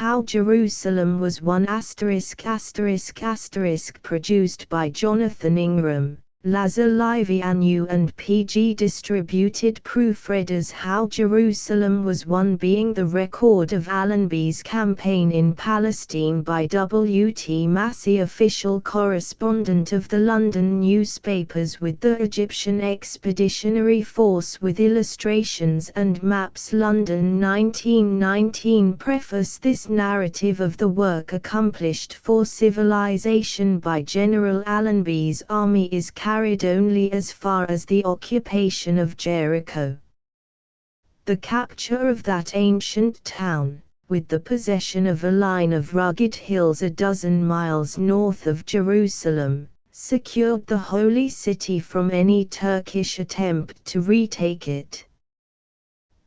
How Jerusalem Was Won **** produced by Jonathan Ingram, Lazar Livianu and PG distributed proofreaders. How Jerusalem Was Won, being the record of Allenby's campaign in Palestine by W. T. Massey, official correspondent of the London newspapers with the Egyptian Expeditionary Force, with illustrations and maps, London 1919. Preface. This narrative of the work accomplished for civilization by General Allenby's army is carried only as far as the occupation of Jericho. The capture of that ancient town, with the possession of a line of rugged hills a dozen miles north of Jerusalem, secured the Holy City from any Turkish attempt to retake it.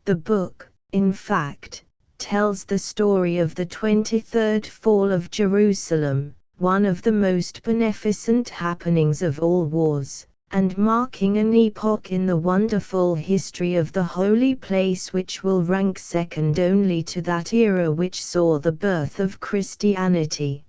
The book, in fact, tells the story of the 23rd fall of Jerusalem, one of the most beneficent happenings of all wars, and marking an epoch in the wonderful history of the holy place which will rank second only to that era which saw the birth of Christianity.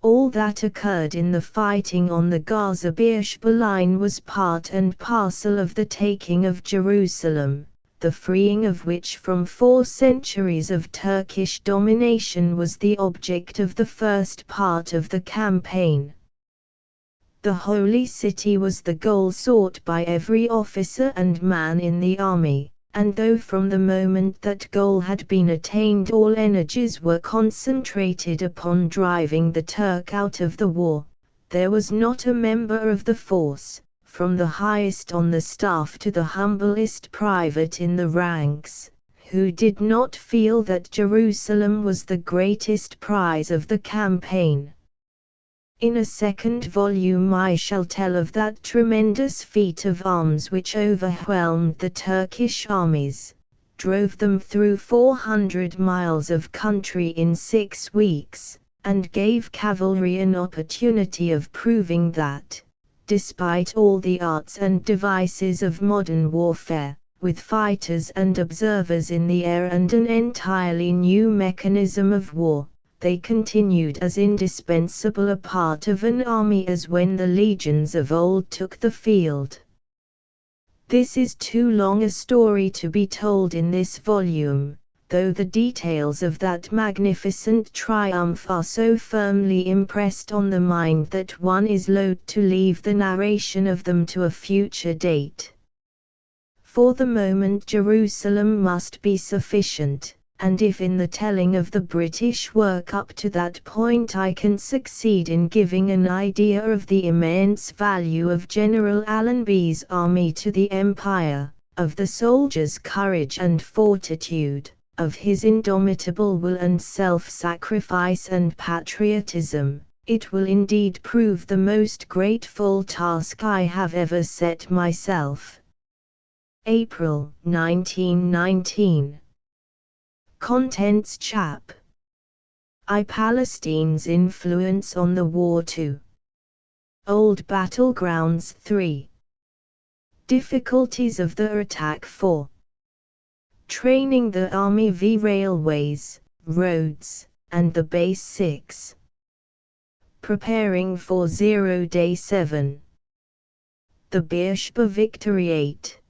All that occurred in the fighting on the Gaza-Beersheba line was part and parcel of the taking of Jerusalem, the freeing of which from 4 centuries of Turkish domination was the object of the first part of the campaign. The Holy City was the goal sought by every officer and man in the army, and though from the moment that goal had been attained all energies were concentrated upon driving the Turk out of the war, there was not a member of the force, from the highest on the staff to the humblest private in the ranks, who did not feel that Jerusalem was the greatest prize of the campaign. In a second volume I shall tell of that tremendous feat of arms which overwhelmed the Turkish armies, drove them through 400 miles of country in 6 weeks, and gave cavalry an opportunity of proving that, despite all the arts and devices of modern warfare, with fighters and observers in the air and an entirely new mechanism of war, they continued as indispensable a part of an army as when the legions of old took the field. This is too long a story to be told in this volume, though the details of that magnificent triumph are so firmly impressed on the mind that one is loath to leave the narration of them to a future date. For the moment Jerusalem must be sufficient, and if in the telling of the British work up to that point I can succeed in giving an idea of the immense value of General Allenby's army to the Empire, of the soldiers' courage and fortitude, of his indomitable will and self-sacrifice and patriotism, it will indeed prove the most grateful task I have ever set myself. April 1919. Contents. Chap. I. Palestine's influence on the war. 2. Old battlegrounds. 3. Difficulties of the attack. 4. Training the army v railways, roads, and the base. 6. Preparing for 0-day. 7. The Beersheba victory. 8.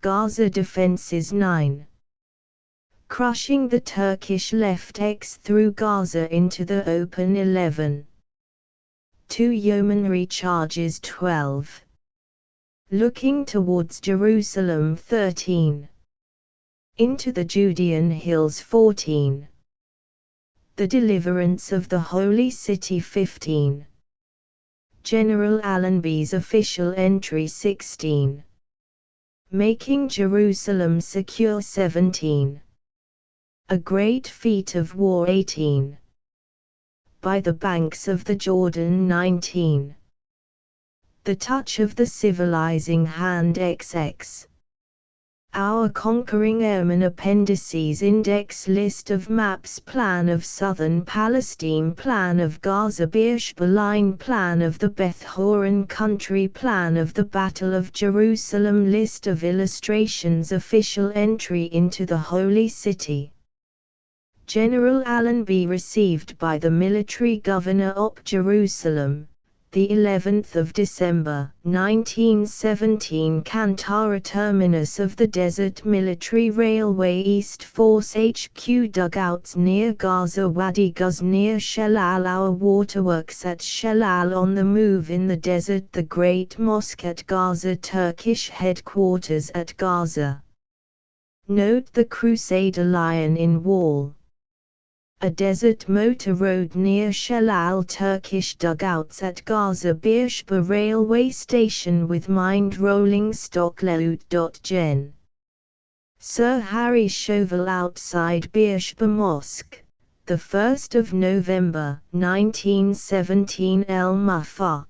Gaza defenses. 9. Crushing the Turkish left X through Gaza into the open. 11. 2 yeomanry charges. 12. Looking towards Jerusalem. 13. Into the Judean hills. 14. The deliverance of the Holy City. 15. General Allenby's official entry. 16. Making Jerusalem secure. 17. A great feat of war. 18. By the banks of the Jordan. 19. The touch of the civilizing hand. XX. Our conquering airmen. Appendices. Index. List of maps. Plan of southern Palestine. Plan of Gaza Beersheba line. Plan of the Beth Horon country. Plan of the Battle of Jerusalem. List of illustrations. Official entry into the Holy City. General Allenby received by the military governor of Jerusalem, the 11th of December, 1917, Kantara terminus of the Desert Military Railway East Force HQ dugouts near Gaza, Wadi Guz near Shelal, our waterworks at Shelal, on the move in the desert, the Great Mosque at Gaza, Turkish headquarters at Gaza. Note the Crusader Lion in Wall. A desert motor road near Shelal, Turkish dugouts at Gaza, Beersheba railway station with mined rolling stock loot. Gen. Sir Harry Chauvel outside Beersheba Mosque, the 1st of November, 1917, El Mufa.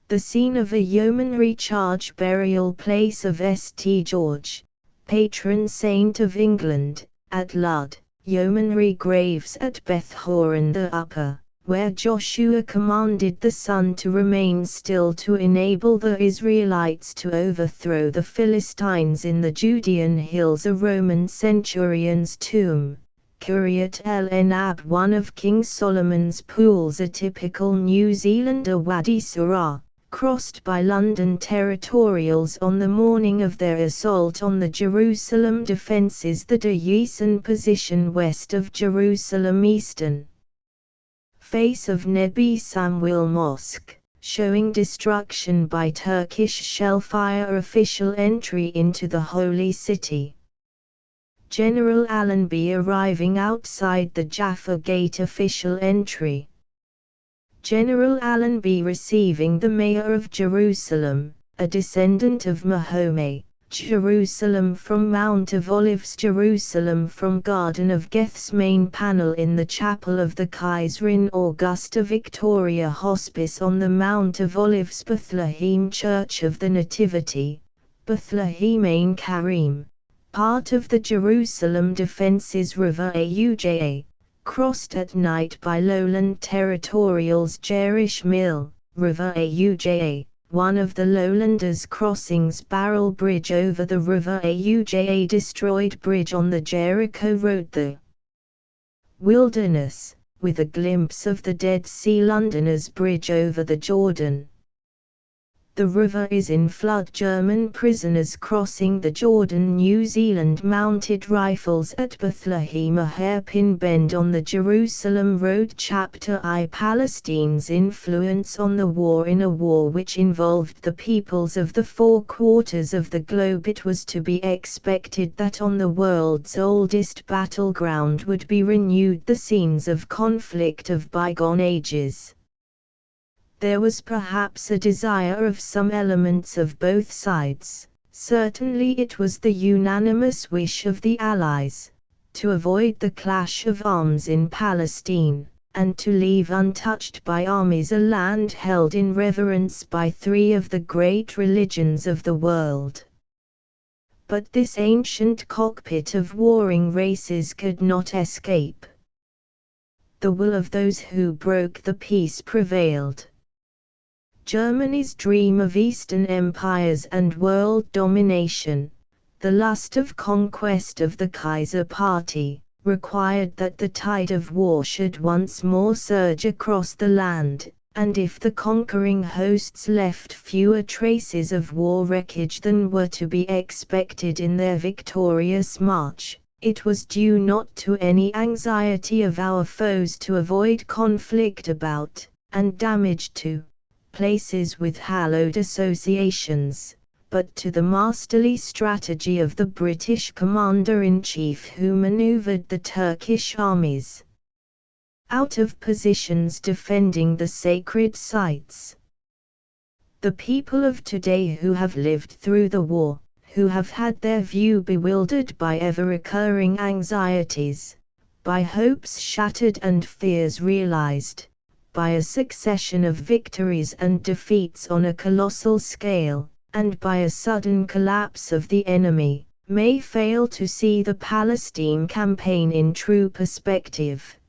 The scene of a yeomanry charge burial place of St. George, patron saint of England, at Lud. Yeomanry graves at Beth Horon the Upper, where Joshua commanded the sun to remain still to enable the Israelites to overthrow the Philistines in the Judean hills. A Roman centurion's tomb, Kiryat El Enab, one of King Solomon's pools. A typical New Zealander Wadi Surah, crossed by London territorials on the morning of their assault on the Jerusalem defences. The Dayesan position west of Jerusalem, eastern face of Nebi Samuel Mosque, showing destruction by Turkish shellfire. Official entry into the Holy City. General Allenby arriving outside the Jaffa Gate. Official entry. General Allenby receiving the Mayor of Jerusalem, a descendant of Mahomet, Jerusalem from Mount of Olives, Jerusalem from Garden of Gethsemane. Panel in the Chapel of the Kaiserin Augusta Victoria Hospice on the Mount of Olives. Bethlehem Church of the Nativity, Bethlehem Ein Karim, part of the Jerusalem defences. River Auja, crossed at night by lowland territorials. Jerish Mill, River Auja, one of the lowlanders' crossings. Barrel Bridge over the River Auja, destroyed bridge on the Jericho Road. The Wilderness, with a glimpse of the Dead Sea. Londoners' Bridge over the Jordan. The river is in flood. German prisoners crossing the Jordan. New Zealand mounted rifles at Bethlehem. A hairpin bend on the Jerusalem Road. Chapter I. Palestine's influence on the war. In a war which involved the peoples of the four quarters of the globe, it was to be expected that on the world's oldest battleground would be renewed the scenes of conflict of bygone ages. There was perhaps a desire of some elements of both sides, certainly it was the unanimous wish of the Allies, to avoid the clash of arms in Palestine, and to leave untouched by armies a land held in reverence by three of the great religions of the world. But this ancient cockpit of warring races could not escape. The will of those who broke the peace prevailed. Germany's dream of Eastern empires and world domination, the lust of conquest of the Kaiser party, required that the tide of war should once more surge across the land, and if the conquering hosts left fewer traces of war wreckage than were to be expected in their victorious march, it was due not to any anxiety of our foes to avoid conflict about, and damage to, places with hallowed associations, but to the masterly strategy of the British commander-in-chief who maneuvered the Turkish armies out of positions defending the sacred sites. The people of today who have lived through the war, who have had their view bewildered by ever-recurring anxieties, by hopes shattered and fears realized, by a succession of victories and defeats on a colossal scale, and by a sudden collapse of the enemy, may fail to see the Palestine campaign in true perspective.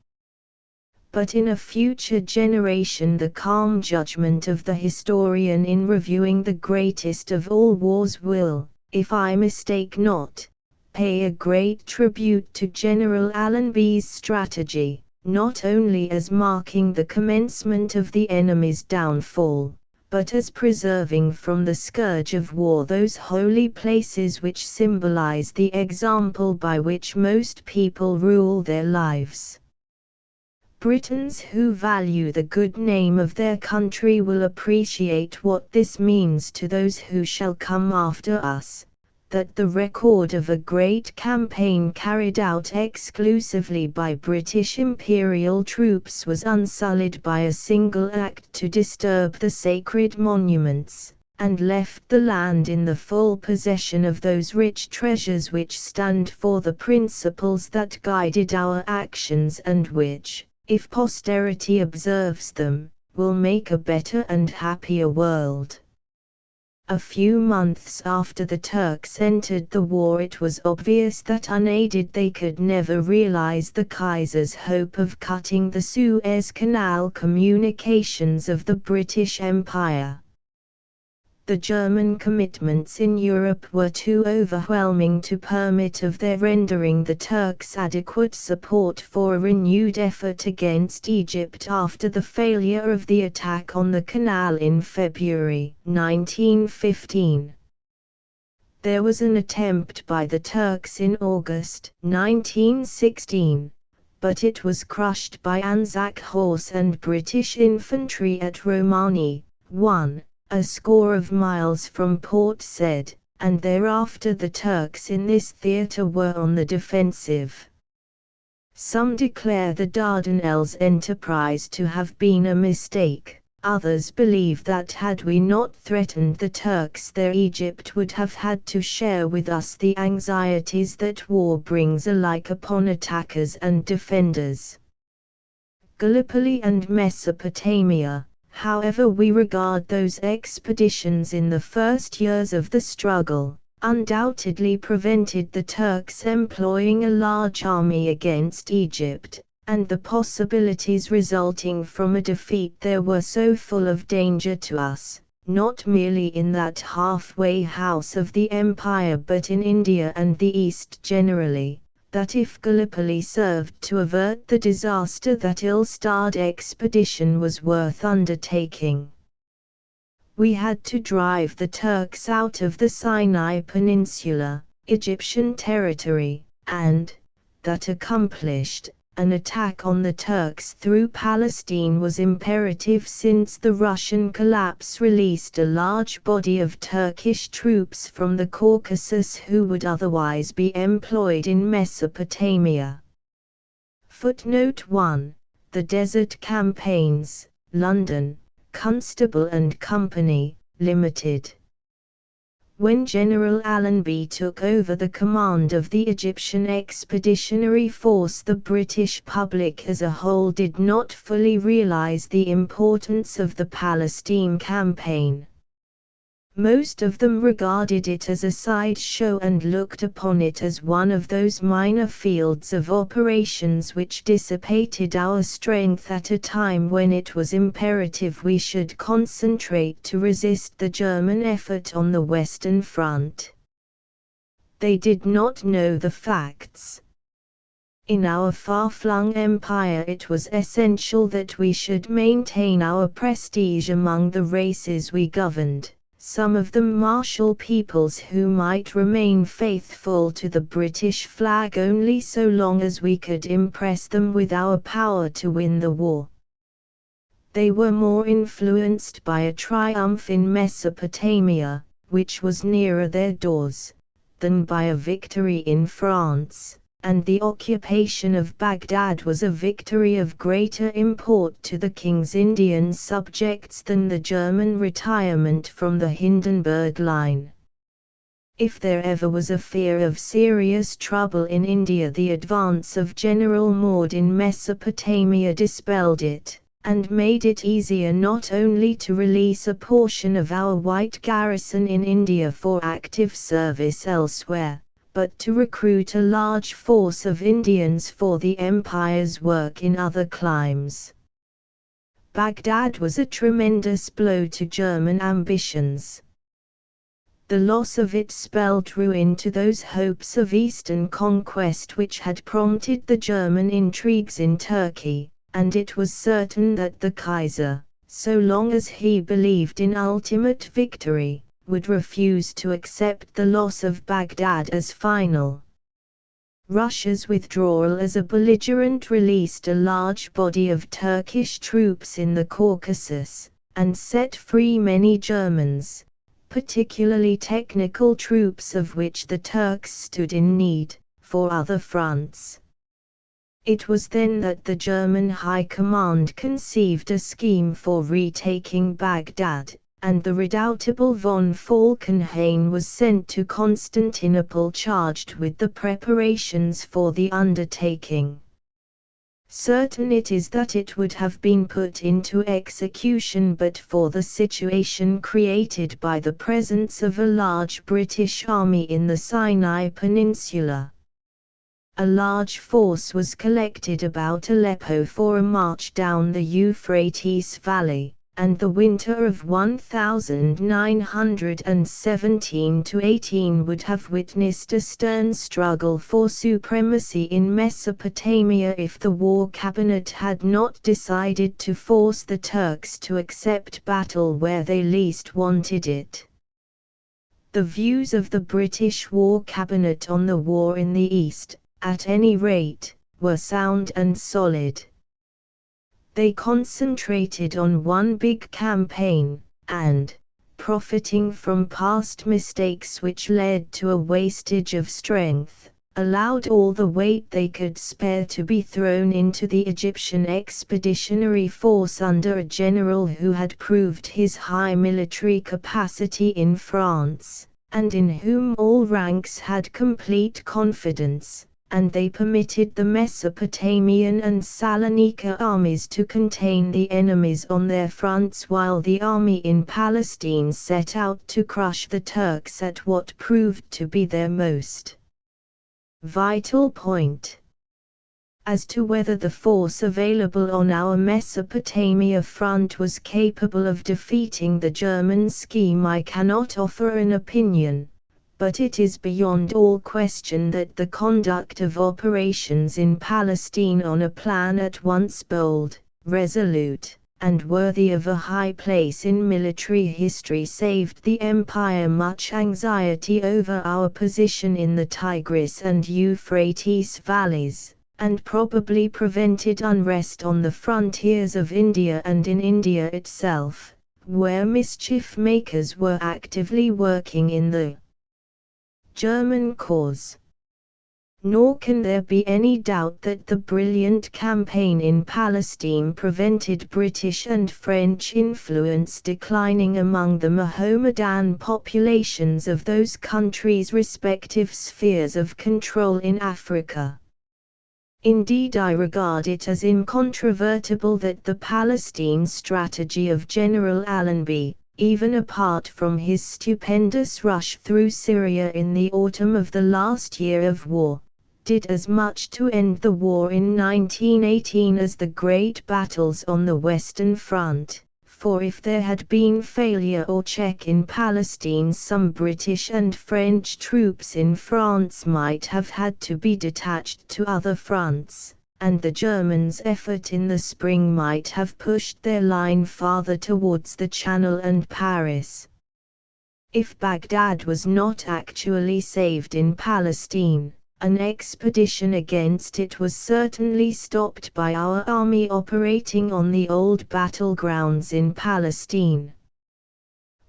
But in a future generation the calm judgment of the historian in reviewing the greatest of all wars will, if I mistake not, pay a great tribute to General Allenby's strategy, not only as marking the commencement of the enemy's downfall, but as preserving from the scourge of war those holy places which symbolize the example by which most people rule their lives. Britons who value the good name of their country will appreciate what this means to those who shall come after us, that the record of a great campaign carried out exclusively by British Imperial troops was unsullied by a single act to disturb the sacred monuments, and left the land in the full possession of those rich treasures which stand for the principles that guided our actions and which, if posterity observes them, will make a better and happier world. A few months after the Turks entered the war, it was obvious that unaided they could never realize the Kaiser's hope of cutting the Suez Canal communications of the British Empire. The German commitments in Europe were too overwhelming to permit of their rendering the Turks adequate support for a renewed effort against Egypt after the failure of the attack on the canal in February 1915. There was an attempt by the Turks in August 1916, but it was crushed by Anzac horse and British infantry at Romani, 1 score of miles from Port Said, and thereafter the Turks in this theatre were on the defensive. Some declare the Dardanelles enterprise to have been a mistake, others believe that had we not threatened the Turks there, Egypt would have had to share with us the anxieties that war brings alike upon attackers and defenders. Gallipoli and Mesopotamia. However we regard those expeditions in the first years of the struggle, undoubtedly prevented the Turks employing a large army against Egypt, and the possibilities resulting from a defeat there were so full of danger to us, not merely in that halfway house of the empire but in India and the East generally, that if Gallipoli served to avert the disaster, that ill-starred expedition was worth undertaking. We had to drive the Turks out of the Sinai Peninsula, Egyptian territory, and, that accomplished, an attack on the Turks through Palestine was imperative, since the Russian collapse released a large body of Turkish troops from the Caucasus who would otherwise be employed in Mesopotamia. Footnote 1. The Desert Campaigns, London, Constable and Company, Limited. When General Allenby took over the command of the Egyptian Expeditionary Force, the British public as a whole did not fully realize the importance of the Palestine campaign. Most of them regarded it as a sideshow and looked upon it as one of those minor fields of operations which dissipated our strength at a time when it was imperative we should concentrate to resist the German effort on the Western Front. They did not know the facts. In our far-flung empire it was essential that we should maintain our prestige among the races we governed, some of them martial peoples who might remain faithful to the British flag only so long as we could impress them with our power to win the war. They were more influenced by a triumph in Mesopotamia, which was nearer their doors, than by a victory in France, and the occupation of Baghdad was a victory of greater import to the king's Indian subjects than the German retirement from the Hindenburg Line. If there ever was a fear of serious trouble in India, the advance of General Maude in Mesopotamia dispelled it, and made it easier not only to release a portion of our white garrison in India for active service elsewhere, but to recruit a large force of Indians for the empire's work in other climes. Baghdad was a tremendous blow to German ambitions. The loss of it spelled ruin to those hopes of Eastern conquest which had prompted the German intrigues in Turkey, and it was certain that the Kaiser, so long as he believed in ultimate victory, would refuse to accept the loss of Baghdad as final. Russia's withdrawal as a belligerent released a large body of Turkish troops in the Caucasus, and set free many Germans, particularly technical troops of which the Turks stood in need, for other fronts. It was then that the German High Command conceived a scheme for retaking Baghdad, and the redoubtable von Falkenhayn was sent to Constantinople charged with the preparations for the undertaking. Certain it is that it would have been put into execution but for the situation created by the presence of a large British army in the Sinai Peninsula. A large force was collected about Aleppo for a march down the Euphrates Valley, and the winter of 1917–18 would have witnessed a stern struggle for supremacy in Mesopotamia if the War Cabinet had not decided to force the Turks to accept battle where they least wanted it. The views of the British War Cabinet on the war in the East, at any rate, were sound and solid. They concentrated on one big campaign, and, profiting from past mistakes which led to a wastage of strength, allowed all the weight they could spare to be thrown into the Egyptian expeditionary force under a general who had proved his high military capacity in France, and in whom all ranks had complete confidence. And they permitted the Mesopotamian and Salonika armies to contain the enemies on their fronts while the army in Palestine set out to crush the Turks at what proved to be their most vital point. As to whether the force available on our Mesopotamia front was capable of defeating the German scheme I cannot offer an opinion. But it is beyond all question that the conduct of operations in Palestine on a plan at once bold, resolute, and worthy of a high place in military history saved the Empire much anxiety over our position in the Tigris and Euphrates valleys, and probably prevented unrest on the frontiers of India and in India itself, where mischief makers were actively working in the German cause. Nor can there be any doubt that the brilliant campaign in Palestine prevented British and French influence declining among the Mohammedan populations of those countries' respective spheres of control in Africa. Indeed, I regard it as incontrovertible that the Palestine strategy of General Allenby, even apart from his stupendous rush through Syria in the autumn of the last year of war, did as much to end the war in 1918 as the great battles on the Western Front, for if there had been failure or check in Palestine, some British and French troops in France might have had to be detached to other fronts, and the Germans' effort in the spring might have pushed their line farther towards the Channel and Paris. If Baghdad was not actually saved in Palestine, an expedition against it was certainly stopped by our army operating on the old battlegrounds in Palestine.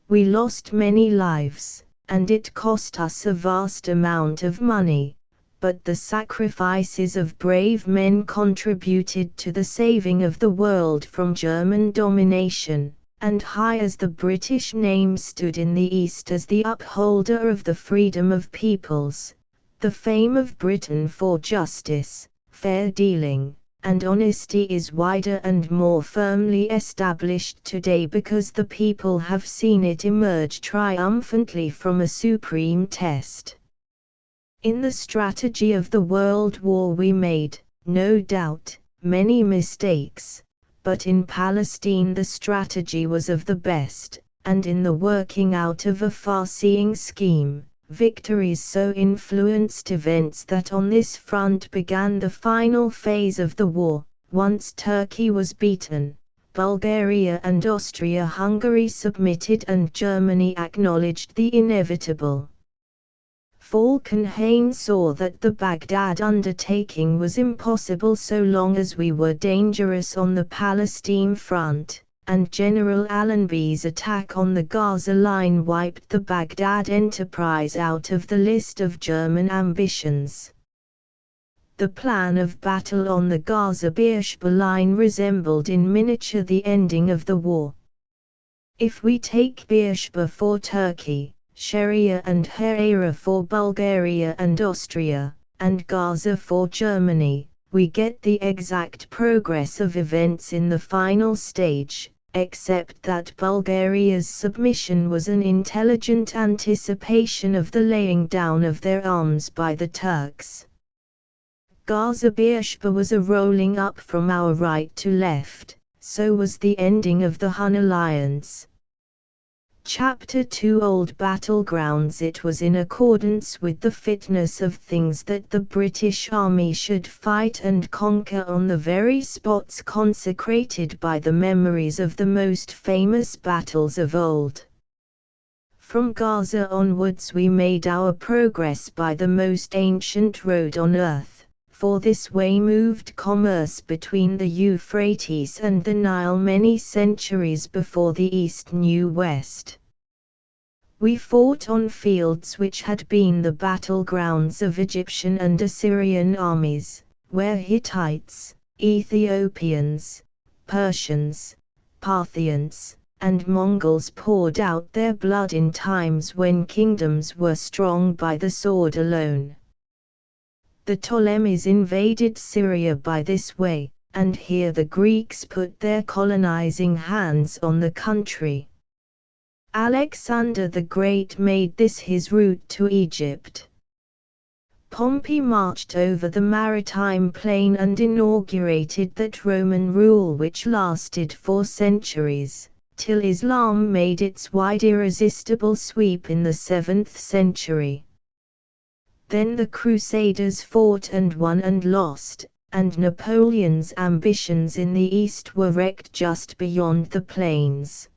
We lost many lives, and it cost us a vast amount of money. But the sacrifices of brave men contributed to the saving of the world from German domination, and high as the British name stood in the East as the upholder of the freedom of peoples, the fame of Britain for justice, fair dealing, and honesty is wider and more firmly established today because the people have seen it emerge triumphantly from a supreme test. In the strategy of the World War we made, no doubt, many mistakes, but in Palestine the strategy was of the best, and in the working out of a far-seeing scheme, victories so influenced events that on this front began the final phase of the war. Once Turkey was beaten, Bulgaria and Austria-Hungary submitted and Germany acknowledged the inevitable. Falkenhayn saw that the Baghdad undertaking was impossible so long as we were dangerous on the Palestine front, and General Allenby's attack on the Gaza line wiped the Baghdad enterprise out of the list of German ambitions. The plan of battle on the Gaza-Beersheba line resembled in miniature the ending of the war. If we take Beersheba for Turkey, Sharia and Hera for Bulgaria and Austria, and Gaza for Germany, we get the exact progress of events in the final stage, except that Bulgaria's submission was an intelligent anticipation of the laying down of their arms by the Turks. Gaza-Beersheba was a rolling up from our right to left, so was the ending of the Hun alliance. Chapter 2 Old Battlegrounds. It was in accordance with the fitness of things that the British Army should fight and conquer on the very spots consecrated by the memories of the most famous battles of old. From Gaza onwards we made our progress by the most ancient road on earth, for this way moved commerce between the Euphrates and the Nile many centuries before the East knew West. We fought on fields which had been the battlegrounds of Egyptian and Assyrian armies, where Hittites, Ethiopians, Persians, Parthians, and Mongols poured out their blood in times when kingdoms were strong by the sword alone. The Ptolemies invaded Syria by this way, and here the Greeks put their colonizing hands on the country. Alexander the Great made this his route to Egypt. Pompey marched over the maritime plain and inaugurated that Roman rule which lasted for centuries, till Islam made its wide irresistible sweep in the 7th century. Then the Crusaders fought and won and lost, and Napoleon's ambitions in the East were wrecked just beyond the plains.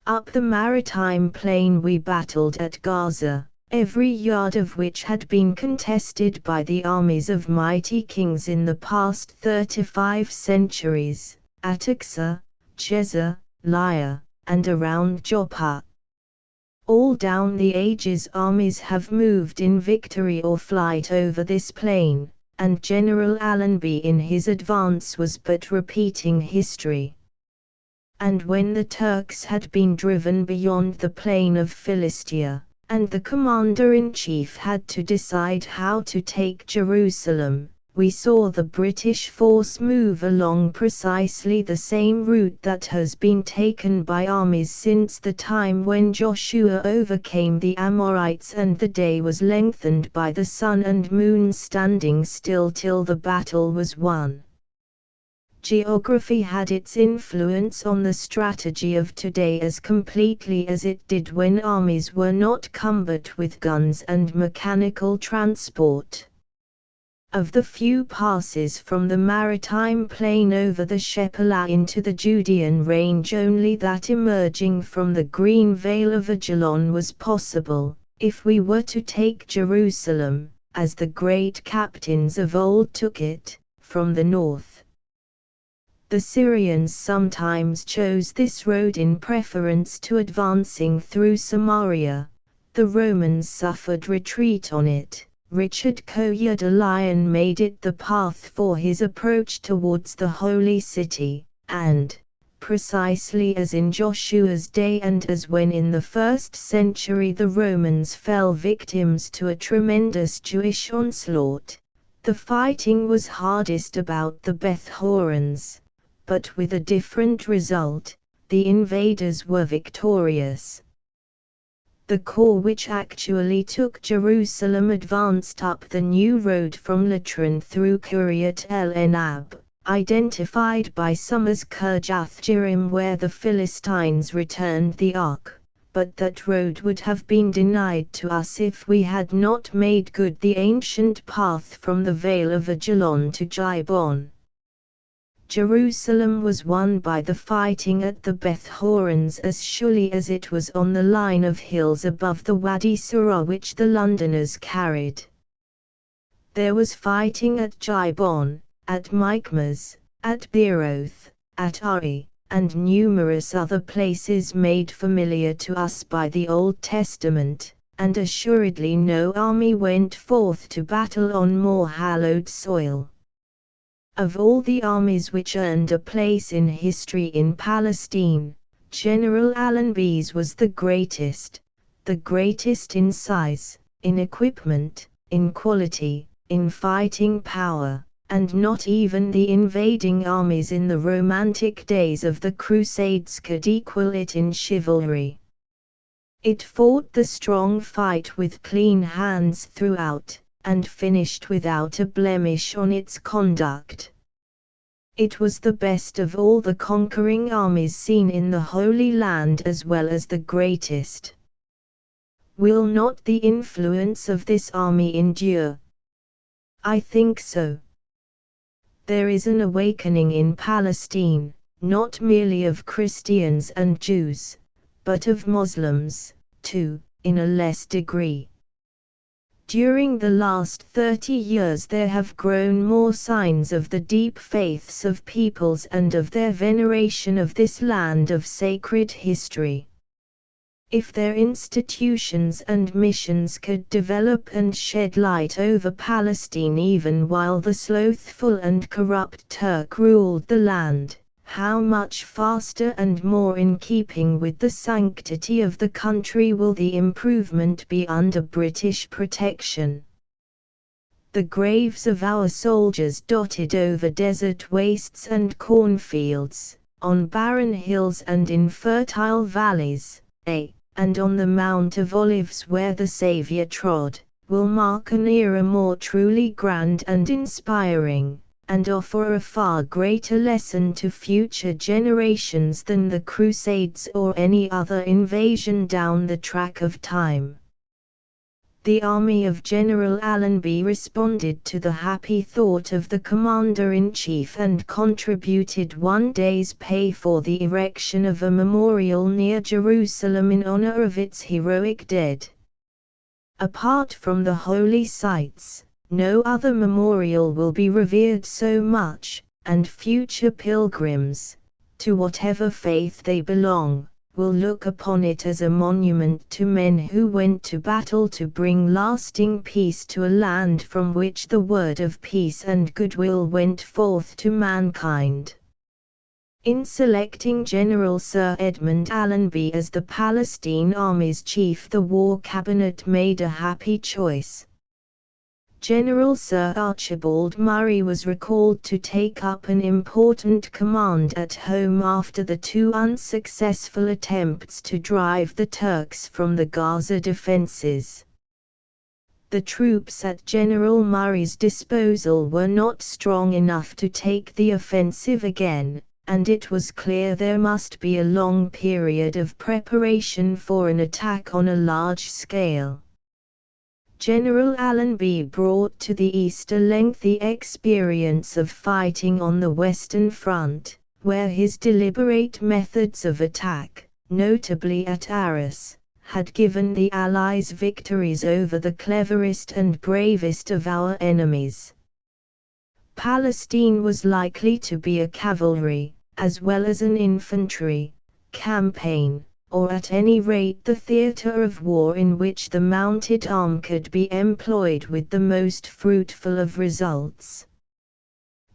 Up the maritime plain we battled at Gaza, every yard of which had been contested by the armies of mighty kings in the past 35 centuries, at Aqsa, Jezza, Lyra, and around Joppa. All down the ages armies have moved in victory or flight over this plain, and General Allenby in his advance was but repeating history. And when the Turks had been driven beyond the plain of Philistia, and the commander-in-chief had to decide how to take Jerusalem, we saw the British force move along precisely the same route that has been taken by armies since the time when Joshua overcame the Amorites and the day was lengthened by the sun and moon standing still till the battle was won. Geography had its influence on the strategy of today as completely as it did when armies were not cumbered with guns and mechanical transport. Of the few passes from the maritime plain over the Shephelah into the Judean range only that emerging from the green vale of Ajalon was possible, if we were to take Jerusalem, as the great captains of old took it, from the north. The Syrians sometimes chose this road in preference to advancing through Samaria. The Romans suffered retreat on it. Richard Coeur de Lion made it the path for his approach towards the Holy City, and, precisely as in Joshua's day and as when in the 1st century the Romans fell victims to a tremendous Jewish onslaught, the fighting was hardest about the Beth Horons, but with a different result, the invaders were victorious. The corps which actually took Jerusalem advanced up the new road from Latran through Kiryat el-Enab, identified by some as Kirjath Jearim, where the Philistines returned the ark, but that road would have been denied to us if we had not made good the ancient path from the Vale of Ajalon to Gibon. Jerusalem was won by the fighting at the Beth Horons as surely as it was on the line of hills above the Wadi Surah which the Londoners carried. There was fighting at Gibon, at Michmas, at Beeroth, at Ari, and numerous other places made familiar to us by the Old Testament, and assuredly no army went forth to battle on more hallowed soil. Of all the armies which earned a place in history in Palestine, General Allenby's was the greatest in size, in equipment, in quality, in fighting power, and not even the invading armies in the romantic days of the Crusades could equal it in chivalry. It fought the strong fight with clean hands throughout, and finished without a blemish on its conduct. It was the best of all the conquering armies seen in the Holy Land as well as the greatest. Will not the influence of this army endure? I think so. There is an awakening in Palestine, not merely of Christians and Jews, but of Muslims, too, in a less degree. During the last 30 years there have grown more signs of the deep faiths of peoples and of their veneration of this land of sacred history. If their institutions and missions could develop and shed light over Palestine even while the slothful and corrupt Turk ruled the land, how much faster and more in keeping with the sanctity of the country will the improvement be under British protection. The graves of our soldiers dotted over desert wastes and cornfields, on barren hills and in fertile valleys, and on the Mount of Olives where the Saviour trod, will mark an era more truly grand and inspiring, and offer a far greater lesson to future generations than the Crusades or any other invasion down the track of time. The army of General Allenby responded to the happy thought of the Commander-in-Chief and contributed 1 day's pay for the erection of a memorial near Jerusalem in honor of its heroic dead. Apart from the holy sites, no other memorial will be revered so much, and future pilgrims, to whatever faith they belong, will look upon it as a monument to men who went to battle to bring lasting peace to a land from which the word of peace and goodwill went forth to mankind. In selecting General Sir Edmund Allenby as the Palestine Army's chief, the War Cabinet made a happy choice. General Sir Archibald Murray was recalled to take up an important command at home after the 2 unsuccessful attempts to drive the Turks from the Gaza defences. The troops at General Murray's disposal were not strong enough to take the offensive again, and it was clear there must be a long period of preparation for an attack on a large scale. General Allenby brought to the East a lengthy experience of fighting on the Western Front, where his deliberate methods of attack, notably at Arras, had given the Allies victories over the cleverest and bravest of our enemies. Palestine was likely to be a cavalry, as well as an infantry, campaign, or at any rate the theatre of war in which the mounted arm could be employed with the most fruitful of results.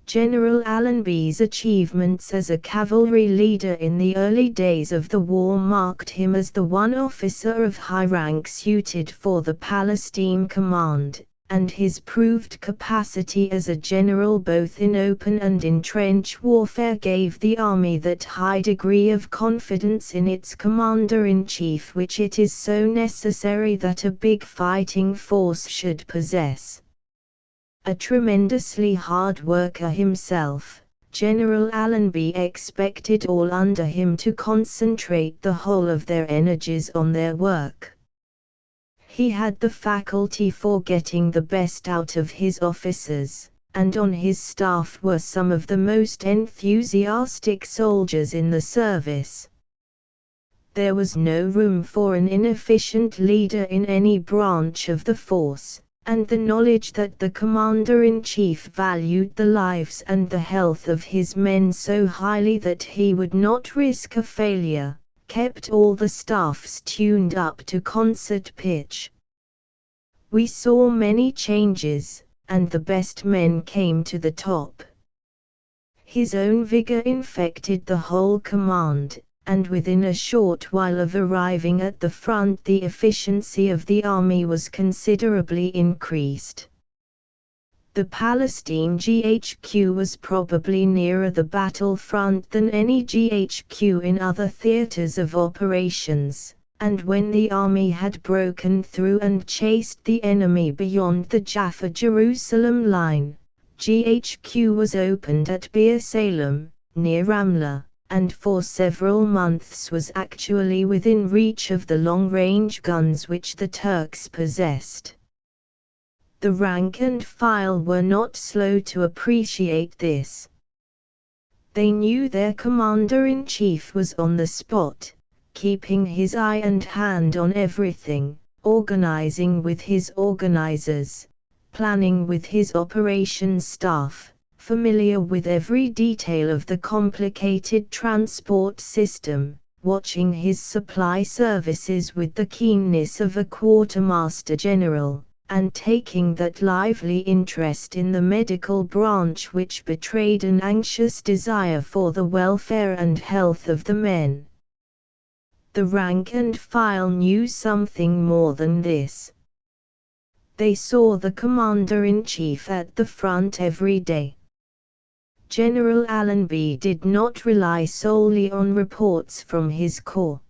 General Allenby's achievements as a cavalry leader in the early days of the war marked him as the one officer of high rank suited for the Palestine command, and his proved capacity as a general both in open and in trench warfare gave the army that high degree of confidence in its commander-in-chief which it is so necessary that a big fighting force should possess. A tremendously hard worker himself, General Allenby expected all under him to concentrate the whole of their energies on their work. He had the faculty for getting the best out of his officers, and on his staff were some of the most enthusiastic soldiers in the service. There was no room for an inefficient leader in any branch of the force, and the knowledge that the commander-in-chief valued the lives and the health of his men so highly that he would not risk a failure, kept all the staffs tuned up to concert pitch. We saw many changes, and the best men came to the top. His own vigor infected the whole command, and within a short while of arriving at the front the efficiency of the army was considerably increased. The Palestine GHQ was probably nearer the battlefront than any GHQ in other theaters of operations, and when the army had broken through and chased the enemy beyond the Jaffa-Jerusalem line, GHQ was opened at Beer Salem, near Ramla, and for several months was actually within reach of the long-range guns which the Turks possessed. The rank and file were not slow to appreciate this. They knew their commander-in-chief was on the spot, keeping his eye and hand on everything, organizing with his organizers, planning with his operations staff, familiar with every detail of the complicated transport system, watching his supply services with the keenness of a quartermaster general, and taking that lively interest in the medical branch which betrayed an anxious desire for the welfare and health of the men. The rank and file knew something more than this. They saw the commander-in-chief at the front every day. General Allenby did not rely solely on reports from his corps.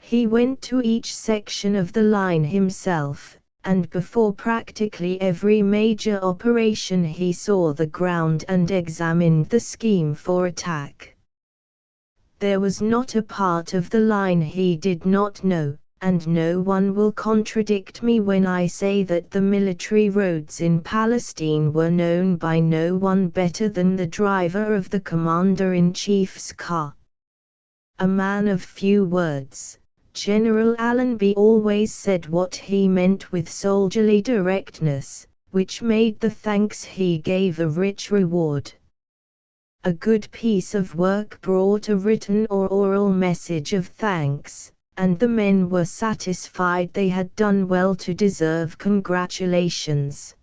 He went to each section of the line himself, and before practically every major operation he saw the ground and examined the scheme for attack. There was not a part of the line he did not know, and no one will contradict me when I say that the military roads in Palestine were known by no one better than the driver of the commander-in-chief's car. A man of few words, General Allenby always said what he meant with soldierly directness, which made the thanks he gave a rich reward. A good piece of work brought a written or oral message of thanks, and the men were satisfied they had done well to deserve congratulations.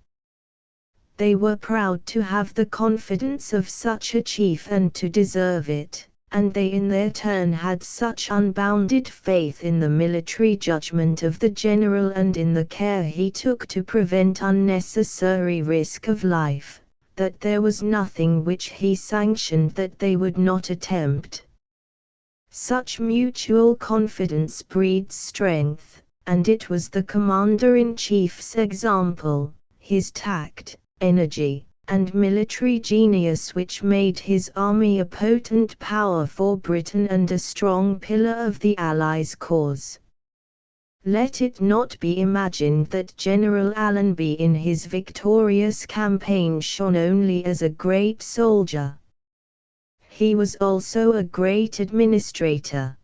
They were proud to have the confidence of such a chief and to deserve it, and they in their turn had such unbounded faith in the military judgment of the general and in the care he took to prevent unnecessary risk of life, that there was nothing which he sanctioned that they would not attempt. Such mutual confidence breeds strength, and it was the commander-in-chief's example, his tact, energy, and military genius which made his army a potent power for Britain and a strong pillar of the Allies' cause. Let it not be imagined that General Allenby in his victorious campaign shone only as a great soldier. He was also a great administrator.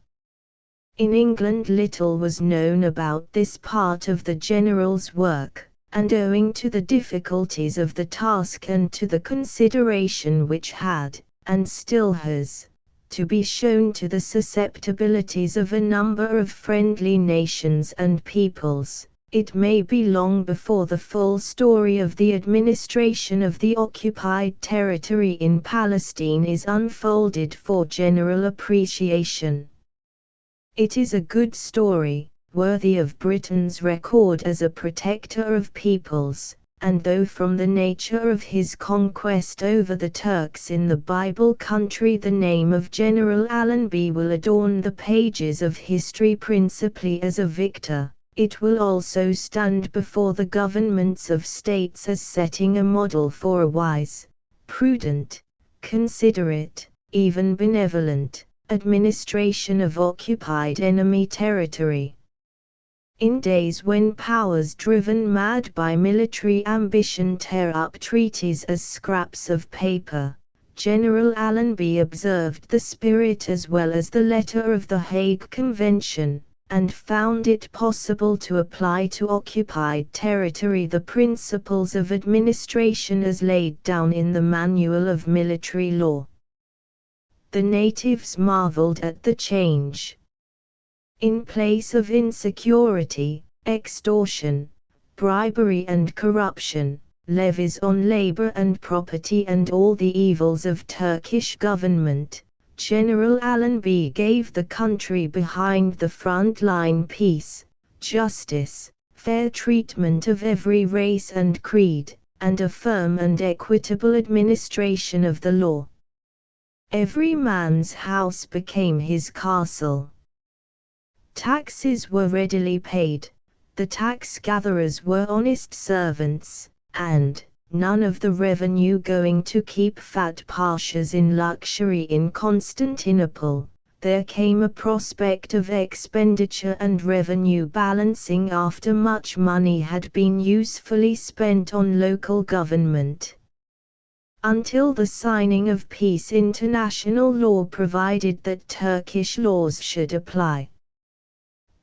In England little was known about this part of the general's work, and owing to the difficulties of the task and to the consideration which had, and still has, to be shown to the susceptibilities of a number of friendly nations and peoples, it may be long before the full story of the administration of the occupied territory in Palestine is unfolded for general appreciation. It is a good story, worthy of Britain's record as a protector of peoples, and though from the nature of his conquest over the Turks in the Bible country the name of General Allenby will adorn the pages of history principally as a victor, it will also stand before the governments of states as setting a model for a wise, prudent, considerate, even benevolent, administration of occupied enemy territory. In days when powers driven mad by military ambition tear up treaties as scraps of paper, General Allenby observed the spirit as well as the letter of the Hague Convention, and found it possible to apply to occupied territory the principles of administration as laid down in the Manual of Military Law. The natives marveled at the change. In place of insecurity, extortion, bribery and corruption, levies on labor and property and all the evils of Turkish government, General Allenby gave the country behind the front line peace, justice, fair treatment of every race and creed, and a firm and equitable administration of the law. Every man's house became his castle. Taxes were readily paid, the tax-gatherers were honest servants, and none of the revenue going to keep fat pashas in luxury in Constantinople. There came a prospect of expenditure and revenue balancing after much money had been usefully spent on local government. Until the signing of peace, international law provided that Turkish laws should apply.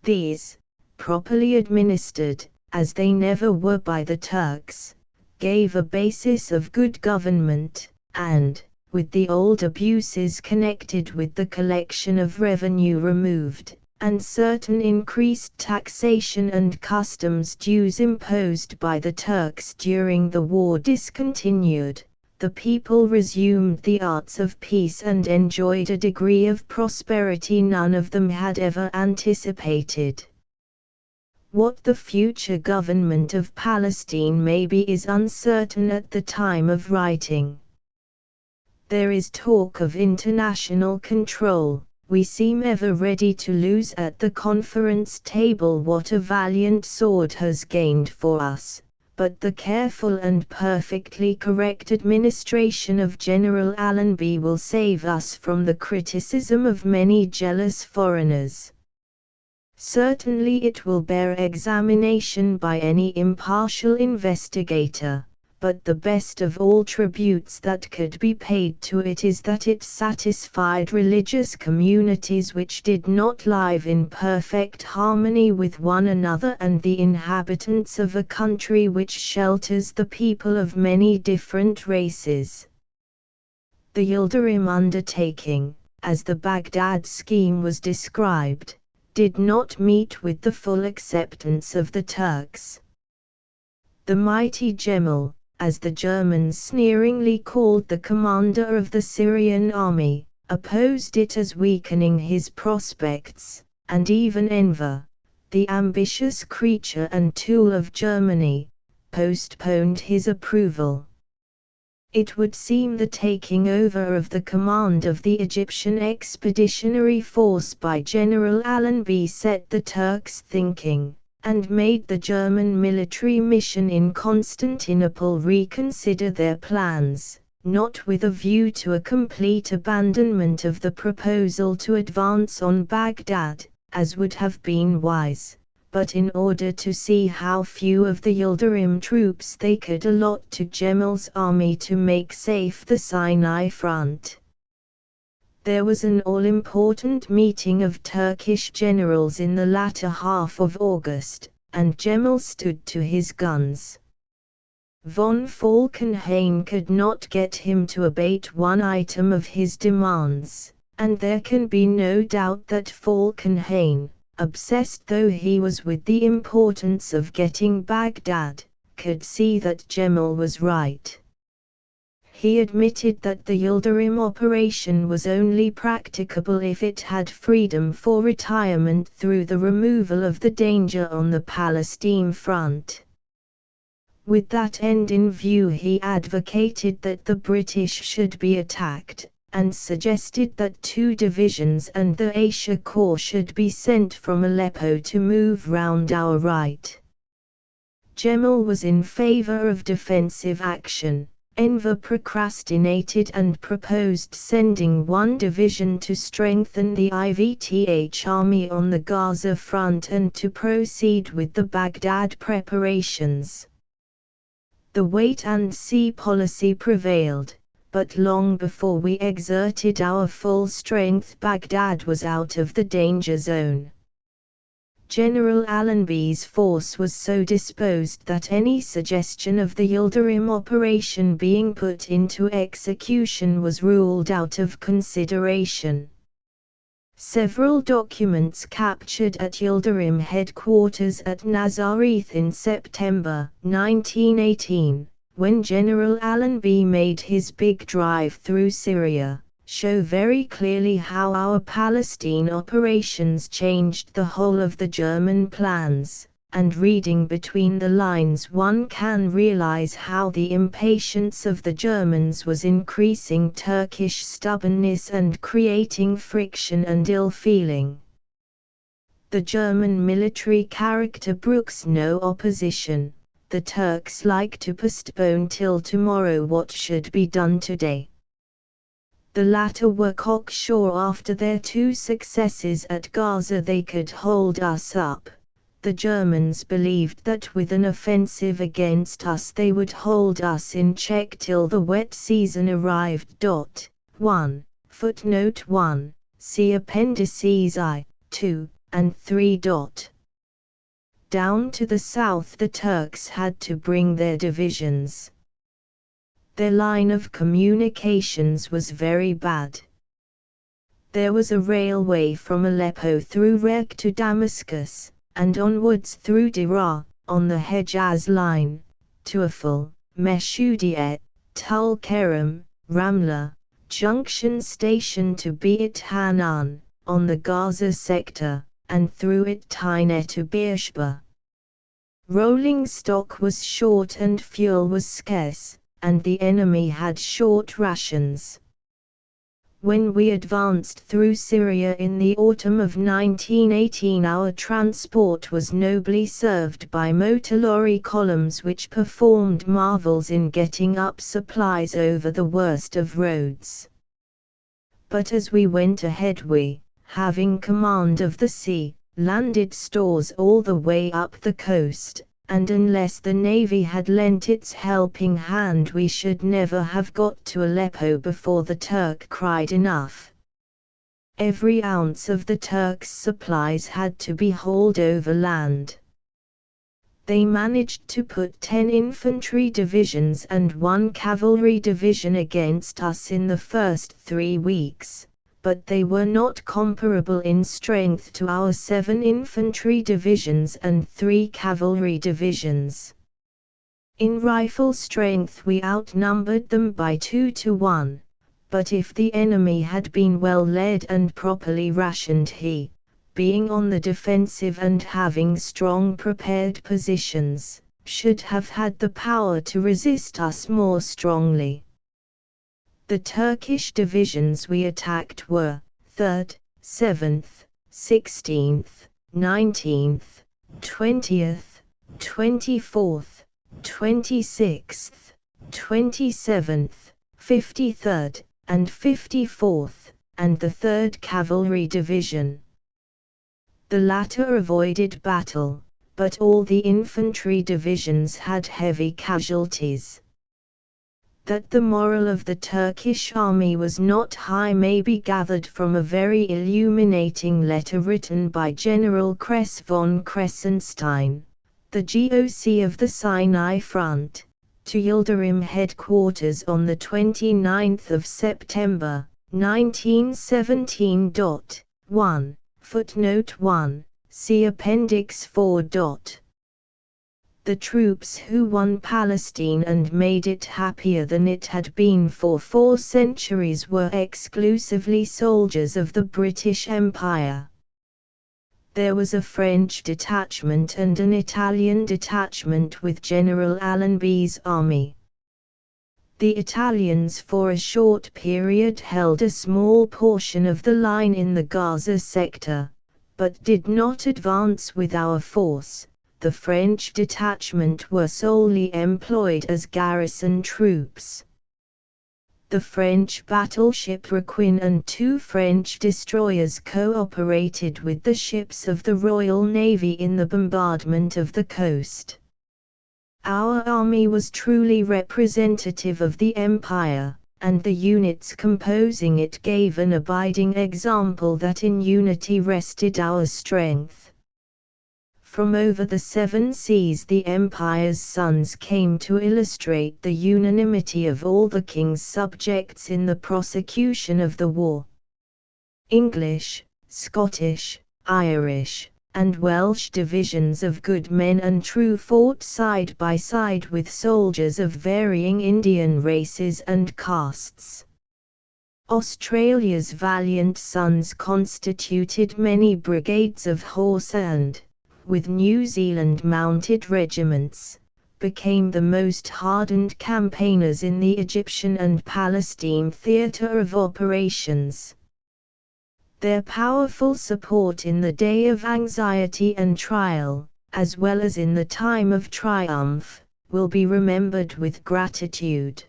These, properly administered, as they never were by the Turks, gave a basis of good government, and, with the old abuses connected with the collection of revenue removed, and certain increased taxation and customs dues imposed by the Turks during the war discontinued, the people resumed the arts of peace and enjoyed a degree of prosperity none of them had ever anticipated. What the future government of Palestine may be is uncertain at the time of writing. There is talk of international control. We seem ever ready to lose at the conference table what a valiant sword has gained for us, but the careful and perfectly correct administration of General Allenby will save us from the criticism of many jealous foreigners. Certainly it will bear examination by any impartial investigator, but the best of all tributes that could be paid to it is that it satisfied religious communities which did not live in perfect harmony with one another and the inhabitants of a country which shelters the people of many different races. The Yildirim undertaking, as the Baghdad scheme was described, did not meet with the full acceptance of the Turks. The mighty Cemal, as the Germans sneeringly called the commander of the Syrian army, opposed it as weakening his prospects, and even Enver, the ambitious creature and tool of Germany, postponed his approval. It would seem the taking over of the command of the Egyptian expeditionary force by General Allenby set the Turks thinking, and made the German military mission in Constantinople reconsider their plans, not with a view to a complete abandonment of the proposal to advance on Baghdad, as would have been wise, but in order to see how few of the Yildirim troops they could allot to Cemal's army to make safe the Sinai front. There was an all-important meeting of Turkish generals in the latter half of August, and Cemal stood to his guns. Von Falkenhayn could not get him to abate one item of his demands, and there can be no doubt that Falkenhayn, obsessed though he was with the importance of getting Baghdad, could see that Cemal was right. He admitted that the Yildirim operation was only practicable if it had freedom for retirement through the removal of the danger on the Palestine front. With that end in view he advocated that the British should be attacked, and suggested that 2 divisions and the Asia Corps should be sent from Aleppo to move round our right. Cemal was in favor of defensive action, Enver procrastinated and proposed sending one division to strengthen the IVTH army on the Gaza front and to proceed with the Baghdad preparations. The wait-and-see policy prevailed, but long before we exerted our full strength Baghdad was out of the danger zone. General Allenby's force was so disposed that any suggestion of the Yildirim operation being put into execution was ruled out of consideration. Several documents captured at Yildirim headquarters at Nazareth in September 1918, when General Allenby made his big drive through Syria, show very clearly how our Palestine operations changed the whole of the German plans, and reading between the lines one can realize how the impatience of the Germans was increasing Turkish stubbornness and creating friction and ill-feeling. The German military character brooks no opposition. The Turks like to postpone till tomorrow what should be done today. The latter were cocksure after their two successes at Gaza they could hold us up. The Germans believed that with an offensive against us they would hold us in check till the wet season arrived. 1. Footnote 1. See Appendices I, 2, and 3. Down to the south the Turks had to bring their divisions. Their line of communications was very bad. There was a railway from Aleppo through Rek to Damascus, and onwards through Deraa, on the Hejaz line, to Afal, Meshudiet, Tul Kerem, Ramla, junction station to Beit Hanan, on the Gaza sector, and through it Taineh to Beersheba. Rolling stock was short and fuel was scarce, and the enemy had short rations. When we advanced through Syria in the autumn of 1918 our transport was nobly served by motor lorry columns which performed marvels in getting up supplies over the worst of roads. But as we went ahead we, having command of the sea, landed stores all the way up the coast, and unless the Navy had lent its helping hand we should never have got to Aleppo before the Turk cried enough. Every ounce of the Turks' supplies had to be hauled overland. They managed to put 10 infantry divisions and 1 cavalry division against us in the first 3 weeks. But they were not comparable in strength to our 7 infantry divisions and 3 cavalry divisions. In rifle strength we outnumbered them by 2 to 1, but if the enemy had been well led and properly rationed he, being on the defensive and having strong prepared positions, should have had the power to resist us more strongly. The Turkish divisions we attacked were 3rd, 7th, 16th, 19th, 20th, 24th, 26th, 27th, 53rd, and 54th, and the 3rd Cavalry Division. The latter avoided battle, but all the infantry divisions had heavy casualties. That the morale of the Turkish army was not high may be gathered from a very illuminating letter written by General Kress von Kressenstein, the GOC of the Sinai Front, to Yildirim headquarters on the 29th of September, 1917. 1. Footnote 1. See Appendix 4. The troops who won Palestine and made it happier than it had been for 4 centuries were exclusively soldiers of the British Empire. There was a French detachment and an Italian detachment with General Allenby's army. The Italians for a short period held a small portion of the line in the Gaza sector, but did not advance with our force. The French detachment were solely employed as garrison troops. the French battleship Requin and 2 French destroyers cooperated with the ships of the Royal Navy in the bombardment of the coast. Our army was truly representative of the Empire, and the units composing it gave an abiding example that in unity rested our strength. From over the 7 seas the Empire's sons came to illustrate the unanimity of all the king's subjects in the prosecution of the war. English, Scottish, Irish, and Welsh divisions of good men and true fought side by side with soldiers of varying Indian races and castes. Australia's valiant sons constituted many brigades of horse and, with New Zealand mounted regiments, became the most hardened campaigners in the Egyptian and Palestine theatre of operations. Their powerful support in the day of anxiety and trial, as well as in the time of triumph, will be remembered with gratitude.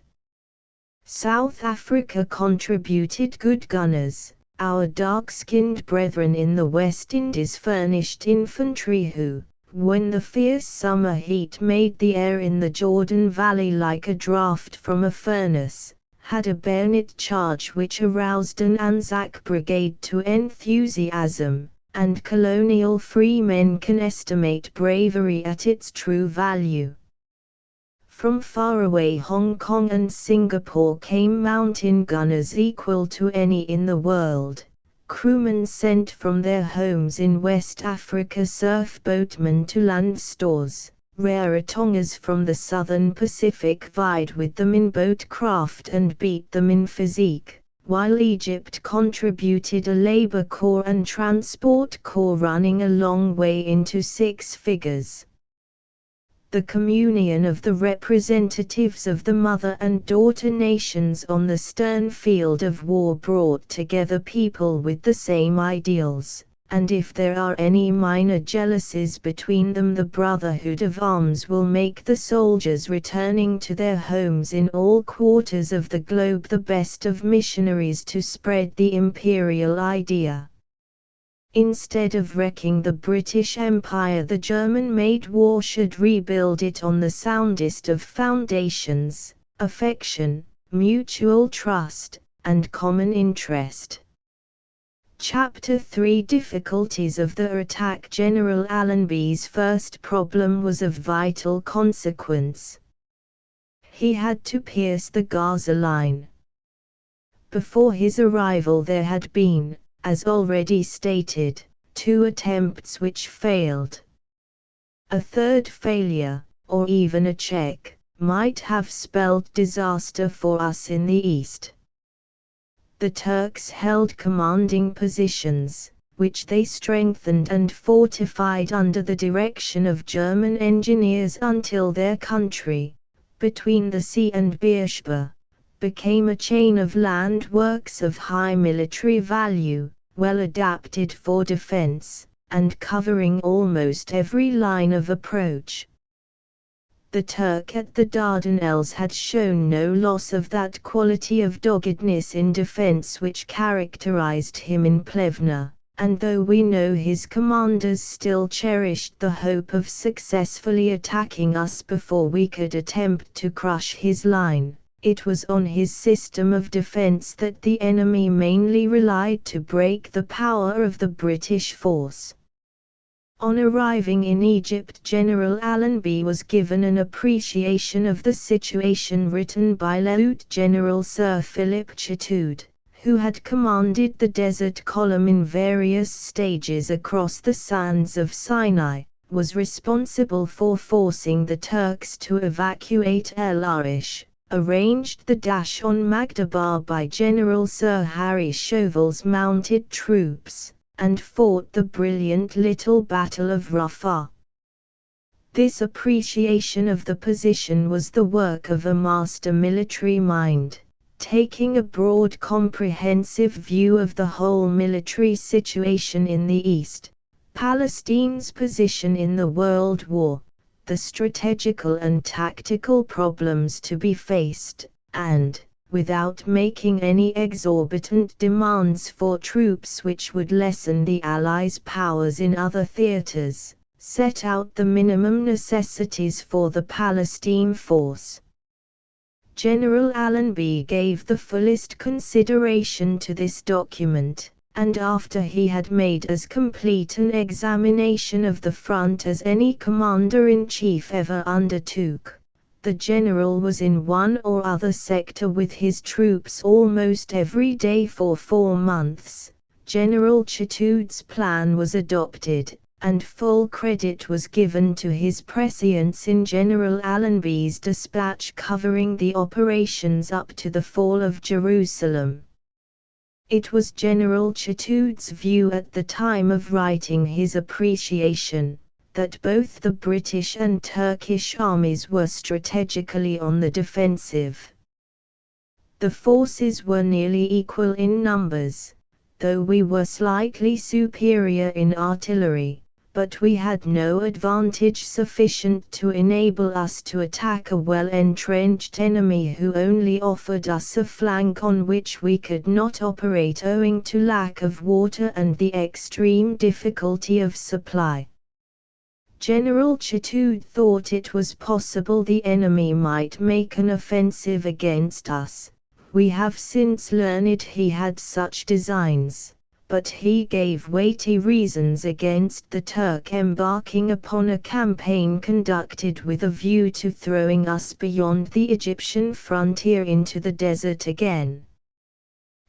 South Africa contributed good gunners. Our dark-skinned brethren in the West Indies furnished infantry who, when the fierce summer heat made the air in the Jordan Valley like a draught from a furnace, had a bayonet charge which aroused an Anzac brigade to enthusiasm, and colonial free men can estimate bravery at its true value. From faraway Hong Kong and Singapore came mountain gunners equal to any in the world, crewmen sent from their homes in West Africa, surf boatmen to land stores, Rarotongers from the southern Pacific vied with them in boat craft and beat them in physique, while Egypt contributed a labor corps and transport corps running a long way into 6 figures. The communion of the representatives of the mother and daughter nations on the stern field of war brought together people with the same ideals, and if there are any minor jealousies between them, the brotherhood of arms will make the soldiers returning to their homes in all quarters of the globe the best of missionaries to spread the imperial idea. Instead of wrecking the British Empire, the German-made war should rebuild it on the soundest of foundations: affection, mutual trust, and common interest. Chapter 3: Difficulties of the attack. General Allenby's first problem was of vital consequence. He had to pierce the Gaza line. Before his arrival there had been, as already stated, 2 attempts which failed. A third failure, or even a check, might have spelled disaster for us in the east. The Turks held commanding positions, which they strengthened and fortified under the direction of German engineers until their country, between the sea and Beersheba, became a chain of land works of high military value, well adapted for defense, and covering almost every line of approach. The Turk at the Dardanelles had shown no loss of that quality of doggedness in defense which characterized him in Plevna, and though we know his commanders still cherished the hope of successfully attacking us before we could attempt to crush his line, it was on his system of defense that the enemy mainly relied to break the power of the British force. On arriving in Egypt, General Allenby was given an appreciation of the situation written by Lieutenant General Sir Philip Chatude, who had commanded the Desert Column in various stages across the sands of Sinai, was responsible for forcing the Turks to evacuate El Arish, arranged the dash on Magdabar by General Sir Harry Chauvel's mounted troops, and fought the brilliant little Battle of Rafah. This appreciation of the position was the work of a master military mind, taking a broad comprehensive view of the whole military situation in the East, Palestine's position in the World War, the strategical and tactical problems to be faced, and, without making any exorbitant demands for troops which would lessen the Allies' powers in other theaters, set out the minimum necessities for the Palestine force. General Allenby gave the fullest consideration to this document, and after he had made as complete an examination of the front as any commander-in-chief ever undertook, the general was in one or other sector with his troops almost every day for 4 months. General Chatoud's plan was adopted, and full credit was given to his prescience in General Allenby's dispatch covering the operations up to the fall of Jerusalem. It was General Chatoud's view at the time of writing his appreciation, that both the British and Turkish armies were strategically on the defensive. The forces were nearly equal in numbers, though we were slightly superior in artillery, but we had no advantage sufficient to enable us to attack a well-entrenched enemy who only offered us a flank on which we could not operate owing to lack of water and the extreme difficulty of supply. General Chatoud thought it was possible the enemy might make an offensive against us. We have since learned he had such designs, but he gave weighty reasons against the Turk embarking upon a campaign conducted with a view to throwing us beyond the Egyptian frontier into the desert again.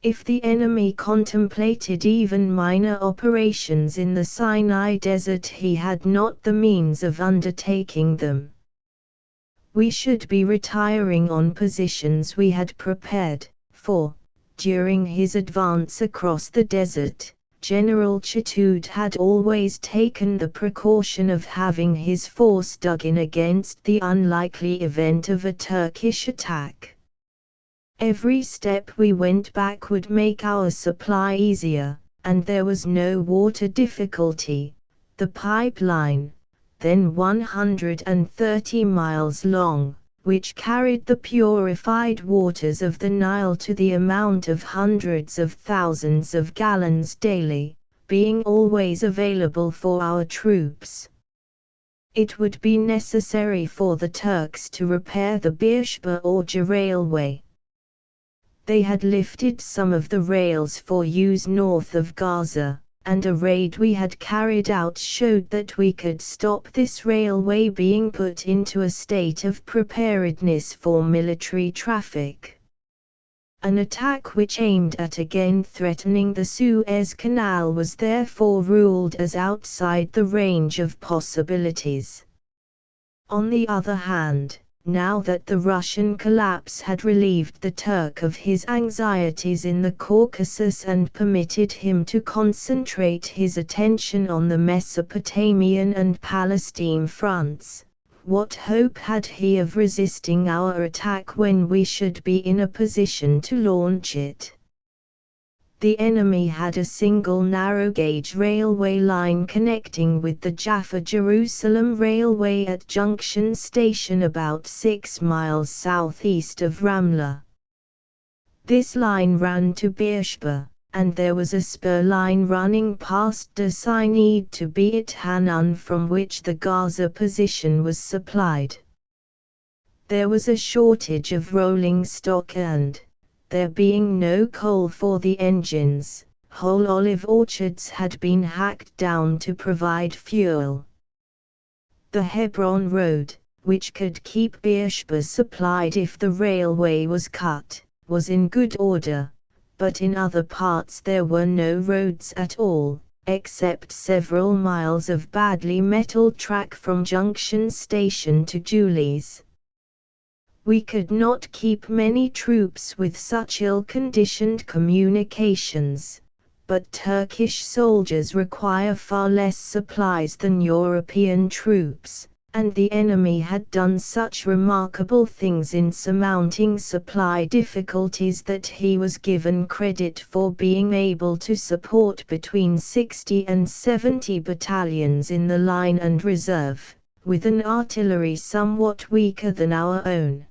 If the enemy contemplated even minor operations in the Sinai desert, he had not the means of undertaking them. We should be retiring on positions we had prepared, for, during his advance across the desert, General Chatoud had always taken the precaution of having his force dug in against the unlikely event of a Turkish attack. Every step we went back would make our supply easier, and there was no water difficulty. The pipeline, then 130 miles long, which carried the purified waters of the Nile to the amount of hundreds of thousands of gallons daily, being always available for our troops. It would be necessary for the Turks to repair the Beersheba Orja railway. They had lifted some of the rails for use north of Gaza, and a raid we had carried out showed that we could stop this railway being put into a state of preparedness for military traffic. An attack which aimed at again threatening the Suez Canal was therefore ruled as outside the range of possibilities. On the other hand, now that the Russian collapse had relieved the Turk of his anxieties in the Caucasus and permitted him to concentrate his attention on the Mesopotamian and Palestine fronts, what hope had he of resisting our attack when we should be in a position to launch it? The enemy had a single narrow-gauge railway line connecting with the Jaffa-Jerusalem railway at Junction Station about 6 miles southeast of Ramla. This line ran to Beersheba, and there was a spur line running past De Sinid to Beit Hanun from which the Gaza position was supplied. There was a shortage of rolling stock and, there being no coal for the engines, whole olive orchards had been hacked down to provide fuel. The Hebron road, which could keep Beersheba supplied if the railway was cut, was in good order, but in other parts there were no roads at all, except several miles of badly metalled track from Junction Station to Julie's. We could not keep many troops with such ill-conditioned communications, but Turkish soldiers require far less supplies than European troops, and the enemy had done such remarkable things in surmounting supply difficulties that he was given credit for being able to support between 60 and 70 battalions in the line and reserve, with an artillery somewhat weaker than our own.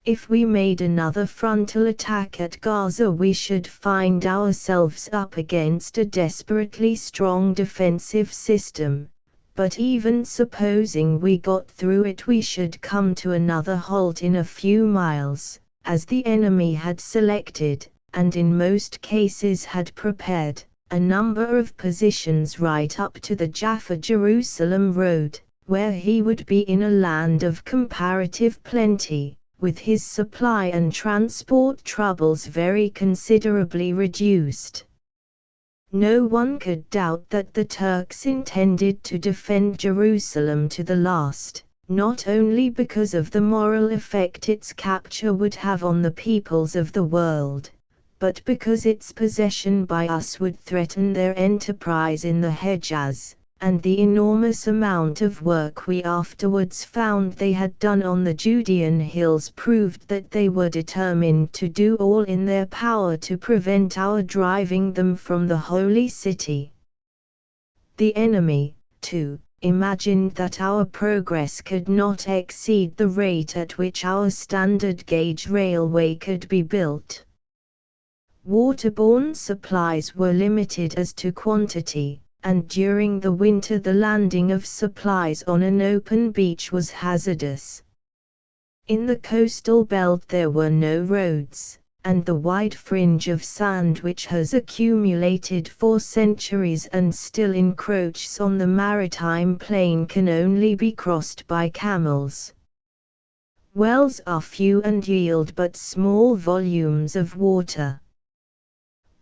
If we made another frontal attack at Gaza, we should find ourselves up against a desperately strong defensive system. But even supposing we got through it, we should come to another halt in a few miles, as the enemy had selected, and in most cases had prepared, a number of positions right up to the Jaffa-Jerusalem road, where he would be in a land of comparative plenty, with his supply and transport troubles very considerably reduced. No one could doubt that the Turks intended to defend Jerusalem to the last, not only because of the moral effect its capture would have on the peoples of the world, but because its possession by us would threaten their enterprise in the Hejaz, and the enormous amount of work we afterwards found they had done on the Judean hills proved that they were determined to do all in their power to prevent our driving them from the holy city. The enemy, too, imagined that our progress could not exceed the rate at which our standard gauge railway could be built. Waterborne supplies were limited as to quantity, and during the winter the landing of supplies on an open beach was hazardous. In the coastal belt there were no roads, and the wide fringe of sand which has accumulated for centuries and still encroaches on the maritime plain can only be crossed by camels. Wells are few and yield but small volumes of water.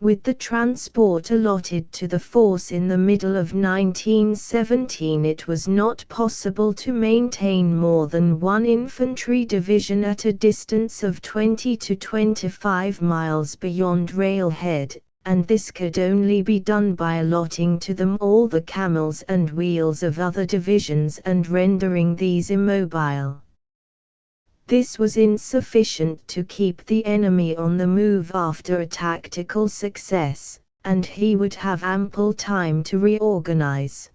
With the transport allotted to the force in the middle of 1917, it was not possible to maintain more than one infantry division at a distance of 20 to 25 miles beyond railhead, and this could only be done by allotting to them all the camels and wheels of other divisions and rendering these immobile. This was insufficient to keep the enemy on the move after a tactical success, and he would have ample time to reorganize.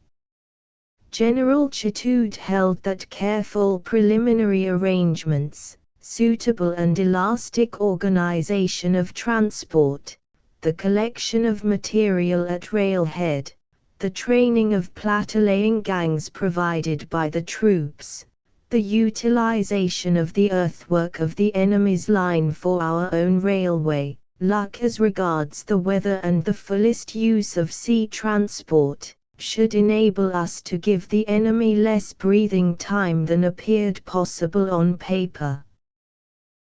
General Chatoud held that careful preliminary arrangements, suitable and elastic organization of transport, the collection of material at railhead, the training of platter-laying gangs provided by the troops, the utilization of the earthwork of the enemy's line for our own railway, luck as regards the weather and the fullest use of sea transport, should enable us to give the enemy less breathing time than appeared possible on paper.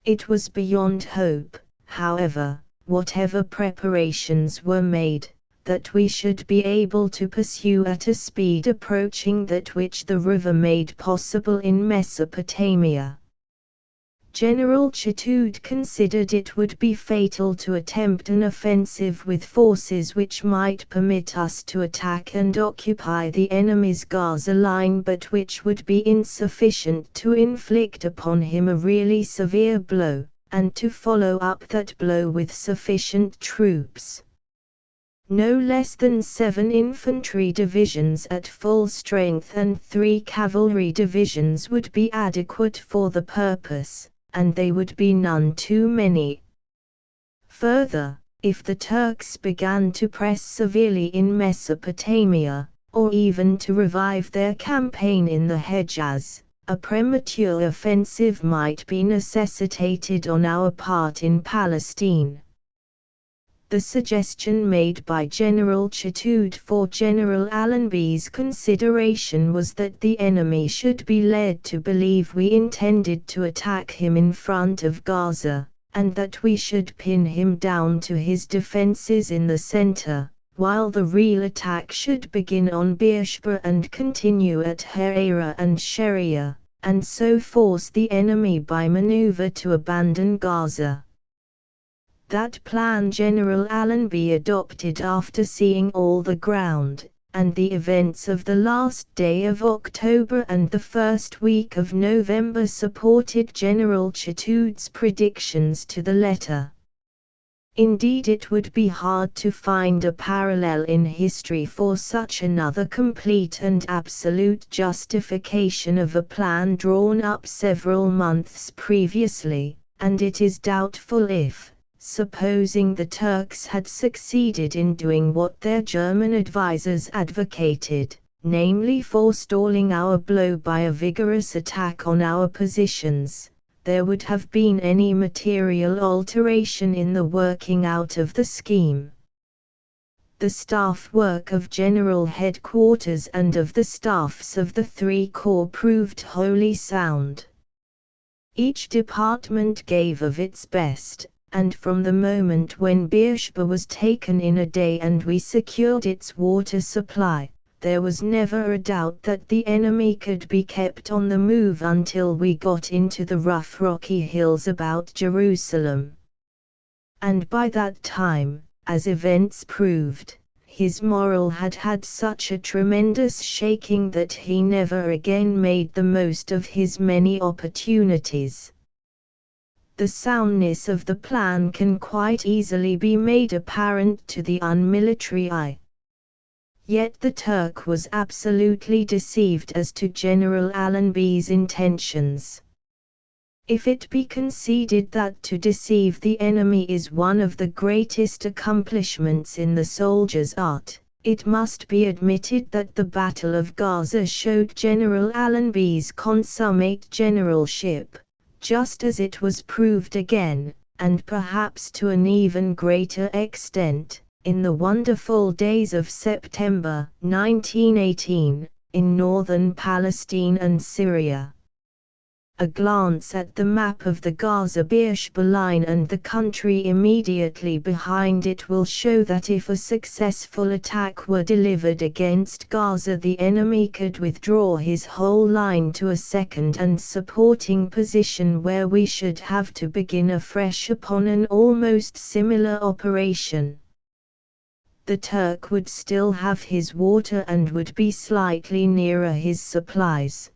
It was beyond hope, however, whatever preparations were made, that we should be able to pursue at a speed approaching that which the river made possible in Mesopotamia. General Chatoud considered it would be fatal to attempt an offensive with forces which might permit us to attack and occupy the enemy's Gaza line, but which would be insufficient to inflict upon him a really severe blow, and to follow up that blow with sufficient troops. No less than 7 infantry divisions at full strength and 3 cavalry divisions would be adequate for the purpose, and they would be none too many. Further, if the Turks began to press severely in Mesopotamia, or even to revive their campaign in the Hejaz, a premature offensive might be necessitated on our part in Palestine. The suggestion made by General Chatoud for General Allenby's consideration was that the enemy should be led to believe we intended to attack him in front of Gaza, and that we should pin him down to his defenses in the center, while the real attack should begin on Beersheba and continue at Harira and Sheria, and so force the enemy by maneuver to abandon Gaza. That plan General Allenby adopted after seeing all the ground, and the events of the last day of October and the first week of November supported General Chatoud's predictions to the letter. Indeed, it would be hard to find a parallel in history for such another complete and absolute justification of a plan drawn up several months previously, and it is doubtful if, supposing the Turks had succeeded in doing what their German advisers advocated, namely forestalling our blow by a vigorous attack on our positions, there would have been any material alteration in the working out of the scheme. The staff work of General Headquarters and of the staffs of the three corps proved wholly sound. Each department gave of its best, and from the moment when Beersheba was taken in a day and we secured its water supply, there was never a doubt that the enemy could be kept on the move until we got into the rough rocky hills about Jerusalem. And by that time, as events proved, his morale had had such a tremendous shaking that he never again made the most of his many opportunities. The soundness of the plan can quite easily be made apparent to the unmilitary eye. Yet the Turk was absolutely deceived as to General Allenby's intentions. If it be conceded that to deceive the enemy is one of the greatest accomplishments in the soldier's art, it must be admitted that the Battle of Gaza showed General Allenby's consummate generalship, just as it was proved again, and perhaps to an even greater extent, in the wonderful days of September 1918, in northern Palestine and Syria. A glance at the map of the Gaza-Beersheba line and the country immediately behind it will show that if a successful attack were delivered against Gaza, the enemy could withdraw his whole line to a second and supporting position where we should have to begin afresh upon an almost similar operation. The Turk would still have his water and would be slightly nearer his supplies.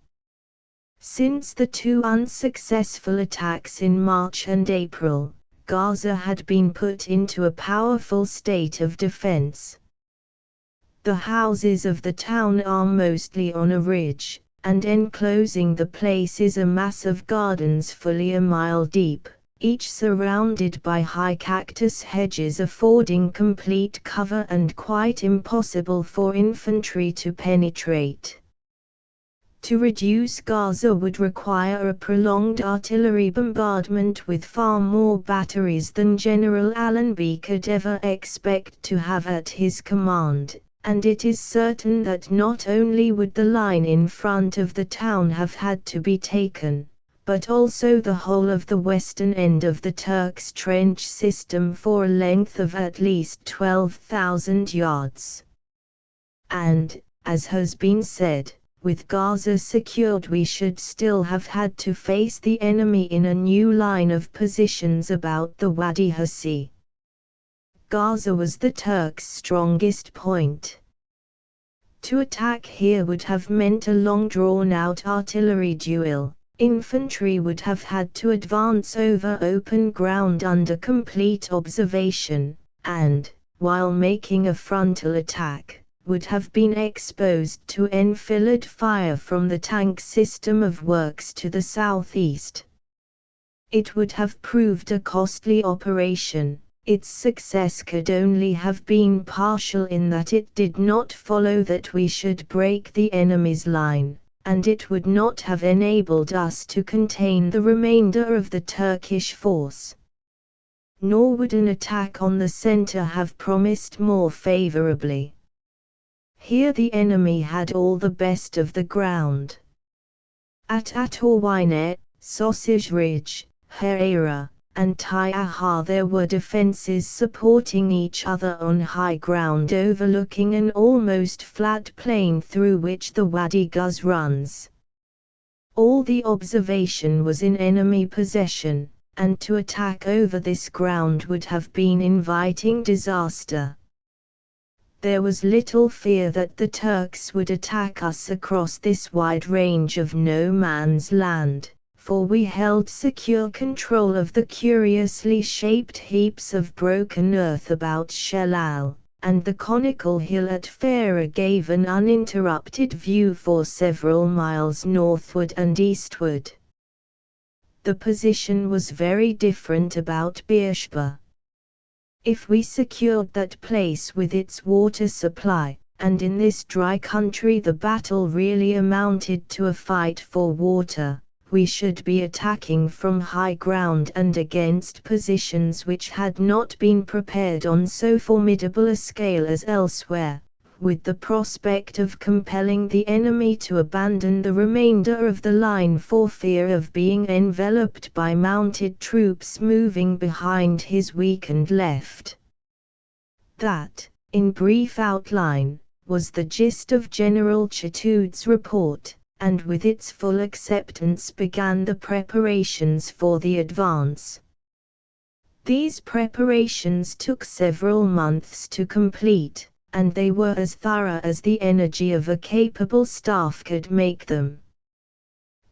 Since the two unsuccessful attacks in March and April, Gaza had been put into a powerful state of defense. The houses of the town are mostly on a ridge, and enclosing the place is a mass of gardens fully a mile deep, each surrounded by high cactus hedges affording complete cover and quite impossible for infantry to penetrate. To reduce Gaza would require a prolonged artillery bombardment with far more batteries than General Allenby could ever expect to have at his command, and it is certain that not only would the line in front of the town have had to be taken, but also the whole of the western end of the Turks' trench system for a length of at least 12,000 yards. And, as has been said, with Gaza secured, we should still have had to face the enemy in a new line of positions about the Wadi Hassi. Gaza was the Turks' strongest point. To attack here would have meant a long drawn-out artillery duel. Infantry would have had to advance over open ground under complete observation, and, while making a frontal attack, would have been exposed to enfilade fire from the tank system of works to the southeast. It would have proved a costly operation. Its success could only have been partial in that it did not follow that we should break the enemy's line, and it would not have enabled us to contain the remainder of the Turkish force. Nor would an attack on the center have promised more favorably. Here the enemy had all the best of the ground. At Atorwine, Sausage Ridge, Herrera, and Tyahar there were defenses supporting each other on high ground overlooking an almost flat plain through which the Wadi Guz runs. All the observation was in enemy possession, and to attack over this ground would have been inviting disaster. There was little fear that the Turks would attack us across this wide range of no man's land, for we held secure control of the curiously shaped heaps of broken earth about Shelal, and the conical hill at Farah gave an uninterrupted view for several miles northward and eastward. the position was very different about Beersheba. If we secured that place with its water supply, and in this dry country the battle really amounted to a fight for water, we should be attacking from high ground and against positions which had not been prepared on so formidable a scale as elsewhere, with the prospect of compelling the enemy to abandon the remainder of the line for fear of being enveloped by mounted troops moving behind his weakened left. That, in brief outline, was the gist of General Chatood's report, and with its full acceptance began the preparations for the advance. These preparations took several months to complete, and they were as thorough as the energy of a capable staff could make them.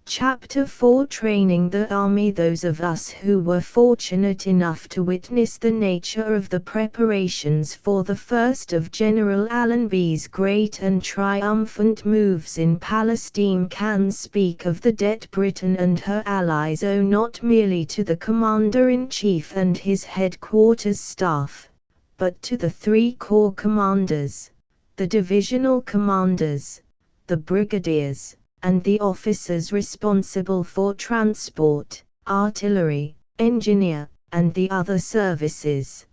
Chapter 4 Training the Army. Those of us who were fortunate enough to witness the nature of the preparations for the first of General Allenby's great and triumphant moves in Palestine can speak of the debt Britain and her allies owe not merely to the Commander-in-Chief and his headquarters staff, but to the three corps commanders, the divisional commanders, the brigadiers, and the officers responsible for transport, artillery, engineer, and the other services.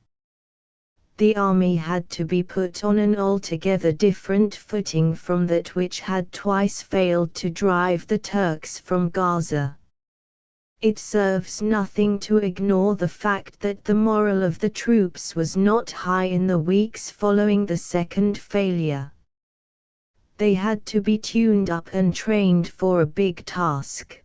The army had to be put on an altogether different footing from that which had twice failed to drive the Turks from Gaza. It serves nothing to ignore the fact that the morale of the troops was not high in the weeks following the second failure. They had to be tuned up and trained for a big task.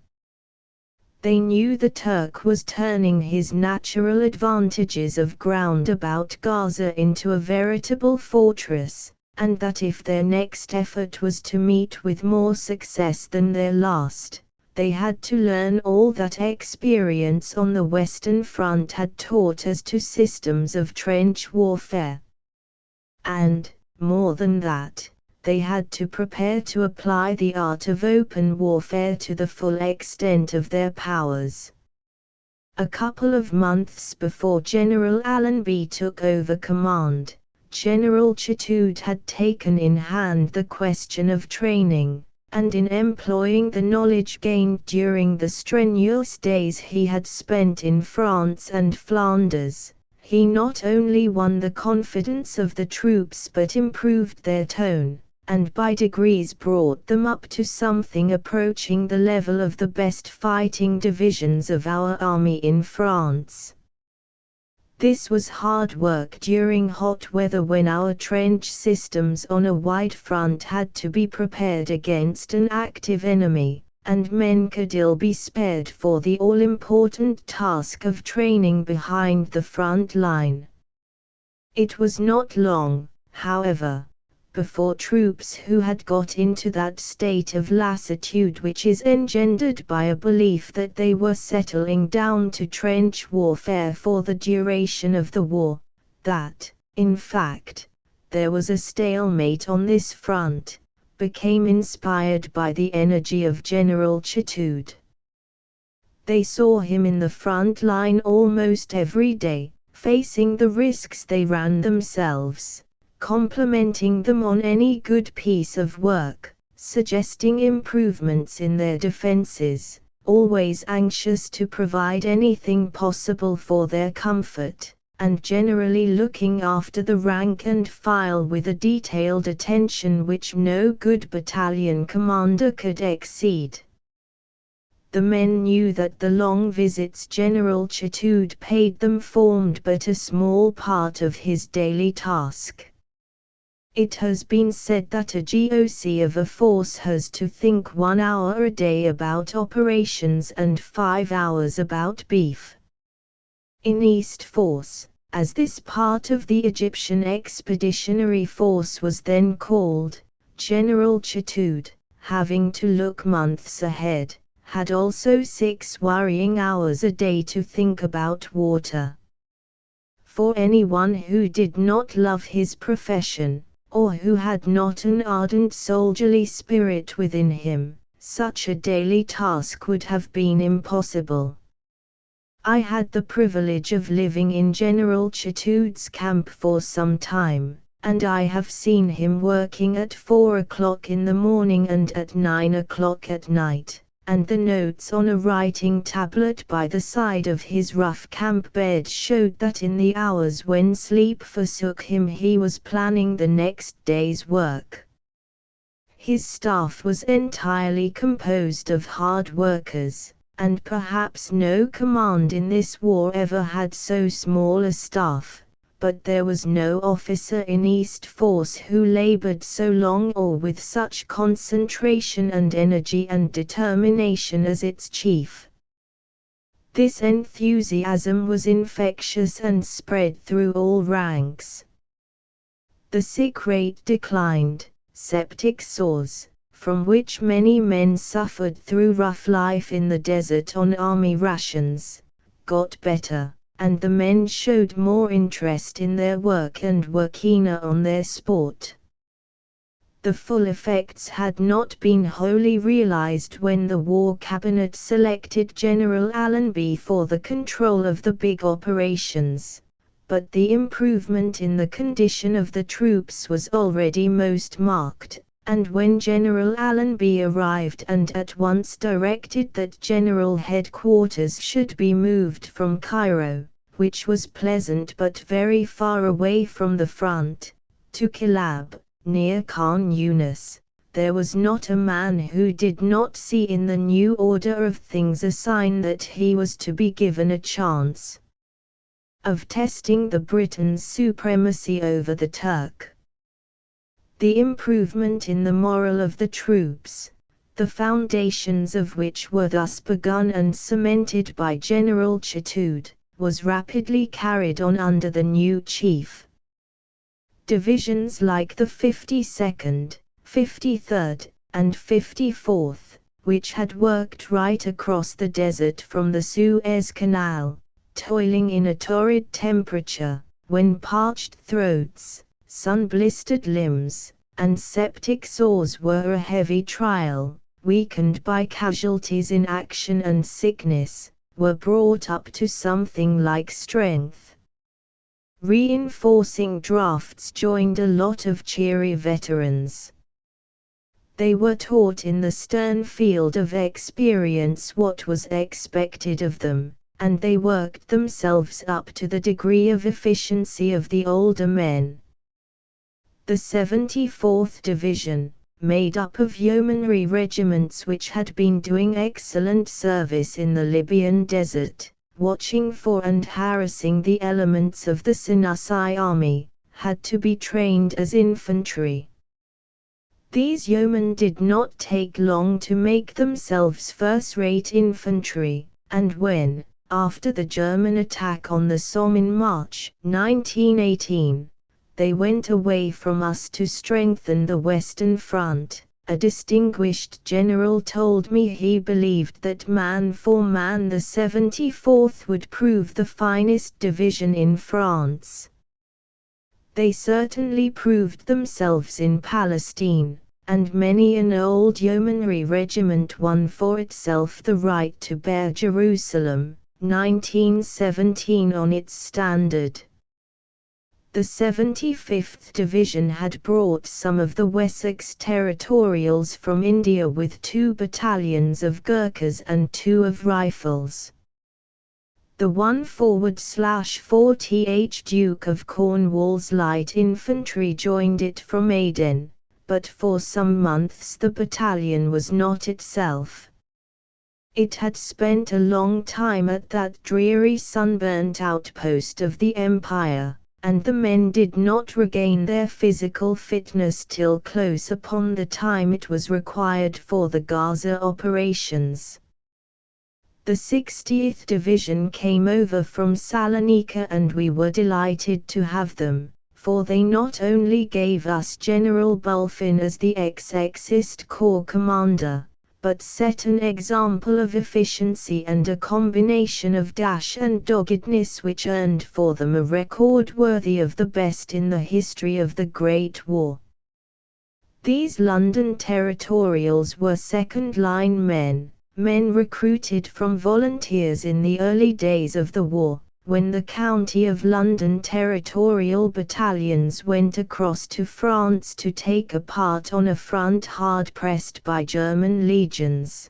They knew the Turk was turning his natural advantages of ground about Gaza into a veritable fortress, and that if their next effort was to meet with more success than their last, they had to learn all that experience on the Western Front had taught as to systems of trench warfare. And, more than that, they had to prepare to apply the art of open warfare to the full extent of their powers. A couple of months before General Allenby took over command, General Chatood had taken in hand the question of training, and in employing the knowledge gained during the strenuous days he had spent in France and Flanders, he not only won the confidence of the troops but improved their tone, and by degrees brought them up to something approaching the level of the best fighting divisions of our army in France. This was hard work during hot weather when our trench systems on a wide front had to be prepared against an active enemy, and men could ill be spared for the all-important task of training behind the front line. It was not long, however, before troops who had got into that state of lassitude which is engendered by a belief that they were settling down to trench warfare for the duration of the war, that, in fact, there was a stalemate on this front, became inspired by the energy of General Chatood. They saw him in the front line almost every day, facing the risks they ran themselves, complimenting them on any good piece of work, suggesting improvements in their defenses, always anxious to provide anything possible for their comfort, and generally looking after the rank and file with a detailed attention which no good battalion commander could exceed. The men knew that the long visits General Chatood paid them formed but a small part of his daily task. It has been said that a GOC of a force has to think 1 hour a day about operations and 5 hours about beef. In East Force, as this part of the Egyptian Expeditionary Force was then called, General Chatood, having to look months ahead, had also 6 worrying hours a day to think about water. For anyone who did not love his profession, or who had not an ardent soldierly spirit within him, such a daily task would have been impossible, I had the privilege of living in General Chatood's camp for some time, and I have seen him working at 4 o'clock in the morning and at 9 o'clock at night, and the notes on a writing tablet by the side of his rough camp bed showed that in the hours when sleep forsook him he was planning the next day's work. His staff was entirely composed of hard workers, and perhaps no command in this war ever had so small a staff, but there was no officer in East Force who labored so long or with such concentration and energy and determination as its chief. This enthusiasm was infectious and spread through all ranks. The sick rate declined, septic sores, from which many men suffered through rough life in the desert on army rations, got better, and the men showed more interest in their work and were keener on their sport. The full effects had not been wholly realized when the War Cabinet selected General Allenby for the control of the big operations, but the improvement in the condition of the troops was already most marked, and when General Allenby arrived and at once directed that General Headquarters should be moved from Cairo, which was pleasant but very far away from the front, to Kilab, near Khan Yunis, there was not a man who did not see in the new order of things a sign that he was to be given a chance of testing the Briton's supremacy over the Turk. The improvement in the moral of the troops, the foundations of which were thus begun and cemented by General Chatood, was rapidly carried on under the new chief. Divisions like the 52nd, 53rd, and 54th, which had worked right across the desert from the Suez Canal, toiling in a torrid temperature, when parched throats, sun-blistered limbs, and septic sores were a heavy trial, weakened by casualties in action and sickness, were brought up to something like strength. Reinforcing drafts joined a lot of cheery veterans. They were taught in the stern field of experience what was expected of them, and they worked themselves up to the degree of efficiency of the older men. The 74th Division, made up of yeomanry regiments which had been doing excellent service in the Libyan desert, watching for and harassing the elements of the Senussi army, had to be trained as infantry. These yeomen did not take long to make themselves first-rate infantry, and when, after the German attack on the Somme in March 1918, they went away from us to strengthen the Western Front, a distinguished general told me he believed that man for man the 74th would prove the finest division in France. They certainly proved themselves in Palestine, and many an old yeomanry regiment won for itself the right to bear Jerusalem, 1917 on its standard. The 75th Division had brought some of the Wessex Territorials from India with 2 battalions of Gurkhas and 2 of Rifles. The 1/4-40th Duke of Cornwall's light infantry joined it from Aden, but for some months the battalion was not itself. It had spent a long time at that dreary sunburnt outpost of the Empire, and the men did not regain their physical fitness till close upon the time it was required for the Gaza operations. The 60th Division came over from Salonika and we were delighted to have them, for they not only gave us General Bulfin as the ex-Exist Corps commander, but set an example of efficiency and a combination of dash and doggedness which earned for them a record worthy of the best in the history of the Great War. These London Territorials were second-line men, men recruited from volunteers in the early days of the war, when the County of London territorial battalions went across to France to take a part on a front hard pressed by German legions.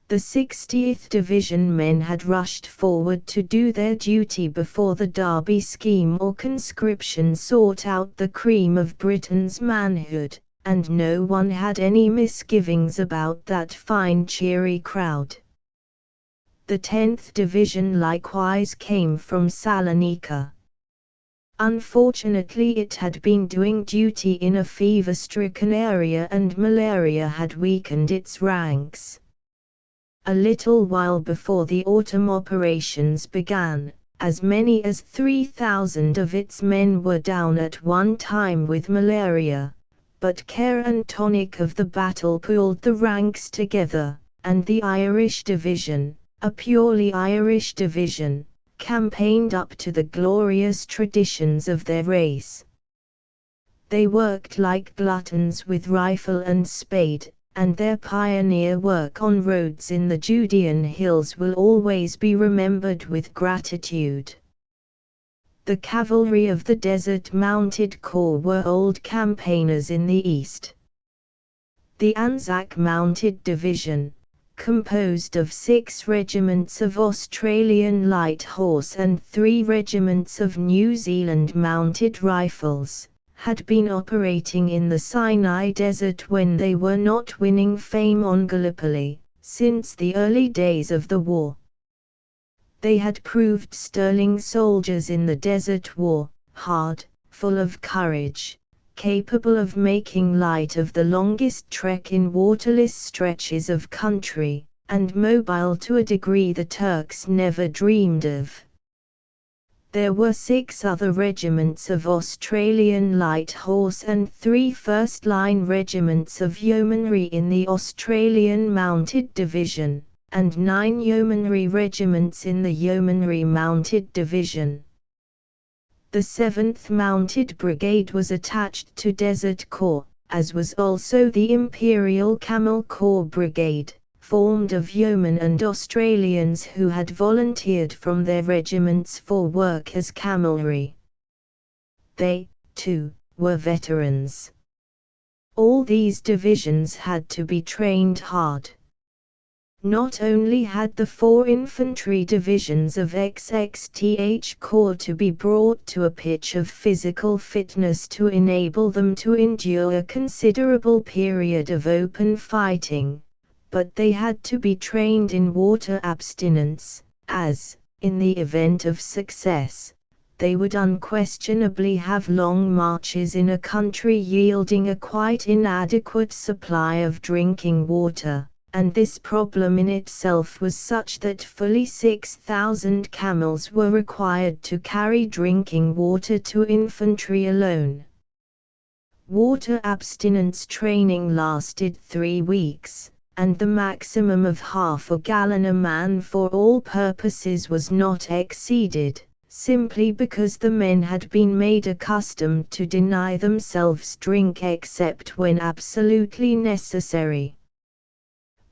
The 60th Division men had rushed forward to do their duty before the Derby scheme or conscription sought out the cream of Britain's manhood, and no one had any misgivings about that fine cheery crowd. The 10th Division likewise came from Salonika. Unfortunately, it had been doing duty in a fever-stricken area and malaria had weakened its ranks. A little while before the autumn operations began, as many as 3,000 of its men were down at one time with malaria, but care and tonic of the battle pulled the ranks together, and the Irish Division, a purely Irish division, campaigned up to the glorious traditions of their race. They worked like gluttons with rifle and spade, and their pioneer work on roads in the Judean hills will always be remembered with gratitude. The cavalry of the Desert Mounted Corps were old campaigners in the east. The Anzac Mounted Division, composed of 6 regiments of Australian Light Horse and 3 regiments of New Zealand Mounted Rifles, had been operating in the Sinai Desert when they were not winning fame on Gallipoli, since the early days of the war. They had proved sterling soldiers in the Desert War, hard, full of courage, capable of making light of the longest trek in waterless stretches of country, and mobile to a degree the Turks never dreamed of. There were 6 other regiments of Australian Light Horse and 3 first-line regiments of Yeomanry in the Australian Mounted Division, and 9 Yeomanry regiments in the Yeomanry Mounted Division. The 7th Mounted Brigade was attached to Desert Corps, as was also the Imperial Camel Corps Brigade, formed of yeomen and Australians who had volunteered from their regiments for work as camelry. They, too, were veterans. All these divisions had to be trained hard. Not only had the 4 infantry divisions of XXTH Corps to be brought to a pitch of physical fitness to enable them to endure a considerable period of open fighting, but they had to be trained in water abstinence, as, in the event of success, they would unquestionably have long marches in a country yielding a quite inadequate supply of drinking water, and this problem in itself was such that fully 6,000 camels were required to carry drinking water to infantry alone. Water abstinence training lasted 3 weeks. And the maximum of half a gallon a man for all purposes was not exceeded, simply because the men had been made accustomed to deny themselves drink except when absolutely necessary.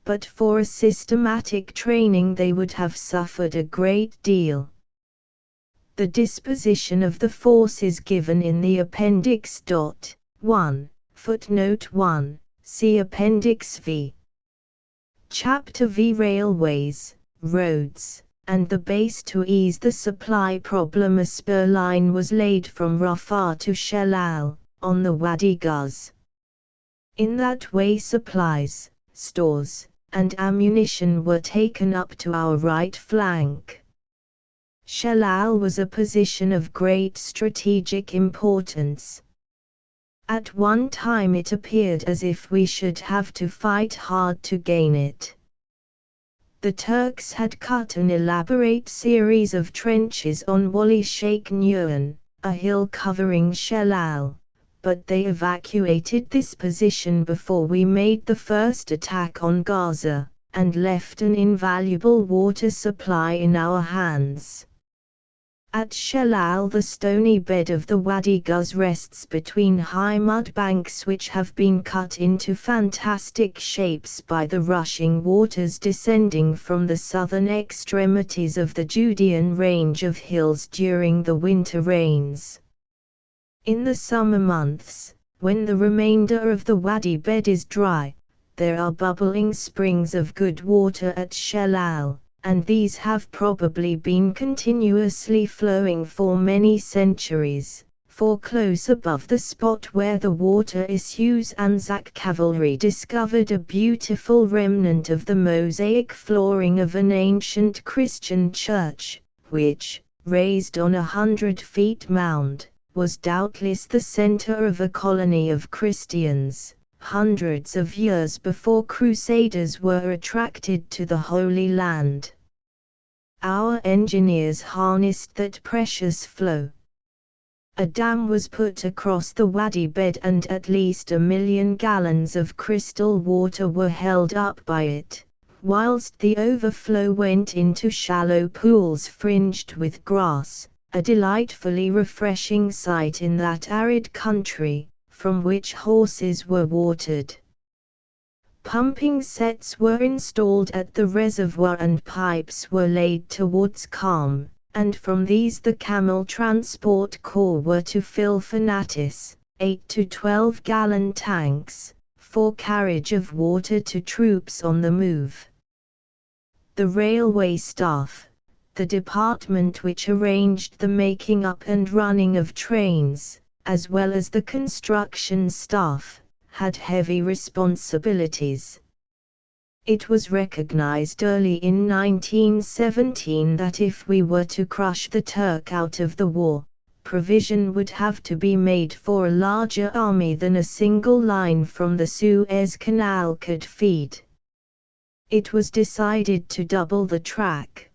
But for a systematic training they would have suffered a great deal. The disposition of the forces given in the Appendix. 1, footnote 1, see Appendix V. Chapter V. Railways, roads, and the base. To ease the supply problem, a spur line was laid from Rafah to Shelal, on the Wadi Guz. In that way supplies, stores, and ammunition were taken up to our right flank. Shelal was a position of great strategic importance. At one time it appeared as if we should have to fight hard to gain it. The Turks had cut an elaborate series of trenches on Wali Sheikh Nuan, a hill covering Shelal, but they evacuated this position before we made the first attack on Gaza, and left an invaluable water supply in our hands. At Shelal, the stony bed of the Wadi Guz rests between high mud banks which have been cut into fantastic shapes by the rushing waters descending from the southern extremities of the Judean range of hills during the winter rains. In the summer months, when the remainder of the wadi bed is dry, there are bubbling springs of good water at Shelal, and these have probably been continuously flowing for many centuries, for close above the spot where the water issues Anzac cavalry discovered a beautiful remnant of the mosaic flooring of an ancient Christian church, which, raised on 100-feet mound, was doubtless the center of a colony of Christians, hundreds of years before Crusaders were attracted to the Holy Land. Our engineers harnessed that precious flow. A dam was put across the wadi bed and at least 1 million gallons of crystal water were held up by it, whilst the overflow went into shallow pools fringed with grass, a delightfully refreshing sight in that arid country, from which horses were watered. Pumping sets were installed at the reservoir and pipes were laid towards Calm, and from these the camel transport corps were to fill Fanatis, 8 to 12-gallon tanks, for carriage of water to troops on the move. The railway staff, the department which arranged the making up and running of trains, as well as the construction staff, had heavy responsibilities. It was recognized early in 1917 that if we were to crush the Turk out of the war, provision would have to be made for a larger army than a single line from the Suez Canal could feed. It was decided to double the track.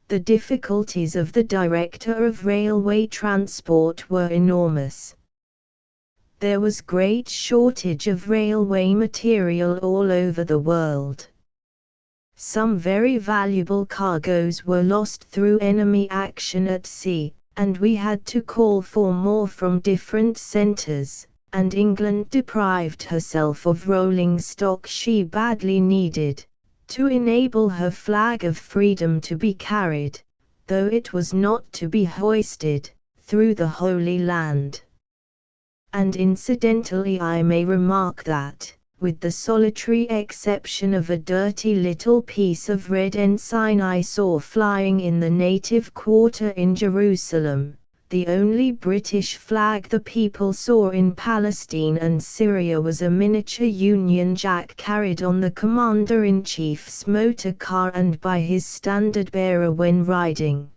The difficulties of the Director of Railway Transport were enormous. There was great shortage of railway material all over the world. Some very valuable cargoes were lost through enemy action at sea, and we had to call for more from different centers, and England deprived herself of rolling stock she badly needed, to enable her flag of freedom to be carried, though it was not to be hoisted, through the Holy Land. And incidentally I may remark that, with the solitary exception of a dirty little piece of red ensign I saw flying in the native quarter in Jerusalem, the only British flag the people saw in Palestine and Syria was a miniature Union Jack carried on the Commander-in-Chief's motor car and by his standard-bearer when riding.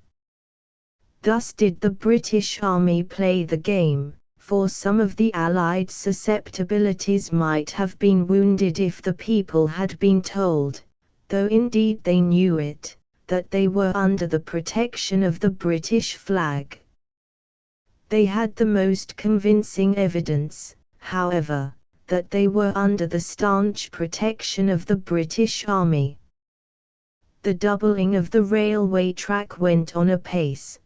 Thus did the British Army play the game. For some of the Allied susceptibilities might have been wounded if the people had been told, though indeed they knew it, that they were under the protection of the British flag. They had the most convincing evidence, however, that they were under the staunch protection of the British Army. The doubling of the railway track went on apace.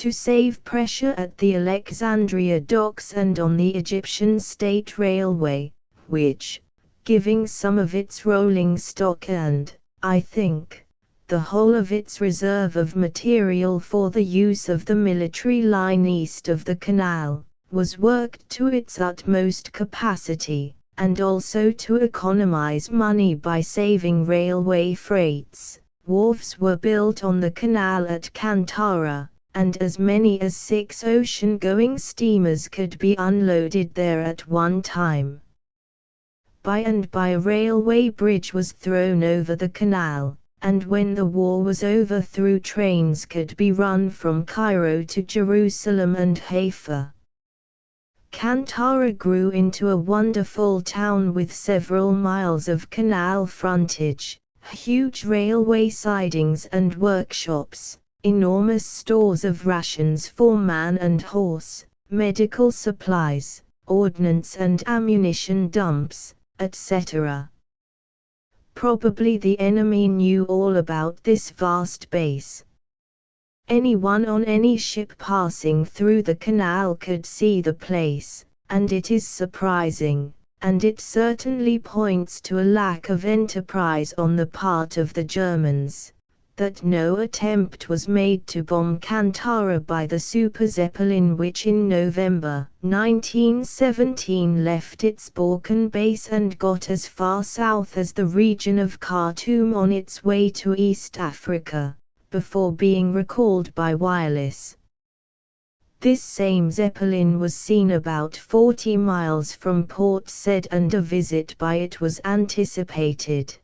To save pressure at the Alexandria docks and on the Egyptian State Railway, which, giving some of its rolling stock and, I think, the whole of its reserve of material for the use of the military line east of the canal, was worked to its utmost capacity, and also to economize money by saving railway freights, wharves were built on the canal at Kantara, and as many as 6 ocean-going steamers could be unloaded there at one time. By and by a railway bridge was thrown over the canal, and when the war was over through trains could be run from Cairo to Jerusalem and Haifa. Kantara grew into a wonderful town with several miles of canal frontage, huge railway sidings and workshops, enormous stores of rations for man and horse, medical supplies, ordnance and ammunition dumps, etc. Probably the enemy knew all about this vast base. Anyone on any ship passing through the canal could see the place, and it is surprising, and it certainly points to a lack of enterprise on the part of the Germans, that no attempt was made to bomb Kantara by the Super Zeppelin, which in November 1917 left its Balkan base and got as far south as the region of Khartoum on its way to East Africa, before being recalled by wireless. This same Zeppelin was seen about 40 miles from Port Said, and a visit by it was anticipated.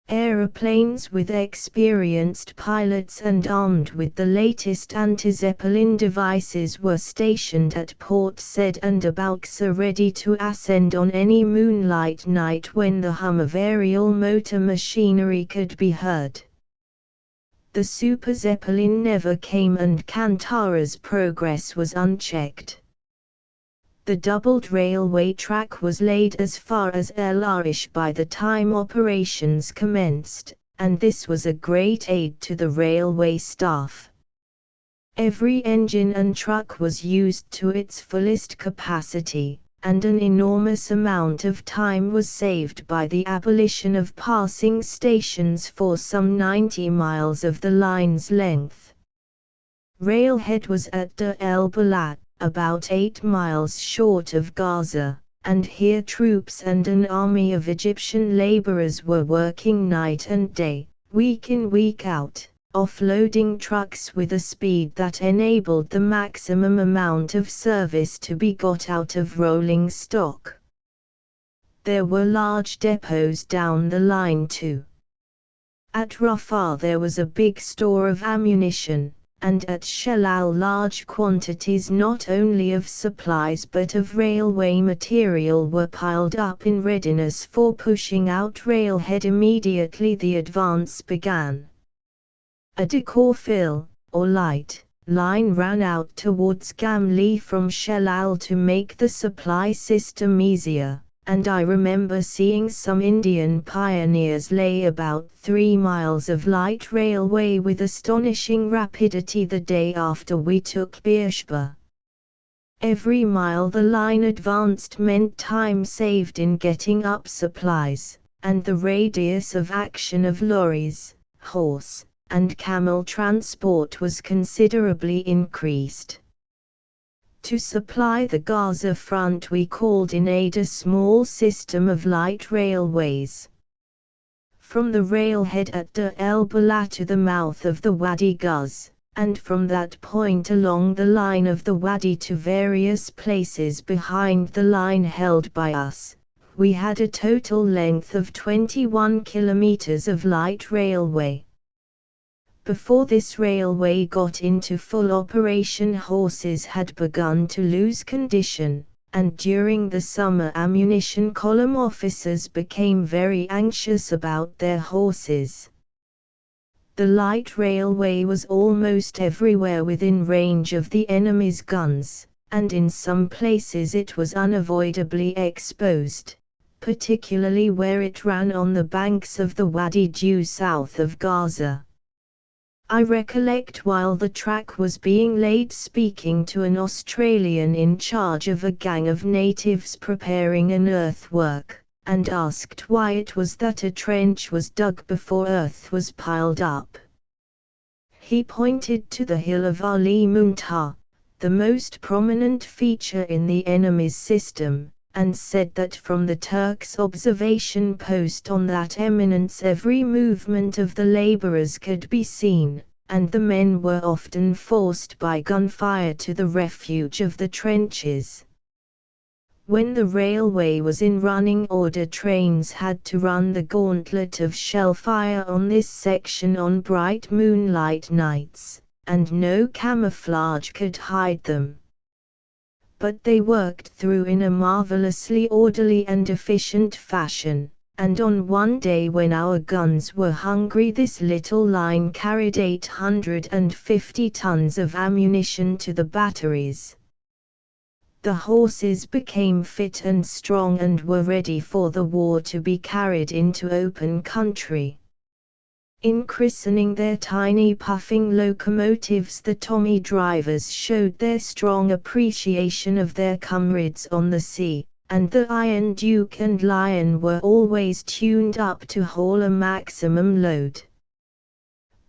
Aeroplanes with experienced pilots and armed with the latest anti-Zeppelin devices were stationed at Port Said and Abalksa, ready to ascend on any moonlight night when the hum of aerial motor machinery could be heard. The Super Zeppelin never came, and Kantara's progress was unchecked. The doubled railway track was laid as far as El Arish by the time operations commenced, and this was a great aid to the railway staff. Every engine and truck was used to its fullest capacity, and an enormous amount of time was saved by the abolition of passing stations for some 90 miles of the line's length. Railhead was at Dar el Balat, about 8 miles short of Gaza, and here troops and an army of Egyptian laborers were working night and day, week in week out, offloading trucks with a speed that enabled the maximum amount of service to be got out of rolling stock. There were large depots down the line too. At Rafah there was a big store of ammunition, and at Shelal large quantities not only of supplies but of railway material were piled up in readiness for pushing out railhead immediately the advance began. A Decauville, or light, line ran out towards Gamli from Shelal to make the supply system easier, and I remember seeing some Indian pioneers lay about 3 miles of light railway with astonishing rapidity the day after we took Beersheba. Every mile the line advanced meant time saved in getting up supplies, and the radius of action of lorries, horse, and camel transport was considerably increased. To supply the Gaza front we called in aid a small system of light railways. From the railhead at Dar el Bala to the mouth of the Wadi Guz, and from that point along the line of the Wadi to various places behind the line held by us, we had a total length of 21 kilometers of light railway. Before this railway got into full operation horses had begun to lose condition, and during the summer ammunition column officers became very anxious about their horses. The light railway was almost everywhere within range of the enemy's guns, and in some places it was unavoidably exposed, particularly where it ran on the banks of the Wadi due south of Gaza. I recollect while the track was being laid speaking to an Australian in charge of a gang of natives preparing an earthwork, and asked why it was that a trench was dug before earth was piled up. He pointed to the hill of Ali Muntar, the most prominent feature in the enemy's system, and said that from the Turks' observation post on that eminence every movement of the laborers could be seen, and the men were often forced by gunfire to the refuge of the trenches. When the railway was in running order, trains had to run the gauntlet of shell fire on this section on bright moonlight nights, and no camouflage could hide them. But they worked through in a marvelously orderly and efficient fashion, and on one day when our guns were hungry this little line carried 850 tons of ammunition to the batteries. The horses became fit and strong and were ready for the war to be carried into open country. In christening their tiny puffing locomotives, the Tommy drivers showed their strong appreciation of their comrades on the sea, and the Iron Duke and Lion were always tuned up to haul a maximum load.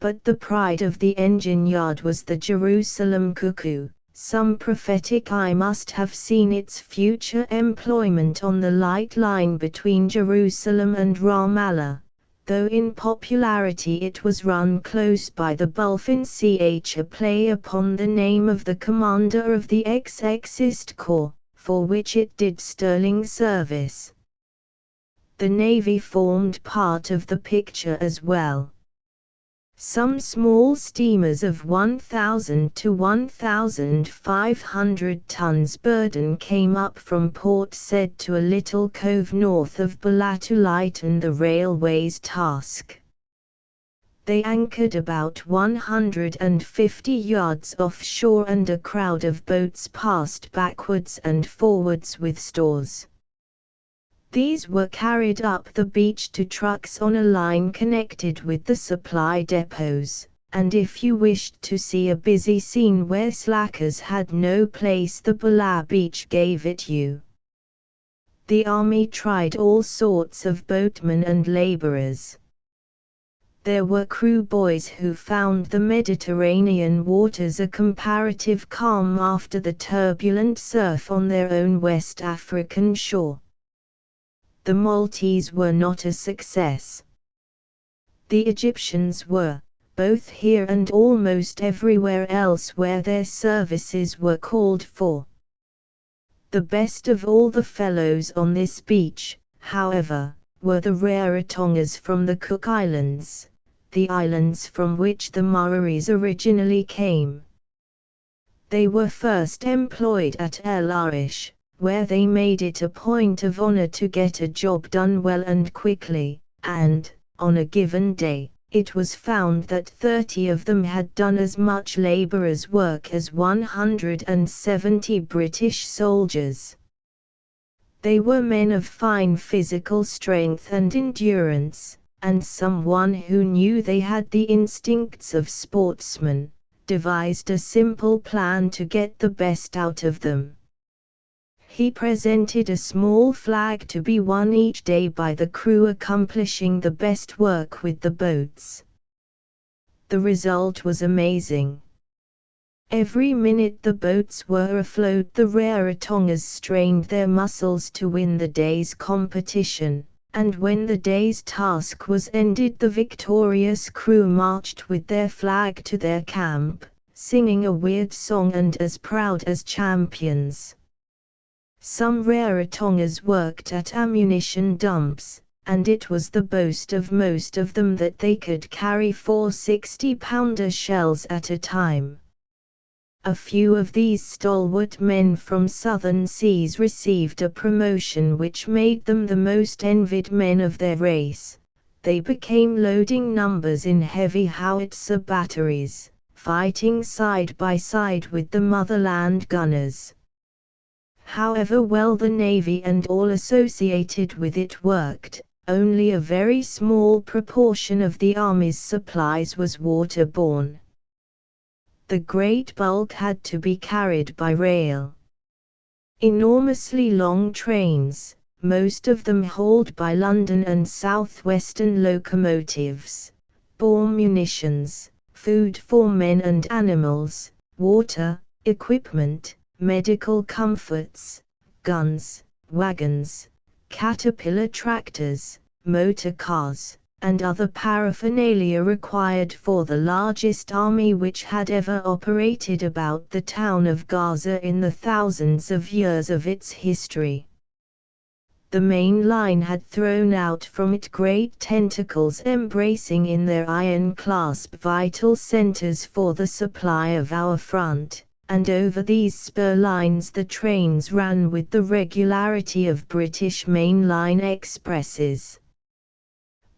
But the pride of the engine yard was the Jerusalem Cuckoo. Some prophetic eye must have seen its future employment on the light line between Jerusalem and Ramallah. Though in popularity it was run close by the Bulfin Ch, a play upon the name of the commander of the ex-Exist Corps, for which it did sterling service. The Navy formed part of the picture as well. Some small steamers of 1,000 to 1,500 tons burden came up from Port Said to a little cove north of Balad to lighten the railway's task. They anchored about 150 yards offshore, and a crowd of boats passed backwards and forwards with stores. These were carried up the beach to trucks on a line connected with the supply depots, and if you wished to see a busy scene where slackers had no place, the Balad beach gave it you. The army tried all sorts of boatmen and laborers. There were crew boys who found the Mediterranean waters a comparative calm after the turbulent surf on their own West African shore. The Maltese were not a success. The Egyptians were, both here and almost everywhere else where their services were called for. The best of all the fellows on this beach, however, were the Rarotongas from the Cook Islands, the islands from which the Maoris originally came. They were first employed at El Arish, where they made it a point of honor to get a job done well and quickly, and, on a given day, it was found that 30 of them had done as much laborers' work as 170 British soldiers. They were men of fine physical strength and endurance, and someone who knew they had the instincts of sportsmen, devised a simple plan to get the best out of them. He presented a small flag to be won each day by the crew accomplishing the best work with the boats. The result was amazing. Every minute the boats were afloat, the Rarotongas strained their muscles to win the day's competition, and when the day's task was ended, the victorious crew marched with their flag to their camp, singing a weird song and as proud as champions. Some Rarotongas worked at ammunition dumps, and it was the boast of most of them that they could carry 4 60-pounder shells at a time. A few of these stalwart men from southern seas received a promotion which made them the most envied men of their race. They became loading numbers in heavy howitzer batteries, fighting side by side with the motherland gunners. However well the Navy and all associated with it worked, only a very small proportion of the Army's supplies was waterborne. The great bulk had to be carried by rail. Enormously long trains, most of them hauled by London and South Western locomotives, bore munitions, food for men and animals, water, equipment, medical comforts, guns, wagons, caterpillar tractors, motor cars, and other paraphernalia required for the largest army which had ever operated about the town of Gaza in the thousands of years of its history. The main line had thrown out from it great tentacles embracing in their iron clasp vital centers for the supply of our front, and over these spur lines the trains ran with the regularity of British mainline expresses.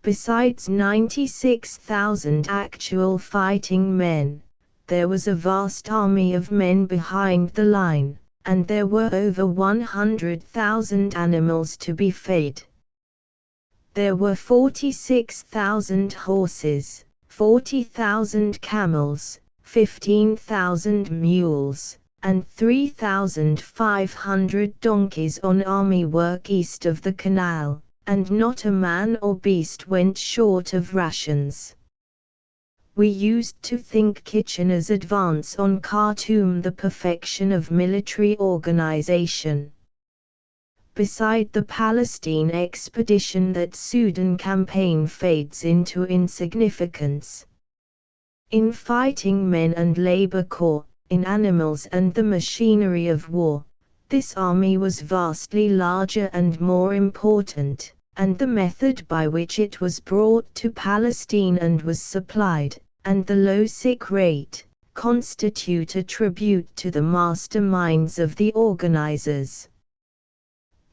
Besides 96,000 actual fighting men, there was a vast army of men behind the line, and there were over 100,000 animals to be fed. There were 46,000 horses, 40,000 camels, 15,000 mules, and 3,500 donkeys on army work east of the canal, and not a man or beast went short of rations. We used to think Kitchener's advance on Khartoum the perfection of military organization. Beside the Palestine expedition, that Sudan campaign fades into insignificance. In fighting men and labor corps, in animals and the machinery of war, this army was vastly larger and more important, and the method by which it was brought to Palestine and was supplied, and the low sick rate, constitute a tribute to the masterminds of the organizers.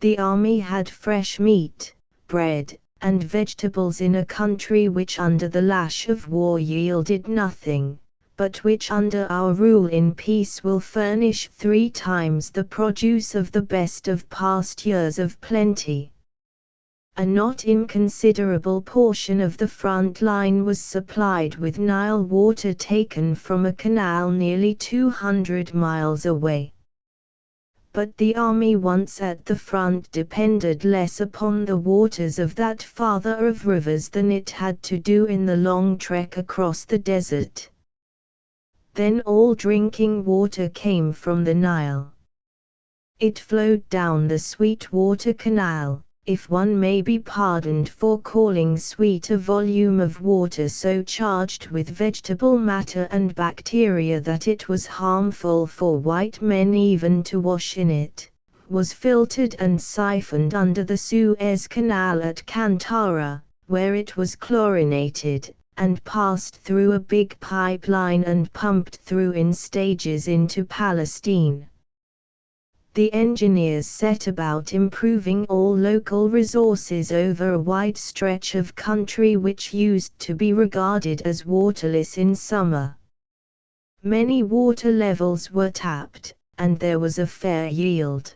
The army had fresh meat, bread, and vegetables in a country which under the lash of war yielded nothing, but which under our rule in peace will furnish 3 times the produce of the best of past years of plenty. A not inconsiderable portion of the front line was supplied with Nile water taken from a canal nearly 200 miles away. But the army once at the front depended less upon the waters of that father of rivers than it had to do in the long trek across the desert. Then all drinking water came from the Nile. It flowed down the Sweetwater Canal, if one may be pardoned for calling sweet a volume of water so charged with vegetable matter and bacteria that it was harmful for white men even to wash in it, was filtered and siphoned under the Suez Canal at Kantara, where it was chlorinated, and passed through a big pipeline and pumped through in stages into Palestine. The engineers set about improving all local resources over a wide stretch of country which used to be regarded as waterless in summer. Many water levels were tapped, and there was a fair yield.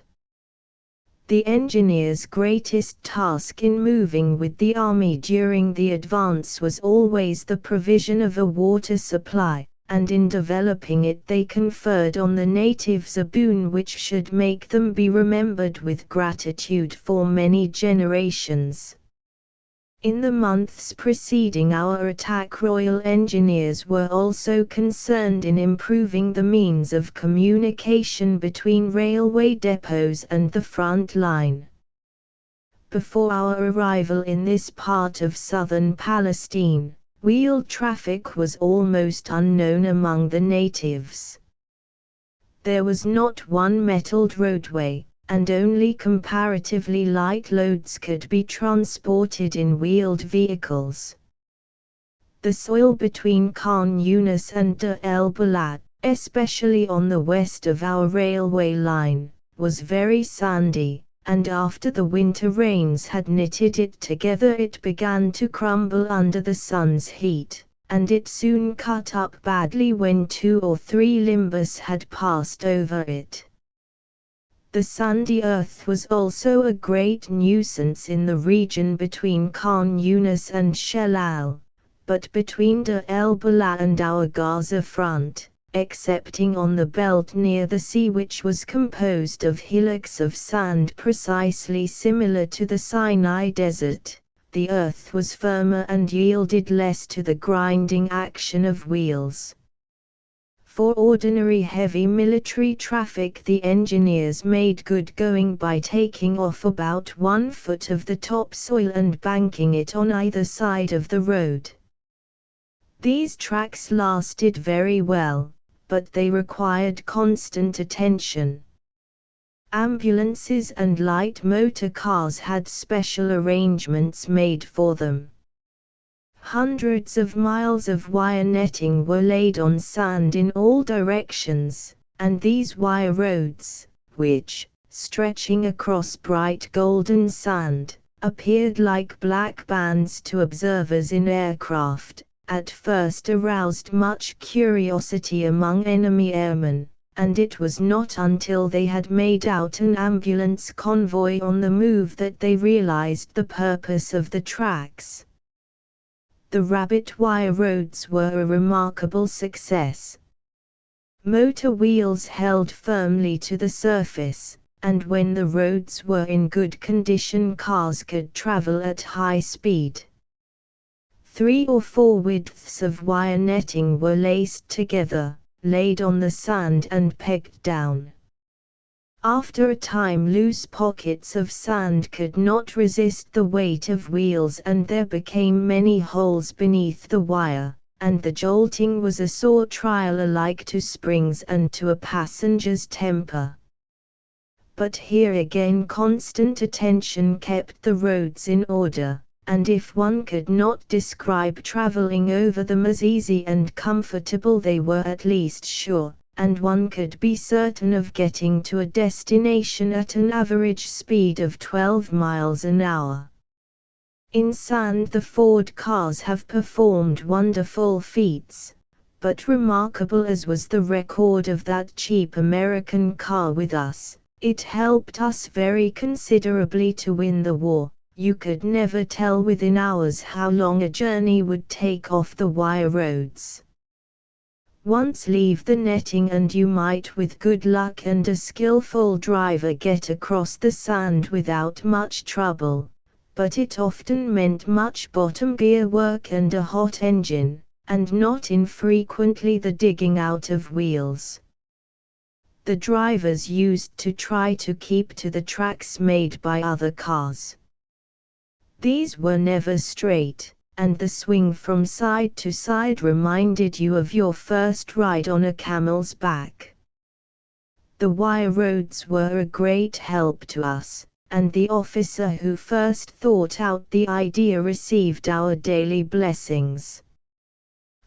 The engineers' greatest task in moving with the army during the advance was always the provision of a water supply, and in developing it they conferred on the natives a boon which should make them be remembered with gratitude for many generations. In the months preceding our attack, Royal Engineers were also concerned in improving the means of communication between railway depots and the front line. Before our arrival in this part of southern Palestine, wheeled traffic was almost unknown among the natives. There was not one metalled roadway, and only comparatively light loads could be transported in wheeled vehicles. The soil between Khan Yunis and Dar el Balad, especially on the west of our railway line, was very sandy, and after the winter rains had knitted it together it began to crumble under the sun's heat, and it soon cut up badly when 2 or 3 limbus had passed over it. The sandy earth was also a great nuisance in the region between Khan Yunis and Shelal, but between Dar el Balad and our Gaza front, excepting on the belt near the sea which was composed of hillocks of sand precisely similar to the Sinai desert, the earth was firmer and yielded less to the grinding action of wheels. For ordinary heavy military traffic the engineers made good going by taking off about 1 foot of the topsoil and banking it on either side of the road. These tracks lasted very well, but they required constant attention. Ambulances and light motor cars had special arrangements made for them. Hundreds of miles of wire netting were laid on sand in all directions, and these wire roads, which, stretching across bright golden sand, appeared like black bands to observers in aircraft, at first aroused much curiosity among enemy airmen, and it was not until they had made out an ambulance convoy on the move that they realized the purpose of the tracks. The rabbit wire roads were a remarkable success. Motor wheels held firmly to the surface, and when the roads were in good condition cars could travel at high speed. 3 or 4 widths of wire netting were laced together, laid on the sand and pegged down. After a time loose pockets of sand could not resist the weight of wheels and there became many holes beneath the wire, and the jolting was a sore trial alike to springs and to a passenger's temper. But here again constant attention kept the roads in order, and if one could not describe traveling over them as easy and comfortable they were at least sure, and one could be certain of getting to a destination at an average speed of 12 miles an hour. In sand the Ford cars have performed wonderful feats, but remarkable as was the record of that cheap American car with us, it helped us very considerably to win the war. You could never tell within hours how long a journey would take off the wire roads. Once leave the netting and you might with good luck and a skillful driver get across the sand without much trouble, but it often meant much bottom gear work and a hot engine, and not infrequently the digging out of wheels. The drivers used to try to keep to the tracks made by other cars. These were never straight, and the swing from side to side reminded you of your first ride on a camel's back. The wire roads were a great help to us, and the officer who first thought out the idea received our daily blessings.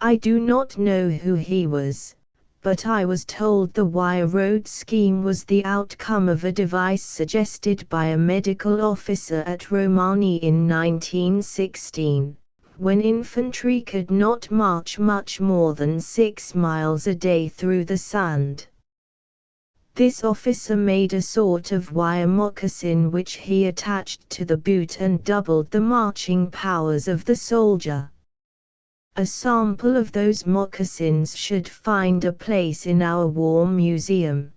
I do not know who he was, but I was told the wire road scheme was the outcome of a device suggested by a medical officer at Romani in 1916. When infantry could not march much more than 6 miles a day through the sand. This officer made a sort of wire moccasin which he attached to the boot and doubled the marching powers of the soldier. A sample of those moccasins should find a place in our War Museum.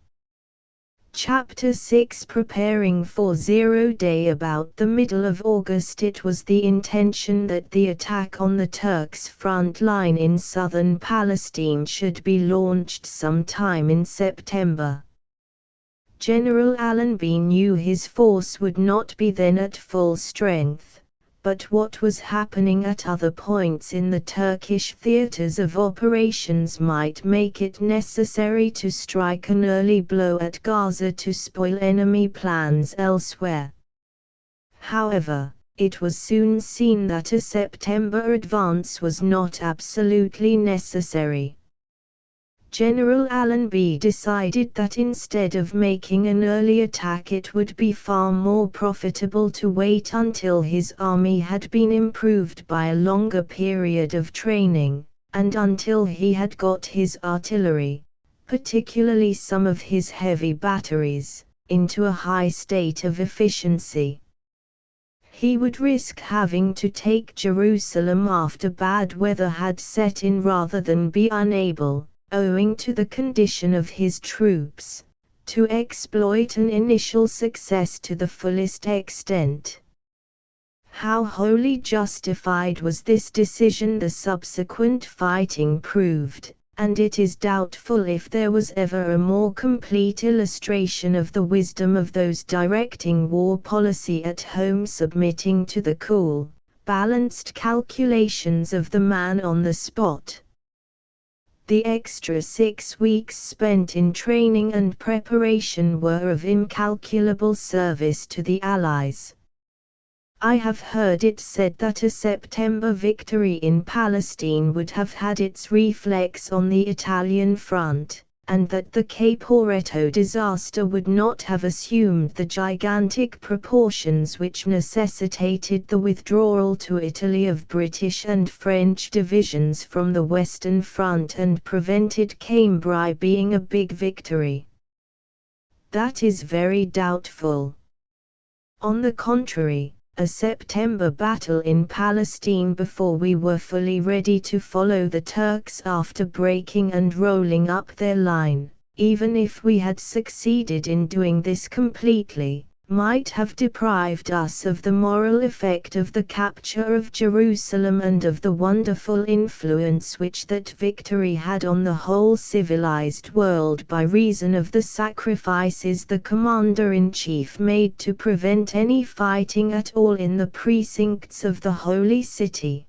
Chapter 6 Preparing for Zero Day. About the middle of August it was the intention that the attack on the Turks' front line in southern Palestine should be launched sometime in September. General Allenby knew his force would not be then at full strength, but what was happening at other points in the Turkish theaters of operations might make it necessary to strike an early blow at Gaza to spoil enemy plans elsewhere. However, it was soon seen that a September advance was not absolutely necessary. General Allenby decided that instead of making an early attack it would be far more profitable to wait until his army had been improved by a longer period of training, and until he had got his artillery, particularly some of his heavy batteries, into a high state of efficiency. He would risk having to take Jerusalem after bad weather had set in rather than be unable, owing to the condition of his troops, to exploit an initial success to the fullest extent. How wholly justified was this decision the subsequent fighting proved, and it is doubtful if there was ever a more complete illustration of the wisdom of those directing war policy at home submitting to the cool, balanced calculations of the man on the spot. The extra 6 weeks spent in training and preparation were of incalculable service to the Allies. I have heard it said that a September victory in Palestine would have had its reflex on the Italian front, and that the Caporetto disaster would not have assumed the gigantic proportions which necessitated the withdrawal to Italy of British and French divisions from the Western Front and prevented Cambrai being a big victory. That is very doubtful. On the contrary, a September battle in Palestine before we were fully ready to follow the Turks after breaking and rolling up their line, even if we had succeeded in doing this completely, might have deprived us of the moral effect of the capture of Jerusalem and of the wonderful influence which that victory had on the whole civilized world by reason of the sacrifices the commander-in-chief made to prevent any fighting at all in the precincts of the Holy City.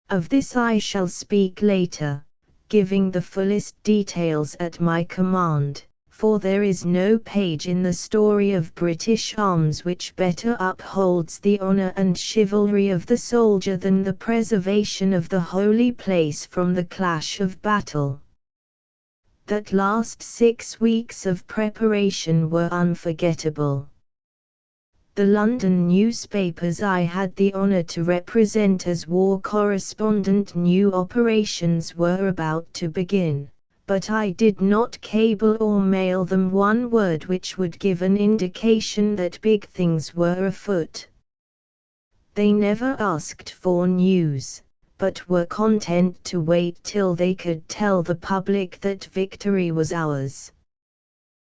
Of this I shall speak later, giving the fullest details at my command. For there is no page in the story of British arms which better upholds the honor and chivalry of the soldier than the preservation of the holy place from the clash of battle. That last 6 weeks of preparation were unforgettable. The London newspapers I had the honor to represent as war correspondent knew operations were about to begin. But I did not cable or mail them one word which would give an indication that big things were afoot. They never asked for news, but were content to wait till they could tell the public that victory was ours.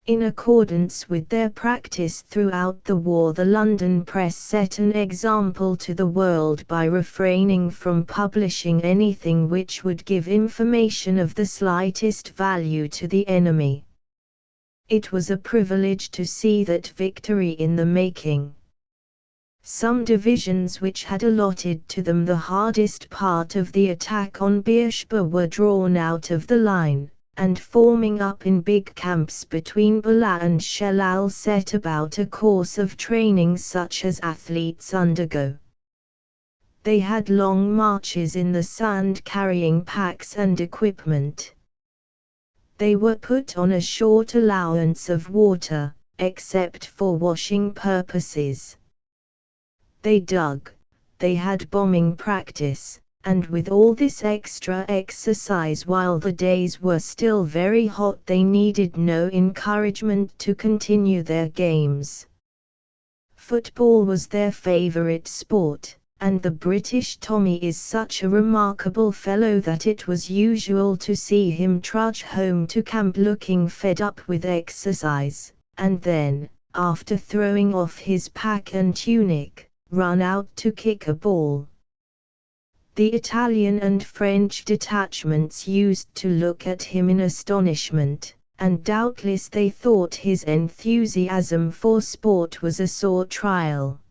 In accordance with their practice throughout the war, the London press set an example to the world by refraining from publishing anything which would give information of the slightest value to the enemy. It was a privilege to see that victory in the making. Some divisions which had allotted to them the hardest part of the attack on Beersheba were drawn out of the line, and forming up in big camps between Bala and Shelal set about a course of training such as athletes undergo. They had long marches in the sand carrying packs and equipment. They were put on a short allowance of water, except for washing purposes. They dug, they had bombing practice, and with all this extra exercise while the days were still very hot they needed no encouragement to continue their games. Football was their favorite sport, and the British Tommy is such a remarkable fellow that it was usual to see him trudge home to camp looking fed up with exercise, and then, after throwing off his pack and tunic, run out to kick a ball. The Italian and French detachments used to look at him in astonishment, and doubtless they thought his enthusiasm for sport was a sore trial.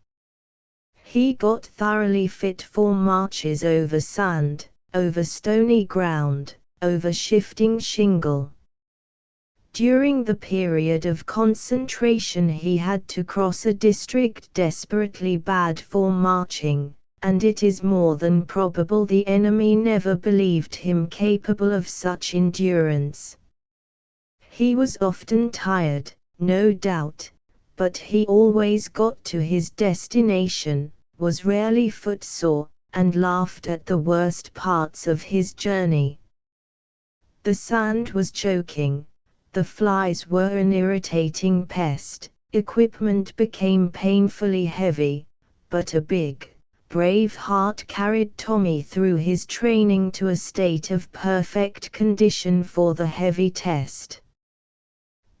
He got thoroughly fit for marches over sand, over stony ground, over shifting shingle. During the period of concentration he had to cross a district desperately bad for marching, and it is more than probable the enemy never believed him capable of such endurance. He was often tired, no doubt, but he always got to his destination, was rarely footsore, and laughed at the worst parts of his journey. The sand was choking, the flies were an irritating pest, equipment became painfully heavy, but a big, brave heart carried Tommy through his training to a state of perfect condition for the heavy test.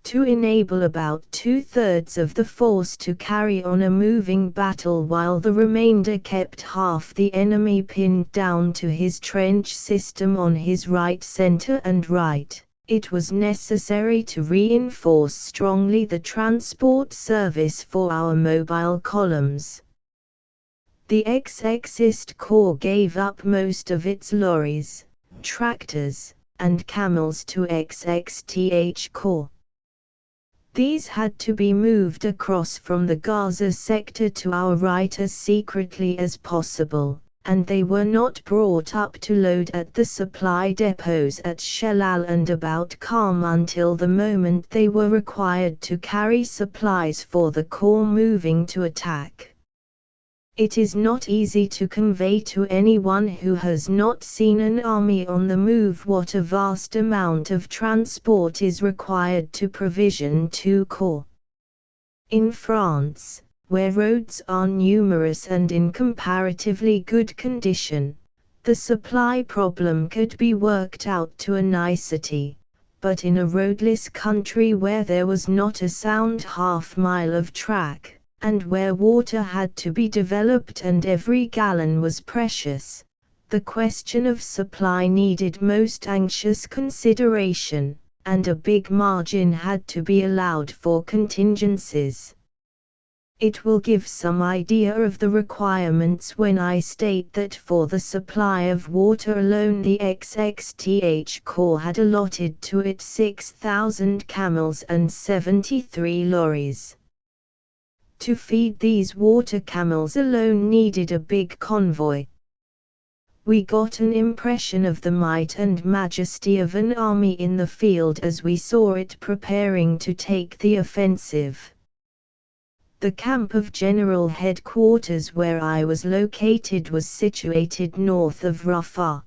To enable about 2/3 of the force to carry on a moving battle while the remainder kept half the enemy pinned down to his trench system on his right, center and right, it was necessary to reinforce strongly the transport service for our mobile columns. The XX Corps gave up most of its lorries, tractors, and camels to XXTH Corps. These had to be moved across from the Gaza sector to our right as secretly as possible, and they were not brought up to load at the supply depots at Shelal and about Qam until the moment they were required to carry supplies for the corps moving to attack. It is not easy to convey to anyone who has not seen an army on the move what a vast amount of transport is required to provision two corps. In France, where roads are numerous and in comparatively good condition, the supply problem could be worked out to a nicety, but in a roadless country where there was not a sound half-mile of track, and where water had to be developed and every gallon was precious, the question of supply needed most anxious consideration, and a big margin had to be allowed for contingencies. It will give some idea of the requirements when I state that for the supply of water alone the XXTH Corps had allotted to it 6,000 camels and 73 lorries. To feed these water camels alone needed a big convoy. We got an impression of the might and majesty of an army in the field as we saw it preparing to take the offensive. The camp of General Headquarters where I was located was situated north of Rafah.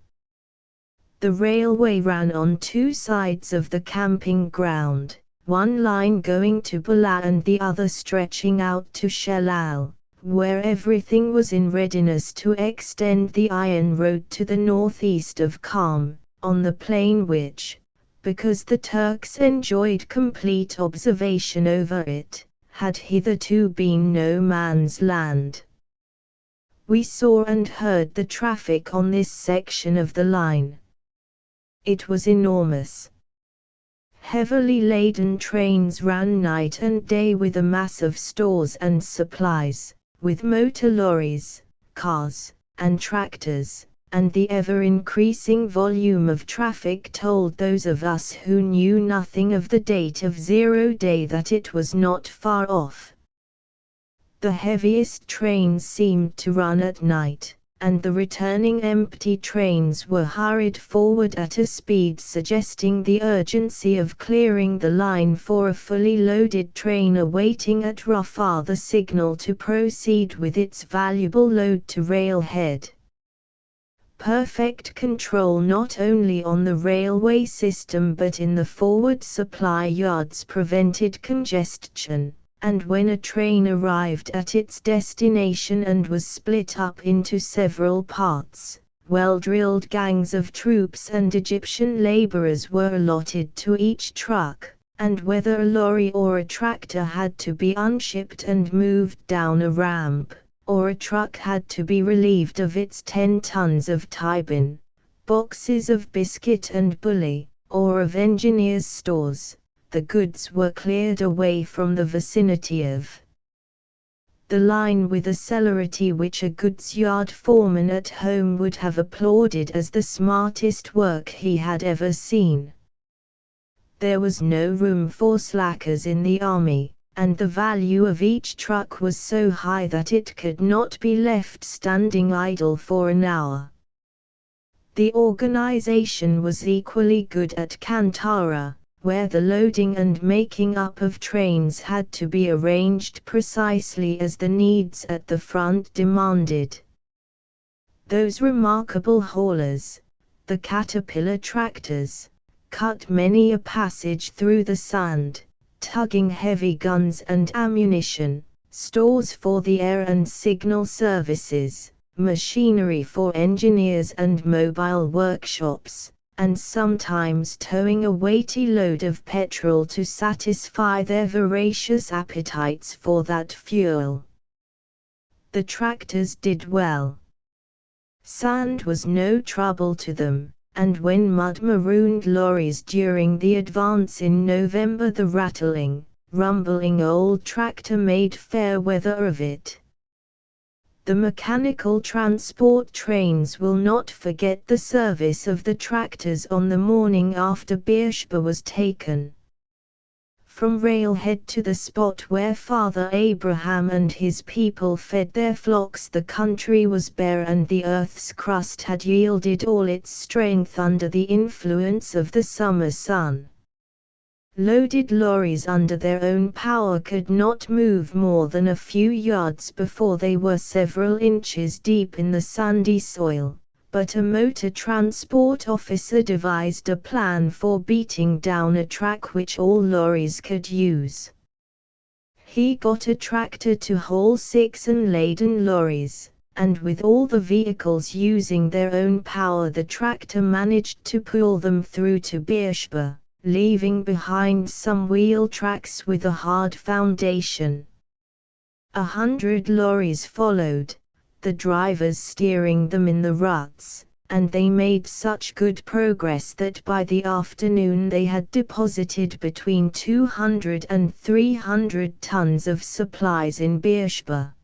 The railway ran on two sides of the camping ground, one line going to Bala and the other stretching out to Shelal, where everything was in readiness to extend the iron road to the northeast of Qam, on the plain which, because the Turks enjoyed complete observation over it, had hitherto been no man's land. We saw and heard the traffic on this section of the line. It was enormous. Heavily laden trains ran night and day with a mass of stores and supplies, with motor lorries, cars, and tractors, and the ever-increasing volume of traffic told those of us who knew nothing of the date of Zero Day that it was not far off. The heaviest trains seemed to run at night, and the returning empty trains were hurried forward at a speed suggesting the urgency of clearing the line for a fully loaded train awaiting at Rafah the signal to proceed with its valuable load to railhead. Perfect control not only on the railway system but in the forward supply yards prevented congestion, and when a train arrived at its destination and was split up into several parts, well-drilled gangs of troops and Egyptian laborers were allotted to each truck, and whether a lorry or a tractor had to be unshipped and moved down a ramp, or a truck had to be relieved of its 10 tons of tibin, boxes of biscuit and bully, or of engineers' stores, the goods were cleared away from the vicinity of the line with a celerity which a goods yard foreman at home would have applauded as the smartest work he had ever seen. There was no room for slackers in the army, and the value of each truck was so high that it could not be left standing idle for an hour. The organization was equally good at Kantara, where the loading and making up of trains had to be arranged precisely as the needs at the front demanded. Those remarkable haulers, the caterpillar tractors, cut many a passage through the sand, tugging heavy guns and ammunition, stores for the air and signal services, machinery for engineers and mobile workshops, and sometimes towing a weighty load of petrol to satisfy their voracious appetites for that fuel. The tractors did well. Sand was no trouble to them, and when mud-marooned lorries during the advance in November the rattling, rumbling old tractor made fair weather of it. The mechanical transport trains will not forget the service of the tractors on the morning after Beersheba was taken. From railhead to the spot where Father Abraham and his people fed their flocks, the country was bare and the earth's crust had yielded all its strength under the influence of the summer sun. Loaded lorries under their own power could not move more than a few yards before they were several inches deep in the sandy soil, but a motor transport officer devised a plan for beating down a track which all lorries could use. He got a tractor to haul 6 unladen lorries, and with all the vehicles using their own power, the tractor managed to pull them through to Beersheba, leaving behind some wheel tracks with a hard foundation. 100 lorries followed, the drivers steering them in the ruts, and they made such good progress that by the afternoon they had deposited between 200 and 300 tons of supplies in Beersheba.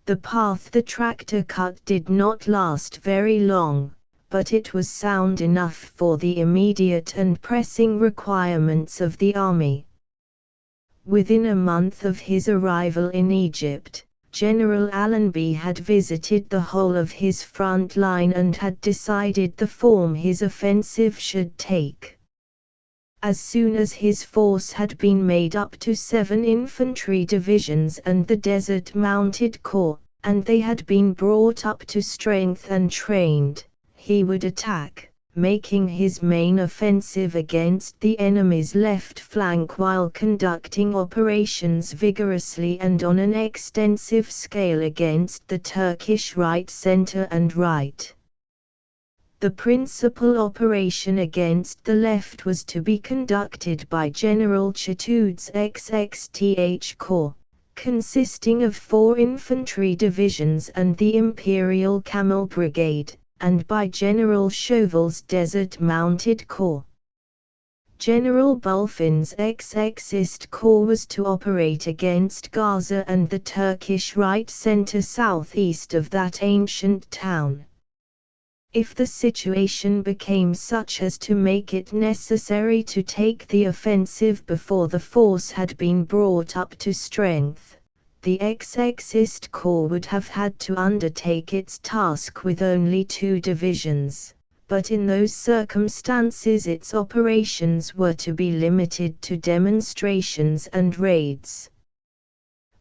The path the tractor cut did not last very long, but it was sound enough for the immediate and pressing requirements of the army. Within a month of his arrival in Egypt, General Allenby had visited the whole of his front line and had decided the form his offensive should take. As soon as his force had been made up to 7 infantry divisions and the Desert Mounted Corps, and they had been brought up to strength and trained, he would attack, making his main offensive against the enemy's left flank while conducting operations vigorously and on an extensive scale against the Turkish right center and right. The principal operation against the left was to be conducted by General Chatoud's XXTH Corps, consisting of 4 infantry divisions and the Imperial Camel Brigade, and by General Chauvel's Desert Mounted Corps. General Bulfin's XXist Corps was to operate against Gaza and the Turkish right center southeast of that ancient town. If the situation became such as to make it necessary to take the offensive before the force had been brought up to strength, the XXist Corps would have had to undertake its task with only 2 divisions, but in those circumstances its operations were to be limited to demonstrations and raids.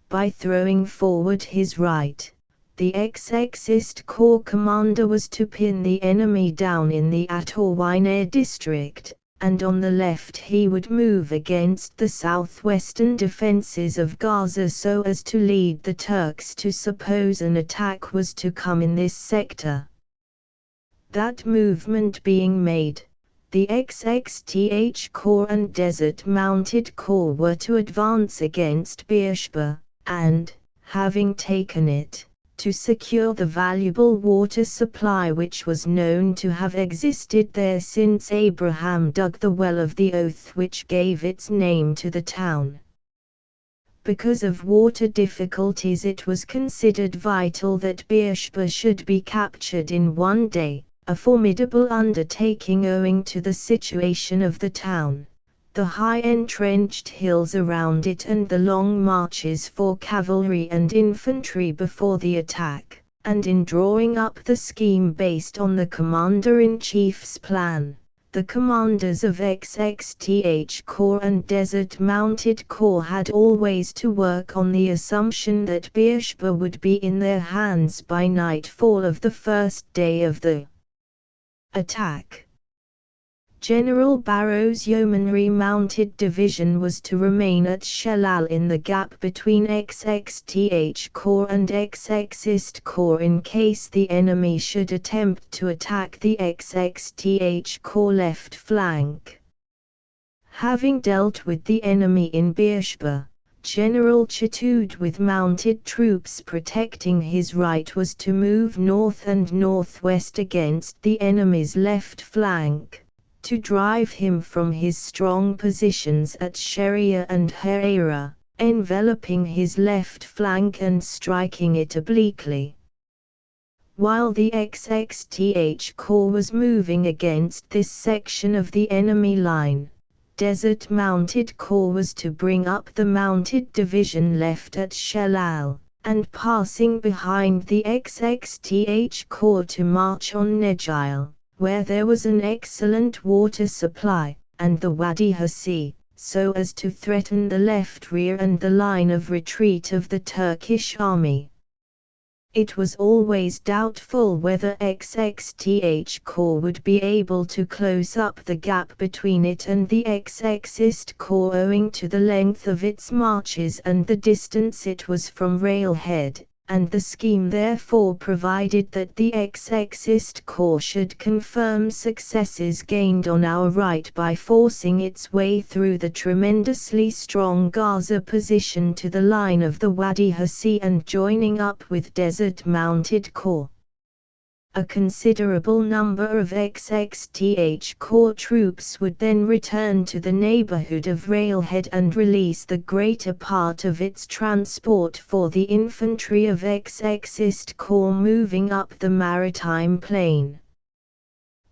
By throwing forward his right, the XXist Corps commander was to pin the enemy down in the At-Tawainer district, and on the left he would move against the southwestern defenses of Gaza so as to lead the Turks to suppose an attack was to come in this sector. That movement being made, the XXTH Corps and Desert Mounted Corps were to advance against Beersheba, and, having taken it, to secure the valuable water supply which was known to have existed there since Abraham dug the well of the oath which gave its name to the town. Because of water difficulties, it was considered vital that Beersheba should be captured in one day, a formidable undertaking owing to the situation of the town, the high entrenched hills around it and the long marches for cavalry and infantry before the attack, and in drawing up the scheme based on the Commander-in-Chief's plan, the commanders of XXTH Corps and Desert Mounted Corps had always to work on the assumption that Beersheba would be in their hands by nightfall of the first day of the attack. General Barrow's Yeomanry Mounted Division was to remain at Shelal in the gap between XXTH Corps and XXist Corps in case the enemy should attempt to attack the XXTH Corps left flank. Having dealt with the enemy in Beersheba, General Chatoud with mounted troops protecting his right was to move north and northwest against the enemy's left flank, to drive him from his strong positions at Sheria and Herera, enveloping his left flank and striking it obliquely. While the XXTH Corps was moving against this section of the enemy line, Desert Mounted Corps was to bring up the mounted division left at Shelal, and passing behind the XXTH Corps to march on Nejil, where there was an excellent water supply, and the Wadi Hassi, so as to threaten the left rear and the line of retreat of the Turkish army. It was always doubtful whether XXTH Corps would be able to close up the gap between it and the XXist Corps owing to the length of its marches and the distance it was from railhead, and the scheme therefore provided that the XXist Corps should confirm successes gained on our right by forcing its way through the tremendously strong Gaza position to the line of the Wadi Hassi and joining up with Desert Mounted Corps. A considerable number of XXTH Corps troops would then return to the neighborhood of railhead and release the greater part of its transport for the infantry of XXist Corps moving up the maritime plain.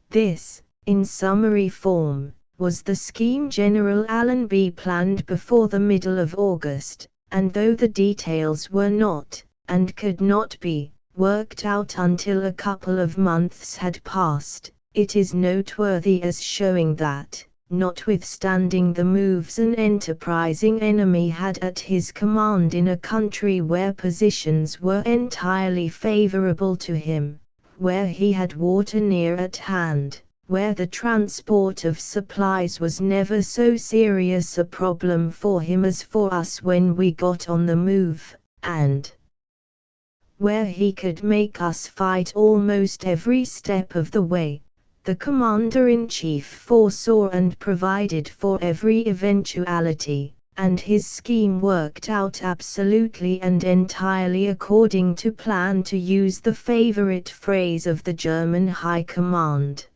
This, in summary form, was the scheme General Allenby planned before the middle of August, and though the details were not, and could not be, worked out until a couple of months had passed, it is noteworthy as showing that, notwithstanding the moves an enterprising enemy had at his command in a country where positions were entirely favorable to him, where he had water near at hand, where the transport of supplies was never so serious a problem for him as for us when we got on the move, and where he could make us fight almost every step of the way, the Commander-in-Chief foresaw and provided for every eventuality, and his scheme worked out absolutely and entirely according to plan, to use the favorite phrase of the German High Command.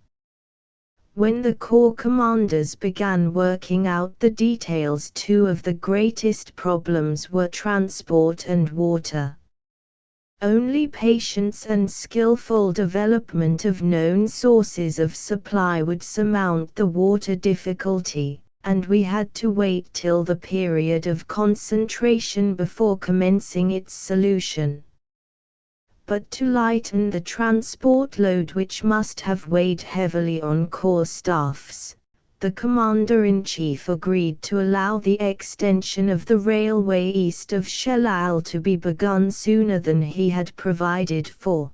When the Corps commanders began working out the details, two of the greatest problems were transport and water. Only patience and skillful development of known sources of supply would surmount the water difficulty, and we had to wait till the period of concentration before commencing its solution. But to lighten the transport load, which must have weighed heavily on Corps staffs, the Commander-in-Chief agreed to allow the extension of the railway east of Shelal to be begun sooner than he had provided for.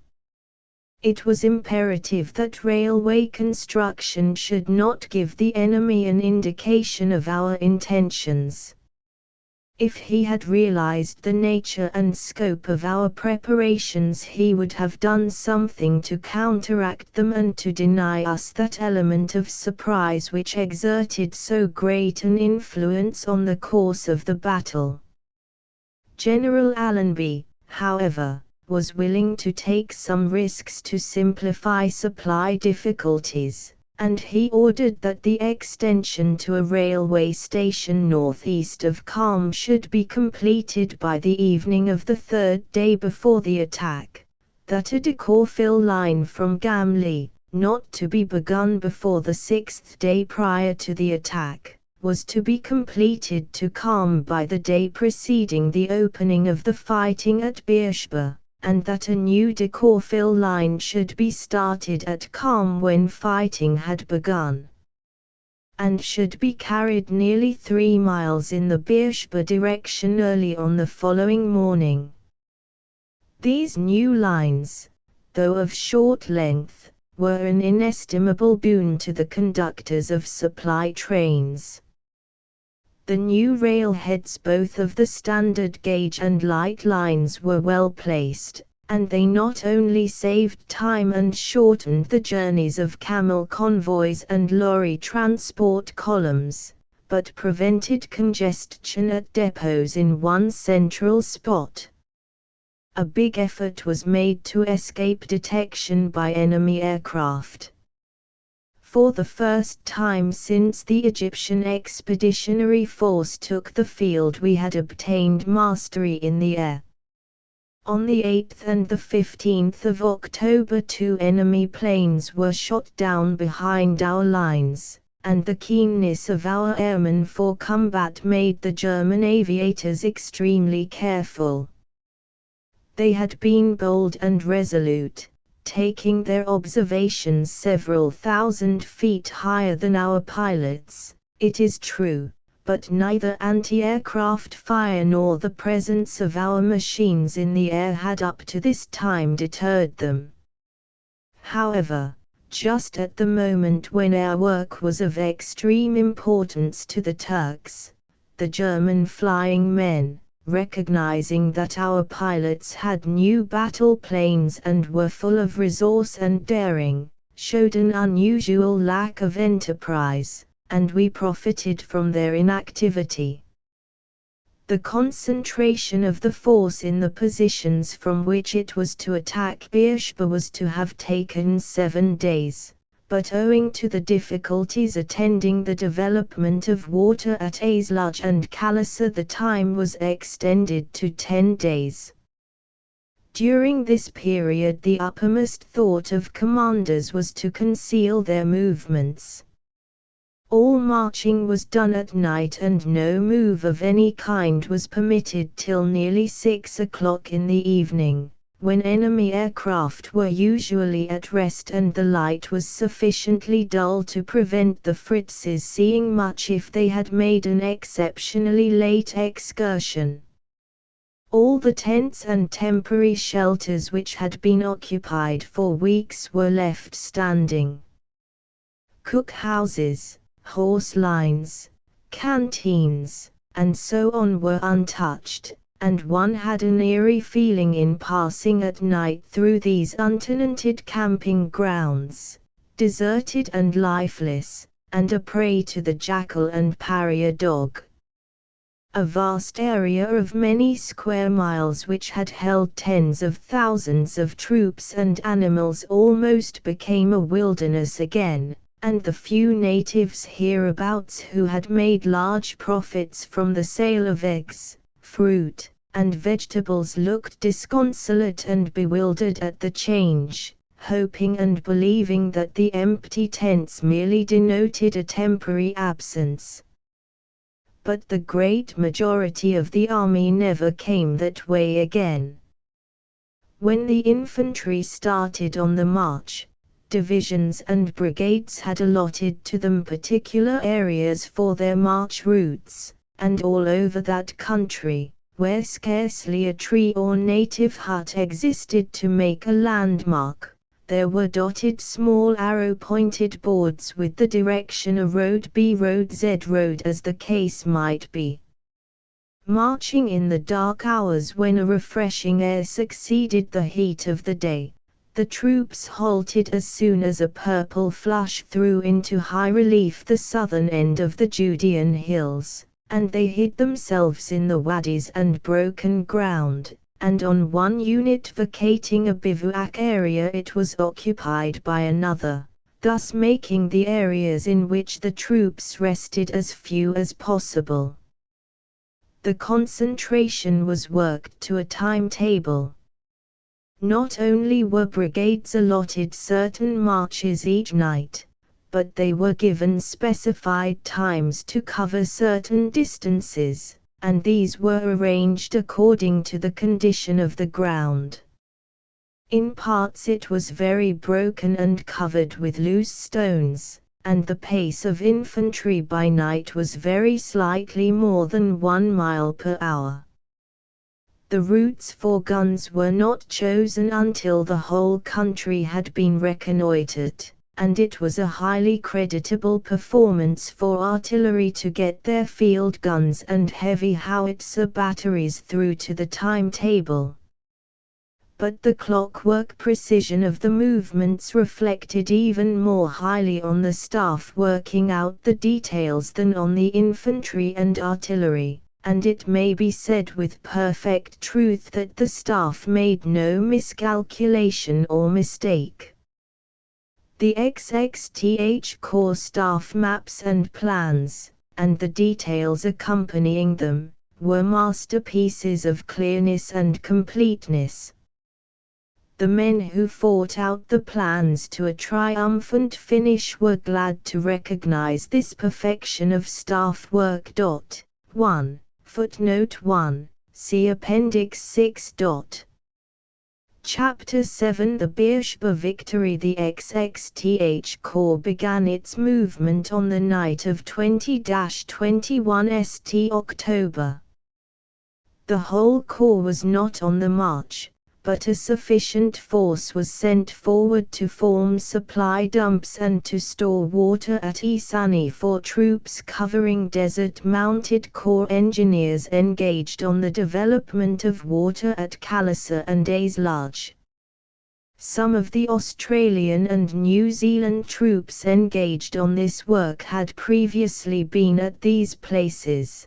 It was imperative that railway construction should not give the enemy an indication of our intentions. If he had realized the nature and scope of our preparations, he would have done something to counteract them and to deny us that element of surprise which exerted so great an influence on the course of the battle. General Allenby, however, was willing to take some risks to simplify supply difficulties, and he ordered that the extension to a railway station northeast of Qom should be completed by the evening of the third day before the attack, that a Decauville line from Gamli, not to be begun before the sixth day prior to the attack, was to be completed to Qom by the day preceding the opening of the fighting at Beersheba, and that a new Decauville line should be started at Qom when fighting had begun, and should be carried nearly 3 miles in the Beersheba direction early on the following morning. These new lines, though of short length, were an inestimable boon to the conductors of supply trains. The new railheads, both of the standard gauge and light lines, were well placed, and they not only saved time and shortened the journeys of camel convoys and lorry transport columns, but prevented congestion at depots in one central spot. A big effort was made to escape detection by enemy aircraft. For the first time since the Egyptian Expeditionary Force took the field, we had obtained mastery in the air. On the 8th and the 15th of October 2 enemy planes were shot down behind our lines, and the keenness of our airmen for combat made the German aviators extremely careful. They had been bold and resolute, taking their observations several thousand feet higher than our pilots, it is true, but neither anti-aircraft fire nor the presence of our machines in the air had up to this time deterred them. However, just at the moment when our work was of extreme importance to the Turks, the German flying men, recognizing that our pilots had new battle planes and were full of resource and daring, showed an unusual lack of enterprise, and we profited from their inactivity. The concentration of the force in the positions from which it was to attack Beersheba was to have taken 7 days, but owing to the difficulties attending the development of water at Azluj and Khalasa the time was extended to 10 days. During this period the uppermost thought of commanders was to conceal their movements. All marching was done at night and no move of any kind was permitted till nearly 6 o'clock in the evening, when enemy aircraft were usually at rest and the light was sufficiently dull to prevent the Fritzes seeing much if they had made an exceptionally late excursion. All the tents and temporary shelters which had been occupied for weeks were left standing. Cookhouses, horse lines, canteens, and so on were untouched, and one had an eerie feeling in passing at night through these untenanted camping grounds, deserted and lifeless, and a prey to the jackal and pariah dog. A vast area of many square miles which had held tens of thousands of troops and animals almost became a wilderness again, and the few natives hereabouts who had made large profits from the sale of eggs, fruit, and vegetables looked disconsolate and bewildered at the change, hoping and believing that the empty tents merely denoted a temporary absence. But the great majority of the army never came that way again. When the infantry started on the march, divisions and brigades had allotted to them particular areas for their march routes, and all over that country, where scarcely a tree or native hut existed to make a landmark, there were dotted small arrow-pointed boards with the direction A road, B road, Z road as the case might be. Marching in the dark hours when a refreshing air succeeded the heat of the day, the troops halted as soon as a purple flush threw into high relief the southern end of the Judean hills, and they hid themselves in the wadis and broken ground, and on one unit vacating a bivouac area it was occupied by another, thus making the areas in which the troops rested as few as possible. The concentration was worked to a timetable. Not only were brigades allotted certain marches each night, but they were given specified times to cover certain distances, and these were arranged according to the condition of the ground. In parts it was very broken and covered with loose stones, and the pace of infantry by night was very slightly more than 1 mile per hour. The routes for guns were not chosen until the whole country had been reconnoitred, and it was a highly creditable performance for artillery to get their field guns and heavy howitzer batteries through to the timetable. But the clockwork precision of the movements reflected even more highly on the staff working out the details than on the infantry and artillery, and it may be said with perfect truth that the staff made no miscalculation or mistake. The XXTH Corps staff maps and plans, and the details accompanying them, were masterpieces of clearness and completeness. The men who fought out the plans to a triumphant finish were glad to recognize this perfection of staff work. 1. Footnote 1. See Appendix 6. Chapter 7. The Beersheba victory. The XXTH Corps began its movement on the night of 20-21 St. October. The whole corps was not on the march, but a sufficient force was sent forward to form supply dumps and to store water at Isani for troops covering desert-mounted Corps engineers engaged on the development of water at Callisa and Aislage. Some of the Australian and New Zealand troops engaged on this work had previously been at these places.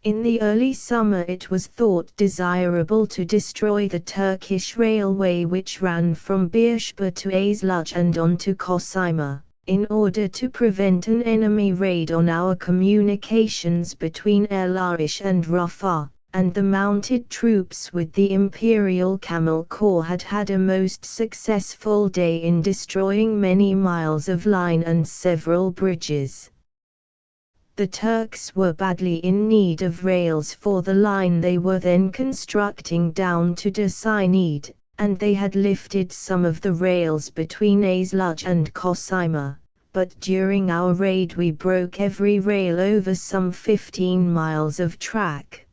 In the early summer it was thought desirable to destroy the Turkish railway which ran from Beersheba to Aislage and on to Kosyma, in order to prevent an enemy raid on our communications between El Arish and Rafah, and the mounted troops with the Imperial Camel Corps had had a most successful day in destroying many miles of line and several bridges. The Turks were badly in need of rails for the line they were then constructing down to Desainid, and they had lifted some of the rails between Aislage and Kosyma, but during our raid we broke every rail over some 15 miles of track.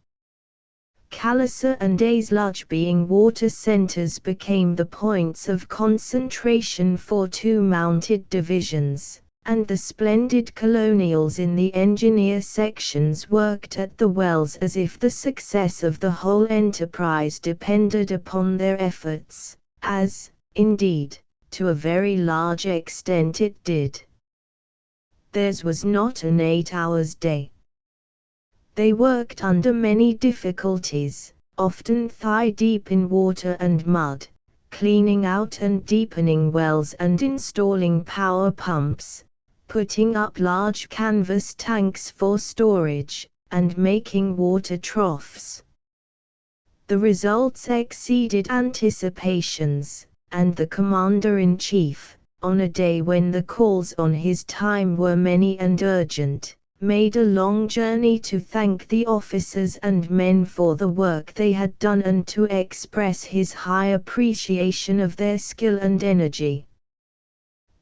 Callisa and Aislage, being water centers, became the points of concentration for two mounted divisions, and the splendid colonials in the engineer sections worked at the wells as if the success of the whole enterprise depended upon their efforts, as, indeed, to a very large extent it did. Theirs was not an 8-hour day. They worked under many difficulties, often thigh-deep in water and mud, cleaning out and deepening wells and installing power pumps, putting up large canvas tanks for storage, and making water troughs. The results exceeded anticipations, and the Commander-in-Chief, on a day when the calls on his time were many and urgent, made a long journey to thank the officers and men for the work they had done and to express his high appreciation of their skill and energy.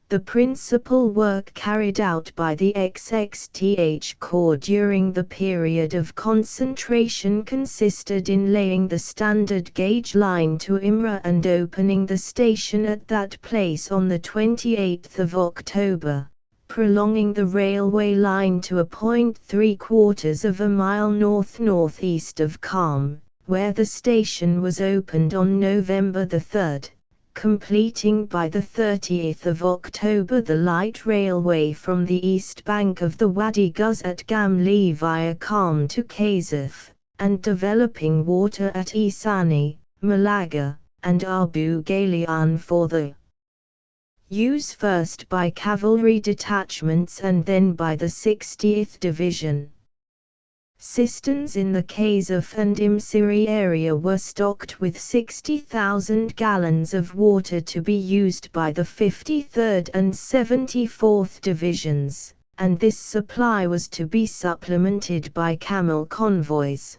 The principal work carried out by the XXTH Corps during the period of concentration consisted in laying the standard gauge line to Imra and opening the station at that place on the 28th of October, prolonging the railway line to a point 3/4 of a mile north-northeast of Qam, where the station was opened on November 3rd. Completing by the 30th of October the light railway from the east bank of the Wadi Guz at Gamli via Qam to Kazif, and developing water at Isani, Malaga, and Abu Ghalian for the use first by cavalry detachments and then by the 60th Division. Cisterns in the Kazif and Imsiri area were stocked with 60,000 gallons of water to be used by the 53rd and 74th Divisions, and this supply was to be supplemented by camel convoys.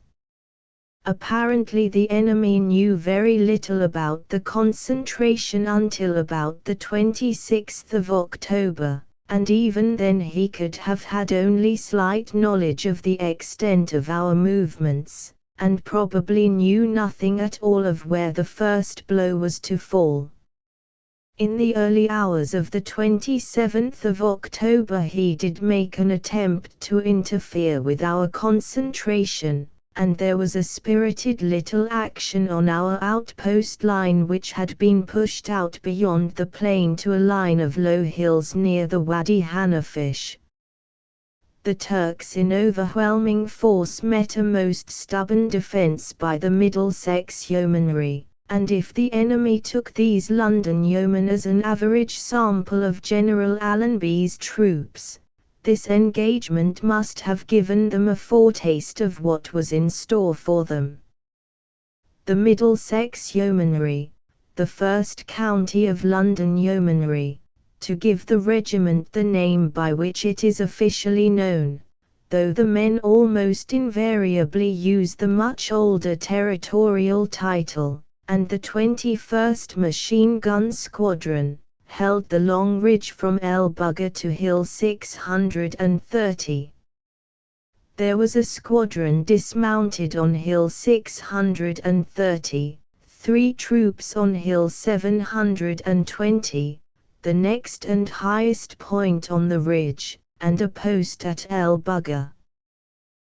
Apparently the enemy knew very little about the concentration until about the 26th of October. And even then he could have had only slight knowledge of the extent of our movements, and probably knew nothing at all of where the first blow was to fall. In the early hours of the 27th of October he did make an attempt to interfere with our concentration, and there was a spirited little action on our outpost line which had been pushed out beyond the plain to a line of low hills near the Wadi Hanafish. The Turks in overwhelming force met a most stubborn defense by the Middlesex Yeomanry, and if the enemy took these London yeomen as an average sample of General Allenby's troops, this engagement must have given them a foretaste of what was in store for them. The Middlesex Yeomanry, the 1st County of London Yeomanry, to give the regiment the name by which it is officially known, though the men almost invariably use the much older territorial title, and the 21st Machine Gun Squadron held the long ridge from Allenby to Hill 630. There was a squadron dismounted on Hill 630, 3 troops on Hill 720, the next and highest point on the ridge, and a post at Allenby.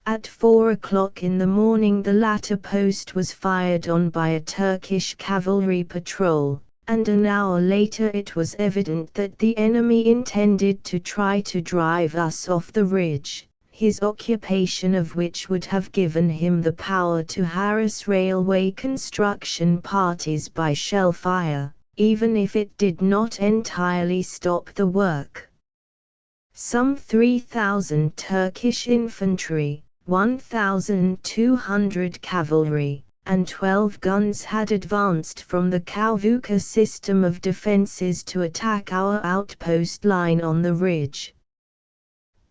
At 4 o'clock in the morning the latter post was fired on by a Turkish cavalry patrol, and an hour later it was evident that the enemy intended to try to drive us off the ridge, his occupation of which would have given him the power to harass railway construction parties by shell fire, even if it did not entirely stop the work. Some 3,000 Turkish infantry, 1,200 cavalry, and 12 guns had advanced from the Kauvuka system of defences to attack our outpost line on the ridge.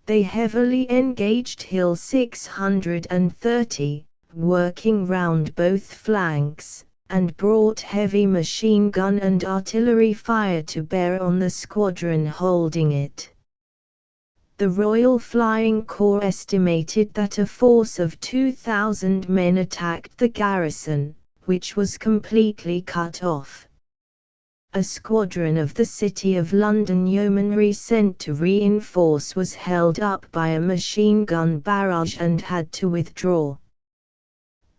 They heavily engaged Hill 630, working round both flanks, and brought heavy machine gun and artillery fire to bear on the squadron holding it. The Royal Flying Corps estimated that a force of 2,000 men attacked the garrison, which was completely cut off. A squadron of the City of London Yeomanry sent to reinforce was held up by a machine gun barrage and had to withdraw.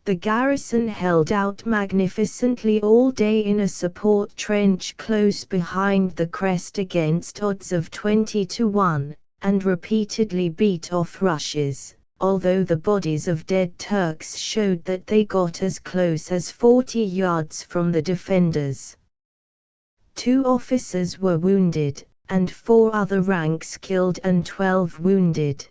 The garrison held out magnificently all day in a support trench close behind the crest against odds of 20-1. And repeatedly beat off rushes, although the bodies of dead Turks showed that they got as close as 40 yards from the defenders. 2 officers were wounded, and 4 other ranks killed and 12 wounded.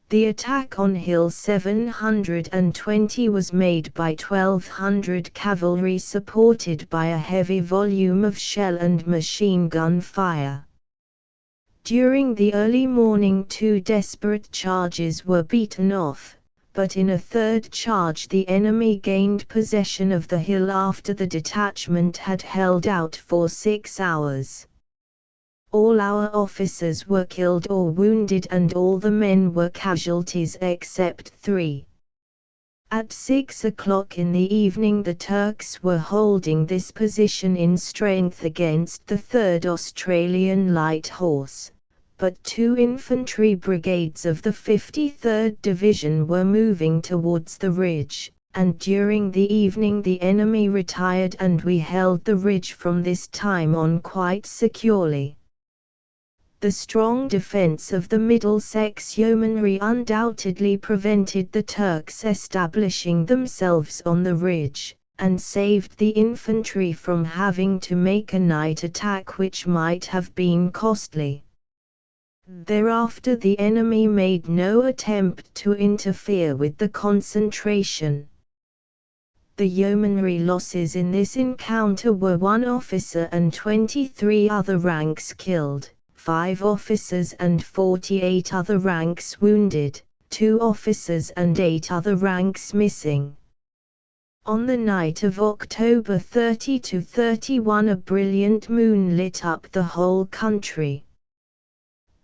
The attack on Hill 720 was made by 1,200 cavalry supported by a heavy volume of shell and machine gun fire. During the early morning 2 desperate charges were beaten off, but in a third charge the enemy gained possession of the hill after the detachment had held out for 6 hours. All our officers were killed or wounded and all the men were casualties except 3. At 6 o'clock in the evening the Turks were holding this position in strength against the 3rd Australian Light Horse, but 2 infantry brigades of the 53rd Division were moving towards the ridge, and during the evening the enemy retired and we held the ridge from this time on quite securely. The strong defence of the Middlesex Yeomanry undoubtedly prevented the Turks establishing themselves on the ridge, and saved the infantry from having to make a night attack which might have been costly. Thereafter the enemy made no attempt to interfere with the concentration. The yeomanry losses in this encounter were 1 officer and 23 other ranks killed, 5 officers and 48 other ranks wounded, 2 officers and 8 other ranks missing. On the night of October 30–31 a brilliant moon lit up the whole country.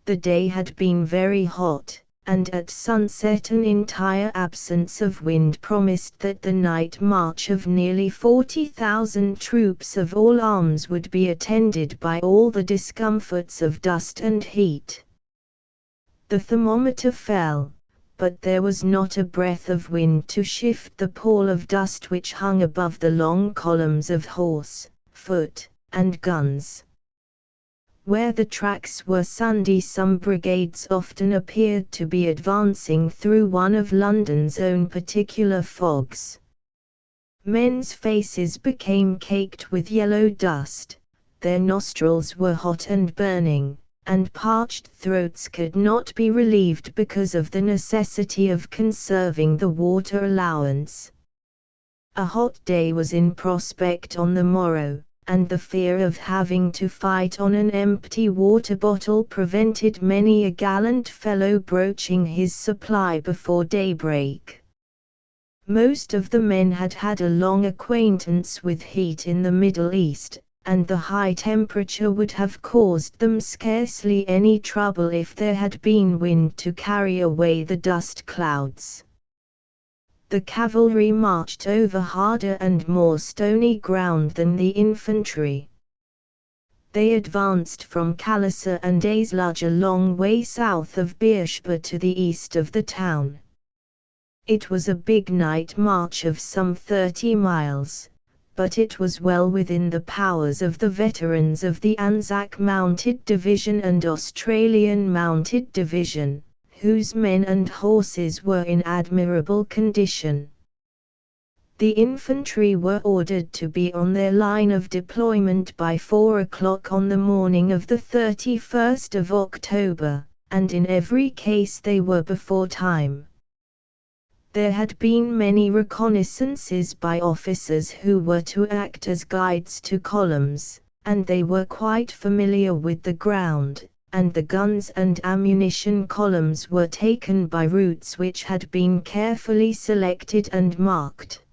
The day had been very hot, and at sunset an entire absence of wind promised that the night march of nearly 40,000 troops of all arms would be attended by all the discomforts of dust and heat. The thermometer fell, but there was not a breath of wind to shift the pall of dust which hung above the long columns of horse, foot, and guns. Where the tracks were sandy some brigades often appeared to be advancing through one of London's own particular fogs. Men's faces became caked with yellow dust, their nostrils were hot and burning, and parched throats could not be relieved because of the necessity of conserving the water allowance. A hot day was in prospect on the morrow, and the fear of having to fight on an empty water bottle prevented many a gallant fellow broaching his supply before daybreak. Most of the men had had a long acquaintance with heat in the Middle East, and the high temperature would have caused them scarcely any trouble if there had been wind to carry away the dust clouds. The cavalry marched over harder and more stony ground than the infantry. They advanced from Khalasa and Aislaj a long way south of Beersheba to the east of the town. It was a big night march of some 30 miles, but it was well within the powers of the veterans of the Anzac Mounted Division and Australian Mounted Division, whose men and horses were in admirable condition. The infantry were ordered to be on their line of deployment by 4 o'clock on the morning of the 31st of October, and in every case they were before time. There had been many reconnaissances by officers who were to act as guides to columns, and they were quite familiar with the ground, and the guns and ammunition columns were taken by routes which had been carefully selected and marked.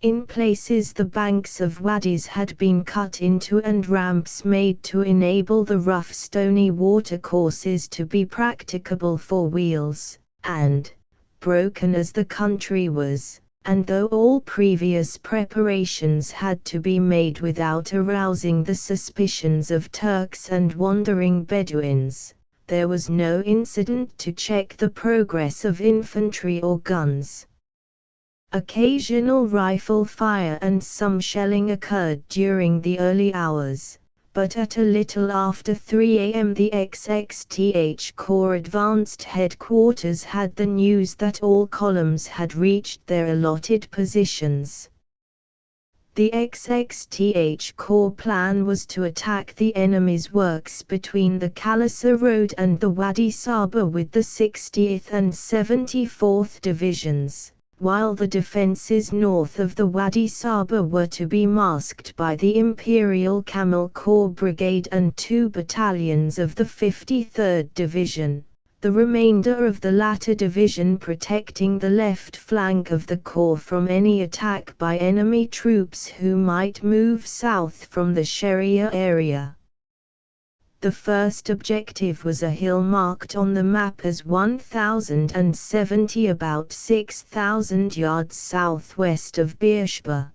In places the banks of wadis had been cut into and ramps made to enable the rough stony watercourses to be practicable for wheels, and, broken as the country was, and though all previous preparations had to be made without arousing the suspicions of Turks and wandering Bedouins, there was no incident to check the progress of infantry or guns. Occasional rifle fire and some shelling occurred during the early hours, but at a little after 3 a.m. the XXTH Corps Advanced Headquarters had the news that all columns had reached their allotted positions. The XXTH Corps plan was to attack the enemy's works between the Khalasa Road and the Wadi Saba with the 60th and 74th Divisions, while the defences north of the Wadi Saba were to be masked by the Imperial Camel Corps Brigade and 2 battalions of the 53rd Division, the remainder of the latter division protecting the left flank of the corps from any attack by enemy troops who might move south from the Sharia area. The first objective was a hill marked on the map as 1070, about 6,000 yards southwest of Beersheba.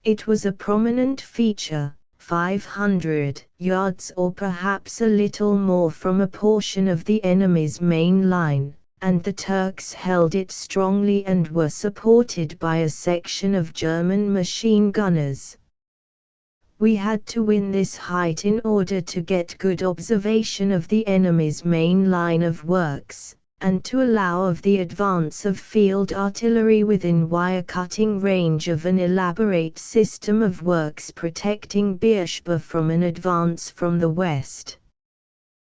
It was a prominent feature, 500 yards or perhaps a little more from a portion of the enemy's main line, and the Turks held it strongly and were supported by a section of German machine gunners. We had to win this height in order to get good observation of the enemy's main line of works, and to allow of the advance of field artillery within wire-cutting range of an elaborate system of works protecting Beersheba from an advance from the west.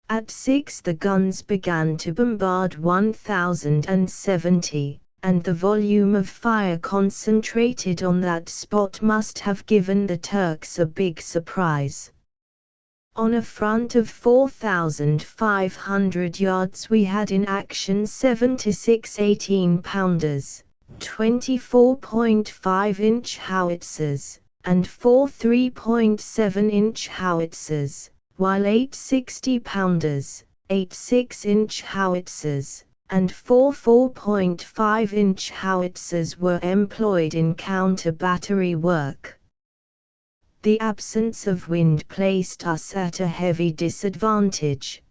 At 6 the guns began to bombard 1070, and the volume of fire concentrated on that spot must have given the Turks a big surprise. On a front of 4,500 yards we had in action 76 18-pounders, 24.5-inch howitzers, and 4 3.7-inch howitzers, while 8 60-pounders, 8 6-inch howitzers, and 4 4.5-inch howitzers were employed in counter-battery work. The absence of wind placed us at a heavy disadvantage.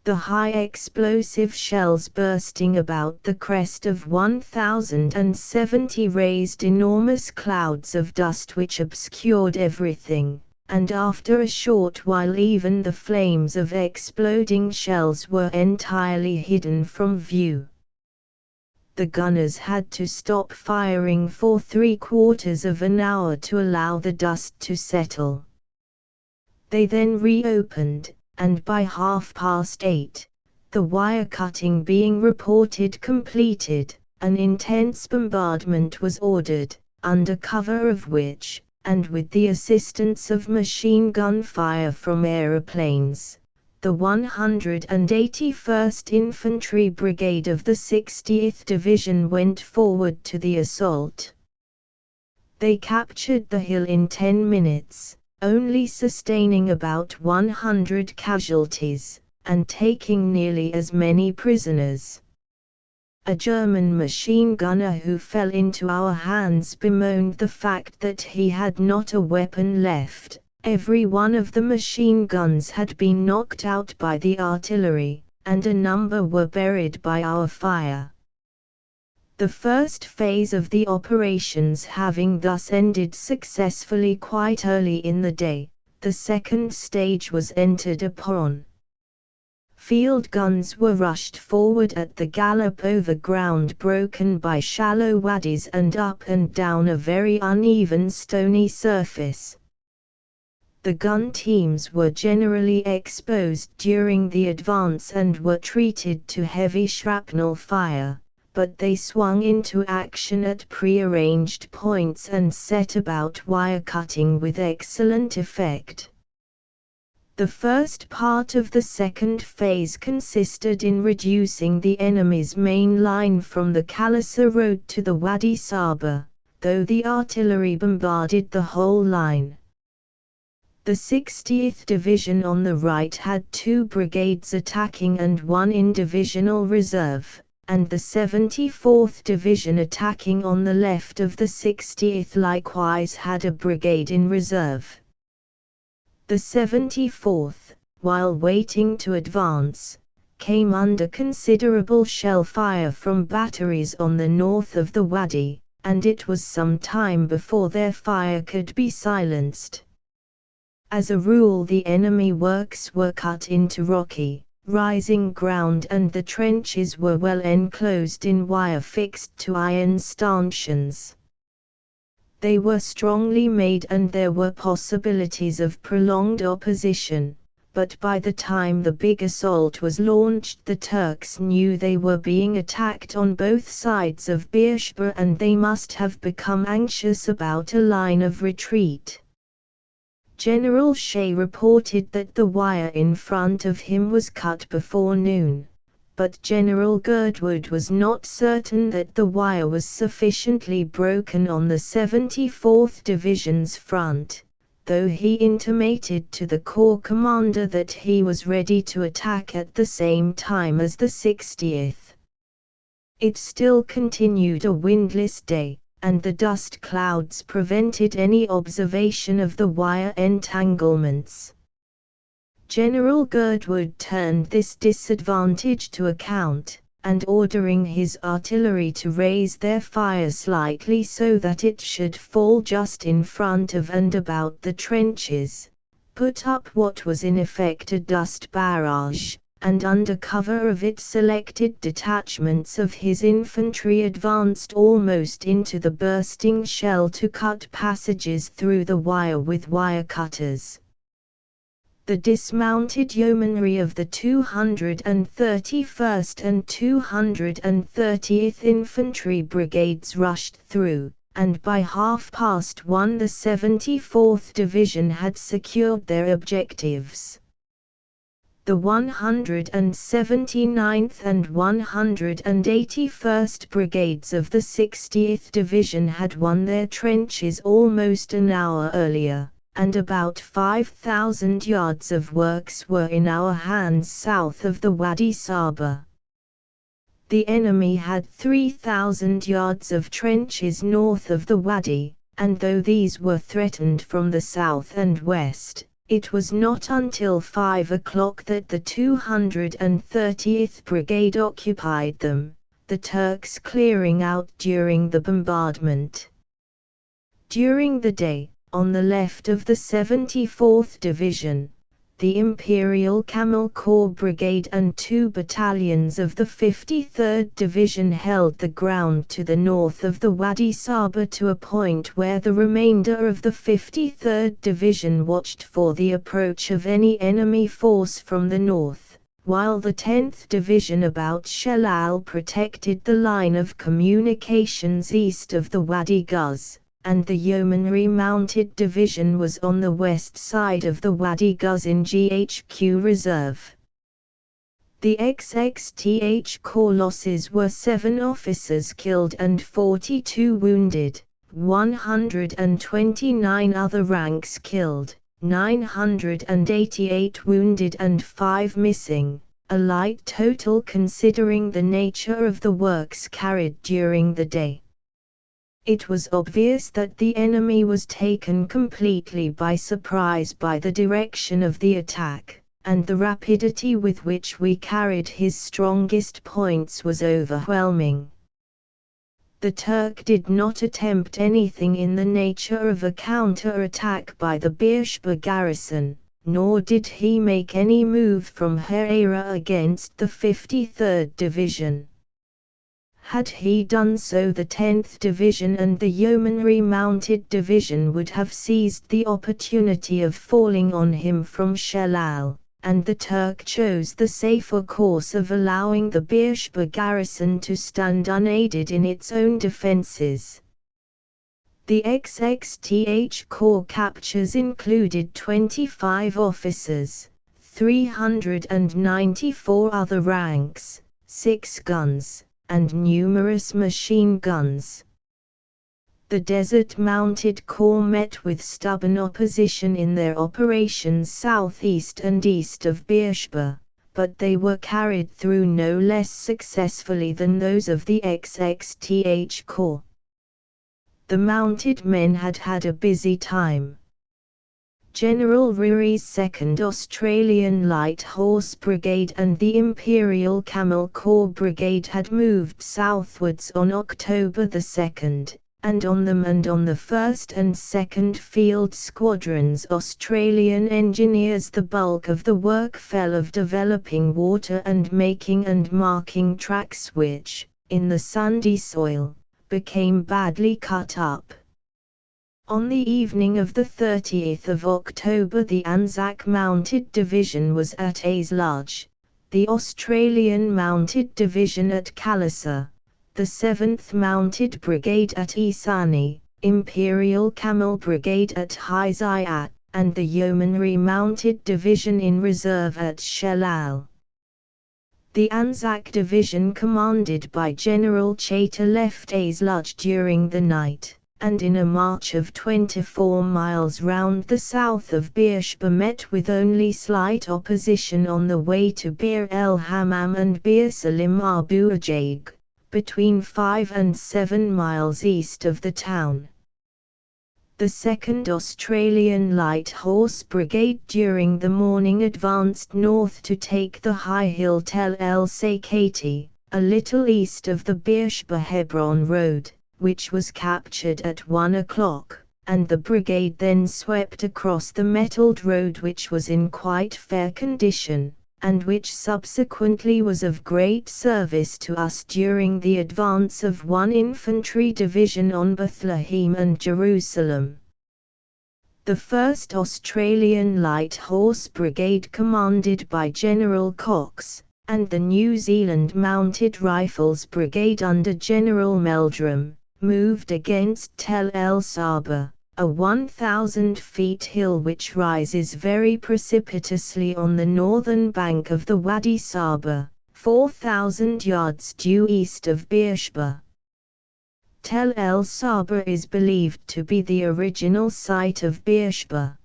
The high explosive shells bursting about the crest of 1070 raised enormous clouds of dust which obscured everything, and after a short while even the flames of exploding shells were entirely hidden from view. The gunners had to stop firing for 3/4 of an hour to allow the dust to settle. They then reopened, and by 8:30, the wire cutting being reported completed, An intense bombardment was ordered, under cover of which, and with the assistance of machine gun fire from aeroplanes, the 181st Infantry Brigade of the 60th Division went forward to the assault. They captured the hill in 10 minutes, only sustaining about 100 casualties, and taking nearly as many prisoners. A German machine gunner who fell into our hands bemoaned the fact that he had not a weapon left. Every one of the machine guns had been knocked out by the artillery, and a number were buried by our fire. The first phase of the operations having thus ended successfully quite early in the day, the second stage was entered upon. Field guns were rushed forward at the gallop over ground broken by shallow wadis and up and down a very uneven stony surface. The gun teams were generally exposed during the advance and were treated to heavy shrapnel fire, but they swung into action at prearranged points and set about wire cutting with excellent effect. The first part of the second phase consisted in reducing the enemy's main line from the Khalisa road to the Wadi Saba, though the artillery bombarded the whole line. The 60th Division on the right had 2 brigades attacking and 1 in divisional reserve, and the 74th Division attacking on the left of the 60th likewise had a brigade in reserve. The 74th, while waiting to advance, came under considerable shell fire from batteries on the north of the Wadi, and it was some time before their fire could be silenced. As a rule, the enemy works were cut into rocky, rising ground and the trenches were well enclosed in wire fixed to iron stanchions. They were strongly made and there were possibilities of prolonged opposition, but by the time the big assault was launched the Turks knew they were being attacked on both sides of Beersheba and they must have become anxious about a line of retreat. General Shea reported that the wire in front of him was cut before noon, but General Girdwood was not certain that the wire was sufficiently broken on the 74th Division's front, though he intimated to the corps commander that he was ready to attack at the same time as the 60th. It still continued a windless day, and the dust clouds prevented any observation of the wire entanglements. General Girdwood turned this disadvantage to account, and ordering his artillery to raise their fire slightly so that it should fall just in front of and about the trenches, put up what was in effect a dust barrage, and under cover of it selected detachments of his infantry advanced almost into the bursting shell to cut passages through the wire with wire cutters. The dismounted yeomanry of the 231st and 230th Infantry Brigades rushed through, and by 1:30 the 74th Division had secured their objectives. The 179th and 181st Brigades of the 60th Division had won their trenches almost an hour earlier, and about 5,000 yards of works were in our hands south of the Wadi Saba. The enemy had 3,000 yards of trenches north of the Wadi, and though these were threatened from the south and west, it was not until 5 o'clock that the 230th Brigade occupied them, the Turks clearing out during the bombardment. During the day, on the left of the 74th Division, the Imperial Camel Corps Brigade and 2 battalions of the 53rd Division held the ground to the north of the Wadi Saba to a point where the remainder of the 53rd Division watched for the approach of any enemy force from the north, while the 10th Division about Shelal protected the line of communications east of the Wadi Guz, and the Yeomanry Mounted Division was on the west side of the Wadi Guz in GHQ reserve. The XXTH Corps losses were 7 officers killed and 42 wounded, 129 other ranks killed, 988 wounded and 5 missing, a light total considering the nature of the works carried during the day. It was obvious that the enemy was taken completely by surprise by the direction of the attack, and the rapidity with which we carried his strongest points was overwhelming. The Turk did not attempt anything in the nature of a counter-attack by the Beersheba garrison, nor did he make any move from Herat against the 53rd Division. Had he done so, the 10th Division and the Yeomanry Mounted Division would have seized the opportunity of falling on him from Shelal, and the Turk chose the safer course of allowing the Beersheba garrison to stand unaided in its own defences. The XXTH Corps captures included 25 officers, 394 other ranks, 6 guns, and numerous machine guns. The Desert Mounted Corps met with stubborn opposition in their operations southeast and east of Beersheba, but they were carried through no less successfully than those of the XXTH Corps. The mounted men had had a busy time. General Ruri's 2nd Australian Light Horse Brigade and the Imperial Camel Corps Brigade had moved southwards on October 2nd. And on them and on the 1st and 2nd Field Squadrons Australian engineers the bulk of the work fell of developing water and making and marking tracks which, in the sandy soil, became badly cut up. On the evening of the 30th of October the Anzac Mounted Division was at Aisludge, the Australian Mounted Division at Khalasa, the 7th Mounted Brigade at Isani, Imperial Camel Brigade at Hizayat, and the Yeomanry Mounted Division in reserve at Shelal. The Anzac Division commanded by General Chater left Aisludge during the night, and in a march of 24 miles round the south of Beersheba met with only slight opposition on the way to Bir el Hammam and Bir Salim Abu Ajaig, between 5 and 7 miles east of the town. The 2nd Australian Light Horse Brigade during the morning advanced north to take the high hill Tel El Sakati, a little east of the Beersheba-Hebron road, which was captured at 1 o'clock, and the brigade then swept across the metalled road which was in quite fair condition, and which subsequently was of great service to us during the advance of one infantry division on Bethlehem and Jerusalem. The 1st Australian Light Horse Brigade commanded by General Cox, and the New Zealand Mounted Rifles Brigade under General Meldrum, moved against Tel El Saba, a 1,000 feet hill which rises very precipitously on the northern bank of the Wadi Saba, 4,000 yards due east of Beersheba. Tel El Saba is believed to be the original site of Beersheba.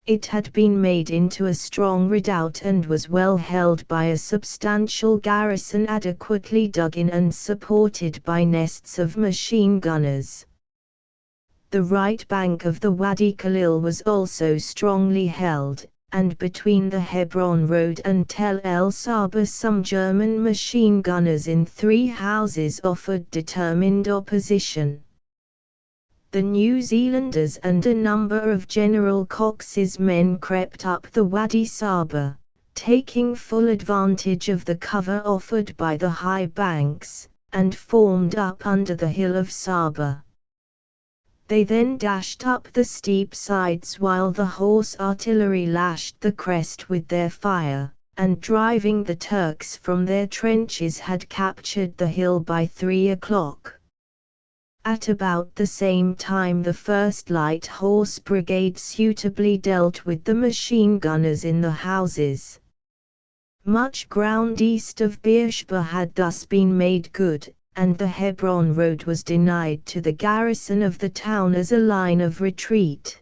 It had been made into a strong redoubt and was well held by a substantial garrison adequately dug in and supported by nests of machine gunners. The right bank of the Wadi Khalil was also strongly held, and between the Hebron Road and Tel El Saba some German machine gunners in 3 houses offered determined opposition. The New Zealanders and a number of General Cox's men crept up the Wadi Saba, taking full advantage of the cover offered by the high banks, and formed up under the hill of Saba. They then dashed up the steep sides while the horse artillery lashed the crest with their fire, and driving the Turks from their trenches had captured the hill by 3 o'clock. At about the same time the 1st Light Horse Brigade suitably dealt with the machine gunners in the houses. Much ground east of Beersheba had thus been made good, and the Hebron road was denied to the garrison of the town as a line of retreat.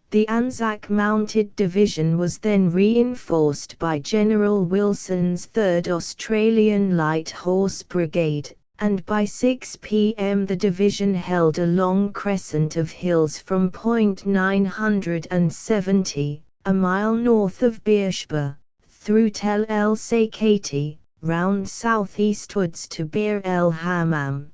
The Anzac Mounted Division was then reinforced by General Wilson's 3rd Australian Light Horse Brigade, and by 6 p.m. the division held a long crescent of hills from Point 970, a mile north of Beersheba, through Tel El Sakati, round southeastwards to Bir El Hammam.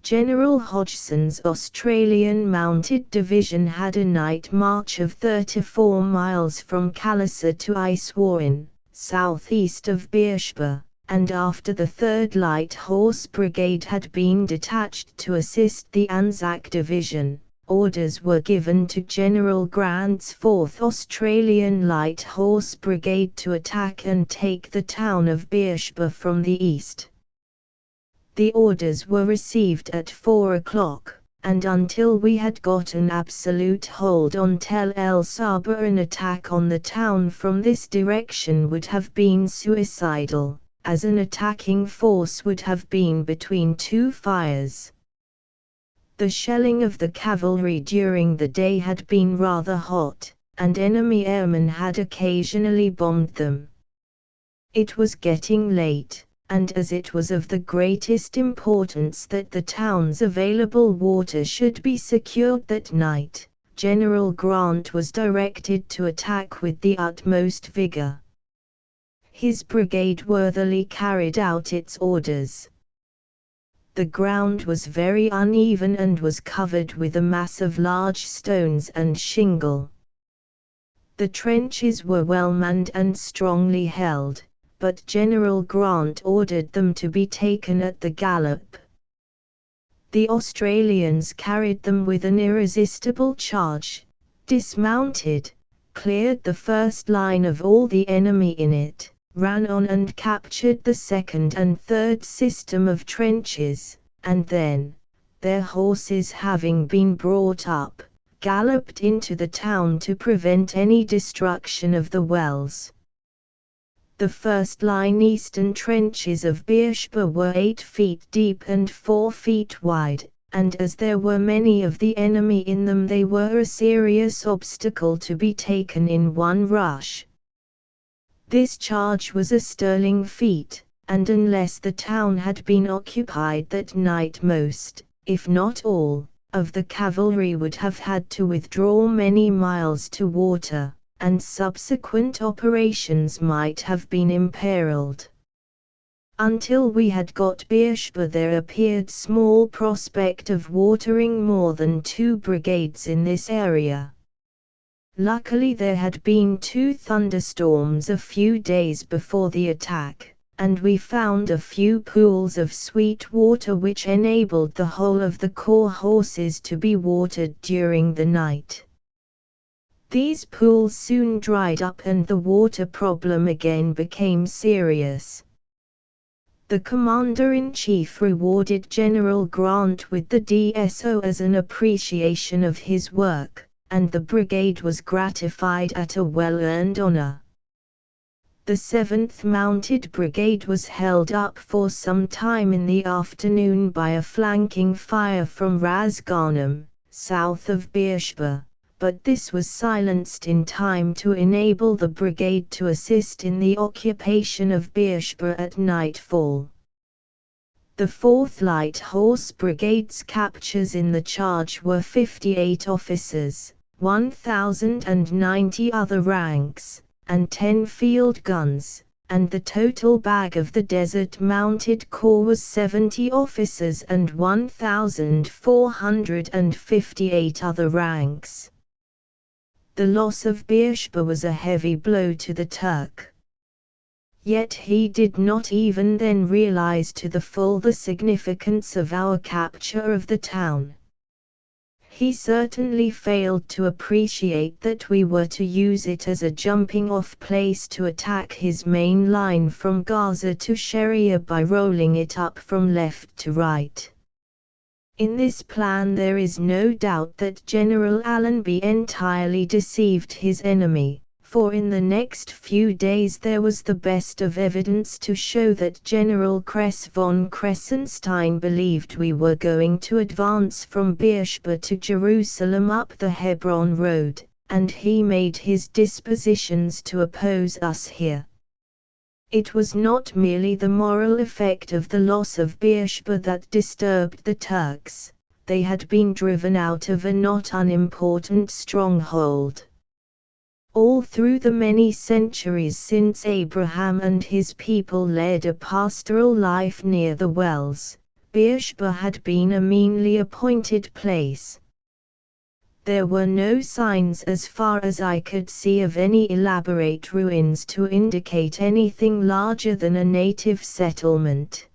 General Hodgson's Australian Mounted Division had a night march of 34 miles from Khalisa to Iswaran, southeast of Beersheba, and after the 3rd Light Horse Brigade had been detached to assist the Anzac Division, orders were given to General Grant's 4th Australian Light Horse Brigade to attack and take the town of Beersheba from the east. The orders were received at 4 o'clock, and until we had got an absolute hold on Tel El Saba an attack on the town from this direction would have been suicidal, as an attacking force would have been between two fires. The shelling of the cavalry during the day had been rather hot, and enemy airmen had occasionally bombed them. It was getting late, and as it was of the greatest importance that the town's available water should be secured that night, General Grant was directed to attack with the utmost vigor. His brigade worthily carried out its orders. The ground was very uneven and was covered with a mass of large stones and shingle. The trenches were well manned and strongly held, but General Grant ordered them to be taken at the gallop. The Australians carried them with an irresistible charge, dismounted, cleared the first line of all the enemy in it, ran on and captured the second and third system of trenches, and then, their horses having been brought up, galloped into the town to prevent any destruction of the wells. The first line eastern trenches of Beersheba were 8 feet deep and 4 feet wide, and as there were many of the enemy in them they were a serious obstacle to be taken in one rush. This charge was a sterling feat, and unless the town had been occupied that night most, if not all, of the cavalry would have had to withdraw many miles to water, and subsequent operations might have been imperiled. Until we had got Beersheba there appeared small prospect of watering more than 2 brigades in this area. Luckily there had been 2 thunderstorms a few days before the attack, and we found a few pools of sweet water which enabled the whole of the corps horses to be watered during the night. These pools soon dried up and the water problem again became serious. The Commander-in-Chief rewarded General Grant with the DSO as an appreciation of his work, and the brigade was gratified at a well-earned honor. The 7th Mounted Brigade was held up for some time in the afternoon by a flanking fire from Ras Ghanem, south of Beersheba, but this was silenced in time to enable the brigade to assist in the occupation of Beersheba at nightfall. The 4th Light Horse Brigade's captures in the charge were 58 officers, 1,090 other ranks, and 10 field guns, and the total bag of the Desert Mounted Corps was 70 officers and 1,458 other ranks. The loss of Beersheba was a heavy blow to the Turk. Yet he did not even then realize to the full the significance of our capture of the town. He certainly failed to appreciate that we were to use it as a jumping-off place to attack his main line from Gaza to Sharia by rolling it up from left to right. In this plan there is no doubt that General Allenby entirely deceived his enemy, for in the next few days there was the best of evidence to show that General Kress von Kressenstein believed we were going to advance from Beersheba to Jerusalem up the Hebron road, and he made his dispositions to oppose us here. It was not merely the moral effect of the loss of Beersheba that disturbed the Turks. They had been driven out of a not unimportant stronghold. All through the many centuries since Abraham and his people led a pastoral life near the wells, Beersheba had been a meanly appointed place. There were no signs as far as I could see of any elaborate ruins to indicate anything larger than a native settlement.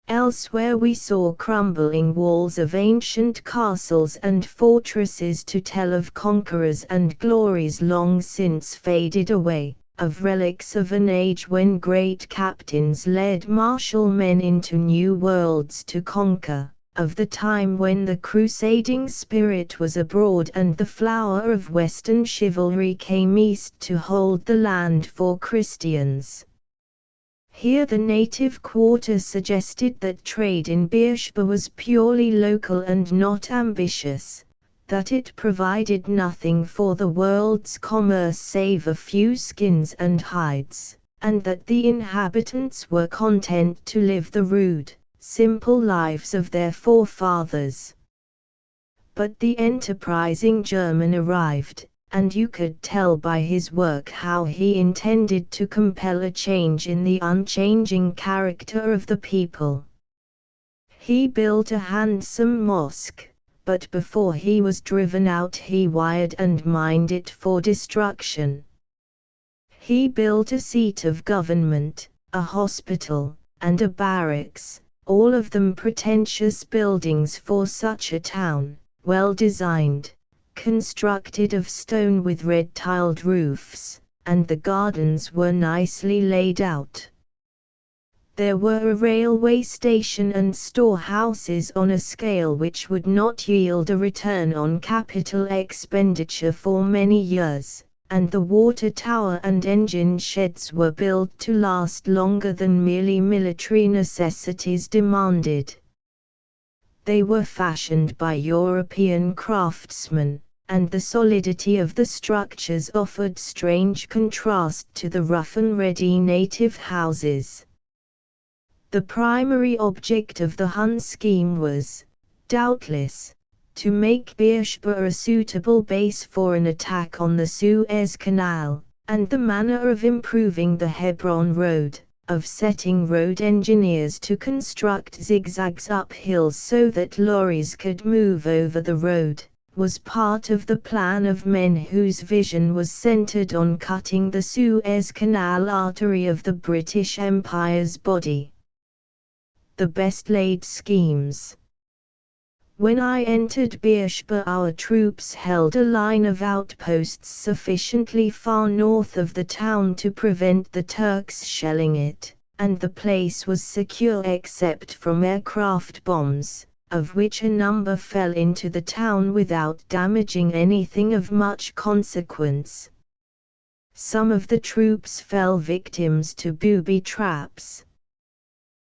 Elsewhere we saw crumbling walls of ancient castles and fortresses to tell of conquerors and glories long since faded away, of relics of an age when great captains led martial men into new worlds to conquer, of the time when the crusading spirit was abroad and the flower of Western chivalry came east to hold the land for Christians. Here the native quarter suggested that trade in Beersheba was purely local and not ambitious, that it provided nothing for the world's commerce save a few skins and hides, and that the inhabitants were content to live the rude, simple lives of their forefathers. But the enterprising German arrived, and you could tell by his work how he intended to compel a change in the unchanging character of the people. He built a handsome mosque, but before he was driven out he wired and mined it for destruction. He built a seat of government, a hospital, and a barracks, all of them pretentious buildings for such a town, well designed, constructed of stone with red-tiled roofs, and the gardens were nicely laid out. There were a railway station and storehouses on a scale which would not yield a return on capital expenditure for many years, and the water tower and engine sheds were built to last longer than merely military necessities demanded. They were fashioned by European craftsmen, and the solidity of the structures offered strange contrast to the rough-and-ready native houses. The primary object of the Hun scheme was, doubtless, to make Beersheba a suitable base for an attack on the Suez Canal, and the manner of improving the Hebron road, of setting road engineers to construct zigzags up hills so that lorries could move over the road, was part of the plan of men whose vision was centered on cutting the Suez Canal artery of the British Empire's body. The best laid schemes. When I entered Beersheba, our troops held a line of outposts sufficiently far north of the town to prevent the Turks shelling it, and the place was secure except from aircraft bombs, of which a number fell into the town without damaging anything of much consequence. Some of the troops fell victims to booby traps.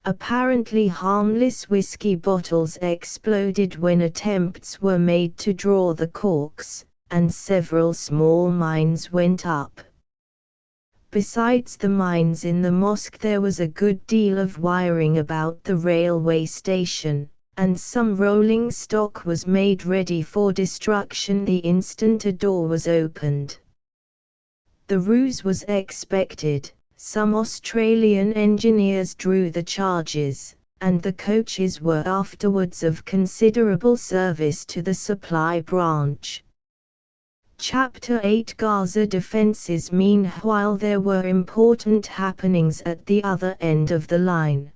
Apparently harmless whiskey bottles exploded when attempts were made to draw the corks, and several small mines went up. Besides the mines in the mosque, there was a good deal of wiring about the railway station, and some rolling stock was made ready for destruction the instant a door was opened. The ruse was expected. Some Australian engineers drew the charges, and the coaches were afterwards of considerable service to the supply branch. Chapter 8 Gaza defences. Meanwhile there were important happenings at the other end of the line.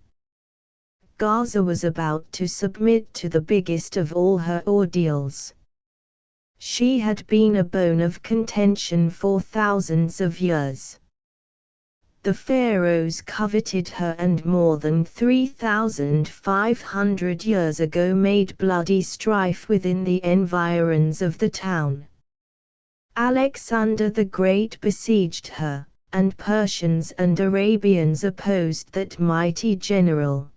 Gaza was about to submit to the biggest of all her ordeals, She had been a bone of contention for thousands of years. The pharaohs coveted her, and more than 3,500 years ago made bloody strife within the environs of the town. Alexander the Great besieged her, and Persians and Arabians opposed that mighty general.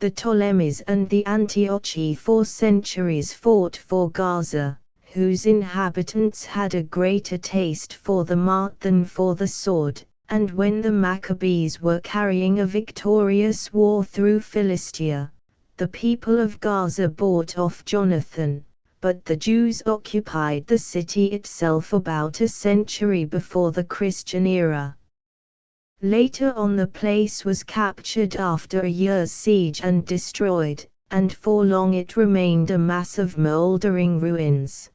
The Ptolemies and the Antiochi for centuries fought for Gaza, whose inhabitants had a greater taste for the mart than for the sword, and when the Maccabees were carrying a victorious war through Philistia, the people of Gaza bought off Jonathan, but the Jews occupied the city itself about a century before the Christian era. Later on the place was captured after a year's siege and destroyed, and for long it remained a mass of mouldering ruins.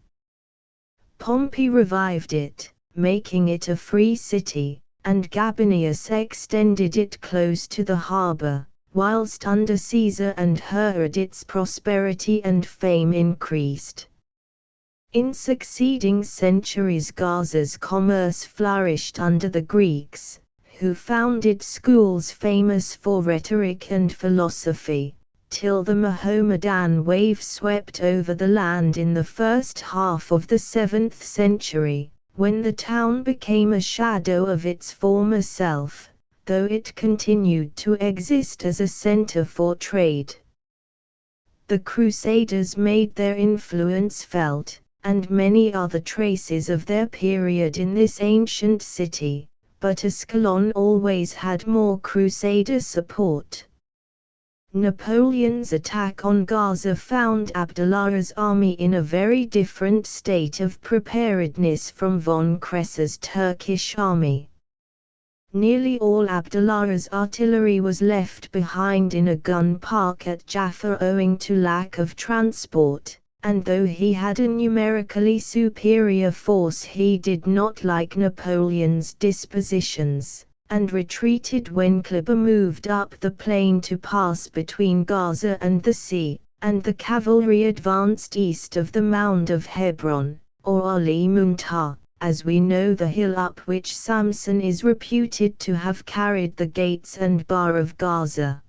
Pompey revived it, making it a free city, and Gabinius extended it close to the harbour, whilst under Caesar and Herod its prosperity and fame increased. In succeeding centuries Gaza's commerce flourished under the Greeks, who founded schools famous for rhetoric and philosophy, till the Mohammedan wave swept over the land in the first half of the 7th century, when the town became a shadow of its former self, though it continued to exist as a center for trade. The Crusaders made their influence felt, and many are the traces of their period in this ancient city, but Ascalon always had more Crusader support. Napoleon's attack on Gaza found Abdullah's army in a very different state of preparedness from von Kresse's Turkish army. Nearly all Abdullah's artillery was left behind in a gun park at Jaffa owing to lack of transport, and though he had a numerically superior force he did not like Napoleon's dispositions, and retreated when Kleber moved up the plain to pass between Gaza and the sea, and the cavalry advanced east of the mound of Hebron, or Ali Muntah, as we know the hill up which Samson is reputed to have carried the gates and bar of Gaza.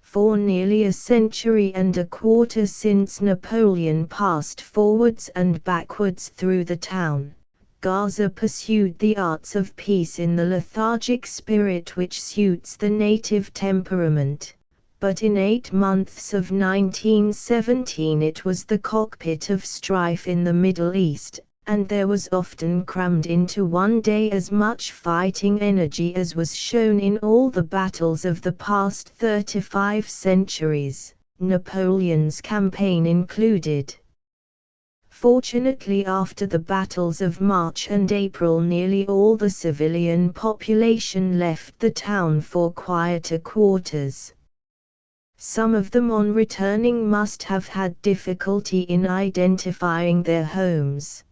For nearly a century and a quarter since Napoleon passed forwards and backwards through the town, Gaza pursued the arts of peace in the lethargic spirit which suits the native temperament, but in 8 months of 1917 it was the cockpit of strife in the Middle East, and there was often crammed into one day as much fighting energy as was shown in all the battles of the past 35 centuries, Napoleon's campaign included. Fortunately, after the battles of March and April, nearly all the civilian population left the town for quieter quarters. Some of them on returning must have had difficulty in identifying their homes.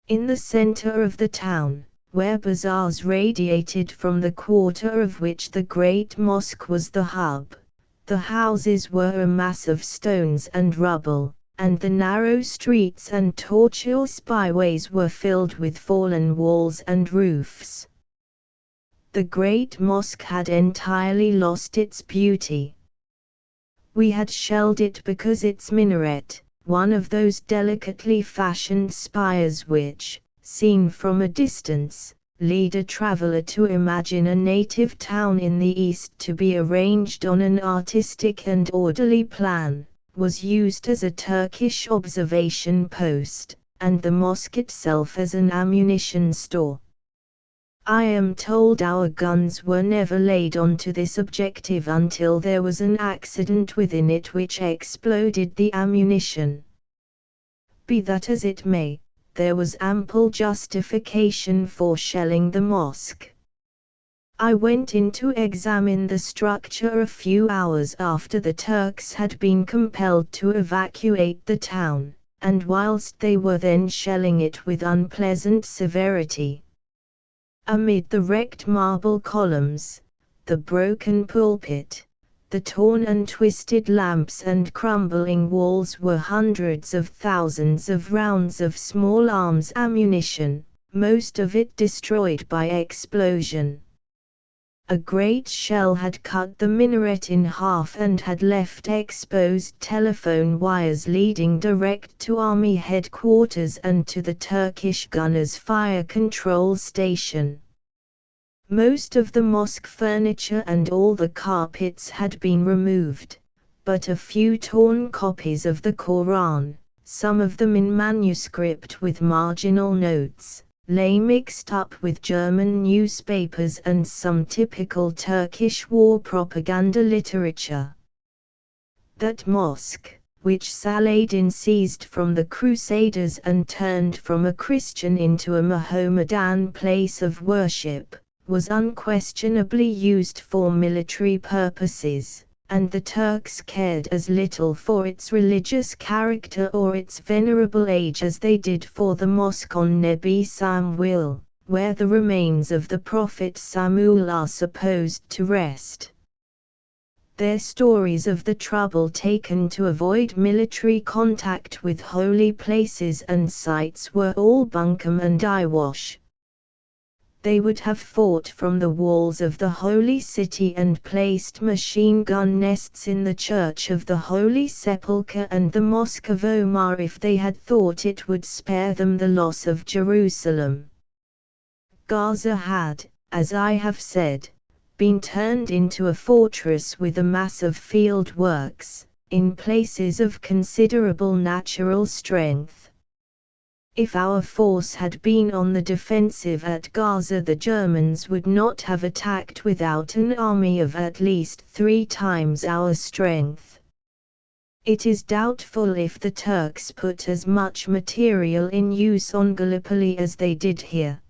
In the center of the town, where bazaars radiated from the quarter of which the great mosque was the hub, the houses were a mass of stones and rubble, and the narrow streets and tortuous byways were filled with fallen walls and roofs. The great mosque had entirely lost its beauty. We had shelled it because its minaret, one of those delicately fashioned spires which, seen from a distance, lead a traveler to imagine a native town in the east to be arranged on an artistic and orderly plan, was used as a Turkish observation post, and the mosque itself as an ammunition store. I am told our guns were never laid onto this objective until there was an accident within it which exploded the ammunition. Be that as it may, there was ample justification for shelling the mosque. I went in to examine the structure a few hours after the Turks had been compelled to evacuate the town, and whilst they were then shelling it with unpleasant severity. Amid the wrecked marble columns, the broken pulpit, The torn and twisted lamps and crumbling walls were hundreds of thousands of rounds of small arms ammunition, most of it destroyed by explosion. A great shell had cut the minaret in half and had left exposed telephone wires leading direct to army headquarters and to the Turkish gunners' fire control station. Most of the mosque furniture and all the carpets had been removed, but a few torn copies of the Quran, some of them in manuscript with marginal notes, lay mixed up with German newspapers and some typical Turkish war propaganda literature. That mosque, which Saladin seized from the Crusaders and turned from a Christian into a Mohammedan place of worship, was unquestionably used for military purposes, and the Turks cared as little for its religious character or its venerable age as they did for the mosque on Nebi Samuel, where the remains of the Prophet Samuel are supposed to rest. Their stories of the trouble taken to avoid military contact with holy places and sites were all bunkum and eyewash. They would have fought from the walls of the Holy City and placed machine gun nests in the Church of the Holy Sepulchre and the Mosque of Omar if they had thought it would spare them the loss of Jerusalem. Gaza had, as I have said, been turned into a fortress with a mass of field works, in places of considerable natural strength. If our force had been on the defensive at Gaza, the Germans would not have attacked without an army of at least 3 times our strength. It is doubtful if the Turks put as much material in use on Gallipoli as they did here.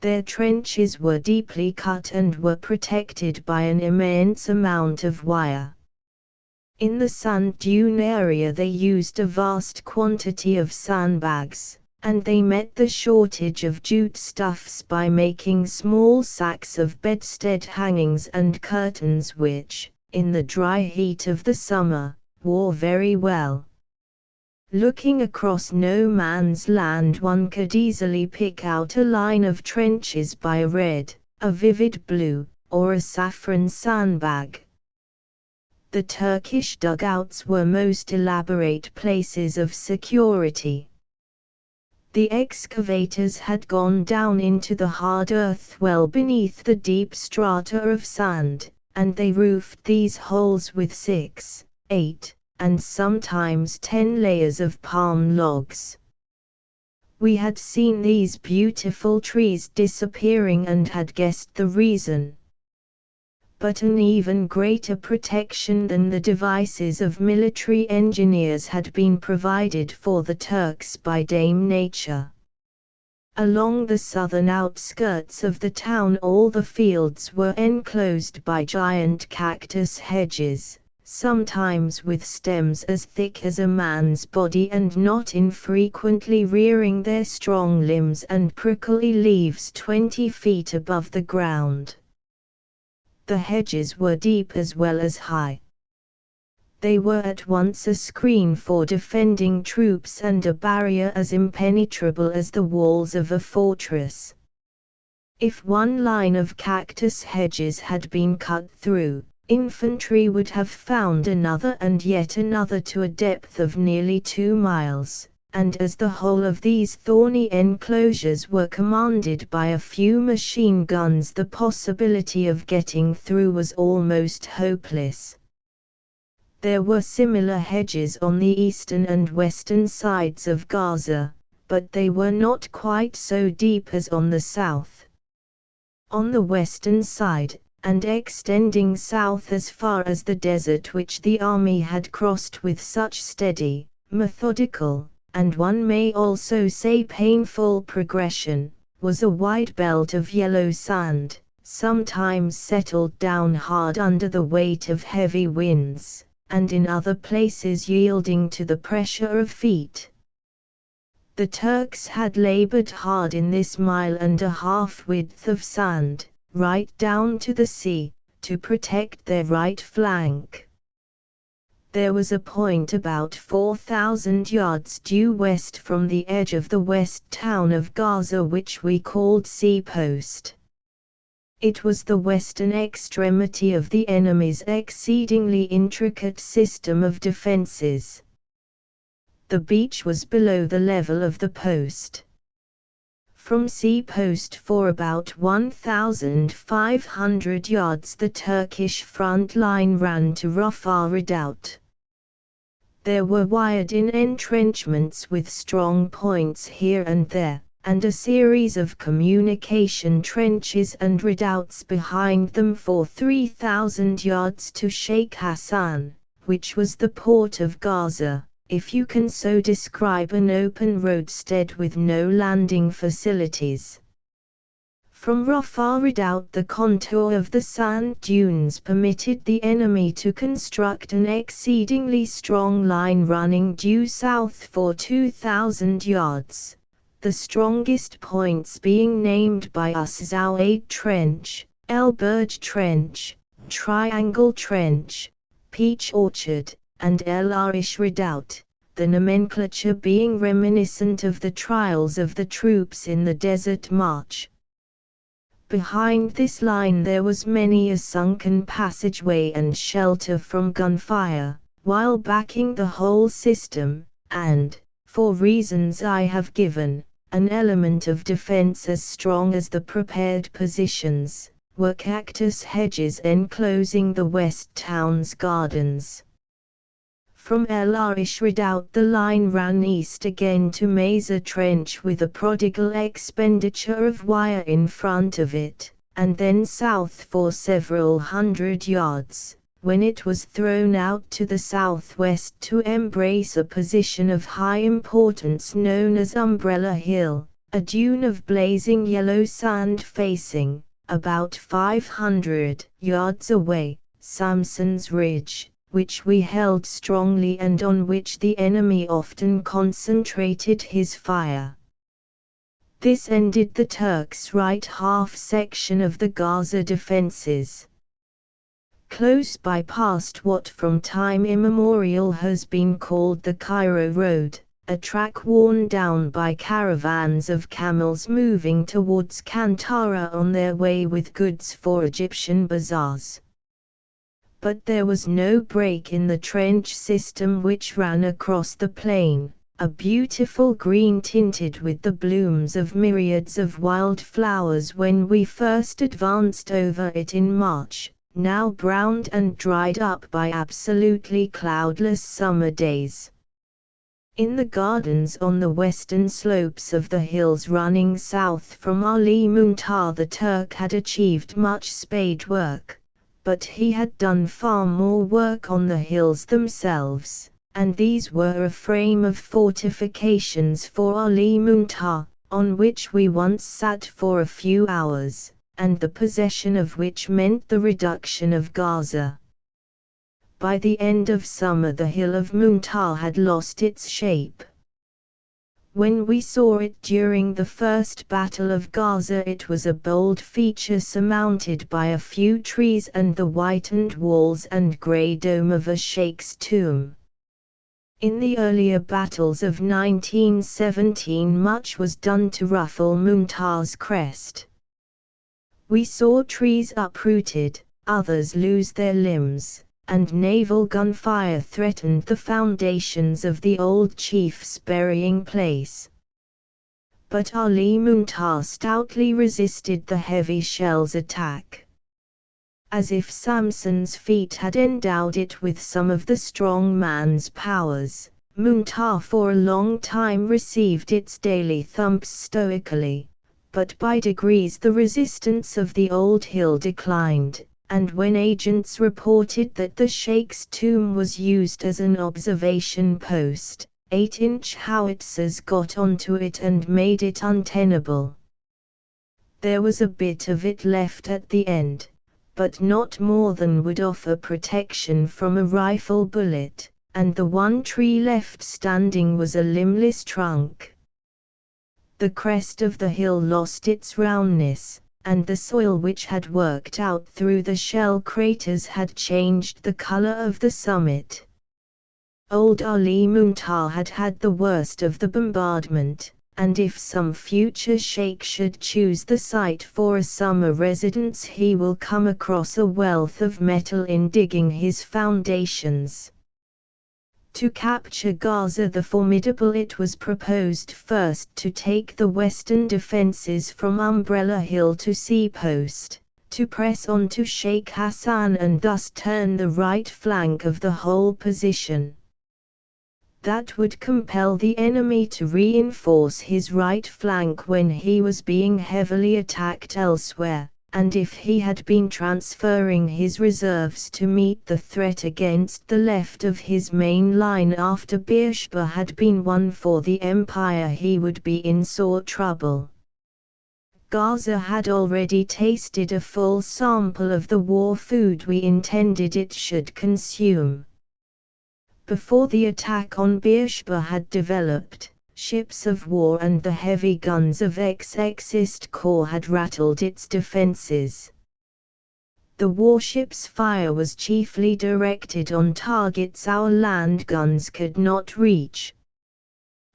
Their trenches were deeply cut and were protected by an immense amount of wire. In the sand dune area they used a vast quantity of sandbags, and they met the shortage of jute stuffs by making small sacks of bedstead hangings and curtains which, in the dry heat of the summer, wore very well. Looking across no man's land, one could easily pick out a line of trenches by a red, a vivid blue, or a saffron sandbag. The Turkish dugouts were most elaborate places of security. The excavators had gone down into the hard earth well beneath the deep strata of sand, and they roofed these holes with 6, 8, and sometimes 10 layers of palm logs. We had seen these beautiful trees disappearing and had guessed the reason. But an even greater protection than the devices of military engineers had been provided for the Turks by Dame Nature. Along the southern outskirts of the town all the fields were enclosed by giant cactus hedges, sometimes with stems as thick as a man's body and not infrequently rearing their strong limbs and prickly leaves 20 feet above the ground. The hedges were deep as well as high. They were at once a screen for defending troops and a barrier as impenetrable as the walls of a fortress. If one line of cactus hedges had been cut through, infantry would have found another and yet another to a depth of nearly 2 miles. And as the whole of these thorny enclosures were commanded by a few machine guns, the possibility of getting through was almost hopeless. There were similar hedges on the eastern and western sides of Gaza, but they were not quite so deep as on the south. On the western side, and extending south as far as the desert which the army had crossed with such steady, methodical, and one may also say painful progression, was a wide belt of yellow sand, sometimes settled down hard under the weight of heavy winds, and in other places yielding to the pressure of feet. The Turks had labored hard in this 1.5 miles width of sand, right down to the sea, to protect their right flank. There was a point about 4,000 yards due west from the edge of the west town of Gaza which we called Sea Post. It was the western extremity of the enemy's exceedingly intricate system of defenses. The beach was below the level of the post. From Sea Post for about 1,500 yards the Turkish front line ran to Rafah Redoubt. There were wired-in entrenchments with strong points here and there, and a series of communication trenches and redoubts behind them for 3,000 yards to Sheikh Hassan, which was the port of Gaza, if you can so describe an open roadstead with no landing facilities. From Rafah Redoubt the contour of the sand dunes permitted the enemy to construct an exceedingly strong line running due south for 2,000 yards, the strongest points being named by us Zawaid Trench, El Burj Trench, Triangle Trench, Peach Orchard, and El Arish Redoubt, the nomenclature being reminiscent of the trials of the troops in the Desert March. Behind this line there was many a sunken passageway and shelter from gunfire, while backing the whole system, and, for reasons I have given, an element of defense as strong as the prepared positions, were cactus hedges enclosing the west town's gardens. From El Arish Redoubt the line ran east again to Massey Trench with a prodigal expenditure of wire in front of it, and then south for several hundred yards, when it was thrown out to the southwest to embrace a position of high importance known as Umbrella Hill, a dune of blazing yellow sand facing, about 500 yards away, Samson's Ridge, which we held strongly and on which the enemy often concentrated his fire. This ended the Turks' right half section of the Gaza defenses. Close by passed what from time immemorial has been called the Cairo Road, a track worn down by caravans of camels moving towards Kantara on their way with goods for Egyptian bazaars. But there was no break in the trench system which ran across the plain, a beautiful green tinted with the blooms of myriads of wild flowers when we first advanced over it in March, now browned and dried up by absolutely cloudless summer days. In the gardens on the western slopes of the hills running south from Ali Muntar the Turk had achieved much spade work, but he had done far more work on the hills themselves, and these were a frame of fortifications for Ali Muntar, on which we once sat for a few hours, and the possession of which meant the reduction of Gaza. By the end of summer the hill of Muntar had lost its shape. When we saw it during the first Battle of Gaza it was a bold feature surmounted by a few trees and the whitened walls and grey dome of a sheikh's tomb. In the earlier battles of 1917 much was done to ruffle Muntar's crest. We saw trees uprooted, others lose their limbs, and naval gunfire threatened the foundations of the old chief's burying place. But Ali Muntar stoutly resisted the heavy shell's attack. As if Samson's feat had endowed it with some of the strong man's powers, Muntar for a long time received its daily thumps stoically, but by degrees the resistance of the old hill declined, and when agents reported that the sheikh's tomb was used as an observation post, 8-inch howitzers got onto it and made it untenable. There was a bit of it left at the end, but not more than would offer protection from a rifle bullet, and the one tree left standing was a limbless trunk. The crest of the hill lost its roundness, and the soil which had worked out through the shell craters had changed the color of the summit. Old Ali Muntar had had the worst of the bombardment, and if some future sheikh should choose the site for a summer residence, he will come across a wealth of metal in digging his foundations. To capture Gaza the Formidable, it was proposed first to take the western defenses from Umbrella Hill to Seapost, to press on to Sheikh Hassan and thus turn the right flank of the whole position. That would compel the enemy to reinforce his right flank when he was being heavily attacked elsewhere, and if he had been transferring his reserves to meet the threat against the left of his main line after Beersheba had been won for the Empire, he would be in sore trouble. Gaza had already tasted a full sample of the war food we intended it should consume. Before the attack on Beersheba had developed, ships of war and the heavy guns of Exist Corps had rattled its defenses. The warships' fire was chiefly directed on targets our land guns could not reach.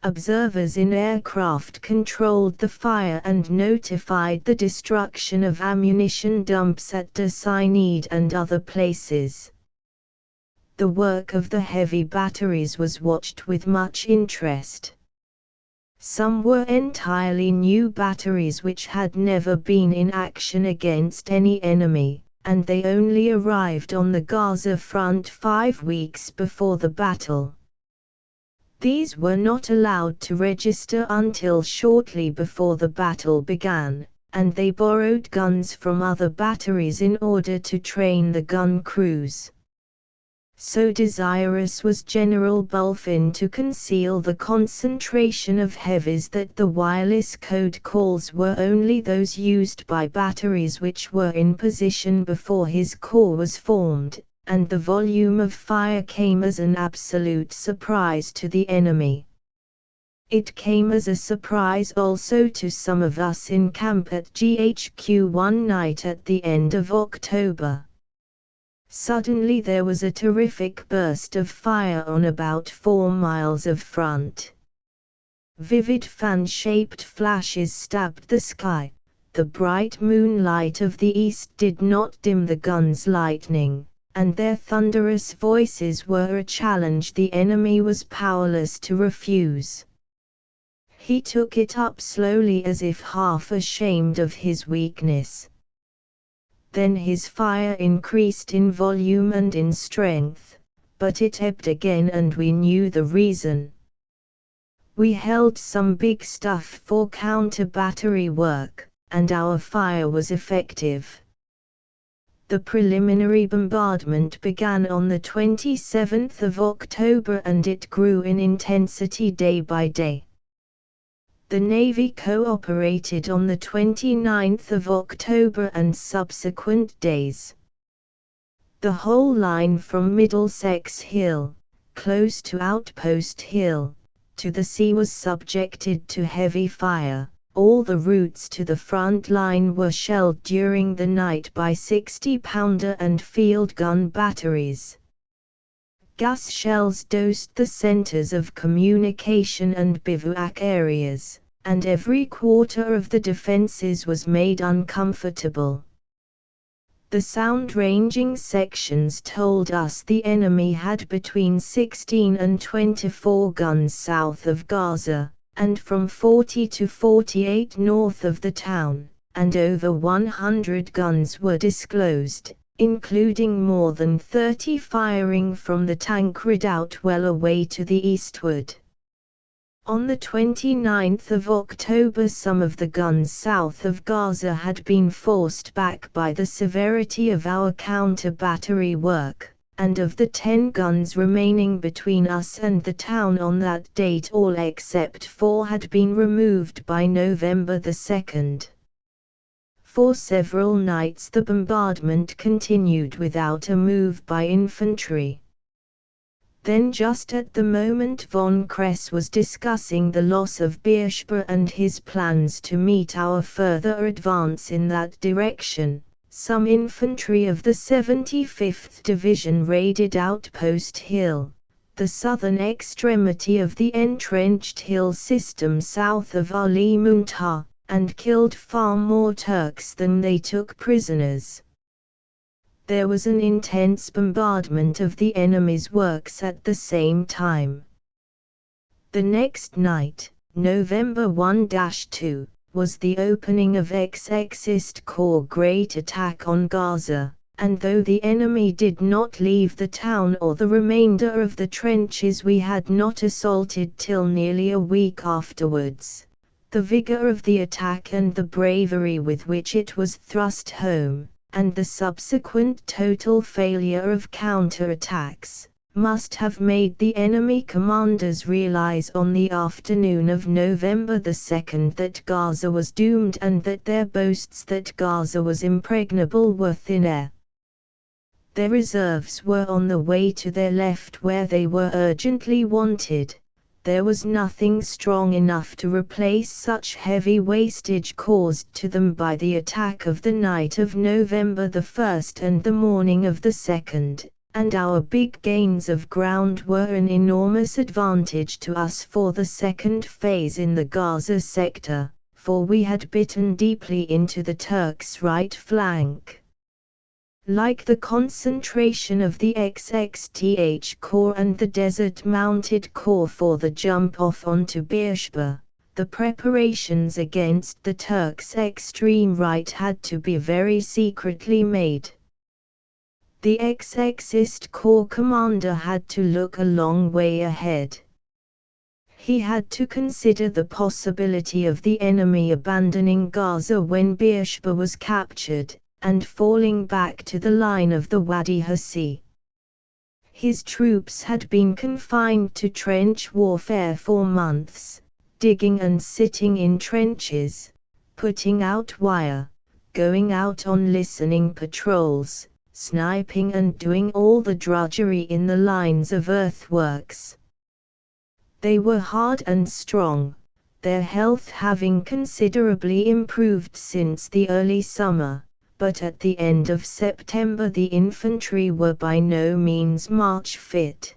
Observers in aircraft controlled the fire and notified the destruction of ammunition dumps at Der Sinai and other places. The work of the heavy batteries was watched with much interest. Some were entirely new batteries which had never been in action against any enemy, and they only arrived on the Gaza front 5 weeks before the battle. These were not allowed to register until shortly before the battle began, and they borrowed guns from other batteries in order to train the gun crews. So desirous was General Bulfin to conceal the concentration of heavies that the wireless code calls were only those used by batteries which were in position before his corps was formed, and the volume of fire came as an absolute surprise to the enemy. It came as a surprise also to some of us in camp at GHQ one night at the end of October. Suddenly there was a terrific burst of fire on about 4 miles of front. Vivid fan-shaped flashes stabbed the sky. The bright moonlight of the east did not dim the guns' lightning, and their thunderous voices were a challenge the enemy was powerless to refuse. He took it up slowly as if half ashamed of his weakness. Then his fire increased in volume and in strength, but it ebbed again and we knew the reason. We held some big stuff for counter-battery work, and our fire was effective. The preliminary bombardment began on the 27th of October and it grew in intensity day by day. The Navy cooperated on the 29th of October and subsequent days. The whole line from Middlesex Hill, close to Outpost Hill, to the sea was subjected to heavy fire. All the routes to the front line were shelled during the night by 60-pounder and field gun batteries. Gas shells dosed the centers of communication and bivouac areas, and every quarter of the defenses was made uncomfortable. The sound-ranging sections told us the enemy had between 16 and 24 guns south of Gaza, and from 40 to 48 north of the town, and over 100 guns were disclosed, including more than 30 firing from the tank redoubt well away to the eastward. On the 29th of October some of the guns south of Gaza had been forced back by the severity of our counter-battery work, and of the 10 guns remaining between us and the town on that date all except 4 had been removed by November the 2nd. For several nights the bombardment continued without a move by infantry. Then just at the moment von Kress was discussing the loss of Beersheba and his plans to meet our further advance in that direction, some infantry of the 75th Division raided Outpost Hill, the southern extremity of the entrenched hill system south of Ali Muntar, and killed far more Turks than they took prisoners. There was an intense bombardment of the enemy's works at the same time. The next night, November 1-2, was the opening of Ist Corps' great attack on Gaza, and though the enemy did not leave the town or the remainder of the trenches we had not assaulted till nearly a week afterwards, the vigor of the attack and the bravery with which it was thrust home, and the subsequent total failure of counterattacks, must have made the enemy commanders realize on the afternoon of November 2 that Gaza was doomed and that their boasts that Gaza was impregnable were thin air. Their reserves were on the way to their left where they were urgently wanted. There was nothing strong enough to replace such heavy wastage caused to them by the attack of the night of November 1 and the morning of the 2nd, and our big gains of ground were an enormous advantage to us for the second phase in the Gaza sector, for we had bitten deeply into the Turks' right flank. Like the concentration of the XXTH Corps and the Desert Mounted Corps for the jump off onto Beersheba, the preparations against the Turks' extreme right had to be very secretly made. The Ist Corps commander had to look a long way ahead. He had to consider the possibility of the enemy abandoning Gaza when Beersheba was captured, and falling back to the line of the Wadi Hassi. His troops had been confined to trench warfare for months, digging and sitting in trenches, putting out wire, going out on listening patrols, sniping and doing all the drudgery in the lines of earthworks. They were hard and strong, their health having considerably improved since the early summer. But at the end of September the infantry were by no means march fit.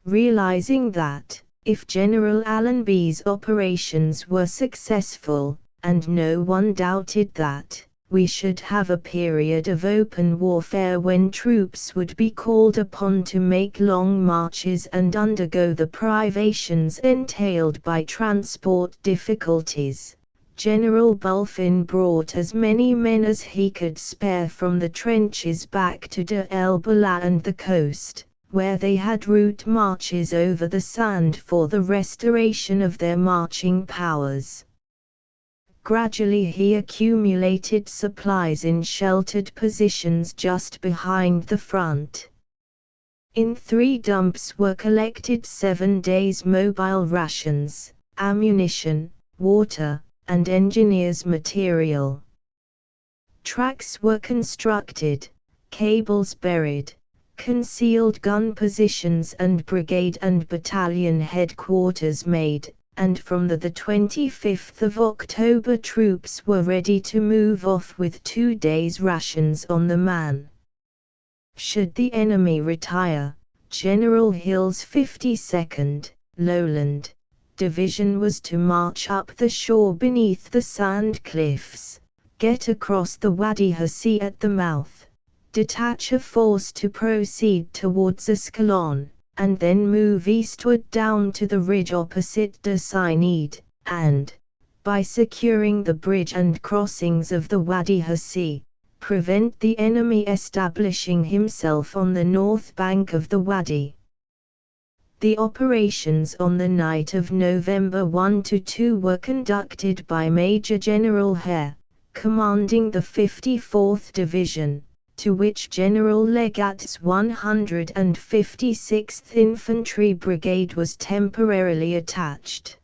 Realizing that, if General Allenby's operations were successful, and no one doubted that, we should have a period of open warfare when troops would be called upon to make long marches and undergo the privations entailed by transport difficulties. General Bulfin brought as many men as he could spare from the trenches back to Deir el-Bala and the coast, where they had route marches over the sand for the restoration of their marching powers. Gradually he accumulated supplies in sheltered positions just behind the front. In 3 dumps were collected 7 days' mobile rations, ammunition, water, and engineers' material. Tracks were constructed, cables buried, concealed gun positions and brigade and battalion headquarters made, and from the 25th of October troops were ready to move off with 2 days' rations on the man. Should the enemy retire, General Hill's 52nd, Lowland, Division was to march up the shore beneath the sand cliffs, get across the Wadi Hassi at the mouth, detach a force to proceed towards Ascalon, and then move eastward down to the ridge opposite Der Sinid, and, by securing the bridge and crossings of the Wadi Hassi, prevent the enemy establishing himself on the north bank of the Wadi. The operations on the night of November 1-2 were conducted by Major General Hare, commanding the 54th Division, to which General Legat's 156th Infantry Brigade was temporarily attached.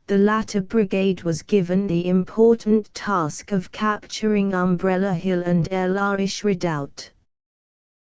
The latter brigade was given the important task of capturing Umbrella Hill and El Arish Redoubt.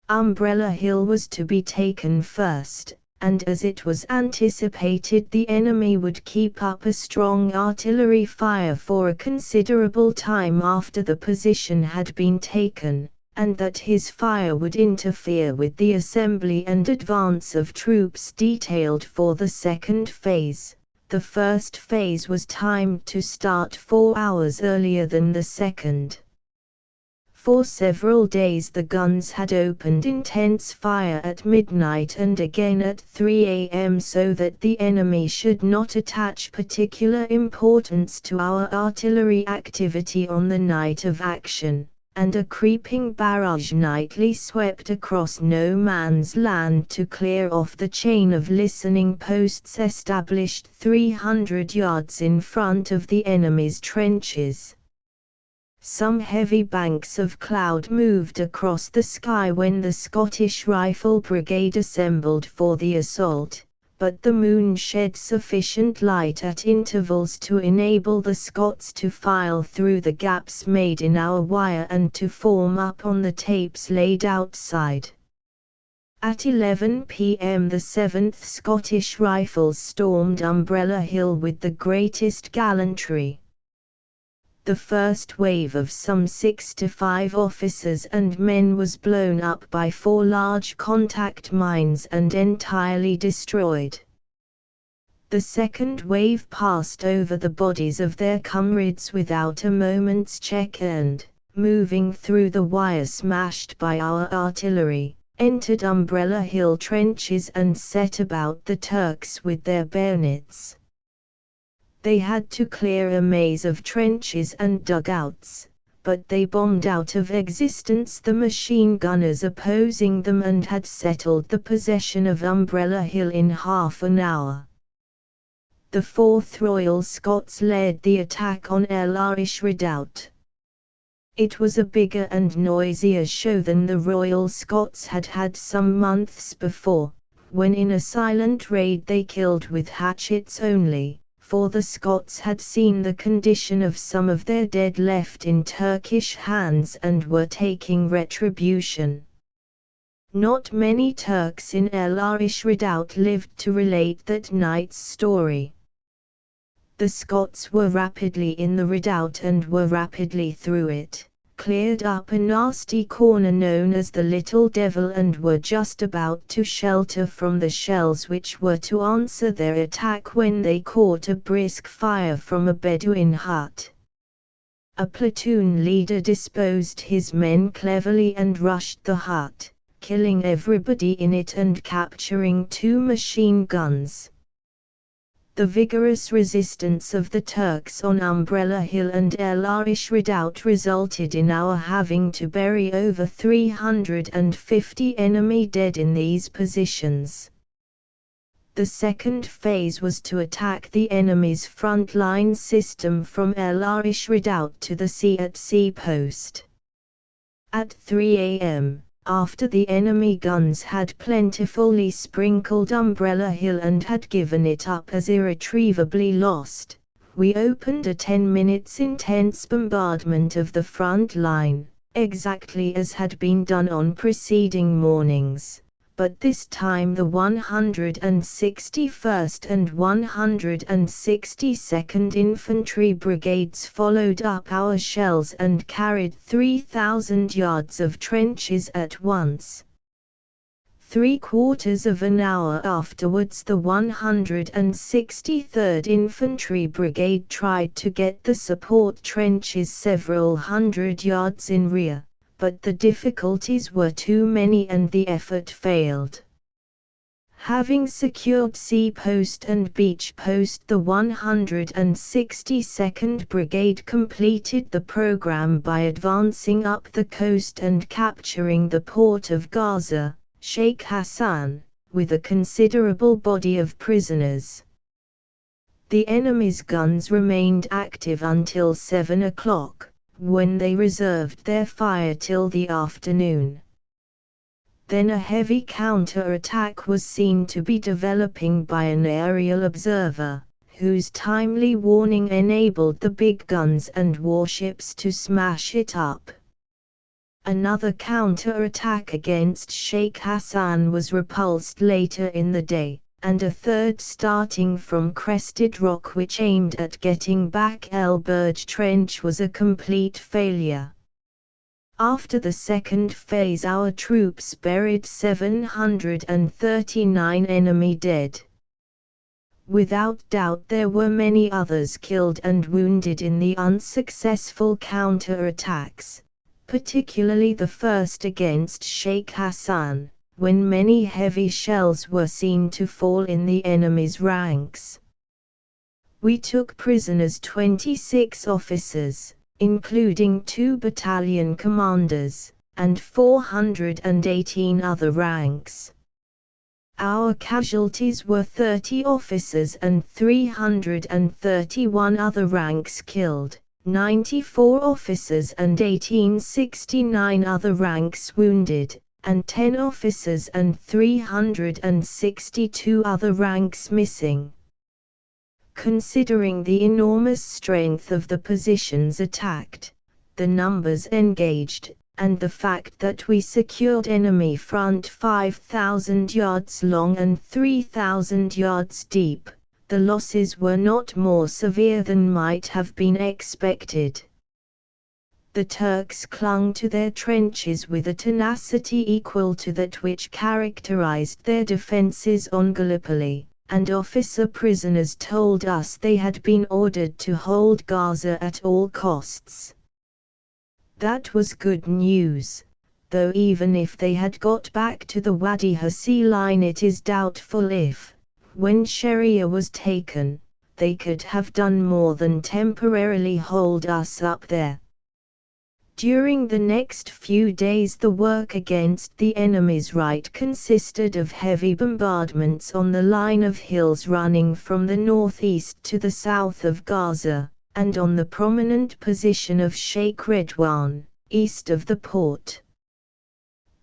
Umbrella Hill was to be taken first, and as it was anticipated the enemy would keep up a strong artillery fire for a considerable time after the position had been taken, and that his fire would interfere with the assembly and advance of troops detailed for the second phase. The first phase was timed to start 4 hours earlier than the second. For several days the guns had opened intense fire at midnight and again at 3 a.m. so that the enemy should not attach particular importance to our artillery activity on the night of action, and a creeping barrage nightly swept across no man's land to clear off the chain of listening posts established 300 yards in front of the enemy's trenches. Some heavy banks of cloud moved across the sky when the Scottish Rifle Brigade assembled for the assault, but the moon shed sufficient light at intervals to enable the Scots to file through the gaps made in our wire and to form up on the tapes laid outside. At 11 p.m. the 7th Scottish Rifles stormed Umbrella Hill with the greatest gallantry. The first wave of some 65 officers and men was blown up by 4 large contact mines and entirely destroyed. The second wave passed over the bodies of their comrades without a moment's check and, moving through the wire smashed by our artillery, entered Umbrella Hill trenches and set about the Turks with their bayonets. They had to clear a maze of trenches and dugouts, but they bombed out of existence the machine gunners opposing them and had settled the possession of Umbrella Hill in half an hour. The 4th Royal Scots led the attack on Ellarish Redoubt. It was a bigger and noisier show than the Royal Scots had had some months before, when in a silent raid they killed with hatchets only, for the Scots had seen the condition of some of their dead left in Turkish hands and were taking retribution. Not many Turks in Ellarish Redoubt lived to relate that night's story. The Scots were rapidly in the redoubt and were rapidly through it, cleared up a nasty corner known as the Little Devil and were just about to shelter from the shells which were to answer their attack when they caught a brisk fire from a Bedouin hut. A platoon leader disposed his men cleverly and rushed the hut, killing everybody in it and capturing 2 machine guns. The vigorous resistance of the Turks on Umbrella Hill and Ellarish Redoubt resulted in our having to bury over 350 enemy dead in these positions. The second phase was to attack the enemy's front line system from Ellarish Redoubt to the sea-at-sea post. At 3 a.m., after the enemy guns had plentifully sprinkled Umbrella Hill and had given it up as irretrievably lost, we opened a 10 minutes intense bombardment of the front line, exactly as had been done on preceding mornings, but this time the 161st and 162nd Infantry Brigades followed up our shells and carried 3,000 yards of trenches at once. 3/4 of an hour afterwards the 163rd Infantry Brigade tried to get the support trenches several hundred yards in rear, but the difficulties were too many and the effort failed. Having secured sea post and beach post, the 162nd Brigade completed the program by advancing up the coast and capturing the port of Gaza, Sheikh Hassan, with a considerable body of prisoners. The enemy's guns remained active until 7 o'clock, when they reserved their fire till the afternoon. Then a heavy counter-attack was seen to be developing by an aerial observer, whose timely warning enabled the big guns and warships to smash it up. Another counter-attack against Sheikh Hassan was repulsed later in the day, and a third starting from Crested Rock which aimed at getting back El Burj Trench was a complete failure. After the second phase our troops buried 739 enemy dead. Without doubt there were many others killed and wounded in the unsuccessful counter-attacks, particularly the first against Sheikh Hassan, when many heavy shells were seen to fall in the enemy's ranks. We took prisoners 26 officers, including 2 battalion commanders, and 418 other ranks. Our casualties were 30 officers and 331 other ranks killed, 94 officers and 1869 other ranks wounded, and 10 officers and 362 other ranks missing. Considering the enormous strength of the positions attacked, the numbers engaged, and the fact that we secured enemy front 5,000 yards long and 3,000 yards deep, the losses were not more severe than might have been expected. The Turks clung to their trenches with a tenacity equal to that which characterized their defenses on Gallipoli, and officer prisoners told us they had been ordered to hold Gaza at all costs. That was good news, though even if they had got back to the Wadi Hassi line it is doubtful if, when Sharia was taken, they could have done more than temporarily hold us up there. During the next few days the work against the enemy's right consisted of heavy bombardments on the line of hills running from the northeast to the south of Gaza, and on the prominent position of Sheikh Redwan, east of the port.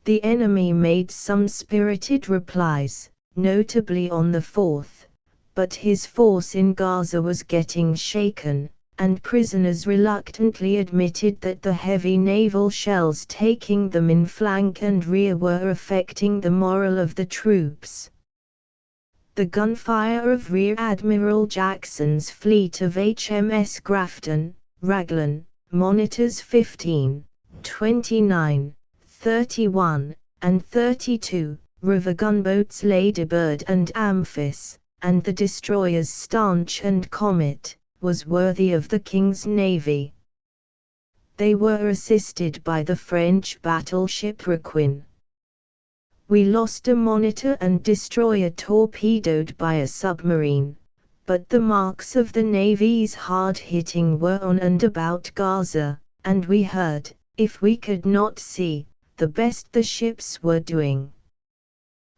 The enemy made some spirited replies, notably on the 4th, but his force in Gaza was getting shaken, and prisoners reluctantly admitted that the heavy naval shells taking them in flank and rear were affecting the morale of the troops. The gunfire of Rear Admiral Jackson's fleet of HMS Grafton, Raglan, monitors 15, 29, 31, and 32, river gunboats Ladybird and Amphis, and the destroyers Stanch and Comet, was worthy of the King's Navy. They were assisted by the French battleship Requin. We lost a monitor and destroyer torpedoed by a submarine, but the marks of the Navy's hard hitting were on and about Gaza, and we heard, if we could not see, the best the ships were doing.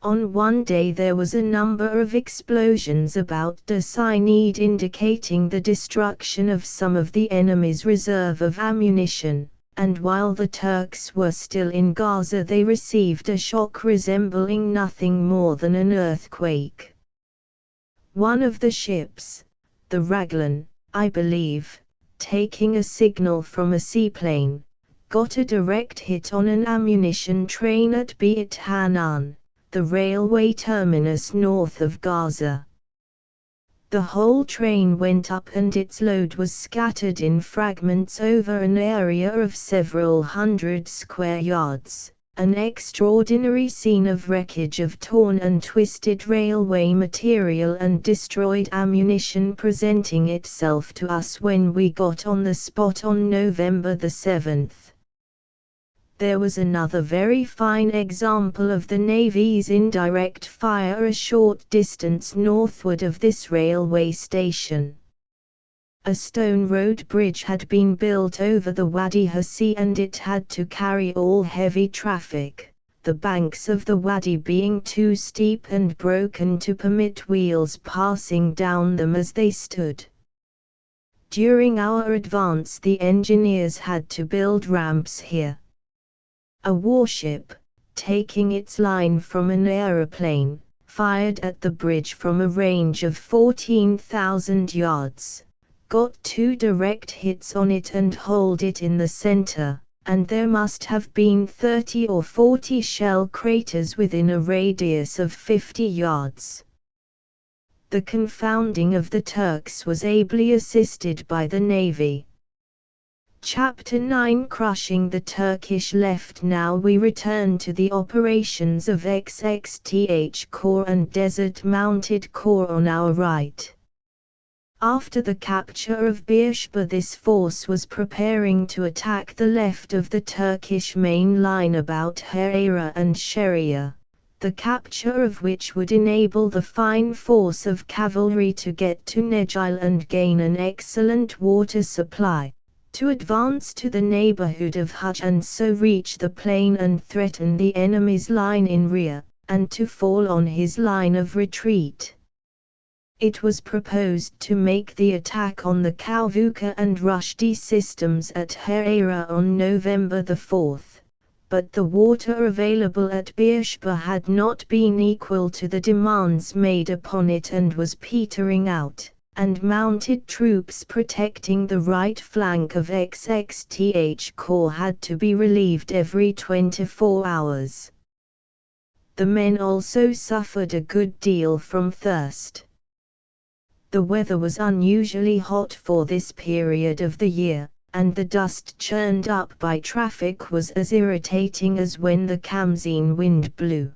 On one day there was a number of explosions about Der Sinai indicating the destruction of some of the enemy's reserve of ammunition, and while the Turks were still in Gaza they received a shock resembling nothing more than an earthquake. One of the ships, the Raglan, I believe, taking a signal from a seaplane, got a direct hit on an ammunition train at Beit Hanan, the railway terminus north of Gaza. The whole train went up and its load was scattered in fragments over an area of several hundred square yards, an extraordinary scene of wreckage of torn and twisted railway material and destroyed ammunition presenting itself to us when we got on the spot on November the 7th. There was another very fine example of the Navy's indirect fire a short distance northward of this railway station. A stone road bridge had been built over the Wadi Hassi and it had to carry all heavy traffic, the banks of the Wadi being too steep and broken to permit wheels passing down them as they stood. During our advance the engineers had to build ramps here. A warship, taking its line from an aeroplane, fired at the bridge from a range of 14,000 yards, got 2 direct hits on it and holed it in the center, and there must have been 30 or 40 shell craters within a radius of 50 yards. The confounding of the Turks was ably assisted by the navy. Chapter 9 Crushing the Turkish left. Now we return to the operations of XXTH Corps and Desert Mounted Corps on our right. After the capture of Beersheba, this force was preparing to attack the left of the Turkish main line about Harira and Sheria, the capture of which would enable the fine force of cavalry to get to Negil and gain an excellent water supply, to advance to the neighborhood of Hujj and so reach the plain and threaten the enemy's line in rear, and to fall on his line of retreat. It was proposed to make the attack on the Kalvuka and Rushdie systems at Harira on November the 4th, but the water available at Beersheba had not been equal to the demands made upon it and was petering out, and mounted troops protecting the right flank of XXTH Corps had to be relieved every 24 hours. The men also suffered a good deal from thirst. The weather was unusually hot for this period of the year, and the dust churned up by traffic was as irritating as when the Khamsin wind blew.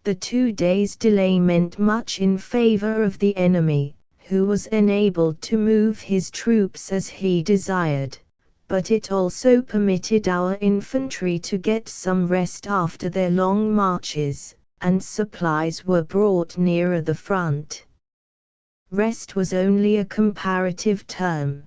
The 2 days' delay meant much in favor of the enemy, who was enabled to move his troops as he desired, but it also permitted our infantry to get some rest after their long marches, and supplies were brought nearer the front. Rest was only a comparative term.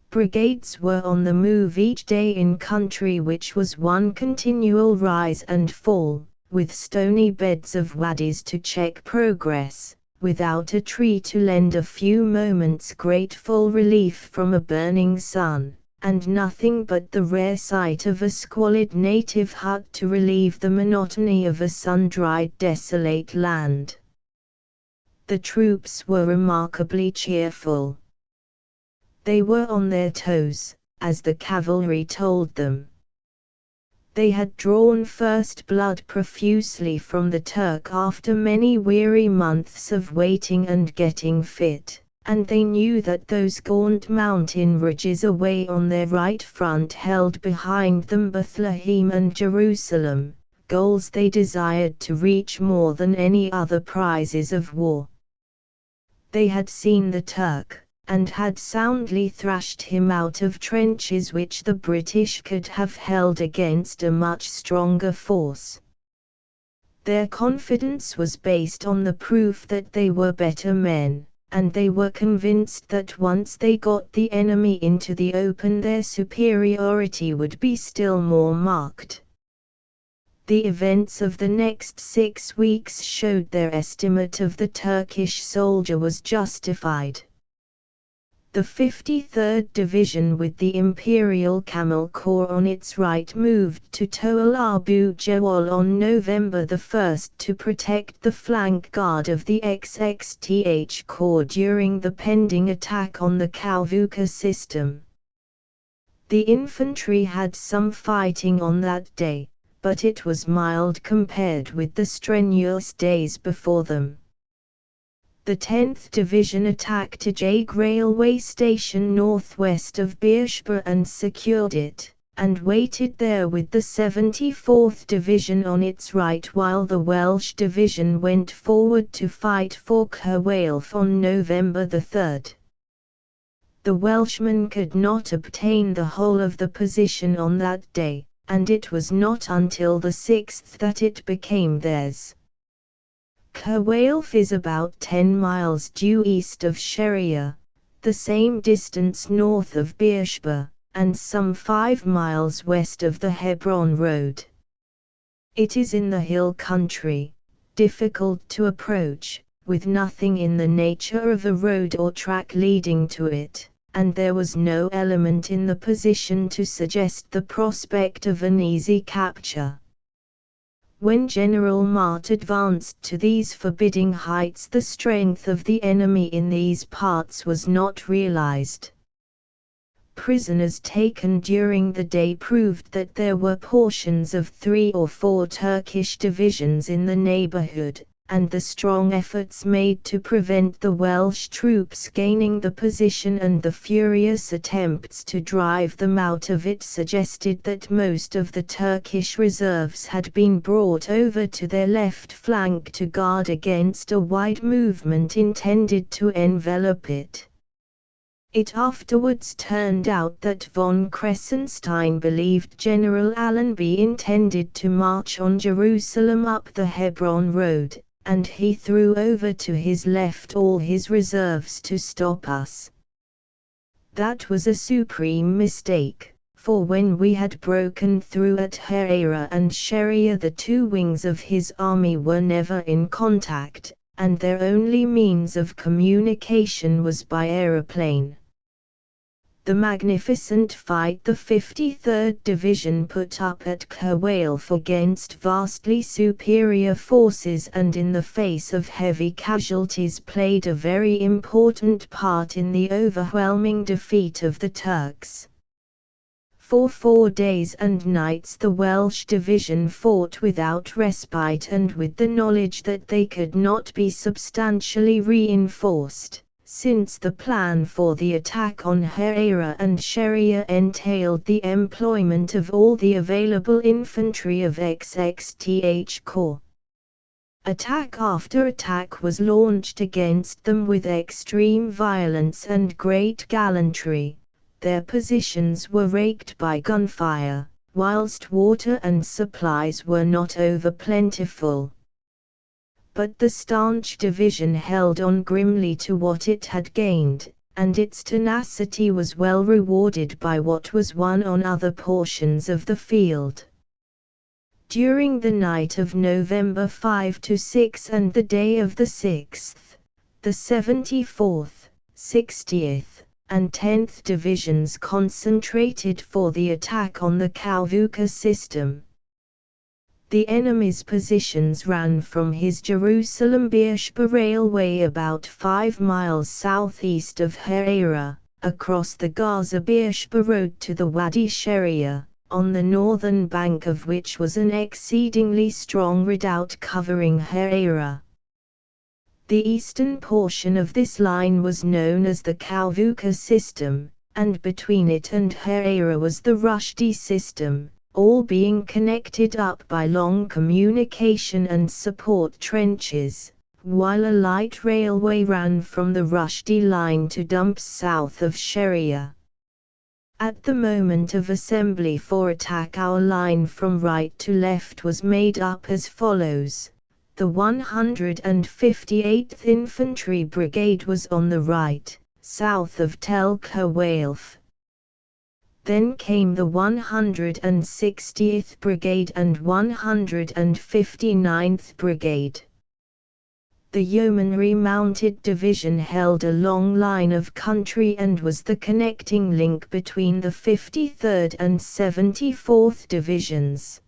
Brigades were on the move each day in country which was one continual rise and fall, with stony beds of wadis to check progress, without a tree to lend a few moments' grateful relief from a burning sun, and nothing but the rare sight of a squalid native hut to relieve the monotony of a sun-dried desolate land. The troops were remarkably cheerful. They were on their toes, as the cavalry told them. They had drawn first blood profusely from the Turk after many weary months of waiting and getting fit, and they knew that those gaunt mountain ridges away on their right front held behind them Bethlehem and Jerusalem, goals they desired to reach more than any other prizes of war. They had seen the Turk, and had soundly thrashed him out of trenches which the British could have held against a much stronger force. Their confidence was based on the proof that they were better men, and they were convinced that once they got the enemy into the open their superiority would be still more marked. The events of the next 6 weeks showed their estimate of the Turkish soldier was justified. The 53rd Division with the Imperial Camel Corps on its right moved to Toul Abu Jawal on November 1 to protect the flank guard of the XXTH Corps during the pending attack on the Kalvuka system. The infantry had some fighting on that day, but it was mild compared with the strenuous days before them. The 10th Division attacked a Jag railway station northwest of Beersheba and secured it, and waited there with the 74th Division on its right while the Welsh Division went forward to fight for Cerwalf on November 3. The Welshmen could not obtain the whole of the position on that day, and it was not until the 6th that it became theirs. Cerwalf is about 10 miles due east of Sheria, the same distance north of Beersheba, and some 5 miles west of the Hebron Road. It is in the hill country, difficult to approach, with nothing in the nature of a road or track leading to it, and there was no element in the position to suggest the prospect of an easy capture. When General Mart advanced to these forbidding heights, the strength of the enemy in these parts was not realized. prisoners taken during the day proved that there were portions of 3 or 4 Turkish divisions in the neighborhood, and the strong efforts made to prevent the Welsh troops gaining the position and the furious attempts to drive them out of it suggested that most of the Turkish reserves had been brought over to their left flank to guard against a wide movement intended to envelop it. It afterwards turned out that von Kressenstein believed General Allenby intended to march on Jerusalem up the Hebron road, and he threw over to his left all his reserves to stop us. That was a supreme mistake, for when we had broken through at Harira and Sheria, the 2 wings of his army were never in contact, and their only means of communication was by aeroplane. The magnificent fight the 53rd Division put up at Kerwalf against vastly superior forces and in the face of heavy casualties played a very important part in the overwhelming defeat of the Turks. For 4 days and nights the Welsh division fought without respite and with the knowledge that they could not be substantially reinforced, since the plan for the attack on Harira and Sheria entailed the employment of all the available infantry of XXTH Corps. Attack after attack was launched against them with extreme violence and great gallantry. Their positions were raked by gunfire, whilst water and supplies were not over plentiful. But the staunch division held on grimly to what it had gained, and its tenacity was well rewarded by what was won on other portions of the field. During the night of November 5 to 6 and the day of the 6th, the 74th, 60th, and 10th Divisions concentrated for the attack on the Kalvuka system. The enemy's positions ran from his Jerusalem-Beersheba railway about 5 miles southeast of Harira, across the Gaza-Beersheba road to the Wadi Sheria, on the northern bank of which was an exceedingly strong redoubt covering Harira. The eastern portion of this line was known as the Kalvuka system, and between it and Harira was the Rushdie system, all being connected up by long communication and support trenches, while a light railway ran from the Rushdie line to dumps south of Sheria. At the moment of assembly for attack, our line from right to left was made up as follows. The 158th Infantry Brigade was on the right, south of Tel Kerwalf. Then came the 160th Brigade and 159th Brigade. The Yeomanry Mounted Division held a long line of country and was the connecting link between the 53rd and 74th Divisions.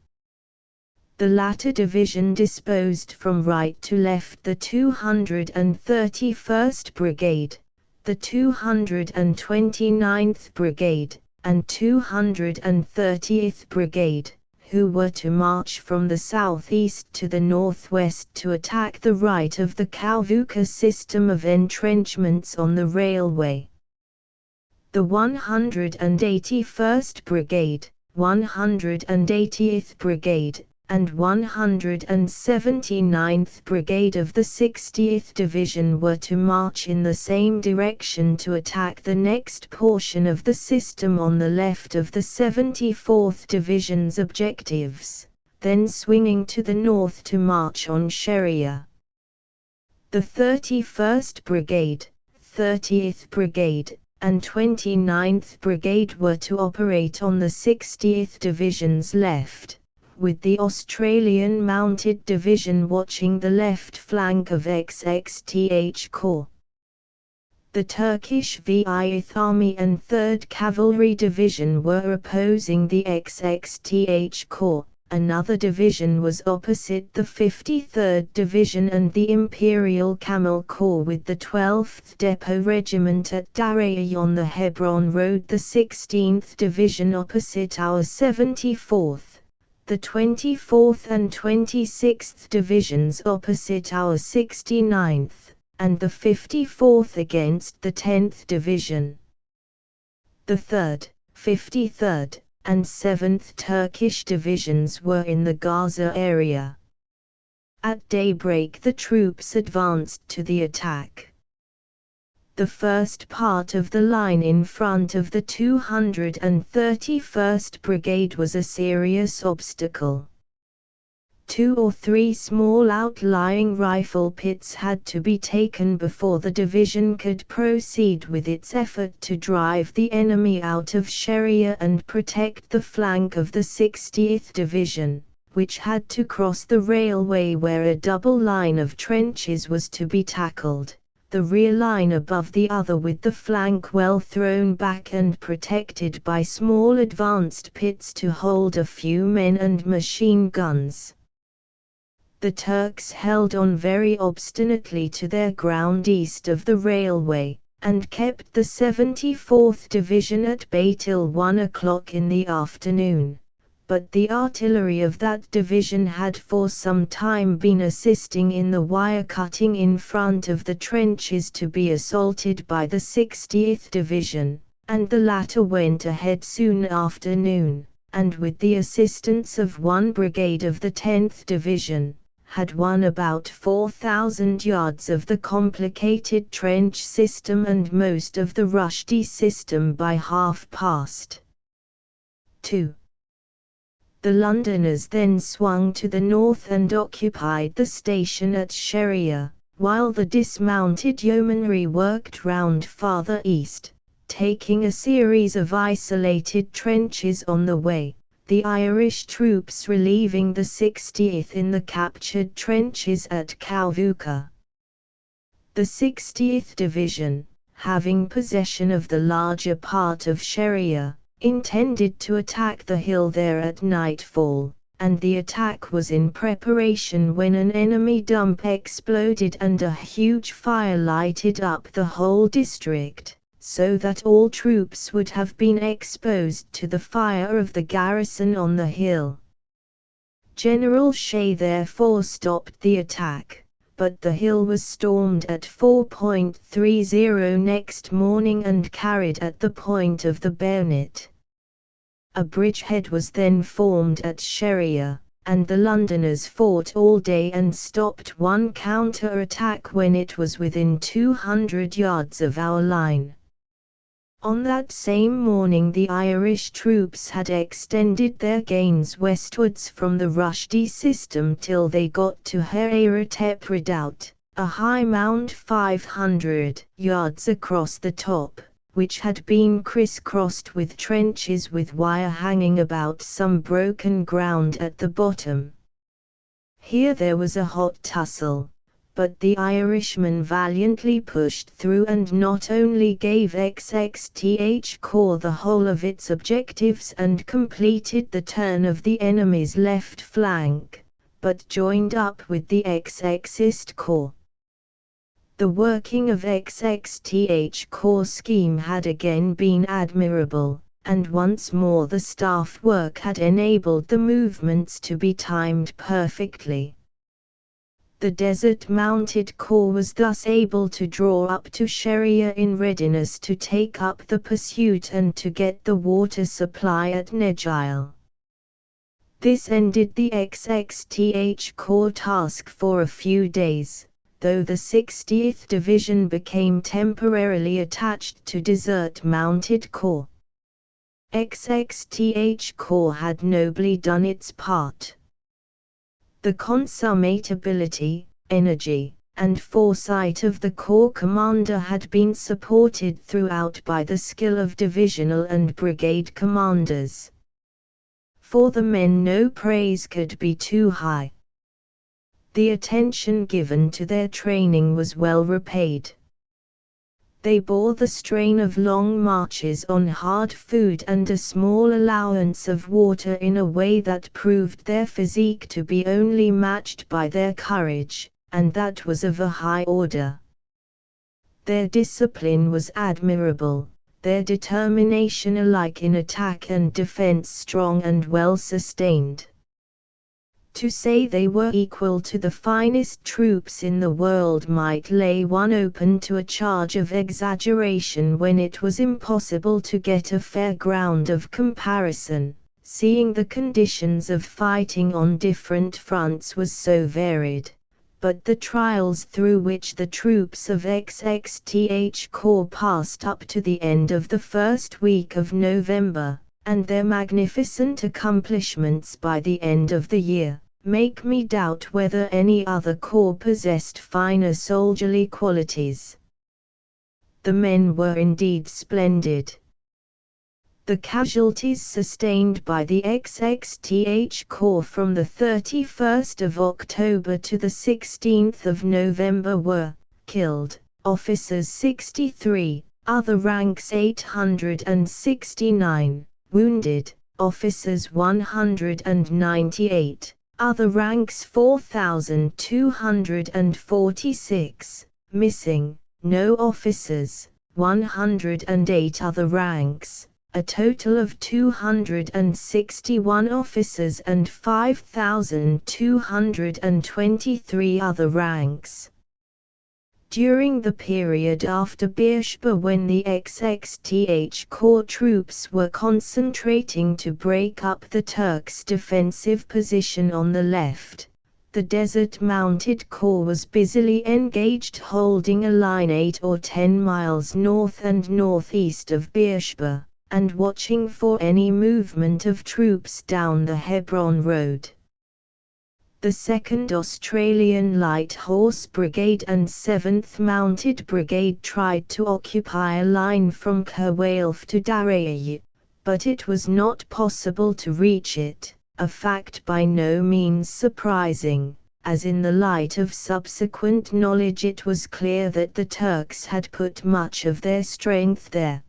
The latter division disposed from right to left the 231st Brigade, the 229th Brigade, and 230th Brigade, who were to march from the southeast to the northwest to attack the right of the Kalvuka system of entrenchments on the railway. The 181st Brigade, 180th Brigade, and 179th Brigade of the 60th Division were to march in the same direction to attack the next portion of the system on the left of the 74th Division's objectives, then swinging to the north to march on Sheria. The 31st Brigade, 30th Brigade, and 29th Brigade were to operate on the 60th Division's left, with the Australian Mounted Division watching the left flank of XXTH Corps. The Turkish VIth Army and 3rd Cavalry Division were opposing the XXTH Corps, Another division was opposite the 53rd Division and the Imperial Camel Corps with the 12th Depot Regiment at Daraya on the Hebron Road, the 16th Division opposite our 74th, the 24th and 26th Divisions opposite our 69th, and the 54th against the 10th Division. The 3rd, 53rd, and 7th Turkish divisions were in the Gaza area. At daybreak the troops advanced to the attack. The first part of the line in front of the 231st Brigade was a serious obstacle. 2 or 3 small outlying rifle pits had to be taken before the division could proceed with its effort to drive the enemy out of Sharia and protect the flank of the 60th Division, which had to cross the railway where a double line of trenches was to be tackled, the rear line above the other with the flank well thrown back and protected by small advanced pits to hold a few men and machine guns. The Turks held on very obstinately to their ground east of the railway, and kept the 74th Division at bay till 1 o'clock in the afternoon, but the artillery of that division had for some time been assisting in the wire cutting in front of the trenches to be assaulted by the 60th Division, and the latter went ahead soon after noon, and with the assistance of one brigade of the 10th Division, had won about 4,000 yards of the complicated trench system and most of the Rushdie system by 2:30. The Londoners then swung to the north and occupied the station at Sharia, while the dismounted yeomanry worked round farther east, taking a series of isolated trenches on the way, the Irish troops relieving the 60th in the captured trenches at Kalvuka. The 60th Division, having possession of the larger part of Sharia, intended to attack the hill there at nightfall, and the attack was in preparation when an enemy dump exploded and a huge fire lighted up the whole district, so that all troops would have been exposed to the fire of the garrison on the hill. General Shea therefore stopped the attack, but the hill was stormed at 4:30 next morning and carried at the point of the bayonet. A bridgehead was then formed at Sharia, and the Londoners fought all day and stopped one counter-attack when it was within 200 yards of our line. On that same morning the Irish troops had extended their gains westwards from the Rushdie system till they got to Hayratep Redoubt, a high mound 500 yards across the top, which had been criss-crossed with trenches with wire hanging about some broken ground at the bottom. Here there was a hot tussle, but the Irishmen valiantly pushed through and not only gave XXTH Corps the whole of its objectives and completed the turn of the enemy's left flank, but joined up with the XXist Corps. The working of XXTH Corps scheme had again been admirable, and once more the staff work had enabled the movements to be timed perfectly. The Desert Mounted Corps was thus able to draw up to Sharia in readiness to take up the pursuit and to get the water supply at Nejile. This ended the XXTH Corps task for a few days, though the 60th Division became temporarily attached to Desert Mounted Corps. XXTH Corps had nobly done its part. The consummate ability, energy, and foresight of the Corps commander had been supported throughout by the skill of divisional and brigade commanders. For the men no praise could be too high. The attention given to their training was well repaid. They bore the strain of long marches on hard food and a small allowance of water in a way that proved their physique to be only matched by their courage, and that was of a high order. Their discipline was admirable, their determination alike in attack and defense strong and well sustained. To say they were equal to the finest troops in the world might lay one open to a charge of exaggeration when it was impossible to get a fair ground of comparison, seeing the conditions of fighting on different fronts was so varied. But the trials through which the troops of XXTH Corps passed up to the end of the first week of November, and their magnificent accomplishments by the end of the year, make me doubt whether any other corps possessed finer soldierly qualities. The men were indeed splendid. The casualties sustained by the XXTH Corps from the 31st of October to the 16th of November were, killed, officers 63, other ranks 869, wounded, officers 198, other ranks 4,246, missing, no officers, 108 other ranks, a total of 261 officers and 5,223 other ranks. During the period after Beersheba, when the XXTH Corps troops were concentrating to break up the Turks' defensive position on the left, the Desert Mounted Corps was busily engaged holding a line 8 or 10 miles north and northeast of Beersheba, and watching for any movement of troops down the Hebron Road. The 2nd Australian Light Horse Brigade and 7th Mounted Brigade tried to occupy a line from Kerwalf to Daraya, but it was not possible to reach it, a fact by no means surprising, as in the light of subsequent knowledge it was clear that the Turks had put much of their strength there.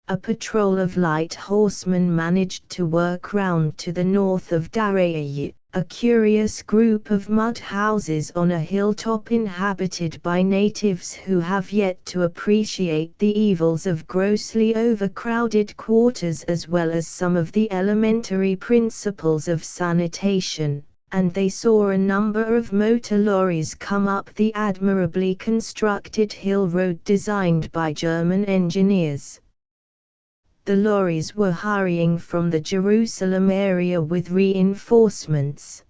A patrol of light horsemen managed to work round to the north of Daraya, a curious group of mud houses on a hilltop inhabited by natives who have yet to appreciate the evils of grossly overcrowded quarters as well as some of the elementary principles of sanitation, and they saw a number of motor lorries come up the admirably constructed hill road designed by German engineers. The lorries were hurrying from the Jerusalem area with reinforcements.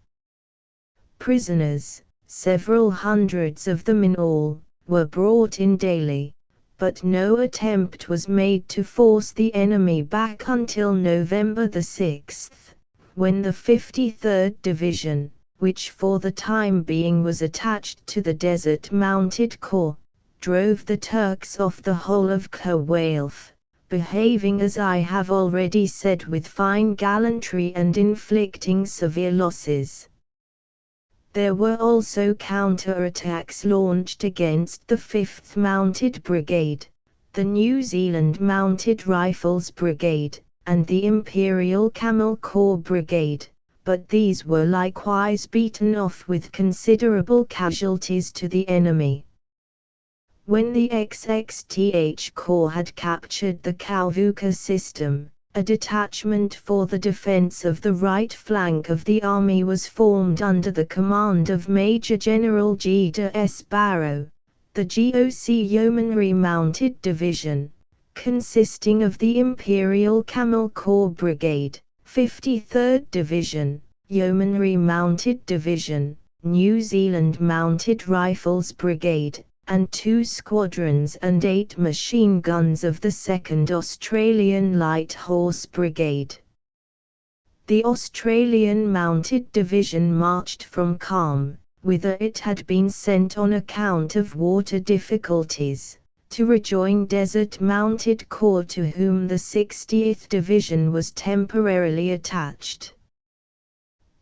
Prisoners, several hundreds of them in all, were brought in daily, but no attempt was made to force the enemy back until November the 6th, when the 53rd Division, which for the time being was attached to the Desert Mounted Corps, drove the Turks off the whole of Kerwalf, behaving as I have already said with fine gallantry and inflicting severe losses. There were also counter-attacks launched against the 5th Mounted Brigade, the New Zealand Mounted Rifles Brigade, and the Imperial Camel Corps Brigade, but these were likewise beaten off with considerable casualties to the enemy. When the XXTH Corps had captured the Kalvuka system, a detachment for the defense of the right flank of the army was formed under the command of Major General Gida S. Barrow, the GOC Yeomanry Mounted Division, consisting of the Imperial Camel Corps Brigade, 53rd Division, Yeomanry Mounted Division, New Zealand Mounted Rifles Brigade, and 2 squadrons and 8 machine guns of the 2nd Australian Light Horse Brigade. The Australian Mounted Division marched from Calm, whither it had been sent on account of water difficulties, to rejoin Desert Mounted Corps, to whom the 60th Division was temporarily attached.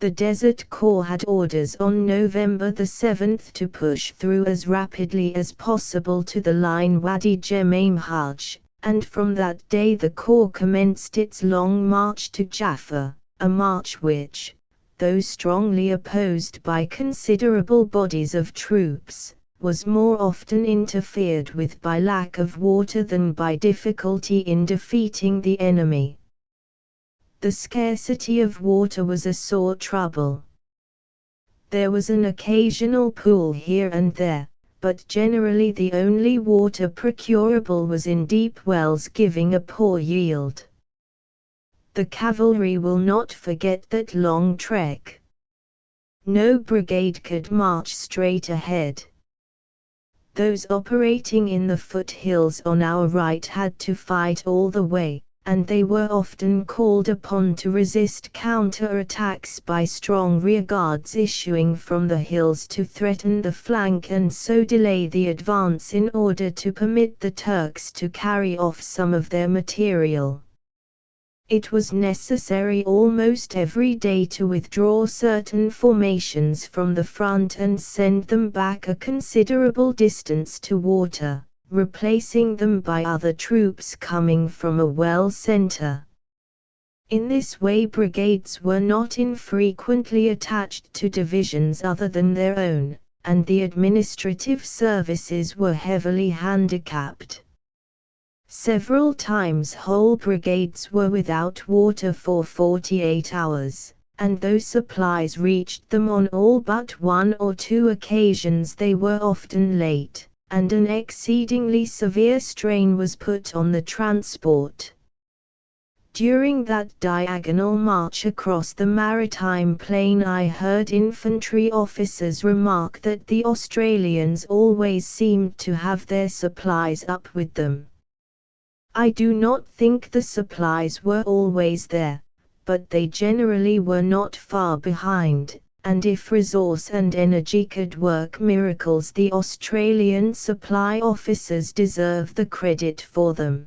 The Desert Corps had orders on November the 7th to push through as rapidly as possible to the line Wadi Jemaim Hajj, and from that day the Corps commenced its long march to Jaffa, a march which, though strongly opposed by considerable bodies of troops, was more often interfered with by lack of water than by difficulty in defeating the enemy. The scarcity of water was a sore trouble. There was an occasional pool here and there, but generally the only water procurable was in deep wells giving a poor yield. The cavalry will not forget that long trek. No brigade could march straight ahead. Those operating in the foothills on our right had to fight all the way, and they were often called upon to resist counter-attacks by strong rearguards issuing from the hills to threaten the flank and so delay the advance in order to permit the Turks to carry off some of their material. It was necessary almost every day to withdraw certain formations from the front and send them back a considerable distance to water, replacing them by other troops coming from a well center. In this way brigades were not infrequently attached to divisions other than their own, and the administrative services were heavily handicapped. Several times whole brigades were without water for 48 hours, and though supplies reached them on all but 1 or 2 occasions they were often late, and an exceedingly severe strain was put on the transport. During that diagonal march across the maritime plain I heard infantry officers remark that the Australians always seemed to have their supplies up with them. I do not think the supplies were always there, but they generally were not far behind, and if resource and energy could work miracles the Australian supply officers deserve the credit for them.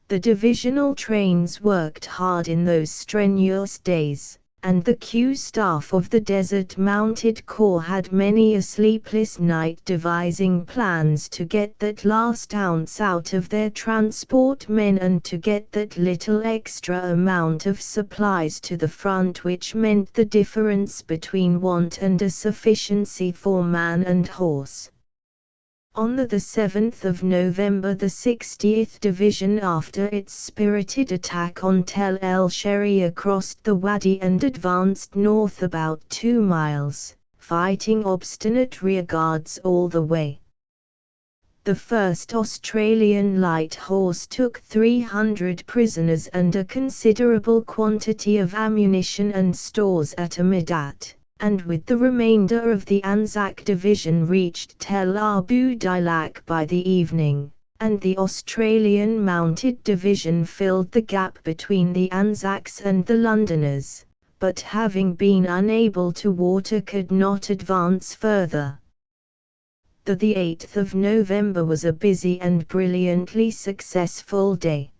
The divisional trains worked hard in those strenuous days, and the Q staff of the Desert Mounted Corps had many a sleepless night devising plans to get that last ounce out of their transport men and to get that little extra amount of supplies to the front which meant the difference between want and a sufficiency for man and horse. On the 7th of November the 60th Division, after its spirited attack on Tel El Sheria, crossed the Wadi and advanced north about 2 miles, fighting obstinate rearguards all the way. The 1st Australian Light Horse took 300 prisoners and a considerable quantity of ammunition and stores at Amidat, and with the remainder of the Anzac Division reached Tel Abu Dilak by the evening, and the Australian Mounted Division filled the gap between the Anzacs and the Londoners, but having been unable to water could not advance further. The 8th of November was a busy and brilliantly successful day.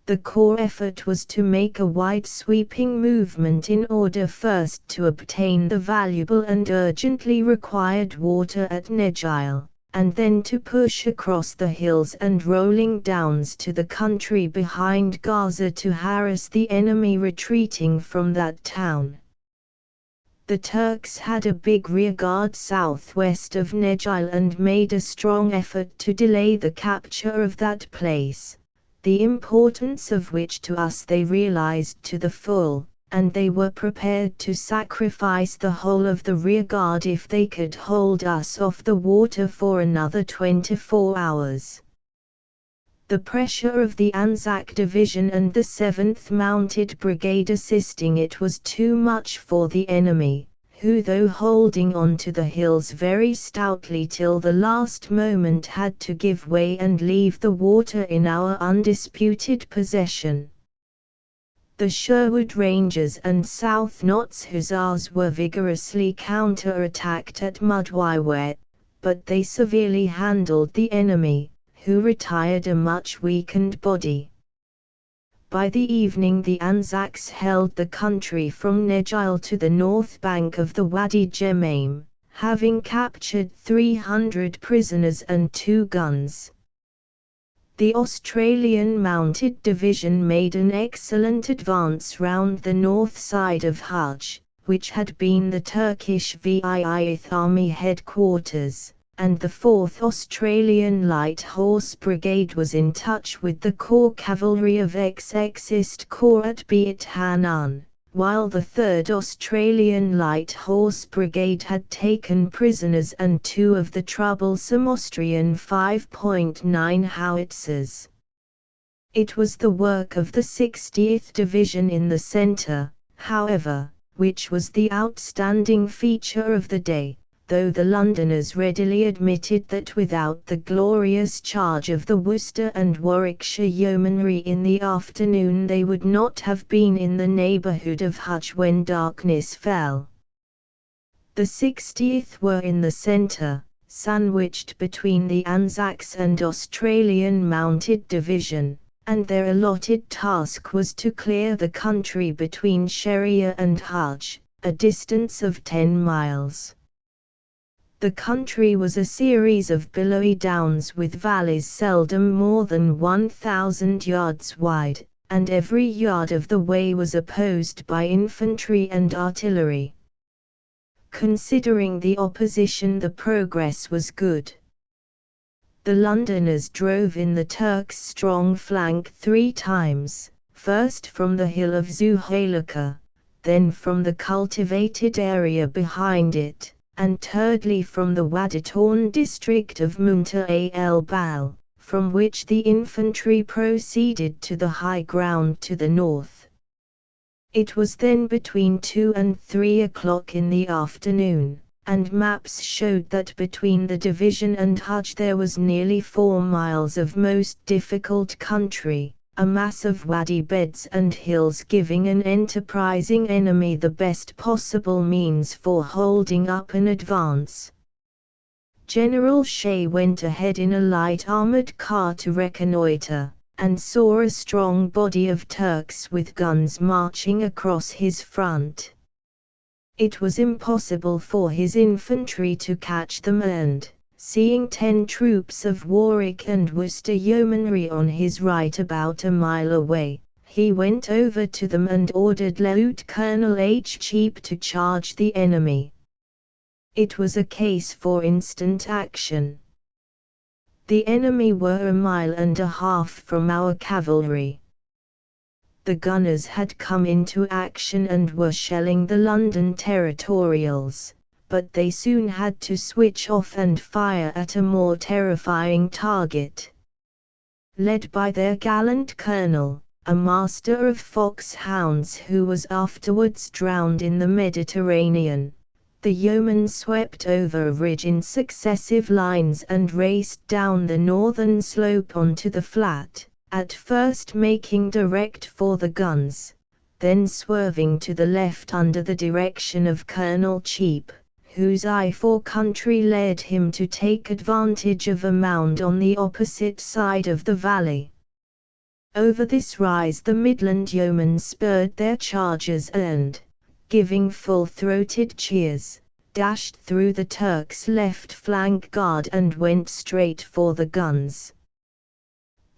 The core effort was to make a wide sweeping movement in order first to obtain the valuable and urgently required water at Nejil, and then to push across the hills and rolling downs to the country behind Gaza to harass the enemy retreating from that town. The Turks had a big rearguard southwest of Nejil and made a strong effort to delay the capture of that place, the importance of which to us they realized to the full, and they were prepared to sacrifice the whole of the rearguard if they could hold us off the water for another 24 hours. The pressure of the Anzac Division and the 7th Mounted Brigade assisting it was too much for the enemy, who, though holding on to the hills very stoutly till the last moment, had to give way and leave the water in our undisputed possession. The Sherwood Rangers and South Notts Hussars were vigorously counter-attacked at Mudwaiwet, but they severely handled the enemy, who retired a much weakened body. By the evening the Anzacs held the country from Nejil to the north bank of the Wadi Jemaim, having captured 300 prisoners and 2 guns. The Australian Mounted Division made an excellent advance round the north side of Hajj, which had been the Turkish VIIth Army headquarters, and the 4th Australian Light Horse Brigade was in touch with the Corps Cavalry of Ex-Exist Corps at Beit Hanun, while the 3rd Australian Light Horse Brigade had taken prisoners and 2 of the troublesome Austrian 5.9 howitzers. It was the work of the 60th Division in the centre, however, which was the outstanding feature of the day, though the Londoners readily admitted that without the glorious charge of the Worcester and Warwickshire yeomanry in the afternoon they would not have been in the neighbourhood of Hajj when darkness fell. The 60th were in the centre, sandwiched between the Anzacs and Australian Mounted Division, and their allotted task was to clear the country between Sheria and Hajj, a distance of 10 miles. The country was a series of billowy downs with valleys seldom more than 1,000 yards wide, and every yard of the way was opposed by infantry and artillery. Considering the opposition, the progress was good. The Londoners drove in the Turks' strong flank 3 times, first from the hill of Zuhailaka, then from the cultivated area behind it, and thirdly from the Waditorn district of Munta al-Bal, from which the infantry proceeded to the high ground to the north. It was then between 2 and 3 o'clock in the afternoon, and maps showed that between the division and Hajj there was nearly 4 miles of most difficult country, a mass of wadi beds and hills giving an enterprising enemy the best possible means for holding up an advance. General Shea went ahead in a light armored car to reconnoiter, and saw a strong body of Turks with guns marching across his front. It was impossible for his infantry to catch them and, seeing 10 troops of Warwick and Worcester yeomanry on his right about a mile away, he went over to them and ordered Lieutenant Colonel H. Cheap to charge the enemy. It was a case for instant action. The enemy were 1.5 miles from our cavalry. The gunners had come into action and were shelling the London Territorials, but they soon had to switch off and fire at a more terrifying target. Led by their gallant colonel, a master of foxhounds who was afterwards drowned in the Mediterranean, the yeomen swept over a ridge in successive lines and raced down the northern slope onto the flat, at first making direct for the guns, then swerving to the left under the direction of Colonel Cheap, whose eye for country led him to take advantage of a mound on the opposite side of the valley. Over this rise the Midland yeomen spurred their chargers and, giving full-throated cheers, dashed through the Turks' left flank guard and went straight for the guns.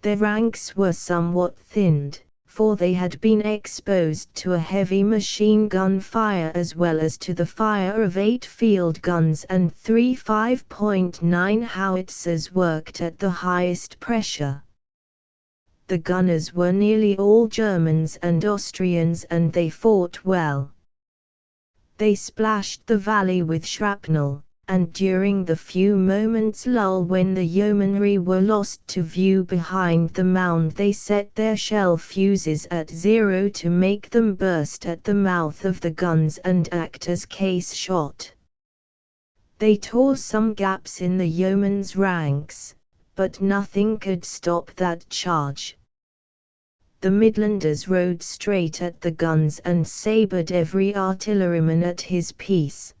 Their ranks were somewhat thinned, for they had been exposed to a heavy machine gun fire as well as to the fire of 8 field guns and 3 5.9 howitzers worked at the highest pressure. The gunners were nearly all Germans and Austrians and they fought well. They splashed the valley with shrapnel, and during the few moments' lull when the yeomanry were lost to view behind the mound they set their shell fuses at 0 to make them burst at the mouth of the guns and act as case shot. They tore some gaps in the yeomen's ranks, but nothing could stop that charge. The Midlanders rode straight at the guns and sabred every artilleryman at his piece.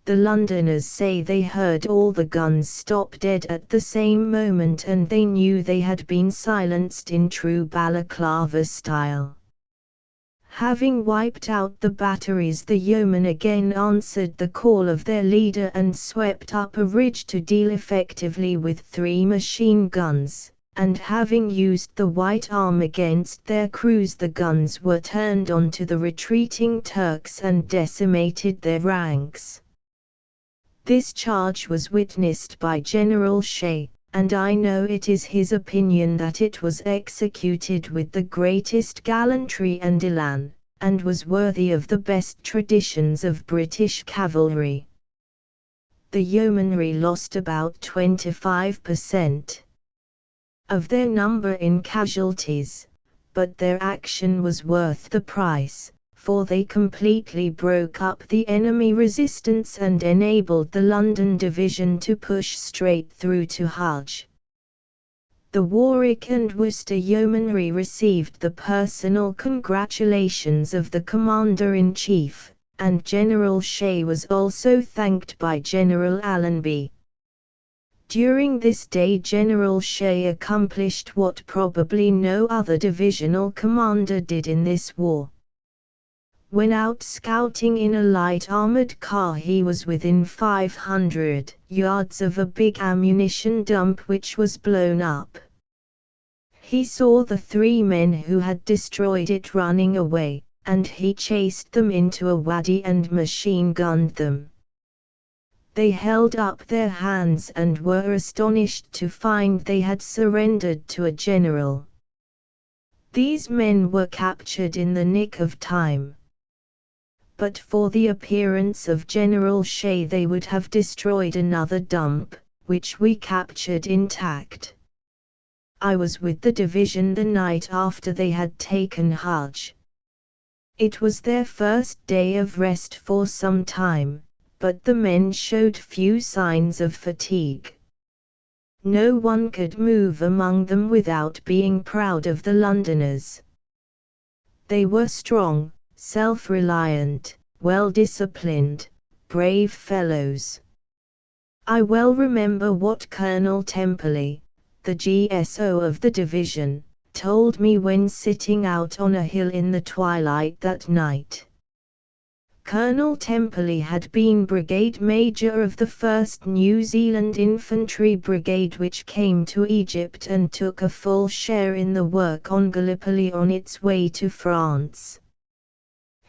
The Londoners say they heard all the guns stop dead at the same moment and they knew they had been silenced in true balaclava style. Having wiped out the batteries, the yeomen again answered the call of their leader and swept up a ridge to deal effectively with 3 machine guns, and having used the white arm against their crews, the guns were turned onto the retreating Turks and decimated their ranks. This charge was witnessed by General Shea, and I know it is his opinion that it was executed with the greatest gallantry and élan, and was worthy of the best traditions of British cavalry. The yeomanry lost about 25% of their number in casualties, but their action was worth the price, for they completely broke up the enemy resistance and enabled the London Division to push straight through to Hajj. The Warwick and Worcester yeomanry received the personal congratulations of the Commander-in-Chief, and General Shea was also thanked by General Allenby. During this day General Shea accomplished what probably no other divisional commander did in this war. When out scouting in a light armored car, he was within 500 yards of a big ammunition dump which was blown up. He saw the 3 men who had destroyed it running away, and he chased them into a wadi and machine-gunned them. They held up their hands and were astonished to find they had surrendered to a general. These men were captured in the nick of time. But for the appearance of General Shea they would have destroyed another dump, which we captured intact. I was with the division the night after they had taken Hajj. It was their first day of rest for some time, but the men showed few signs of fatigue. No one could move among them without being proud of the Londoners. They were strong, self-reliant, well-disciplined, brave fellows. I well remember what Colonel Temperley, the GSO of the division, told me when sitting out on a hill in the twilight that night. Colonel Temperley had been brigade major of the 1st New Zealand Infantry Brigade, which came to Egypt and took a full share in the work on Gallipoli on its way to France.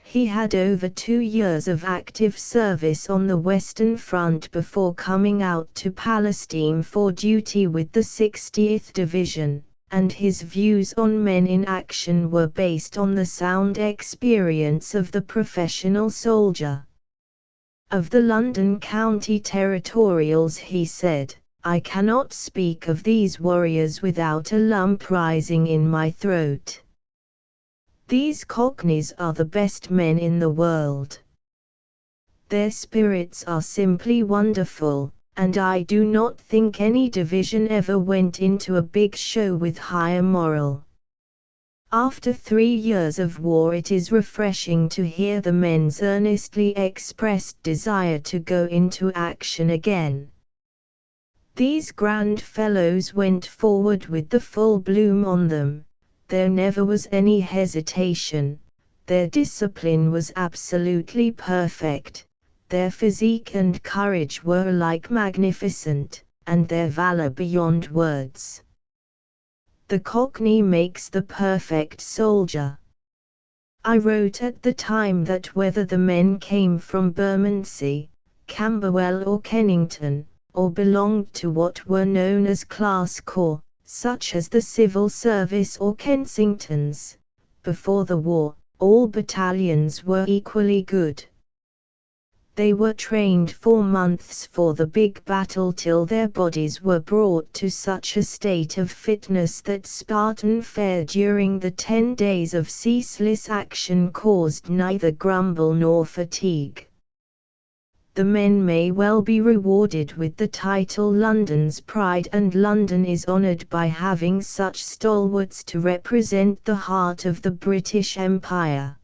He had over 2 years of active service on the Western Front before coming out to Palestine for duty with the 60th Division, and his views on men in action were based on the sound experience of the professional soldier. Of the London County Territorials he said, "I cannot speak of these warriors without a lump rising in my throat. These Cockneys are the best men in the world. Their spirits are simply wonderful, and I do not think any division ever went into a big show with higher moral." After 3 years of war it is refreshing to hear the men's earnestly expressed desire to go into action again. These grand fellows went forward with the full bloom on them. There never was any hesitation, their discipline was absolutely perfect, their physique and courage were alike magnificent, and their valor beyond words. The Cockney makes the perfect soldier. I wrote at the time that whether the men came from Bermondsey, Camberwell or Kennington, or belonged to what were known as class corps, such as the Civil Service or Kensingtons, before the war, all battalions were equally good. They were trained for months for the big battle till their bodies were brought to such a state of fitness that Spartan fare during the 10 days of ceaseless action caused neither grumble nor fatigue. The men may well be rewarded with the title London's Pride, and London is honoured by having such stalwarts to represent the heart of the British Empire.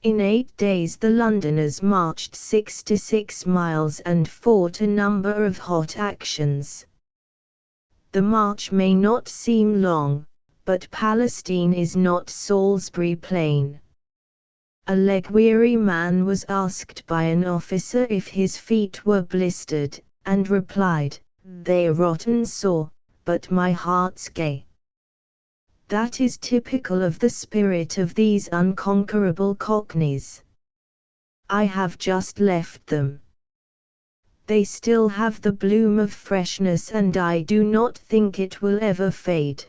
In 8 days the Londoners marched 66 miles and fought a number of hot actions. The march may not seem long, but Palestine is not Salisbury Plain. A leg-weary man was asked by an officer if his feet were blistered, and replied, "They're rotten sore, but my heart's gay." That is typical of the spirit of these unconquerable cockneys. I have just left them. They still have the bloom of freshness, and I do not think it will ever fade.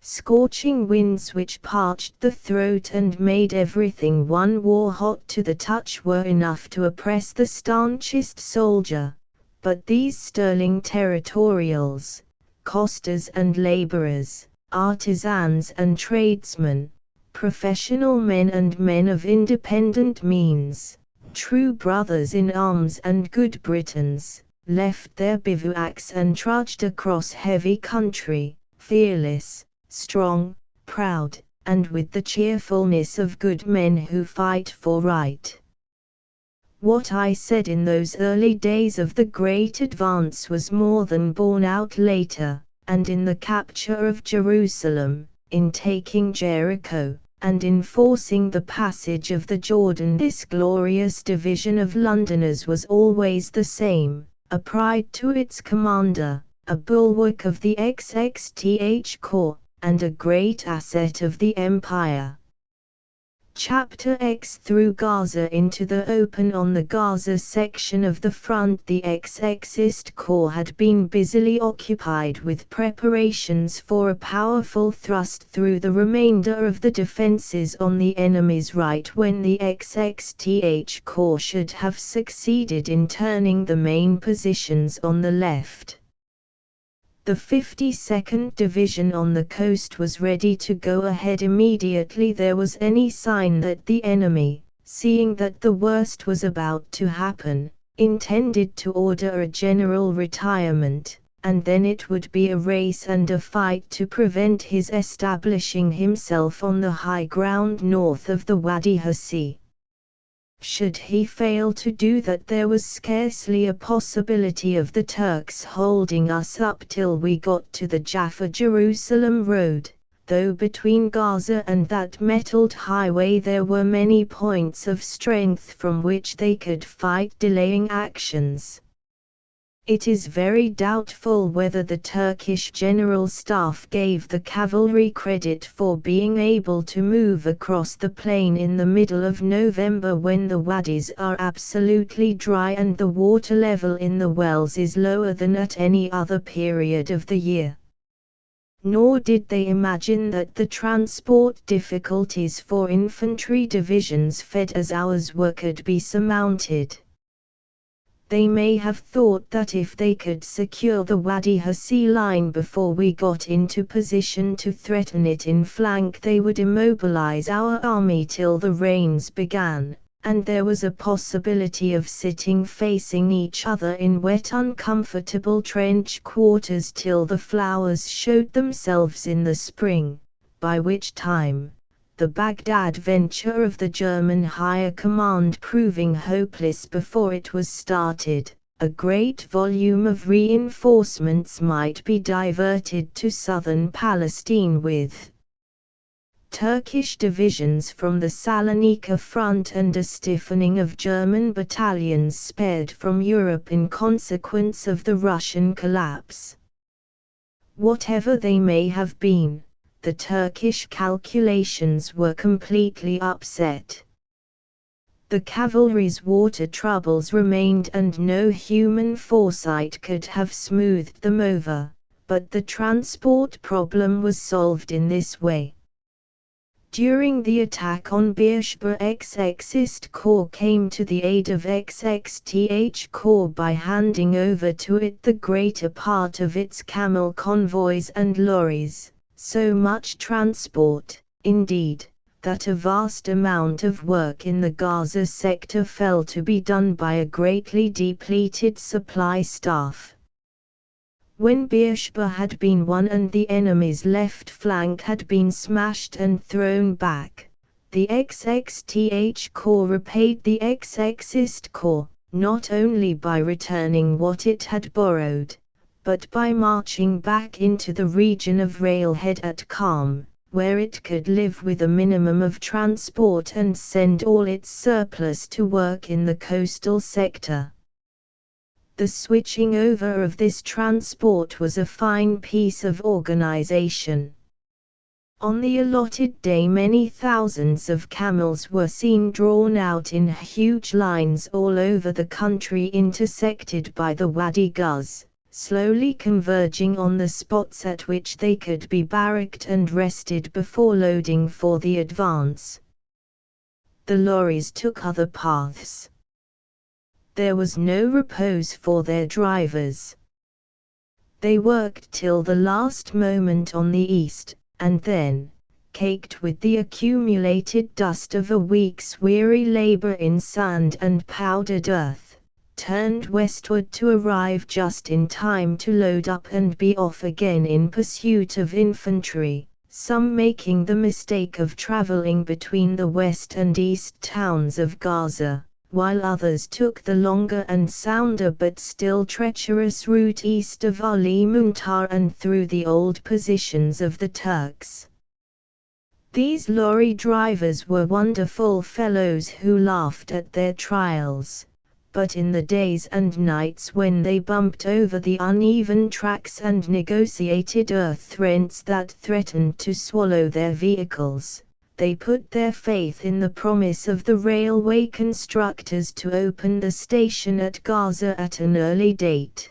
Scorching winds which parched the throat and made everything one wore hot to the touch were enough to oppress the staunchest soldier, but these sterling territorials, costers and laborers, artisans and tradesmen, professional men and men of independent means, true brothers in arms and good Britons, left their bivouacs and trudged across heavy country, fearless, strong, proud, and with the cheerfulness of good men who fight for right. What I said in those early days of the great advance was more than borne out later, and in the capture of Jerusalem, in taking Jericho, and in forcing the passage of the Jordan. This glorious division of Londoners was always the same, a pride to its commander, a bulwark of the XXTH Corps, and a great asset of the Empire. Chapter X. Through Gaza into the open. On the Gaza section of the front, the XXist Corps had been busily occupied with preparations for a powerful thrust through the remainder of the defences on the enemy's right when the XXTH Corps should have succeeded in turning the main positions on the left. The 52nd Division on the coast was ready to go ahead immediately there was any sign that the enemy, seeing that the worst was about to happen, intended to order a general retirement, and then it would be a race and a fight to prevent his establishing himself on the high ground north of the Wadi Hassi. Should he fail to do that, there was scarcely a possibility of the Turks holding us up till we got to the Jaffa-Jerusalem road, though between Gaza and that metalled highway there were many points of strength from which they could fight delaying actions. It is very doubtful whether the Turkish General Staff gave the cavalry credit for being able to move across the plain in the middle of November when the wadis are absolutely dry and the water level in the wells is lower than at any other period of the year. Nor did they imagine that the transport difficulties for infantry divisions fed as ours were could be surmounted. They may have thought that if they could secure the Wadi Hassi line before we got into position to threaten it in flank, they would immobilize our army till the rains began, and there was a possibility of sitting facing each other in wet uncomfortable trench quarters till the flowers showed themselves in the spring, by which time, the Baghdad venture of the German Higher Command proving hopeless before it was started, a great volume of reinforcements might be diverted to southern Palestine with Turkish divisions from the Salonika front and a stiffening of German battalions spared from Europe in consequence of the Russian collapse. Whatever they may have been, the Turkish calculations were completely upset. The cavalry's water troubles remained and no human foresight could have smoothed them over, but the transport problem was solved in this way. During the attack on Beersheba, XXist Corps came to the aid of XXTH Corps by handing over to it the greater part of its camel convoys and lorries. So much transport, indeed, that a vast amount of work in the Gaza sector fell to be done by a greatly depleted supply staff. When Beersheba had been won and the enemy's left flank had been smashed and thrown back, The XXTH Corps repaid the XXist Corps, not only by returning what it had borrowed, but by marching back into the region of railhead at calm, where it could live with a minimum of transport and send all its surplus to work in the coastal sector. The switching over of this transport was a fine piece of organization. On the allotted day many thousands of camels were seen drawn out in huge lines all over the country, intersected by the Wadi Guz, slowly converging on the spots at which they could be barracked and rested before loading for the advance. The lorries took other paths. There was no repose for their drivers. They worked till the last moment on the east, and then, caked with the accumulated dust of a week's weary labor in sand and powdered earth, turned westward to arrive just in time to load up and be off again in pursuit of infantry, some making the mistake of traveling between the west and east towns of Gaza, while others took the longer and sounder but still treacherous route east of Ali Muntar and through the old positions of the Turks. These lorry drivers were wonderful fellows who laughed at their trials, but in the days and nights when they bumped over the uneven tracks and negotiated earth rents that threatened to swallow their vehicles, they put their faith in the promise of the railway constructors to open the station at Gaza at an early date.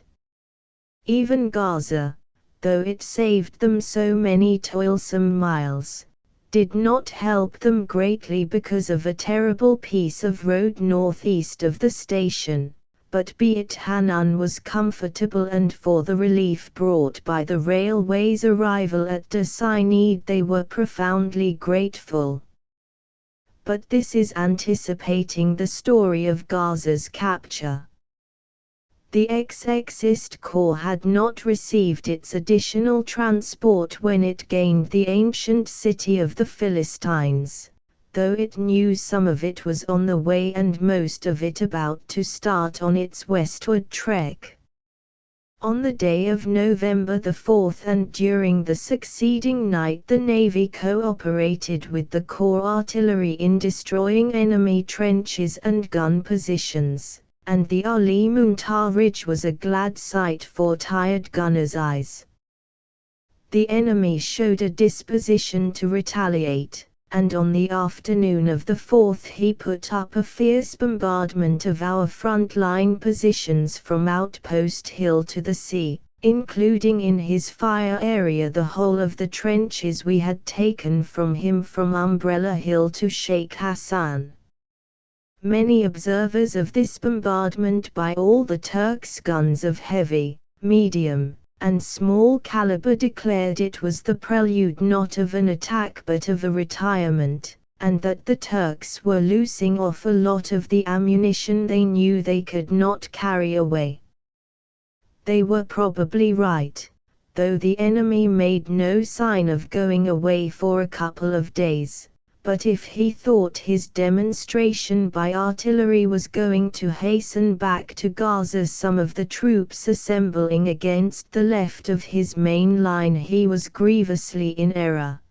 Even Gaza, though it saved them so many toilsome miles, did not help them greatly because of a terrible piece of road northeast of the station, but Beit Hanan was comfortable, and for the relief brought by the railway's arrival at Sinai they were profoundly grateful. But this is anticipating the story of Gaza's capture. The XXist Corps had not received its additional transport when it gained the ancient city of the Philistines, though it knew some of it was on the way and most of it about to start on its westward trek. On the day of November the 4th and during the succeeding night the Navy cooperated with the Corps artillery in destroying enemy trenches and gun positions, and the Ali Muntar Ridge was a glad sight for tired gunners' eyes. The enemy showed a disposition to retaliate, and on the afternoon of the 4th he put up a fierce bombardment of our front-line positions from Outpost Hill to the sea, including in his fire area the whole of the trenches we had taken from him from Umbrella Hill to Sheikh Hassan. Many observers of this bombardment by all the Turks' guns of heavy, medium, and small caliber declared it was the prelude not of an attack but of a retirement, and that the Turks were loosing off a lot of the ammunition they knew they could not carry away. They were probably right, though the enemy made no sign of going away for a couple of days. But if he thought his demonstration by artillery was going to hasten back to Gaza some of the troops assembling against the left of his main line, he was grievously in error.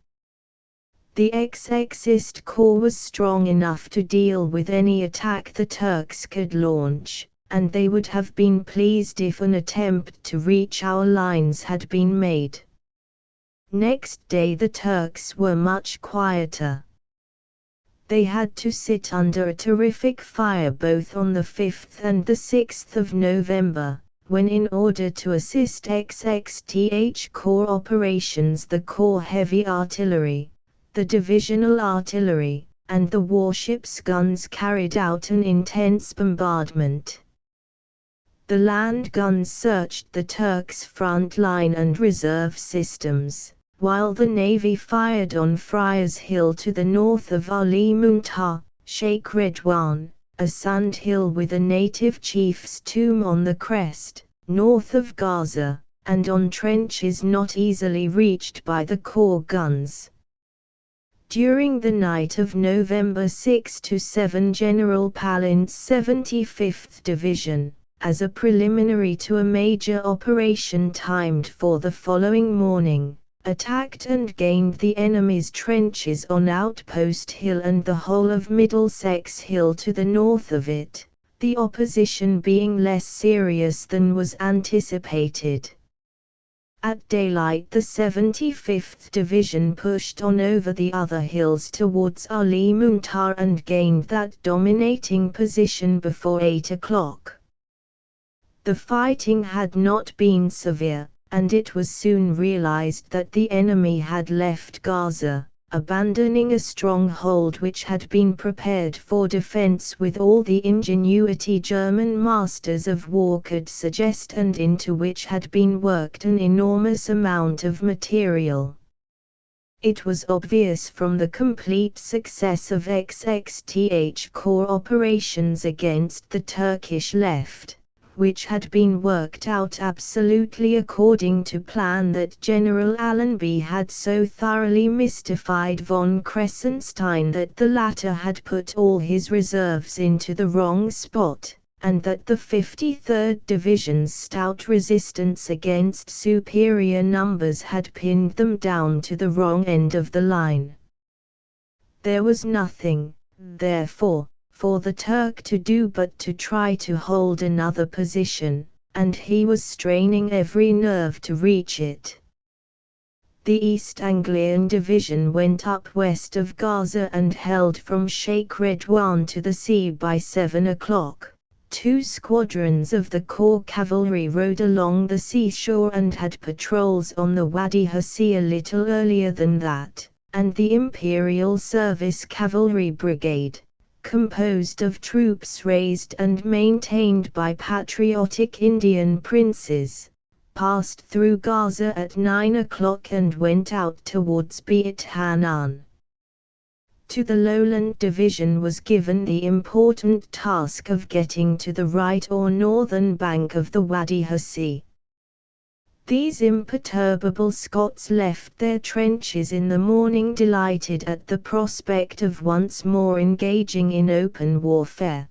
The XXist Corps was strong enough to deal with any attack the Turks could launch, and they would have been pleased if an attempt to reach our lines had been made. Next day the Turks were much quieter. They had to sit under a terrific fire both on the 5th and the 6th of November, when in order to assist XXTH Corps operations the Corps Heavy Artillery, the Divisional Artillery, and the warships' guns carried out an intense bombardment. The land guns searched the Turks' front line and reserve systems, while the Navy fired on Friars Hill to the north of Ali Muntar, Sheikh Redwan, a sand hill with a native chief's tomb on the crest, north of Gaza, and on trenches not easily reached by the Corps guns. During the night of November 6–7, General Palin's 75th Division, as a preliminary to a major operation timed for the following morning, attacked and gained the enemy's trenches on Outpost Hill and the whole of Middlesex Hill to the north of it, the opposition being less serious than was anticipated. At daylight the 75th Division pushed on over the other hills towards Ali Muntar and gained that dominating position before 8 o'clock. The fighting had not been severe, and it was soon realized that the enemy had left Gaza, abandoning a stronghold which had been prepared for defense with all the ingenuity German masters of war could suggest and into which had been worked an enormous amount of material. It was obvious from the complete success of XXTH Corps operations against the Turkish left, which had been worked out absolutely according to plan, that General Allenby had so thoroughly mystified von Kressenstein that the latter had put all his reserves into the wrong spot, and that the 53rd Division's stout resistance against superior numbers had pinned them down to the wrong end of the line. There was nothing, therefore, for the Turk to do but to try to hold another position, and he was straining every nerve to reach it. The East Anglian Division went up west of Gaza and held from Sheikh Redwan to the sea by 7 o'clock. 2 squadrons of the Corps Cavalry rode along the seashore and had patrols on the Wadi Hussey a little earlier than that, and the Imperial Service Cavalry Brigade, composed of troops raised and maintained by patriotic Indian princes, passed through Gaza at 9 o'clock and went out towards Beit Hanan. To the Lowland Division was given the important task of getting to the right or northern bank of the Wadi Hussey. These imperturbable Scots left their trenches in the morning delighted at the prospect of once more engaging in open warfare.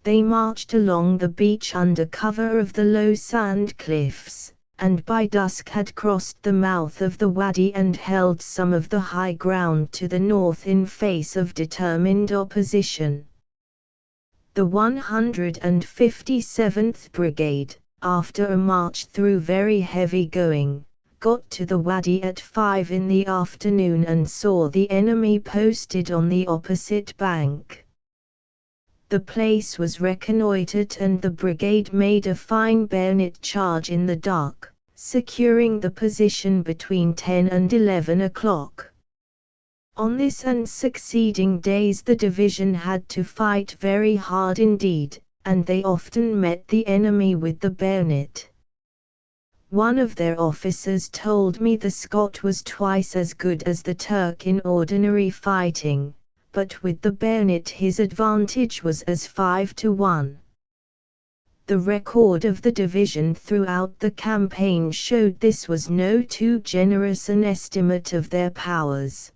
They marched along the beach under cover of the low sand cliffs, and by dusk had crossed the mouth of the wadi and held some of the high ground to the north in face of determined opposition. The 157th Brigade, after a march through very heavy going, got to the wadi at 5 in the afternoon and saw the enemy posted on the opposite bank. The place was reconnoitred and the brigade made a fine bayonet charge in the dark, securing the position between 10 and 11 o'clock. On this and succeeding days the division had to fight very hard indeed, and they often met the enemy with the bayonet. One of their officers told me the Scot was twice as good as the Turk in ordinary fighting, but with the bayonet his advantage was as 5-1. The record of the division throughout the campaign showed this was no too generous an estimate of their powers.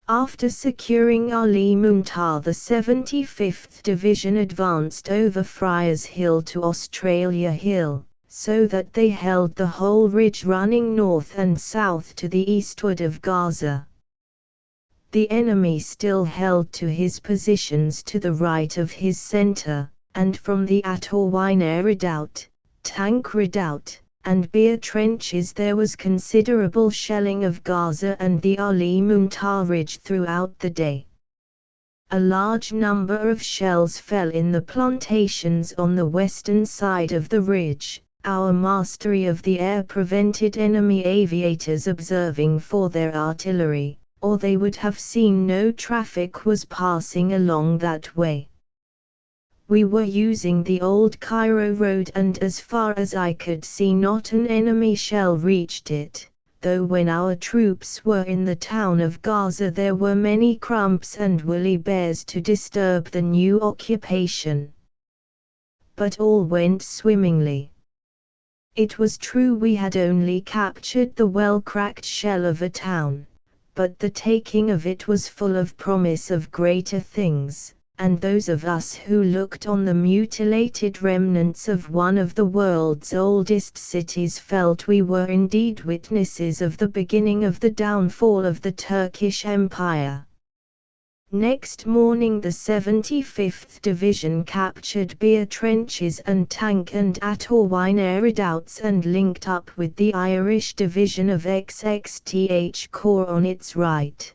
After securing Ali Muntar, the 75th Division advanced over Friars Hill to Australia Hill, so that they held the whole ridge running north and south to the eastward of Gaza. The enemy still held to his positions to the right of his centre, and from the Atorwine Redoubt, Tank Redoubt, and Beer trenches there was considerable shelling of Gaza and the Ali Muntar ridge throughout the day. A large number of shells fell in the plantations on the western side of the ridge. Our mastery of the air prevented enemy aviators observing for their artillery, or they would have seen no traffic was passing along that way. We were using the old Cairo road and as far as I could see not an enemy shell reached it, though when our troops were in the town of Gaza there were many crumps and woolly bears to disturb the new occupation. But all went swimmingly. It was true we had only captured the well-cracked shell of a town, but the taking of it was full of promise of greater things, and those of us who looked on the mutilated remnants of one of the world's oldest cities felt we were indeed witnesses of the beginning of the downfall of the Turkish Empire. Next morning the 75th Division captured beer trenches and tank and Attorwine redoubts and linked up with the Irish Division of XXTH Corps on its right.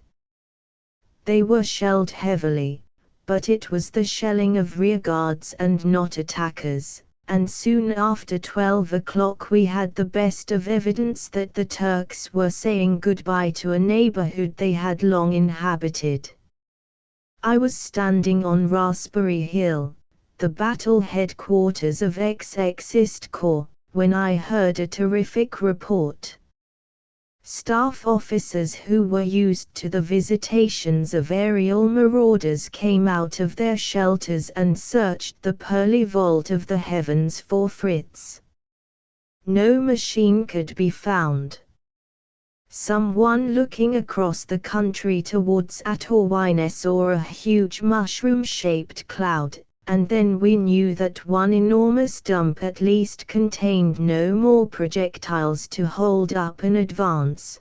They were shelled heavily, but it was the shelling of rearguards and not attackers, and soon after 12 o'clock we had the best of evidence that the Turks were saying goodbye to a neighborhood they had long inhabited. I was standing on Raspberry Hill, the battle headquarters of XX Corps, when I heard a terrific report. Staff officers who were used to the visitations of aerial marauders came out of their shelters and searched the pearly vault of the heavens for Fritz. No machine could be found. Someone looking across the country towards Attorwine saw a huge mushroom-shaped cloud, and then we knew that one enormous dump at least contained no more projectiles to hold up an advance.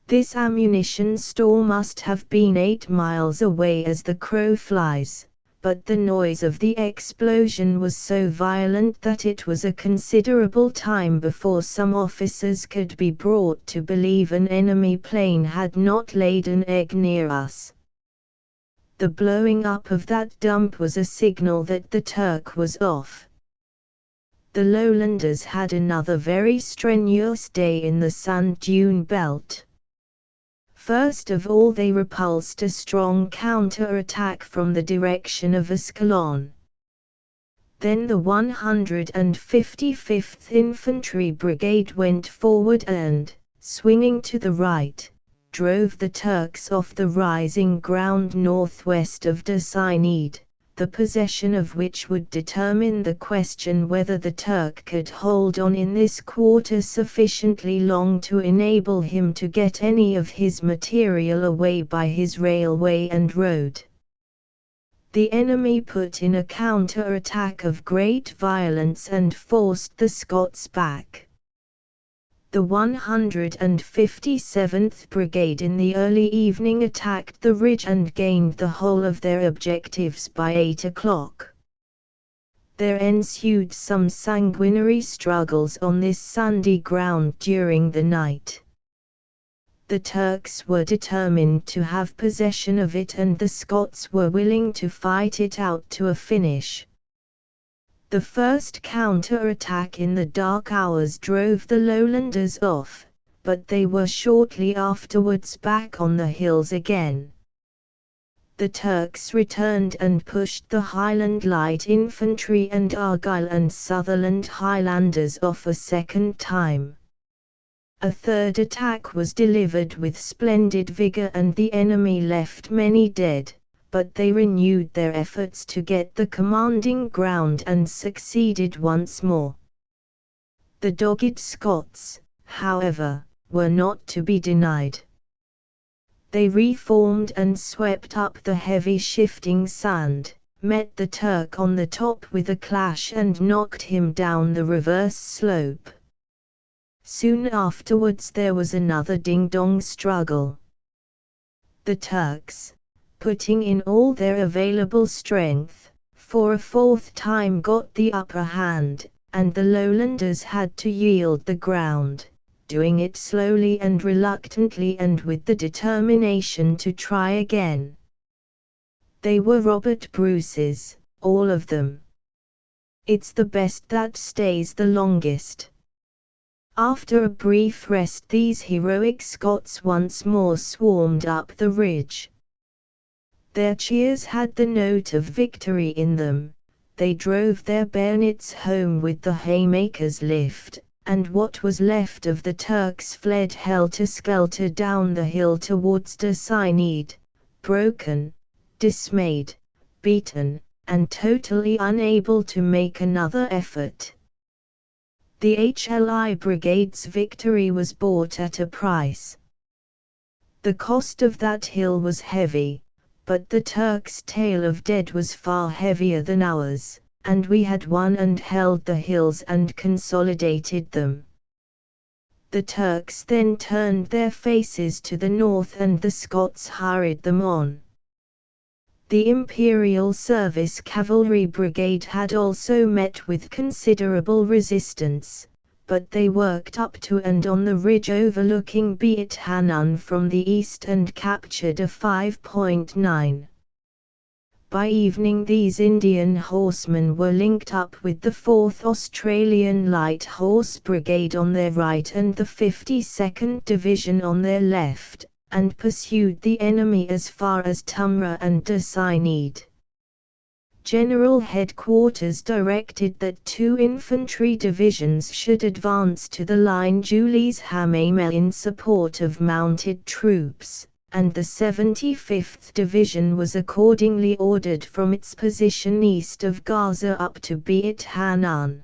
This ammunition store must have been 8 miles away as the crow flies, but the noise of the explosion was so violent that it was a considerable time before some officers could be brought to believe an enemy plane had not laid an egg near us. The blowing up of that dump was a signal that the Turk was off. The lowlanders had another very strenuous day in the sand dune belt. First of all they repulsed a strong counter-attack from the direction of Ascalon. Then the 155th Infantry Brigade went forward and, swinging to the right, drove the Turks off the rising ground northwest of Desainid, the possession of which would determine the question whether the Turk could hold on in this quarter sufficiently long to enable him to get any of his material away by his railway and road. The enemy put in a counter-attack of great violence and forced the Scots back. The 157th Brigade in the early evening attacked the ridge and gained the whole of their objectives by 8 o'clock. There ensued some sanguinary struggles on this sandy ground during the night. The Turks were determined to have possession of it and the Scots were willing to fight it out to a finish. The first counter-attack in the dark hours drove the lowlanders off, but they were shortly afterwards back on the hills again. The Turks returned and pushed the Highland Light Infantry and Argyll and Sutherland Highlanders off a second time. A third attack was delivered with splendid vigour and the enemy left many dead, but they renewed their efforts to get the commanding ground and succeeded once more. The dogged Scots, however, were not to be denied. They reformed and swept up the heavy shifting sand, met the Turk on the top with a clash and knocked him down the reverse slope. Soon afterwards there was another ding-dong struggle. The Turks, putting in all their available strength, for a fourth time got the upper hand, and the lowlanders had to yield the ground, doing it slowly and reluctantly and with the determination to try again. They were Robert Bruce's, all of them. It's the best that stays the longest. After a brief rest these heroic Scots once more swarmed up the ridge. Their cheers had the note of victory in them, they drove their bayonets home with the haymaker's lift, and what was left of the Turks fled helter-skelter down the hill towards Desainid, broken, dismayed, beaten, and totally unable to make another effort. The HLI Brigade's victory was bought at a price. The cost of that hill was heavy, but the Turks' tale of dead was far heavier than ours, and we had won and held the hills and consolidated them. The Turks then turned their faces to the north and the Scots hurried them on. The Imperial Service Cavalry Brigade had also met with considerable resistance, but they worked up to and on the ridge overlooking Beit Hanun from the east and captured a 5.9. By evening these Indian horsemen were linked up with the 4th Australian Light Horse Brigade on their right and the 52nd Division on their left, and pursued the enemy as far as Tumra and Dasaineed. General Headquarters directed that 2 infantry divisions should advance to the line Julies Hamame in support of mounted troops, and the 75th Division was accordingly ordered from its position east of Gaza up to Beit Hanun.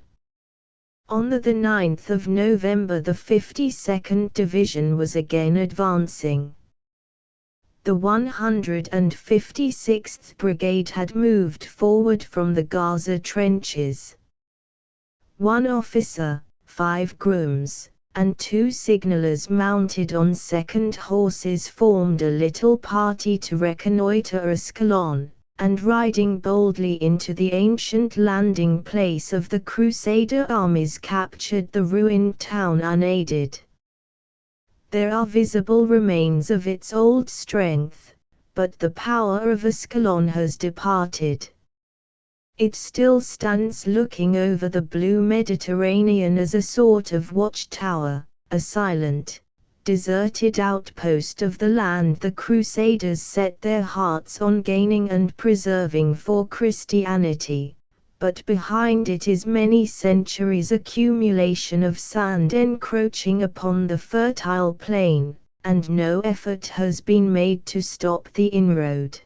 On the 9th of November the 52nd Division was again advancing. The 156th Brigade had moved forward from the Gaza trenches. 1 officer, 5 grooms, and 2 signallers mounted on second horses formed a little party to reconnoitre Ascalon, and riding boldly into the ancient landing place of the Crusader armies captured the ruined town unaided. There are visible remains of its old strength, but the power of Ascalon has departed. It still stands looking over the blue Mediterranean as a sort of watchtower, a silent, deserted outpost of the land the Crusaders set their hearts on gaining and preserving for Christianity. But behind it is many centuries' accumulation of sand encroaching upon the fertile plain, and no effort has been made to stop the inroad.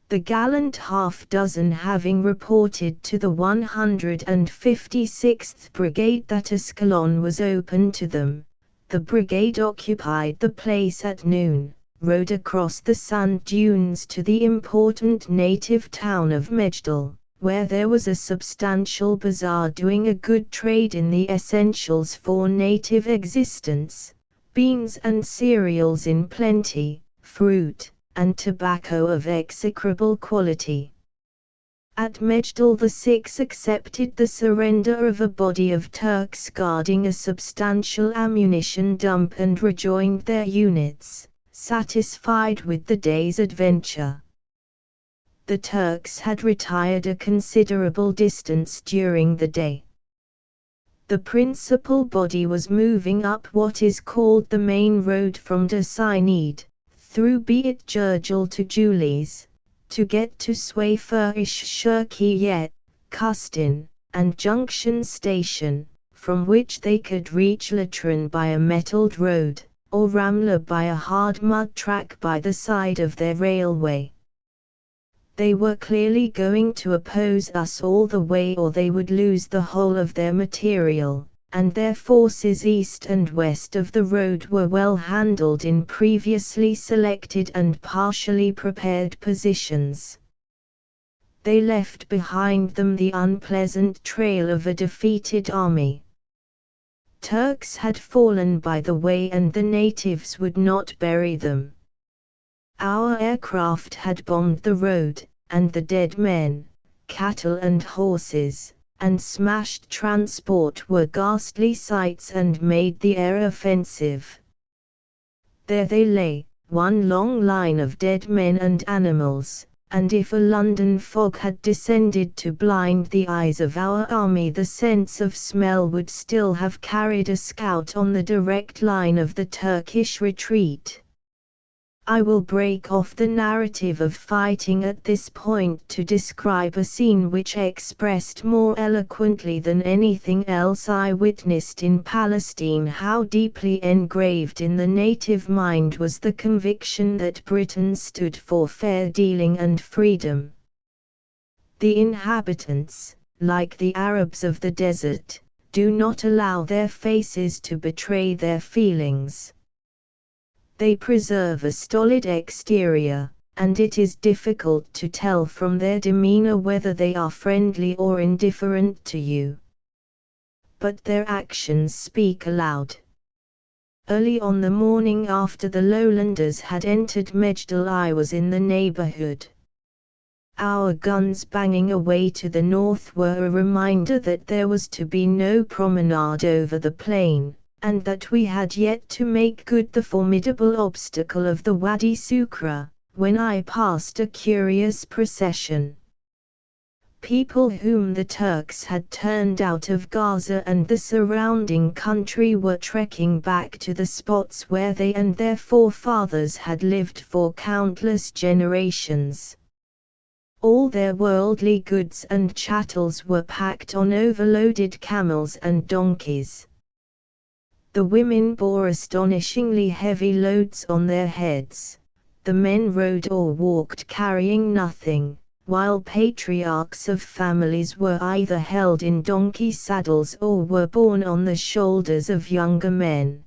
The gallant half-dozen having reported to the 156th Brigade that Ascalon was open to them, the brigade occupied the place at noon, rode across the sand dunes to the important native town of Mejdal, where there was a substantial bazaar doing a good trade in the essentials for native existence, beans and cereals in plenty, fruit, and tobacco of execrable quality. At Mejdal the Sikhs accepted the surrender of a body of Turks guarding a substantial ammunition dump and rejoined their units, satisfied with the day's adventure. The Turks had retired a considerable distance during the day. The principal body was moving up what is called the main road from Dasaineed, through Beit Jurjal to Julies, to get to Swayfur-ish-Shirkiyet, Custin, and Junction Station, from which they could reach Latran by a metalled road, or Ramla by a hard mud track by the side of their railway. They were clearly going to oppose us all the way or they would lose the whole of their material, and their forces east and west of the road were well handled in previously selected and partially prepared positions. They left behind them the unpleasant trail of a defeated army. Turks had fallen by the way and the natives would not bury them. Our aircraft had bombed the road, and the dead men, cattle and horses, and smashed transport were ghastly sights and made the air offensive. There they lay, one long line of dead men and animals, and if a London fog had descended to blind the eyes of our army the sense of smell would still have carried a scout on the direct line of the Turkish retreat. I will break off the narrative of fighting at this point to describe a scene which expressed more eloquently than anything else I witnessed in Palestine how deeply engraved in the native mind was the conviction that Britain stood for fair dealing and freedom. The inhabitants, like the Arabs of the desert, do not allow their faces to betray their feelings. They preserve a stolid exterior, and it is difficult to tell from their demeanor whether they are friendly or indifferent to you. But their actions speak aloud. Early on the morning after the lowlanders had entered Mejdal, I was in the neighborhood. Our guns banging away to the north were a reminder that there was to be no promenade over the plain, and that we had yet to make good the formidable obstacle of the Wadi Sukra, when I passed a curious procession. People whom the Turks had turned out of Gaza and the surrounding country were trekking back to the spots where they and their forefathers had lived for countless generations. All their worldly goods and chattels were packed on overloaded camels and donkeys. The women bore astonishingly heavy loads on their heads. The men rode or walked carrying nothing, while patriarchs of families were either held in donkey saddles or were borne on the shoulders of younger men.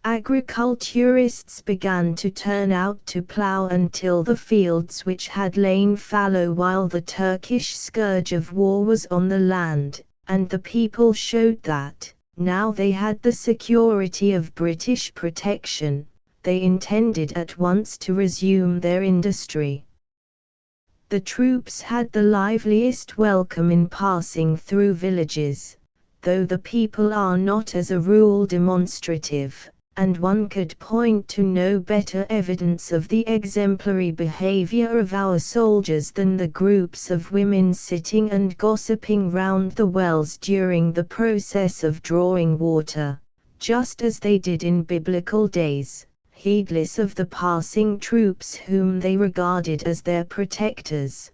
Agriculturists began to turn out to plow and till the fields which had lain fallow while the Turkish scourge of war was on the land, and the people showed that, now they had the security of British protection, they intended at once to resume their industry. The troops had the liveliest welcome in passing through villages, though the people are not as a rule demonstrative, and one could point to no better evidence of the exemplary behavior of our soldiers than the groups of women sitting and gossiping round the wells during the process of drawing water, just as they did in biblical days, heedless of the passing troops whom they regarded as their protectors.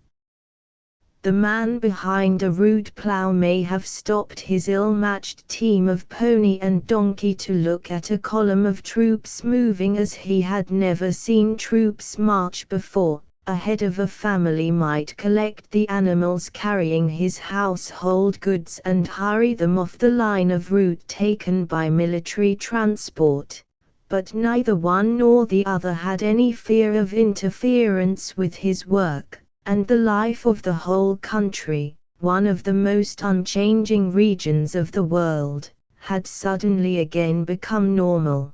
The man behind a rude plough may have stopped his ill-matched team of pony and donkey to look at a column of troops moving as he had never seen troops march before. A head of a family might collect the animals carrying his household goods and hurry them off the line of route taken by military transport. But neither one nor the other had any fear of interference with his work, and the life of the whole country, one of the most unchanging regions of the world, had suddenly again become normal.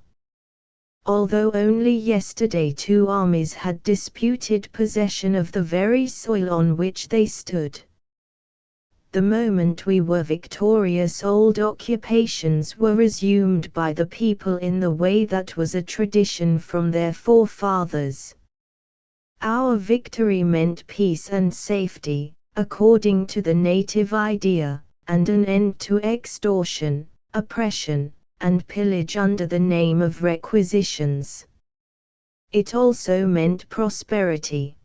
Although only yesterday two armies had disputed possession of the very soil on which they stood. The moment we were victorious, old occupations were resumed by the people in the way that was a tradition from their forefathers. Our victory meant peace and safety, according to the native idea, and an end to extortion, oppression, and pillage under the name of requisitions. It also meant prosperity.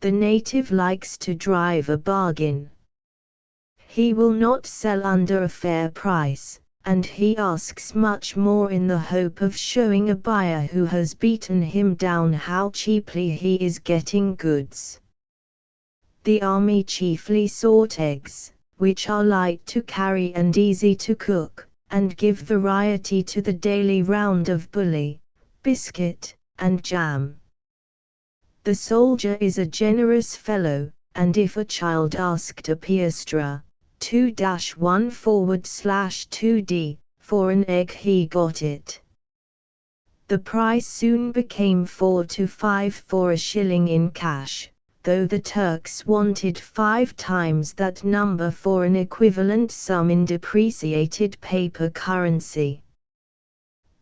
The native likes to drive a bargain. He will not sell under a fair price, and he asks much more in the hope of showing a buyer who has beaten him down how cheaply he is getting goods. The army chiefly sought eggs, which are light to carry and easy to cook, and give variety to the daily round of bully, biscuit, and jam. The soldier is a generous fellow, and if a child asked a piastra, 2-1/2d, for an egg he got it. The price soon became 4 to 5 for a shilling in cash, though the Turks wanted 5 times that number for an equivalent sum in depreciated paper currency.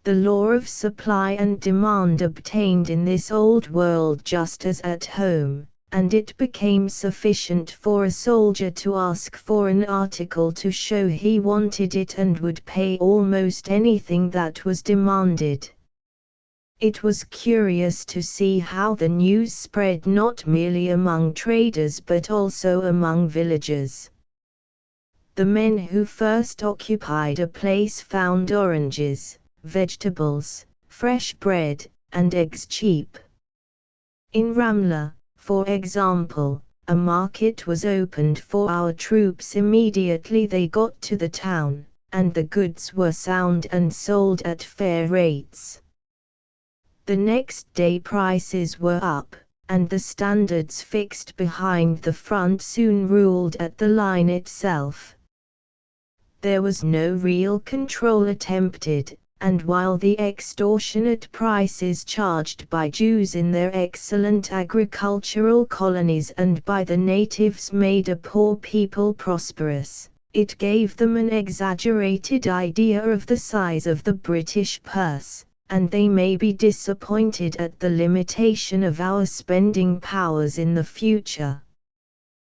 The law of supply and demand obtained in this old world just as at home, and it became sufficient for a soldier to ask for an article to show he wanted it and would pay almost anything that was demanded. It was curious to see how the news spread not merely among traders but also among villagers. The men who first occupied a place found oranges, vegetables, fresh bread, and eggs cheap. In Ramla, for example, a market was opened for our troops immediately they got to the town, and the goods were sound and sold at fair rates. The next day prices were up, and the standards fixed behind the front soon ruled at the line itself. There was no real control attempted, and while the extortionate prices charged by Jews in their excellent agricultural colonies and by the natives made a poor people prosperous, it gave them an exaggerated idea of the size of the British purse, and they may be disappointed at the limitation of our spending powers in the future.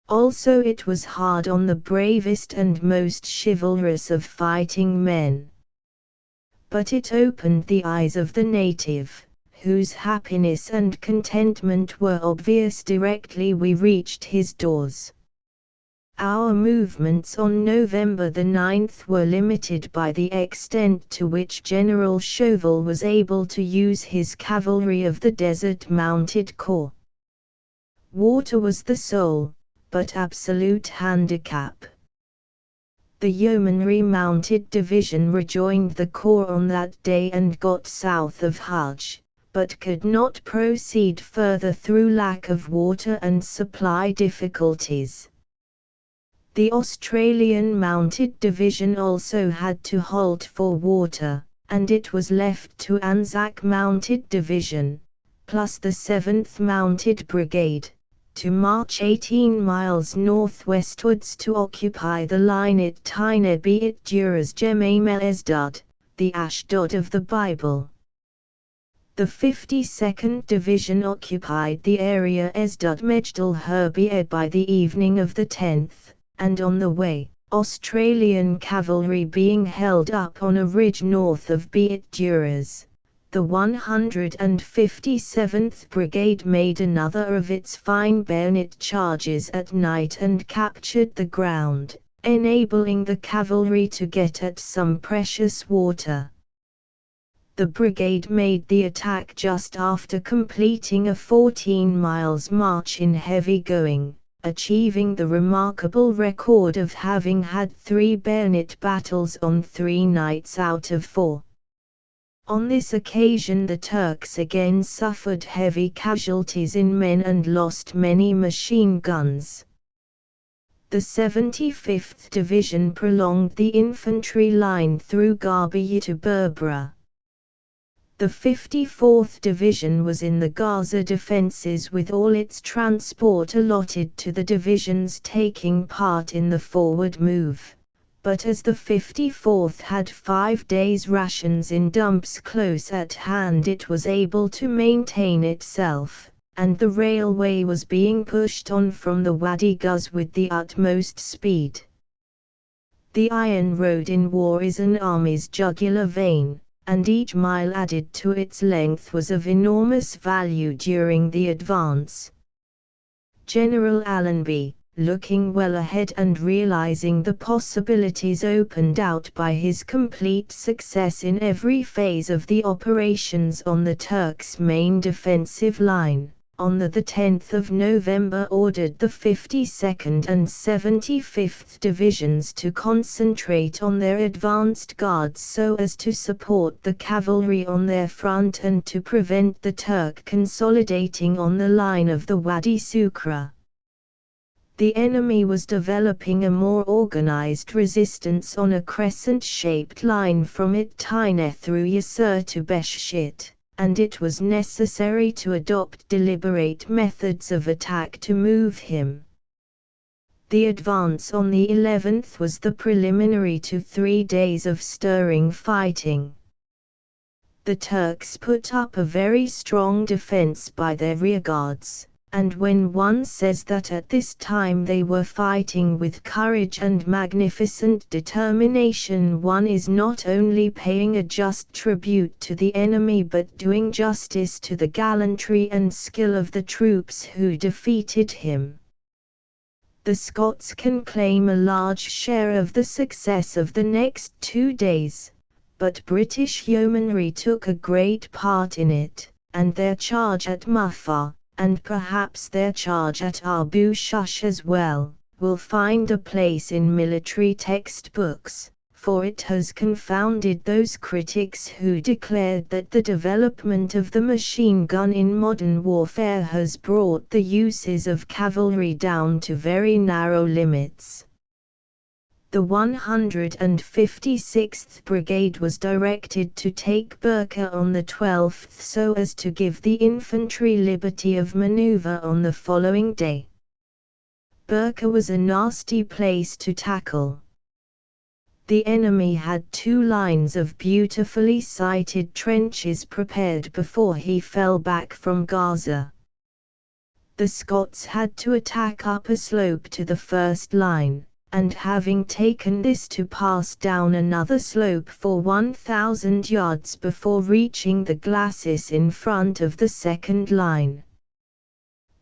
Also, it was hard on the bravest and most chivalrous of fighting men. But it opened the eyes of the native, whose happiness and contentment were obvious directly we reached his doors. Our movements on November the 9th were limited by the extent to which General Chauvel was able to use his cavalry of the Desert Mounted Corps. Water was the sole, but absolute handicap. The Yeomanry Mounted Division rejoined the Corps on that day and got south of Hajj, but could not proceed further through lack of water and supply difficulties. The Australian Mounted Division also had to halt for water, and it was left to Anzac Mounted Division, plus the 7th Mounted Brigade, to march 18 miles northwestwards to occupy the line at Tainebi it Duras Jemaim Esdod, the Ashdod of the Bible. The 52nd Division occupied the area Esdod Mejdal Herbier by the evening of the 10th, and on the way, Australian cavalry being held up on a ridge north of Beit Duras. The 157th Brigade made another of its fine bayonet charges at night and captured the ground, enabling the cavalry to get at some precious water. The brigade made the attack just after completing a 14 miles march in heavy going, achieving the remarkable record of having had 3 bayonet battles on 3 nights out of 4. On this occasion the Turks again suffered heavy casualties in men and lost many machine guns. The 75th Division prolonged the infantry line through Garbiya to Berbera. The 54th Division was in the Gaza defences with all its transport allotted to the divisions taking part in the forward move. But as the 54th had 5 days' rations in dumps close at hand, it was able to maintain itself, and the railway was being pushed on from the Wadi Guz with the utmost speed. The iron road in war is an army's jugular vein, and each mile added to its length was of enormous value during the advance. General Allenby, looking well ahead and realizing the possibilities opened out by his complete success in every phase of the operations on the Turks' main defensive line, on the 10th of November ordered the 52nd and 75th Divisions to concentrate on their advanced guards so as to support the cavalry on their front and to prevent the Turk consolidating on the line of the Wadi Sukra. The enemy was developing a more organized resistance on a crescent-shaped line from It-Taineh through Yasser to Beshshit, and it was necessary to adopt deliberate methods of attack to move him. The advance on the 11th was the preliminary to 3 days of stirring fighting. The Turks put up a very strong defense by their rearguards, and when one says that at this time they were fighting with courage and magnificent determination, one is not only paying a just tribute to the enemy but doing justice to the gallantry and skill of the troops who defeated him. The Scots can claim a large share of the success of the next 2 days, but British yeomanry took a great part in it, and their charge at Muffar, and perhaps their charge at Abu Shush as well, will find a place in military textbooks, for it has confounded those critics who declared that the development of the machine gun in modern warfare has brought the uses of cavalry down to very narrow limits. The 156th Brigade was directed to take Burqa on the 12th so as to give the infantry liberty of maneuver on the following day. Burqa was a nasty place to tackle. The enemy had two lines of beautifully sited trenches prepared before he fell back from Gaza. The Scots had to attack up a slope to the first line, and having taken this to pass down another slope for 1,000 yards before reaching the glacis in front of the second line.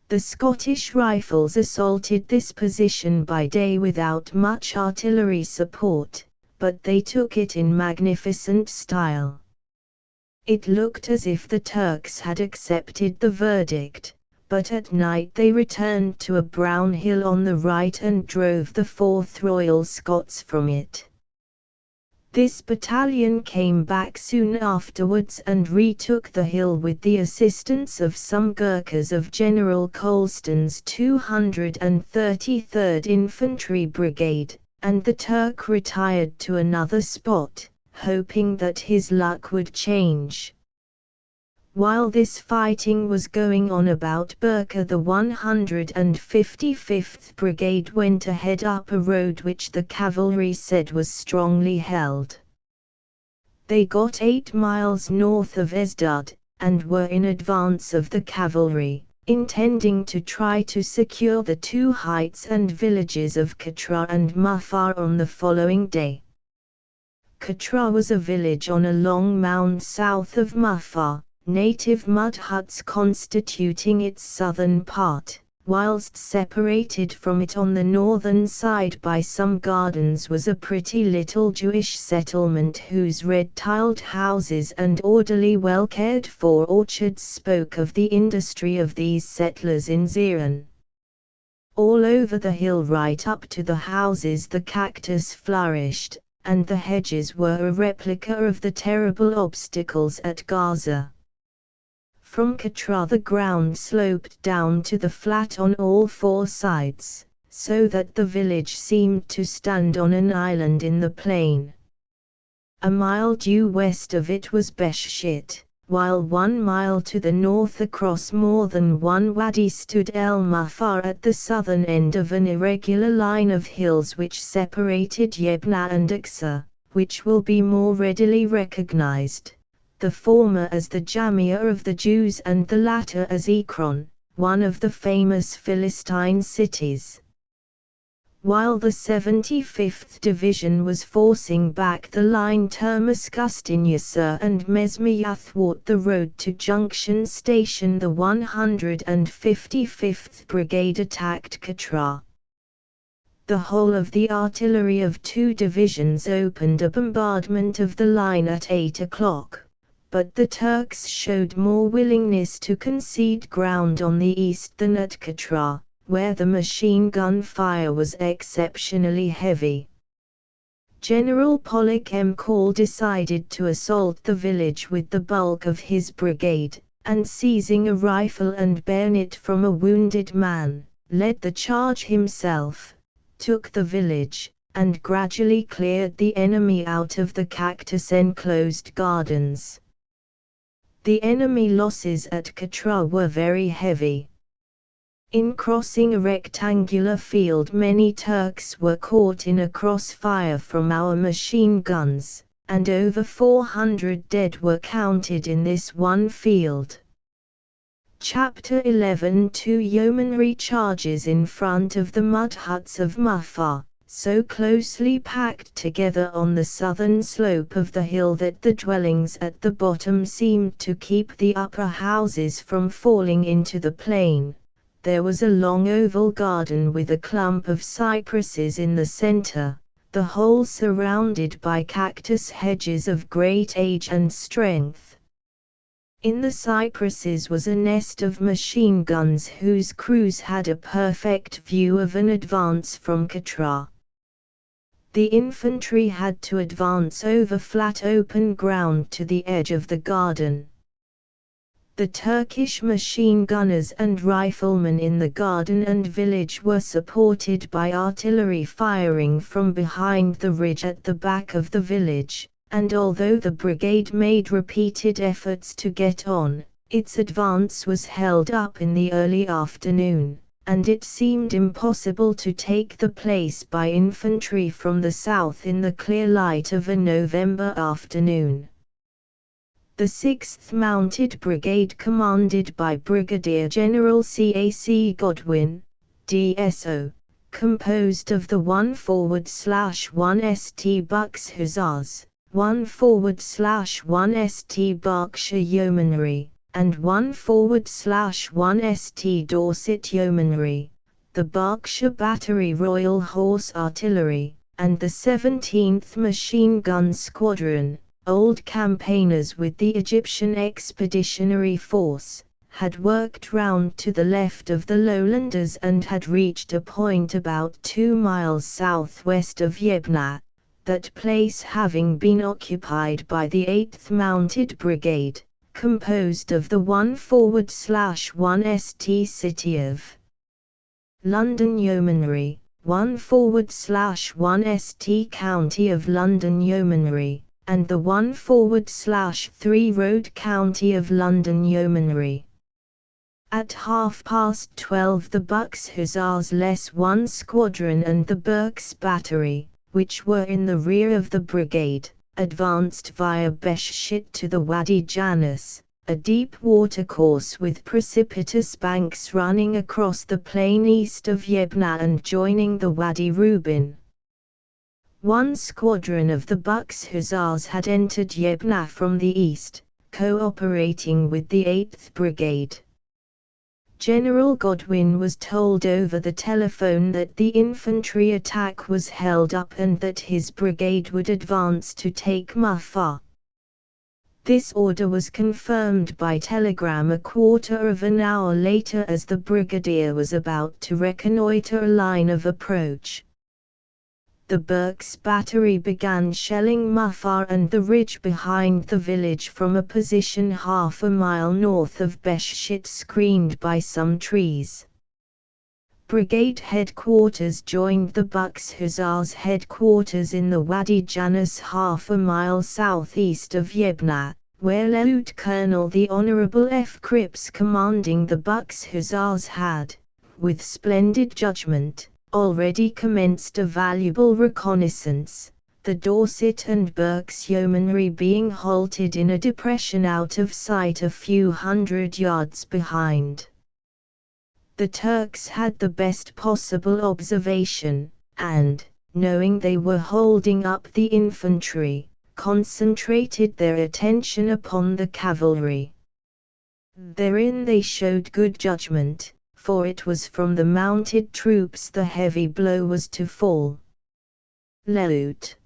The Scottish Rifles assaulted this position by day without much artillery support, but they took it in magnificent style. It looked as if the Turks had accepted the verdict, but at night they returned to a brown hill on the right and drove the 4th Royal Scots from it. This battalion came back soon afterwards and retook the hill with the assistance of some Gurkhas of General Colston's 233rd Infantry Brigade, and the Turk retired to another spot, hoping that his luck would change. While this fighting was going on about Burqa, the 155th Brigade went ahead up a road which the cavalry said was strongly held. They got 8 miles north of Esdud, and were in advance of the cavalry, intending to try to secure the two heights and villages of Katra and Mufar on the following day. Katra was a village on a long mound south of Mufar, native mud huts constituting its southern part, whilst separated from it on the northern side by some gardens was a pretty little Jewish settlement whose red-tiled houses and orderly well-cared-for orchards spoke of the industry of these settlers in Zion. All over the hill right up to the houses the cactus flourished, and the hedges were a replica of the terrible obstacles at Gaza. From Katra the ground sloped down to the flat on all four sides, so that the village seemed to stand on an island in the plain. A mile due west of it was Beshshit, while 1 mile to the north across more than one wadi stood El Mufar at the southern end of an irregular line of hills which separated Yebna and Aqsa, which will be more readily recognized, the former as the Jamia of the Jews and the latter as Ekron, one of the famous Philistine cities. While the 75th Division was forcing back the line Termusgustin Yasser and Mesmi athwart the road to Junction Station, the 155th Brigade attacked Katra. The whole of the artillery of two divisions opened a bombardment of the line at 8 o'clock. But the Turks showed more willingness to concede ground on the east than at Katra, where the machine gun fire was exceptionally heavy. General Pollock McCall decided to assault the village with the bulk of his brigade, and seizing a rifle and bayonet from a wounded man, led the charge himself, took the village, and gradually cleared the enemy out of the cactus-enclosed gardens. The enemy losses at Katra were very heavy. In crossing a rectangular field, many Turks were caught in a crossfire from our machine guns, and over 400 dead were counted in this one field. Chapter 11. Two yeomanry charges in front of the mud huts of Mufar, so closely packed together on the southern slope of the hill that the dwellings at the bottom seemed to keep the upper houses from falling into the plain. There was a long oval garden with a clump of cypresses in the center, the whole surrounded by cactus hedges of great age and strength. In the cypresses was a nest of machine guns whose crews had a perfect view of an advance from Katra. The infantry had to advance over flat open ground to the edge of the garden. The Turkish machine gunners and riflemen in the garden and village were supported by artillery firing from behind the ridge at the back of the village, and although the brigade made repeated efforts to get on, its advance was held up in the early afternoon, and it seemed impossible to take the place by infantry from the south in the clear light of a November afternoon. The 6th Mounted Brigade, commanded by Brigadier General C.A.C. Godwin, DSO, composed of the 1/1 St. Bucks Hussars, 1/1 St. Berkshire Yeomanry, and 1/1 St. Dorset Yeomanry, the Berkshire Battery Royal Horse Artillery, and the 17th Machine Gun Squadron, old campaigners with the Egyptian Expeditionary Force, had worked round to the left of the lowlanders and had reached a point about 2 miles southwest of Yebna, that place having been occupied by the 8th Mounted Brigade, composed of the 1/1 St. City of London Yeomanry, 1/1 St. County of London Yeomanry, and the 1/3 Road County of London Yeomanry. At 12:30 the Bucks Hussars less one squadron and the Berks Battery, which were in the rear of the brigade, advanced via Beshshit to the Wadi Janus, a deep watercourse with precipitous banks running across the plain east of Yebna and joining the Wadi Rubin. One squadron of the Bucks Hussars had entered Yebna from the east, cooperating with the 8th Brigade. General Godwin was told over the telephone that the infantry attack was held up and that his brigade would advance to take Muffa. This order was confirmed by telegram a quarter of an hour later as the brigadier was about to reconnoiter a line of approach. The Berks Battery began shelling Muffa and the ridge behind the village from a position half a mile north of Beshshit, screened by some trees. Brigade headquarters joined the Bucks Hussars headquarters in the Wadi Janus half a mile southeast of Yebna, where Lieutenant Colonel the Honourable F. Cripps commanding the Bucks Hussars had, with splendid judgment, already commenced a valuable reconnaissance, the Dorset and Berks Yeomanry being halted in a depression out of sight a few hundred yards behind. The Turks had the best possible observation, and, knowing they were holding up the infantry, concentrated their attention upon the cavalry. Therein they showed good judgment, for it was from the mounted troops the heavy blow was to fall. Lieut.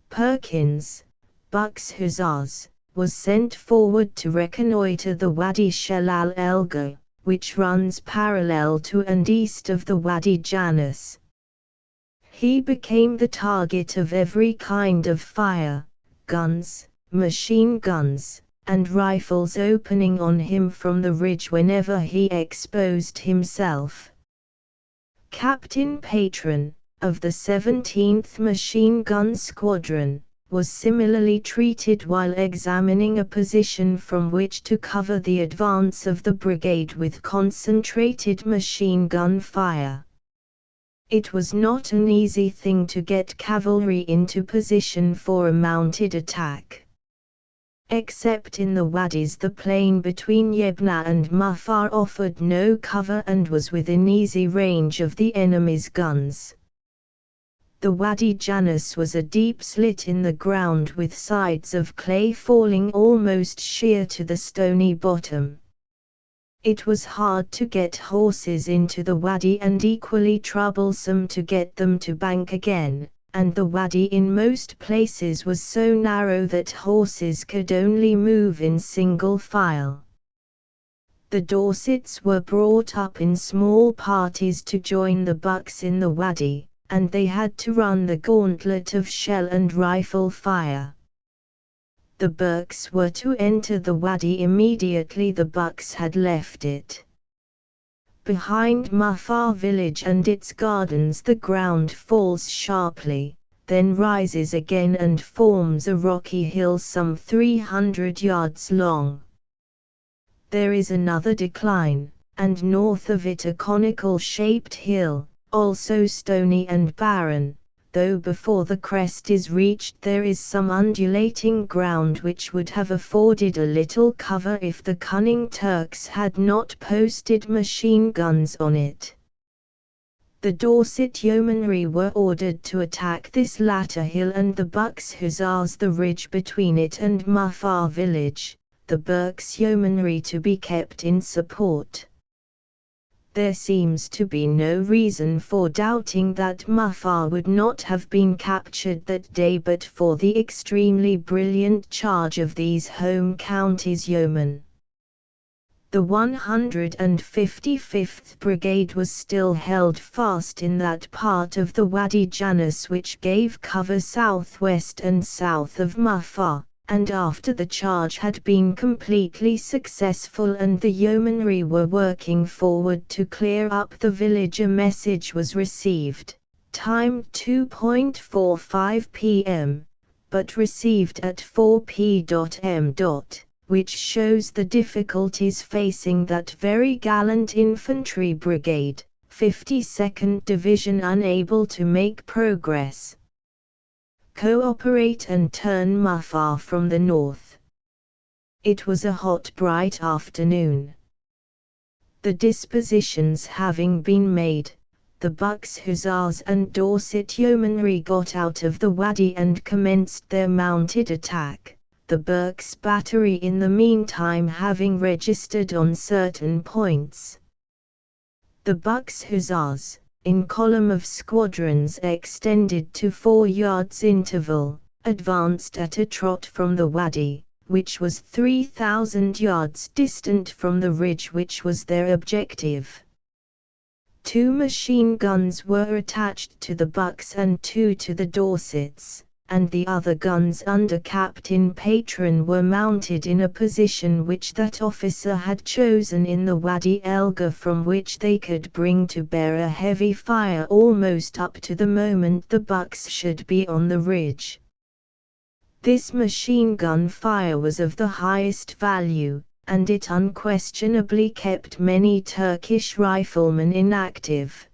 Perkins, Bucks Hussars, was sent forward to reconnoiter the Wadi Shelal Elga, which runs parallel to and east of the Wadi Janus. He became the target of every kind of fire, guns, machine guns, and rifles opening on him from the ridge whenever he exposed himself. Captain Patron, of the 17th Machine Gun Squadron, was similarly treated while examining a position from which to cover the advance of the brigade with concentrated machine gun fire. It was not an easy thing to get cavalry into position for a mounted attack. Except in the wadis, the plain between Yebna and Muffa offered no cover and was within easy range of the enemy's guns. The Wadi Janus was a deep slit in the ground with sides of clay falling almost sheer to the stony bottom. It was hard to get horses into the wadi and equally troublesome to get them to bank again, and the wadi in most places was so narrow that horses could only move in single file. The Dorsets were brought up in small parties to join the Bucks in the wadi, and they had to run the gauntlet of shell and rifle fire. The Burkes were to enter the wadi immediately the Bucks had left it. Behind Mufar village and its gardens the ground falls sharply, then rises again and forms a rocky hill some 300 yards long. There is another decline, and north of it a conical-shaped hill, also stony and barren, though before the crest is reached there is some undulating ground which would have afforded a little cover if the cunning Turks had not posted machine guns on it. The Dorset yeomanry were ordered to attack this latter hill and the Bucks Hussars the ridge between it and Mufar village, the Burkes yeomanry to be kept in support. There seems to be no reason for doubting that Mufar would not have been captured that day but for the extremely brilliant charge of these home counties yeomen. The 155th Brigade was still held fast in that part of the Wadi Janus which gave cover southwest and south of Mufar, and after the charge had been completely successful and the yeomanry were working forward to clear up the village, a message was received, time 2:45 p.m., but received at 4 p.m., which shows the difficulties facing that very gallant infantry brigade, 52nd Division, unable to make progress. Cooperate and turn Mufar from the north. It was a hot bright afternoon. The dispositions having been made, the Bucks Hussars and Dorset yeomanry got out of the wadi and commenced their mounted attack, the Burkes battery in the meantime having registered on certain points. The Bucks Hussars, in column of squadrons extended to 4 yards interval, advanced at a trot from the wadi, which was 3,000 yards distant from the ridge which was their objective. 2 machine guns were attached to the Bucks and 2 to the Dorsets, and the other guns under Captain Patron were mounted in a position which that officer had chosen in the Wadi Elga, from which they could bring to bear a heavy fire almost up to the moment the Bucks should be on the ridge. This machine gun fire was of the highest value, and it unquestionably kept many Turkish riflemen inactive.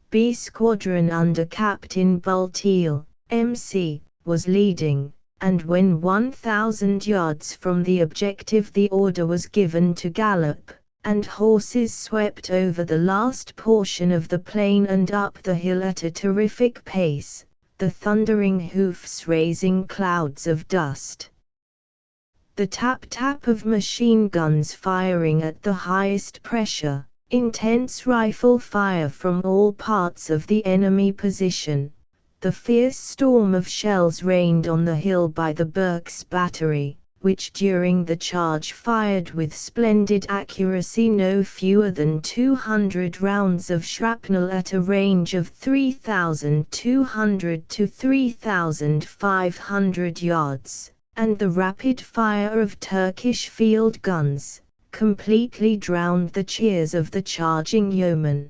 B Squadron under Captain Bulteel, MC, was leading, and when 1,000 yards from the objective the order was given to gallop, and horses swept over the last portion of the plain and up the hill at a terrific pace, the thundering hoofs raising clouds of dust. The tap-tap of machine guns firing at the highest pressure, intense rifle fire from all parts of the enemy position. The fierce storm of shells rained on the hill by the Burkes battery, which during the charge fired with splendid accuracy no fewer than 200 rounds of shrapnel at a range of 3,200 to 3,500 yards, and the rapid fire of Turkish field guns completely drowned the cheers of the charging yeomen.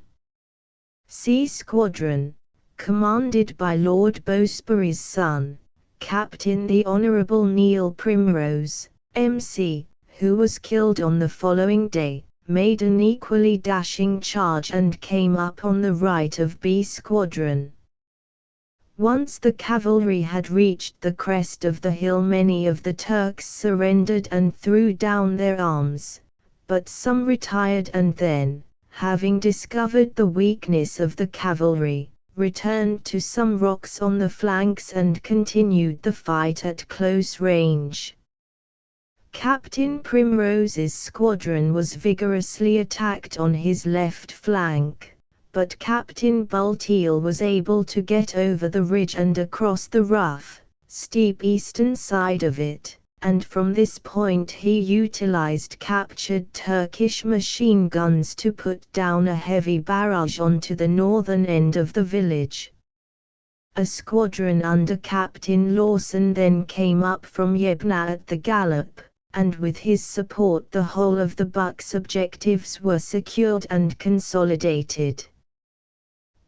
C Squadron, commanded by Lord Bowsbury's son, Captain the Honourable Neil Primrose, MC, who was killed on the following day, made an equally dashing charge and came up on the right of B Squadron. Once the cavalry had reached the crest of the hill many of the Turks surrendered and threw down their arms, but some retired and then, having discovered the weakness of the cavalry, returned to some rocks on the flanks and continued the fight at close range. Captain Primrose's squadron was vigorously attacked on his left flank, but Captain Bulteel was able to get over the ridge and across the rough, steep eastern side of it, and from this point he utilized captured Turkish machine guns to put down a heavy barrage onto the northern end of the village. A squadron under Captain Lawson then came up from Yebna at the gallop, and with his support the whole of the Bucks' objectives were secured and consolidated.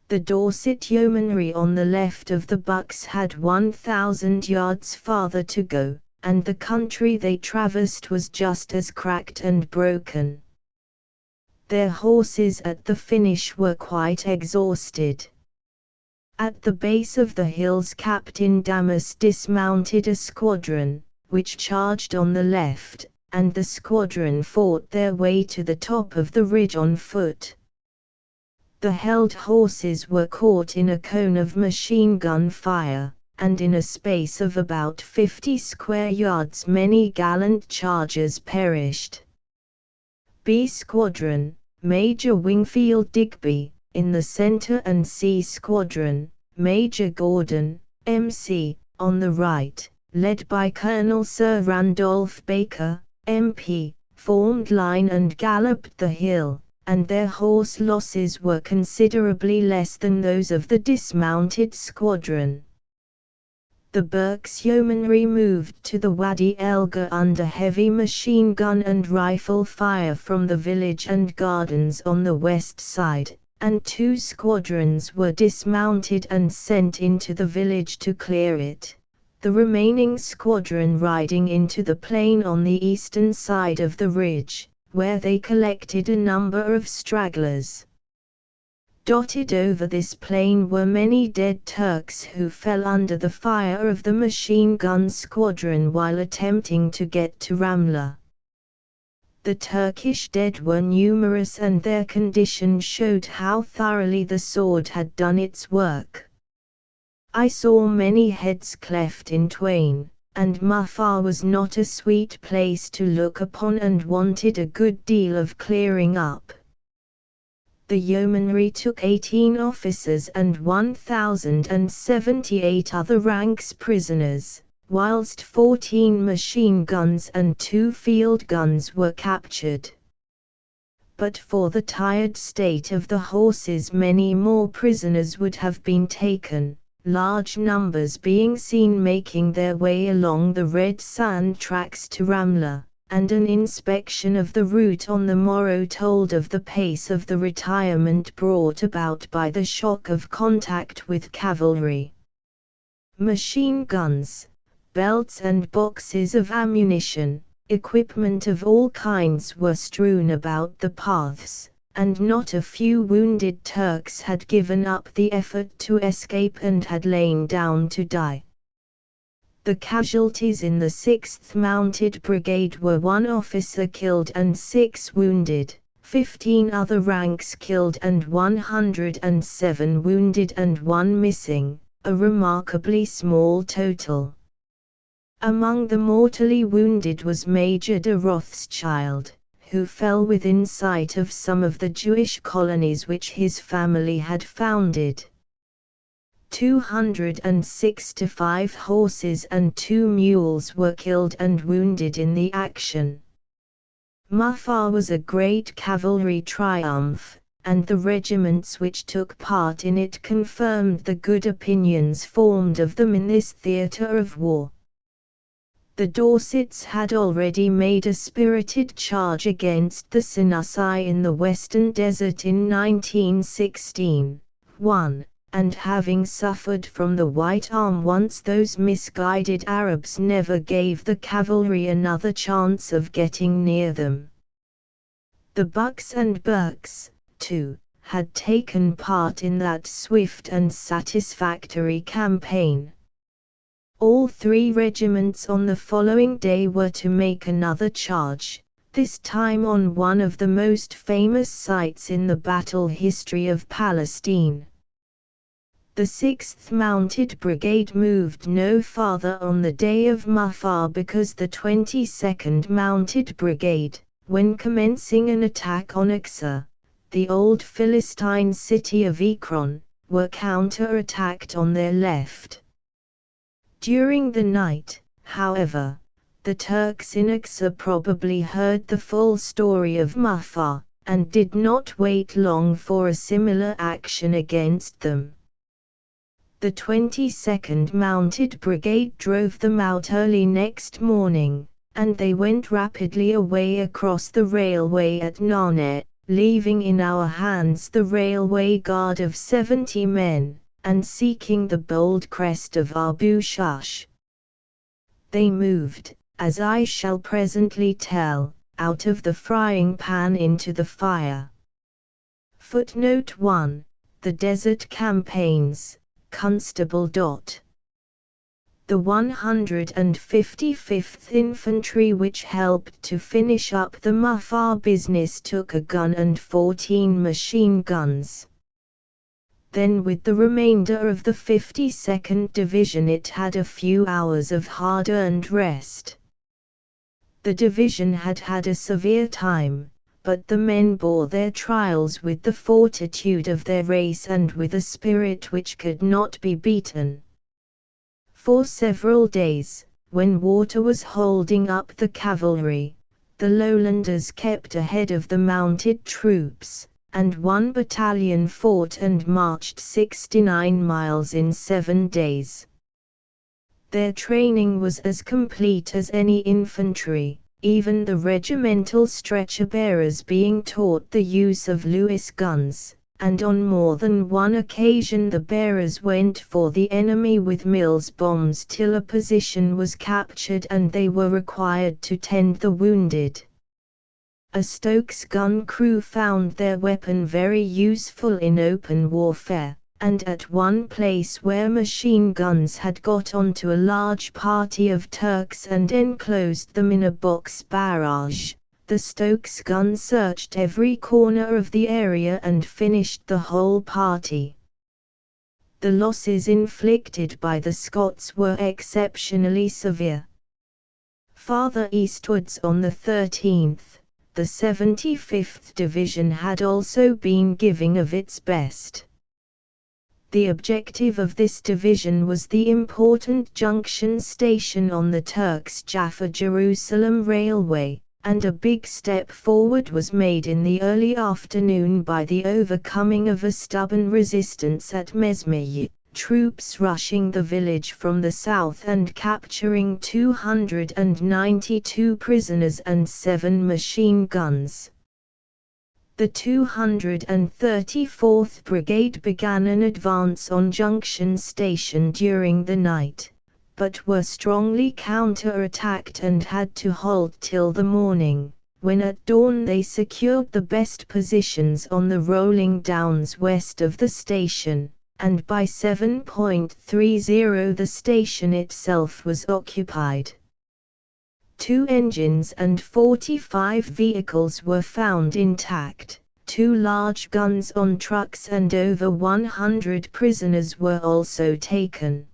The Dorset Yeomanry on the left of the Bucks had 1,000 yards farther to go, and the country they traversed was just as cracked and broken. Their horses at the finish were quite exhausted. At the base of the hills Captain Damas dismounted a squadron, which charged on the left, and the squadron fought their way to the top of the ridge on foot. The held horses were caught in a cone of machine gun fire, and in a space of about 50 square yards many gallant chargers perished. B Squadron, Major Wingfield Digby, in the center, and C Squadron, Major Gordon, MC, on the right, led by Colonel Sir Randolph Baker, MP, formed line and galloped the hill, and their horse losses were considerably less than those of the dismounted squadron. The Berks Yeomanry moved to the Wadi Elga under heavy machine gun and rifle fire from the village and gardens on the west side, and 2 squadrons were dismounted and sent into the village to clear it, the remaining squadron riding into the plain on the eastern side of the ridge, where they collected a number of stragglers. Dotted over this plain were many dead Turks who fell under the fire of the machine gun squadron while attempting to get to Ramla. The Turkish dead were numerous and their condition showed how thoroughly the sword had done its work. I saw many heads cleft in twain, and Mufar was not a sweet place to look upon and wanted a good deal of clearing up. The yeomanry took 18 officers and 1,078 other ranks prisoners, whilst 14 machine guns and 2 field guns were captured. But for the tired state of the horses many more prisoners would have been taken, large numbers being seen making their way along the red sand tracks to Ramla, and an inspection of the route on the morrow told of the pace of the retirement brought about by the shock of contact with cavalry. Machine guns, belts and boxes of ammunition, equipment of all kinds were strewn about the paths, and not a few wounded Turks had given up the effort to escape and had lain down to die. The casualties in the 6th Mounted Brigade were 1 officer killed and 6 wounded, 15 other ranks killed and 107 wounded and 1 missing, a remarkably small total. Among the mortally wounded was Major de Rothschild, who fell within sight of some of the Jewish colonies which his family had founded. 265 horses and 2 mules were killed and wounded in the action. Mufar was a great cavalry triumph, and the regiments which took part in it confirmed the good opinions formed of them in this theatre of war. The Dorsets had already made a spirited charge against the Senussi in the Western Desert in 1916, 1. And having suffered from the White Arm once, those misguided Arabs never gave the cavalry another chance of getting near them. The Bucks and Berks, too, had taken part in that swift and satisfactory campaign. All 3 regiments on the following day were to make another charge, this time on one of the most famous sites in the battle history of Palestine. The 6th Mounted Brigade moved no farther on the day of Mufar because the 22nd Mounted Brigade, when commencing an attack on Aqsa, the old Philistine city of Ekron, were counter-attacked on their left. During the night, however, The Turks in Aqsa probably heard the full story of Mufar, and did not wait long for a similar action against them. The 22nd Mounted Brigade drove them out early next morning, and they went rapidly away across the railway at Nanette, leaving in our hands the railway guard of 70 men, and seeking the bold crest of Abu Shush. They moved, as I shall presently tell, out of the frying pan into the fire. Footnote 1. The Desert Campaigns, Constable. The 155th Infantry, which helped to finish up the Mufar business, took a gun and 14 machine guns. Then with the remainder of the 52nd Division it had a few hours of hard-earned rest. The division had had a severe time, but the men bore their trials with the fortitude of their race and with a spirit which could not be beaten. For several days, when water was holding up the cavalry, the lowlanders kept ahead of the mounted troops, and one battalion fought and marched 69 miles in 7 days. Their training was as complete as any infantry, even the regimental stretcher-bearers being taught the use of Lewis guns, and on more than one occasion the bearers went for the enemy with Mills bombs till a position was captured and they were required to tend the wounded. A Stokes gun crew found their weapon very useful in open warfare, and at one place where machine guns had got onto a large party of Turks and enclosed them in a box barrage, the Stokes gun searched every corner of the area and finished the whole party. The losses inflicted by the Scots were exceptionally severe. Farther eastwards on the 13th, the 75th Division had also been giving of its best. The objective of this division was the important junction station on the Turks-Jaffa-Jerusalem Railway, and a big step forward was made in the early afternoon by the overcoming of a stubborn resistance at Massey, troops rushing the village from the south and capturing 292 prisoners and 7 machine guns. The 234th Brigade began an advance on Junction Station during the night, but were strongly counter-attacked and had to halt till the morning, when at dawn they secured the best positions on the rolling downs west of the station, and by 7:30 the station itself was occupied. 2 engines and 45 vehicles were found intact, 2 large guns on trucks and over 100 prisoners were also taken.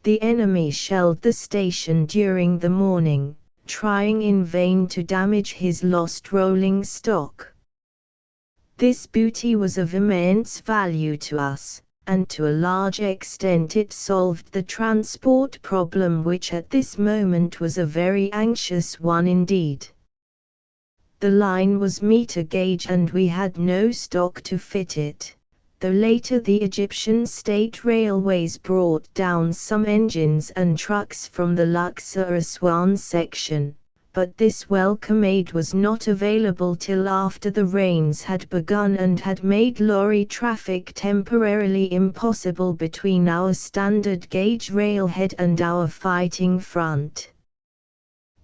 The enemy shelled the station during the morning, trying in vain to damage his lost rolling stock. This booty was of immense value to us, and to a large extent it solved the transport problem, which at this moment was a very anxious one indeed. The line was meter gauge and we had no stock to fit it, though later the Egyptian State Railways brought down some engines and trucks from the Luxor-Aswan section. But this welcome aid was not available till after the rains had begun and had made lorry traffic temporarily impossible between our standard gauge railhead and our fighting front.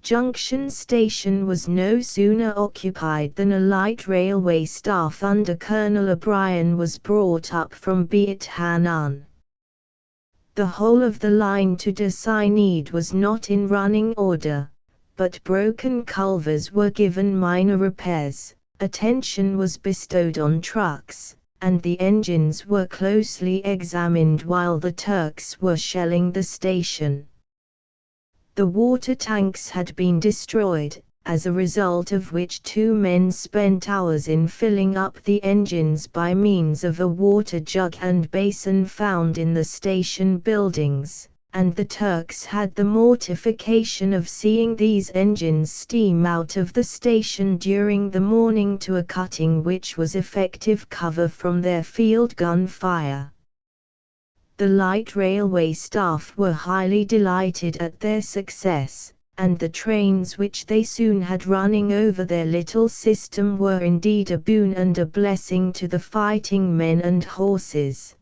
Junction Station was no sooner occupied than a light railway staff under Colonel O'Brien was brought up from Beit Hanan. The whole of the line to Desainid was not in running order, but broken culvers were given minor repairs, attention was bestowed on trucks, and the engines were closely examined while the Turks were shelling the station. The water tanks had been destroyed, as a result of which 2 men spent hours in filling up the engines by means of a water jug and basin found in the station buildings, and the Turks had the mortification of seeing these engines steam out of the station during the morning to a cutting which was effective cover from their field gun fire. The light railway staff were highly delighted at their success, and the trains which they soon had running over their little system were indeed a boon and a blessing to the fighting men and horses.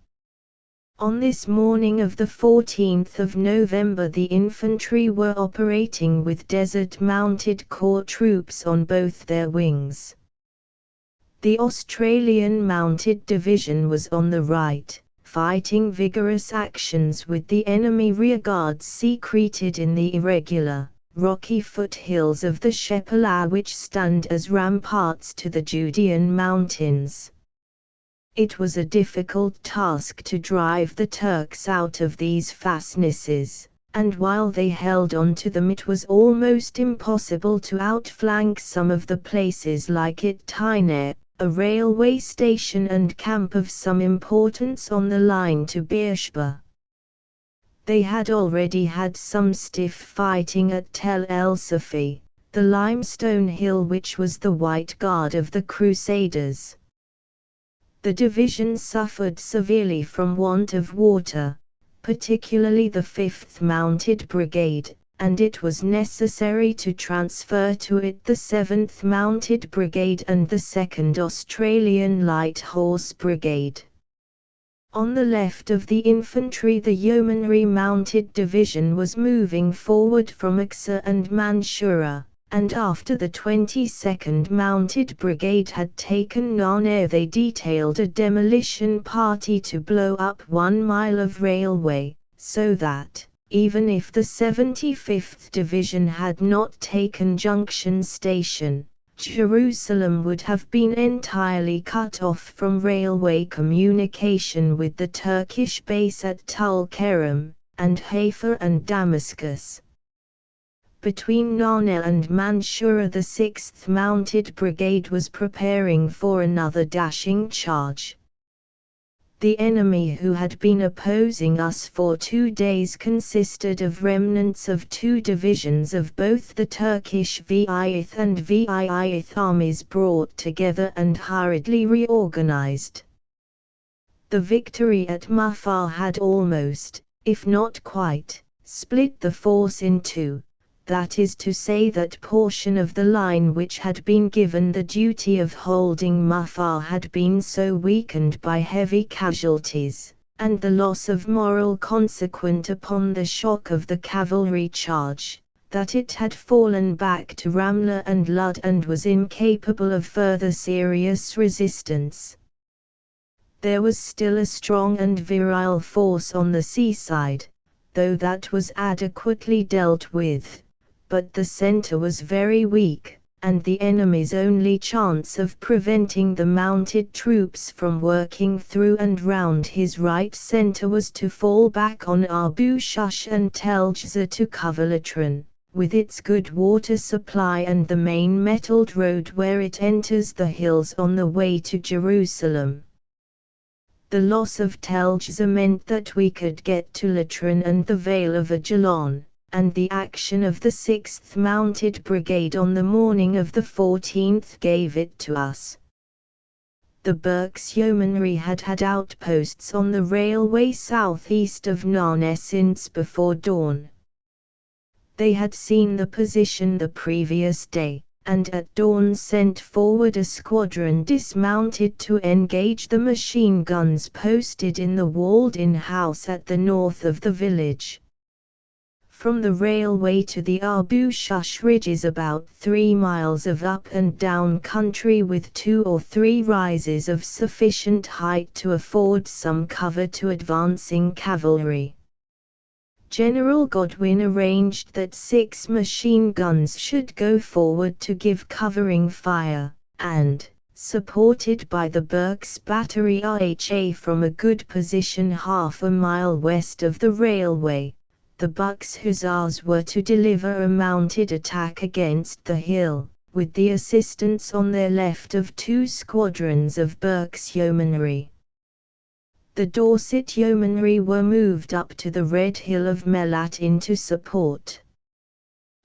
On this morning of the 14th of November the infantry were operating with Desert Mounted Corps troops on both their wings. The Australian Mounted Division was on the right, fighting vigorous actions with the enemy rearguards secreted in the irregular, rocky foothills of the Shephelah which stand as ramparts to the Judean mountains. It was a difficult task to drive the Turks out of these fastnesses, and while they held on to them it was almost impossible to outflank some of the places like Itine, a railway station and camp of some importance on the line to Beersheba. They had already had some stiff fighting at Tel El Safi, the limestone hill which was the white guard of the Crusaders. The division suffered severely from want of water, particularly the 5th Mounted Brigade, and it was necessary to transfer to it the 7th Mounted Brigade and the 2nd Australian Light Horse Brigade. On the left of the infantry the Yeomanry Mounted Division was moving forward from Aksa and Manshura, and after the 22nd Mounted Brigade had taken Nanea they detailed a demolition party to blow up 1 mile of railway, so that, even if the 75th Division had not taken Junction Station, Jerusalem would have been entirely cut off from railway communication with the Turkish base at Tulkarem, and Haifa and Damascus. Between Nanea and Manshura the 6th Mounted Brigade was preparing for another dashing charge. The enemy who had been opposing us for 2 days consisted of remnants of 2 divisions of both the Turkish VIth and VIIth armies brought together and hurriedly reorganized. The victory at Mufar had almost, if not quite, split the force in two. That is to say that portion of the line which had been given the duty of holding Mufar had been so weakened by heavy casualties, and the loss of morale consequent upon the shock of the cavalry charge, that it had fallen back to Ramla and Lud and was incapable of further serious resistance. There was still a strong and virile force on the seaside, though that was adequately dealt with. But the center was very weak, and the enemy's only chance of preventing the mounted troops from working through and round his right center was to fall back on Abu Shush and Tel Jza to cover Latran, with its good water supply and the main metalled road where it enters the hills on the way to Jerusalem. The loss of Tel Jza meant that we could get to Latran and the Vale of Ajalon, and the action of the 6th Mounted Brigade on the morning of the 14th gave it to us. The Berks Yeomanry had had outposts on the railway southeast of Nanea since before dawn. They had seen the position the previous day, and at dawn sent forward a squadron dismounted to engage the machine guns posted in the walled-in house at the north of the village. From the railway to the Abu Shush Ridge is about 3 miles of up and down country with 2 or 3 rises of sufficient height to afford some cover to advancing cavalry. General Godwin arranged that 6 machine guns should go forward to give covering fire, and, supported by the Berks Battery RHA from a good position half a mile west of the railway, the Bucks Hussars were to deliver a mounted attack against the hill, with the assistance on their left of 2 squadrons of Berks Yeomanry. The Dorset yeomanry were moved up to the Red Hill of Mellat into support.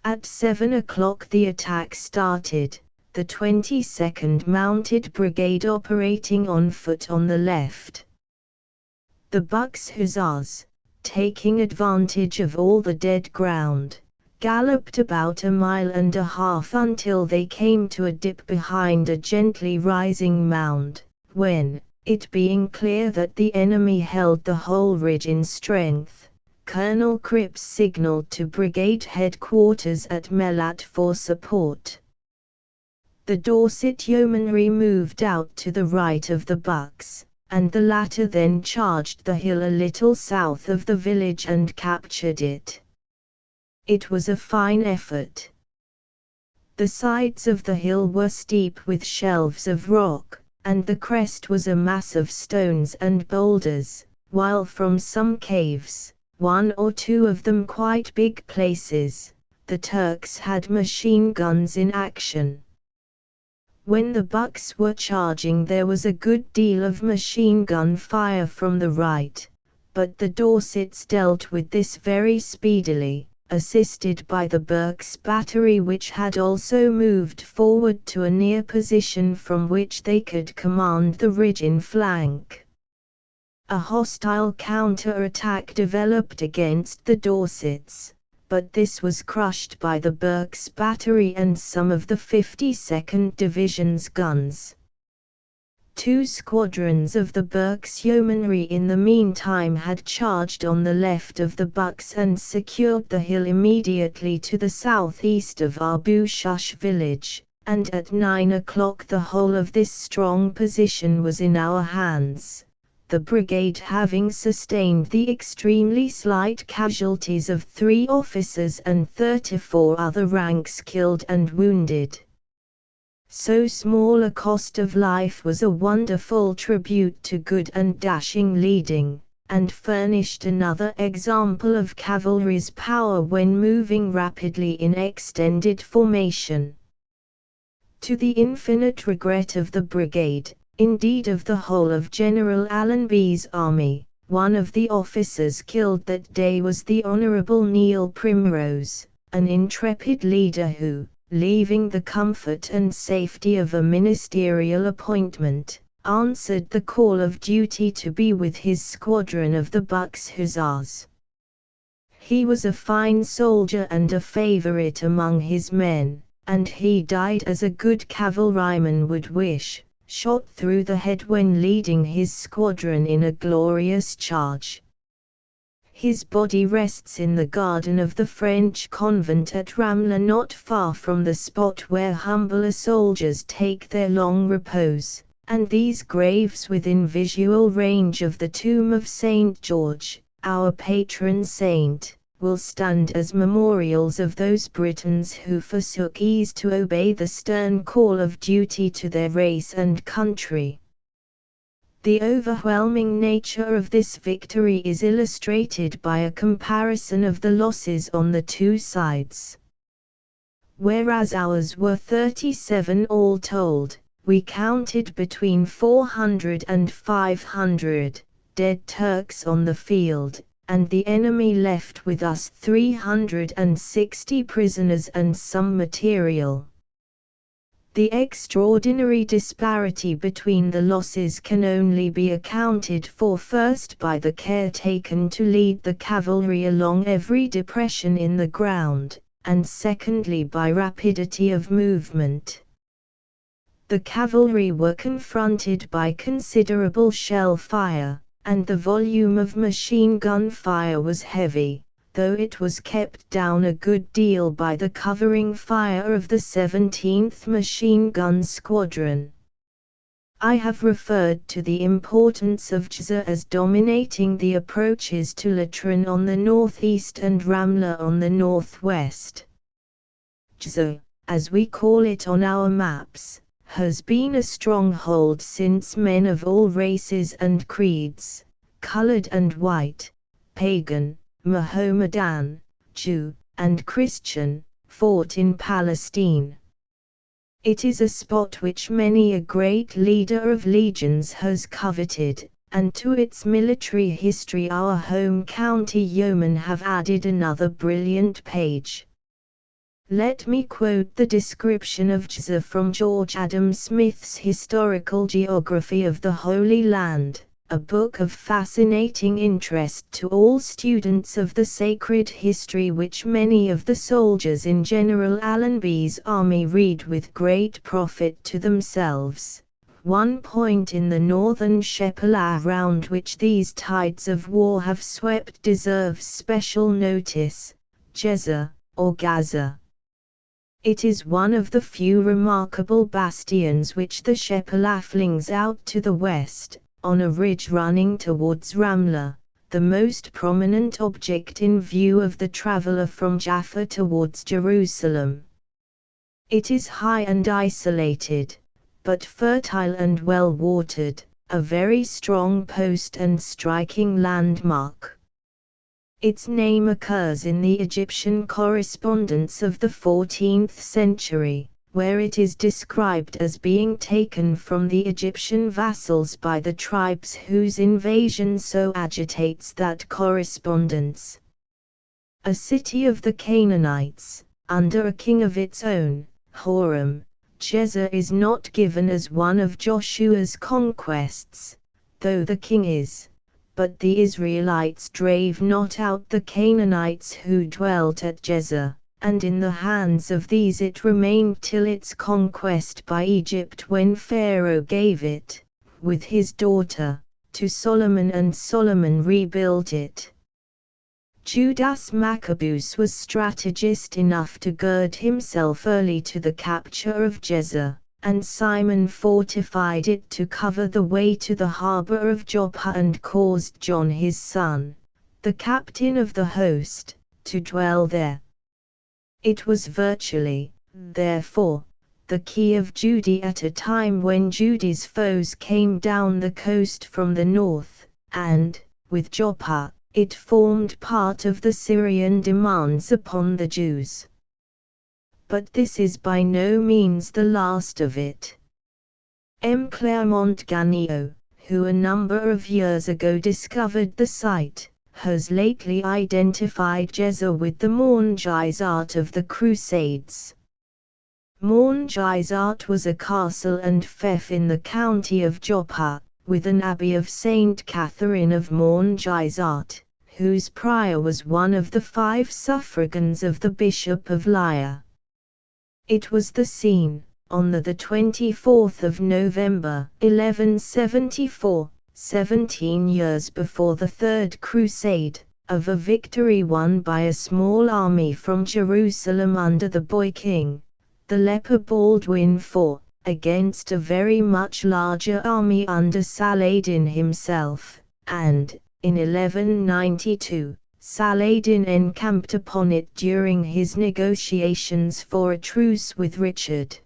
At 7 o'clock the attack started, the 22nd Mounted Brigade operating on foot on the left. The Bucks Hussars, taking advantage of all the dead ground, galloped about a mile and a half until they came to a dip behind a gently rising mound, when, it being clear that the enemy held the whole ridge in strength, Colonel Cripps signalled to brigade headquarters at Mellat for support. The Dorset yeomanry moved out to the right of the Bucks, and the latter then charged the hill a little south of the village and captured it. It was a fine effort. The sides of the hill were steep with shelves of rock, and the crest was a mass of stones and boulders, while from some caves, one or two of them quite big places, the Turks had machine guns in action. When the Bucks were charging there was a good deal of machine gun fire from the right, but the Dorsets dealt with this very speedily, assisted by the Berks battery which had also moved forward to a near position from which they could command the ridge in flank. A hostile counter-attack developed against the Dorsets, but this was crushed by the Berks battery and some of the 52nd Division's guns. 2 squadrons of the Berks yeomanry in the meantime had charged on the left of the Bucks and secured the hill immediately to the southeast of Abu Shush village, and at 9 o'clock the whole of this strong position was in our hands, the brigade having sustained the extremely slight casualties of 3 officers and 34 other ranks killed and wounded. So small a cost of life was a wonderful tribute to good and dashing leading, and furnished another example of cavalry's power when moving rapidly in extended formation. To the infinite regret of the brigade, indeed of the whole of General Allenby's army, one of the officers killed that day was the Honourable Neil Primrose, an intrepid leader who, leaving the comfort and safety of a ministerial appointment, answered the call of duty to be with his squadron of the Bucks Hussars. He was a fine soldier and a favourite among his men, and he died as a good cavalryman would wish, shot through the head when leading his squadron in a glorious charge. His body rests in the garden of the French convent at Ramla, not far from the spot where humbler soldiers take their long repose, and these graves within visual range of the tomb of St. George, our patron saint, will stand as memorials of those Britons who forsook ease to obey the stern call of duty to their race and country. The overwhelming nature of this victory is illustrated by a comparison of the losses on the 2 sides. Whereas ours were 37 all told, we counted between 400 and 500 dead Turks on the field, and the enemy left with us 360 prisoners and some material. The extraordinary disparity between the losses can only be accounted for first by the care taken to lead the cavalry along every depression in the ground, and secondly by rapidity of movement. The cavalry were confronted by considerable shell fire, and the volume of machine gun fire was heavy, though it was kept down a good deal by the covering fire of the 17th Machine Gun Squadron. I have referred to the importance of Gza as dominating the approaches to Latran on the northeast and Ramla on the northwest. Gza, as we call it on our maps, has been a stronghold since men of all races and creeds, colored and white, pagan, Mohammedan, Jew, and Christian, fought in Palestine. It is a spot which many a great leader of legions has coveted, and to its military history our home county yeomen have added another brilliant page. Let me quote the description of Gaza from George Adam Smith's Historical Geography of the Holy Land, a book of fascinating interest to all students of the sacred history which many of the soldiers in General Allenby's army read with great profit to themselves. One point in the northern Shephelah round which these tides of war have swept deserves special notice: Gaza, or Gaza. It is one of the few remarkable bastions which the Shephelah flings out to the west, on a ridge running towards Ramlah, the most prominent object in view of the traveller from Jaffa towards Jerusalem. It is high and isolated, but fertile and well watered, a very strong post and striking landmark. Its name occurs in the Egyptian correspondence of the 14th century, where it is described as being taken from the Egyptian vassals by the tribes whose invasion so agitates that correspondence. A city of the Canaanites, under a king of its own, Horam, Gaza is not given as one of Joshua's conquests, though the king is. But the Israelites drave not out the Canaanites who dwelt at Gaza, and in the hands of these it remained till its conquest by Egypt, when Pharaoh gave it, with his daughter, to Solomon, and Solomon rebuilt it. Judas Maccabeus was strategist enough to gird himself early to the capture of Gaza, and Simon fortified it to cover the way to the harbour of Joppa, and caused John his son, the captain of the host, to dwell there. It was virtually, therefore, the key of Judea at a time when Judy's foes came down the coast from the north, and, with Joppa, it formed part of the Syrian demands upon the Jews. But this is by no means the last of it. M. Clermont Ganneau, who a number of years ago discovered the site, has lately identified Gaza with the Montgisart of the Crusades. Montgisart was a castle and fief in the county of Joppa, with an abbey of Saint Catherine of Montgisart, whose prior was one of the 5 suffragans of the Bishop of Lyre. It was the scene, on the 24th of November, 1174, 17 years before the Third Crusade, of a victory won by a small army from Jerusalem under the boy king, the leper Baldwin IV, against a very much larger army under Saladin himself, and, in 1192, Saladin encamped upon it during his negotiations for a truce with Richard.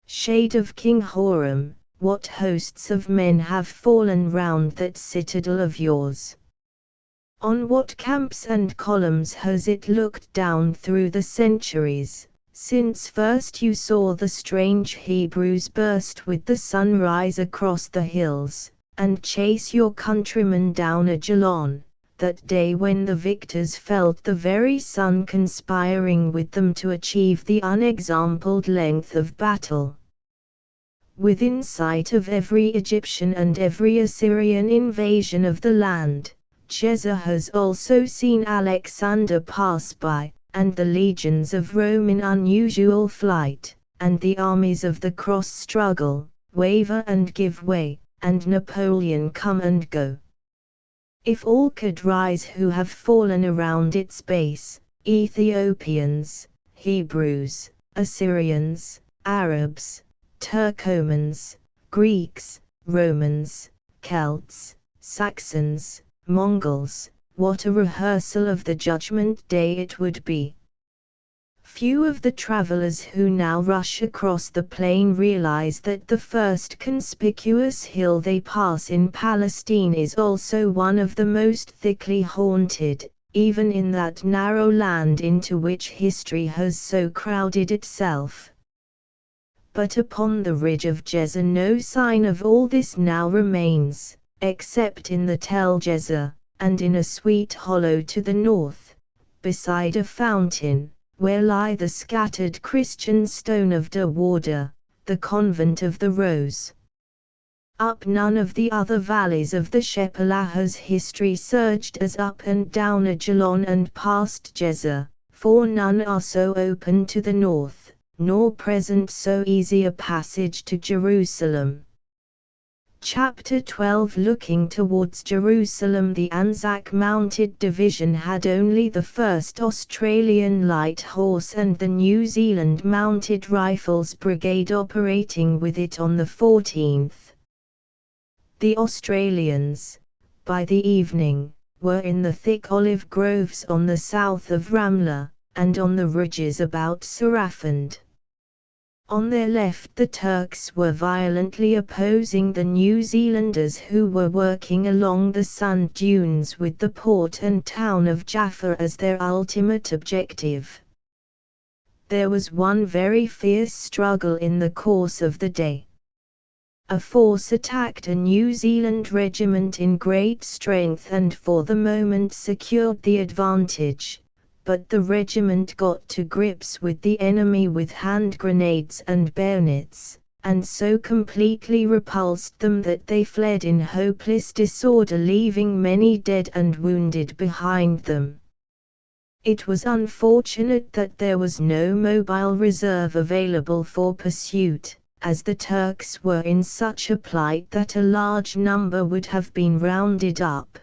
Shade of King Horam, what hosts of men have fallen round that citadel of yours? On what camps and columns has it looked down through the centuries, since first you saw the strange Hebrews burst with the sunrise across the hills, and chase your countrymen down Ajalon, that day when the victors felt the very sun conspiring with them to achieve the unexampled length of battle. Within sight of every Egyptian and every Assyrian invasion of the land, Gaza has also seen Alexander pass by, and the legions of Rome in unusual flight, and the armies of the cross struggle, waver and give way, and Napoleon come and go. If all could rise who have fallen around its base, Ethiopians, Hebrews, Assyrians, Arabs, Turkomans, Greeks, Romans, Celts, Saxons, Mongols, what a rehearsal of the Judgment Day it would be. Few of the travelers who now rush across the plain realize that the first conspicuous hill they pass in Palestine is also one of the most thickly haunted, even in that narrow land into which history has so crowded itself. But upon the ridge of Gaza no sign of all this now remains, except in the Tel Gezer, and in a sweet hollow to the north, beside a fountain, where lie the scattered Christian stone of De Warder, the convent of the Rose. Up none of the other valleys of the Shepelaha's history surged as up and down Ajalon and past Gezer, for none are so open to the north, nor present so easy a passage to Jerusalem. Chapter 12. Looking towards Jerusalem, the Anzac Mounted Division had only the 1st Australian Light Horse and the New Zealand Mounted Rifles Brigade operating with it on the 14th. The Australians, by the evening, were in the thick olive groves on the south of Ramla, and on the ridges about Sarafand. On their left the Turks were violently opposing the New Zealanders, who were working along the sand dunes with the port and town of Jaffa as their ultimate objective. There was one very fierce struggle in the course of the day. A force attacked a New Zealand regiment in great strength and for the moment secured the advantage, but the regiment got to grips with the enemy with hand grenades and bayonets, and so completely repulsed them that they fled in hopeless disorder, leaving many dead and wounded behind them. It was unfortunate that there was no mobile reserve available for pursuit, as the Turks were in such a plight that a large number would have been rounded up.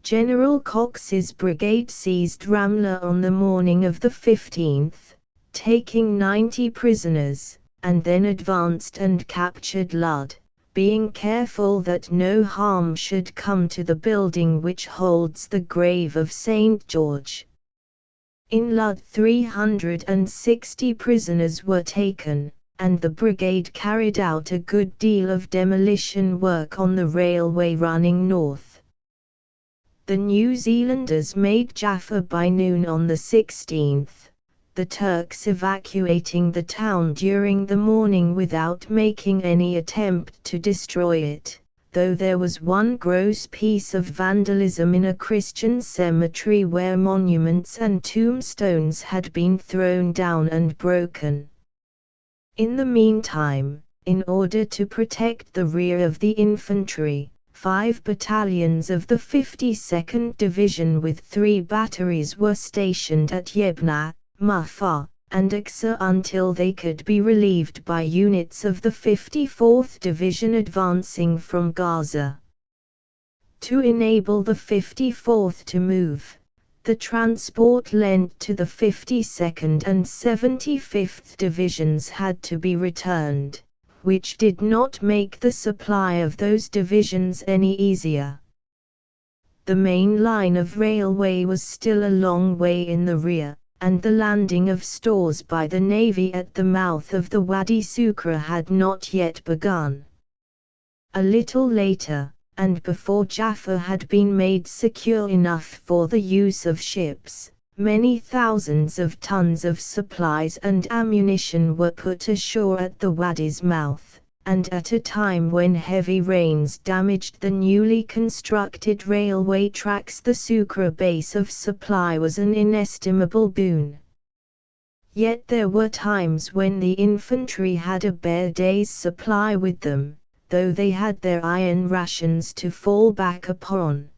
General Cox's brigade seized Ramla on the morning of the 15th, taking 90 prisoners, and then advanced and captured Ludd, being careful that no harm should come to the building which holds the grave of St. George. In Ludd 360 prisoners were taken, and the brigade carried out a good deal of demolition work on the railway running north. The New Zealanders made Jaffa by noon on the 16th, the Turks evacuating the town during the morning without making any attempt to destroy it, though there was one gross piece of vandalism in a Christian cemetery where monuments and tombstones had been thrown down and broken. In the meantime, in order to protect the rear of the infantry, 5 battalions of the 52nd Division with 3 batteries were stationed at Yebna, Muffa, and Aqsa until they could be relieved by units of the 54th Division advancing from Gaza. To enable the 54th to move, the transport lent to the 52nd and 75th Divisions had to be returned, which did not make the supply of those divisions any easier. The main line of railway was still a long way in the rear, and the landing of stores by the Navy at the mouth of the Wadi Sukra had not yet begun. A little later, and before Jaffa had been made secure enough for the use of ships, many thousands of tons of supplies and ammunition were put ashore at the wadi's mouth, and at a time when heavy rains damaged the newly constructed railway tracks, the Sukra base of supply was an inestimable boon. Yet there were times when the infantry had a bare day's supply with them, though they had their iron rations to fall back upon.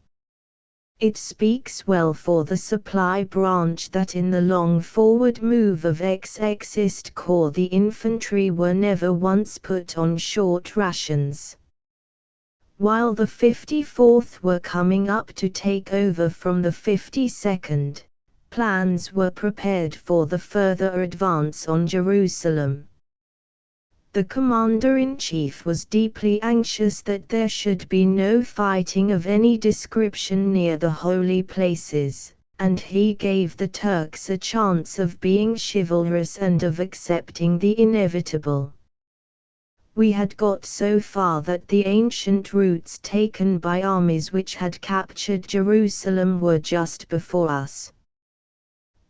It speaks well for the supply branch that in the long forward move of X-Exist Corps the infantry were never once put on short rations. While the 54th were coming up to take over from the 52nd, plans were prepared for the further advance on Jerusalem. The commander-in-chief was deeply anxious that there should be no fighting of any description near the holy places, and he gave the Turks a chance of being chivalrous and of accepting the inevitable. We had got so far that the ancient routes taken by armies which had captured Jerusalem were just before us.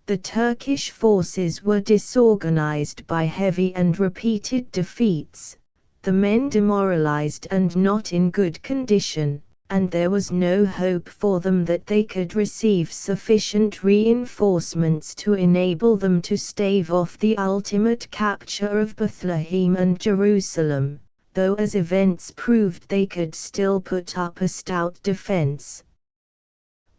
The Turkish forces were disorganized by heavy and repeated defeats, the men demoralized and not in good condition, and there was no hope for them that they could receive sufficient reinforcements to enable them to stave off the ultimate capture of Bethlehem and Jerusalem, though as events proved they could still put up a stout defense.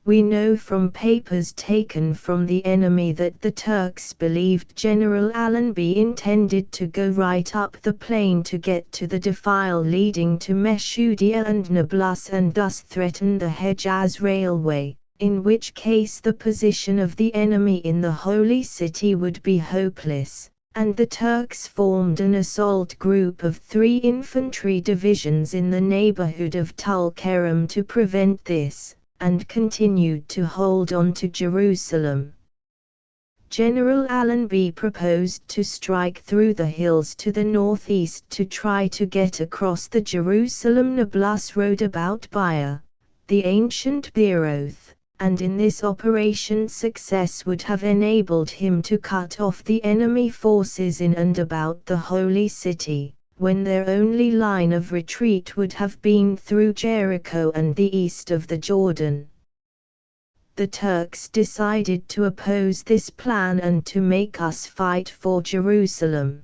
We know from papers taken from the enemy that the Turks believed General Allenby intended to go right up the plain to get to the defile leading to Meshudia and Nablus and thus threaten the Hejaz Railway, in which case the position of the enemy in the Holy City would be hopeless, and the Turks formed an assault group of 3 infantry divisions in the neighborhood of Tulkarem to prevent this, and continued to hold on to Jerusalem. General Allenby proposed to strike through the hills to the northeast to try to get across the Jerusalem-Nablus road about Beer, the ancient Beeroth, and in this operation success would have enabled him to cut off the enemy forces in and about the Holy City, when their only line of retreat would have been through Jericho and the east of the Jordan. The Turks decided to oppose this plan and to make us fight for Jerusalem.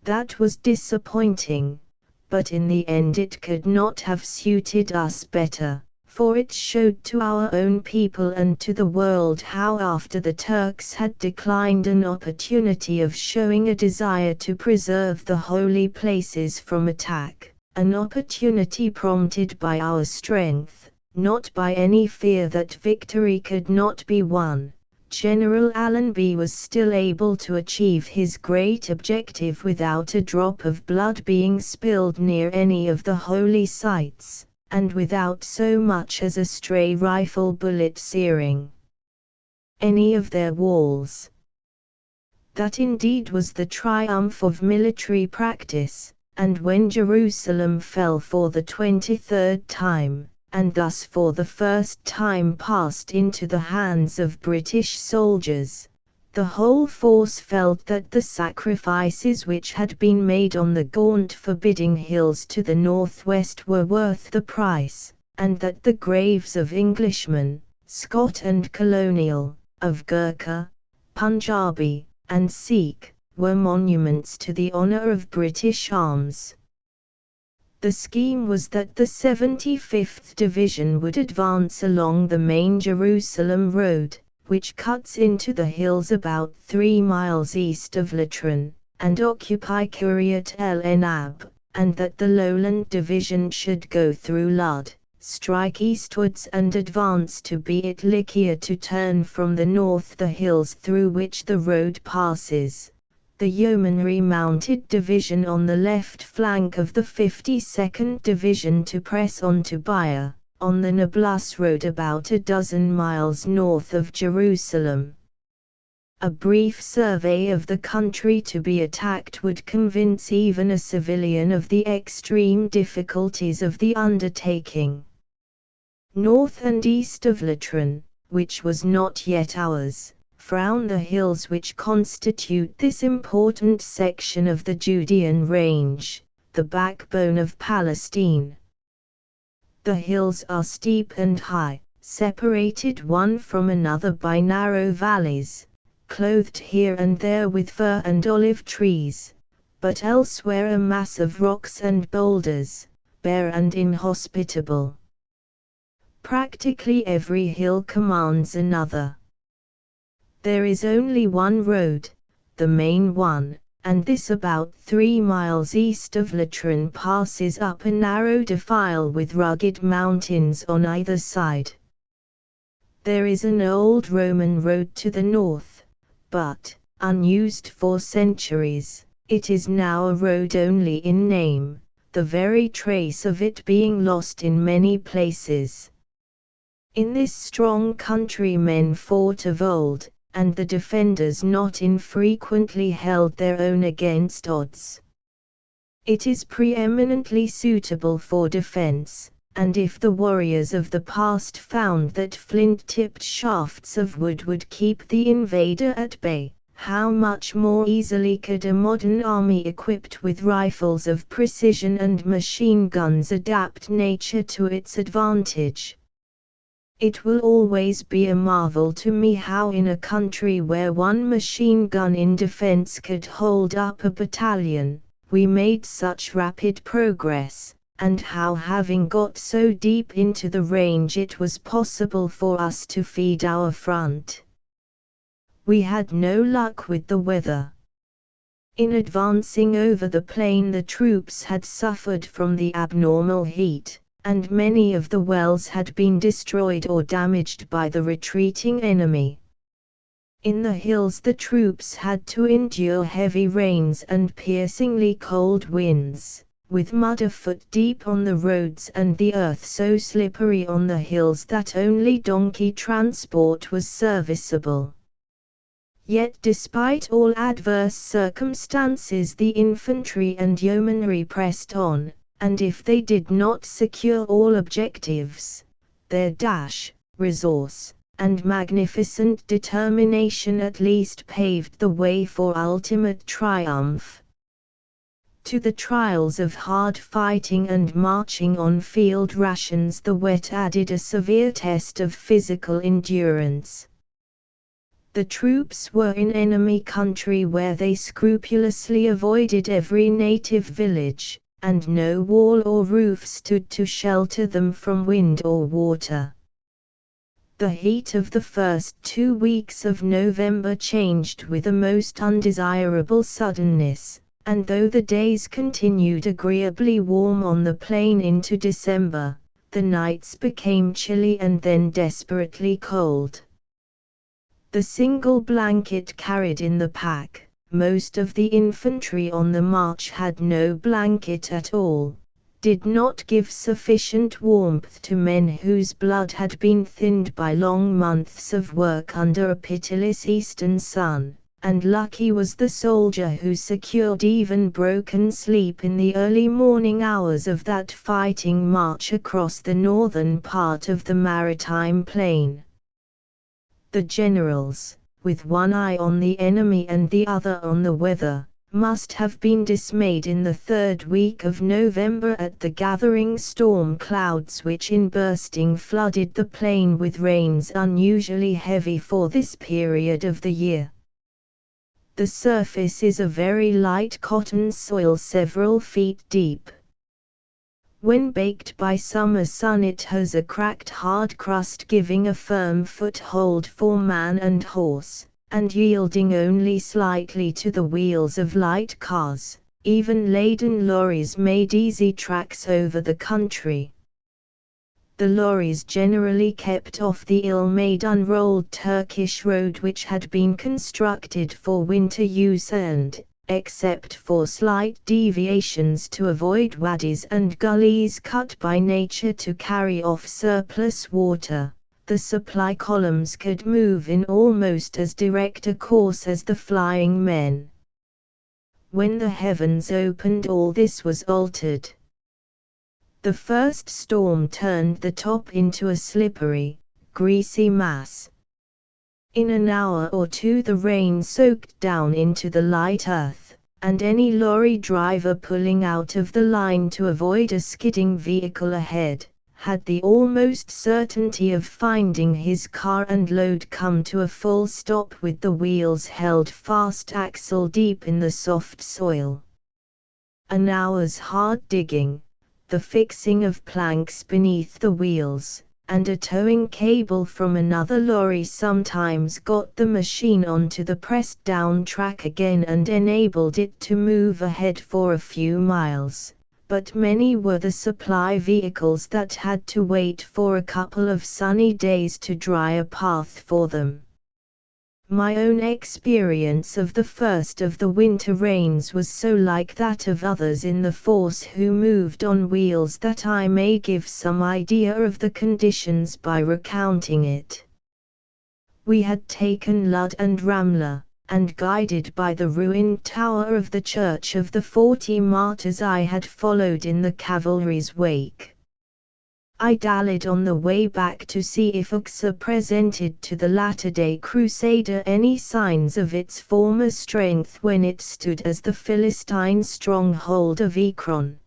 That was disappointing, but in the end it could not have suited us better, for it showed to our own people and to the world how after the Turks had declined an opportunity of showing a desire to preserve the holy places from attack, an opportunity prompted by our strength, not by any fear that victory could not be won, General Allenby was still able to achieve his great objective without a drop of blood being spilled near any of the holy sites, and without so much as a stray rifle bullet searing any of their walls. That indeed was the triumph of military practice, and when Jerusalem fell for the 23rd time, and thus for the first time passed into the hands of British soldiers, the whole force felt that the sacrifices which had been made on the gaunt forbidding hills to the northwest were worth the price, and that the graves of Englishmen, Scot and Colonial, of Gurkha, Punjabi, and Sikh, were monuments to the honor of British arms. The scheme was that the 75th Division would advance along the main Jerusalem road, which cuts into the hills about 3 miles east of Latran, and occupy Kiryat el-Enab, and that the lowland division should go through Lud, strike eastwards and advance to Beit Likia to turn from the north the hills through which the road passes. The Yeomanry Mounted Division on the left flank of the 52nd Division to press on to Beer, on the Nablus road about a dozen miles north of Jerusalem. A brief survey of the country to be attacked would convince even a civilian of the extreme difficulties of the undertaking. North and east of Latran, which was not yet ours, frown the hills which constitute this important section of the Judean range, the backbone of Palestine. The hills are steep and high, separated one from another by narrow valleys, clothed here and there with fir and olive trees, but elsewhere a mass of rocks and boulders, bare and inhospitable. Practically every hill commands another. There is only one road, the main one, and this about 3 miles east of Latran passes up a narrow defile with rugged mountains on either side. There is an old Roman road to the north, but, unused for centuries, it is now a road only in name, the very trace of it being lost in many places. In this strong country men fought of old, and the defenders not infrequently held their own against odds. It is preeminently suitable for defense, and if the warriors of the past found that flint-tipped shafts of wood would keep the invader at bay, how much more easily could a modern army equipped with rifles of precision and machine guns adapt nature to its advantage? It will always be a marvel to me how in a country where one machine gun in defense could hold up a battalion, we made such rapid progress, and how having got so deep into the range it was possible for us to feed our front. We had no luck with the weather. In advancing over the plain the troops had suffered from the abnormal heat, and many of the wells had been destroyed or damaged by the retreating enemy. In the hills the troops had to endure heavy rains and piercingly cold winds, with mud a foot deep on the roads and the earth so slippery on the hills that only donkey transport was serviceable. Yet despite all adverse circumstances the infantry and yeomanry pressed on, and if they did not secure all objectives, their dash, resource, and magnificent determination at least paved the way for ultimate triumph. To the trials of hard fighting and marching on field rations the wet added a severe test of physical endurance. The troops were in enemy country where they scrupulously avoided every native village, and no wall or roof stood to shelter them from wind or water. The heat of the first 2 weeks of November changed with a most undesirable suddenness, and though the days continued agreeably warm on the plain into December, the nights became chilly and then desperately cold. The single blanket carried in the pack, most of the infantry on the march had no blanket at all, did not give sufficient warmth to men whose blood had been thinned by long months of work under a pitiless eastern sun, and lucky was the soldier who secured even broken sleep in the early morning hours of that fighting march across the northern part of the maritime plain. The generals, with one eye on the enemy and the other on the weather, must have been dismayed in the 3rd week of November at the gathering storm clouds which in bursting flooded the plain with rains unusually heavy for this period of the year. The surface is a very light cotton soil several feet deep. When baked by summer sun it has a cracked hard crust giving a firm foothold for man and horse, and yielding only slightly to the wheels of light cars. Even laden lorries made easy tracks over the country. The lorries generally kept off the ill-made unrolled Turkish road which had been constructed for winter use and, except for slight deviations to avoid wadis and gullies cut by nature to carry off surplus water, the supply columns could move in almost as direct a course as the flying men. When the heavens opened all this was altered. The first storm turned the top into a slippery, greasy mass. In an hour or two the rain soaked down into the light earth, and any lorry driver pulling out of the line to avoid a skidding vehicle ahead, had the almost certainty of finding his car and load come to a full stop with the wheels held fast axle deep in the soft soil. An hour's hard digging, the fixing of planks beneath the wheels, and a towing cable from another lorry sometimes got the machine onto the pressed-down track again and enabled it to move ahead for a few miles, but many were the supply vehicles that had to wait for a couple of sunny days to dry a path for them. My own experience of the first of the winter rains was so like that of others in the force who moved on wheels that I may give some idea of the conditions by recounting it. We had taken Lud and Ramla, and guided by the ruined tower of the Church of the 40 Martyrs I had followed in the cavalry's wake. I dallied on the way back to see if Uxa presented to the latter-day Crusader any signs of its former strength when it stood as the Philistine stronghold of Ekron.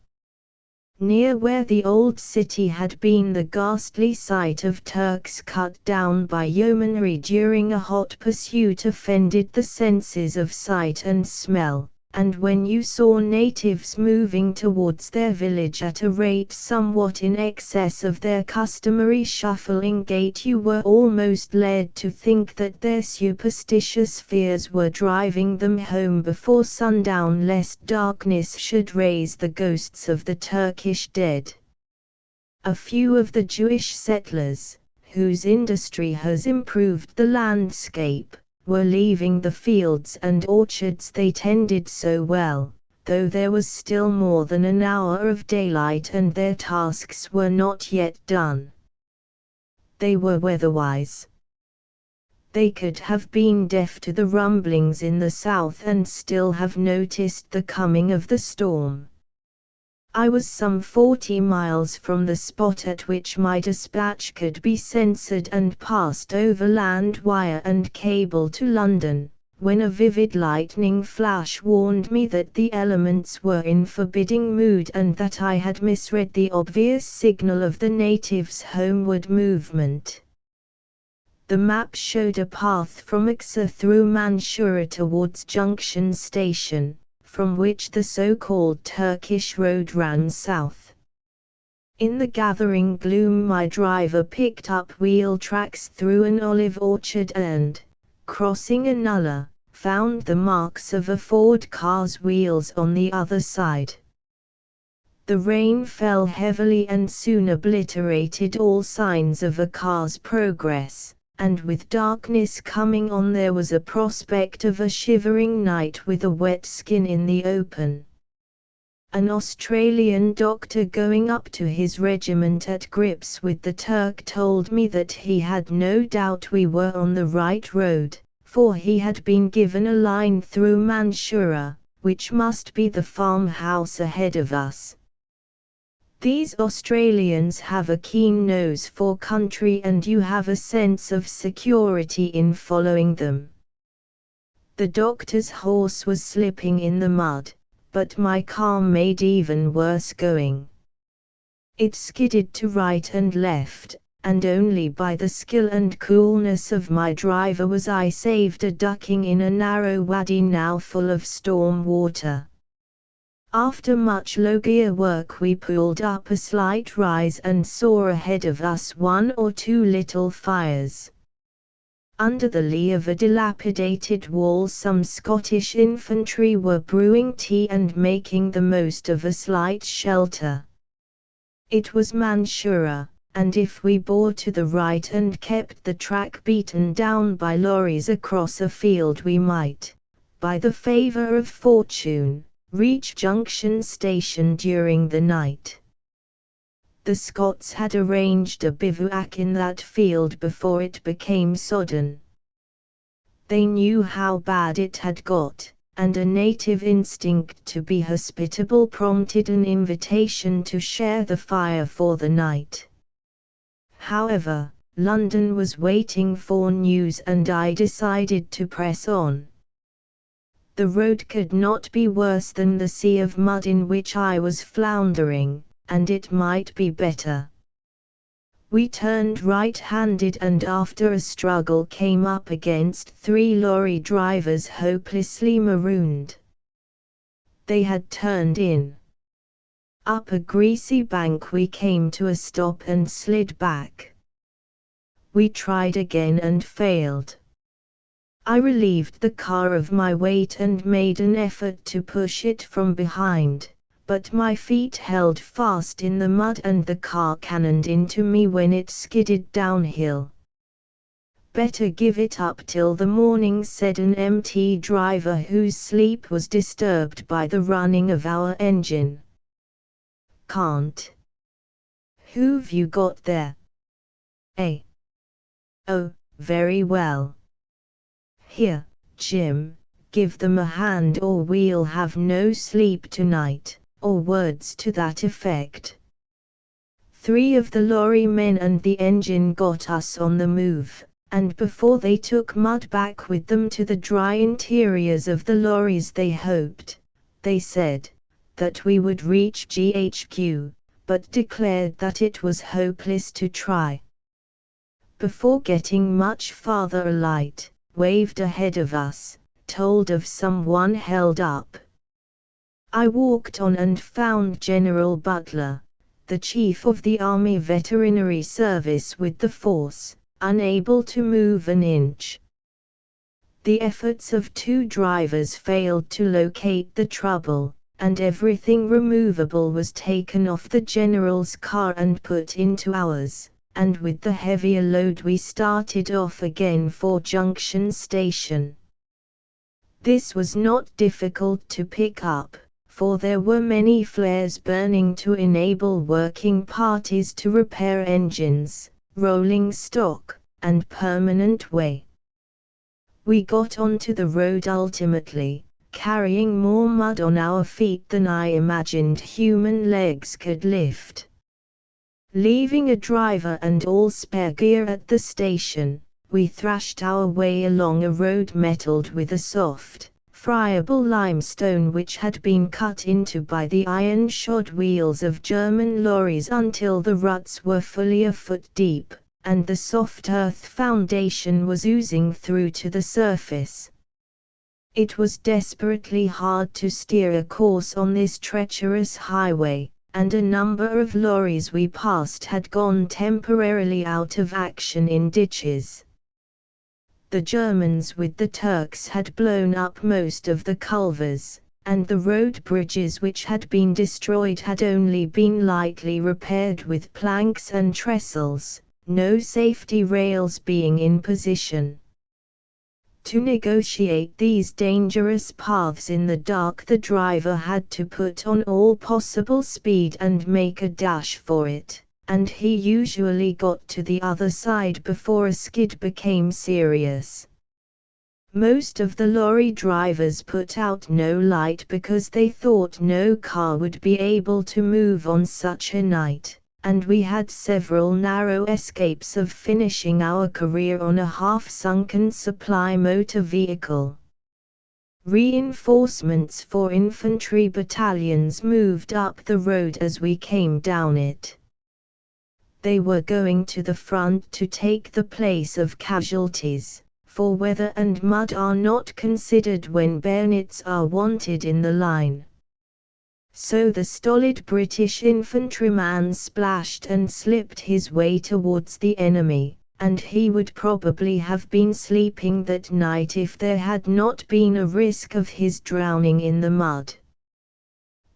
Near where the old city had been the ghastly sight of Turks cut down by yeomanry during a hot pursuit offended the senses of sight and smell, and when you saw natives moving towards their village at a rate somewhat in excess of their customary shuffling gait, you were almost led to think that their superstitious fears were driving them home before sundown lest darkness should raise the ghosts of the Turkish dead. A few of the Jewish settlers, whose industry has improved the landscape, were leaving the fields and orchards they tended so well, though there was still more than an hour of daylight and their tasks were not yet done. They were weatherwise. They could have been deaf to the rumblings in the south and still have noticed the coming of the storm. I was some 40 miles from the spot at which my dispatch could be censored and passed over land wire and cable to London, when a vivid lightning flash warned me that the elements were in forbidding mood and that I had misread the obvious signal of the natives' homeward movement. The map showed a path from Uxa through Mansoura towards Junction Station, from which the so-called Turkish road ran south. In the gathering gloom my driver picked up wheel tracks through an olive orchard and, crossing a nullah, found the marks of a Ford car's wheels on the other side. The rain fell heavily and soon obliterated all signs of a car's progress, and with darkness coming on there was a prospect of a shivering night with a wet skin in the open. An Australian doctor going up to his regiment at grips with the Turk told me that he had no doubt we were on the right road, for he had been given a line through Mansoura, which must be the farmhouse ahead of us. These Australians have a keen nose for country and you have a sense of security in following them. The doctor's horse was slipping in the mud, but my car made even worse going. It skidded to right and left, and only by the skill and coolness of my driver was I saved a ducking in a narrow wadi now full of storm water. After much low-gear work we pulled up a slight rise and saw ahead of us one or two little fires. Under the lee of a dilapidated wall some Scottish infantry were brewing tea and making the most of a slight shelter. It was Mansoura, and if we bore to the right and kept the track beaten down by lorries across a field we might, by the favour of fortune, reach Junction Station during the night. The Scots had arranged a bivouac in that field before it became sodden. They knew how bad it had got, and a native instinct to be hospitable prompted an invitation to share the fire for the night. However, London was waiting for news and I decided to press on. The road could not be worse than the sea of mud in which I was floundering, and it might be better. We turned right-handed and after a struggle came up against 3 lorry drivers hopelessly marooned. They had turned in. Up a greasy bank we came to a stop and slid back. We tried again and failed. I relieved the car of my weight and made an effort to push it from behind, but my feet held fast in the mud and the car cannoned into me when it skidded downhill. "Better give it up till the morning," said an MT driver whose sleep was disturbed by the running of our engine. "Can't. Who've you got there?" "Eh? Oh, very well. Here, Jim, give them a hand or we'll have no sleep tonight," or words to that effect. 3 of the lorry men and the engine got us on the move, and before they took mud back with them to the dry interiors of the lorries they hoped, they said, that we would reach GHQ, but declared that it was hopeless to try. Before getting much farther, a light waved ahead of us, told of someone held up. I walked on and found General Butler, the chief of the Army Veterinary Service with the force, unable to move an inch. The efforts of 2 drivers failed to locate the trouble, and everything removable was taken off the general's car and put into ours, and with the heavier load we started off again for Junction Station. This was not difficult to pick up, for there were many flares burning to enable working parties to repair engines, rolling stock, and permanent way. We got onto the road ultimately, carrying more mud on our feet than I imagined human legs could lift. Leaving a driver and all spare gear at the station, we thrashed our way along a road metalled with a soft, friable limestone which had been cut into by the iron-shod wheels of German lorries until the ruts were fully a foot deep, and the soft earth foundation was oozing through to the surface. It was desperately hard to steer a course on this treacherous highway, and a number of lorries we passed had gone temporarily out of action in ditches. The Germans with the Turks had blown up most of the culverts, and the road bridges which had been destroyed had only been lightly repaired with planks and trestles, no safety rails being in position. To negotiate these dangerous paths in the dark, the driver had to put on all possible speed and make a dash for it, and he usually got to the other side before a skid became serious. Most of the lorry drivers put out no light because they thought no car would be able to move on such a night, and we had several narrow escapes of finishing our career on a half-sunken supply motor vehicle. Reinforcements for infantry battalions moved up the road as we came down it. They were going to the front to take the place of casualties, for weather and mud are not considered when bayonets are wanted in the line. So the stolid British infantryman splashed and slipped his way towards the enemy, and he would probably have been sleeping that night if there had not been a risk of his drowning in the mud.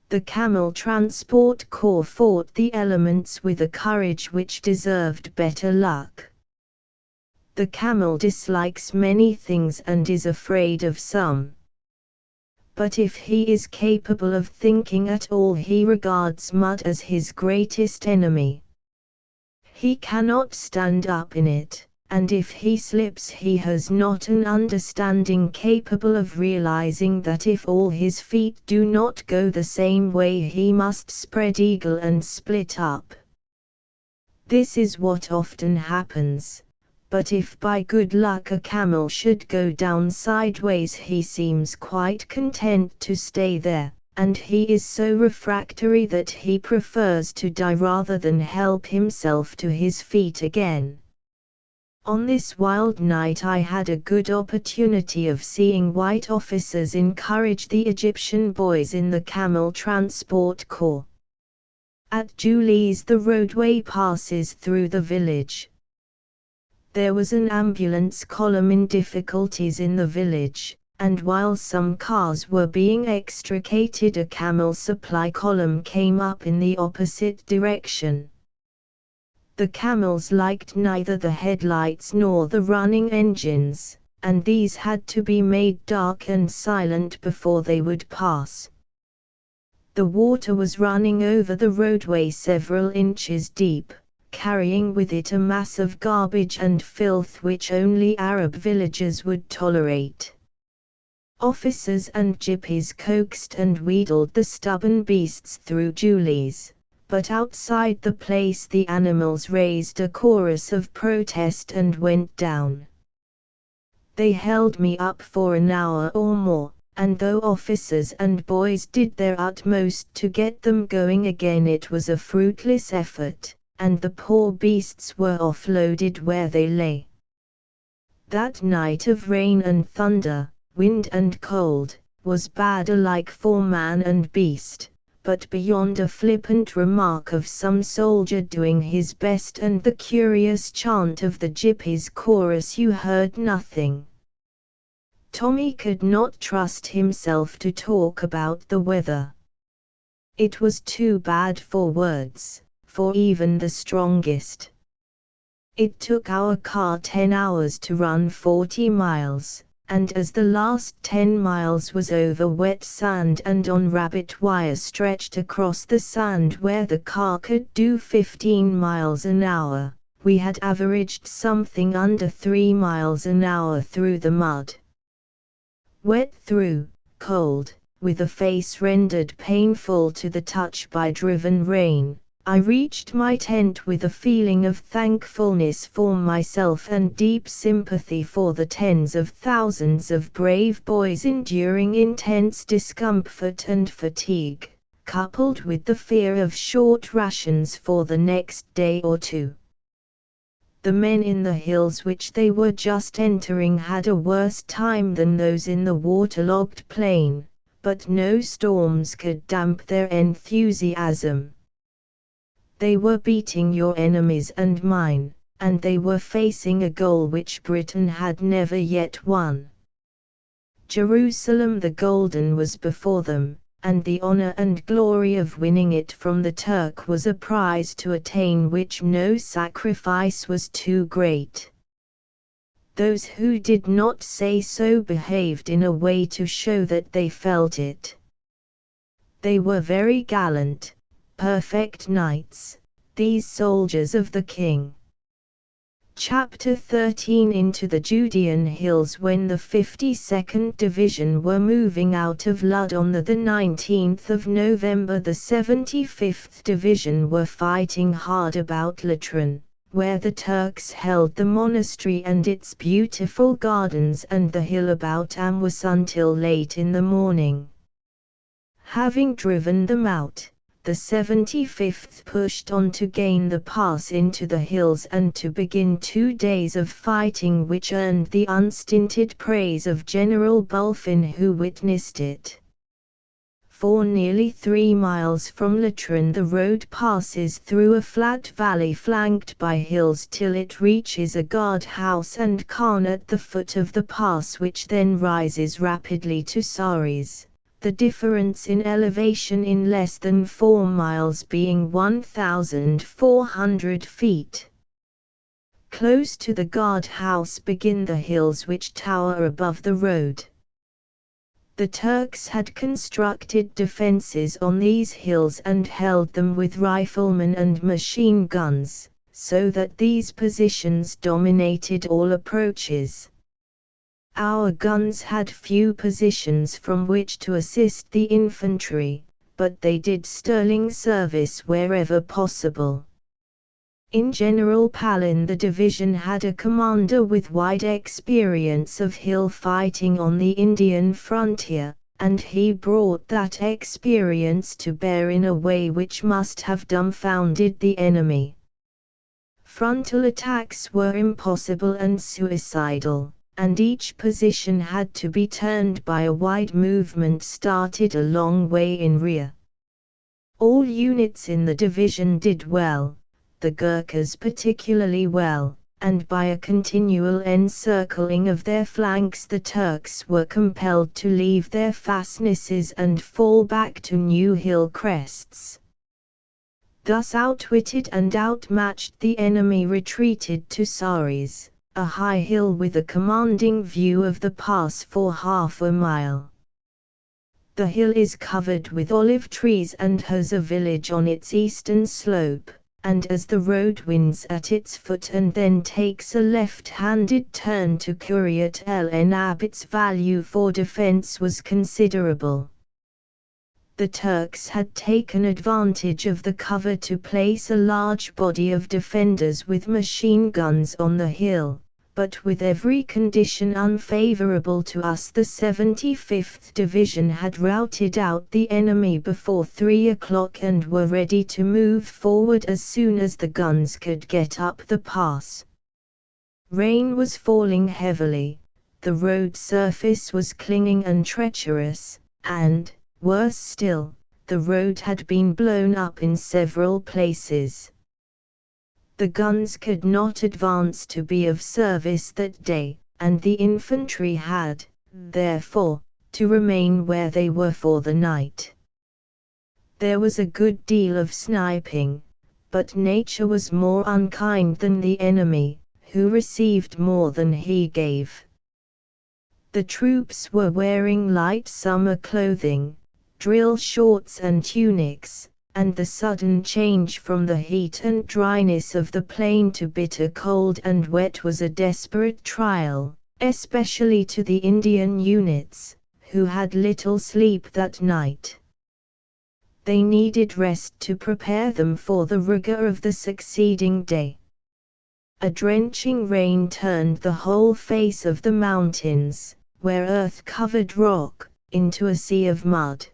The Camel Transport Corps fought the elements with a courage which deserved better luck. The camel dislikes many things and is afraid of some. But if he is capable of thinking at all, he regards mud as his greatest enemy. He cannot stand up in it, and if he slips he has not an understanding capable of realizing that if all his feet do not go the same way he must spread eagle and split up. This is what often happens. But if by good luck a camel should go down sideways, he seems quite content to stay there, and he is so refractory that he prefers to die rather than help himself to his feet again. On this wild night I had a good opportunity of seeing white officers encourage the Egyptian boys in the Camel Transport Corps. At Julies the roadway passes through the village. There was an ambulance column in difficulties in the village, and while some cars were being extricated, a camel supply column came up in the opposite direction. The camels liked neither the headlights nor the running engines, and these had to be made dark and silent before they would pass. The water was running over the roadway several inches deep, carrying with it a mass of garbage and filth which only Arab villagers would tolerate. Officers and gypsies coaxed and wheedled the stubborn beasts through Julies, but outside the place the animals raised a chorus of protest and went down. They held me up for an hour or more, and though officers and boys did their utmost to get them going again, it was a fruitless effort, and the poor beasts were offloaded where they lay. That night of rain and thunder, wind and cold, was bad alike for man and beast, but beyond a flippant remark of some soldier doing his best and the curious chant of the gypsies' chorus you heard nothing. Tommy could not trust himself to talk about the weather. It was too bad for words, for even the strongest. It took our car 10 hours to run 40 miles, and as the last 10 miles was over wet sand and on rabbit wire stretched across the sand where the car could do 15 miles an hour, we had averaged something under 3 miles an hour through the mud. Wet through, cold, with a face rendered painful to the touch by driven rain, I reached my tent with a feeling of thankfulness for myself and deep sympathy for the tens of thousands of brave boys enduring intense discomfort and fatigue, coupled with the fear of short rations for the next day or two. The men in the hills which they were just entering had a worse time than those in the waterlogged plain, but no storms could damp their enthusiasm. They were beating your enemies and mine, and they were facing a goal which Britain had never yet won. Jerusalem the Golden was before them, and the honor and glory of winning it from the Turk was a prize to attain which no sacrifice was too great. Those who did not say so behaved in a way to show that they felt it. They were very gallant, perfect knights, these soldiers of the King. Chapter 13. Into the Judean hills. When the 52nd Division were moving out of Lud on the 19th of November, the 75th Division were fighting hard about Latran, where the Turks held the monastery and its beautiful gardens and the hill about Amwas until late in the morning. Having driven them out, the 75th pushed on to gain the pass into the hills and to begin 2 days of fighting which earned the unstinted praise of General Bulfin, who witnessed it. For nearly 3 miles from Latran the road passes through a flat valley flanked by hills till it reaches a guardhouse and khan at the foot of the pass, which then rises rapidly to Saris, the difference in elevation in less than 4 miles being 1,400 feet. Close to the guardhouse begin the hills which tower above the road. The Turks had constructed defenses on these hills and held them with riflemen and machine guns, so that these positions dominated all approaches. Our guns had few positions from which to assist the infantry, but they did sterling service wherever possible. In General Palin, the division had a commander with wide experience of hill fighting on the Indian frontier, and he brought that experience to bear in a way which must have dumbfounded the enemy. Frontal attacks were impossible and suicidal, and each position had to be turned by a wide movement started a long way in rear. All units in the division did well, the Gurkhas particularly well, and by a continual encircling of their flanks the Turks were compelled to leave their fastnesses and fall back to new hill crests. Thus outwitted and outmatched, the enemy retreated to Saris, a high hill with a commanding view of the pass for half a mile. The hill is covered with olive trees and has a village on its eastern slope, and as the road winds at its foot and then takes a left-handed turn to Kuryat el Enab, its value for defense was considerable. The Turks had taken advantage of the cover to place a large body of defenders with machine guns on the hill, but with every condition unfavorable to us. The 75th Division had routed out the enemy before 3 o'clock and were ready to move forward as soon as the guns could get up the pass. Rain was falling heavily, the road surface was clinging and treacherous, and, worse still, the road had been blown up in several places. The guns could not advance to be of service that day, and the infantry had, therefore, to remain where they were for the night. There was a good deal of sniping, but nature was more unkind than the enemy, who received more than he gave. The troops were wearing light summer clothing, drill shorts and tunics, and the sudden change from the heat and dryness of the plain to bitter cold and wet was a desperate trial, especially to the Indian units, who had little sleep that night. They needed rest to prepare them for the rigor of the succeeding day. A drenching rain turned the whole face of the mountains, where earth covered rock, into a sea of mud.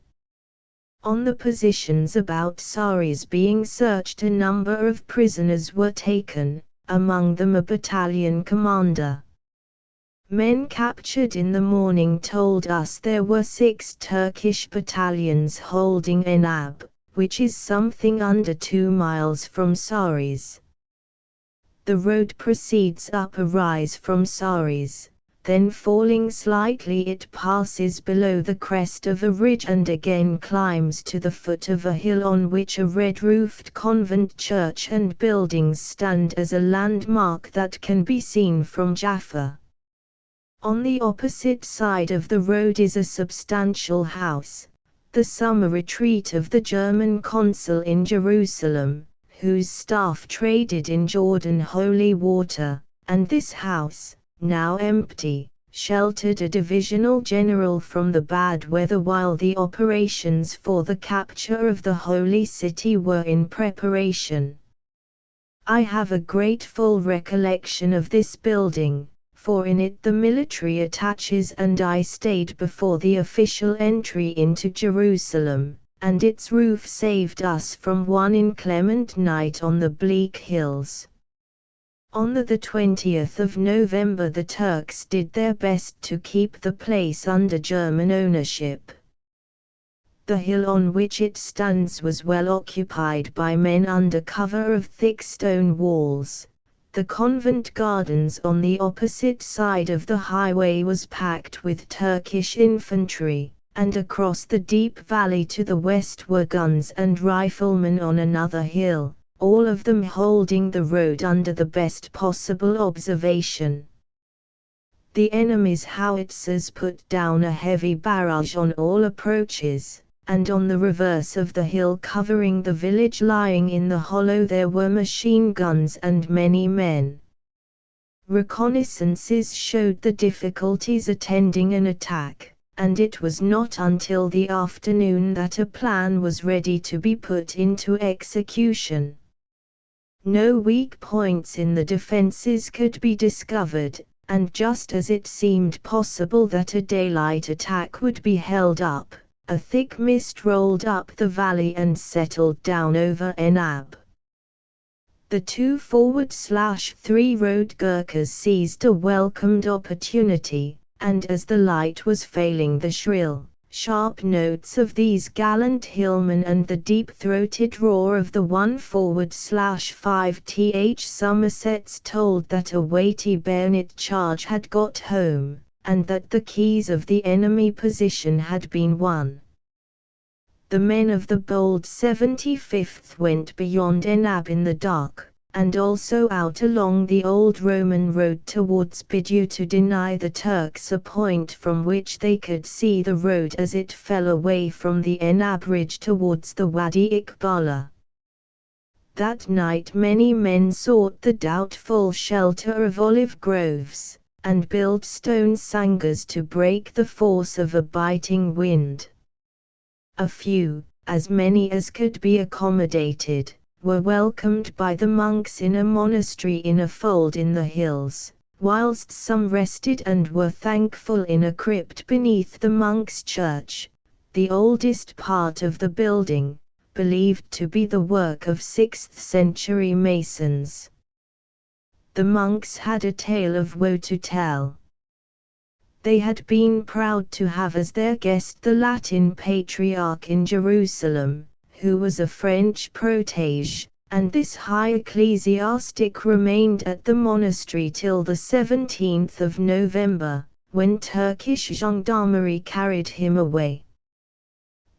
On the positions about Saris being searched, a number of prisoners were taken, among them a battalion commander. Men captured in the morning told us there were 6 Turkish battalions holding Enab, which is something under 2 miles from Saris. The road proceeds up a rise from Saris, then falling slightly it passes below the crest of a ridge and again climbs to the foot of a hill on which a red-roofed convent church and buildings stand as a landmark that can be seen from Jaffa. On the opposite side of the road is a substantial house, the summer retreat of the German consul in Jerusalem, whose staff traded in Jordan holy water, and this house, now empty, sheltered a divisional general from the bad weather while the operations for the capture of the Holy City were in preparation. I have a grateful recollection of this building, for in it the military attaches and I stayed before the official entry into Jerusalem, and its roof saved us from one inclement night on the bleak hills. On the 20th of November the Turks did their best to keep the place under German ownership. The hill on which it stands was well occupied by men under cover of thick stone walls. The convent gardens on the opposite side of the highway was packed with Turkish infantry, and across the deep valley to the west were guns and riflemen on another hill, all of them holding the road under the best possible observation. The enemy's howitzers put down a heavy barrage on all approaches, and on the reverse of the hill covering the village lying in the hollow there were machine guns and many men. Reconnaissances showed the difficulties attending an attack, and it was not until the afternoon that a plan was ready to be put into execution. No weak points in the defenses could be discovered, and just as it seemed possible that a daylight attack would be held up, a thick mist rolled up the valley and settled down over Enab. The 2 forward/3 road Gurkhas seized a welcomed opportunity, and as the light was failing the shrill, sharp notes of these gallant hillmen and the deep-throated roar of the 1 forward/5th Somersets told that a weighty bayonet charge had got home, and that the keys of the enemy position had been won. The men of the bold 75th went beyond Enab in the dark, and also out along the old Roman road towards Bidu to deny the Turks a point from which they could see the road as it fell away from the Enab ridge towards the Wadi Iqbala. That night many men sought the doubtful shelter of olive groves, and built stone sangars to break the force of a biting wind. A few, as many as could be accommodated, were welcomed by the monks in a monastery in a fold in the hills, whilst some rested and were thankful in a crypt beneath the monks' church, the oldest part of the building, believed to be the work of 6th-century masons. The monks had a tale of woe to tell. They had been proud to have as their guest the Latin Patriarch in Jerusalem, who was a French protégé, and this high ecclesiastic remained at the monastery till the 17th of November, when Turkish gendarmerie carried him away.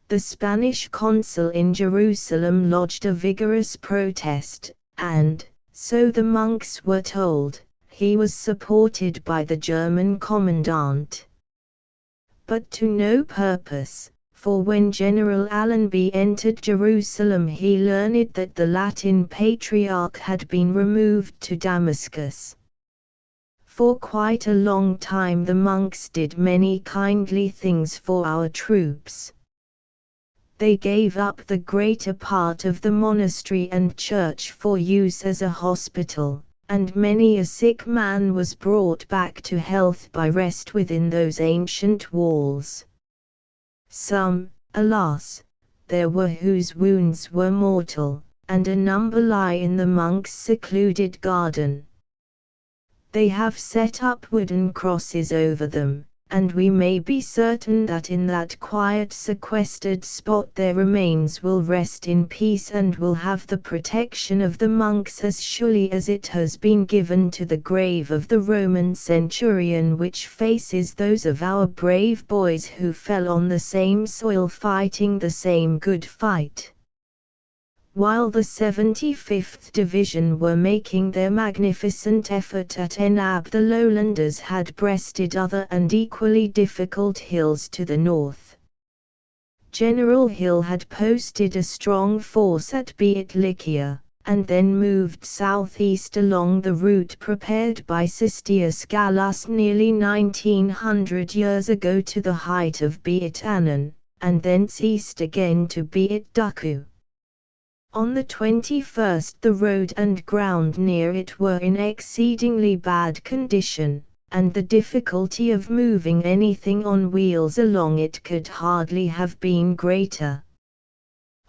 The Spanish consul in Jerusalem lodged a vigorous protest, and, so the monks were told, he was supported by the German commandant. But to no purpose, for when General Allenby entered Jerusalem he learned that the Latin Patriarch had been removed to Damascus. For quite a long time the monks did many kindly things for our troops. They gave up the greater part of the monastery and church for use as a hospital, and many a sick man was brought back to health by rest within those ancient walls. Some, alas, there were whose wounds were mortal, and a number lie in the monks' secluded garden. They have set up wooden crosses over them, and we may be certain that in that quiet sequestered spot their remains will rest in peace and will have the protection of the monks as surely as it has been given to the grave of the Roman centurion which faces those of our brave boys who fell on the same soil fighting the same good fight. While the 75th Division were making their magnificent effort at Enab, the lowlanders had breasted other and equally difficult hills to the north. General Hill had posted a strong force at Beit Lycia, and then moved southeast along the route prepared by Sistius Gallus nearly 1900 years ago to the height of Beit Anan, and thence east again to Beit Duku. On the 21st the road and ground near it were in exceedingly bad condition, and the difficulty of moving anything on wheels along it could hardly have been greater.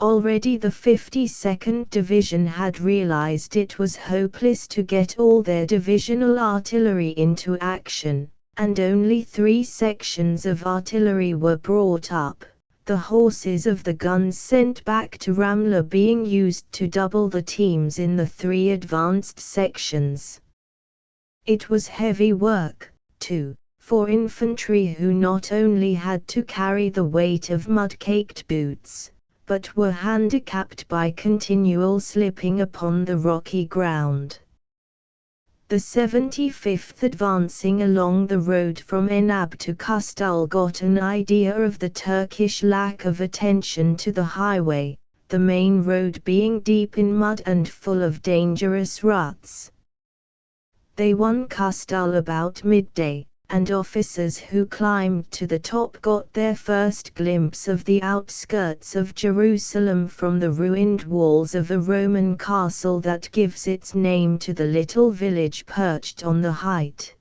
Already the 52nd Division had realized it was hopeless to get all their divisional artillery into action, and only 3 sections of artillery were brought up, the horses of the guns sent back to Ramla being used to double the teams in the 3 advanced sections. It was heavy work, too, for infantry who not only had to carry the weight of mud-caked boots, but were handicapped by continual slipping upon the rocky ground. The 75th advancing along the road from Enab to Kustal got an idea of the Turkish lack of attention to the highway, the main road being deep in mud and full of dangerous ruts. They won Kustal about midday, and officers who climbed to the top got their first glimpse of the outskirts of Jerusalem from the ruined walls of a Roman castle that gives its name to the little village perched on the height.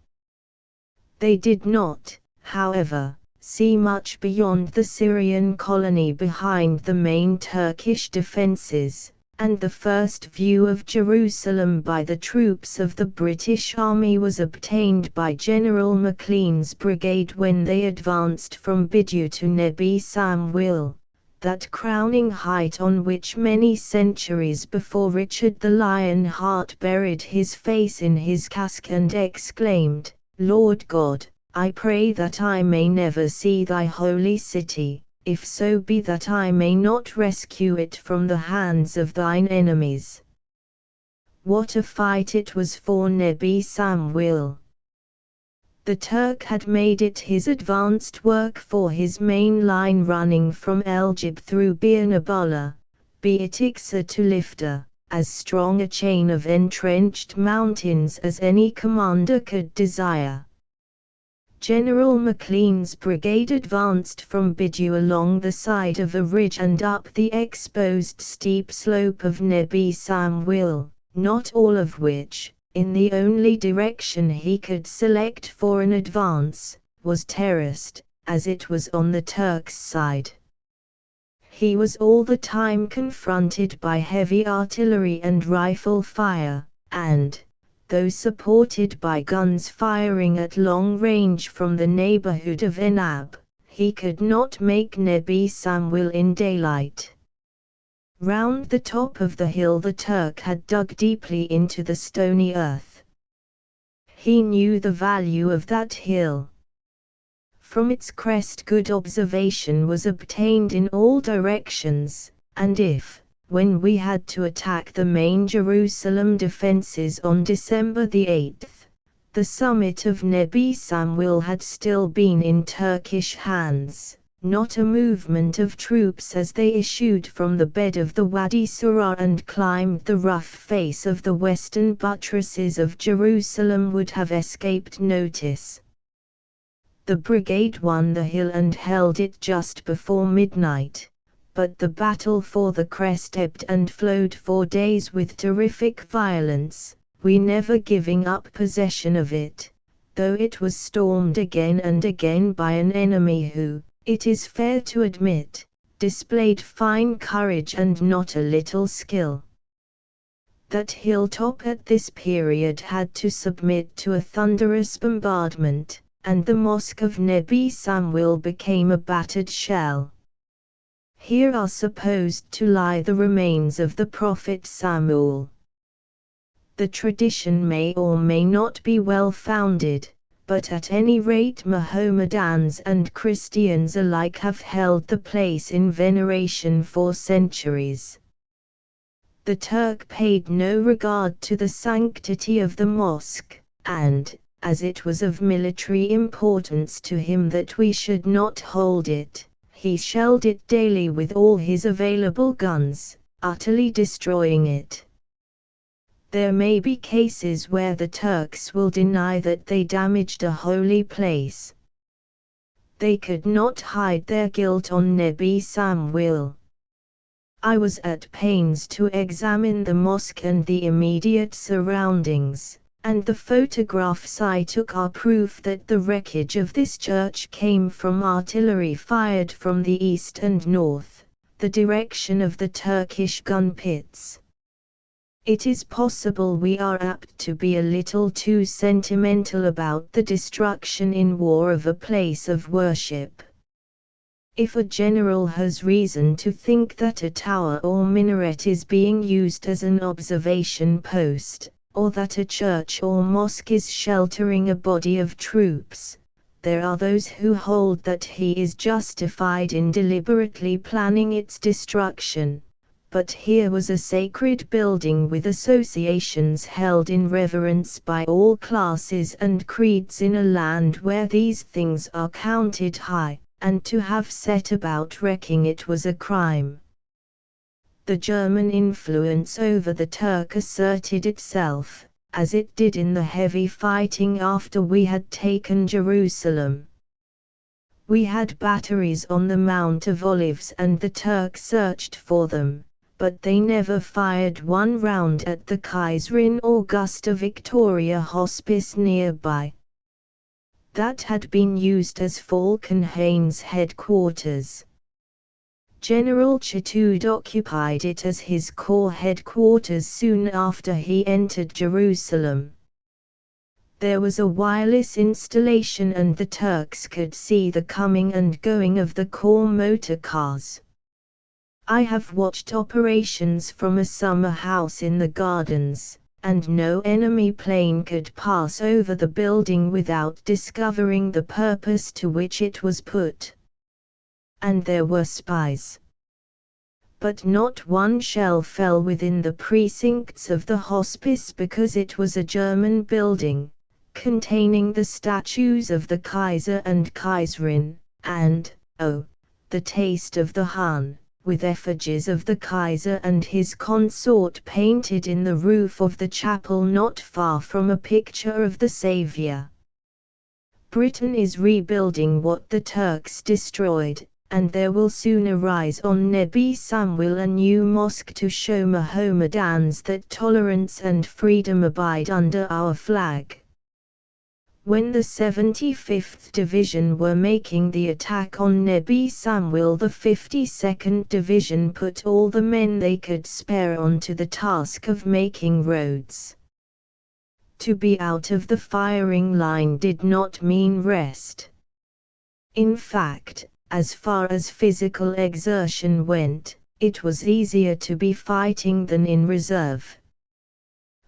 They did not, however, see much beyond the Syrian colony behind the main Turkish defences, and the first view of Jerusalem by the troops of the British Army was obtained by General Maclean's brigade when they advanced from Bidou to Nebi Samuel, that crowning height on which many centuries before Richard the Lionheart buried his face in his casque and exclaimed, "Lord God, I pray that I may never see thy holy city, if so be that I may not rescue it from the hands of thine enemies." What a fight it was for Nebi Samuel! The Turk had made it his advanced work for his main line running from Eljib through Bir Nabala, Beit Iksa to Lifta, as strong a chain of entrenched mountains as any commander could desire. General McLean's brigade advanced from Bidu along the side of a ridge and up the exposed steep slope of Nebi Samuel, not all of which, in the only direction he could select for an advance, was terraced, as it was on the Turks' side. He was all the time confronted by heavy artillery and rifle fire, and, though supported by guns firing at long range from the neighborhood of Enab, he could not make Nebi Samuel in daylight. Round the top of the hill the Turk had dug deeply into the stony earth. He knew the value of that hill. From its crest good observation was obtained in all directions, and if, when we had to attack the main Jerusalem defenses on December the 8th, the summit of Nebi Samuel had still been in Turkish hands, not a movement of troops as they issued from the bed of the Wadi Surah and climbed the rough face of the western buttresses of Jerusalem would have escaped notice. The brigade won the hill and held it just before midnight, but the battle for the crest ebbed and flowed for days with terrific violence, we never giving up possession of it, though it was stormed again and again by an enemy who, it is fair to admit, displayed fine courage and not a little skill. That hilltop at this period had to submit to a thunderous bombardment, and the mosque of Nebi Samuel became a battered shell. Here are supposed to lie the remains of the prophet Samuel. The tradition may or may not be well founded, but at any rate Mohammedans and Christians alike have held the place in veneration for centuries. The Turk paid no regard to the sanctity of the mosque, and, as it was of military importance to him that we should not hold it, he shelled it daily with all his available guns, utterly destroying it. There may be cases where the Turks will deny that they damaged a holy place. They could not hide their guilt on Nebi Samuel. I was at pains to examine the mosque and the immediate surroundings, and the photographs I took are proof that the wreckage of this church came from artillery fired from the east and north, the direction of the Turkish gun pits. It is possible we are apt to be a little too sentimental about the destruction in war of a place of worship. If a general has reason to think that a tower or minaret is being used as an observation post, or that a church or mosque is sheltering a body of troops, there are those who hold that he is justified in deliberately planning its destruction. But here was a sacred building with associations held in reverence by all classes and creeds in a land where these things are counted high, and to have set about wrecking it was a crime. The German influence over the Turk asserted itself, as it did in the heavy fighting after we had taken Jerusalem. We had batteries on the Mount of Olives and the Turks searched for them, but they never fired one round at the Kaiserin Augusta Victoria Hospice nearby. That had been used as Falkenhayn's headquarters. General Chatoud occupied it as his corps headquarters soon after he entered Jerusalem. There was a wireless installation and the Turks could see the coming and going of the corps motor cars. I have watched operations from a summer house in the gardens, and no enemy plane could pass over the building without discovering the purpose to which it was put. And there were spies. But not one shell fell within the precincts of the hospice because it was a German building, containing the statues of the Kaiser and Kaiserin, and, oh, the taste of the Han, with effigies of the Kaiser and his consort painted in the roof of the chapel not far from a picture of the Saviour. Britain is rebuilding what the Turks destroyed, and there will soon arise on Nebi Samwil a new mosque to show Mohammedans that tolerance and freedom abide under our flag. When the 75th Division were making the attack on Nebi Samwil, the 52nd Division put all the men they could spare onto the task of making roads. To be out of the firing line did not mean rest. In fact, as far as physical exertion went, it was easier to be fighting than in reserve.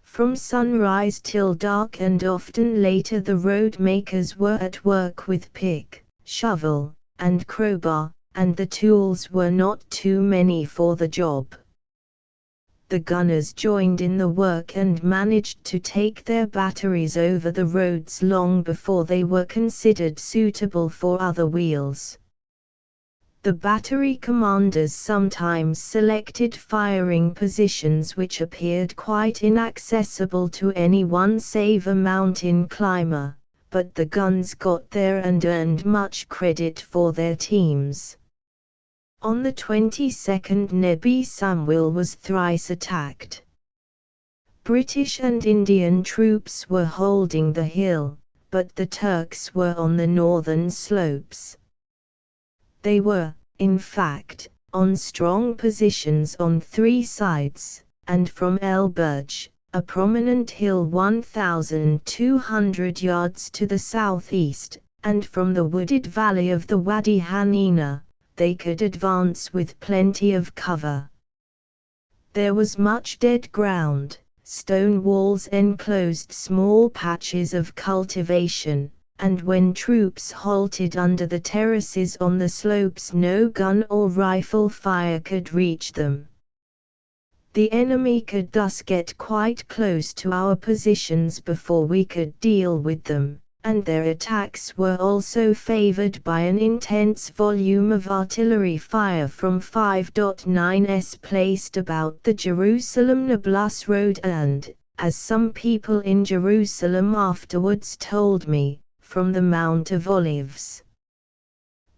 From sunrise till dark and often later the road makers were at work with pick, shovel, and crowbar, and the tools were not too many for the job. The gunners joined in the work and managed to take their batteries over the roads long before they were considered suitable for other wheels. The battery commanders sometimes selected firing positions which appeared quite inaccessible to anyone save a mountain climber, but the guns got there and earned much credit for their teams. On the 22nd, Nebi Samwil was thrice attacked. British and Indian troops were holding the hill, but the Turks were on the northern slopes. They were, in fact, on strong positions on three sides, and from El Burj, a prominent hill 1,200 yards to the southeast, and from the wooded valley of the Wadi Hanina, they could advance with plenty of cover. There was much dead ground, stone walls enclosed small patches of cultivation, and when troops halted under the terraces on the slopes no gun or rifle fire could reach them. The enemy could thus get quite close to our positions before we could deal with them, and their attacks were also favored by an intense volume of artillery fire from 5.9s placed about the Jerusalem-Nablus road and, as some people in Jerusalem afterwards told me, from the Mount of Olives.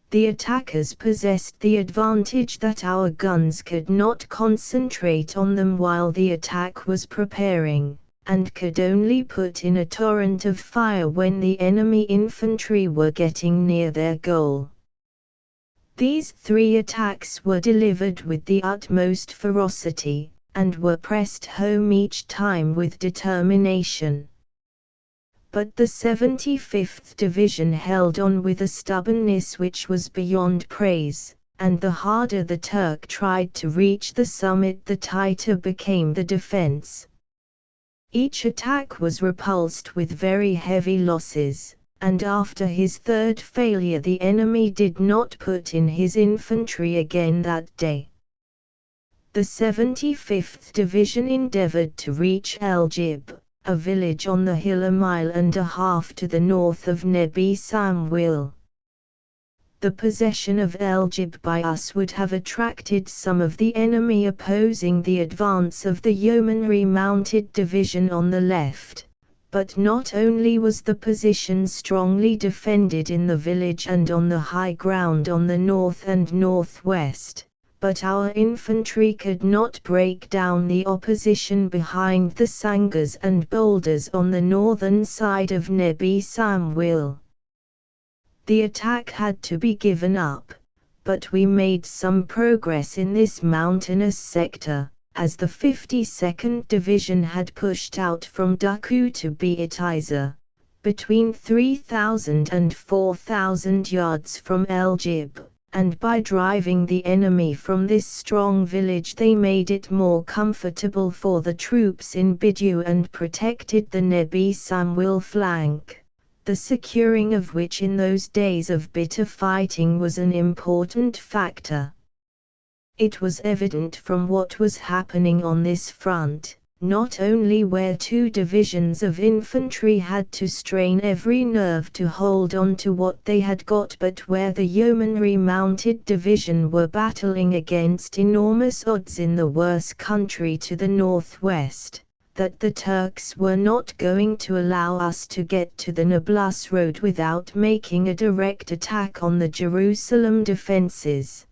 The attackers possessed the advantage that our guns could not concentrate on them while the attack was preparing, and could only put in a torrent of fire when the enemy infantry were getting near their goal. These three attacks were delivered with the utmost ferocity, and were pressed home each time with determination. But the 75th Division held on with a stubbornness which was beyond praise, and the harder the Turk tried to reach the summit the tighter became the defense. Each attack was repulsed with very heavy losses, and after his third failure the enemy did not put in his infantry again that day. The 75th Division endeavored to reach El Jib, a village on the hill 1.5 miles to the north of Nebi Samwil. The possession of El Jib by us would have attracted some of the enemy opposing the advance of the Yeomanry Mounted Division on the left, but not only was the position strongly defended in the village and on the high ground on the north and northwest, but our infantry could not break down the opposition behind the sangars and boulders on the northern side of Nebi Samwil. The attack had to be given up, but we made some progress in this mountainous sector, as the 52nd Division had pushed out from Duku to Beitiza, between 3,000 and 4,000 yards from El Jib. And by driving the enemy from this strong village they made it more comfortable for the troops in Bidu and protected the Nebi Samwil flank, the securing of which in those days of bitter fighting was an important factor. It was evident from what was happening on this front, not only where two divisions of infantry had to strain every nerve to hold on to what they had got, but where the Yeomanry Mounted Division were battling against enormous odds in the worse country to the northwest, that the Turks were not going to allow us to get to the Nablus road without making a direct attack on the Jerusalem defenses.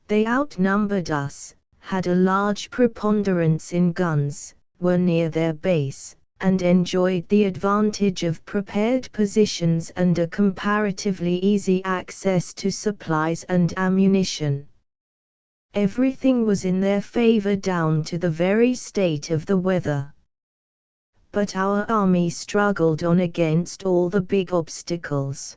They outnumbered us, had a large preponderance in guns, were near their base, and enjoyed the advantage of prepared positions and a comparatively easy access to supplies and ammunition. Everything was in their favor down to the very state of the weather. But our army struggled on against all the big obstacles.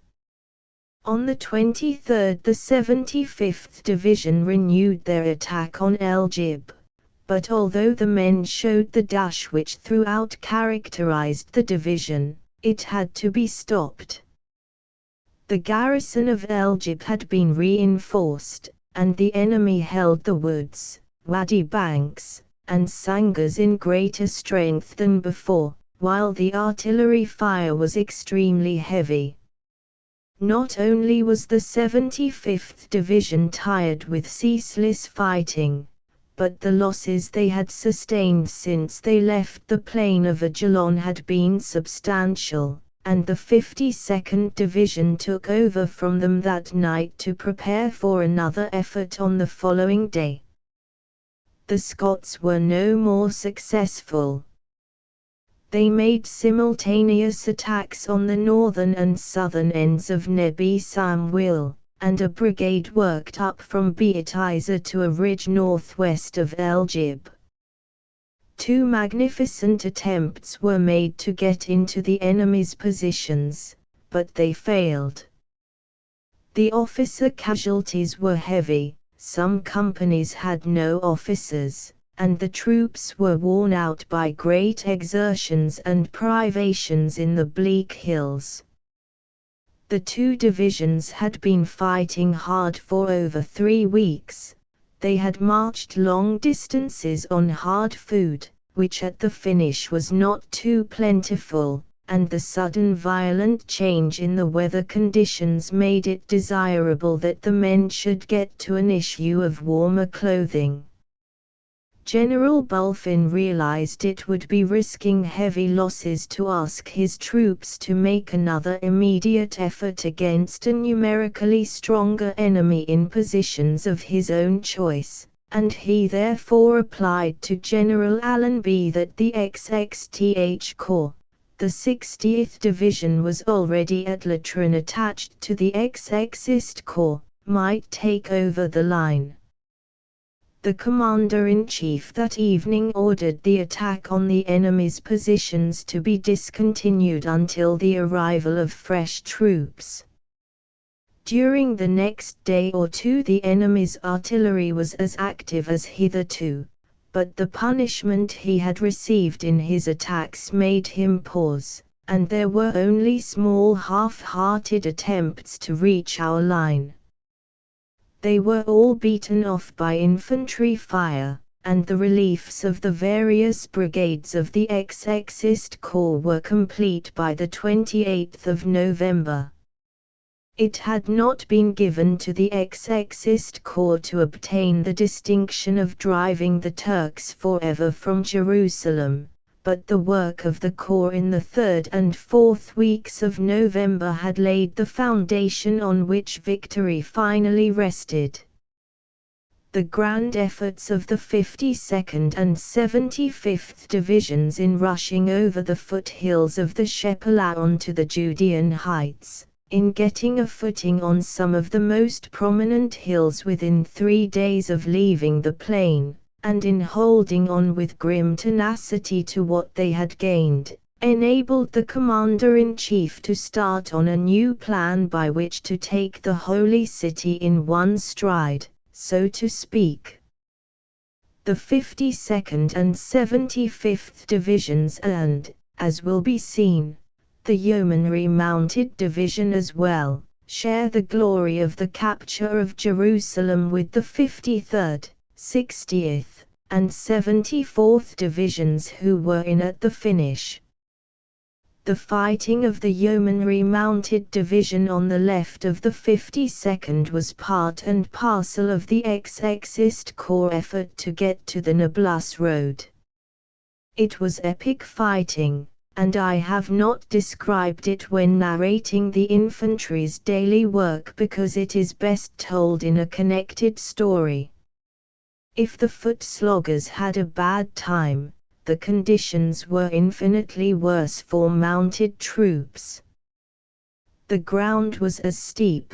On the 23rd, the 75th Division renewed their attack on El Jib, but although the men showed the dash which throughout characterized the division, it had to be stopped. The garrison of El Jib had been reinforced, and the enemy held the woods, wadi banks, and sangars in greater strength than before, while the artillery fire was extremely heavy. Not only was the 75th Division tired with ceaseless fighting, but the losses they had sustained since they left the plain of Ajalon had been substantial, and the 52nd Division took over from them that night to prepare for another effort on the following day. The Scots were no more successful. They made simultaneous attacks on the northern and southern ends of Nebi Samuel, and a brigade worked up from Beit Isa to a ridge northwest of El Jib. Two magnificent attempts were made to get into the enemy's positions, but they failed. The officer casualties were heavy, some companies had no officers, and the troops were worn out by great exertions and privations in the bleak hills. The two divisions had been fighting hard for over 3 weeks. They had marched long distances on hard food, which at the finish was not too plentiful, and the sudden violent change in the weather conditions made it desirable that the men should get to an issue of warmer clothing. General Bulfin realized it would be risking heavy losses to ask his troops to make another immediate effort against a numerically stronger enemy in positions of his own choice, and he therefore applied to General Allenby that the XXTH Corps, the 60th Division was already at Latrin attached to the XXist Corps, might take over the line. The commander-in-chief that evening ordered the attack on the enemy's positions to be discontinued until the arrival of fresh troops. During the next day or two the enemy's artillery was as active as hitherto, but the punishment he had received in his attacks made him pause, and there were only small half-hearted attempts to reach our line. They were all beaten off by infantry fire, and the reliefs of the various brigades of the XXist Corps were complete by the 28th of November. It had not been given to the XXist Corps to obtain the distinction of driving the Turks forever from Jerusalem, but the work of the Corps in the 3rd and 4th weeks of November had laid the foundation on which victory finally rested. The grand efforts of the 52nd and 75th Divisions in rushing over the foothills of the Shepelah onto the Judean heights, in getting a footing on some of the most prominent hills within 3 days of leaving the plain, and in holding on with grim tenacity to what they had gained, enabled the commander-in-chief to start on a new plan by which to take the holy city in one stride, so to speak. The 52nd and 75th Divisions and, as will be seen, the Yeomanry Mounted Division as well, share the glory of the capture of Jerusalem with the 53rd, 60th, and 74th Divisions who were in at the finish. The fighting of the Yeomanry Mounted Division on the left of the 52nd was part and parcel of the XXist Corps effort to get to the Nablus Road. It was epic fighting, and I have not described it when narrating the infantry's daily work because it is best told in a connected story. If the foot sloggers had a bad time, the conditions were infinitely worse for mounted troops. The ground was as steep,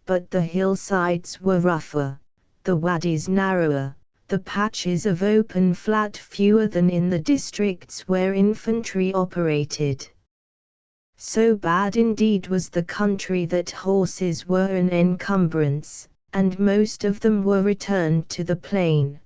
but the hillsides were rougher, the wadis narrower, the patches of open flat fewer than in the districts where infantry operated. So bad indeed was the country that horses were an encumbrance, and most of them were returned to the plain.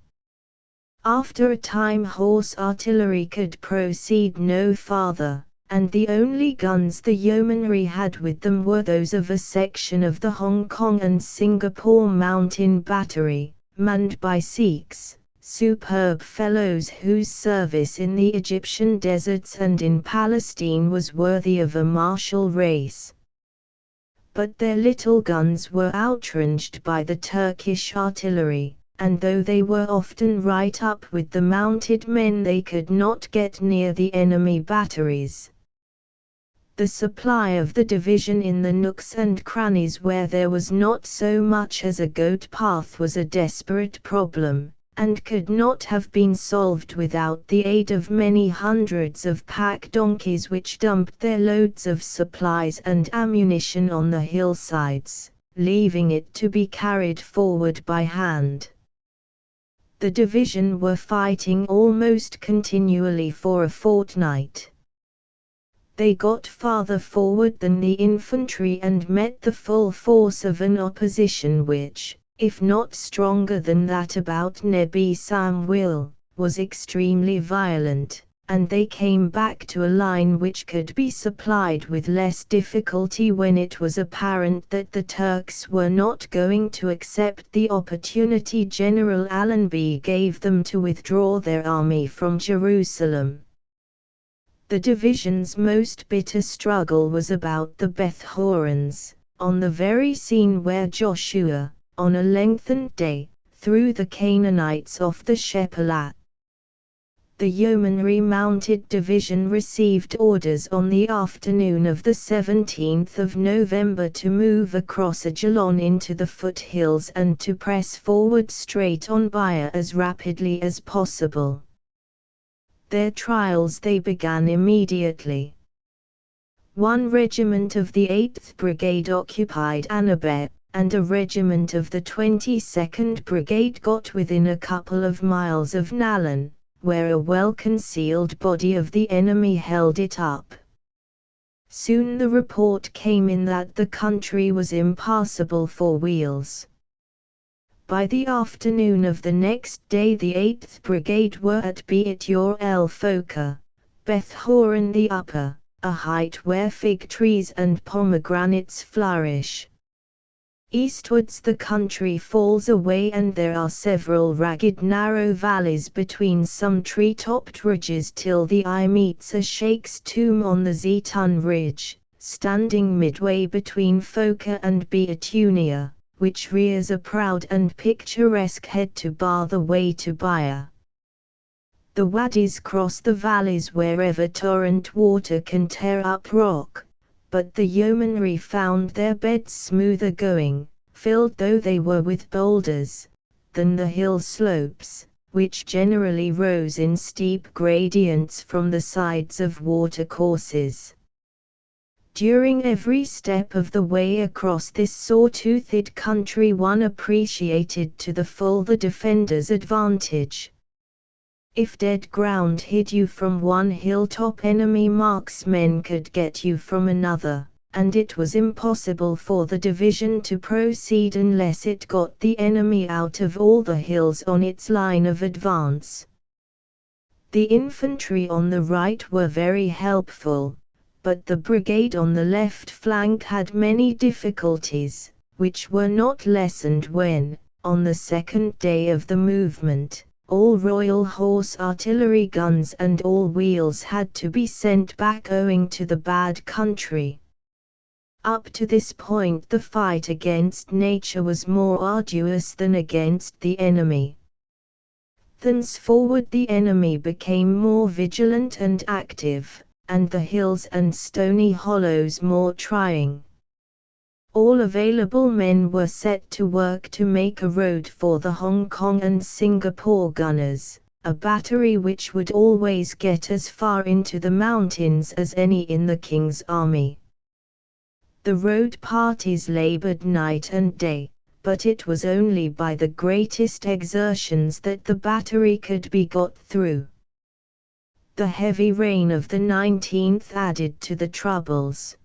After a time horse artillery could proceed no farther, and the only guns the yeomanry had with them were those of a section of the Hong Kong and Singapore Mountain Battery, manned by Sikhs, superb fellows whose service in the Egyptian deserts and in Palestine was worthy of a martial race. But their little guns were outranged by the Turkish artillery, and though they were often right up with the mounted men, they could not get near the enemy batteries. The supply of the division in the nooks and crannies where there was not so much as a goat path was a desperate problem, and could not have been solved without the aid of many hundreds of pack donkeys which dumped their loads of supplies and ammunition on the hillsides, leaving it to be carried forward by hand. The division were fighting almost continually for a fortnight. They got farther forward than the infantry and met the full force of an opposition which, if not stronger than that about Nebi Samuel, was extremely violent, and they came back to a line which could be supplied with less difficulty when it was apparent that the Turks were not going to accept the opportunity General Allenby gave them to withdraw their army from Jerusalem. The division's most bitter struggle was about the Beth Horons, on the very scene where Joshua, on a lengthened day, threw the Canaanites off the Shephelah. The Yeomanry Mounted Division received orders on the afternoon of the 17th of November to move across Ajalon into the foothills and to press forward straight on Baia as rapidly as possible. Their trials they began immediately. One regiment of the 8th Brigade occupied Annabeth, and a regiment of the 22nd Brigade got within a couple of miles of Nalon, where a well-concealed body of the enemy held it up. Soon the report came in that the country was impassable for wheels. By the afternoon of the next day the 8th Brigade were at Beit el Foka, Beth Horon the Upper, a height where fig trees and pomegranates flourish. Eastwards the country falls away and there are several ragged narrow valleys between some tree-topped ridges till the eye meets a sheikh's tomb on the Zeytun Ridge, standing midway between Foka and Beatunia, which rears a proud and picturesque head to bar the way to Baia. The wadis cross the valleys wherever torrent water can tear up rock, but the yeomanry found their beds smoother going, filled though they were with boulders, than the hill slopes, which generally rose in steep gradients from the sides of watercourses. During every step of the way across this saw-toothed country one appreciated to the full the defender's advantage. If dead ground hid you from one hilltop, enemy marksmen could get you from another, and it was impossible for the division to proceed unless it got the enemy out of all the hills on its line of advance. The infantry on the right were very helpful, but the brigade on the left flank had many difficulties, which were not lessened when, on the second day of the movement, all Royal Horse artillery guns and all wheels had to be sent back owing to the bad country. Up to this point the fight against nature was more arduous than against the enemy. Thenceforward the enemy became more vigilant and active, and the hills and stony hollows more trying. All available men were set to work to make a road for the Hong Kong and Singapore gunners, a battery which would always get as far into the mountains as any in the King's army. The road parties labored night and day, but it was only by the greatest exertions that the battery could be got through. The heavy rain of the 19th added to the troubles.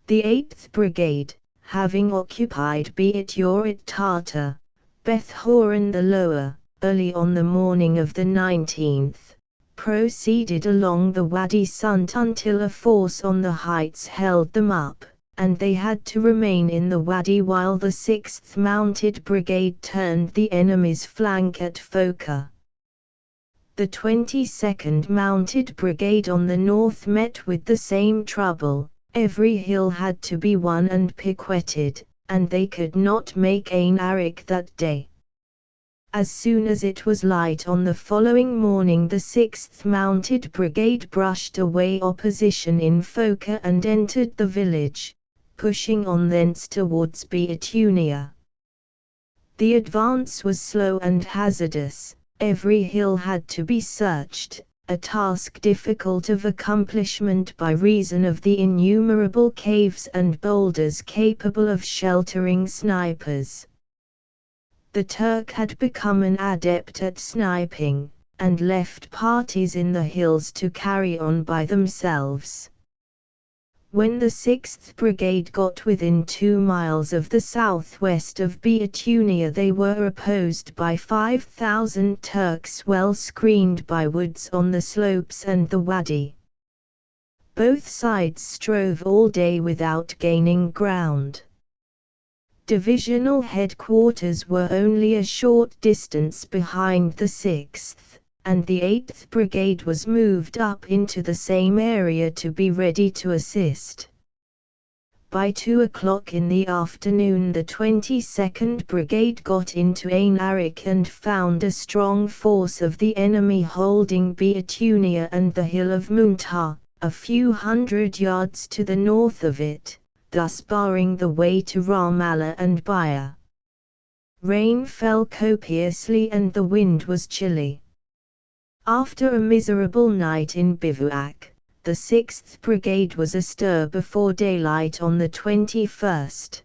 The 8th Brigade, having occupied Beat Tartar, Beth Horon the Lower, early on the morning of the 19th, proceeded along the Wadi Sunt until a force on the heights held them up, and they had to remain in the Wadi while the 6th Mounted Brigade turned the enemy's flank at Foka. The 22nd Mounted Brigade on the north met with the same trouble. Every hill had to be won and piqueted, and they could not make Ain Arik that day. As soon as it was light on the following morning, the 6th Mounted Brigade brushed away opposition in Foka and entered the village, pushing on thence towards Beatunia. The advance was slow and hazardous. Every hill had to be searched, a task difficult of accomplishment by reason of the innumerable caves and boulders capable of sheltering snipers. The Turk had become an adept at sniping, and left parties in the hills to carry on by themselves. When the 6th Brigade got within 2 miles of the southwest of Beatunia, they were opposed by 5,000 Turks well screened by woods on the slopes and the wadi. Both sides strove all day without gaining ground. Divisional headquarters were only a short distance behind the 6th. And the 8th Brigade was moved up into the same area to be ready to assist. By 2 o'clock in the afternoon the 22nd Brigade got into Ain Arik and found a strong force of the enemy holding Beatunia and the hill of Muntar, a few hundred yards to the north of it, thus barring the way to Ramallah and Baya. Rain fell copiously and the wind was chilly. After a miserable night in bivouac, the 6th Brigade was astir before daylight on the 21st.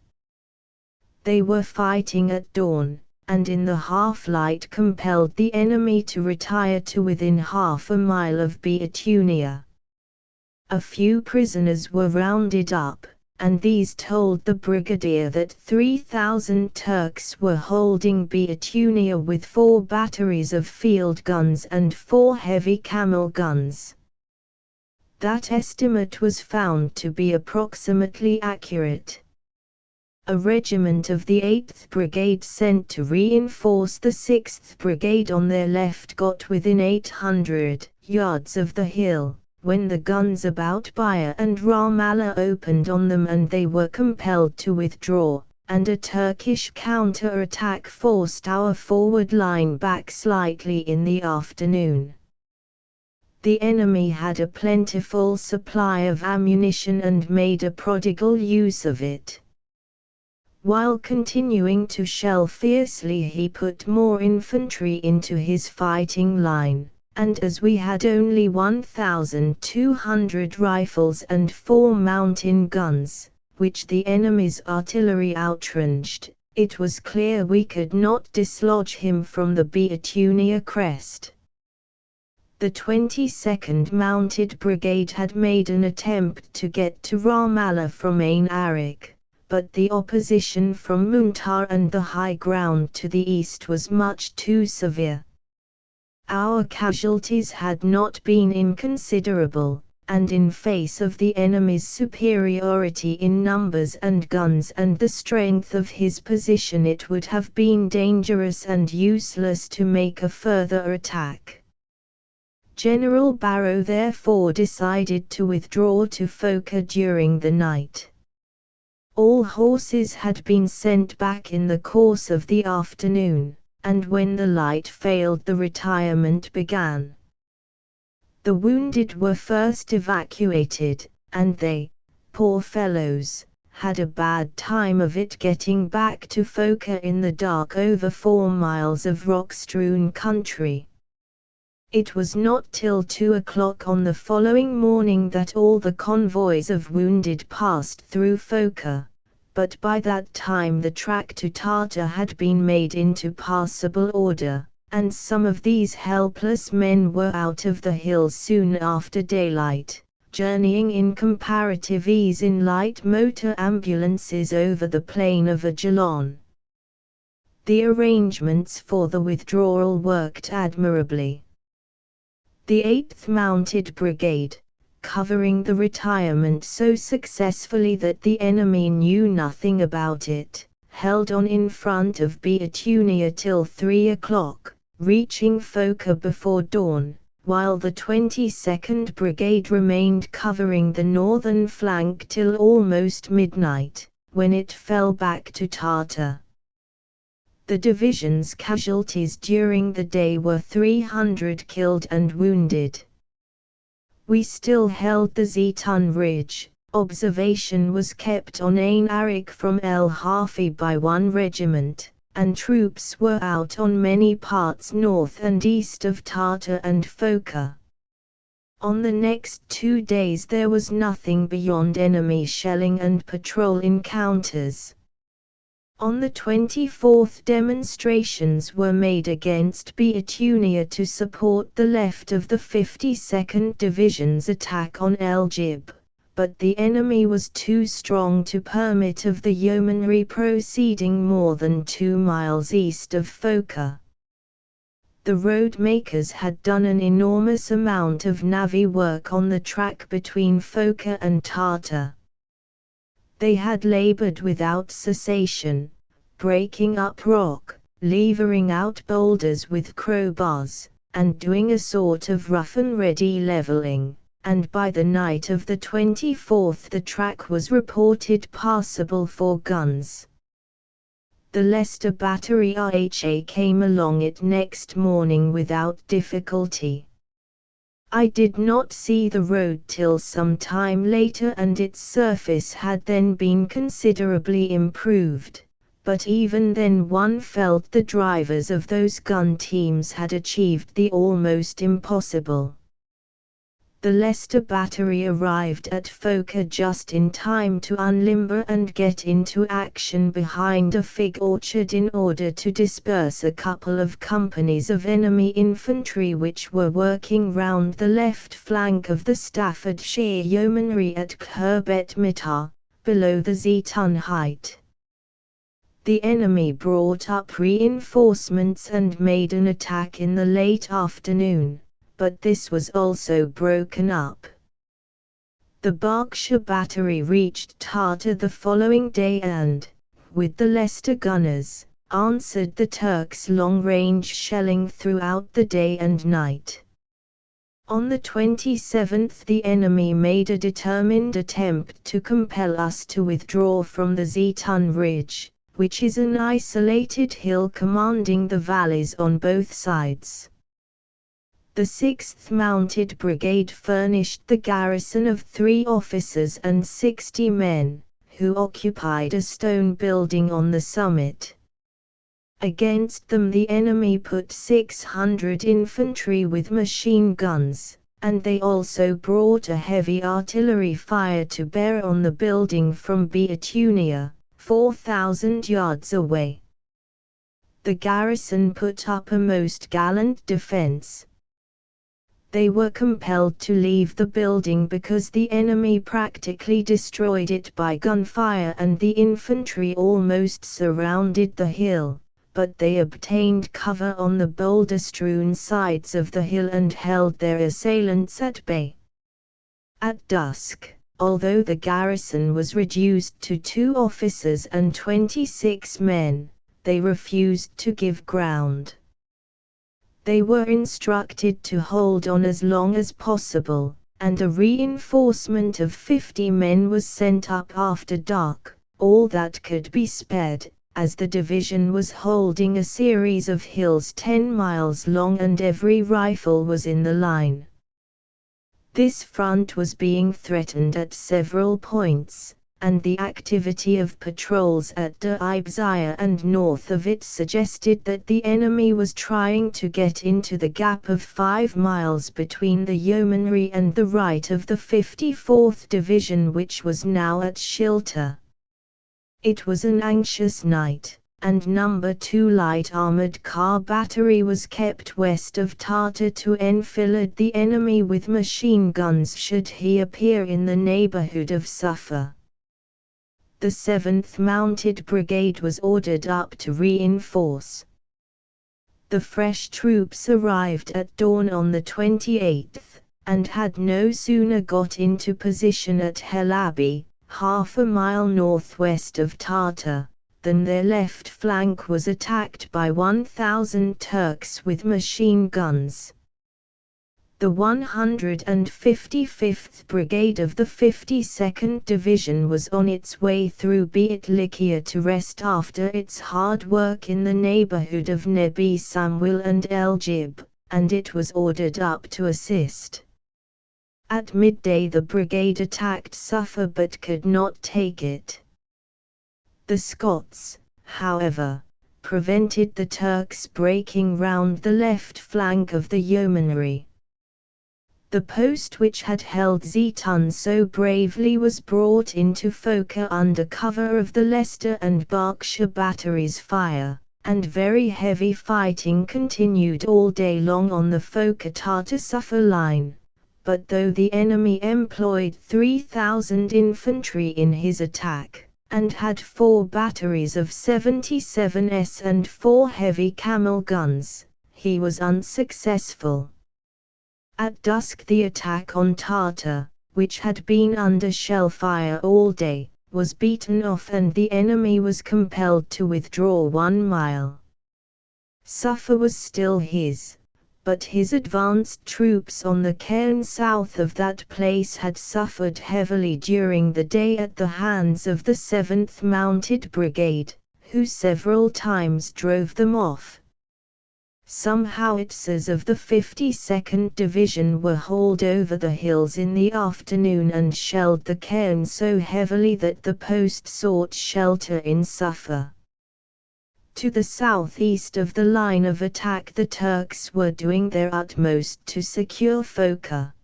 They were fighting at dawn, and in the half-light compelled the enemy to retire to within half a mile of Beatunia. A few prisoners were rounded up, and these told the brigadier that 3,000 Turks were holding Beatunia with 4 batteries of field guns and 4 heavy camel guns. That estimate was found to be approximately accurate. A regiment of the 8th Brigade sent to reinforce the 6th Brigade on their left got within 800 yards of the hill, when the guns about Baya and Ramallah opened on them and they were compelled to withdraw, and a Turkish counter-attack forced our forward line back slightly in the afternoon. The enemy had a plentiful supply of ammunition and made a prodigal use of it. While continuing to shell fiercely, he put more infantry into his fighting line. And as we had only 1,200 rifles and 4 mountain guns, which the enemy's artillery outranged, it was clear we could not dislodge him from the Beatunia crest. The 22nd Mounted Brigade had made an attempt to get to Ramallah from Ain Arik, but the opposition from Muntar and the high ground to the east was much too severe. Our casualties had not been inconsiderable, and in face of the enemy's superiority in numbers and guns and the strength of his position, it would have been dangerous and useless to make a further attack. General Barrow therefore decided to withdraw to Foka during the night. All horses had been sent back in the course of the afternoon, and when the light failed the retirement began. The wounded were first evacuated, and they, poor fellows, had a bad time of it getting back to Foka in the dark over 4 miles of rock-strewn country. It was not till 2 o'clock on the following morning that all the convoys of wounded passed through Foka, but by that time the track to Tartar had been made into passable order, and some of these helpless men were out of the hills soon after daylight, journeying in comparative ease in light motor ambulances over the plain of Ajalon. The arrangements for the withdrawal worked admirably. The 8th Mounted Brigade, covering the retirement so successfully that the enemy knew nothing about it, held on in front of Beatunia till 3 o'clock, reaching Foka before dawn, while the 22nd Brigade remained covering the northern flank till almost midnight, when it fell back to Tartar. The division's casualties during the day were 300 killed and wounded. We still held the Zeton Ridge. Observation was kept on Ain Arik from El Hafi by 1 regiment, and troops were out on many parts north and east of Tartar and Foka. On the next 2 days there was nothing beyond enemy shelling and patrol encounters. On the 24th demonstrations were made against Beatunia to support the left of the 52nd Division's attack on El Jib, but the enemy was too strong to permit of the yeomanry proceeding more than 2 miles east of Foka. The road makers had done an enormous amount of navvy work on the track between Foka and Tartar. They had labored without cessation, breaking up rock, levering out boulders with crowbars, and doing a sort of rough-and-ready leveling, and by the night of the 24th the track was reported passable for guns. The Leicester Battery RHA came along it next morning without difficulty. I did not see the road till some time later, and its surface had then been considerably improved, but even then one felt the drivers of those gun teams had achieved the almost impossible. The Leicester Battery arrived at Foka just in time to unlimber and get into action behind a fig orchard in order to disperse a couple of companies of enemy infantry which were working round the left flank of the Staffordshire Yeomanry at Kherbet Mitar, below the Zeton height. The enemy brought up reinforcements and made an attack in the late afternoon, but this was also broken up. The Berkshire Battery reached Tartar the following day and, with the Leicester gunners, answered the Turks' long-range shelling throughout the day and night. On the 27th the enemy made a determined attempt to compel us to withdraw from the Zeton Ridge, which is an isolated hill commanding the valleys on both sides. The 6th Mounted Brigade furnished the garrison of 3 officers and 60 men, who occupied a stone building on the summit. Against them the enemy put 600 infantry with machine guns, and they also brought a heavy artillery fire to bear on the building from Beatunia, 4,000 yards away. The garrison put up a most gallant defense. They were compelled to leave the building because the enemy practically destroyed it by gunfire and the infantry almost surrounded the hill, but they obtained cover on the boulder-strewn sides of the hill and held their assailants at bay. At dusk, although the garrison was reduced to 2 officers and 26 men, they refused to give ground. They were instructed to hold on as long as possible, and a reinforcement of 50 men was sent up after dark, all that could be spared, as the division was holding a series of hills 10 miles long and every rifle was in the line. This front was being threatened at several points, and the activity of patrols at Der Ibzia and north of it suggested that the enemy was trying to get into the gap of 5 miles between the yeomanry and the right of the 54th Division, which was now at Schilter. It was an anxious night, and No. 2 Light Armored Car Battery was kept west of Tartar to enfilade the enemy with machine guns should he appear in the neighborhood of Suffa. The 7th Mounted Brigade was ordered up to reinforce. The fresh troops arrived at dawn on the 28th, and had no sooner got into position at Helabi, half a mile northwest of Tartar, than their left flank was attacked by 1,000 Turks with machine guns. The 155th Brigade of the 52nd Division was on its way through Beit Likia to rest after its hard work in the neighborhood of Nebi Samuel and El Jib, and it was ordered up to assist. At midday the brigade attacked Suffa but could not take it. The Scots, however, prevented the Turks breaking round the left flank of the yeomanry. The post which had held Zeitun so bravely was brought into Foka under cover of the Leicester and Berkshire batteries' fire, and very heavy fighting continued all day long on the Foka-Tartar-Suffa line, but though the enemy employed 3,000 infantry in his attack, and had 4 batteries of 77s and 4 heavy camel guns, he was unsuccessful. At dusk the attack on Tartar, which had been under shell fire all day, was beaten off and the enemy was compelled to withdraw 1 mile. Suffa was still his, but his advanced troops on the cairn south of that place had suffered heavily during the day at the hands of the 7th Mounted Brigade, who several times drove them off. Some howitzers of the 52nd Division were hauled over the hills in the afternoon and shelled the cairn so heavily that the post sought shelter in Suffa. To the southeast of the line of attack the Turks were doing their utmost to secure Foka.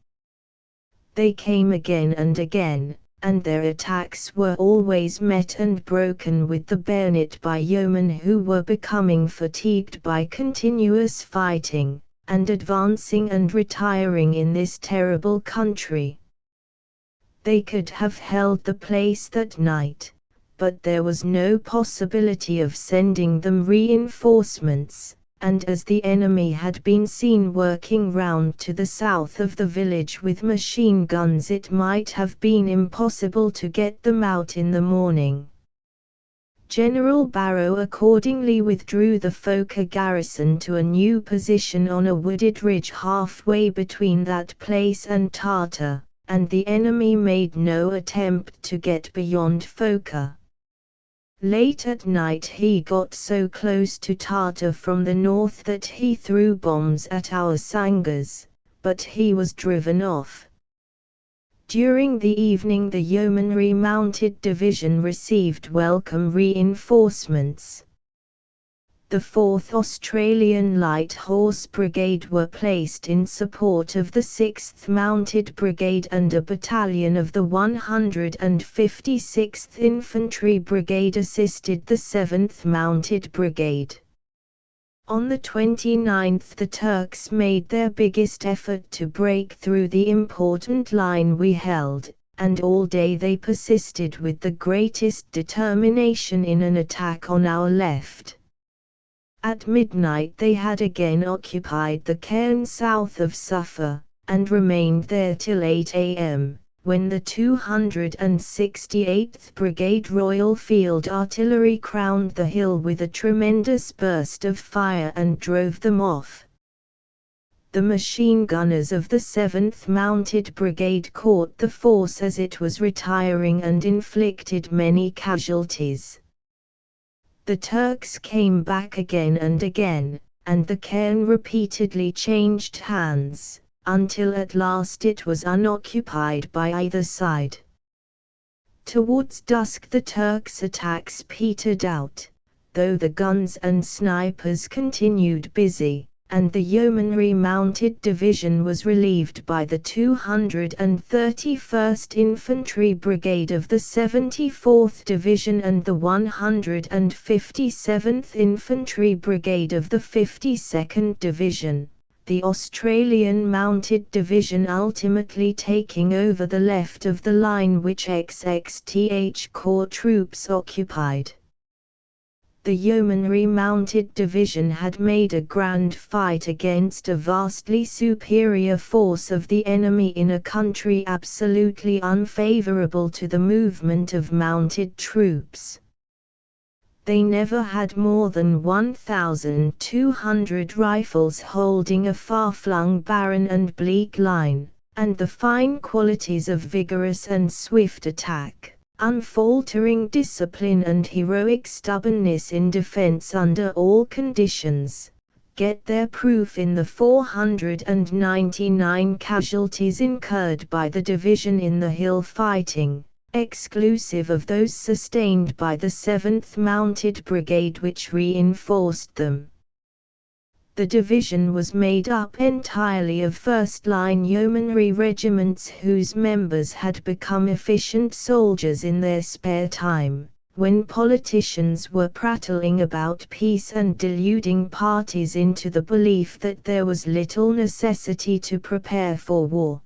They came again and again, and their attacks were always met and broken with the bayonet by yeomen who were becoming fatigued by continuous fighting, and advancing and retiring in this terrible country. They could have held the place that night, but there was no possibility of sending them reinforcements, and as the enemy had been seen working round to the south of the village with machine guns, it might have been impossible to get them out in the morning. General Barrow accordingly withdrew the Foka garrison to a new position on a wooded ridge halfway between that place and Tartar, and the enemy made no attempt to get beyond Foka. Late at night he got so close to Tartar from the north that he threw bombs at our sangars, but he was driven off. During the evening the Yeomanry Mounted Division received welcome reinforcements. The 4th Australian Light Horse Brigade were placed in support of the 6th Mounted Brigade, and a battalion of the 156th Infantry Brigade assisted the 7th Mounted Brigade. On the 29th the Turks made their biggest effort to break through the important line we held, and all day they persisted with the greatest determination in an attack on our left. At midnight they had again occupied the cairn south of Suffa, and remained there till 8 a.m., when the 268th Brigade Royal Field Artillery crowned the hill with a tremendous burst of fire and drove them off. The machine gunners of the 7th Mounted Brigade caught the force as it was retiring and inflicted many casualties. The Turks came back again and again, and the cairn repeatedly changed hands, until at last it was unoccupied by either side. Towards dusk the Turks' attacks petered out, though the guns and snipers continued busy, and the Yeomanry Mounted Division was relieved by the 231st Infantry Brigade of the 74th Division and the 157th Infantry Brigade of the 52nd Division, the Australian Mounted Division ultimately taking over the left of the line which XXTH Corps troops occupied. The Yeomanry Mounted Division had made a grand fight against a vastly superior force of the enemy in a country absolutely unfavourable to the movement of mounted troops. They never had more than 1,200 rifles holding a far-flung barren and bleak line, and the fine qualities of vigorous and swift attack, unfaltering discipline and heroic stubbornness in defense under all conditions, get their proof in the 499 casualties incurred by the division in the hill fighting, exclusive of those sustained by the 7th Mounted Brigade which reinforced them. The division was made up entirely of first-line yeomanry regiments whose members had become efficient soldiers in their spare time, when politicians were prattling about peace and deluding parties into the belief that there was little necessity to prepare for war.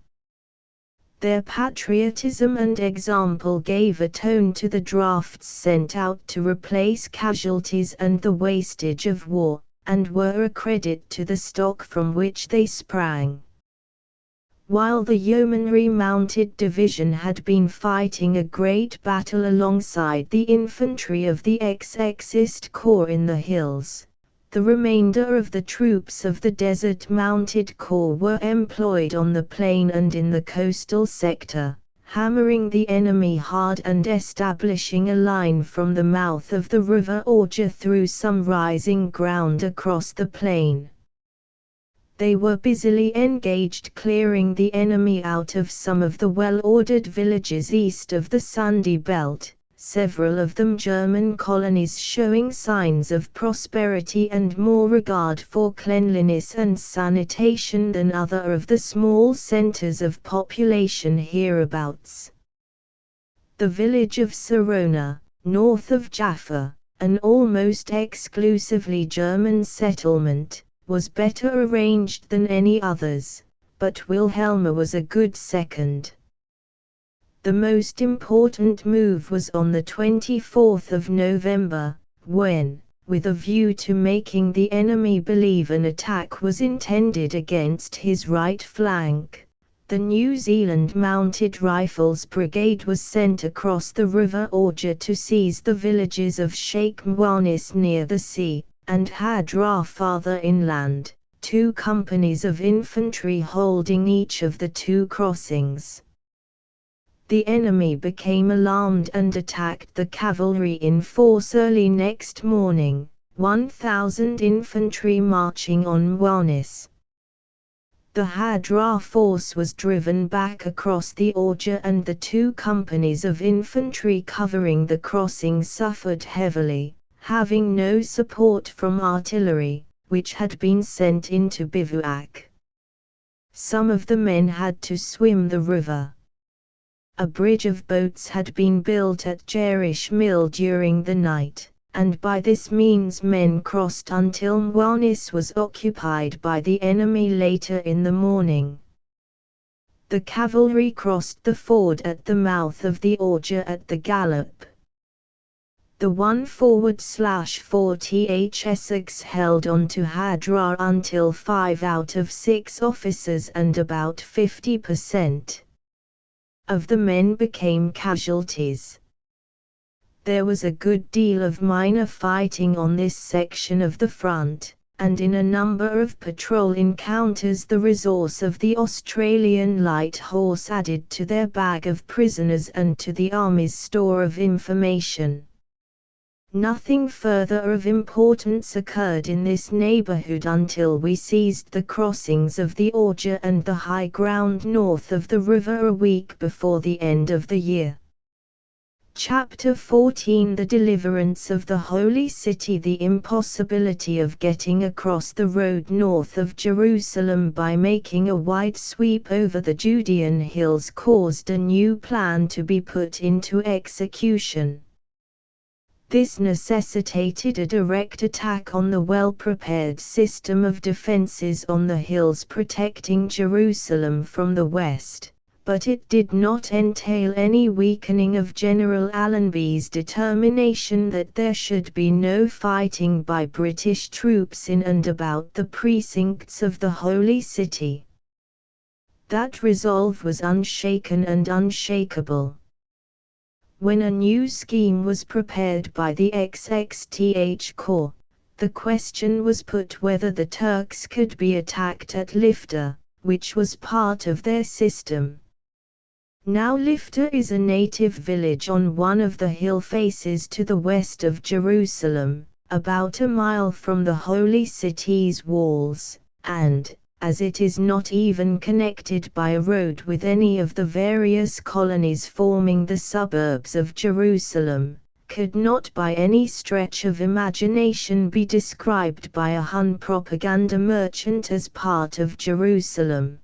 Their patriotism and example gave a tone to the drafts sent out to replace casualties and the wastage of war, and were a credit to the stock from which they sprang. While the Yeomanry Mounted Division had been fighting a great battle alongside the infantry of the XXist Corps in the hills, the remainder of the troops of the Desert Mounted Corps were employed on the plain and in the coastal sector, hammering the enemy hard and establishing a line from the mouth of the River Orja through some rising ground across the plain. They were busily engaged clearing the enemy out of some of the well-ordered villages east of the Sandy Belt, several of them German colonies showing signs of prosperity and more regard for cleanliness and sanitation than other of the small centers of population hereabouts. The village of Sarona, north of Jaffa, an almost exclusively German settlement, was better arranged than any others, but Wilhelma was a good second. The most important move was on the 24th of November, when, with a view to making the enemy believe an attack was intended against his right flank, the New Zealand Mounted Rifles Brigade was sent across the River Orja to seize the villages of Sheikh Mwanis near the sea, and Hadra farther inland, 2 companies of infantry holding each of the 2 crossings. The enemy became alarmed and attacked the cavalry in force early next morning, 1,000 infantry marching on Mwanis. The Hadra force was driven back across the Orja and the 2 companies of infantry covering the crossing suffered heavily, having no support from artillery, which had been sent into bivouac. Some of the men had to swim the river. A bridge of boats had been built at Jerish Mill during the night, and by this means men crossed until Mwanis was occupied by the enemy later in the morning. The cavalry crossed the ford at the mouth of the Orja at the gallop. The 1/4-4th Essex held on to Hadra until 5 out of 6 officers and about 50% of the men became casualties. There was a good deal of minor fighting on this section of the front, and in a number of patrol encounters the resource of the Australian light horse added to their bag of prisoners and to the Army's store of information. Nothing further of importance occurred in this neighborhood until we seized the crossings of the Orja and the high ground north of the river a week before the end of the year. Chapter 14 The Deliverance of the Holy City. The impossibility of getting across the road north of Jerusalem by making a wide sweep over the Judean hills caused a new plan to be put into execution. This necessitated a direct attack on the well-prepared system of defenses on the hills protecting Jerusalem from the west. But it did not entail any weakening of General Allenby's determination that there should be no fighting by British troops in and about the precincts of the Holy City. That resolve was unshaken and unshakable. When a new scheme was prepared by the XXTH Corps, the question was put whether the Turks could be attacked at Lifta, which was part of their system. Now Lifta is a native village on one of the hill faces to the west of Jerusalem, about a mile from the Holy City's walls, and, as it is not even connected by a road with any of the various colonies forming the suburbs of Jerusalem, could not by any stretch of imagination be described by a Hun propaganda merchant as part of Jerusalem.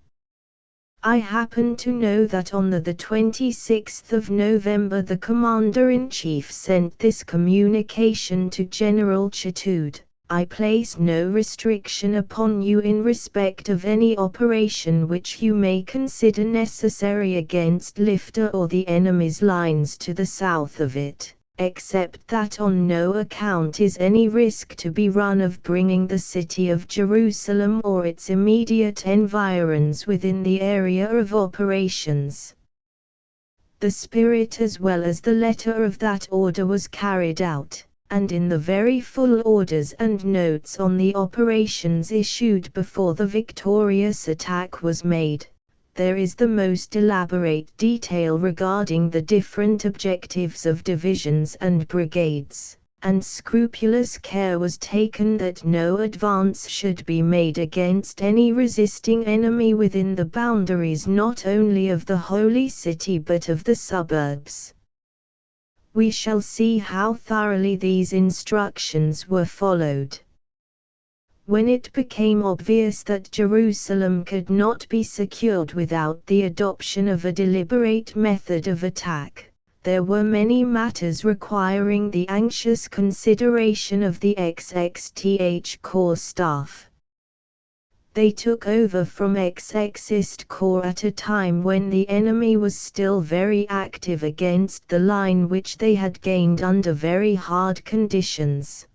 I happen to know that on the 26th of November the Commander-in-Chief sent this communication to General Chatoud: I place no restriction upon you in respect of any operation which you may consider necessary against Lifta or the enemy's lines to the south of it, except that on no account is any risk to be run of bringing the city of Jerusalem or its immediate environs within the area of operations. The spirit as well as the letter of that order was carried out, and in the very full orders and notes on the operations issued before the victorious attack was made, there is the most elaborate detail regarding the different objectives of divisions and brigades, and scrupulous care was taken that no advance should be made against any resisting enemy within the boundaries not only of the Holy City but of the suburbs. We shall see how thoroughly these instructions were followed. When it became obvious that Jerusalem could not be secured without the adoption of a deliberate method of attack, there were many matters requiring the anxious consideration of the XXTH Corps staff. They took over from XXist Corps at a time when the enemy was still very active against the line which they had gained under very hard conditions.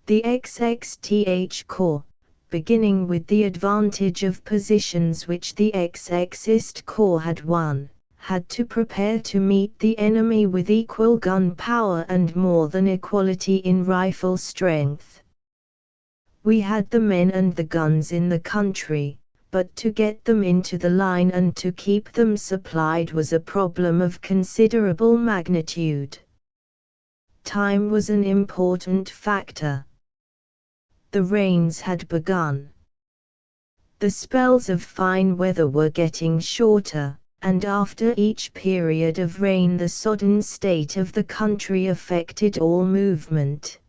The XXTH Corps, beginning with the advantage of positions which the XXist Corps had won, had to prepare to meet the enemy with equal gun power and more than equality in rifle strength. We had the men and the guns in the country, but to get them into the line and to keep them supplied was a problem of considerable magnitude. Time was an important factor. The rains had begun. The spells of fine weather were getting shorter, and after each period of rain the sodden state of the country affected all movement.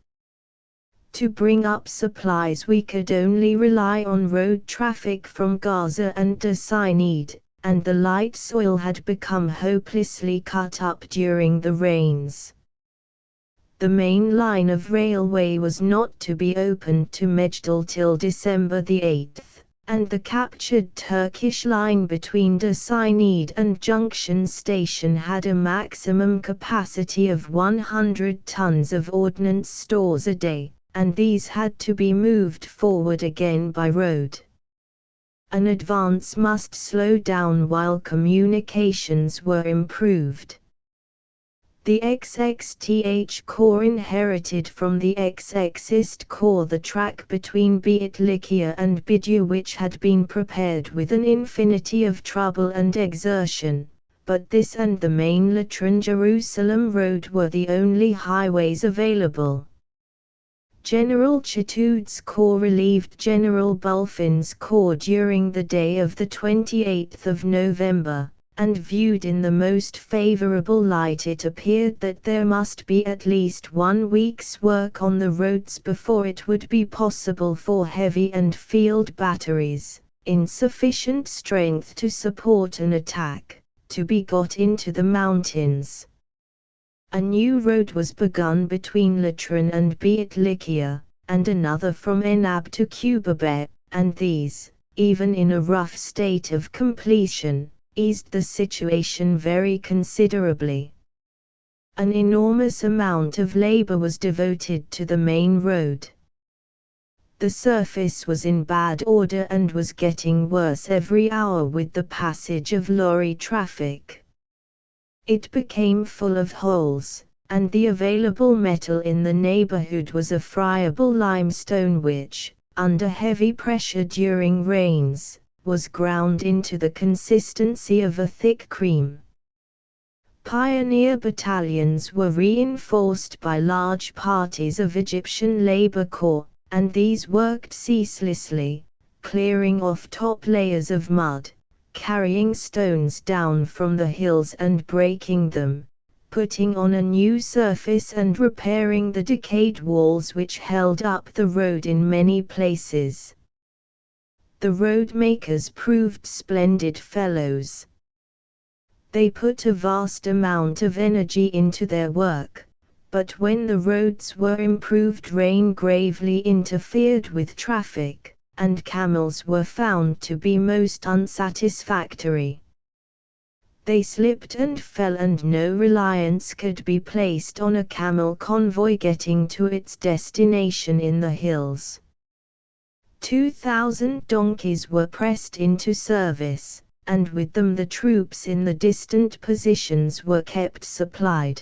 To bring up supplies we could only rely on road traffic from Gaza and Sinai, and the light soil had become hopelessly cut up during the rains. The main line of railway was not to be opened to Mejdal till December the 8th, and the captured Turkish line between Sinai and Junction Station had a maximum capacity of 100 tons of ordnance stores a day, and these had to be moved forward again by road. An advance must slow down while communications were improved. The XXTH Corps inherited from the XXist Corps the track between Beit Likia and Bidya, which had been prepared with an infinity of trouble and exertion, but this and the main Latran-Jerusalem road were the only highways available. General Chatoud's corps relieved General Bulfin's corps during the day of the 28th of November, and viewed in the most favorable light it appeared that there must be at least 1 week's work on the roads before it would be possible for heavy and field batteries, in sufficient strength to support an attack, to be got into the mountains. A new road was begun between Latran and Beit Likia, and another from Enab to Kubabeh, and these, even in a rough state of completion, eased the situation very considerably. An enormous amount of labor was devoted to the main road. The surface was in bad order and was getting worse every hour with the passage of lorry traffic. It became full of holes, and the available metal in the neighborhood was a friable limestone which, under heavy pressure during rains, was ground into the consistency of a thick cream. Pioneer battalions were reinforced by large parties of Egyptian labor corps, and these worked ceaselessly, clearing off top layers of mud, carrying stones down from the hills and breaking them, putting on a new surface and repairing the decayed walls which held up the road in many places. The road makers proved splendid fellows. They put a vast amount of energy into their work, but when the roads were improved, rain gravely interfered with traffic, and camels were found to be most unsatisfactory. They slipped and fell, and no reliance could be placed on a camel convoy getting to its destination in the hills. 2,000 donkeys were pressed into service, and with them the troops in the distant positions were kept supplied.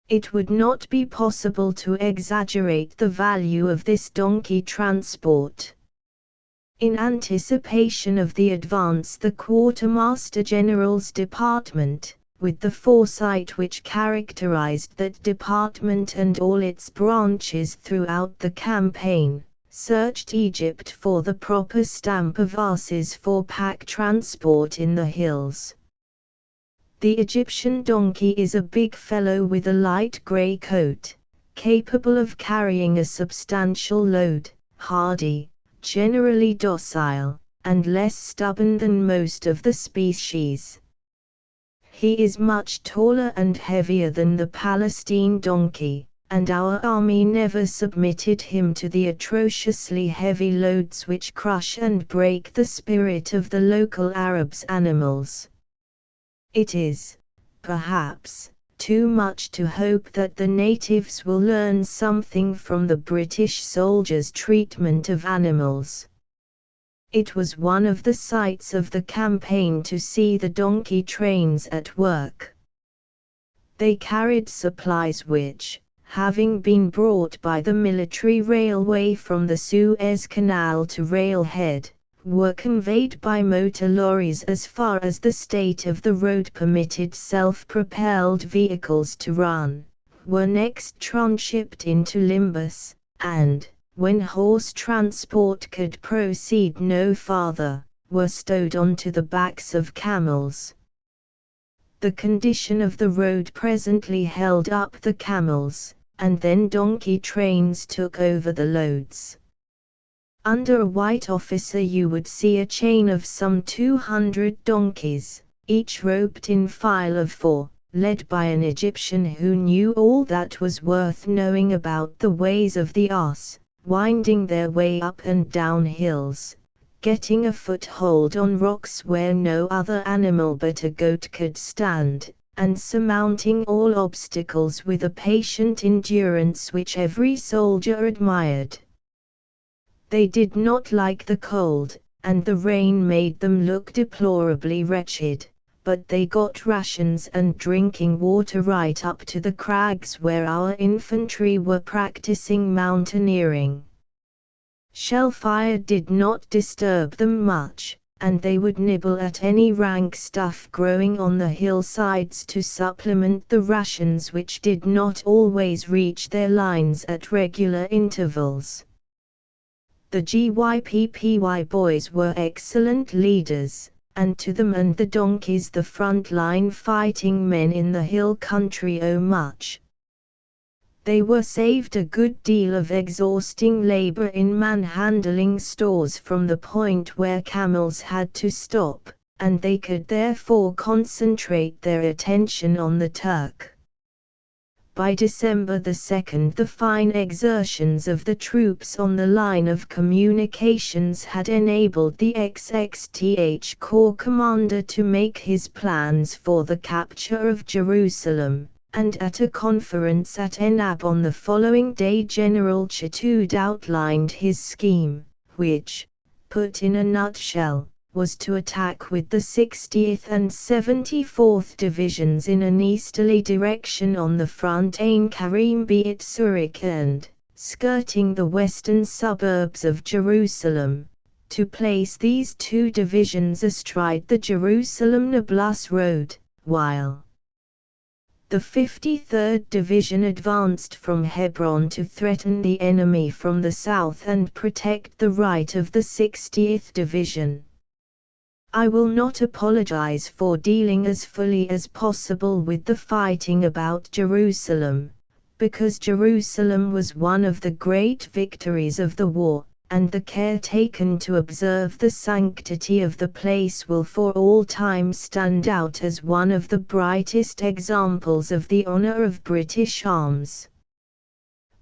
It would not be possible to exaggerate the value of this donkey transport. In anticipation of the advance, the Quartermaster General's department, with the foresight which characterized that department and all its branches throughout the campaign, searched Egypt for the proper stamp of asses for pack transport in the hills. The Egyptian donkey is a big fellow with a light grey coat, capable of carrying a substantial load, hardy, generally docile, and less stubborn than most of the species. He is much taller and heavier than the Palestine donkey, and our army never submitted him to the atrociously heavy loads which crush and break the spirit of the local Arabs' animals. It is, perhaps, too much to hope that the natives will learn something from the British soldiers' treatment of animals. It was one of the sights of the campaign to see the donkey trains at work. They carried supplies which, having been brought by the military railway from the Suez Canal to Railhead, were conveyed by motor lorries as far as the state of the road permitted self-propelled vehicles to run, were next transhipped into Limbus, and, when horse transport could proceed no farther, were stowed onto the backs of camels. The condition of the road presently held up the camels, and then donkey trains took over the loads. Under a white officer you would see a chain of some 200 donkeys, each roped in file of 4, led by an Egyptian who knew all that was worth knowing about the ways of the ass, winding their way up and down hills, getting a foothold on rocks where no other animal but a goat could stand, and surmounting all obstacles with a patient endurance which every soldier admired. They did not like the cold, and the rain made them look deplorably wretched, but they got rations and drinking water right up to the crags where our infantry were practicing mountaineering. Shellfire did not disturb them much, and they would nibble at any rank stuff growing on the hillsides to supplement the rations which did not always reach their lines at regular intervals. The GYPPY boys were excellent leaders, and to them and the donkeys the front-line fighting men in the hill country owe much. They were saved a good deal of exhausting labor in manhandling stores from the point where camels had to stop, and they could therefore concentrate their attention on the Turk. By December 2 the fine exertions of the troops on the line of communications had enabled the XXTH Corps commander to make his plans for the capture of Jerusalem, and at a conference at Enab on the following day General Chatoud outlined his scheme, which, put in a nutshell, was to attack with the 60th and 74th Divisions in an easterly direction on the front Ain Karim Beit Zurich and, skirting the western suburbs of Jerusalem, to place these two divisions astride the Jerusalem-Nablus road, while the 53rd Division advanced from Hebron to threaten the enemy from the south and protect the right of the 60th Division. I will not apologize for dealing as fully as possible with the fighting about Jerusalem, because Jerusalem was one of the great victories of the war, and the care taken to observe the sanctity of the place will for all time stand out as one of the brightest examples of the honor of British arms.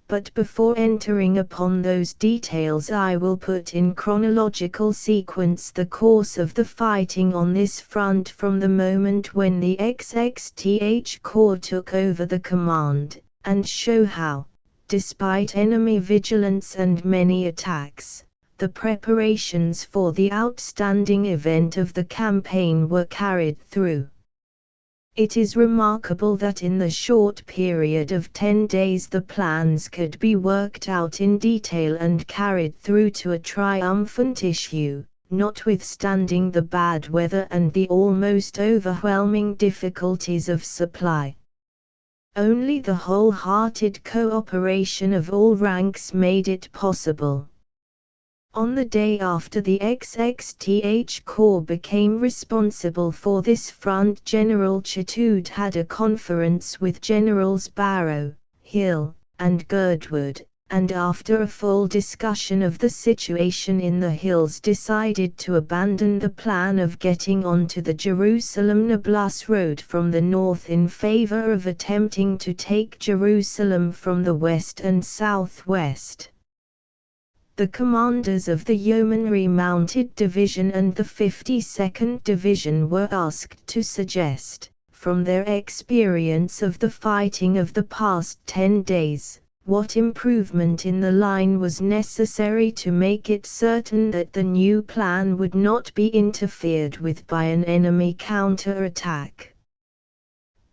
But before entering upon those details I will put in chronological sequence the course of the fighting on this front from the moment when the XXTH Corps took over the command, and show how, despite enemy vigilance and many attacks, the preparations for the outstanding event of the campaign were carried through. It is remarkable that in the short period of 10 days the plans could be worked out in detail and carried through to a triumphant issue, notwithstanding the bad weather and the almost overwhelming difficulties of supply. Only the wholehearted cooperation of all ranks made it possible. On the day after the XXTH Corps became responsible for this front, General Chatoud had a conference with Generals Barrow, Hill, and Girdwood, and after a full discussion of the situation in the hills decided to abandon the plan of getting onto the Jerusalem-Nablus road from the north in favor of attempting to take Jerusalem from the west and southwest. The commanders of the Yeomanry Mounted Division and the 52nd Division were asked to suggest, from their experience of the fighting of the past 10 days, what improvement in the line was necessary to make it certain that the new plan would not be interfered with by an enemy counter-attack.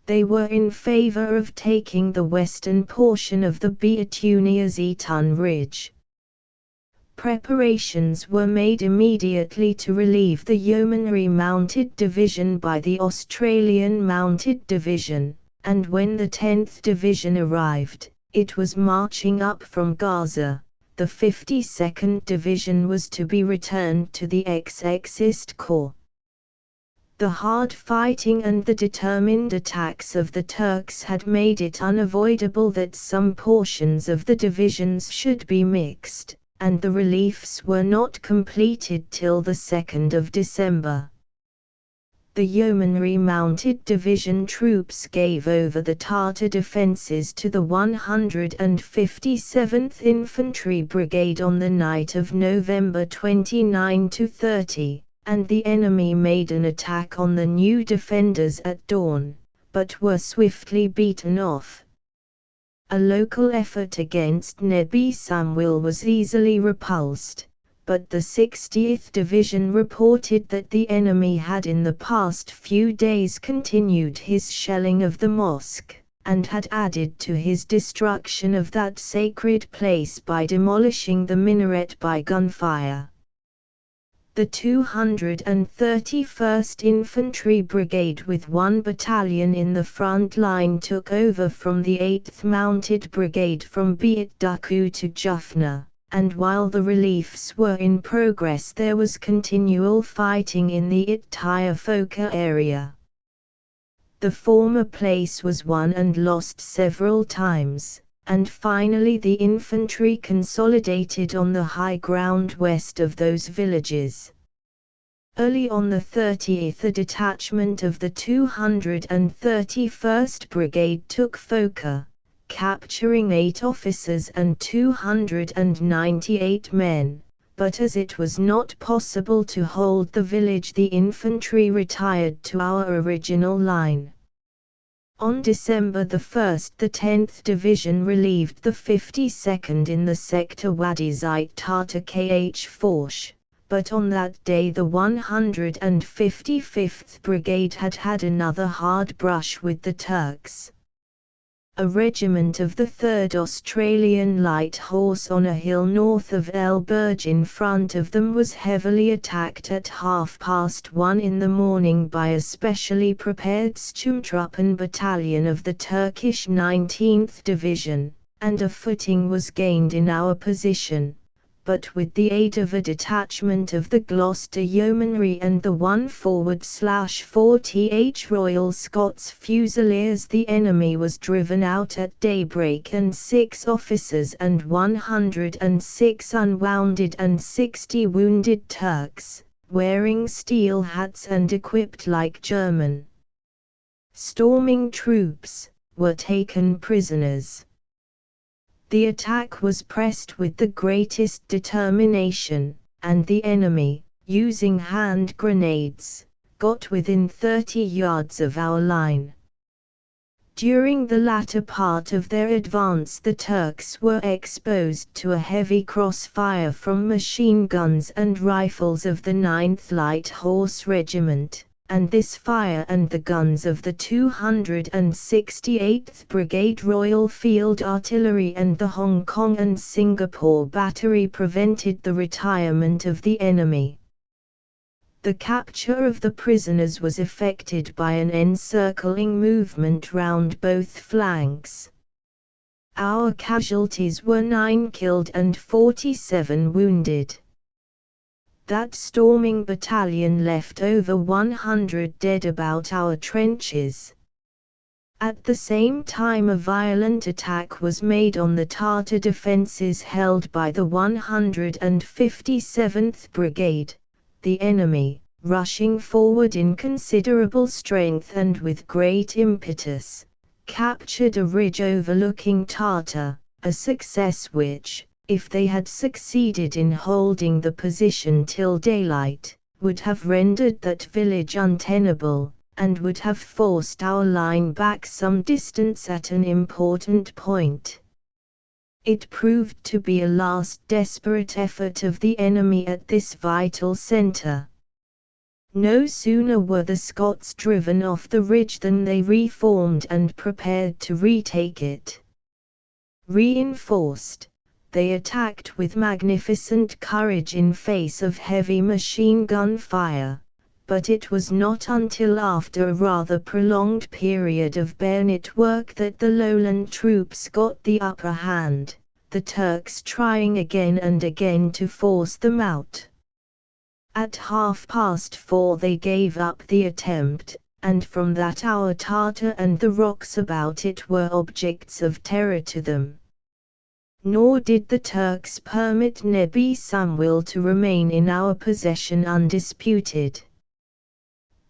They were in favor of taking the western portion of the Beatunia-Zeitun Ridge. Preparations were made immediately to relieve the Yeomanry Mounted Division by the Australian Mounted Division, and when the 10th Division arrived, it was marching up from Gaza. The 52nd Division was to be returned to the XXist Corps. The hard fighting and the determined attacks of the Turks had made it unavoidable that some portions of the divisions should be mixed, and the reliefs were not completed till the 2nd of December. The Yeomanry Mounted Division troops gave over the Tartar defences to the 157th Infantry Brigade on the night of November 29–30, and the enemy made an attack on the new defenders at dawn, but were swiftly beaten off. A local effort against Nebi Samuel was easily repulsed, but the 60th Division reported that the enemy had in the past few days continued his shelling of the mosque, and had added to his destruction of that sacred place by demolishing the minaret by gunfire. The 231st Infantry Brigade with 1 battalion in the front line took over from the 8th Mounted Brigade from Beit Duku to Jaffna, and while the reliefs were in progress there was continual fighting in the Ittaya Foka area. The former place was won and lost several times, and finally the infantry consolidated on the high ground west of those villages. Early on the 30th a detachment of the 231st Brigade took Foka, capturing 8 officers and 298 men, but as it was not possible to hold the village the infantry retired to our original line. On December 1 the 10th Division relieved the 52nd in the sector Wadi Zait Tata Kh Forsh, but on that day the 155th Brigade had had another hard brush with the Turks. A regiment of the 3rd Australian Light Horse on a hill north of El Burj in front of them was heavily attacked at 1:30 in the morning by a specially prepared Sturmtruppen battalion of the Turkish 19th Division, and a footing was gained in our position, but with the aid of a detachment of the Gloucester Yeomanry and the 1/4th Royal Scots Fusiliers the enemy was driven out at daybreak and 6 officers and 106 unwounded and 60 wounded Turks, wearing steel hats and equipped like German storming troops, were taken prisoners. The attack was pressed with the greatest determination, and the enemy, using hand grenades, got within 30 yards of our line. During the latter part of their advance the Turks were exposed to a heavy crossfire from machine guns and rifles of the 9th Light Horse Regiment, and this fire and the guns of the 268th Brigade Royal Field Artillery and the Hong Kong and Singapore Battery prevented the retirement of the enemy. The capture of the prisoners was effected by an encircling movement round both flanks. Our casualties were 9 killed and 47 wounded. That storming battalion left over 100 dead about our trenches. At the same time a violent attack was made on the Tartar defences held by the 157th Brigade. The enemy, rushing forward in considerable strength and with great impetus, captured a ridge overlooking Tartar, a success which, if they had succeeded in holding the position till daylight, would have rendered that village untenable, and would have forced our line back some distance at an important point. It proved to be a last desperate effort of the enemy at this vital centre. No sooner were the Scots driven off the ridge than they reformed and prepared to retake it. Reinforced, they attacked with magnificent courage in face of heavy machine gun fire, but it was not until after a rather prolonged period of bayonet work that the lowland troops got the upper hand, the Turks trying again and again to force them out. At 4:30 they gave up the attempt, and from that hour Tartar and the rocks about it were objects of terror to them. Nor did the Turks permit Nebi Samwil to remain in our possession undisputed.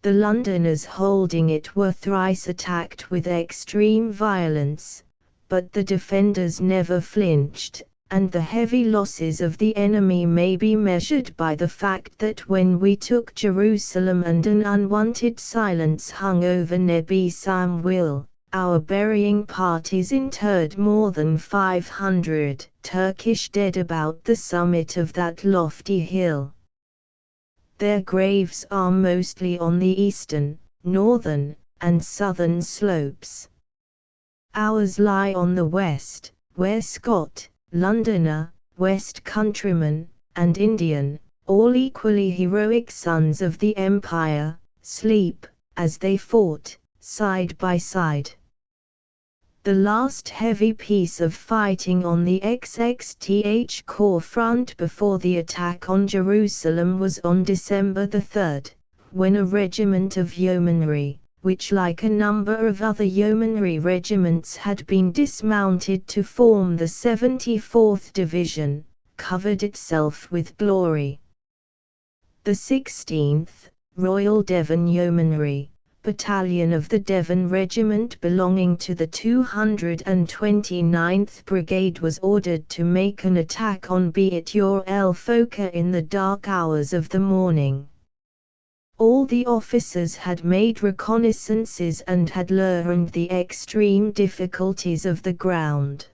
The Londoners holding it were thrice attacked with extreme violence, but the defenders never flinched, and the heavy losses of the enemy may be measured by the fact that when we took Jerusalem and an unwanted silence hung over Nebi Samwil, our burying parties interred more than 500 Turkish dead about the summit of that lofty hill. Their graves are mostly on the eastern, northern, and southern slopes. Ours lie on the west, where Scot, Londoner, West Countryman, and Indian, all equally heroic sons of the Empire, sleep, as they fought, side by side. The last heavy piece of fighting on the XXTH Corps front before the attack on Jerusalem was on December 3, when a regiment of yeomanry, which like a number of other yeomanry regiments had been dismounted to form the 74th Division, covered itself with glory. The 16th, Royal Devon Yeomanry, Battalion of the Devon Regiment belonging to the 229th Brigade was ordered to make an attack on Beit el Foka in the dark hours of the morning. All the officers had made reconnaissances and had learned the extreme difficulties of the ground.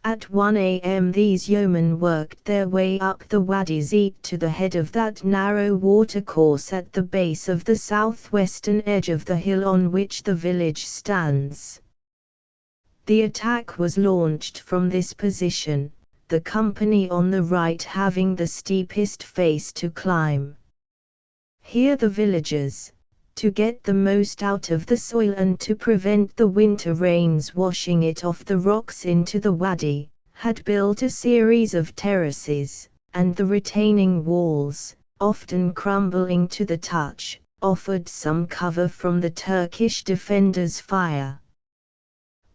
At 1 a.m. these yeomen worked their way up the Wadi Zit to the head of that narrow watercourse at the base of the southwestern edge of the hill on which the village stands. The attack was launched from this position, the company on the right having the steepest face to climb. Here the villagers, to get the most out of the soil and to prevent the winter rains washing it off the rocks into the wadi, had built a series of terraces, and the retaining walls, often crumbling to the touch, offered some cover from the Turkish defenders' fire.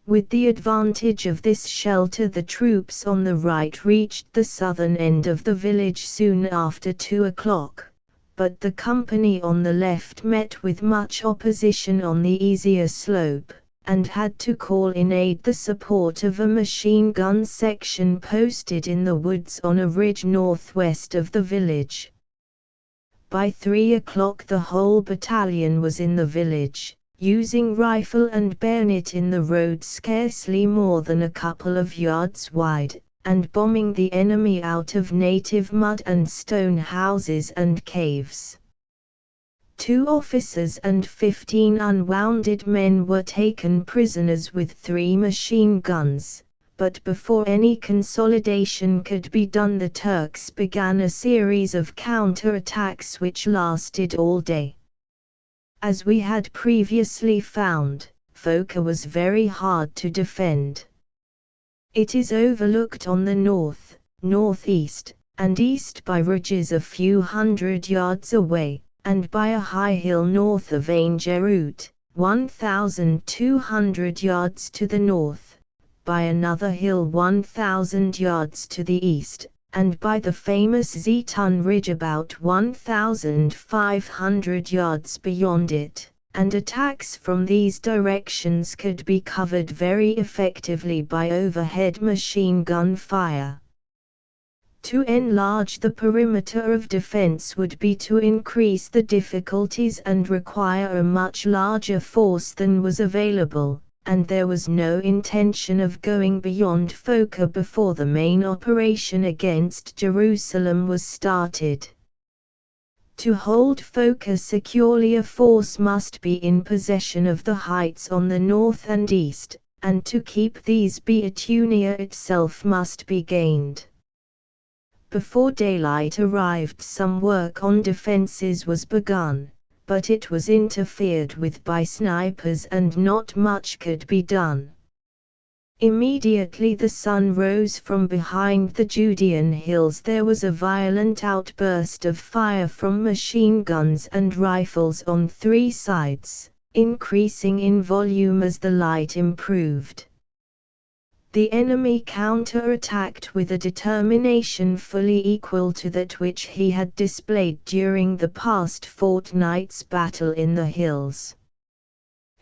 With the advantage of this shelter, the troops on the right reached the southern end of the village soon after 2 o'clock. But the company on the left met with much opposition on the easier slope, and had to call in aid the support of a machine gun section posted in the woods on a ridge northwest of the village. By 3 o'clock the whole battalion was in the village, using rifle and bayonet in the road scarcely more than a couple of yards wide, and bombing the enemy out of native mud and stone houses and caves. 2 officers and 15 unwounded men were taken prisoners with 3 machine guns, but before any consolidation could be done the Turks began a series of counter-attacks which lasted all day. As we had previously found, Foka was very hard to defend. It is overlooked on the north, northeast, and east by ridges a few hundred yards away, and by a high hill north of Ain Jerut, 1,200 yards to the north, by another hill 1,000 yards to the east, and by the famous Zeytun Ridge about 1,500 yards beyond it. And attacks from these directions could be covered very effectively by overhead machine gun fire. To enlarge the perimeter of defense would be to increase the difficulties and require a much larger force than was available, and there was no intention of going beyond Foka before the main operation against Jerusalem was started. To hold Foka securely a force must be in possession of the heights on the north and east, and to keep these Beitunia itself must be gained. Before daylight arrived some work on defences was begun, but it was interfered with by snipers and not much could be done. Immediately the sun rose from behind the Judean hills there was a violent outburst of fire from machine guns and rifles on 3 sides, increasing in volume as the light improved. The enemy counter-attacked with a determination fully equal to that which he had displayed during the past fortnight's battle in the hills.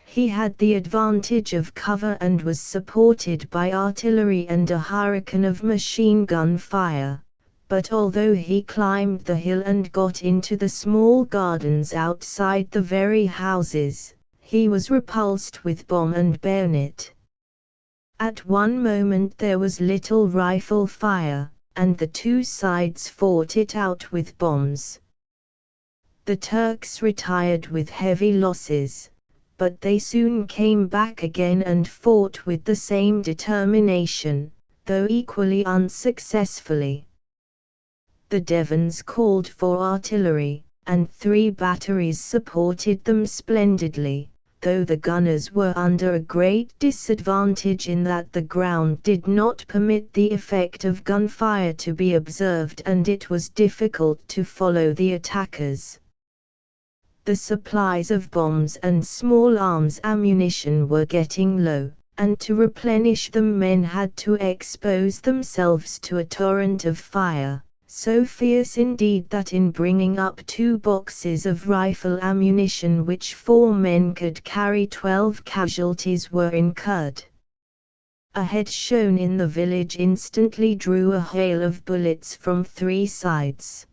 He had the advantage of cover and was supported by artillery and a hurricane of machine gun fire, but although he climbed the hill and got into the small gardens outside the very houses, he was repulsed with bomb and bayonet. At one moment there was little rifle fire, and the 2 sides fought it out with bombs. The Turks retired with heavy losses, but they soon came back again and fought with the same determination, though equally unsuccessfully. The Devons called for artillery, and 3 batteries supported them splendidly, though the gunners were under a great disadvantage in that the ground did not permit the effect of gunfire to be observed and it was difficult to follow the attackers. The supplies of bombs and small arms ammunition were getting low, and to replenish them men had to expose themselves to a torrent of fire, so fierce indeed that in bringing up 2 boxes of rifle ammunition which 4 men could carry 12 casualties were incurred. A head shown in the village instantly drew a hail of bullets from 3 sides.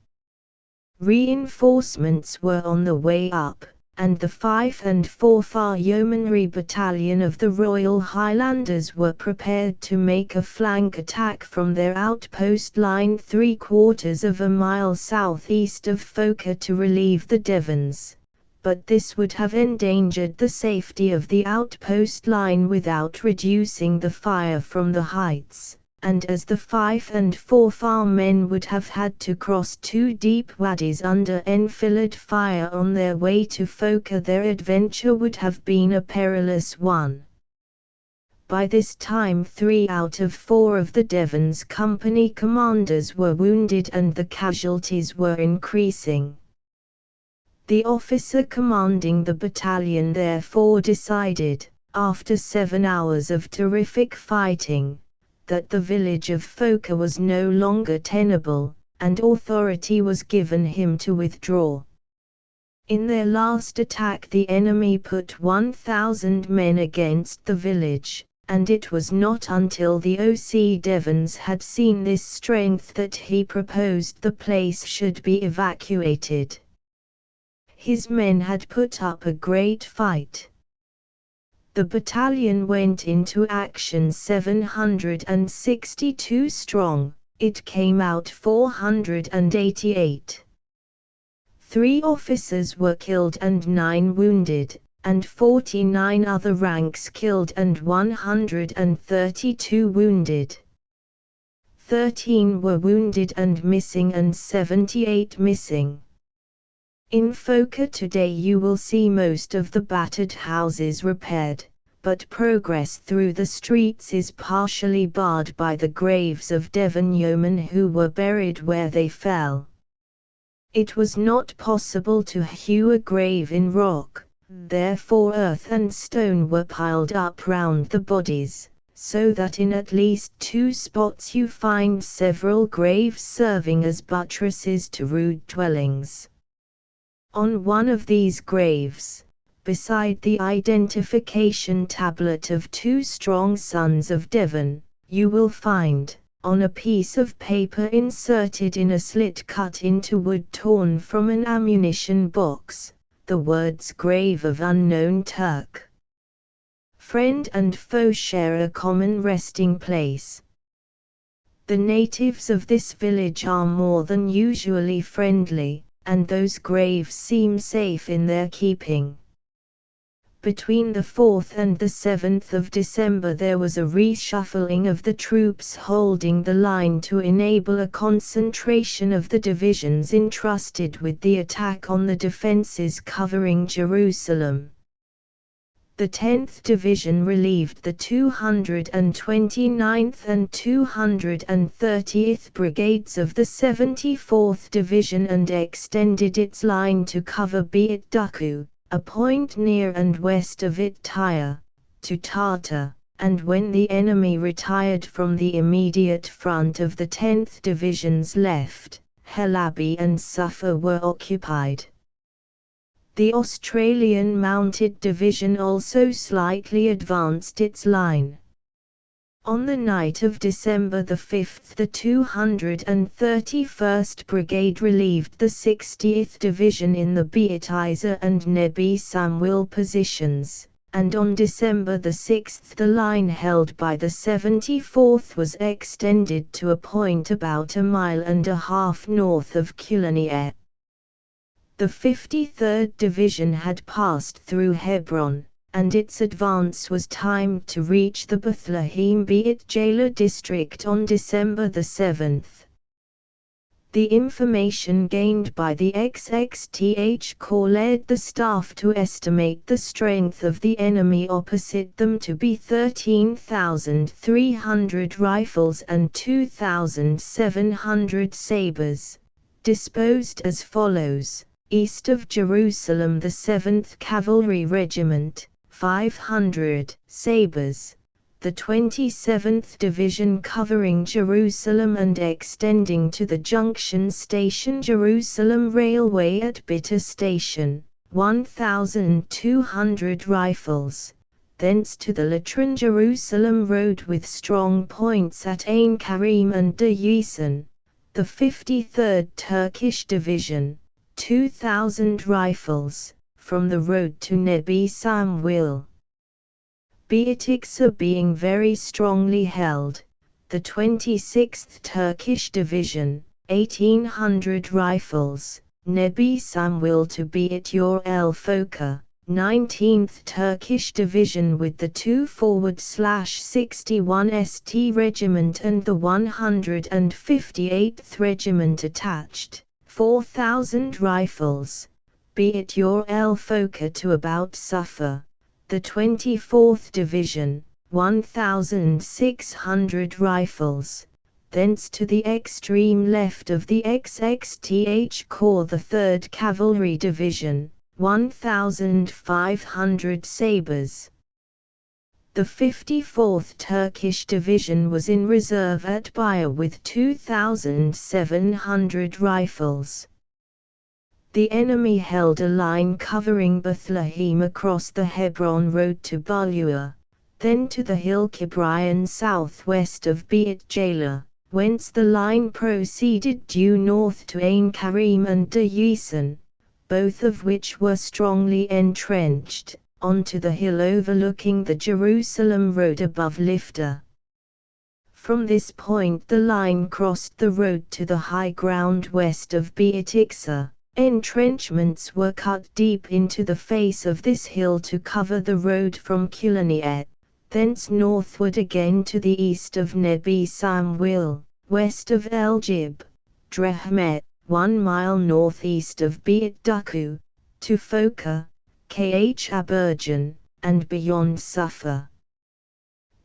Reinforcements were on the way up, and the 5 and 4 Yeomanry Battalion of the Royal Highlanders were prepared to make a flank attack from their outpost line 3/4 of a mile southeast of Foker to relieve the Devons, but this would have endangered the safety of the outpost line without reducing the fire from the heights, and as the 5 and 4 men would have had to cross 2 deep wadis under enfilade fire on their way to Foker, their adventure would have been a perilous one. By this time 3 out of 4 of the Devon's company commanders were wounded and the casualties were increasing. The officer commanding the battalion therefore decided, after 7 hours of terrific fighting, that the village of Foker was no longer tenable, and authority was given him to withdraw. In their last attack the enemy put 1,000 men against the village, and it was not until the O.C. Devons had seen this strength that he proposed the place should be evacuated. His men had put up a great fight. The battalion went into action 762 strong, it came out 488. 3 officers were killed and 9 wounded, and 49 other ranks killed and 132 wounded. 13 were wounded and missing and 78 missing. In Foker today you will see most of the battered houses repaired, but progress through the streets is partially barred by the graves of Devon yeomen who were buried where they fell. It was not possible to hew a grave in rock, therefore earth and stone were piled up round the bodies, so that in at least 2 spots you find several graves serving as buttresses to rude dwellings. On one of these graves, beside the identification tablet of 2 strong sons of Devon, you will find, on a piece of paper inserted in a slit cut into wood torn from an ammunition box, the words "Grave of Unknown Turk." Friend and foe share a common resting place. The natives of this village are more than usually friendly, and those graves seem safe in their keeping. Between the 4th and the 7th of December there was a reshuffling of the troops holding the line to enable a concentration of the divisions entrusted with the attack on the defences covering Jerusalem. The 10th Division relieved the 229th and 230th Brigades of the 74th Division and extended its line to cover Beit Duku, a point near and west of it Tyre, to Tartar, and when the enemy retired from the immediate front of the 10th Division's left, Helabi and Sufa were occupied. The Australian Mounted Division also slightly advanced its line. On the night of December the 5th the 231st Brigade relieved the 60th Division in the Beit Isa and Nebi Samuel positions, and on December the 6th the line held by the 74th was extended to a point about a mile and a half north of Kulanieh. The 53rd Division had passed through Hebron, and its advance was timed to reach the Bethlehem Beit Jala district on December the 7th. The information gained by the XXTH Corps led the staff to estimate the strength of the enemy opposite them to be 13,300 rifles and 2,700 sabres, disposed as follows: east of Jerusalem the 7th Cavalry Regiment, 500 sabres, the 27th Division covering Jerusalem and extending to the junction station Jerusalem Railway at Bitter Station, 1,200 rifles, thence to the Latran Jerusalem Road with strong points at Ain Karim and De Yison, the 53rd Turkish Division, 2,000 rifles, from the road to Nebi Samuel. Beatiksa being very strongly held, the 26th Turkish Division, 1,800 rifles, Nebi Samuel to Beit Yor El Foka, 19th Turkish Division with the 2 /61 ST Regiment and the 158th Regiment attached, 4,000 rifles, Beit Yor El Foka to about Sufa. The 24th Division, 1,600 rifles, thence to the extreme left of the XXTH Corps the 3rd Cavalry Division, 1,500 sabres. The 54th Turkish Division was in reserve at Bayer with 2,700 rifles. The enemy held a line covering Bethlehem across the Hebron road to Balua, then to the hill Kibrian southwest of Beit Jala, whence the line proceeded due north to Ain Karim and De Yison, both of which were strongly entrenched, onto the hill overlooking the Jerusalem road above Lifta. From this point the line crossed the road to the high ground west of Beatiksa. Entrenchments were cut deep into the face of this hill to cover the road from Kulaniet, thence northward again to the east of Nebi Samuel, west of El Jib, Drehmet, 1 mile northeast of Beit Duku, to Foka, Kh Aberjan, and beyond Sufa.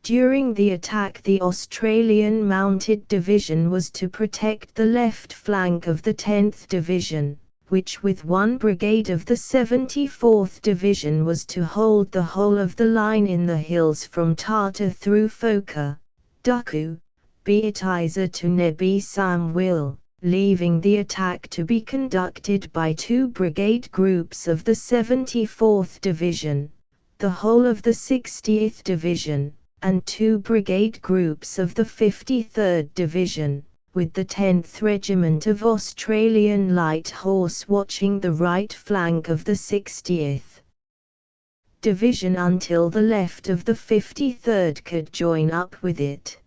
During the attack the Australian Mounted Division was to protect the left flank of the 10th Division, which with one brigade of the 74th Division was to hold the whole of the line in the hills from Tata through Foka, Duku, Beatiza to Nebi Samuel, leaving the attack to be conducted by 2 brigade groups of the 74th Division, the whole of the 60th Division, and 2 brigade groups of the 53rd Division, with the 10th Regiment of Australian Light Horse watching the right flank of the 60th Division until the left of the 53rd could join up with it.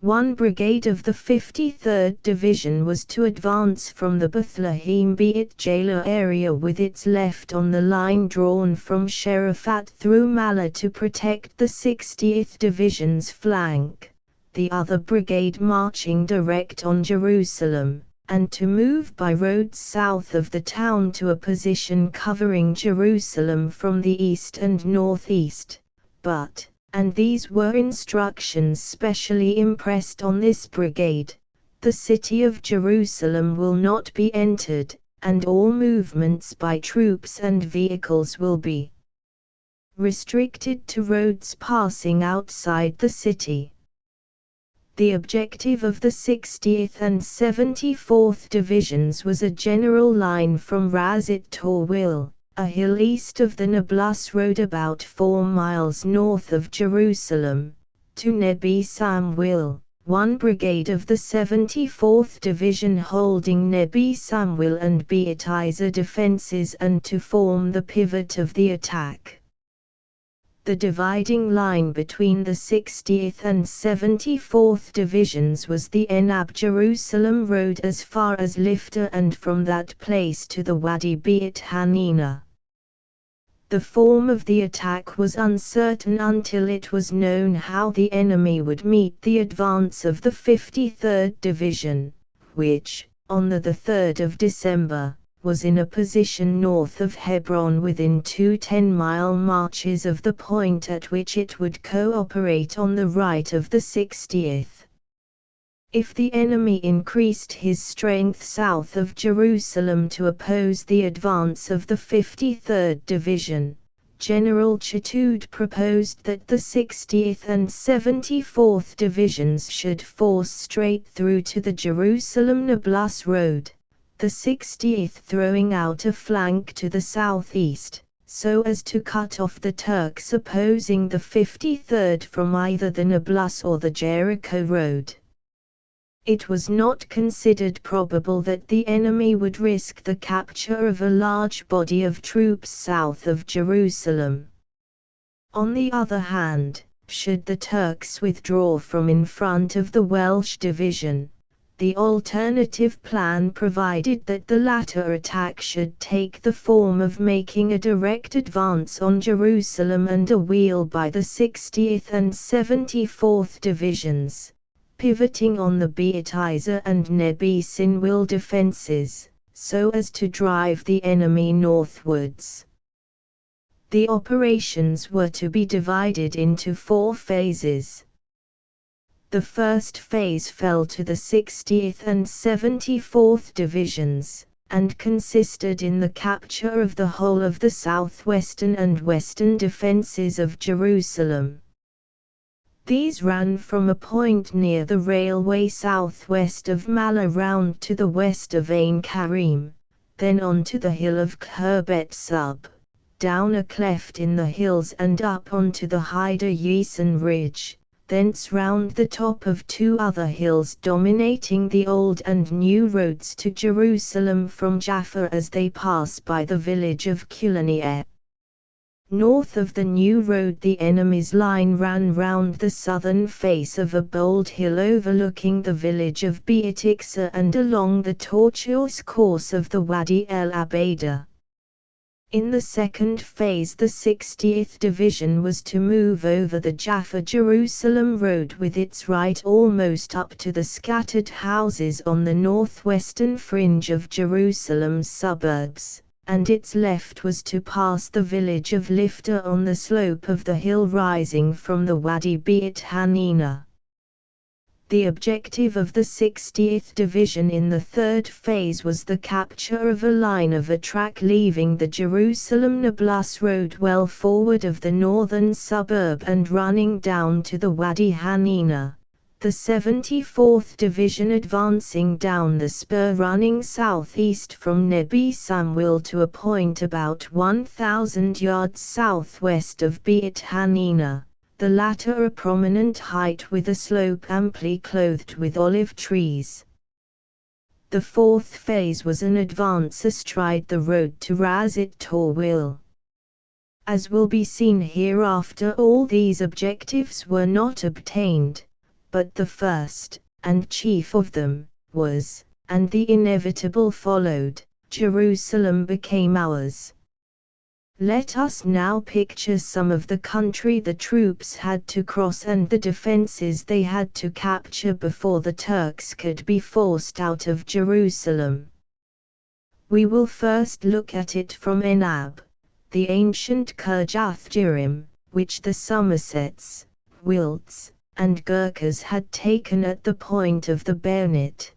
1 brigade of the 53rd Division was to advance from the Bethlehem Beit Jala area with its left on the line drawn from Sherafat through Mala to protect the 60th Division's flank, the other brigade marching direct on Jerusalem, and to move by road south of the town to a position covering Jerusalem from the east and northeast, but, and these were instructions specially impressed on this brigade, the city of Jerusalem will not be entered, and all movements by troops and vehicles will be restricted to roads passing outside the city. The objective of the 60th and 74th Divisions was a general line from Razit Torwil, a hill east of the Nablus Road about 4 miles north of Jerusalem, to Nebi Samuel, 1 brigade of the 74th Division holding Nebi Samuel and Beatiza defenses and to form the pivot of the attack. The dividing line between the 60th and 74th Divisions was the Enab Jerusalem Road as far as Lifta and from that place to the Wadi Beit Hanina. The form of the attack was uncertain until it was known how the enemy would meet the advance of the 53rd Division, which, on the 3rd of December, was in a position north of Hebron within 2 10-mile marches of the point at which it would cooperate on the right of the 60th. If the enemy increased his strength south of Jerusalem to oppose the advance of the 53rd Division, General Chatoud proposed that the 60th and 74th Divisions should force straight through to the Jerusalem-Nablus road, the 60th throwing out a flank to the southeast, so as to cut off the Turks opposing the 53rd from either the Nablus or the Jericho road. It was not considered probable that the enemy would risk the capture of a large body of troops south of Jerusalem. On the other hand, should the Turks withdraw from in front of the Welsh division, the alternative plan provided that the latter attack should take the form of making a direct advance on Jerusalem under wheel by the 60th and 74th Divisions, pivoting on the Beatizer and Nebi Sinwil defenses, so as to drive the enemy northwards. The operations were to be divided into 4 phases. The first phase fell to the 60th and 74th Divisions, and consisted in the capture of the whole of the southwestern and western defenses of Jerusalem. These ran from a point near the railway southwest of Mala round to the west of Ain Karim, then on to the hill of Khirbet Sub, down a cleft in the hills and up onto the Haida Yisan ridge, thence round the top of 2 other hills dominating the old and new roads to Jerusalem from Jaffa as they pass by the village of Kulanieh. North of the new road the enemy's line ran round the southern face of a bold hill overlooking the village of Beatiksa and along the tortuous course of the Wadi el Abeda. In the second phase the 60th Division was to move over the Jaffa-Jerusalem road with its right almost up to the scattered houses on the northwestern fringe of Jerusalem's suburbs, and its left was to pass the village of Lifta on the slope of the hill rising from the Wadi Beit Hanina. The objective of the 60th Division in the third phase was the capture of a line of a track leaving the Jerusalem-Nablus road well forward of the northern suburb and running down to the Wadi Hanina, the 74th Division advancing down the spur running southeast from Nebi Samwil to a point about 1,000 yards southwest of Beit Hanina, the latter a prominent height with a slope amply clothed with olive trees. The fourth phase was an advance astride the road to Razit Torwil. As will be seen hereafter, all these objectives were not obtained, but the first, and chief of them, was, and the inevitable followed, Jerusalem became ours. Let us now picture some of the country the troops had to cross and the defenses they had to capture before the Turks could be forced out of Jerusalem. We will first look at it from Enab, the ancient Kirjath Jearim, which the Somersets, Wilts, and Gurkhas had taken at the point of the bayonet.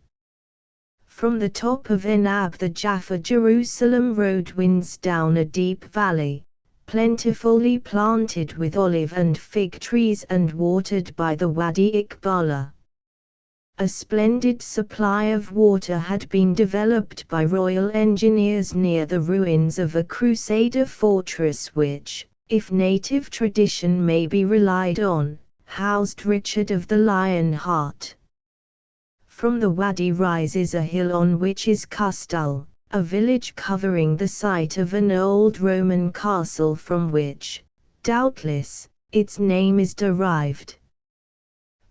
From the top of Enab the Jaffa-Jerusalem road winds down a deep valley, plentifully planted with olive and fig trees and watered by the Wadi Iqbala. A splendid supply of water had been developed by royal engineers near the ruins of a Crusader fortress which, if native tradition may be relied on, housed Richard of the Lion Heart. From the wadi rises a hill on which is Kustal, a village covering the site of an old Roman castle from which, doubtless, its name is derived.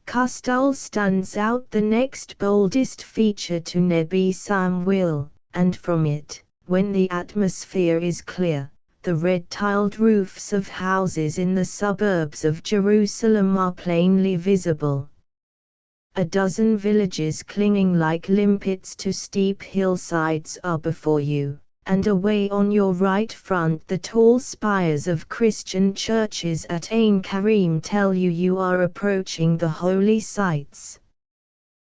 Kustal stands out the next boldest feature to Nebi Samwil, and from it, when the atmosphere is clear, the red-tiled roofs of houses in the suburbs of Jerusalem are plainly visible. A dozen villages clinging like limpets to steep hillsides are before you, and away on your right front the tall spires of Christian churches at Ain Karim tell you you are approaching the holy sites.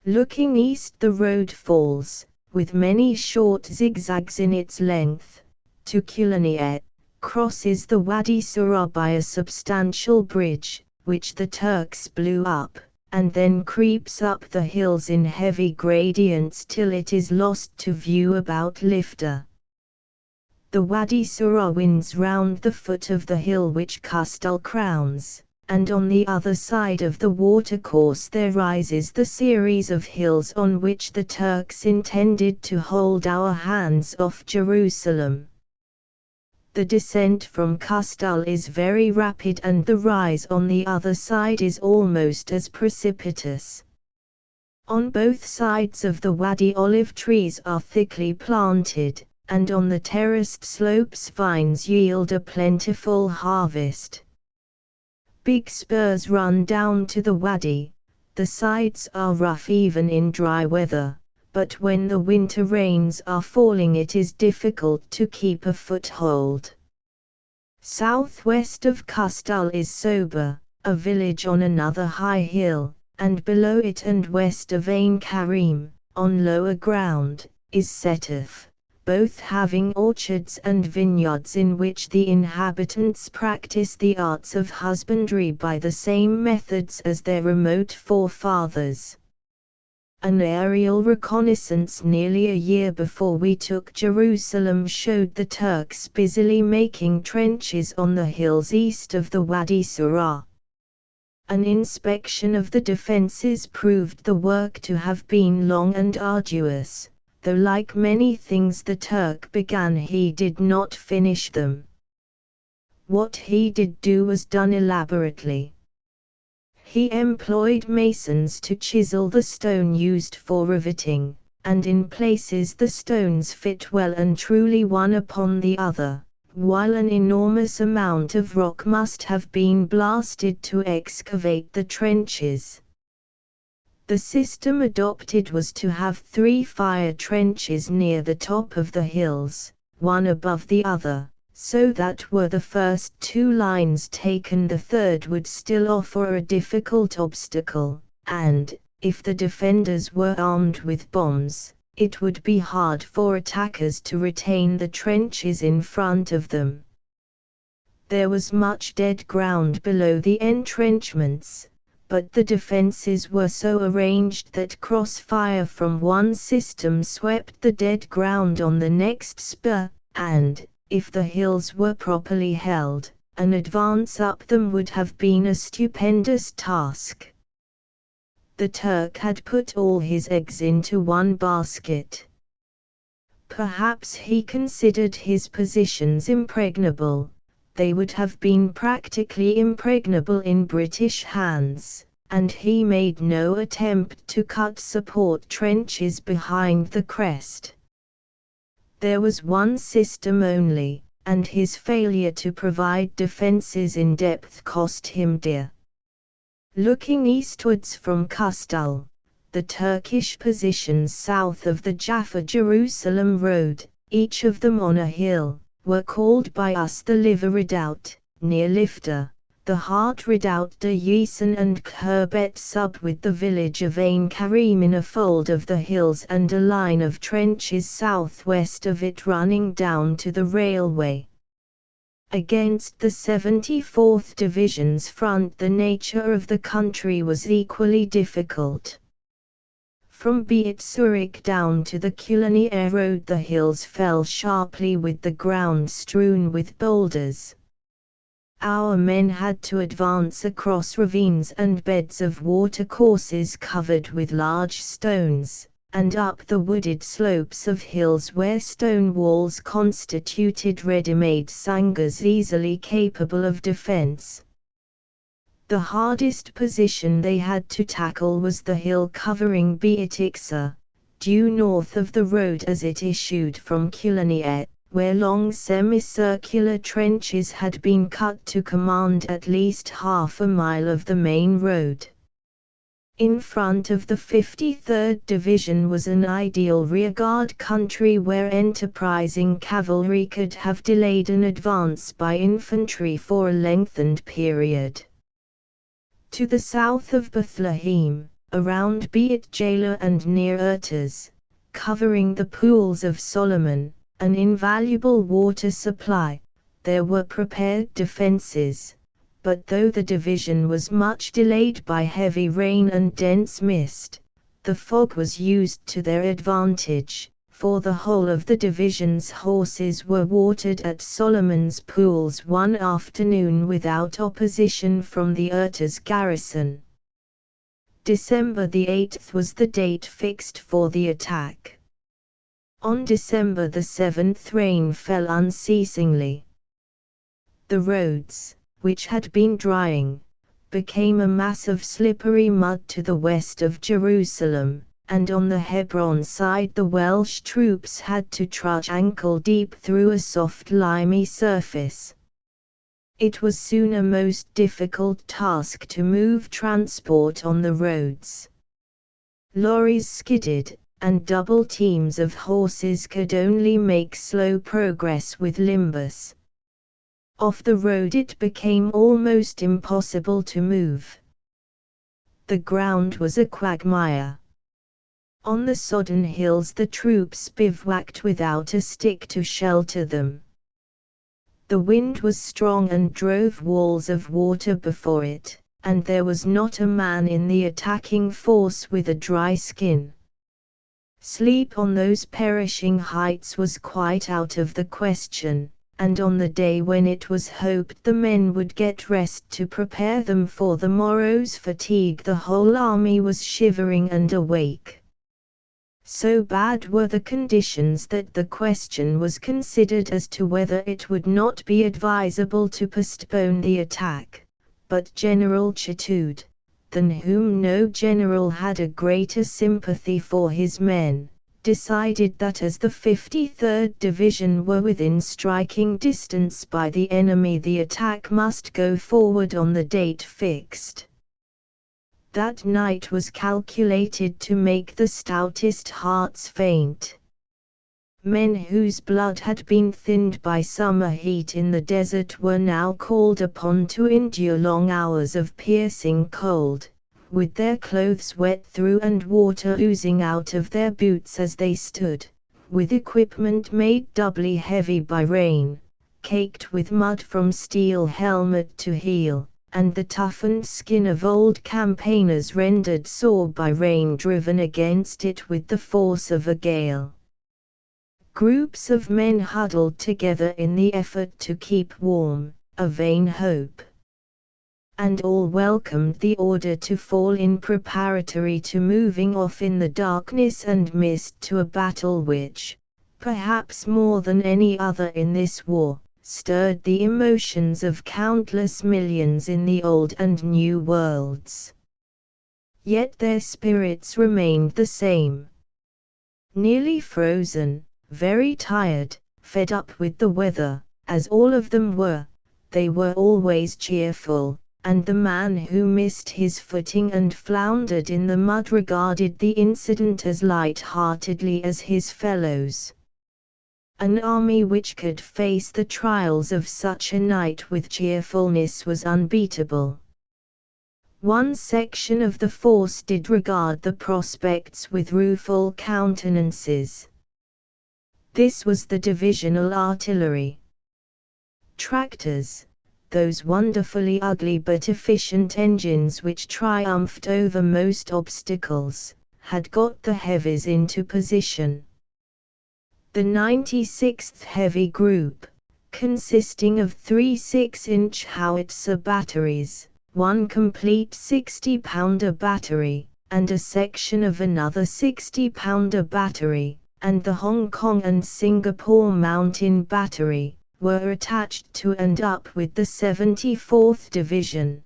Looking east, the road falls, with many short zigzags in its length, to Kulaniet, crosses the Wadi Surah by a substantial bridge, which the Turks blew up, and then creeps up the hills in heavy gradients till it is lost to view about Lifta. The Wadi Surah winds round the foot of the hill which Kastal crowns, and on the other side of the watercourse there rises the series of hills on which the Turks intended to hold our hands off Jerusalem. The descent from Kastal is very rapid and the rise on the other side is almost as precipitous. On both sides of the wadi olive trees are thickly planted, and on the terraced slopes vines yield a plentiful harvest. Big spurs run down to the wadi. The sides are rough even in dry weather, but when the winter rains are falling it is difficult to keep a foothold. Southwest of Kastal is Sober, a village on another high hill, and below it and west of Ain Karim, on lower ground, is Setef, both having orchards and vineyards in which the inhabitants practice the arts of husbandry by the same methods as their remote forefathers. An aerial reconnaissance nearly a year before we took Jerusalem showed the Turks busily making trenches on the hills east of the Wadi Surah. An inspection of the defences proved the work to have been long and arduous, though like many things the Turk began he did not finish them. What he did do was done elaborately. He employed masons to chisel the stone used for riveting, and in places the stones fit well and truly one upon the other, while an enormous amount of rock must have been blasted to excavate the trenches. The system adopted was to have 3 fire trenches near the top of the hills, one above the other, so that were the first 2 lines taken the third would still offer a difficult obstacle, and, if the defenders were armed with bombs, it would be hard for attackers to retain the trenches in front of them. There was much dead ground below the entrenchments, but the defences were so arranged that crossfire from one system swept the dead ground on the next spur, and, if the hills were properly held, an advance up them would have been a stupendous task. The Turk had put all his eggs into one basket. Perhaps he considered his positions impregnable. They would have been practically impregnable in British hands, and he made no attempt to cut support trenches behind the crest. There was one system only, and his failure to provide defences in depth cost him dear. Looking eastwards from Kastal, the Turkish positions south of the Jaffa-Jerusalem road, each of them on a hill, were called by us the Liver Redoubt, near Lifta, the Hart Redoubt de Yeeson and Kherbet Sub with the village of Ain Karim in a fold of the hills and a line of trenches southwest of it running down to the railway. Against the 74th Division's front the nature of the country was equally difficult. From Beit Surik down to the Kulanier road the hills fell sharply with the ground strewn with boulders. Our men had to advance across ravines and beds of watercourses covered with large stones, and up the wooded slopes of hills where stone walls constituted ready-made sangars easily capable of defense. The hardest position they had to tackle was the hill covering Beit Iksa, due north of the road as it issued from Kulaniet, where long semicircular trenches had been cut to command at least half a mile of the main road. In front of the 53rd Division was an ideal rearguard country where enterprising cavalry could have delayed an advance by infantry for a lengthened period. To the south of Bethlehem, around Beit Jala and near Urtas, covering the pools of Solomon, an invaluable water supply, there were prepared defenses. But though the division was much delayed by heavy rain and dense mist, the fog was used to their advantage, for the whole of the division's horses were watered at Solomon's pools one afternoon without opposition from the Urtas garrison. December the 8th was the date fixed for the attack. On December the 7th rain fell unceasingly. The roads, which had been drying, became a mass of slippery mud to the west of Jerusalem, and on the Hebron side the Welsh troops had to trudge ankle-deep through a soft limy surface. It was soon a most difficult task to move transport on the roads. Lorries skidded, and double teams of horses could only make slow progress with limbers. Off the road it became almost impossible to move. The ground was a quagmire. On the sodden hills the troops bivouacked without a stick to shelter them. The wind was strong and drove walls of water before it, and there was not a man in the attacking force with a dry skin. Sleep on those perishing heights was quite out of the question, and on the day when it was hoped the men would get rest to prepare them for the morrow's fatigue, the whole army was shivering and awake. So bad were the conditions that the question was considered as to whether it would not be advisable to postpone the attack, but General Chatoud, than whom no general had a greater sympathy for his men, decided that as the 53rd Division were within striking distance by the enemy, the attack must go forward on the date fixed. That night was calculated to make the stoutest hearts faint. Men whose blood had been thinned by summer heat in the desert were now called upon to endure long hours of piercing cold, with their clothes wet through and water oozing out of their boots as they stood, with equipment made doubly heavy by rain, caked with mud from steel helmet to heel, and the toughened skin of old campaigners rendered sore by rain driven against it with the force of a gale. Groups of men huddled together in the effort to keep warm, a vain hope. And all welcomed the order to fall in preparatory to moving off in the darkness and mist to a battle which, perhaps more than any other in this war, stirred the emotions of countless millions in the Old and New worlds. Yet their spirits remained the same. Nearly frozen, very tired, fed up with the weather, as all of them were, they were always cheerful, and the man who missed his footing and floundered in the mud regarded the incident as light-heartedly as his fellows. An army which could face the trials of such a night with cheerfulness was unbeatable. One section of the force did regard the prospects with rueful countenances. This was the divisional artillery. Tractors, those wonderfully ugly but efficient engines which triumphed over most obstacles, had got the heavies into position. The 96th Heavy Group, consisting of 3 6-inch howitzer batteries, one complete 60-pounder battery, and a section of another 60-pounder battery, and the Hong Kong and Singapore Mountain Battery, were attached to and up with the 74th Division.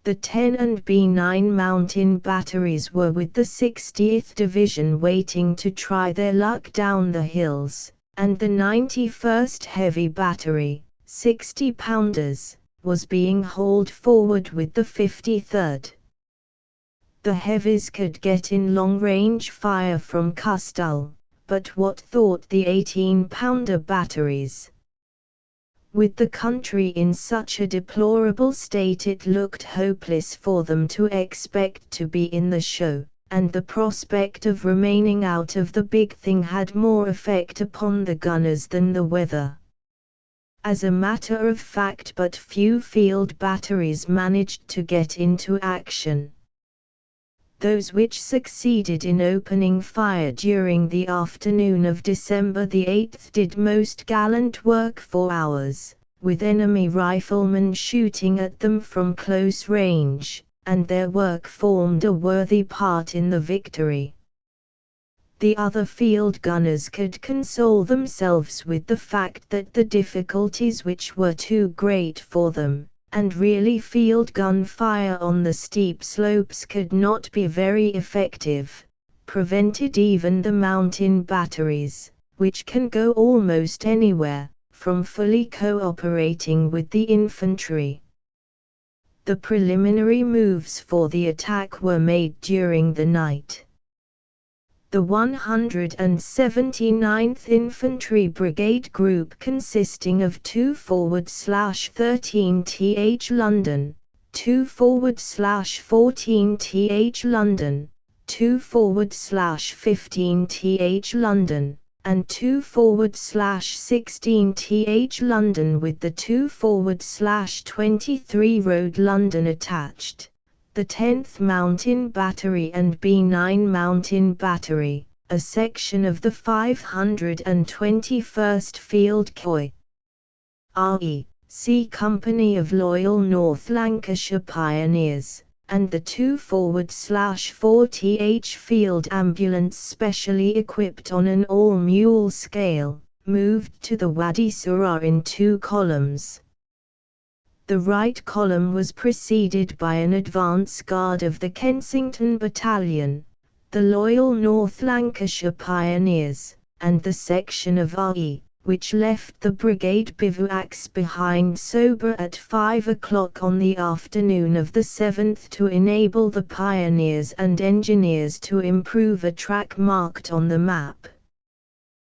The 10 and B9 mountain batteries were with the 60th Division waiting to try their luck down the hills, and the 91st Heavy Battery, 60-pounders, was being hauled forward with the 53rd. The heavies could get in long-range fire from Custall, but what thought the 18-pounder batteries? With the country in such a deplorable state, it looked hopeless for them to expect to be in the show, and the prospect of remaining out of the big thing had more effect upon the gunners than the weather. As a matter of fact, but few field batteries managed to get into action. Those which succeeded in opening fire during the afternoon of December the 8th did most gallant work for hours, with enemy riflemen shooting at them from close range, and their work formed a worthy part in the victory. The other field gunners could console themselves with the fact that the difficulties which were too great for them, and really field gun fire on the steep slopes could not be very effective, prevented even the mountain batteries, which can go almost anywhere, from fully cooperating with the infantry. The preliminary moves for the attack were made during the night. The 179th Infantry Brigade Group, consisting of 2/13th London, 2/14th London, 2/15th London, and 2/16th London, with the 2/23 Road London attached, the 10th Mountain Battery and B9 Mountain Battery, a section of the 521st Field Coy. R.E.C. Company of Loyal North Lancashire Pioneers, and the 2/4th Field Ambulance, specially equipped on an all-mule scale, moved to the Wadi Surah in 2 columns. The right column was preceded by an advance guard of the Kensington Battalion, the Loyal North Lancashire Pioneers, and the section of RE, which left the brigade bivouacs behind sober at 5 o'clock on the afternoon of the 7th to enable the pioneers and engineers to improve a track marked on the map.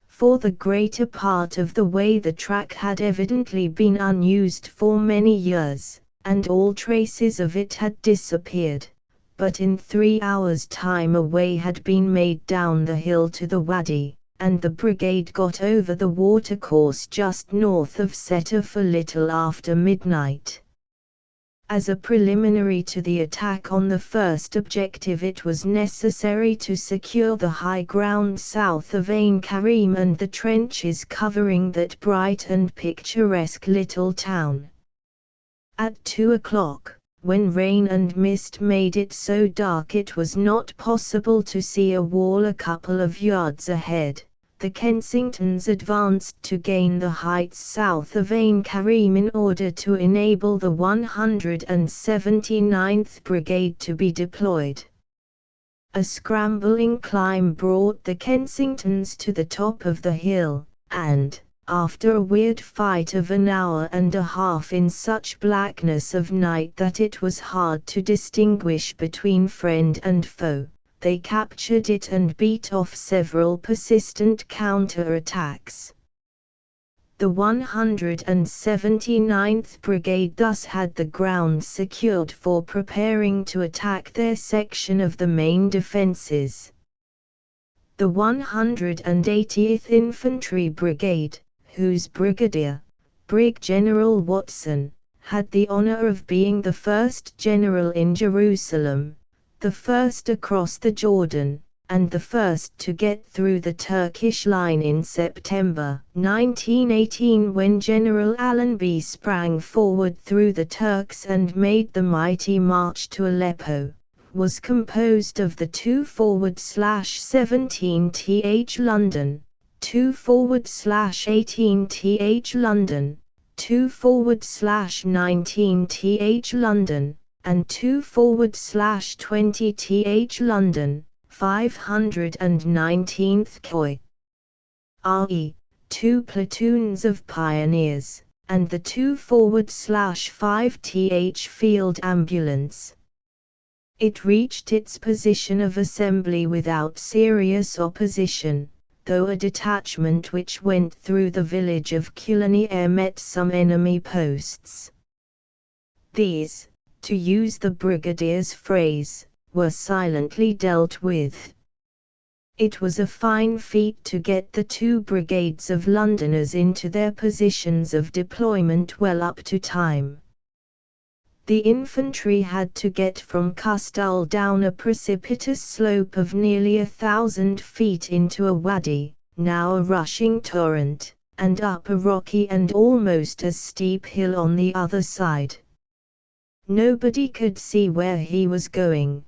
For the greater part of the way the track had evidently been unused for many years, and all traces of it had disappeared, but in 3 hours' time a way had been made down the hill to the Wadi, and the brigade got over the watercourse just north of Seta a little after midnight. As a preliminary to the attack on the first objective, it was necessary to secure the high ground south of Ain Karim and the trenches covering that bright and picturesque little town. At 2 o'clock, when rain and mist made it so dark it was not possible to see a wall a couple of yards ahead, the Kensingtons advanced to gain the heights south of Ain Karim in order to enable the 179th Brigade to be deployed. A scrambling climb brought the Kensingtons to the top of the hill, and, after a weird fight of an hour and a half in such blackness of night that it was hard to distinguish between friend and foe, they captured it and beat off several persistent counter-attacks. The 179th Brigade thus had the ground secured for preparing to attack their section of the main defences. The 180th Infantry Brigade, whose Brigadier, Brig General Watson, had the honour of being the first general in Jerusalem, the first across the Jordan, and the first to get through the Turkish line in September 1918 when General Allenby sprang forward through the Turks and made the mighty march to Aleppo, was composed of the 2/17th London, 2/18th London, 2/19th London, and 2/20th London, 519th Coy. RE, 2 platoons of pioneers, and the 2/5th Field Ambulance. It reached its position of assembly without serious opposition, though a detachment which went through the village of Culinaire met some enemy posts. These, to use the brigadier's phrase, were silently dealt with. It was a fine feat to get the 2 brigades of Londoners into their positions of deployment well up to time. The infantry had to get from Custall down a precipitous slope of nearly 1,000 feet into a wadi, now a rushing torrent, and up a rocky and almost as steep hill on the other side. Nobody could see where he was going,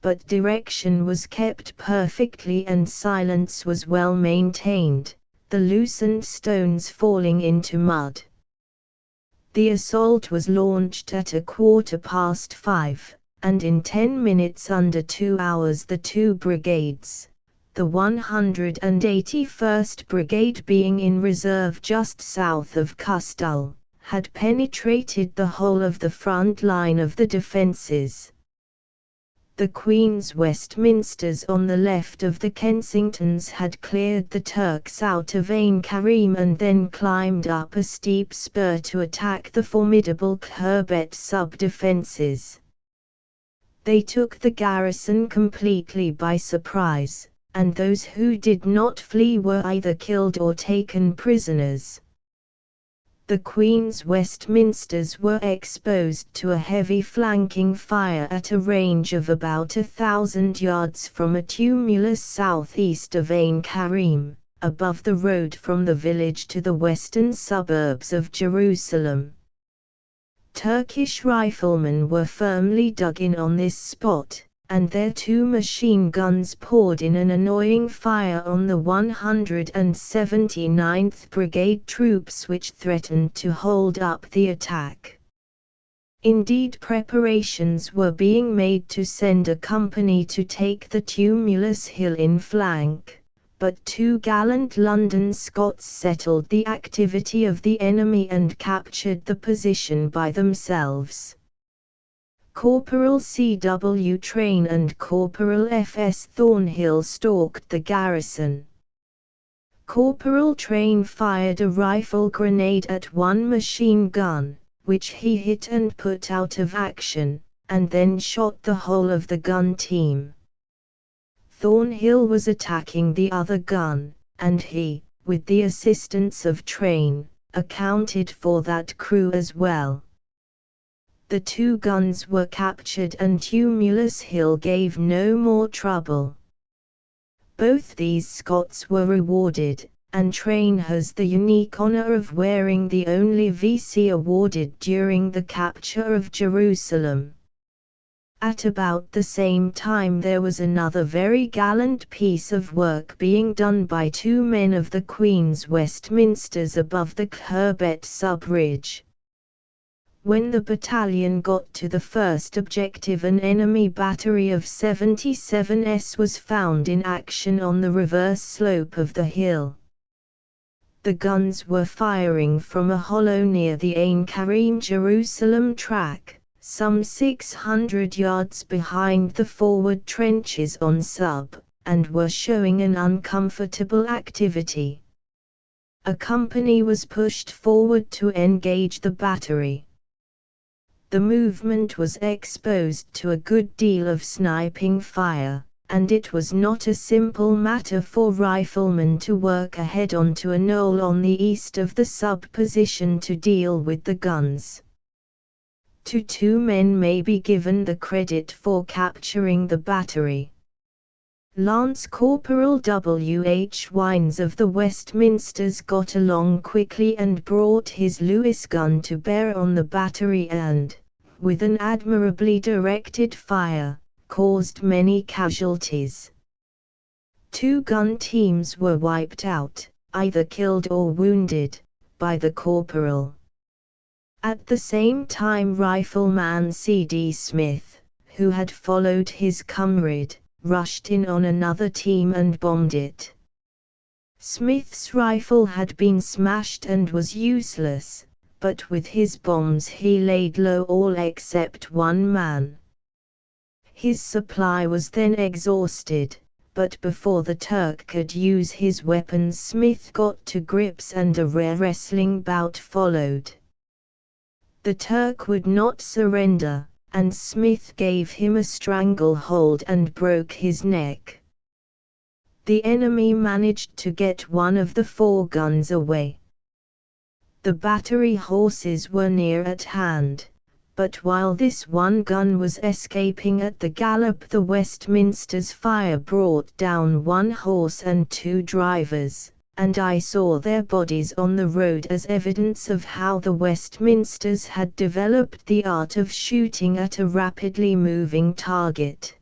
but direction was kept perfectly and silence was well maintained, the loosened stones falling into mud. The assault was launched at 5:15, and in 10 minutes under 2 hours the 2 brigades, the 181st Brigade being in reserve just south of Custall, had penetrated the whole of the front line of the defences. The Queen's Westminsters on the left of the Kensingtons had cleared the Turks out of Ain Karim and then climbed up a steep spur to attack the formidable Kerbet sub-defences. They took the garrison completely by surprise, and those who did not flee were either killed or taken prisoners. The Queen's Westminsters were exposed to a heavy flanking fire at a range of about 1,000 yards from a tumulus southeast of Ain Karim, above the road from the village to the western suburbs of Jerusalem. Turkish riflemen were firmly dug in on this spot, and their 2 machine guns poured in an annoying fire on the 179th Brigade troops which threatened to hold up the attack. Indeed, preparations were being made to send a company to take the tumulus hill in flank, but 2 gallant London Scots settled the activity of the enemy and captured the position by themselves. Corporal C.W. Train and Corporal F.S. Thornhill stalked the garrison. Corporal Train fired a rifle grenade at 1 machine gun, which he hit and put out of action, and then shot the whole of the gun team. Thornhill was attacking the other gun, and he, with the assistance of Train, accounted for that crew as well. The 2 guns were captured and Tumulus Hill gave no more trouble. Both these Scots were rewarded, and Train has the unique honor of wearing the only VC awarded during the capture of Jerusalem. At about the same time there was another very gallant piece of work being done by 2 men of the Queen's Westminsters above the Kerbet sub-ridge. When the battalion got to the first objective, an enemy battery of 77s was found in action on the reverse slope of the hill. The guns were firing from a hollow near the Ain Karim Jerusalem track, some 600 yards behind the forward trenches on Sub, and were showing an uncomfortable activity. A company was pushed forward to engage the battery. The movement was exposed to a good deal of sniping fire, and it was not a simple matter for riflemen to work ahead onto a knoll on the east of the sub-position to deal with the guns. 2 men may be given the credit for capturing the battery. Lance Corporal W. H. Wines of the Westminsters got along quickly and brought his Lewis gun to bear on the battery and, with an admirably directed fire, caused many casualties. 2 gun teams were wiped out, either killed or wounded, by the corporal. At the same time Rifleman C.D. Smith, who had followed his comrade, rushed in on another team and bombed it. Smith's rifle had been smashed and was useless, but with his bombs he laid low all except 1 man. His supply was then exhausted, but before the Turk could use his weapons, Smith got to grips and a rare wrestling bout followed. The Turk would not surrender, and Smith gave him a stranglehold and broke his neck. The enemy managed to get one of the 4 guns away. The battery horses were near at hand, but while this one gun was escaping at the gallop, the Westminster's fire brought down 1 horse and 2 drivers, and I saw their bodies on the road as evidence of how the Westminsters had developed the art of shooting at a rapidly moving target.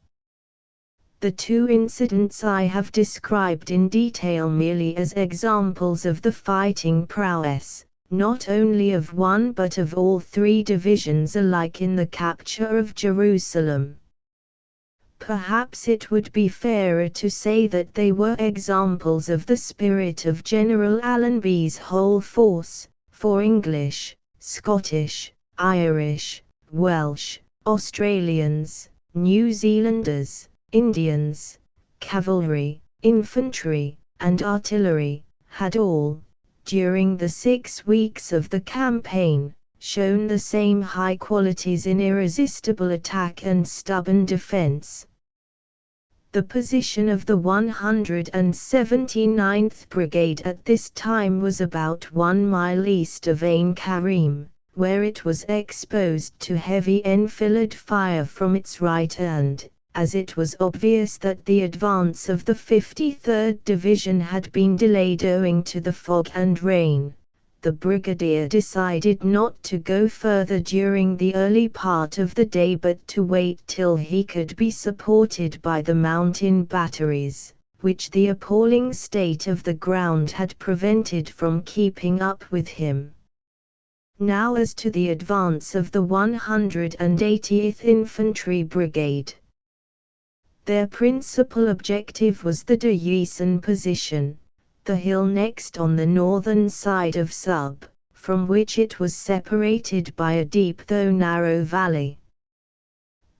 The 2 incidents I have described in detail merely as examples of the fighting prowess, not only of one but of all 3 divisions alike in the capture of Jerusalem. Perhaps it would be fairer to say that they were examples of the spirit of General Allenby's whole force, for English, Scottish, Irish, Welsh, Australians, New Zealanders, Indians, cavalry, infantry, and artillery, had all, during the 6 weeks of the campaign, shown the same high qualities in irresistible attack and stubborn defense. The position of the 179th Brigade at this time was about 1 mile east of Ain Karim, where it was exposed to heavy enfilade fire from its right and, as it was obvious that the advance of the 53rd Division had been delayed owing to the fog and rain, the brigadier decided not to go further during the early part of the day but to wait till he could be supported by the mountain batteries, which the appalling state of the ground had prevented from keeping up with him. Now as to the advance of the 180th Infantry Brigade. Their principal objective was the DeUysen position, the hill next on the northern side of Sub, from which it was separated by a deep though narrow valley.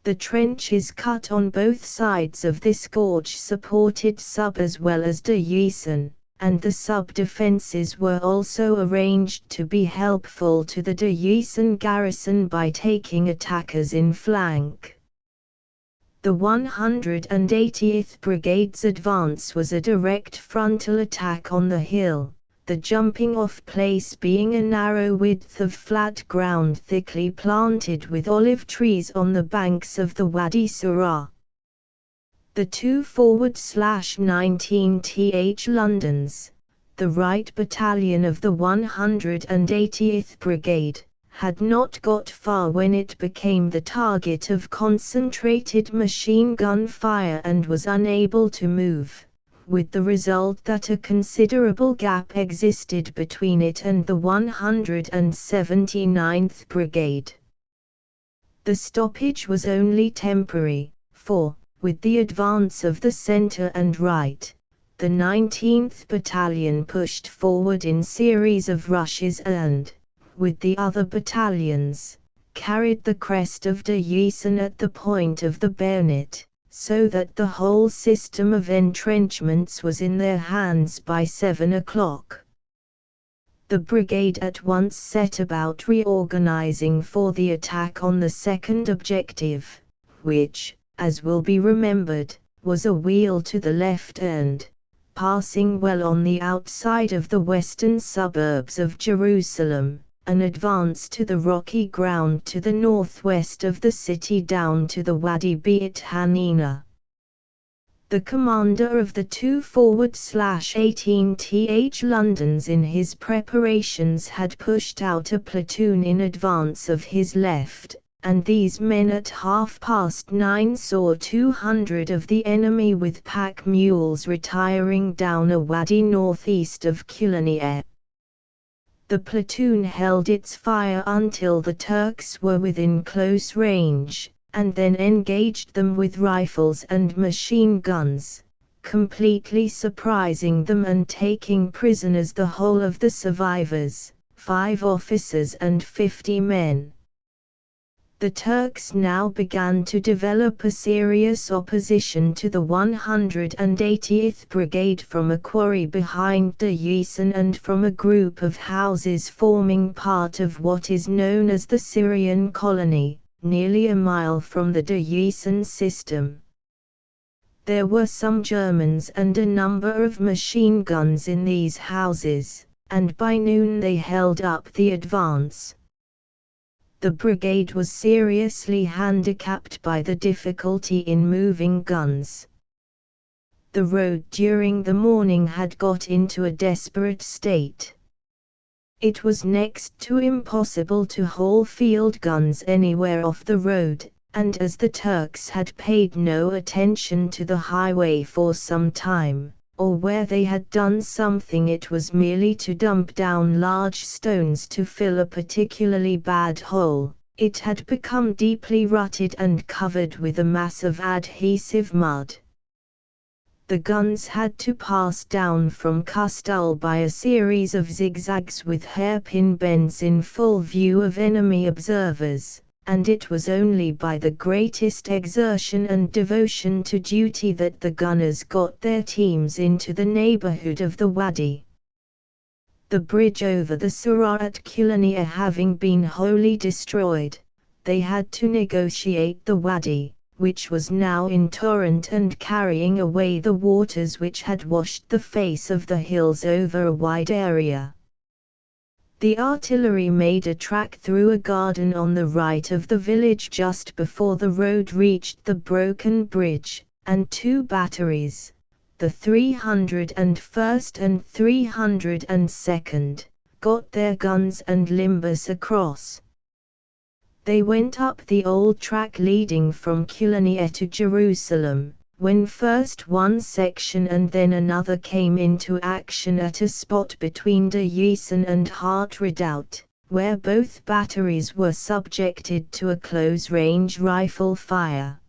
The trenches cut on both sides of this gorge supported Sub as well as De Uysen, and the Sub defences were also arranged to be helpful to the De Uysen garrison by taking attackers in flank. The 180th Brigade's advance was a direct frontal attack on the hill, the jumping-off place being a narrow width of flat ground thickly planted with olive trees on the banks of the Wadi Surah. The 2 forward/19th Londons, the right battalion of the 180th Brigade, had not got far when it became the target of concentrated machine gun fire and was unable to move, with the result that a considerable gap existed between it and the 179th Brigade. The stoppage was only temporary, for, with the advance of the centre and right, the 19th Battalion pushed forward in series of rushes and, with the other battalions, carried the crest of De Uysen at the point of the bayonet, so that the whole system of entrenchments was in their hands by 7 o'clock. The brigade at once set about reorganizing for the attack on the second objective, which, as will be remembered, was a wheel to the left and, passing well on the outside of the western suburbs of Jerusalem, an advance to the rocky ground to the northwest of the city down to the Wadi Beit Hanina. The commander of the 2 forward/18th Londons in his preparations had pushed out a platoon in advance of his left, and these men at 9:30 saw 200 of the enemy with pack mules retiring down a wadi northeast of Kulanieh. The platoon held its fire until the Turks were within close range, and then engaged them with rifles and machine guns, completely surprising them and taking prisoners the whole of the survivors, 5 officers and 50 men. The Turks now began to develop a serious opposition to the 180th Brigade from a quarry behind Dayusan and from a group of houses forming part of what is known as the Syrian colony, nearly a mile from the Dayusan system. There were some Germans and a number of machine guns in these houses, and by noon they held up the advance. The brigade was seriously handicapped by the difficulty in moving guns. The road during the morning had got into a desperate state. It was next to impossible to haul field guns anywhere off the road, and as the Turks had paid no attention to the highway for some time, or where they had done something it was merely to dump down large stones to fill a particularly bad hole, it had become deeply rutted and covered with a mass of adhesive mud. The guns had to pass down from Custall by a series of zigzags with hairpin bends in full view of enemy observers, and it was only by the greatest exertion and devotion to duty that the gunners got their teams into the neighborhood of the wadi. The bridge over the Surah at Kulania having been wholly destroyed, they had to negotiate the wadi, which was now in torrent and carrying away the waters which had washed the face of the hills over a wide area. The artillery made a track through a garden on the right of the village just before the road reached the broken bridge, and two batteries, the 301st and 302nd, got their guns and limbers across. They went up the old track leading from Kulania to Jerusalem, when first one section and then another came into action at a spot between Dayusan and Hart Redoubt, where both batteries were subjected to a close-range rifle fire.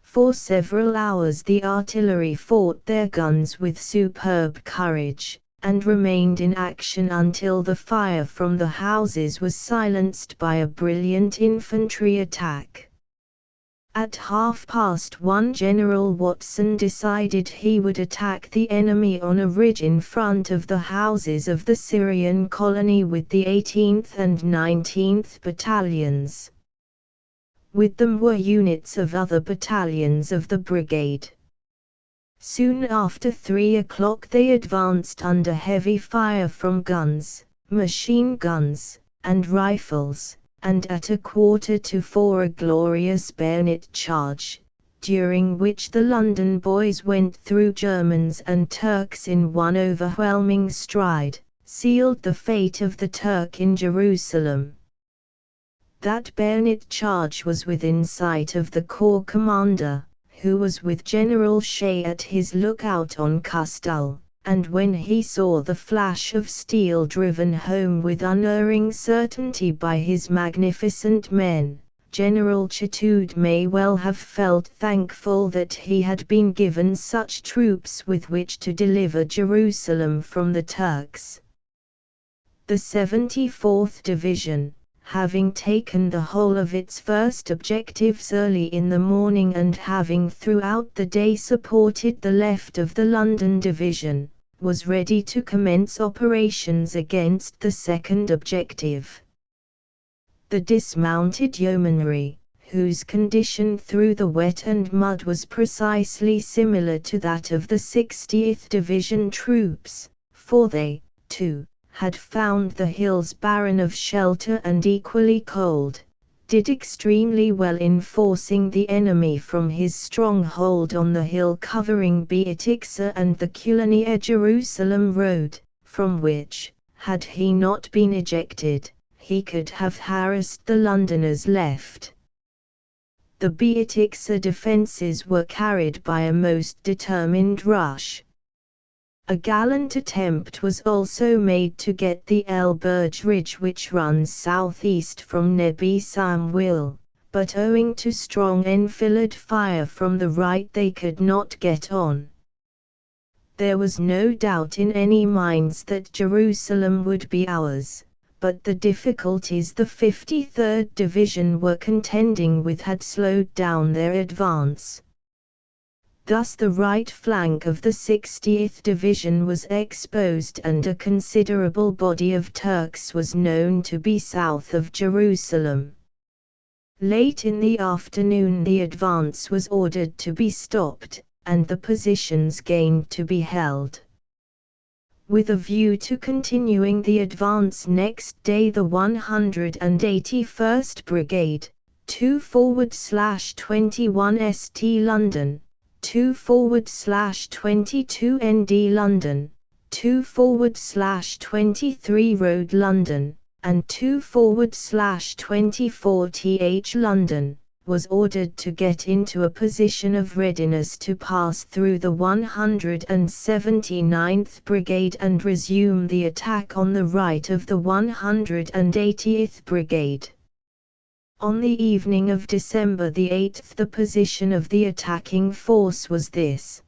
For several hours the artillery fought their guns with superb courage, and remained in action until the fire from the houses was silenced by a brilliant infantry attack. At 1:30 General Watson decided he would attack the enemy on a ridge in front of the houses of the Syrian colony with the 18th and 19th battalions. With them were units of other battalions of the brigade. Soon after 3 o'clock they advanced under heavy fire from guns, machine guns, and rifles, and at 3:45 a glorious bayonet charge, during which the London boys went through Germans and Turks in one overwhelming stride, sealed the fate of the Turk in Jerusalem. That bayonet charge was within sight of the corps commander, who was with General Shea at his lookout on Custall, and when he saw the flash of steel driven home with unerring certainty by his magnificent men, General Chatoud may well have felt thankful that he had been given such troops with which to deliver Jerusalem from the Turks. The 74th Division, having taken the whole of its first objectives early in the morning and having throughout the day supported the left of the London Division, was ready to commence operations against the second objective. The dismounted yeomanry, whose condition through the wet and mud was precisely similar to that of the 60th Division troops, for they, too, had found the hills barren of shelter and equally cold, did extremely well in forcing the enemy from his stronghold on the hill covering Beatiksa and the Kulania-Jerusalem road, from which, had he not been ejected, he could have harassed the Londoners left. The Beatiksa defences were carried by a most determined rush. A gallant attempt was also made to get the El Burj ridge which runs southeast from Nebi Samwil, but owing to strong enfilade fire from the right they could not get on. There was no doubt in any minds that Jerusalem would be ours, but the difficulties the 53rd Division were contending with had slowed down their advance. Thus the right flank of the 60th Division was exposed and a considerable body of Turks was known to be south of Jerusalem. Late in the afternoon the advance was ordered to be stopped, and the positions gained to be held. With a view to continuing the advance next day, the 181st Brigade, 2/21 St London, 2/22 ND London, 2/23 Road London, and 2/24 TH London, was ordered to get into a position of readiness to pass through the 179th Brigade and resume the attack on the right of the 180th Brigade. On the evening of December the 8th, the position of the attacking force was this.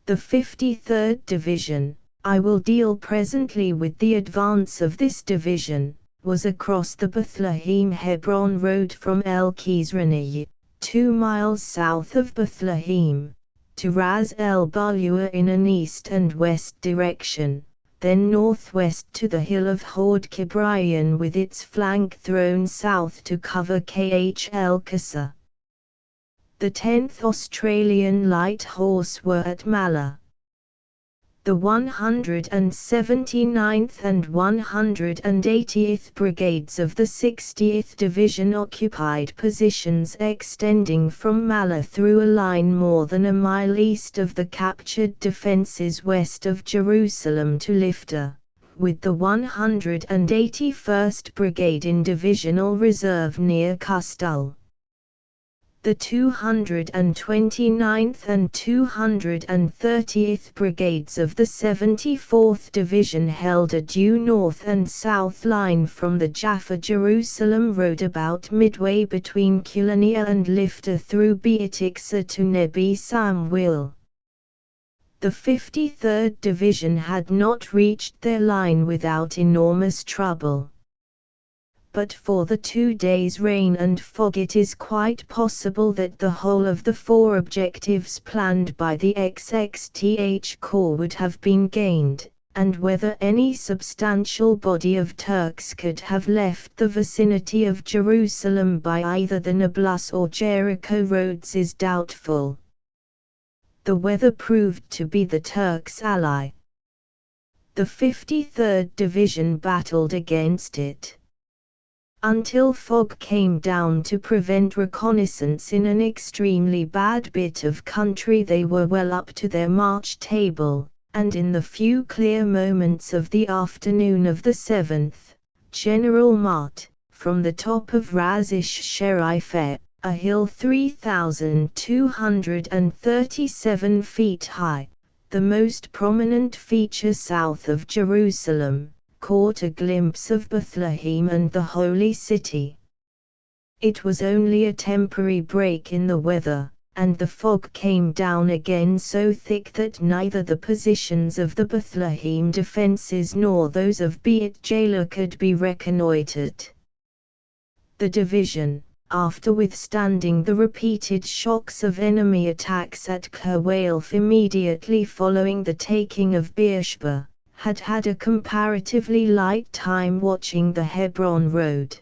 The 53rd Division, I will deal presently with the advance of this division, was across the Bethlehem-Hebron road from El Kizrani, 2 miles south of Bethlehem, to Ras El Balua in an east and west direction, then northwest to the hill of Hord Kibrian with its flank thrown south to cover Kh El Qasr. The 10th Australian Light Horse were at Mala. The 179th and 180th Brigades of the 60th Division occupied positions extending from Mala through a line more than a mile east of the captured defences west of Jerusalem to Lifta, with the 181st Brigade in divisional reserve near Kustal. The 229th and 230th Brigades of the 74th Division held a due north and south line from the Jaffa-Jerusalem road about midway between Kulania and Lifta through Beit Iksa to Nebi Samuel. The 53rd Division had not reached their line without enormous trouble. But for the 2 days' rain and fog it is quite possible that the whole of the 4 objectives planned by the XXTH Corps would have been gained, and whether any substantial body of Turks could have left the vicinity of Jerusalem by either the Nablus or Jericho roads is doubtful. The weather proved to be the Turks' ally. The 53rd Division battled against it until fog came down to prevent reconnaissance in an extremely bad bit of country. They were well up to their march table, and in the few clear moments of the afternoon of the 7th, General Mott, from the top of Razish Sherifeh, a hill 3,237 feet high, the most prominent feature south of Jerusalem, caught a glimpse of Bethlehem and the Holy City. It was only a temporary break in the weather, and the fog came down again so thick that neither the positions of the Bethlehem defences nor those of Beit Jala could be reconnoitred. The division, after withstanding the repeated shocks of enemy attacks at Kerwalf immediately following the taking of Beersheba, had had a comparatively light time watching the Hebron road.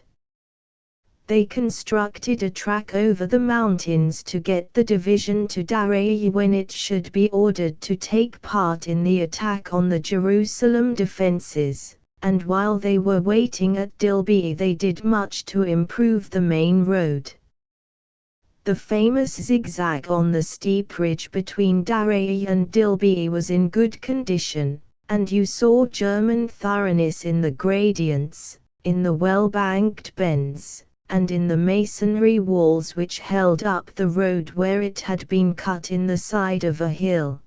They constructed a track over the mountains to get the division to Darei when it should be ordered to take part in the attack on the Jerusalem defences, and while they were waiting at Dilbi they did much to improve the main road. The famous zigzag on the steep ridge between Darei and Dilbi was in good condition, and you saw German thoroughness in the gradients, in the well-banked bends, and in the masonry walls which held up the road where it had been cut in the side of a hill.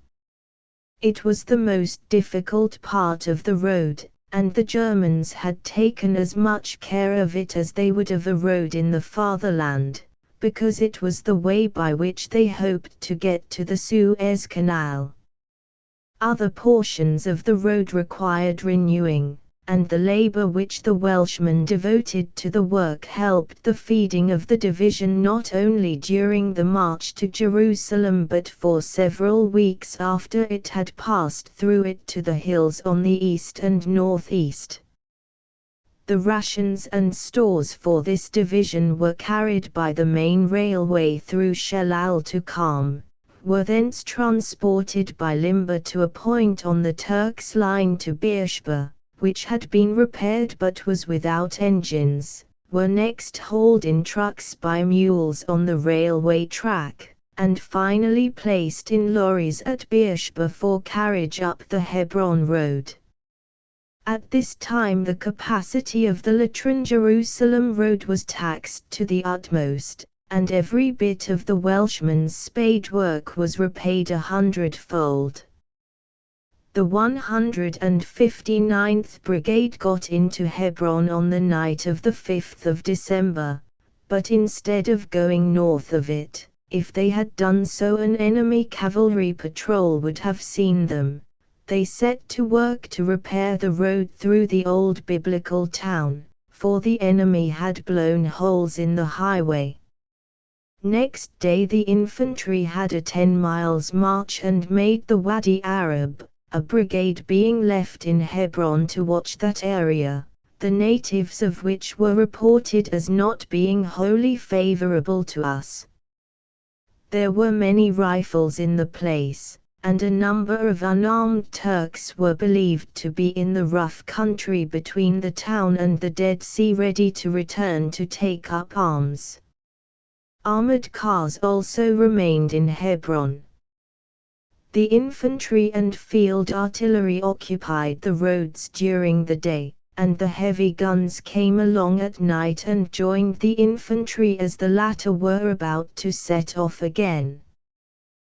It was the most difficult part of the road, and the Germans had taken as much care of it as they would of a road in the fatherland, because it was the way by which they hoped to get to the Suez Canal. Other portions of the road required renewing, and the labor which the Welshmen devoted to the work helped the feeding of the division not only during the march to Jerusalem but for several weeks after it had passed through it to the hills on the east and northeast. The rations and stores for this division were carried by the main railway through Shelal to Qam, were thence transported by Limber to a point on the Turks' line to Beersheba, which had been repaired but was without engines, were next hauled in trucks by mules on the railway track, and finally placed in lorries at Beersheba for carriage up the Hebron road. At this time the capacity of the Latran-Jerusalem road was taxed to the utmost, and every bit of the Welshmen's spade work was repaid 100-fold. The 159th Brigade got into Hebron on the night of the 5th of December, but instead of going north of it, if they had done so an enemy cavalry patrol would have seen them. They set to work to repair the road through the old biblical town, for the enemy had blown holes in the highway. Next day the infantry had a 10 miles march and made the Wadi Arab, a brigade being left in Hebron to watch that area, the natives of which were reported as not being wholly favorable to us. There were many rifles in the place, and a number of unarmed Turks were believed to be in the rough country between the town and the Dead Sea ready to return to take up arms. Armored cars also remained in Hebron. The infantry and field artillery occupied the roads during the day, and the heavy guns came along at night and joined the infantry as the latter were about to set off again.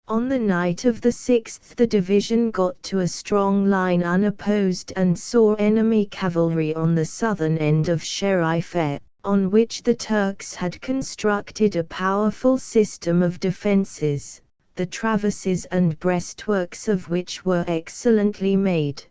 On the night of the 6th the division got to a strong line unopposed and saw enemy cavalry on the southern end of Sherifeh, on which the Turks had constructed a powerful system of defences, the traverses and breastworks of which were excellently made.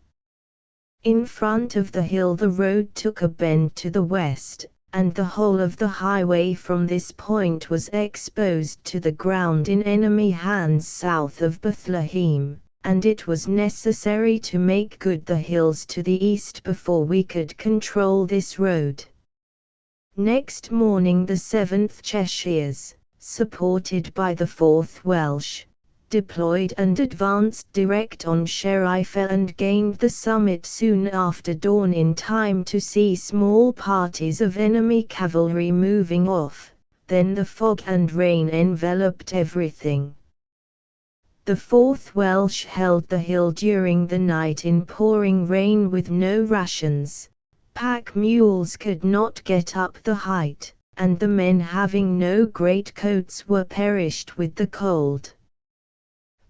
In front of the hill the road took a bend to the west, and the whole of the highway from this point was exposed to the ground in enemy hands south of Bethlehem, and it was necessary to make good the hills to the east before we could control this road. Next morning the 7th Cheshires, supported by the 4th Welsh, deployed and advanced direct on Sherifeh and gained the summit soon after dawn in time to see small parties of enemy cavalry moving off. Then the fog and rain enveloped everything. The 4th Welsh held the hill during the night in pouring rain with no rations. Pack mules could not get up the height, and the men having no great coats were perished with the cold.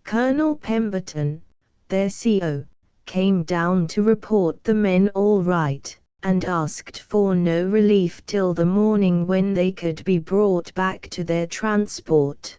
Colonel Pemberton, their CO, came down to report the men all right, and asked for no relief till the morning when they could be brought back to their transport.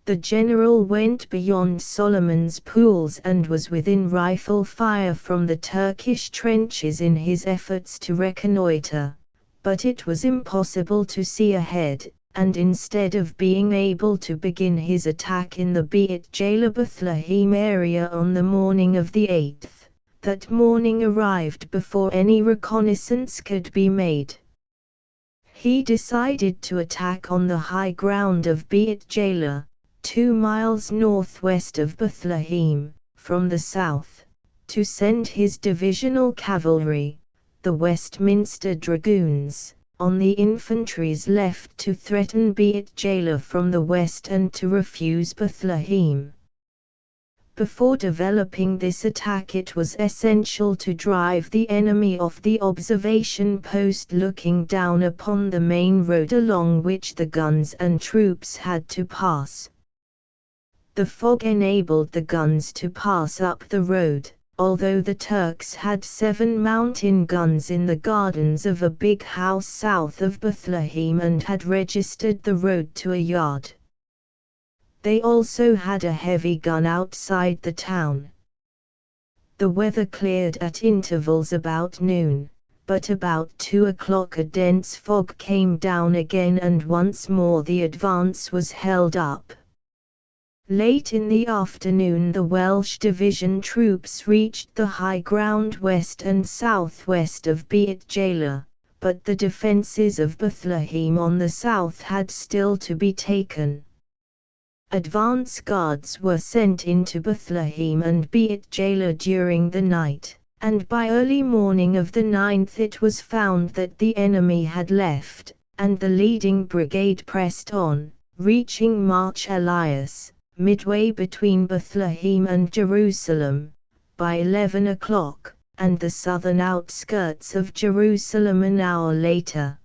The general went beyond Solomon's Pools and was within rifle fire from the Turkish trenches in his efforts to reconnoiter, but it was impossible to see ahead, and instead of being able to begin his attack in the Beit Jala Bethlehem area on the morning of the 8th, that morning arrived before any reconnaissance could be made. He decided to attack on the high ground of Beit Jala, 2 miles northwest of Bethlehem, from the south, to send his divisional cavalry, the Westminster Dragoons, on the infantry's left to threaten Beit Jala from the west and to refuse Bethlehem. Before developing this attack it was essential to drive the enemy off the observation post looking down upon the main road along which the guns and troops had to pass. The fog enabled the guns to pass up the road, although the Turks had 7 mountain guns in the gardens of a big house south of Bethlehem and had registered the road to a yard. They also had a heavy gun outside the town. The weather cleared at intervals about noon, but about 2 o'clock a dense fog came down again and once more the advance was held up. Late in the afternoon the Welsh division troops reached the high ground west and southwest of Beit Jala, but the defences of Bethlehem on the south had still to be taken. Advance guards were sent into Bethlehem and Beit Jala during the night, and by early morning of the 9th it was found that the enemy had left, and the leading brigade pressed on, reaching March Elias, midway between Bethlehem and Jerusalem, by 11 o'clock, and the southern outskirts of Jerusalem an hour later.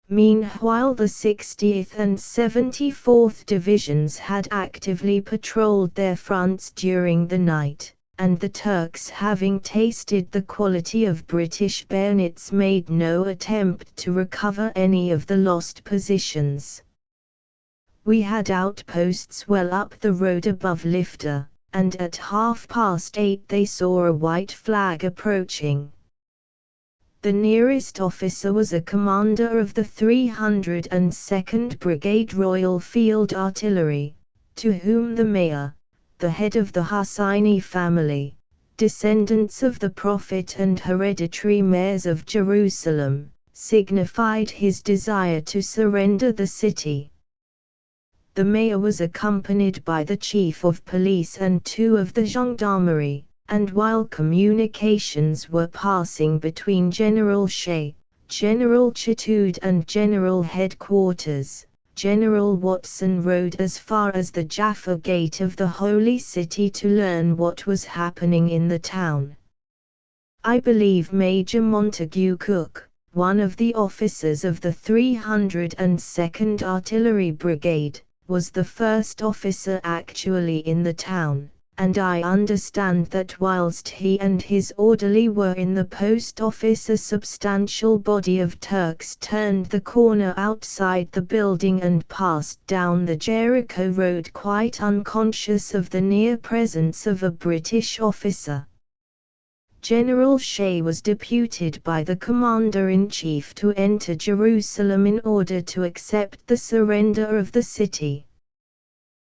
Meanwhile the 60th and 74th Divisions had actively patrolled their fronts during the night, and the Turks, having tasted the quality of British bayonets, made no attempt to recover any of the lost positions. We had outposts well up the road above Lifter, and at 8:30 they saw a white flag approaching. The nearest officer was a commander of the 302nd Brigade Royal Field Artillery, to whom the mayor, the head of the Husseini family, descendants of the Prophet and hereditary mayors of Jerusalem, signified his desire to surrender the city. The mayor was accompanied by the chief of police and 2 of the gendarmerie, and while communications were passing between General Shea, General Chitoud and General Headquarters, General Watson rode as far as the Jaffa Gate of the Holy City to learn what was happening in the town. I believe Major Montague Cook, one of the officers of the 302nd Artillery Brigade, was the first officer actually in the town, and I understand that whilst he and his orderly were in the post office a substantial body of Turks turned the corner outside the building and passed down the Jericho Road quite unconscious of the near presence of a British officer. General Shea was deputed by the Commander-in-Chief to enter Jerusalem in order to accept the surrender of the city.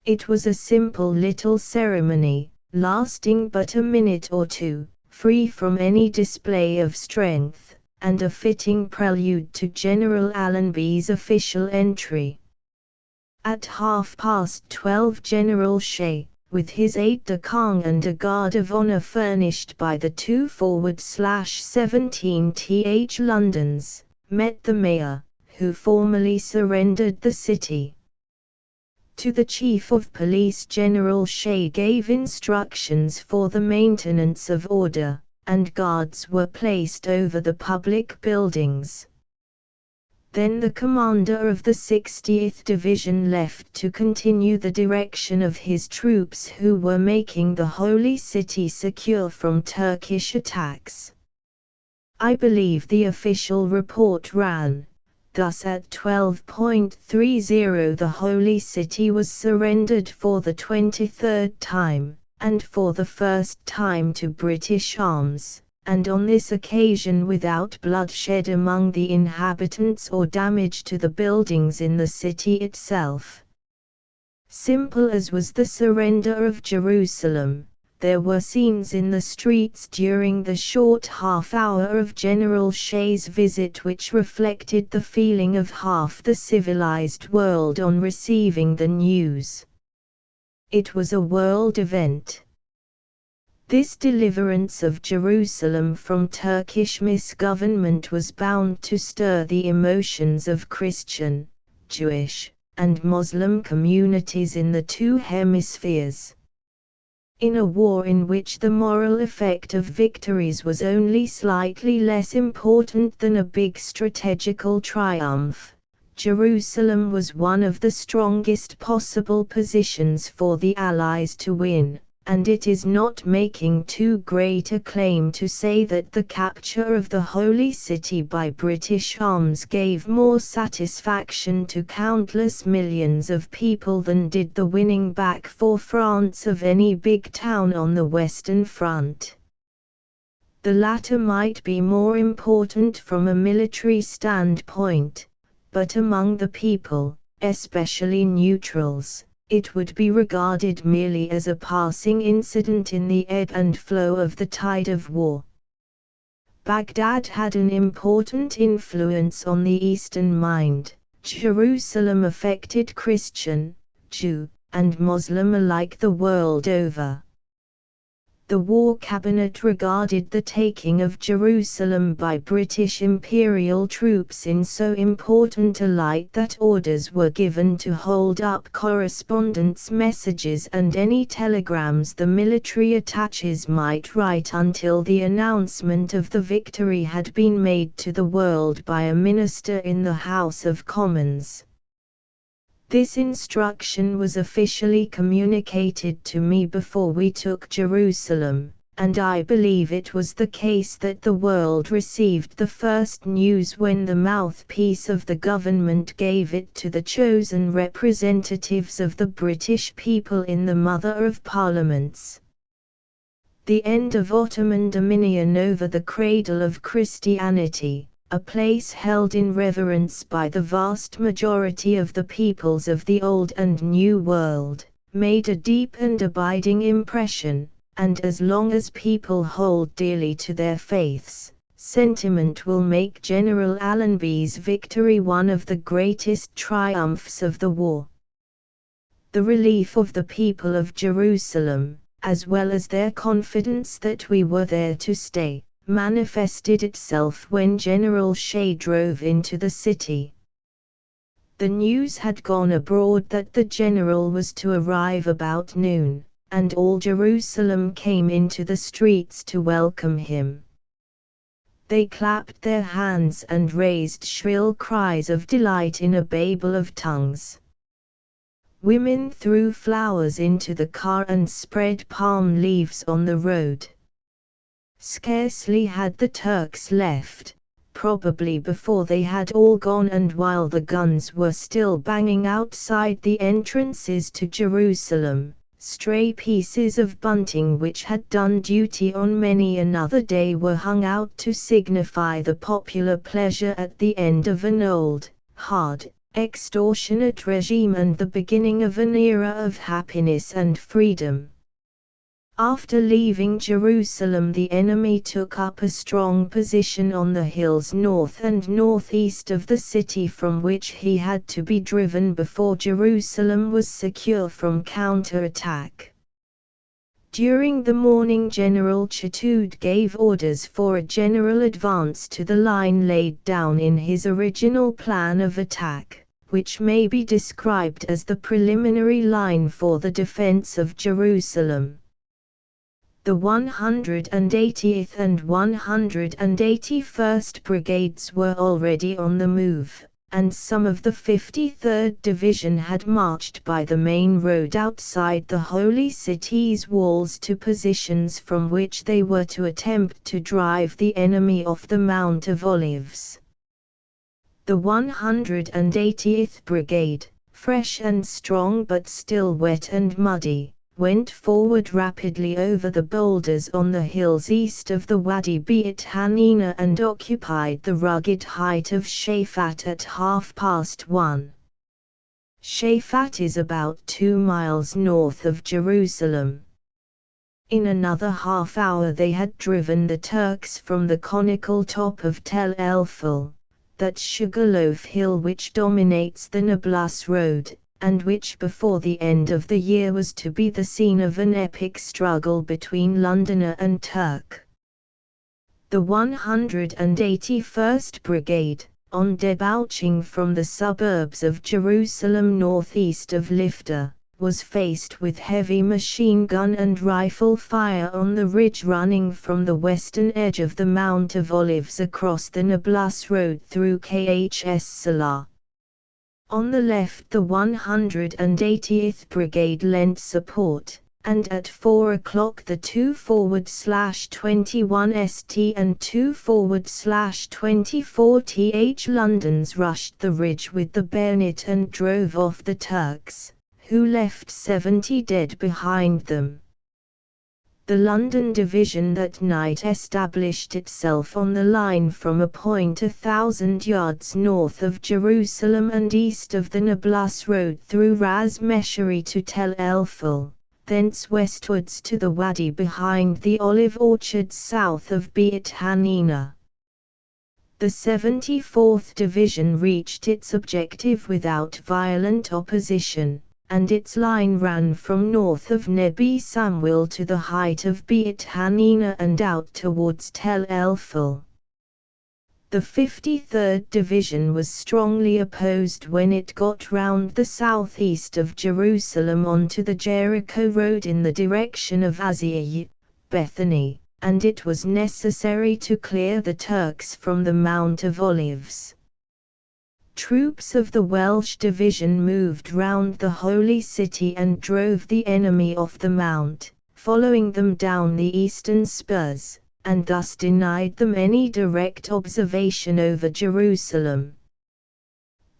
It was a simple little ceremony, lasting but a minute or two, free from any display of strength, and a fitting prelude to General Allenby's official entry. At 12:30 General Shea, with his aide-de-camp and a guard of honour furnished by the 2/17th Londons, met the mayor, who formally surrendered the city. To the Chief of Police General Shea gave instructions for the maintenance of order, and guards were placed over the public buildings. Then the commander of the 60th Division left to continue the direction of his troops who were making the Holy City secure from Turkish attacks. I believe the official report ran, thus at 12:30 the Holy City was surrendered for the 23rd time, and for the first time to British arms, and on this occasion without bloodshed among the inhabitants or damage to the buildings in the city itself. Simple as was the surrender of Jerusalem, there were scenes in the streets during the short half-hour of General Shea's visit which reflected the feeling of half the civilized world on receiving the news. It was a world event. This deliverance of Jerusalem from Turkish misgovernment was bound to stir the emotions of Christian, Jewish, and Muslim communities in the two hemispheres. In a war in which the moral effect of victories was only slightly less important than a big strategical triumph, Jerusalem was one of the strongest possible positions for the Allies to win, and it is not making too great a claim to say that the capture of the Holy City by British arms gave more satisfaction to countless millions of people than did the winning back for France of any big town on the Western Front. The latter might be more important from a military standpoint, but among the people, especially neutrals, it would be regarded merely as a passing incident in the ebb and flow of the tide of war. Baghdad had an important influence on the Eastern mind. Jerusalem affected Christian, Jew, and Muslim alike the world over. The War Cabinet regarded the taking of Jerusalem by British imperial troops in so important a light that orders were given to hold up correspondence messages and any telegrams the military attaches might write until the announcement of the victory had been made to the world by a minister in the House of Commons. This instruction was officially communicated to me before we took Jerusalem, and I believe it was the case that the world received the first news when the mouthpiece of the government gave it to the chosen representatives of the British people in the Mother of Parliaments. The end of Ottoman dominion over the cradle of Christianity, a place held in reverence by the vast majority of the peoples of the Old and New World, made a deep and abiding impression, and as long as people hold dearly to their faiths, sentiment will make General Allenby's victory one of the greatest triumphs of the war. The relief of the people of Jerusalem, as well as their confidence that we were there to stay, manifested itself when General Shea drove into the city. The news had gone abroad that the general was to arrive about noon, and all Jerusalem came into the streets to welcome him. They clapped their hands and raised shrill cries of delight in a babel of tongues. Women threw flowers into the car and spread palm leaves on the road. Scarcely had the Turks left, probably before they had all gone, and while the guns were still banging outside the entrances to Jerusalem, stray pieces of bunting which had done duty on many another day were hung out to signify the popular pleasure at the end of an old, hard, extortionate regime and the beginning of an era of happiness and freedom. After leaving Jerusalem, the enemy took up a strong position on the hills north and northeast of the city, from which he had to be driven before Jerusalem was secure from counterattack. During the morning, General Chatoud gave orders for a general advance to the line laid down in his original plan of attack, which may be described as the preliminary line for the defense of Jerusalem. The 180th and 181st Brigades were already on the move, and some of the 53rd Division had marched by the main road outside the Holy City's walls to positions from which they were to attempt to drive the enemy off the Mount of Olives. The 180th Brigade, fresh and strong but still wet and muddy, went forward rapidly over the boulders on the hills east of the Wadi Beit Hanina and occupied the rugged height of Shafat at 1:30. Shafat is about 2 miles north of Jerusalem. In another half hour they had driven the Turks from the conical top of Tel El-Ful, that sugarloaf hill which dominates the Nablus road, and which before the end of the year was to be the scene of an epic struggle between Londoner and Turk. The 181st Brigade, on debouching from the suburbs of Jerusalem northeast of Lifta, was faced with heavy machine gun and rifle fire on the ridge running from the western edge of the Mount of Olives across the Nablus road through Khs Salah. On the left, the 180th Brigade lent support, and at 4 o'clock the 2/21 and 2/24 Londons rushed the ridge with the bayonet and drove off the Turks, who left 70 dead behind them. The London Division that night established itself on the line from a point 1,000 yards north of Jerusalem and east of the Nablus road through Ras Meshari to Tel El-Ful, thence westwards to the wadi behind the olive orchards south of Beit Hanina. The 74th Division reached its objective without violent opposition, and its line ran from north of Nebi Samuel to the height of Beit Hanina and out towards Tel El-Ful. The 53rd Division was strongly opposed when it got round the southeast of Jerusalem onto the Jericho road in the direction of Aziyah, Bethany, and it was necessary to clear the Turks from the Mount of Olives. Troops of the Welsh Division moved round the Holy City and drove the enemy off the mount, following them down the eastern spurs, and thus denied them any direct observation over Jerusalem.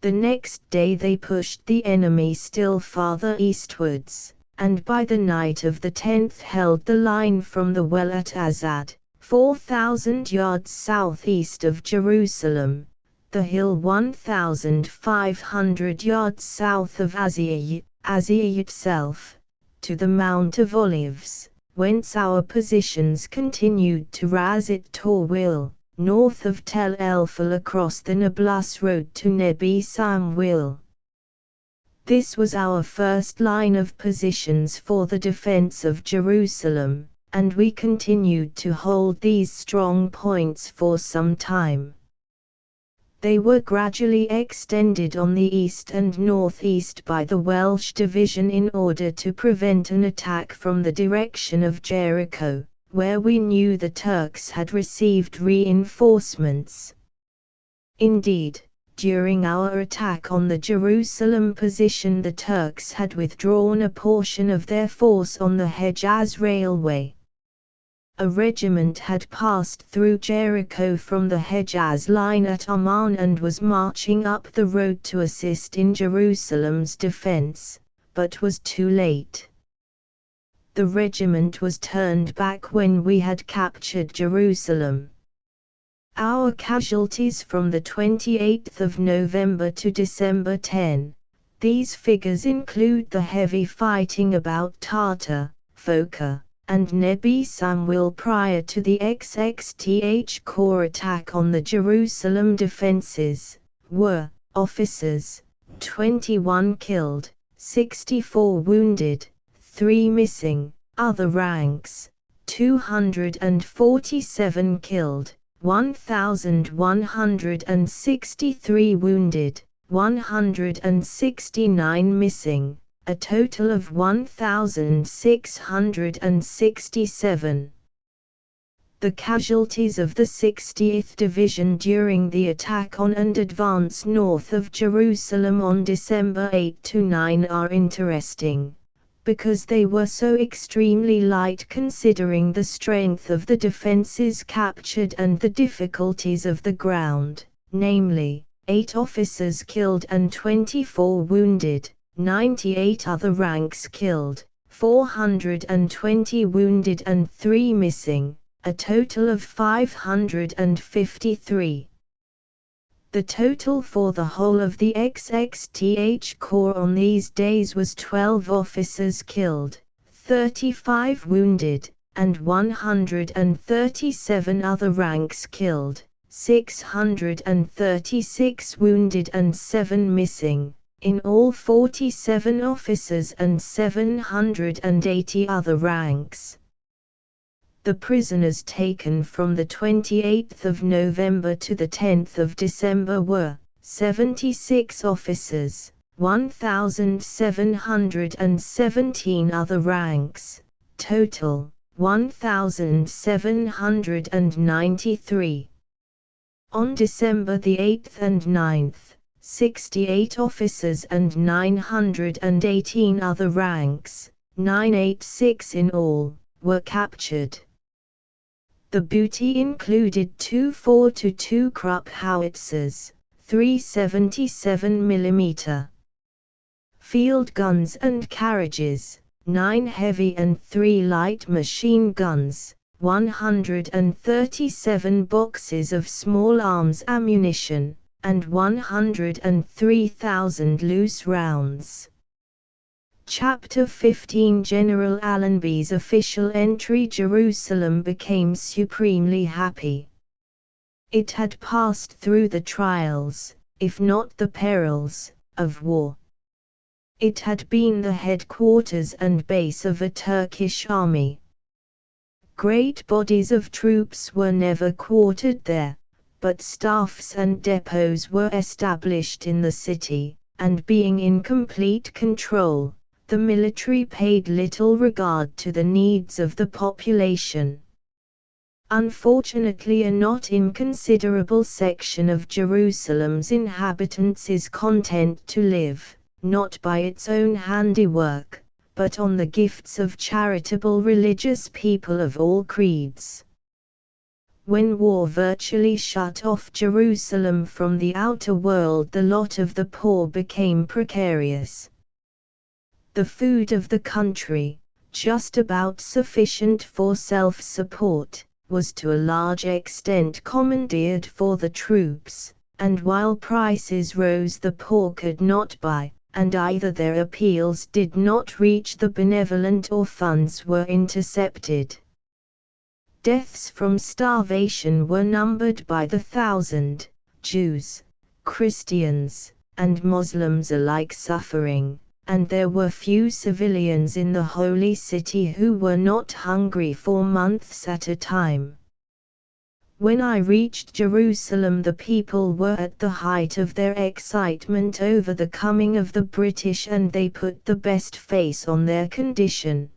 The next day they pushed the enemy still farther eastwards, and by the night of the 10th held the line from the well at Azad, 4,000 yards southeast of Jerusalem, the hill 1,500 yards south of Aziyah itself, to the Mount of Olives, whence our positions continued to Ras Torwil, north of Tel El-Ful across the Nablus road to Nebi Samuel. This was our first line of positions for the defense of Jerusalem, and we continued to hold these strong points for some time. They were gradually extended on the east and northeast by the Welsh Division in order to prevent an attack from the direction of Jericho, where we knew the Turks had received reinforcements. Indeed, during our attack on the Jerusalem position the Turks had withdrawn a portion of their force on the Hejaz Railway. A regiment had passed through Jericho from the Hejaz line at Amman and was marching up the road to assist in Jerusalem's defense, but was too late. The regiment was turned back when we had captured Jerusalem. Our casualties from the 28th of November to December 10. These figures include the heavy fighting about Tata, Foka, and Nebi Samuel prior to the XXTH Corps attack on the Jerusalem defenses, were, officers, 21 killed, 64 wounded, 3 missing, other ranks, 247 killed, 1,163 wounded, 169 missing, a total of 1,667. The casualties of the 60th Division during the attack on and advance north of Jerusalem on December 8–9 are interesting, because they were so extremely light considering the strength of the defences captured and the difficulties of the ground, namely, 8 officers killed and 24 wounded. 98 other ranks killed, 420 wounded and 3 missing, a total of 553. The total for the whole of the XXTH Corps on these days was 12 officers killed, 35 wounded, and 137 other ranks killed, 636 wounded and 7 missing. In all 47 officers and 780 other ranks. The prisoners taken from the 28th of November to the 10th of December were 76 officers, 1,717 other ranks, total 1,793. On December the 8th and 9th, 68 officers and 918 other ranks, 986 in all, were captured. The booty included 2 4-2 Krupp howitzers, 3 77 mm field guns and carriages, 9 heavy and 3 light machine guns, 137 boxes of small arms ammunition, and 103,000 loose rounds. Chapter 15 General Allenby's official entry. Jerusalem became supremely happy. It had passed through the trials, if not the perils, of war. It had been the headquarters and base of a Turkish army. Great bodies of troops were never quartered there, but staffs and depots were established in the city, and being in complete control, the military paid little regard to the needs of the population. Unfortunately, a not inconsiderable section of Jerusalem's inhabitants is content to live, not by its own handiwork, but on the gifts of charitable religious people of all creeds. When war virtually shut off Jerusalem from the outer world, the lot of the poor became precarious. The food of the country, just about sufficient for self-support, was to a large extent commandeered for the troops, and while prices rose the poor could not buy, and either their appeals did not reach the benevolent or funds were intercepted. Deaths from starvation were numbered by the thousand, Jews, Christians, and Muslims alike suffering, and there were few civilians in the Holy City who were not hungry for months at a time. When I reached Jerusalem, the people were at the height of their excitement over the coming of the British, and they put the best face on their condition,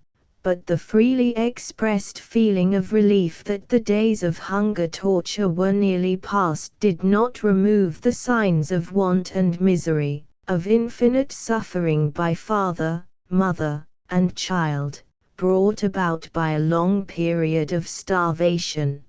but the freely expressed feeling of relief that the days of hunger torture were nearly past did not remove the signs of want and misery, of infinite suffering by father, mother, and child, brought about by a long period of starvation.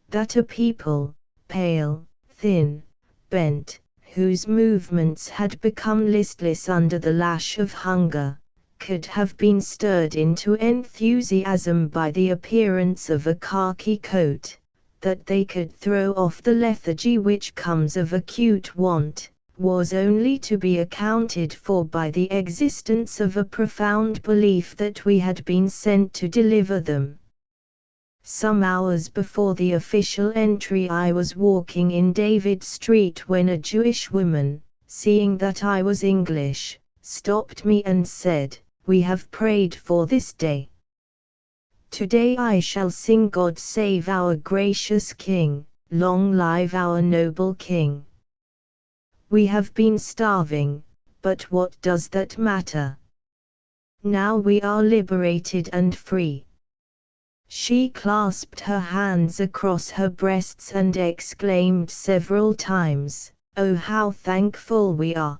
That a people, pale, thin, bent, whose movements had become listless under the lash of hunger, could have been stirred into enthusiasm by the appearance of a khaki coat, that they could throw off the lethargy which comes of acute want, was only to be accounted for by the existence of a profound belief that we had been sent to deliver them. Some hours before the official entry, I was walking in David Street when a Jewish woman, seeing that I was English, stopped me and said, "We have prayed for this day. Today I shall sing God Save Our Gracious King, Long Live Our Noble King. We have been starving, but what does that matter? Now we are liberated and free." She clasped her hands across her breasts and exclaimed several times, "Oh, how thankful we are!"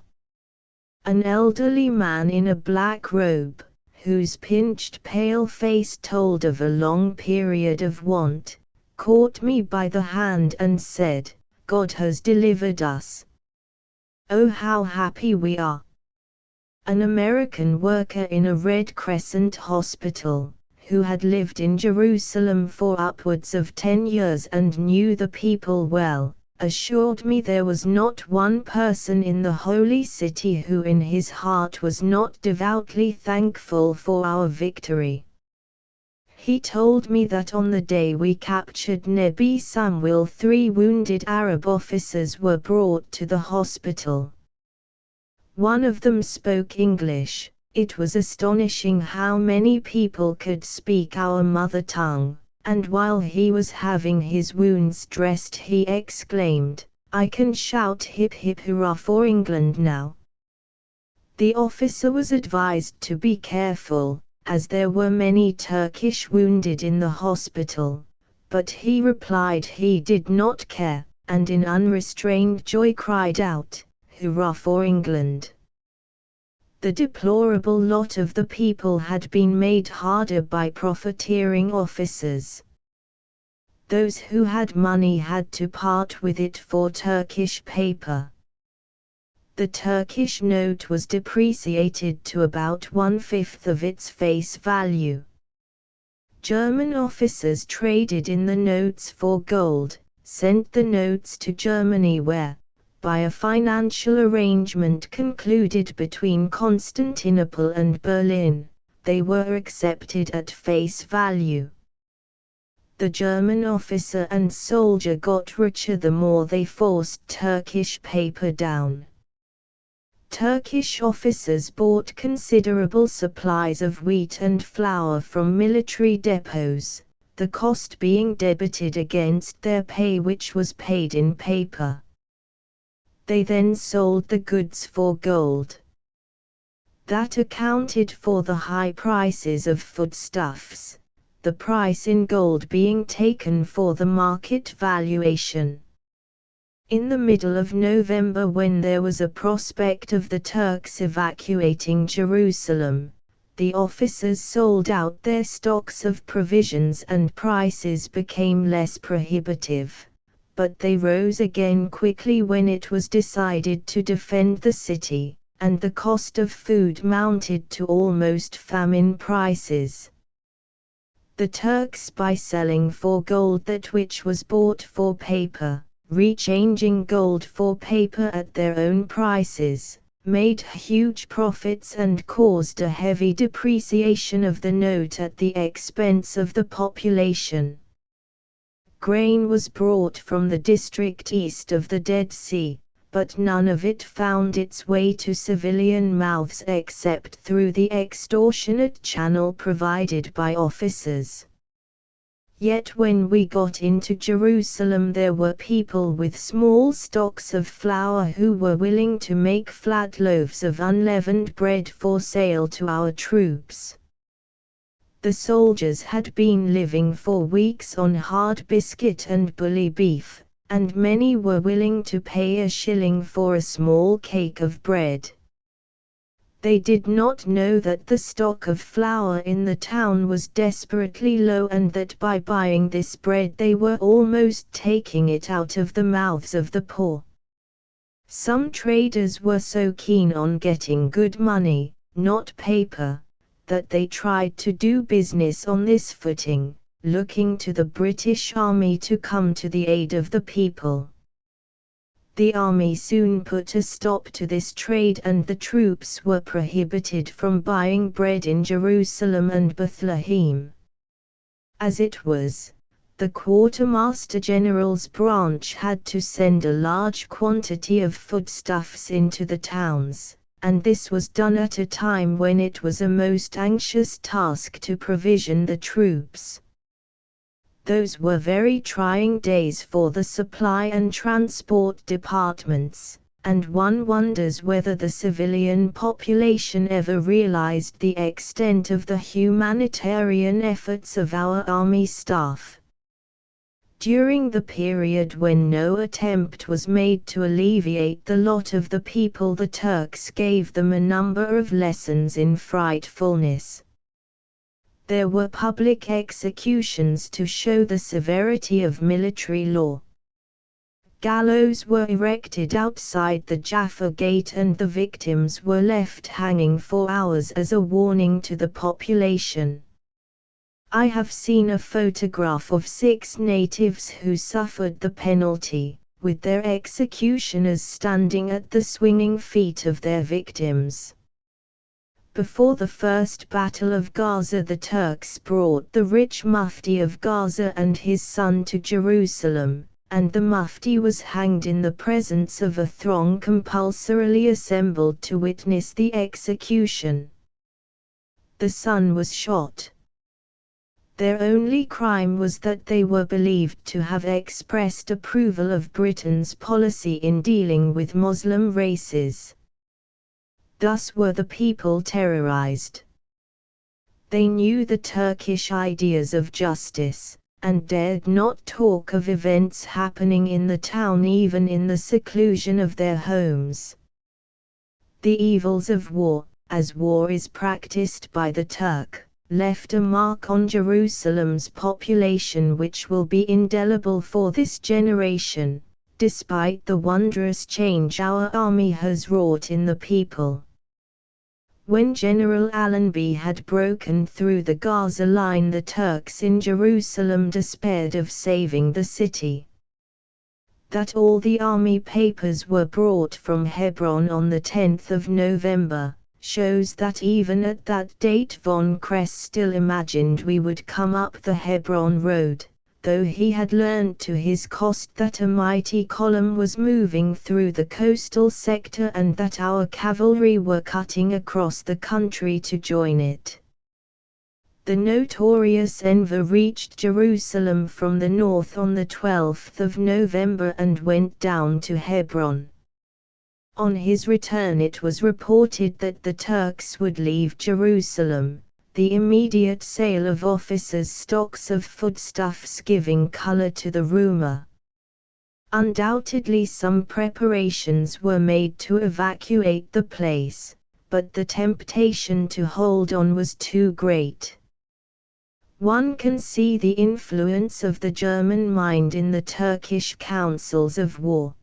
An elderly man in a black robe, whose pinched pale face told of a long period of want, caught me by the hand and said, "God has delivered us. Oh, how happy we are!" An American worker in a Red Crescent hospital, who had lived in Jerusalem for upwards of 10 years and knew the people well, assured me there was not one person in the Holy City who in his heart was not devoutly thankful for our victory. He told me that on the day we captured Nebi Samuel 3 wounded Arab officers were brought to the hospital. One of them spoke English. It was astonishing how many people could speak our mother tongue, and while he was having his wounds dressed he exclaimed, "I can shout hip hip hurrah for England now." The officer was advised to be careful, as there were many Turkish wounded in the hospital, but he replied he did not care, and in unrestrained joy cried out, "Hurrah for England!" The deplorable lot of the people had been made harder by profiteering officers. Those who had money had to part with it for Turkish paper. The Turkish note was depreciated to about 1/5 of its face value. German officers traded in the notes for gold, sent the notes to Germany where, by a financial arrangement concluded between Constantinople and Berlin, they were accepted at face value. The German officer and soldier got richer the more they forced Turkish paper down. Turkish officers bought considerable supplies of wheat and flour from military depots, the cost being debited against their pay which was paid in paper. They then sold the goods for gold. That accounted for the high prices of foodstuffs, the price in gold being taken for the market valuation. In the middle of November, when there was a prospect of the Turks evacuating Jerusalem, the officers sold out their stocks of provisions and prices became less prohibitive, but they rose again quickly when it was decided to defend the city, and the cost of food mounted to almost famine prices. The Turks, by selling for gold that which was bought for paper, rechanging gold for paper at their own prices, made huge profits and caused a heavy depreciation of the note at the expense of the population. Grain was brought from the district east of the Dead Sea, but none of it found its way to civilian mouths except through the extortionate channel provided by officers. Yet when we got into Jerusalem there were people with small stocks of flour who were willing to make flat loaves of unleavened bread for sale to our troops. The soldiers had been living for weeks on hard biscuit and bully beef, and many were willing to pay a shilling for a small cake of bread. They did not know that the stock of flour in the town was desperately low, and that by buying this bread they were almost taking it out of the mouths of the poor. Some traders were so keen on getting good money, not paper, that they tried to do business on this footing, looking to the British Army to come to the aid of the people. The army soon put a stop to this trade, and the troops were prohibited from buying bread in Jerusalem and Bethlehem. As it was, the Quartermaster General's branch had to send a large quantity of foodstuffs into the towns, and this was done at a time when it was a most anxious task to provision the troops. Those were very trying days for the supply and transport departments, and one wonders whether the civilian population ever realized the extent of the humanitarian efforts of our army staff. During the period when no attempt was made to alleviate the lot of the people, the Turks gave them a number of lessons in frightfulness. There were public executions to show the severity of military law. Gallows were erected outside the Jaffa Gate, and the victims were left hanging for hours as a warning to the population. I have seen a photograph of 6 natives who suffered the penalty, with their executioners standing at the swinging feet of their victims. Before the First Battle of Gaza, the Turks brought the rich Mufti of Gaza and his son to Jerusalem, and the Mufti was hanged in the presence of a throng compulsorily assembled to witness the execution. The son was shot. Their only crime was that they were believed to have expressed approval of Britain's policy in dealing with Muslim races. Thus were the people terrorized. They knew the Turkish ideas of justice, and dared not talk of events happening in the town even in the seclusion of their homes. The evils of war, as war is practiced by the Turk, left a mark on Jerusalem's population which will be indelible for this generation. despite the wondrous change our army has wrought in the people. When General Allenby had broken through the Gaza line, the Turks in Jerusalem despaired of saving the city. That all the army papers were brought from Hebron on the 10th of November, shows that even at that date von Kress still imagined we would come up the Hebron road, though he had learned to his cost that a mighty column was moving through the coastal sector and that our cavalry were cutting across the country to join it. The notorious Enver reached Jerusalem from the north on the 12th of November and went down to Hebron. On his return it was reported that the Turks would leave Jerusalem, the immediate sale of officers' stocks of foodstuffs giving color to the rumor. Undoubtedly some preparations were made to evacuate the place, but the temptation to hold on was too great. One can see the influence of the German mind in the Turkish councils of war.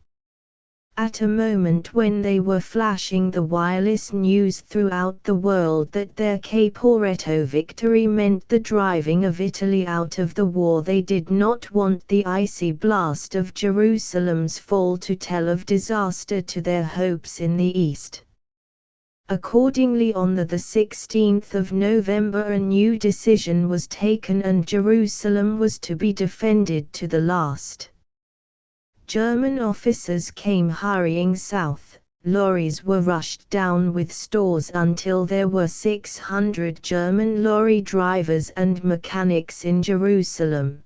At a moment when they were flashing the wireless news throughout the world that their Caporetto victory meant the driving of Italy out of the war, they did not want the icy blast of Jerusalem's fall to tell of disaster to their hopes in the east. Accordingly, on the 16th of November a new decision was taken and Jerusalem was to be defended to the last. German officers came hurrying south, lorries were rushed down with stores until there were 600 German lorry drivers and mechanics in Jerusalem.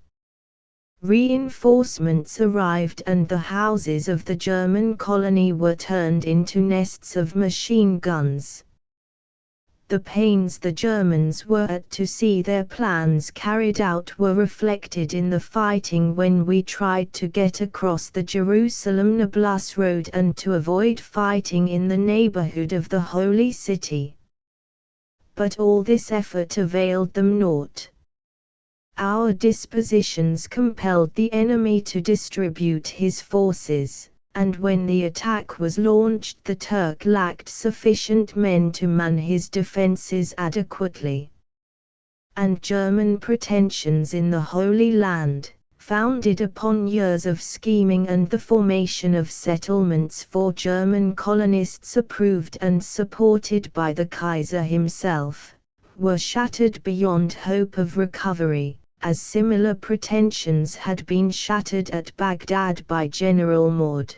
Reinforcements arrived and the houses of the German colony were turned into nests of machine guns. The pains the Germans were at to see their plans carried out were reflected in the fighting when we tried to get across the Jerusalem-Nablus road and to avoid fighting in the neighborhood of the Holy City. But all this effort availed them naught. Our dispositions compelled the enemy to distribute his forces, and when the attack was launched the Turk lacked sufficient men to man his defenses adequately. And German pretensions in the Holy Land, founded upon years of scheming and the formation of settlements for German colonists approved and supported by the Kaiser himself, were shattered beyond hope of recovery, as similar pretensions had been shattered at Baghdad by General Maud.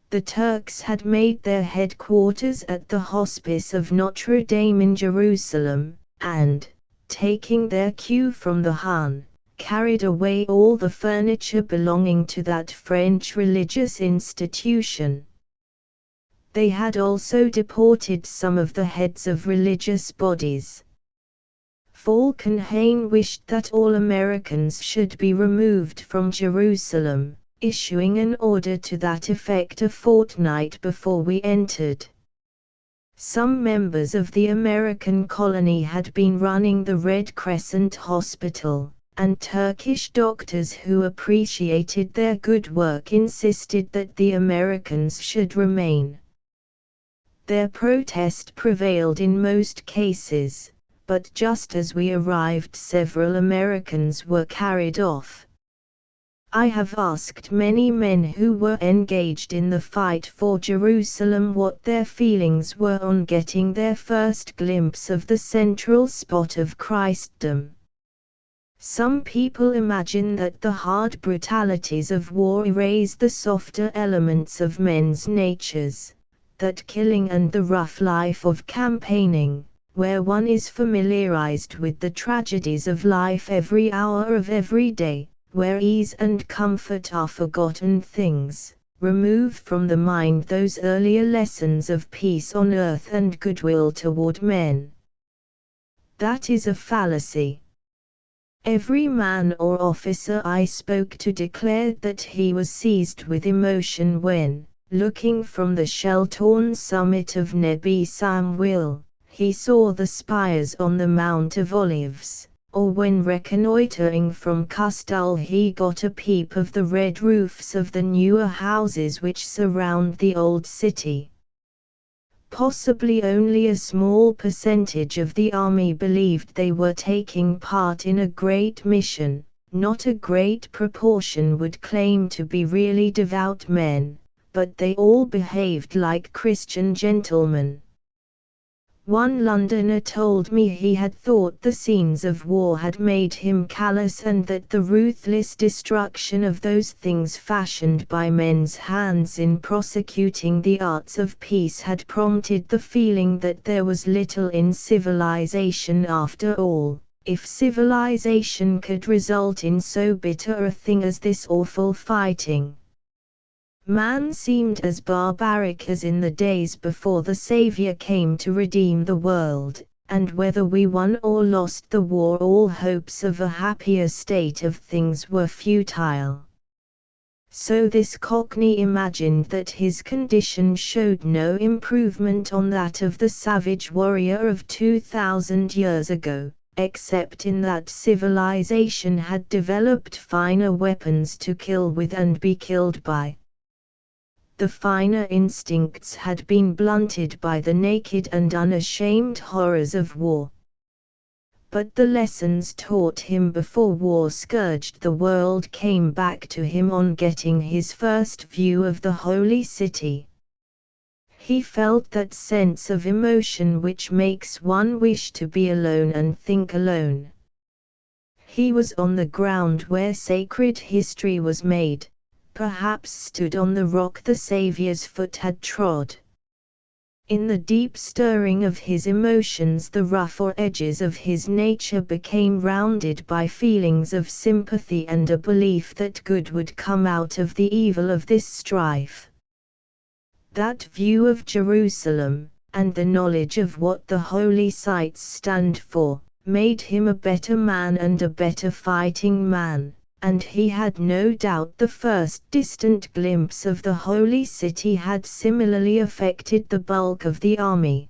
The Turks had made their headquarters at the Hospice of Notre Dame in Jerusalem, and, taking their cue from the Han, carried away all the furniture belonging to that French religious institution. They had also deported some of the heads of religious bodies. Falkenhayn wished that all Americans should be removed from Jerusalem, issuing an order to that effect a fortnight before we entered. Some members of the American colony had been running the Red Crescent Hospital, and Turkish doctors who appreciated their good work insisted that the Americans should remain. Their protest prevailed in most cases, but just as we arrived several Americans were carried off. I have asked many men who were engaged in the fight for Jerusalem what their feelings were on getting their first glimpse of the central spot of Christendom. Some people imagine that the hard brutalities of war erase the softer elements of men's natures, that killing and the rough life of campaigning, where one is familiarized with the tragedies of life every hour of every day, where ease and comfort are forgotten things, remove from the mind those earlier lessons of peace on earth and goodwill toward men. That is a fallacy. Every man or officer I spoke to declared that he was seized with emotion when, looking from the shell-torn summit of Nebi Samuel, he saw the spires on the Mount of Olives, or when reconnoitering from Custall he got a peep of the red roofs of the newer houses which surround the old city. Possibly only a small percentage of the army believed they were taking part in a great mission, not a great proportion would claim to be really devout men, but they all behaved like Christian gentlemen. One Londoner told me he had thought the scenes of war had made him callous and that the ruthless destruction of those things fashioned by men's hands in prosecuting the arts of peace had prompted the feeling that there was little in civilization after all, if civilization could result in so bitter a thing as this awful fighting. Man seemed as barbaric as in the days before the Savior came to redeem the world, and whether we won or lost the war all hopes of a happier state of things were futile. So this Cockney imagined that his condition showed no improvement on that of the savage warrior of 2,000 years ago, except in that civilization had developed finer weapons to kill with and be killed by. The finer instincts had been blunted by the naked and unashamed horrors of war. But the lessons taught him before war scourged the world came back to him on getting his first view of the holy city. He felt that sense of emotion which makes one wish to be alone and think alone. He was on the ground where sacred history was made, perhaps stood on the rock the Saviour's foot had trod. In the deep stirring of his emotions the rougher edges of his nature became rounded by feelings of sympathy and a belief that good would come out of the evil of this strife. That view of Jerusalem, and the knowledge of what the holy sites stand for, made him a better man and a better fighting man. And he had no doubt the first distant glimpse of the holy city had similarly affected the bulk of the army.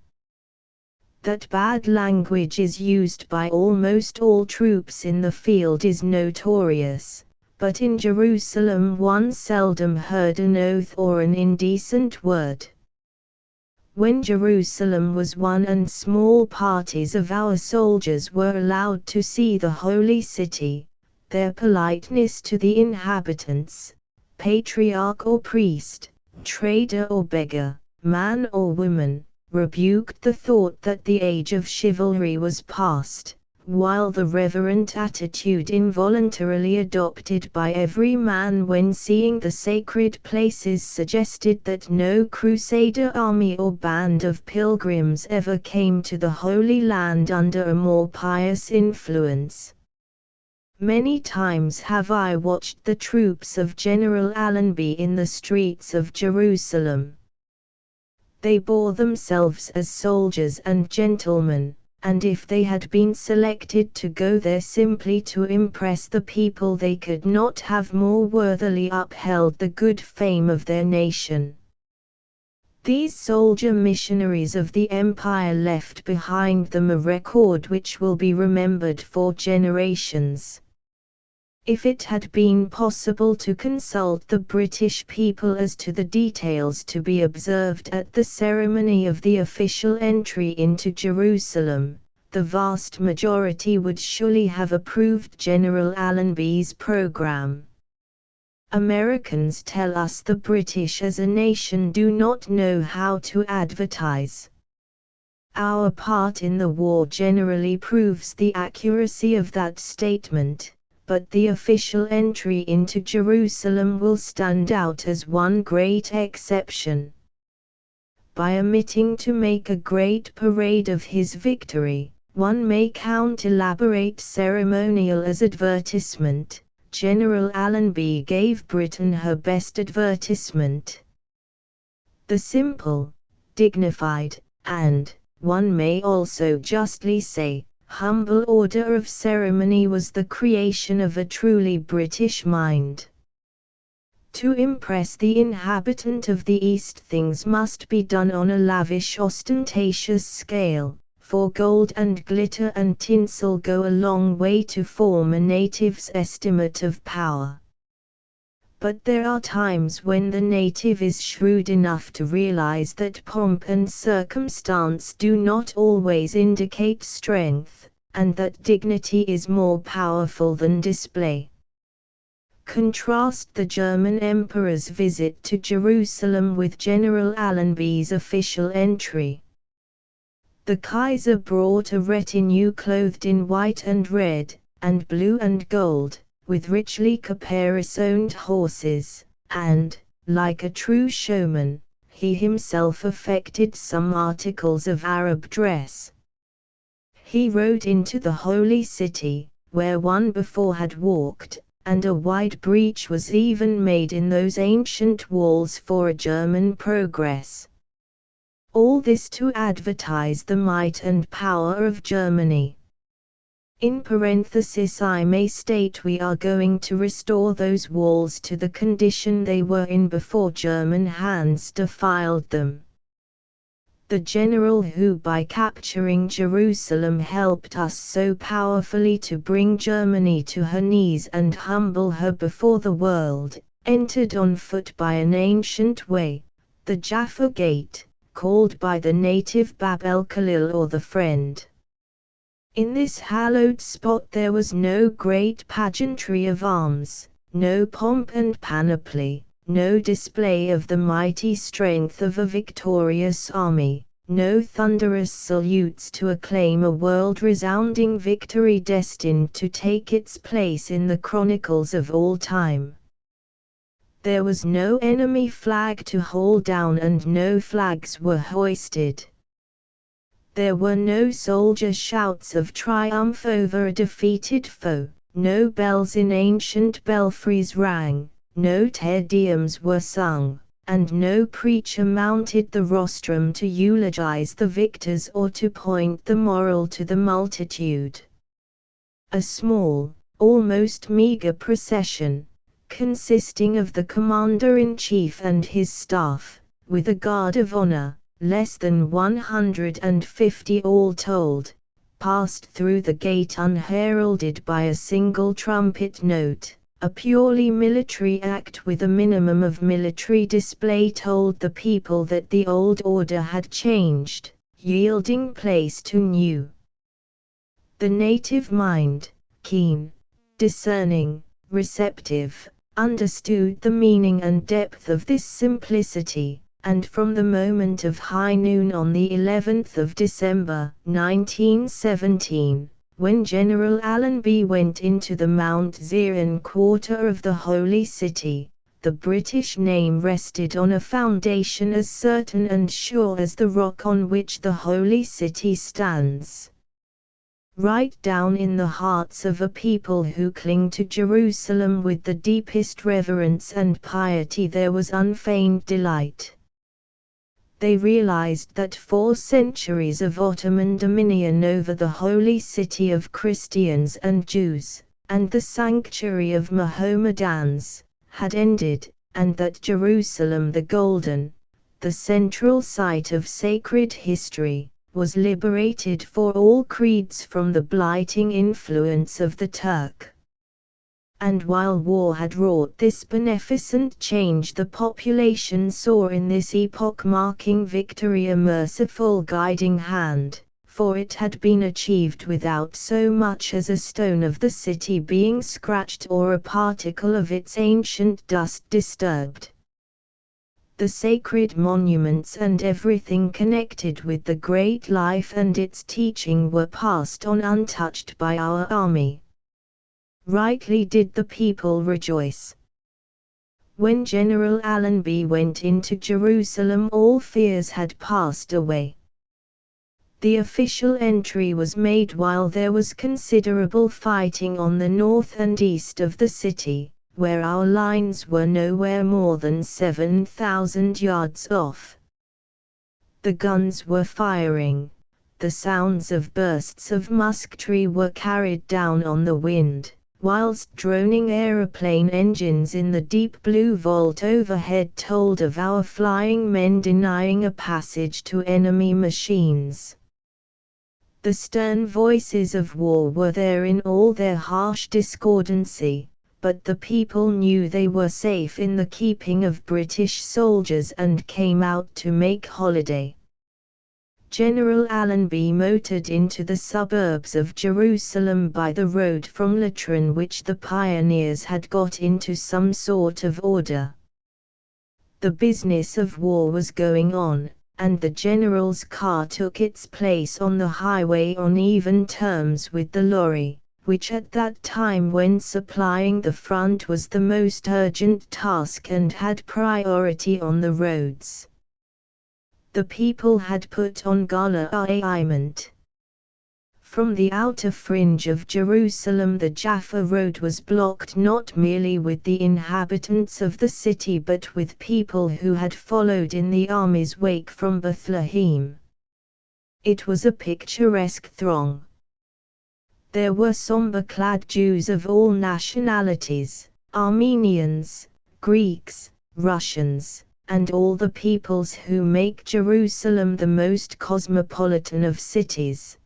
That bad language is used by almost all troops in the field is notorious, but in Jerusalem one seldom heard an oath or an indecent word. When Jerusalem was won and small parties of our soldiers were allowed to see the holy city, their politeness to the inhabitants, patriarch or priest, trader or beggar, man or woman, rebuked the thought that the age of chivalry was past, while the reverent attitude involuntarily adopted by every man when seeing the sacred places suggested that no crusader army or band of pilgrims ever came to the Holy Land under a more pious influence. Many times have I watched the troops of General Allenby in the streets of Jerusalem. They bore themselves as soldiers and gentlemen, and if they had been selected to go there simply to impress the people they could not have more worthily upheld the good fame of their nation. These soldier missionaries of the empire left behind them a record which will be remembered for generations. If it had been possible to consult the British people as to the details to be observed at the ceremony of the official entry into Jerusalem, the vast majority would surely have approved General Allenby's program. Americans tell us the British as a nation do not know how to advertise. Our part in the war generally proves the accuracy of that statement, but the official entry into Jerusalem will stand out as one great exception. By omitting to make a great parade of his victory, one may count elaborate ceremonial as advertisement. General Allenby gave Britain her best advertisement. The simple, dignified, and, one may also justly say, humble order of ceremony was the creation of a truly British mind. To impress the inhabitant of the East things must be done on a lavish ostentatious scale, for gold and glitter and tinsel go a long way to form a native's estimate of power. But there are times when the native is shrewd enough to realize that pomp and circumstance do not always indicate strength, and that dignity is more powerful than display. Contrast the German Emperor's visit to Jerusalem with General Allenby's official entry. The Kaiser brought a retinue clothed in white and red, and blue and gold, with richly caparisoned horses, and, like a true showman, he himself affected some articles of Arab dress. He rode into the holy city, where one before had walked, and a wide breach was even made in those ancient walls for a German progress. All this to advertise the might and power of Germany. In parenthesis I may state we are going to restore those walls to the condition they were in before German hands defiled them. The general who by capturing Jerusalem helped us so powerfully to bring Germany to her knees and humble her before the world, entered on foot by an ancient way, the Jaffa Gate, called by the native Bab el Khalil or the Friend. In this hallowed spot there was no great pageantry of arms, no pomp and panoply, no display of the mighty strength of a victorious army, no thunderous salutes to acclaim a world-resounding victory destined to take its place in the chronicles of all time. There was no enemy flag to hold down and no flags were hoisted. There were no soldier shouts of triumph over a defeated foe, no bells in ancient belfries rang, no Te Deums were sung, and no preacher mounted the rostrum to eulogize the victors or to point the moral to the multitude. A small, almost meager procession, consisting of the commander-in-chief and his staff, with a guard of honor, less than 150 all told, passed through the gate unheralded by a single trumpet note. A purely military act with a minimum of military display told the people that the old order had changed, yielding place to new. The native mind, keen, discerning, receptive, understood the meaning and depth of this simplicity, and from the moment of high noon on the 11th of December, 1917, when General Allenby went into the Mount Zion quarter of the Holy City, the British name rested on a foundation as certain and sure as the rock on which the Holy City stands. Right down in the hearts of a people who cling to Jerusalem with the deepest reverence and piety there was unfeigned delight. They realized that 4 centuries of Ottoman dominion over the holy city of Christians and Jews, and the sanctuary of Mohammedans, had ended, and that Jerusalem the Golden, the central site of sacred history, was liberated for all creeds from the blighting influence of the Turk. And while war had wrought this beneficent change, the population saw in this epoch-marking victory a merciful guiding hand, for it had been achieved without so much as a stone of the city being scratched or a particle of its ancient dust disturbed. The sacred monuments and everything connected with the great life and its teaching were passed on untouched by our army. Rightly did the people rejoice. When General Allenby went into Jerusalem, all fears had passed away. The official entry was made while there was considerable fighting on the north and east of the city, where our lines were nowhere more than 7,000 yards off. The guns were firing, the sounds of bursts of musketry were carried down on the wind, whilst droning aeroplane engines in the deep blue vault overhead told of our flying men denying a passage to enemy machines. The stern voices of war were there in all their harsh discordancy, but the people knew they were safe in the keeping of British soldiers and came out to make holiday. General Allenby motored into the suburbs of Jerusalem by the road from Latran, which the pioneers had got into some sort of order. The business of war was going on, and the general's car took its place on the highway on even terms with the lorry, which at that time when supplying the front was the most urgent task and had priority on the roads. The people had put on gala raiment. From the outer fringe of Jerusalem the Jaffa Road was blocked not merely with the inhabitants of the city but with people who had followed in the army's wake from Bethlehem. It was a picturesque throng. There were somber-clad Jews of all nationalities, Armenians, Greeks, Russians, and all the peoples who make Jerusalem the most cosmopolitan of cities.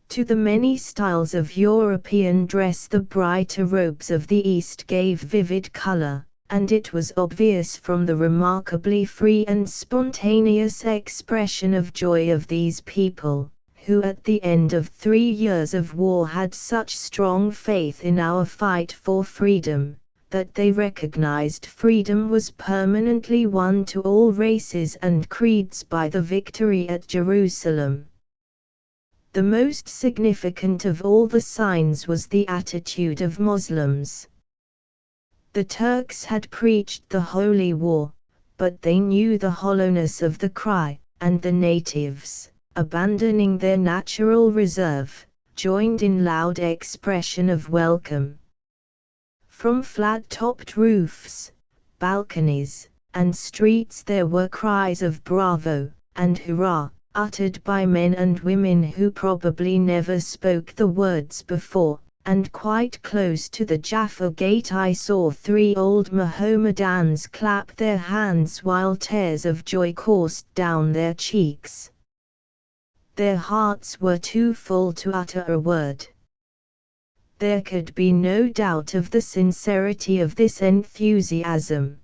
To the many styles of European dress the brighter robes of the East gave vivid color, and it was obvious from the remarkably free and spontaneous expression of joy of these people, who at the end of 3 years of war had such strong faith in our fight for freedom, that they recognized freedom was permanently won to all races and creeds by the victory at Jerusalem. The most significant of all the signs was the attitude of Muslims. The Turks had preached the holy war, but they knew the hollowness of the cry, and the natives, abandoning their natural reserve, joined in loud expression of welcome. From flat-topped roofs, balconies, and streets there were cries of bravo and hurrah, uttered by men and women who probably never spoke the words before, and quite close to the Jaffa Gate I saw 3 old Mohammedans clap their hands while tears of joy coursed down their cheeks. Their hearts were too full to utter a word. There could be no doubt of the sincerity of this enthusiasm.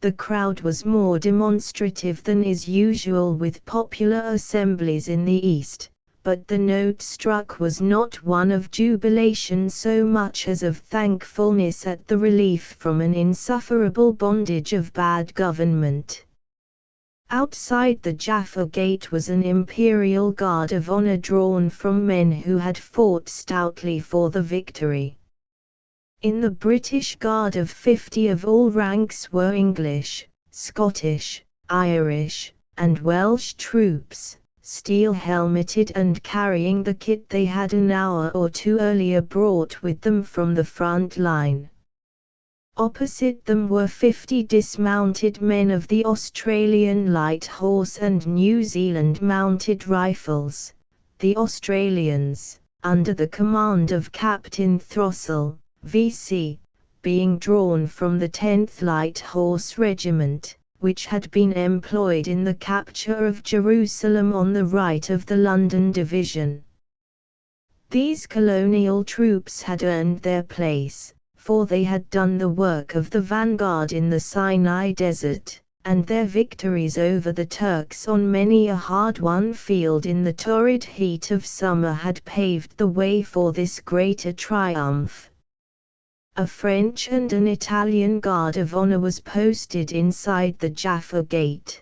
The crowd was more demonstrative than is usual with popular assemblies in the East, but the note struck was not one of jubilation so much as of thankfulness at the relief from an insufferable bondage of bad government. Outside the Jaffa Gate was an imperial guard of honor drawn from men who had fought stoutly for the victory. In the British Guard of 50 of all ranks were English, Scottish, Irish, and Welsh troops, steel-helmeted and carrying the kit they had an hour or 2 earlier brought with them from the front line. Opposite them were 50 dismounted men of the Australian Light Horse and New Zealand Mounted Rifles, the Australians, under the command of Captain Throssell, V.C., being drawn from the 10th Light Horse Regiment, which had been employed in the capture of Jerusalem on the right of the London Division. These colonial troops had earned their place, for they had done the work of the vanguard in the Sinai Desert, and their victories over the Turks on many a hard-won field in the torrid heat of summer had paved the way for this greater triumph. A French and an Italian guard of honor was posted inside the Jaffa Gate.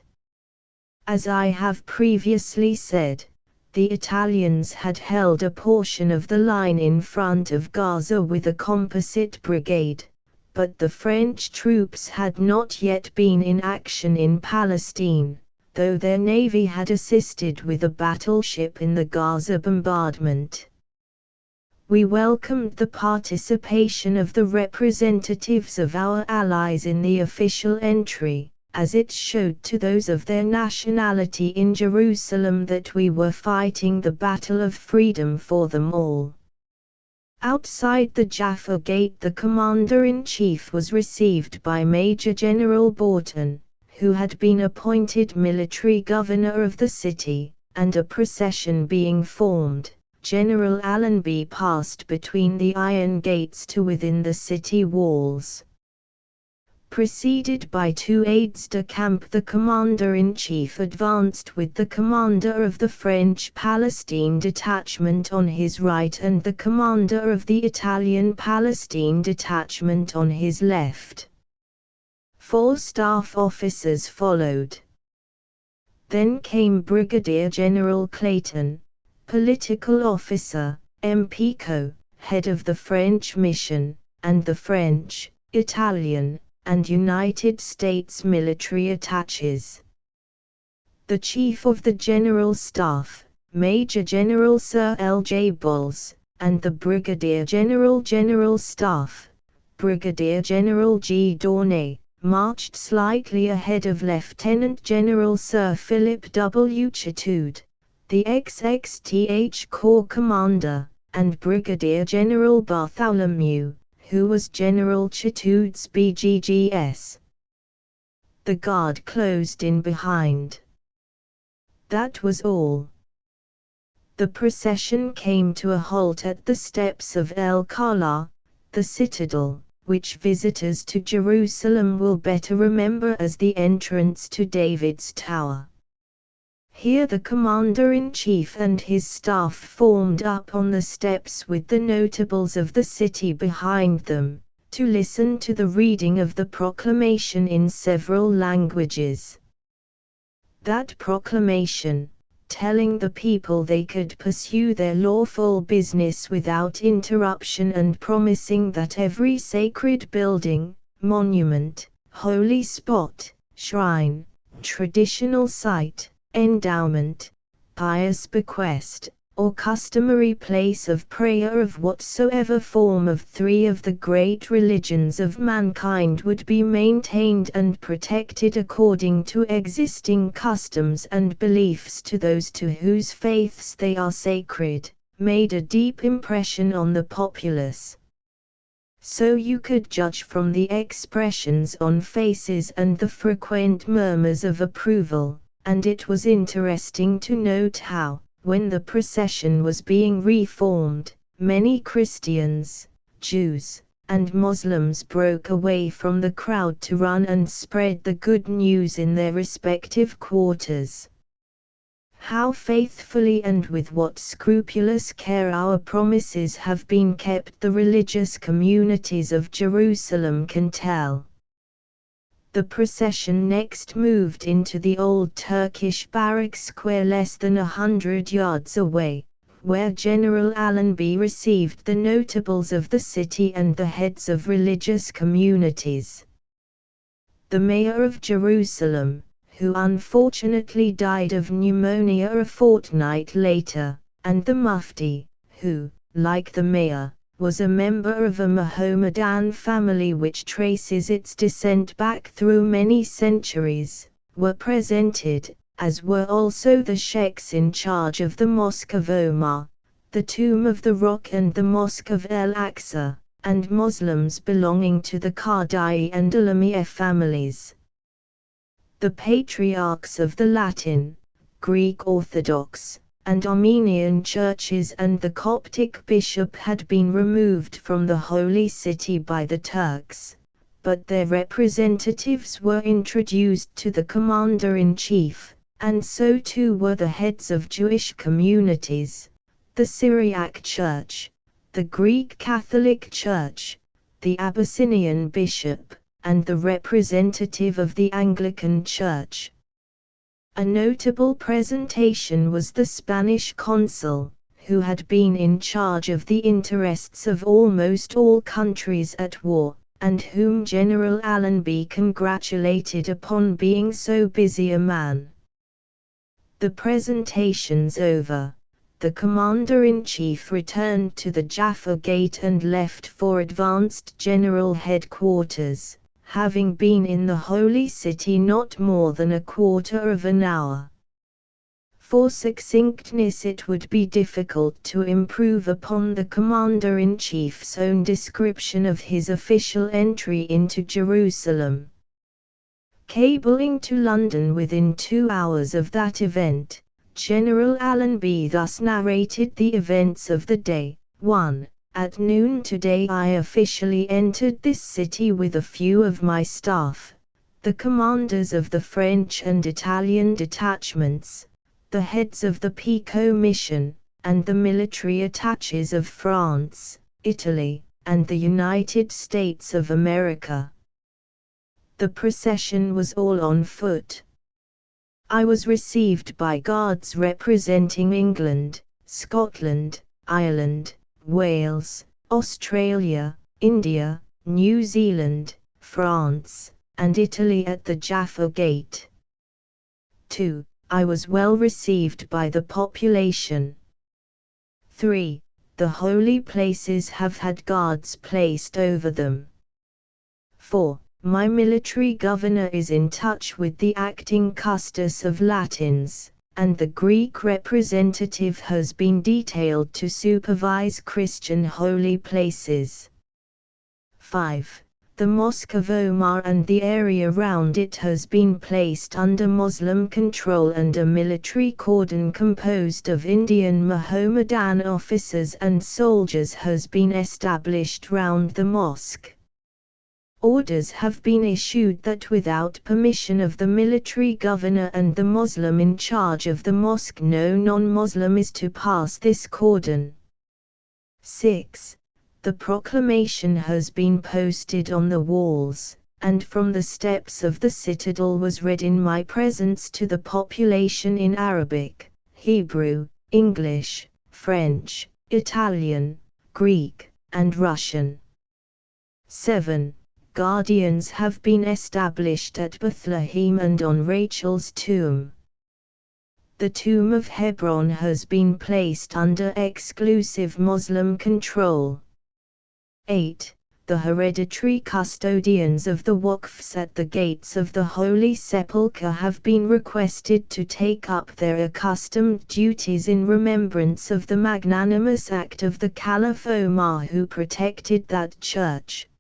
As I have previously said, the Italians had held a portion of the line in front of Gaza with a composite brigade, but the French troops had not yet been in action in Palestine, though their navy had assisted with a battleship in the Gaza bombardment. We welcomed the participation of the representatives of our allies in the official entry, as it showed to those of their nationality in Jerusalem that we were fighting the battle of freedom for them all. Outside the Jaffa Gate the Commander-in-Chief was received by Major General Borton, who had been appointed military governor of the city, and a procession being formed, General Allenby passed between the iron gates to within the city walls. Preceded by 2 aides-de-camp, the commander-in-chief advanced with the commander of the French Palestine detachment on his right and the commander of the Italian Palestine detachment on his left. 4 staff officers followed. Then came Brigadier General Clayton, political officer, MPCO, head of the French mission, and the French, Italian, and United States military attaches. The Chief of the General Staff, Major General Sir L.J. Bowles, and the Brigadier General General Staff, Brigadier General G. Dornay, marched slightly ahead of Lieutenant General Sir Philip W. Chatude, the XXTH Corps Commander, and Brigadier General Bartholomew, who was General Chatude's BGGS. The guard closed in behind. That was all. The procession came to a halt at the steps of El Kala, the citadel, which visitors to Jerusalem will better remember as the entrance to David's Tower. Here the commander-in-chief and his staff formed up on the steps with the notables of the city behind them, to listen to the reading of the proclamation in several languages. That proclamation, telling the people they could pursue their lawful business without interruption and promising that every sacred building, monument, holy spot, shrine, traditional site, endowment, pious bequest, or customary place of prayer of whatsoever form of 3 of the great religions of mankind would be maintained and protected according to existing customs and beliefs to those to whose faiths they are sacred, made a deep impression on the populace. So you could judge from the expressions on faces and the frequent murmurs of approval, and it was interesting to note how, when the procession was being reformed, many Christians, Jews, and Muslims broke away from the crowd to run and spread the good news in their respective quarters. How faithfully and with what scrupulous care our promises have been kept, the religious communities of Jerusalem can tell. The procession next moved into the old Turkish barrack square less than 100 yards away, where General Allenby received the notables of the city and the heads of religious communities. The mayor of Jerusalem, who unfortunately died of pneumonia a fortnight later, and the mufti, who, like the mayor, was a member of a Mohammedan family which traces its descent back through many centuries, were presented, as were also the sheikhs in charge of the Mosque of Omar, the Tomb of the Rock and the Mosque of El Aqsa, and Muslims belonging to the Qadai and Alamiya families. The patriarchs of the Latin, Greek Orthodox, and Armenian churches and the Coptic bishop had been removed from the Holy City by the Turks, but their representatives were introduced to the commander-in-chief, and so too were the heads of Jewish communities, the Syriac Church, the Greek Catholic Church, the Abyssinian bishop, and the representative of the Anglican Church. A notable presentation was the Spanish consul, who had been in charge of the interests of almost all countries at war, and whom General Allenby congratulated upon being so busy a man. The presentations over, the commander-in-chief returned to the Jaffa Gate and left for advanced general headquarters, having been in the Holy City not more than a quarter of an hour. For succinctness it would be difficult to improve upon the commander-in-chief's own description of his official entry into Jerusalem. Cabling to London within 2 hours of that event, General Allenby thus narrated the events of the day. 1. At noon today I officially entered this city with a few of my staff, the commanders of the French and Italian detachments, the heads of the Pico mission, and the military attaches of France, Italy, and the United States of America. The procession was all on foot. I was received by guards representing England, Scotland, Ireland, Wales, Australia, India, New Zealand, France, and Italy at the Jaffa Gate. 2. I was well received by the population. 3. The holy places have had guards placed over them. 4. My military governor is in touch with the acting custos of Latins, and the Greek representative has been detailed to supervise Christian holy places. 5. The Mosque of Omar and the area round it has been placed under Muslim control, and a military cordon composed of Indian Mohammedan officers and soldiers has been established round the mosque. Orders have been issued that without permission of the military governor and the Muslim in charge of the mosque, no non-Muslim is to pass this cordon. 6. The proclamation has been posted on the walls, and from the steps of the citadel was read in my presence to the population in Arabic, Hebrew, English, French, Italian, Greek, and Russian. 7. Guardians have been established at Bethlehem and on Rachel's tomb. The tomb of Hebron has been placed under exclusive Muslim control. 8. The hereditary custodians of the Waqfs at the gates of the Holy Sepulchre have been requested to take up their accustomed duties in remembrance of the magnanimous act of the Caliph Omar, who protected that church.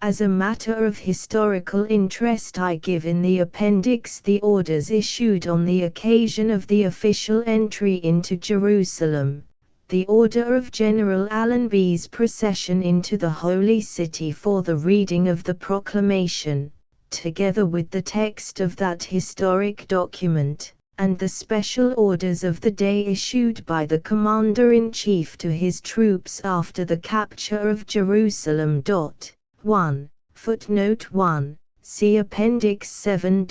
As a matter of historical interest, I give in the appendix the orders issued on the occasion of the official entry into Jerusalem, the order of General Allenby's procession into the Holy City for the reading of the proclamation, together with the text of that historic document, and the special orders of the day issued by the Commander-in-Chief to his troops after the capture of Jerusalem. 1. Footnote 1. See Appendix 7.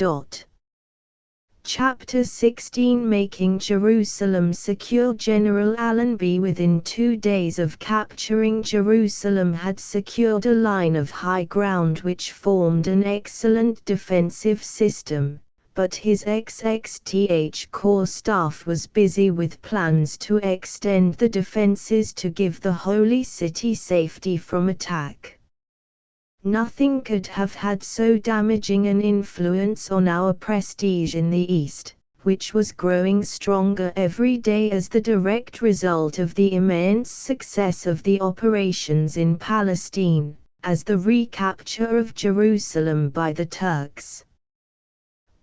Chapter 16. Making Jerusalem secure. General Allenby, within 2 days of capturing Jerusalem, had secured a line of high ground which formed an excellent defensive system, but his XXTH Corps staff was busy with plans to extend the defenses to give the Holy City safety from attack. Nothing could have had so damaging an influence on our prestige in the East, which was growing stronger every day as the direct result of the immense success of the operations in Palestine, as the recapture of Jerusalem by the Turks.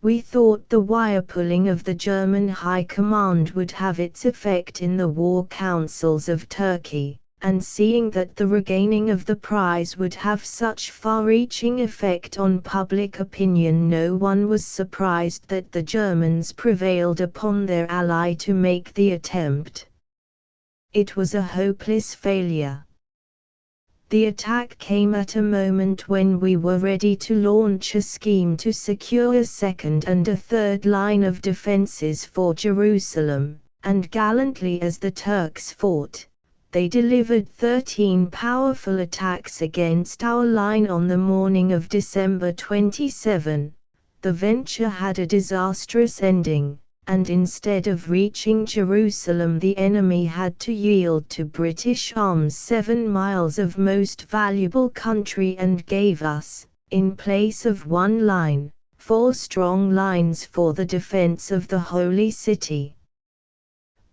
We thought the wire-pulling of the German High Command would have its effect in the war councils of Turkey, and seeing that the regaining of the prize would have such far-reaching effect on public opinion, no one was surprised that the Germans prevailed upon their ally to make the attempt. It was a hopeless failure. The attack came at a moment when we were ready to launch a scheme to secure a second and a third line of defenses for Jerusalem, and gallantly as the Turks fought, they delivered 13 powerful attacks against our line on the morning of December 27. The venture had a disastrous ending, and instead of reaching Jerusalem, the enemy had to yield to British arms 7 miles of most valuable country and gave us, in place of one line, 4 strong lines for the defense of the Holy City.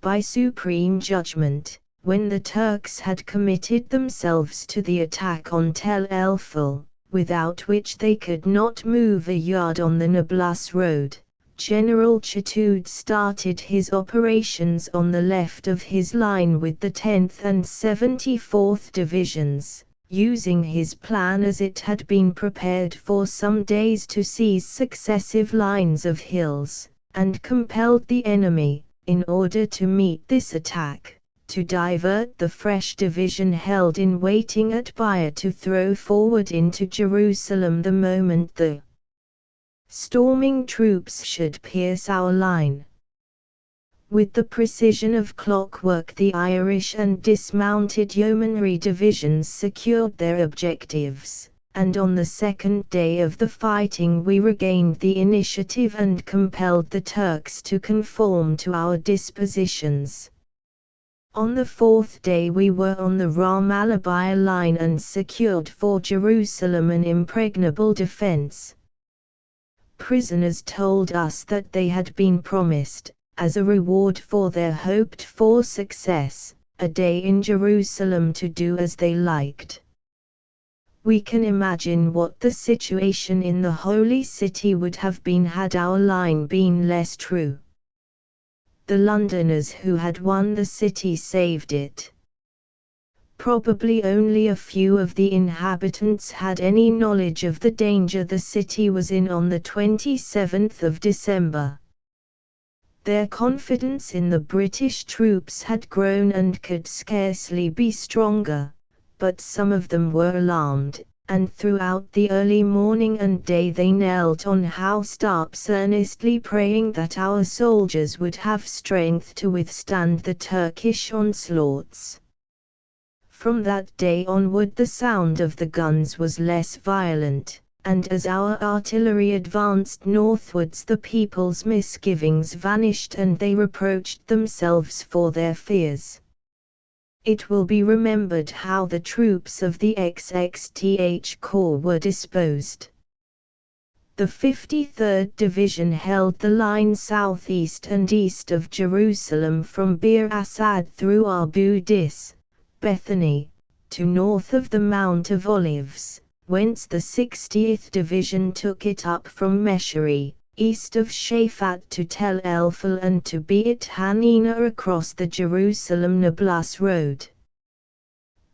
By supreme judgment, when the Turks had committed themselves to the attack on Tel El-Ful, without which they could not move a yard on the Nablus road, General Chatoud started his operations on the left of his line with the 10th and 74th Divisions, using his plan as it had been prepared for some days to seize successive lines of hills, and compelled the enemy, in order to meet this attack, to divert the fresh division held in waiting at Beer to throw forward into Jerusalem the moment the storming troops should pierce our line. With the precision of clockwork, the Irish and dismounted yeomanry divisions secured their objectives, and on the second day of the fighting we regained the initiative and compelled the Turks to conform to our dispositions. On the fourth day we were on the Ramallah-Beer line and secured for Jerusalem an impregnable defense. Prisoners told us that they had been promised, as a reward for their hoped-for success, a day in Jerusalem to do as they liked. We can imagine what the situation in the Holy City would have been had our line been less true. The Londoners who had won the city saved it. Probably only a few of the inhabitants had any knowledge of the danger the city was in on the 27th of December. Their confidence in the British troops had grown and could scarcely be stronger, but some of them were alarmed, and throughout the early morning and day they knelt on housetops earnestly praying that our soldiers would have strength to withstand the Turkish onslaughts. From that day onward the sound of the guns was less violent, and as our artillery advanced northwards the people's misgivings vanished and they reproached themselves for their fears. It will be remembered how the troops of the XXTH Corps were disposed. The 53rd Division held the line southeast and east of Jerusalem from Bir Assad through Abu Dis, Bethany, to north of the Mount of Olives, whence the 60th Division took it up from Mesheri, east of Shafat to Tel El-Ful and to Beit Hanina across the Jerusalem-Nablus road.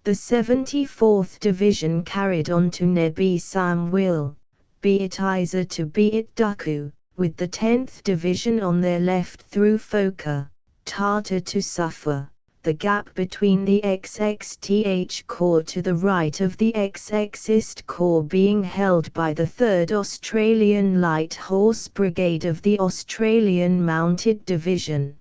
The 74th Division carried on to Nebi Samuel, Beit Isa to Beit Duku, with the 10th Division on their left through Foka, Tartar to Sufwa, the gap between the XXTH Corps to the right of the XXist Corps being held by the 3rd Australian Light Horse Brigade of the Australian Mounted Division.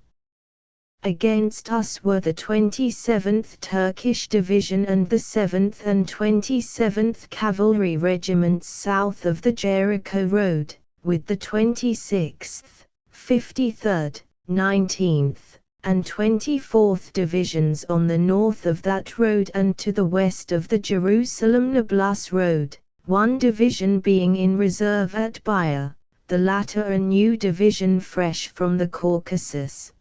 Against us were the 27th Turkish Division and the 7th and 27th Cavalry Regiments south of the Jericho Road, with the 26th, 53rd, 19th, and 24th Divisions on the north of that road and to the west of the Jerusalem-Nablus Road, one division being in reserve at Beer, the latter a new division fresh from the Caucasus.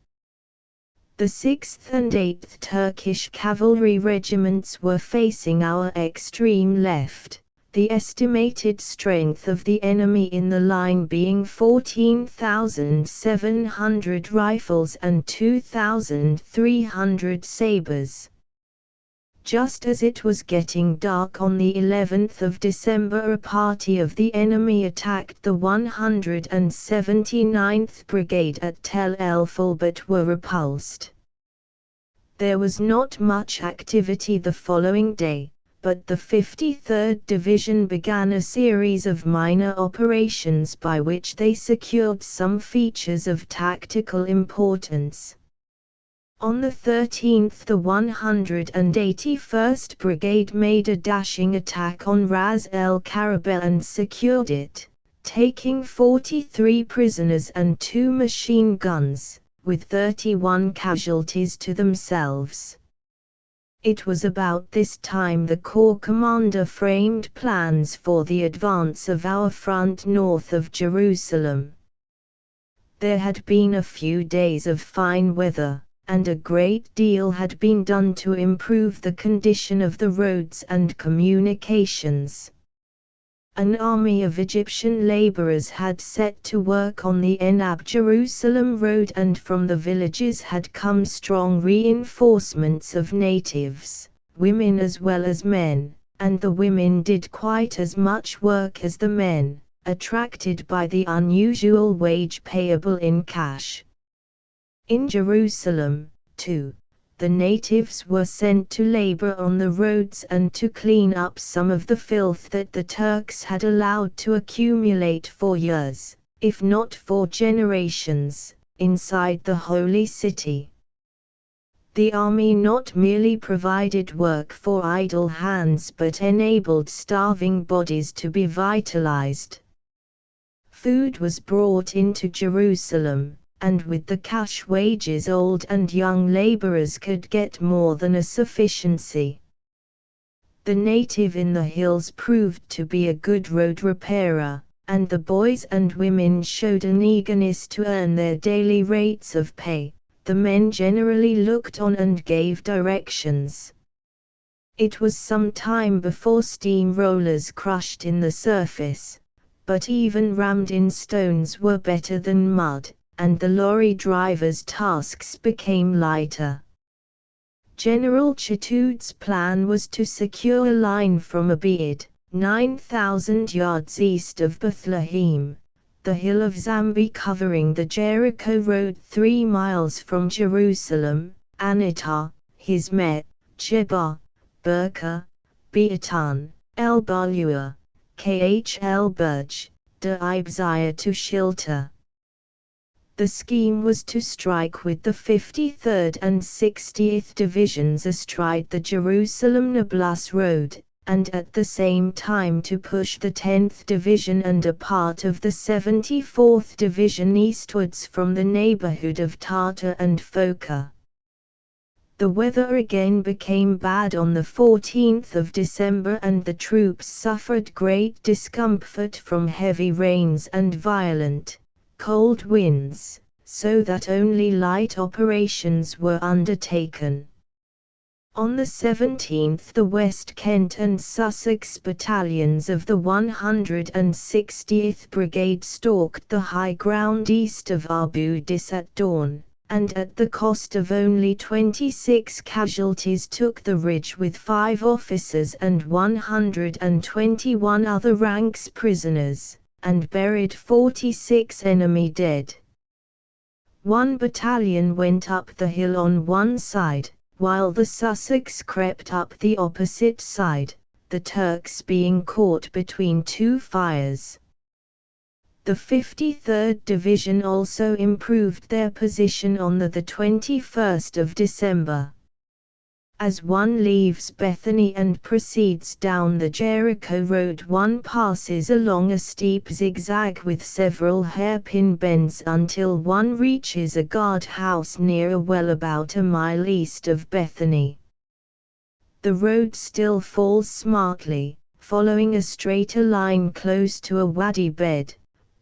The 6th and 8th Turkish Cavalry Regiments were facing our extreme left, the estimated strength of the enemy in the line being 14,700 rifles and 2,300 sabres. Just as it was getting dark on the 11th of December, a party of the enemy attacked the 179th Brigade at Tel El-Ful but were repulsed. There was not much activity the following day, but the 53rd Division began a series of minor operations by which they secured some features of tactical importance. On the 13th the 181st Brigade made a dashing attack on Ras el Karabel and secured it, taking 43 prisoners and 2 machine guns, with 31 casualties to themselves. It was about this time the Corps commander framed plans for the advance of our front north of Jerusalem. There had been a few days of fine weather, and a great deal had been done to improve the condition of the roads and communications. An army of Egyptian laborers had set to work on the Enab-Jerusalem road, and from the villages had come strong reinforcements of natives, women as well as men, and the women did quite as much work as the men, attracted by the unusual wage payable in cash. In Jerusalem, too, the natives were sent to labor on the roads and to clean up some of the filth that the Turks had allowed to accumulate for years, if not for generations, inside the holy city. The army not merely provided work for idle hands but enabled starving bodies to be vitalized. Food was brought into Jerusalem, and with the cash wages old and young laborers could get more than a sufficiency. The native in the hills proved to be a good road repairer, and the boys and women showed an eagerness to earn their daily rates of pay. The men generally looked on and gave directions. It was some time before steam rollers crushed in the surface, but even rammed-in stones were better than mud, and the lorry drivers' tasks became lighter. General Chatoud's plan was to secure a line from Abid, 9,000 yards east of Bethlehem, the hill of Zambi covering the Jericho Road 3 miles from Jerusalem, Anatah, Hizmet, Jebah, Berka, Beatan, El Balua, Khl Burj, De Ibzia to Shilta. The scheme was to strike with the 53rd and 60th Divisions astride the Jerusalem-Nablus Road, and at the same time to push the 10th Division and a part of the 74th Division eastwards from the neighborhood of Tartar and Foka. The weather again became bad on the 14th of December, and the troops suffered great discomfort from heavy rains and violent, cold winds, so that only light operations were undertaken. On the 17th the West Kent and Sussex battalions of the 160th Brigade stalked the high ground east of Abu Dis at dawn, and at the cost of only 26 casualties took the ridge with 5 officers and 121 other ranks prisoners, and buried 46 enemy dead. One battalion went up the hill on one side, while the Sussex crept up the opposite side, the Turks being caught between two fires. The 53rd Division also improved their position on the 21st of December. As one leaves Bethany and proceeds down the Jericho Road, one passes along a steep zigzag with several hairpin bends until one reaches a guardhouse near a well about a mile east of Bethany. The road still falls smartly, following a straighter line close to a wadi bed,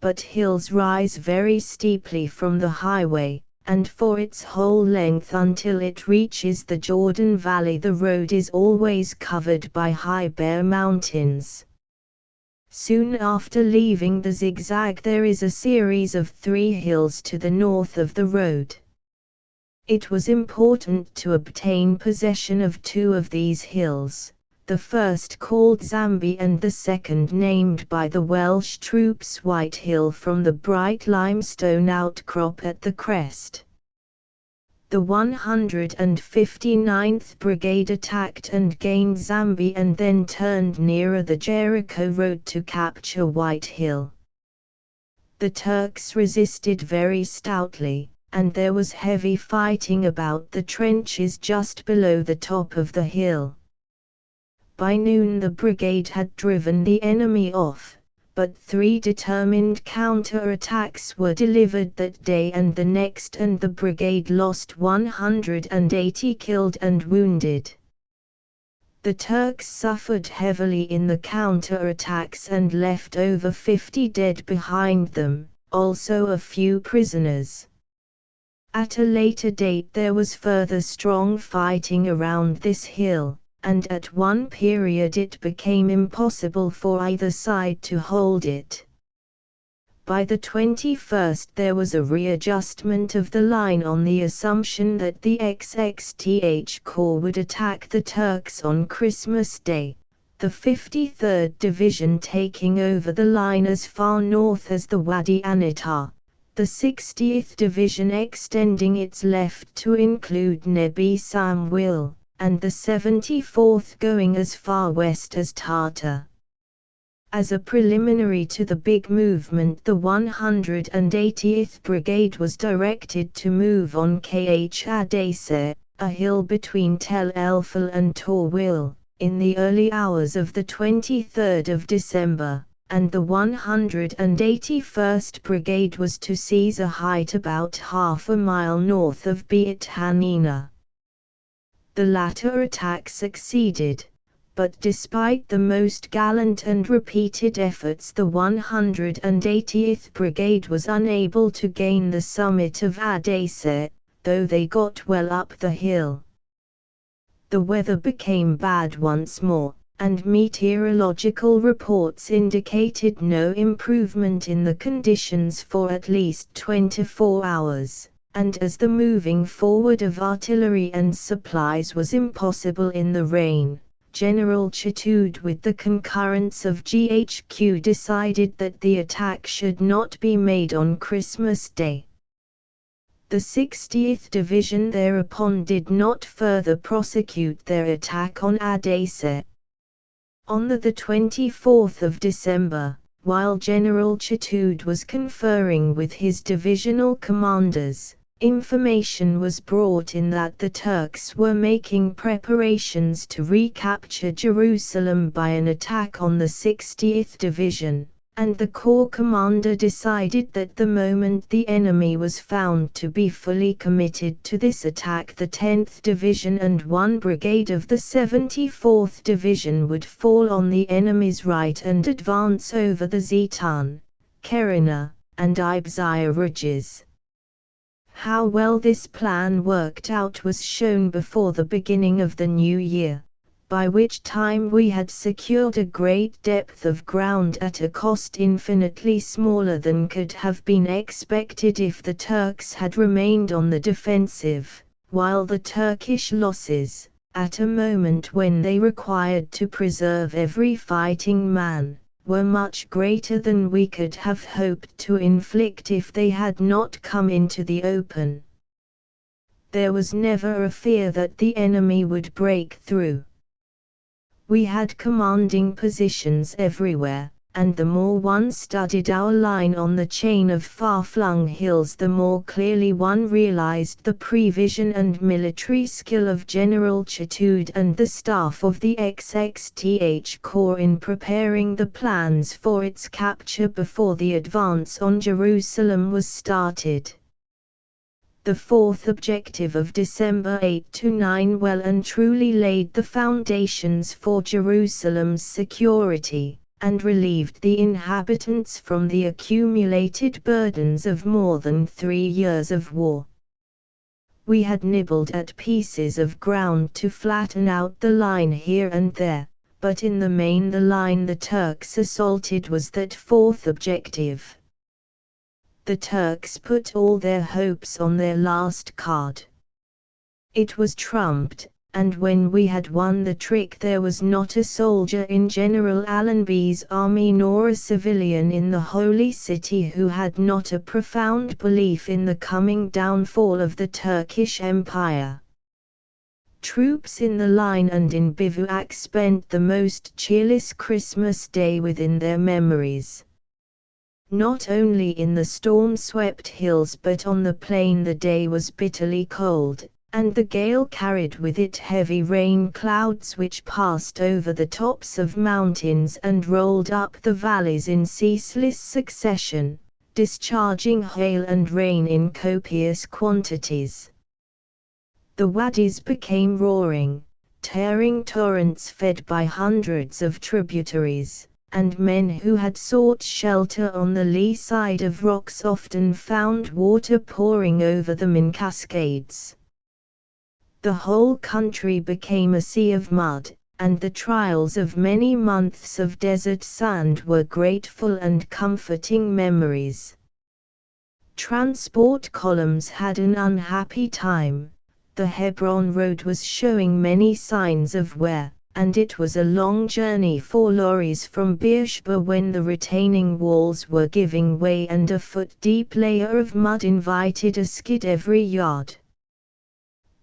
but hills rise very steeply from the highway, and for its whole length until it reaches the Jordan Valley the road is always covered by high bare mountains. Soon after leaving the zigzag there is a series of 3 hills to the north of the road. It was important to obtain possession of 2 of these hills, the first called Zambi and the second named by the Welsh troops White Hill from the bright limestone outcrop at the crest. The 159th Brigade attacked and gained Zambi and then turned nearer the Jericho Road to capture White Hill. The Turks resisted very stoutly, and there was heavy fighting about the trenches just below the top of the hill. By noon the brigade had driven the enemy off, but 3 determined counter-attacks were delivered that day and the next, and the brigade lost 180 killed and wounded. The Turks suffered heavily in the counter-attacks and left over 50 dead behind them, also a few prisoners. At a later date there was further strong fighting around this hill, and at one period it became impossible for either side to hold it. By the 21st there was a readjustment of the line on the assumption that the XXTH Corps would attack the Turks on Christmas Day, the 53rd Division taking over the line as far north as the Wadi Anitar, the 60th Division extending its left to include Nebi Samwil, and the 74th going as far west as Tartar. As a preliminary to the big movement, the 180th Brigade was directed to move on Kh Adaysa, a hill between Tel El-Ful and Torwil, in the early hours of the 23rd of December, and the 181st Brigade was to seize a height about half a mile north of Beit Hanina. The latter attack succeeded, but despite the most gallant and repeated efforts, the 180th Brigade was unable to gain the summit of Adaysa, though they got well up the hill. The weather became bad once more, and meteorological reports indicated no improvement in the conditions for at least 24 hours, and as the moving forward of artillery and supplies was impossible in the rain, General Chatoud with the concurrence of GHQ decided that the attack should not be made on Christmas Day. The 60th Division thereupon did not further prosecute their attack on Adaysa. On the 24th of December, while General Chatoud was conferring with his divisional commanders, information was brought in that the Turks were making preparations to recapture Jerusalem by an attack on the 60th Division, and the Corps commander decided that the moment the enemy was found to be fully committed to this attack, the 10th Division and one brigade of the 74th Division would fall on the enemy's right and advance over the Zitan, Kerina, and Ibzia ridges. How well this plan worked out was shown before the beginning of the new year, by which time we had secured a great depth of ground at a cost infinitely smaller than could have been expected if the Turks had remained on the defensive, while the Turkish losses, at a moment when they required to preserve every fighting man, were much greater than we could have hoped to inflict if they had not come into the open. There was never a fear that the enemy would break through. We had commanding positions everywhere, and the more one studied our line on the chain of far-flung hills, the more clearly one realized the prevision and military skill of General Chatoud and the staff of the XXTH Corps in preparing the plans for its capture before the advance on Jerusalem was started. The fourth objective of December 8–9 well and truly laid the foundations for Jerusalem's security, and relieved the inhabitants from the accumulated burdens of more than 3 years of war. We had nibbled at pieces of ground to flatten out the line here and there, but in the main the line the Turks assaulted was that fourth objective. The Turks put all their hopes on their last card. It was trumped, and when we had won the trick there was not a soldier in General Allenby's army nor a civilian in the Holy City who had not a profound belief in the coming downfall of the Turkish Empire. Troops in the line and in bivouac spent the most cheerless Christmas Day within their memories. Not only in the storm-swept hills but on the plain the day was bitterly cold, and the gale carried with it heavy rain clouds which passed over the tops of mountains and rolled up the valleys in ceaseless succession, discharging hail and rain in copious quantities. The wadis became roaring, tearing torrents fed by hundreds of tributaries, and men who had sought shelter on the lee side of rocks often found water pouring over them in cascades. The whole country became a sea of mud, and the trials of many months of desert sand were grateful and comforting memories. Transport columns had an unhappy time. The Hebron road was showing many signs of wear, and it was a long journey for lorries from Beersheba when the retaining walls were giving way and a foot-deep layer of mud invited a skid every yard.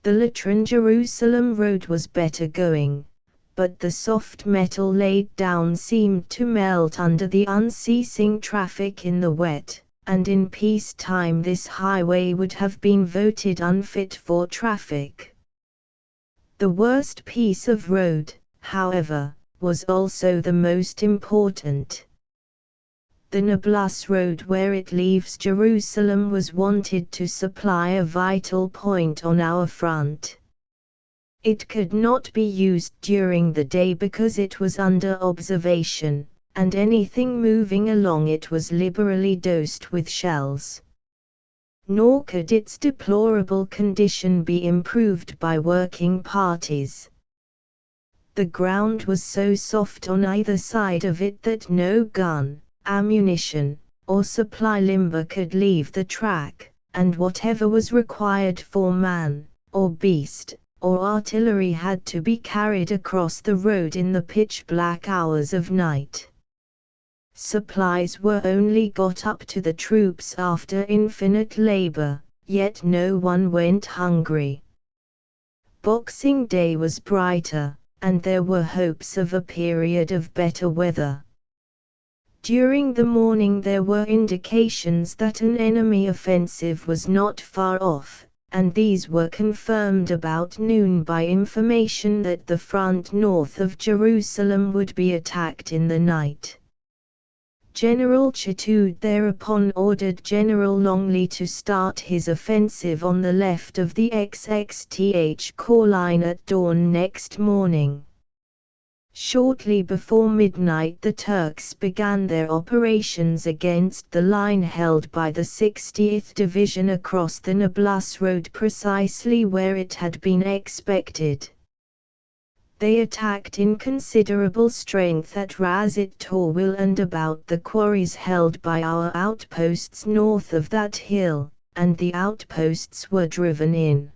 The Latran-Jerusalem road was better going, but the soft metal laid down seemed to melt under the unceasing traffic in the wet, and in peacetime this highway would have been voted unfit for traffic. The worst piece of road, however, was also the most important. The Nablus road where it leaves Jerusalem was wanted to supply a vital point on our front. It could not be used during the day because it was under observation, and anything moving along it was liberally dosed with shells. Nor could its deplorable condition be improved by working parties. The ground was so soft on either side of it that no gun, ammunition, or supply limber could leave the track, and whatever was required for man, or beast, or artillery had to be carried across the road in the pitch-black hours of night. Supplies were only got up to the troops after infinite labor, yet no one went hungry. Boxing Day was brighter, and there were hopes of a period of better weather. During the morning there were indications that an enemy offensive was not far off, and these were confirmed about noon by information that the front north of Jerusalem would be attacked in the night. General Chatoud thereupon ordered General Longley to start his offensive on the left of the XXTH Corps line at dawn next morning. Shortly before midnight the Turks began their operations against the line held by the 60th Division across the Nablus road precisely where it had been expected. They attacked in considerable strength at Razit Torwil and about the quarries held by our outposts north of that hill, and the outposts were driven in.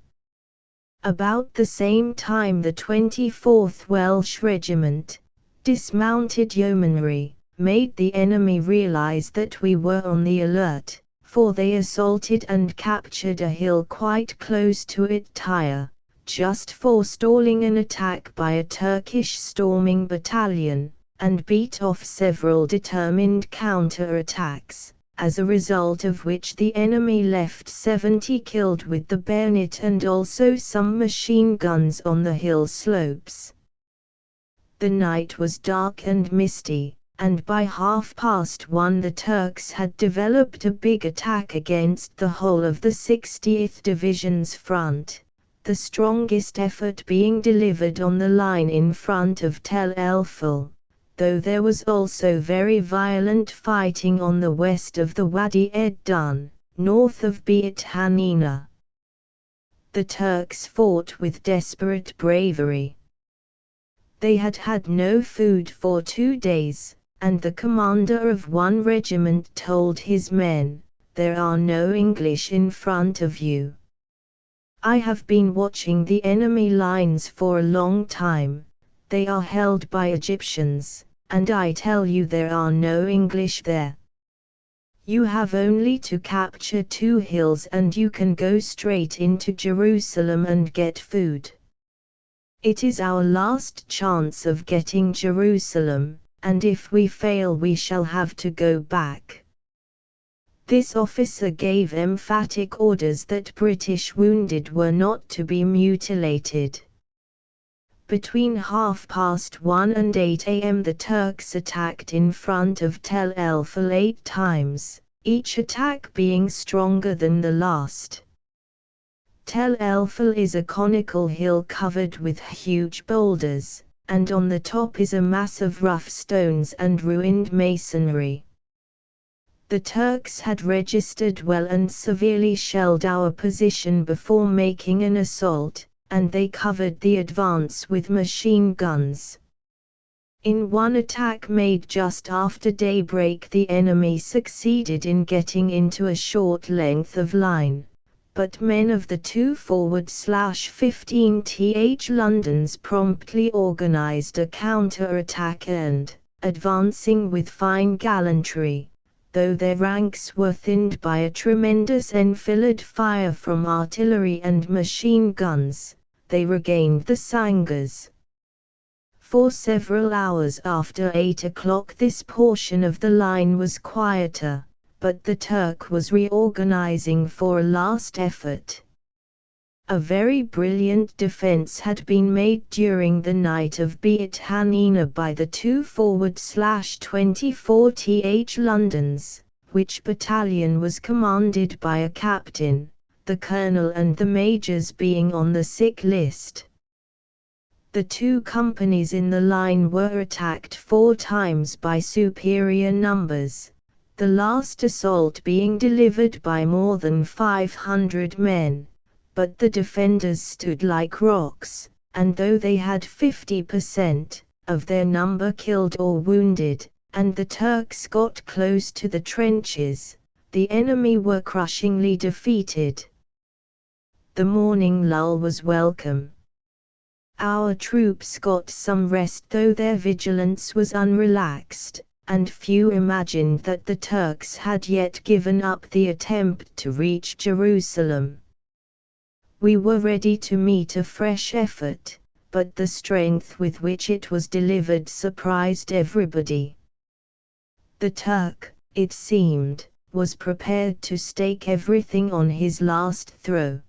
About the same time the 24th Welsh Regiment, dismounted yeomanry, made the enemy realize that we were on the alert, for they assaulted and captured a hill quite close to it Tyre, just forestalling an attack by a Turkish storming battalion, and beat off several determined counter-attacks, as a result of which the enemy left 70 killed with the bayonet and also some machine guns on the hill slopes. The night was dark and misty, and by 1:30 the Turks had developed a big attack against the whole of the 60th Division's front, the strongest effort being delivered on the line in front of Tel El-Ful, though there was also very violent fighting on the west of the Wadi Ed-Dun, north of Beit Hanina. The Turks fought with desperate bravery. They had had no food for 2 days, and the commander of one regiment told his men, "There are no English in front of you. I have been watching the enemy lines for a long time. They are held by Egyptians, and I tell you there are no English there. You have only to capture 2 hills and you can go straight into Jerusalem and get food. It is our last chance of getting Jerusalem, and if we fail we shall have to go back." This officer gave emphatic orders that British wounded were not to be mutilated. Between 1:30 and 8 a.m. the Turks attacked in front of Tel El-Ful 8 times, each attack being stronger than the last. Tel El-Ful is a conical hill covered with huge boulders, and on the top is a mass of rough stones and ruined masonry. The Turks had registered well and severely shelled our position before making an assault, and they covered the advance with machine guns. In one attack made just after daybreak, the enemy succeeded in getting into a short length of line, but men of the 2/15th Londons promptly organised a counter-attack and, advancing with fine gallantry, though their ranks were thinned by a tremendous enfilade fire from artillery and machine guns, they regained the Sangars. For several hours after 8 o'clock this portion of the line was quieter, but the Turk was reorganizing for a last effort. A very brilliant defense had been made during the night of Beit Hanina by the 2/24th Londons, which battalion was commanded by a captain, the colonel and the majors being on the sick list. The two companies in the line were attacked 4 times by superior numbers, the last assault being delivered by more than 500 men, but the defenders stood like rocks, and though they had 50% of their number killed or wounded, and the Turks got close to the trenches, the enemy were crushingly defeated. The morning lull was welcome. Our troops got some rest, though their vigilance was unrelaxed, and few imagined that the Turks had yet given up the attempt to reach Jerusalem. We were ready to meet a fresh effort, but the strength with which it was delivered surprised everybody. The Turk, it seemed, was prepared to stake everything on his last throw.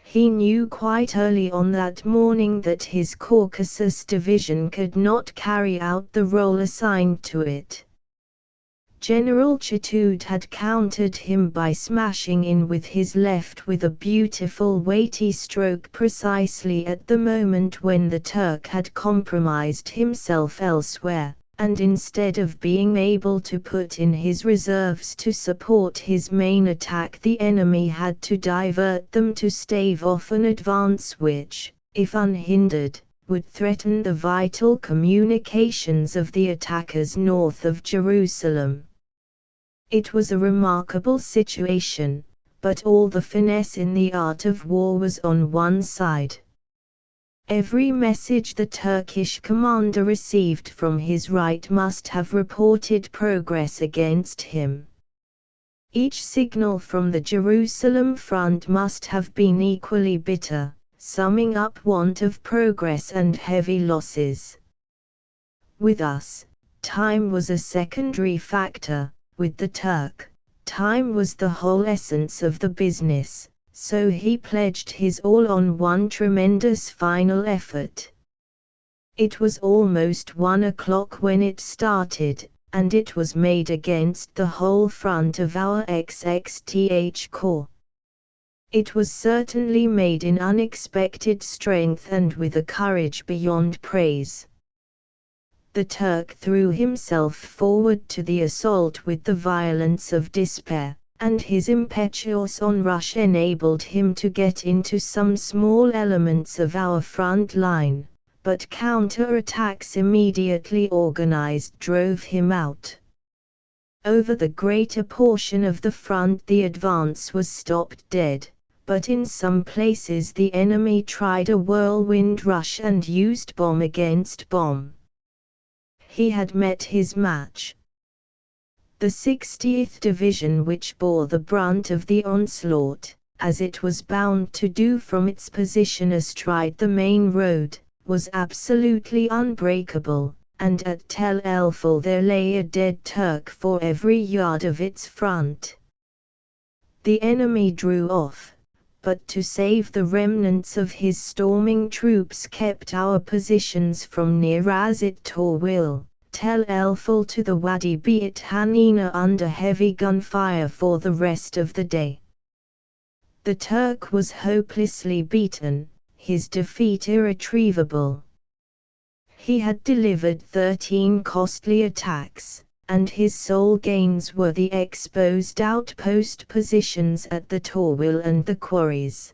He knew quite early on that morning that his Caucasus division could not carry out the role assigned to it. General Chatoud had countered him by smashing in with his left with a beautiful weighty stroke precisely at the moment when the Turk had compromised himself elsewhere, and instead of being able to put in his reserves to support his main attack, the enemy had to divert them to stave off an advance which, if unhindered, would threaten the vital communications of the attackers north of Jerusalem. It was a remarkable situation, but all the finesse in the art of war was on one side. Every message the Turkish commander received from his right must have reported progress against him. Each signal from the Jerusalem front must have been equally bitter, summing up want of progress and heavy losses. With us, time was a secondary factor; with the Turk, time was the whole essence of the business. So he pledged his all on one tremendous final effort. It was almost 1 o'clock when it started, and it was made against the whole front of our XXTH Corps. It was certainly made in unexpected strength and with a courage beyond praise. The Turk threw himself forward to the assault with the violence of despair, and his impetuous onrush enabled him to get into some small elements of our front line, but counter-attacks immediately organized drove him out. Over the greater portion of the front the advance was stopped dead, but in some places the enemy tried a whirlwind rush and used bomb against bomb. He had met his match. The 60th Division, which bore the brunt of the onslaught, as it was bound to do from its position astride the main road, was absolutely unbreakable, and at Tel El-Ful there lay a dead Turk for every yard of its front. The enemy drew off, but to save the remnants of his storming troops kept our positions from near Razit Torwil, Tel El-Ful to the Wadi Beit Hanina under heavy gunfire for the rest of the day. The Turk was hopelessly beaten, his defeat irretrievable. He had delivered 13 costly attacks, and his sole gains were the exposed outpost positions at the Torwil and the quarries.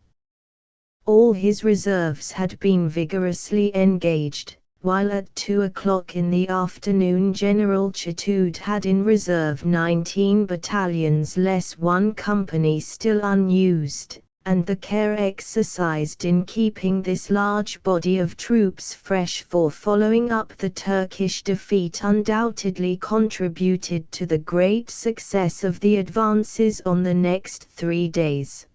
All his reserves had been vigorously engaged, while at 2 o'clock in the afternoon General Chatoud had in reserve 19 battalions less 1 company still unused, and the care exercised in keeping this large body of troops fresh for following up the Turkish defeat undoubtedly contributed to the great success of the advances on the next 3 days.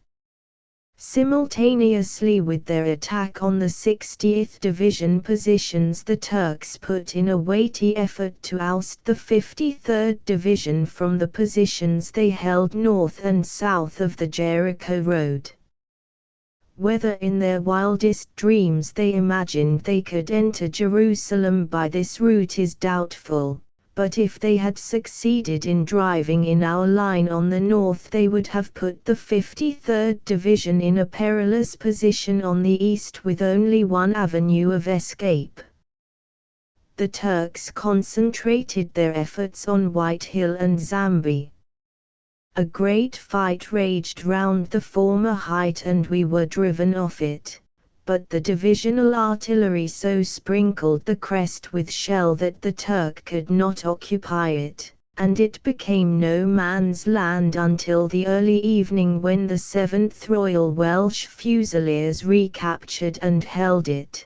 Simultaneously with their attack on the 60th Division positions, the Turks put in a weighty effort to oust the 53rd Division from the positions they held north and south of the Jericho Road. Whether in their wildest dreams they imagined they could enter Jerusalem by this route is doubtful. But if they had succeeded in driving in our line on the north, they would have put the 53rd Division in a perilous position on the east with only one avenue of escape. The Turks concentrated their efforts on White Hill and Zambi. A great fight raged round the former height and we were driven off it. But the divisional artillery so sprinkled the crest with shell that the Turk could not occupy it, and it became no man's land until the early evening when the 7th Royal Welsh Fusiliers recaptured and held it.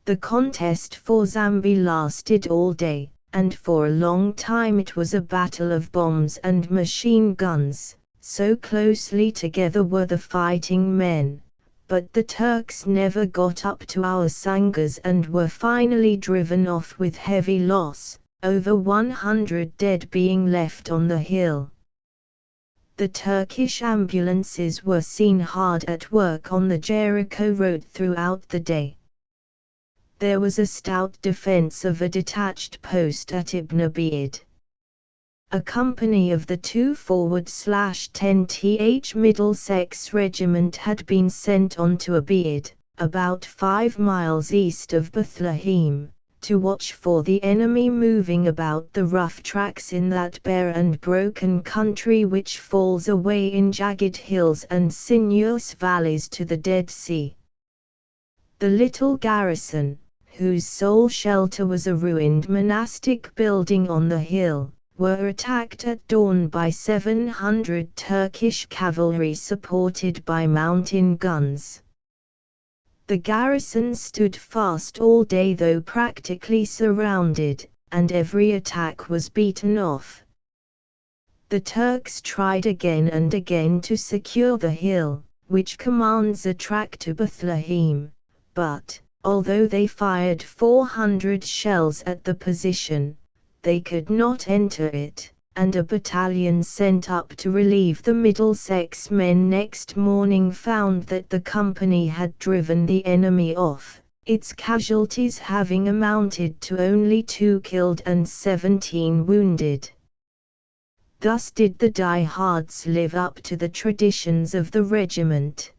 The contest for Zambi lasted all day, and for a long time it was a battle of bombs and machine guns, so closely together were the fighting men. But the Turks never got up to our sangars and were finally driven off with heavy loss, over 100 dead being left on the hill. The Turkish ambulances were seen hard at work on the Jericho Road throughout the day. There was a stout defense of a detached post at Ibn Abid. A company of the 2 forward/10th Middlesex Regiment had been sent on to Abid, about 5 miles east of Bethlehem, to watch for the enemy moving about the rough tracks in that bare and broken country which falls away in jagged hills and sinuous valleys to the Dead Sea. The little garrison, whose sole shelter was a ruined monastic building on the hill, were attacked at dawn by 700 Turkish cavalry supported by mountain guns. The garrison stood fast all day though practically surrounded, and every attack was beaten off. The Turks tried again and again to secure the hill, which commands a track to Bethlehem, but, although they fired 400 shells at the position, they could not enter it, and a battalion sent up to relieve the Middlesex men next morning found that the company had driven the enemy off, its casualties having amounted to only 2 killed and 17 wounded. Thus did the diehards live up to the traditions of the regiment.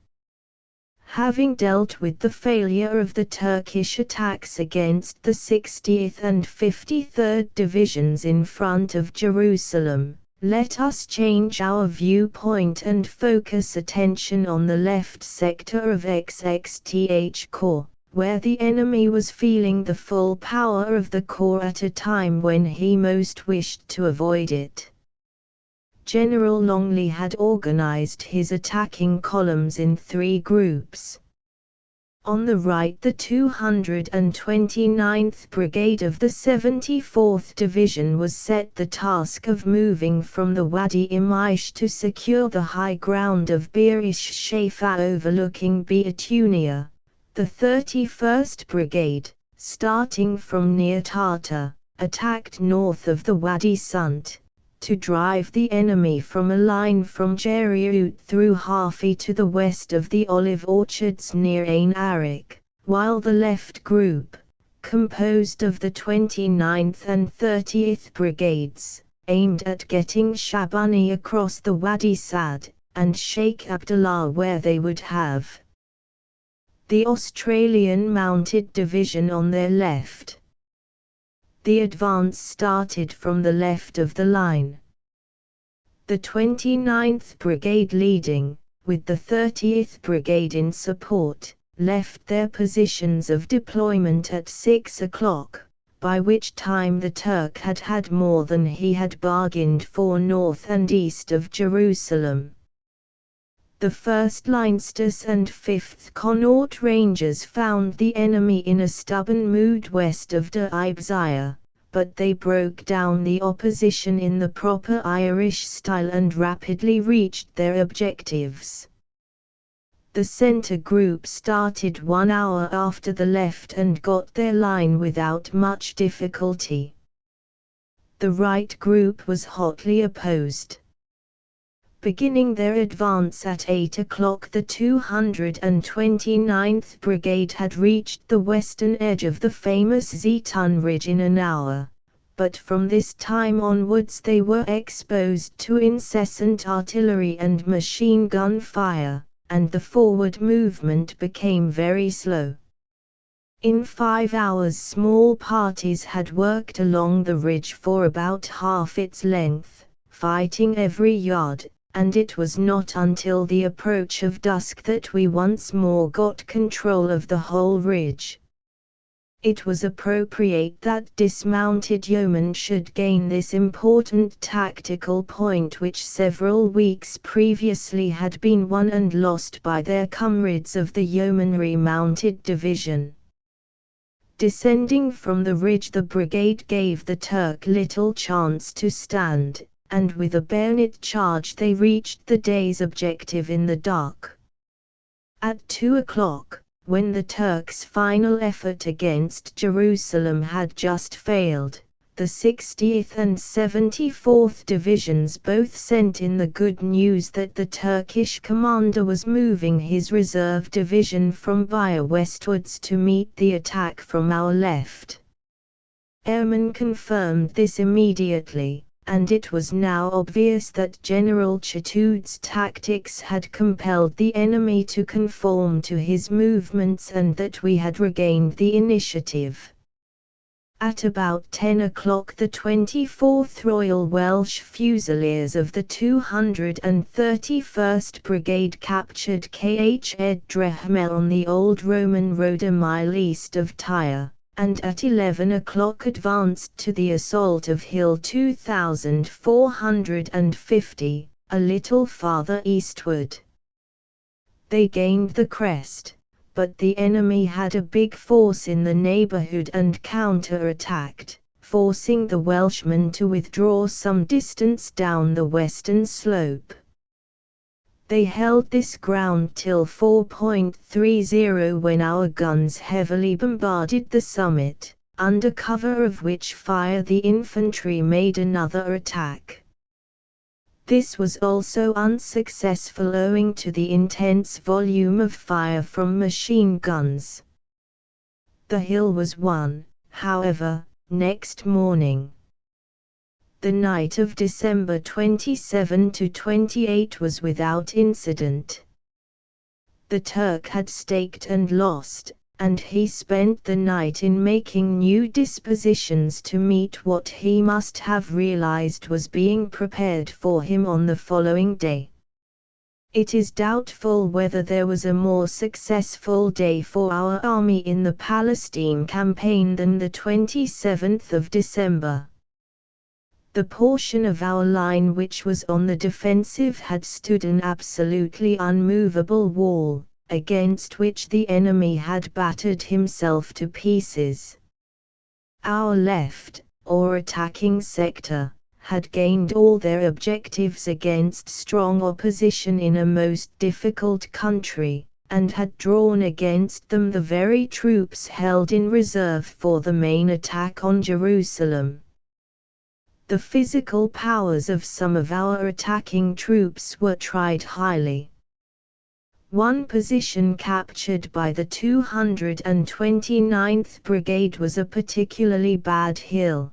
Having dealt with the failure of the Turkish attacks against the 60th and 53rd Divisions in front of Jerusalem, let us change our viewpoint and focus attention on the left sector of XXTH Corps, where the enemy was feeling the full power of the Corps at a time when he most wished to avoid it. General Longley had organized his attacking columns in 3 groups. On the right, the 229th Brigade of the 74th Division was set the task of moving from the Wadi Imaish to secure the high ground of Bir Ish Shafa overlooking Beatunia. The 31st Brigade, starting from near Tartar, attacked north of the Wadi Sant, to drive the enemy from a line from Jeriut through Hafi to the west of the olive orchards near Ain Arik, while the left group, composed of the 29th and 30th Brigades, aimed at getting Shabani across the Wadi Sad, and Sheikh Abdullah where they would have the Australian Mounted Division on their left. The advance started from the left of the line. The 29th Brigade leading, with the 30th Brigade in support, left their positions of deployment at 6 o'clock, by which time the Turk had had more than he had bargained for north and east of Jerusalem. The 1st Leinsters and 5th Connaught Rangers found the enemy in a stubborn mood west of De Ibzia, but they broke down the opposition in the proper Irish style and rapidly reached their objectives. The centre group started 1 hour after the left and got their line without much difficulty. The right group was hotly opposed. Beginning their advance at 8 o'clock, the 229th Brigade had reached the western edge of the famous Zeytun Ridge in an hour, but from this time onwards they were exposed to incessant artillery and machine gun fire, and the forward movement became very slow. In 5 hours small parties had worked along the ridge for about half its length, fighting every yard, and it was not until the approach of dusk that we once more got control of the whole ridge. It was appropriate that dismounted yeomen should gain this important tactical point which several weeks previously had been won and lost by their comrades of the Yeomanry Mounted Division. Descending from the ridge, the brigade gave the Turk little chance to stand, and with a bayonet charge they reached the day's objective in the dark. At 2 o'clock, when the Turks' final effort against Jerusalem had just failed, the 60th and 74th Divisions both sent in the good news that the Turkish commander was moving his reserve division from Baya westwards to meet the attack from our left. Airmen confirmed this immediately, and it was now obvious that General Chatoud's tactics had compelled the enemy to conform to his movements and that we had regained the initiative. At about 10 o'clock the 24th Royal Welsh Fusiliers of the 231st Brigade captured Kh Edrehmel on the old Roman road a mile east of Tyre, and at 11 o'clock advanced to the assault of Hill 2450, a little farther eastward. They gained the crest, but the enemy had a big force in the neighbourhood and counter-attacked, forcing the Welshmen to withdraw some distance down the western slope. They held this ground till 4:30 when our guns heavily bombarded the summit, under cover of which fire the infantry made another attack. This was also unsuccessful owing to the intense volume of fire from machine guns. The hill was won, however, next morning. The night of December 27 to 28 was without incident. The Turk had staked and lost, and he spent the night in making new dispositions to meet what he must have realized was being prepared for him on the following day. It is doubtful whether there was a more successful day for our army in the Palestine campaign than the 27th of December. The portion of our line which was on the defensive had stood an absolutely unmovable wall, against which the enemy had battered himself to pieces. Our left, or attacking sector, had gained all their objectives against strong opposition in a most difficult country, and had drawn against them the very troops held in reserve for the main attack on Jerusalem. The physical powers of some of our attacking troops were tried highly. One position captured by the 229th Brigade was a particularly bad hill.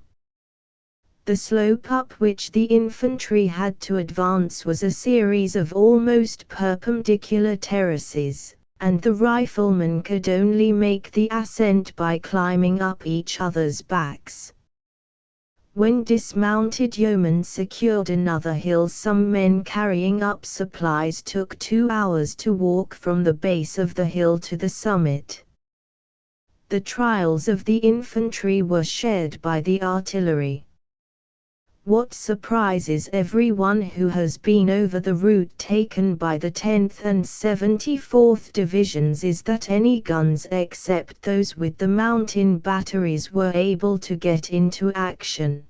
The slope up which the infantry had to advance was a series of almost perpendicular terraces, and the riflemen could only make the ascent by climbing up each other's backs. When dismounted yeomen secured another hill, some men carrying up supplies took 2 hours to walk from the base of the hill to the summit. The trials of the infantry were shared by the artillery. What surprises everyone who has been over the route taken by the 10th and 74th Divisions is that any guns except those with the mountain batteries were able to get into action.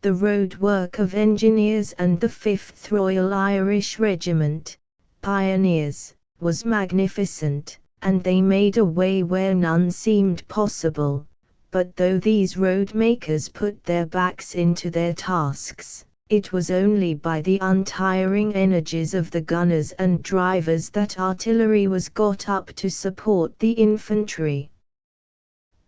The road work of engineers and the 5th Royal Irish Regiment, pioneers, was magnificent, and they made a way where none seemed possible. But though these road makers put their backs into their tasks, it was only by the untiring energies of the gunners and drivers that artillery was got up to support the infantry.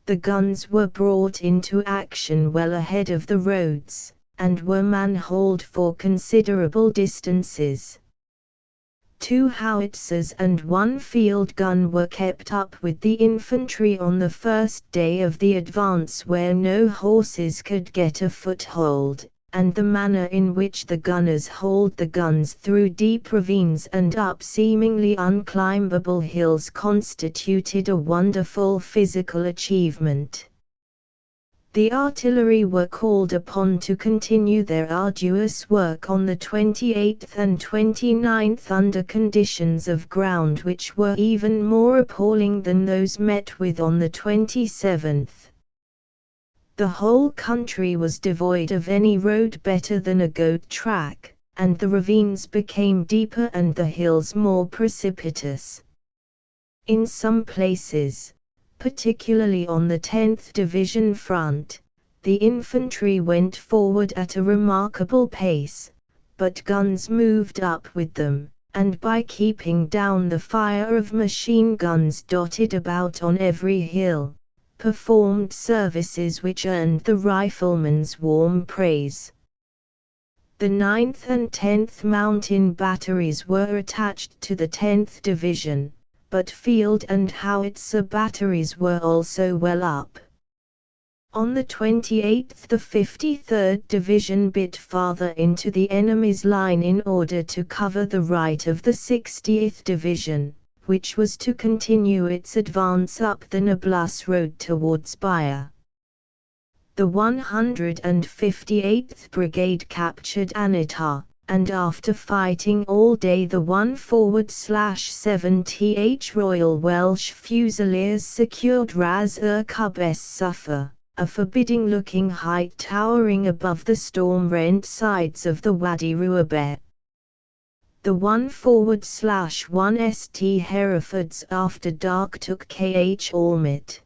The guns were brought into action well ahead of the roads, and were man-hauled for considerable distances. 2 howitzers and 1 field gun were kept up with the infantry on the first day of the advance, where no horses could get a foothold, and the manner in which the gunners hauled the guns through deep ravines and up seemingly unclimbable hills constituted a wonderful physical achievement. The artillery were called upon to continue their arduous work on the 28th and 29th under conditions of ground which were even more appalling than those met with on the 27th. The whole country was devoid of any road better than a goat track, and the ravines became deeper and the hills more precipitous. In some places, particularly on the 10th Division front, the infantry went forward at a remarkable pace, but guns moved up with them, and by keeping down the fire of machine guns dotted about on every hill, performed services which earned the riflemen's warm praise. The 9th and 10th Mountain Batteries were attached to the 10th Division, but field and howitzer batteries were also well up. On the 28th the 53rd Division bit farther into the enemy's line in order to cover the right of the 60th Division, which was to continue its advance up the Nablus road towards Bayer. The 158th Brigade captured Anita, and after fighting all day the 1/70 Royal Welsh Fusiliers secured Ras ur Cubes Suffer, a forbidding-looking height towering above the storm-rent sides of the Wadi Ruabeh. The 1/1 St Herefords after dark took Kh Ormit.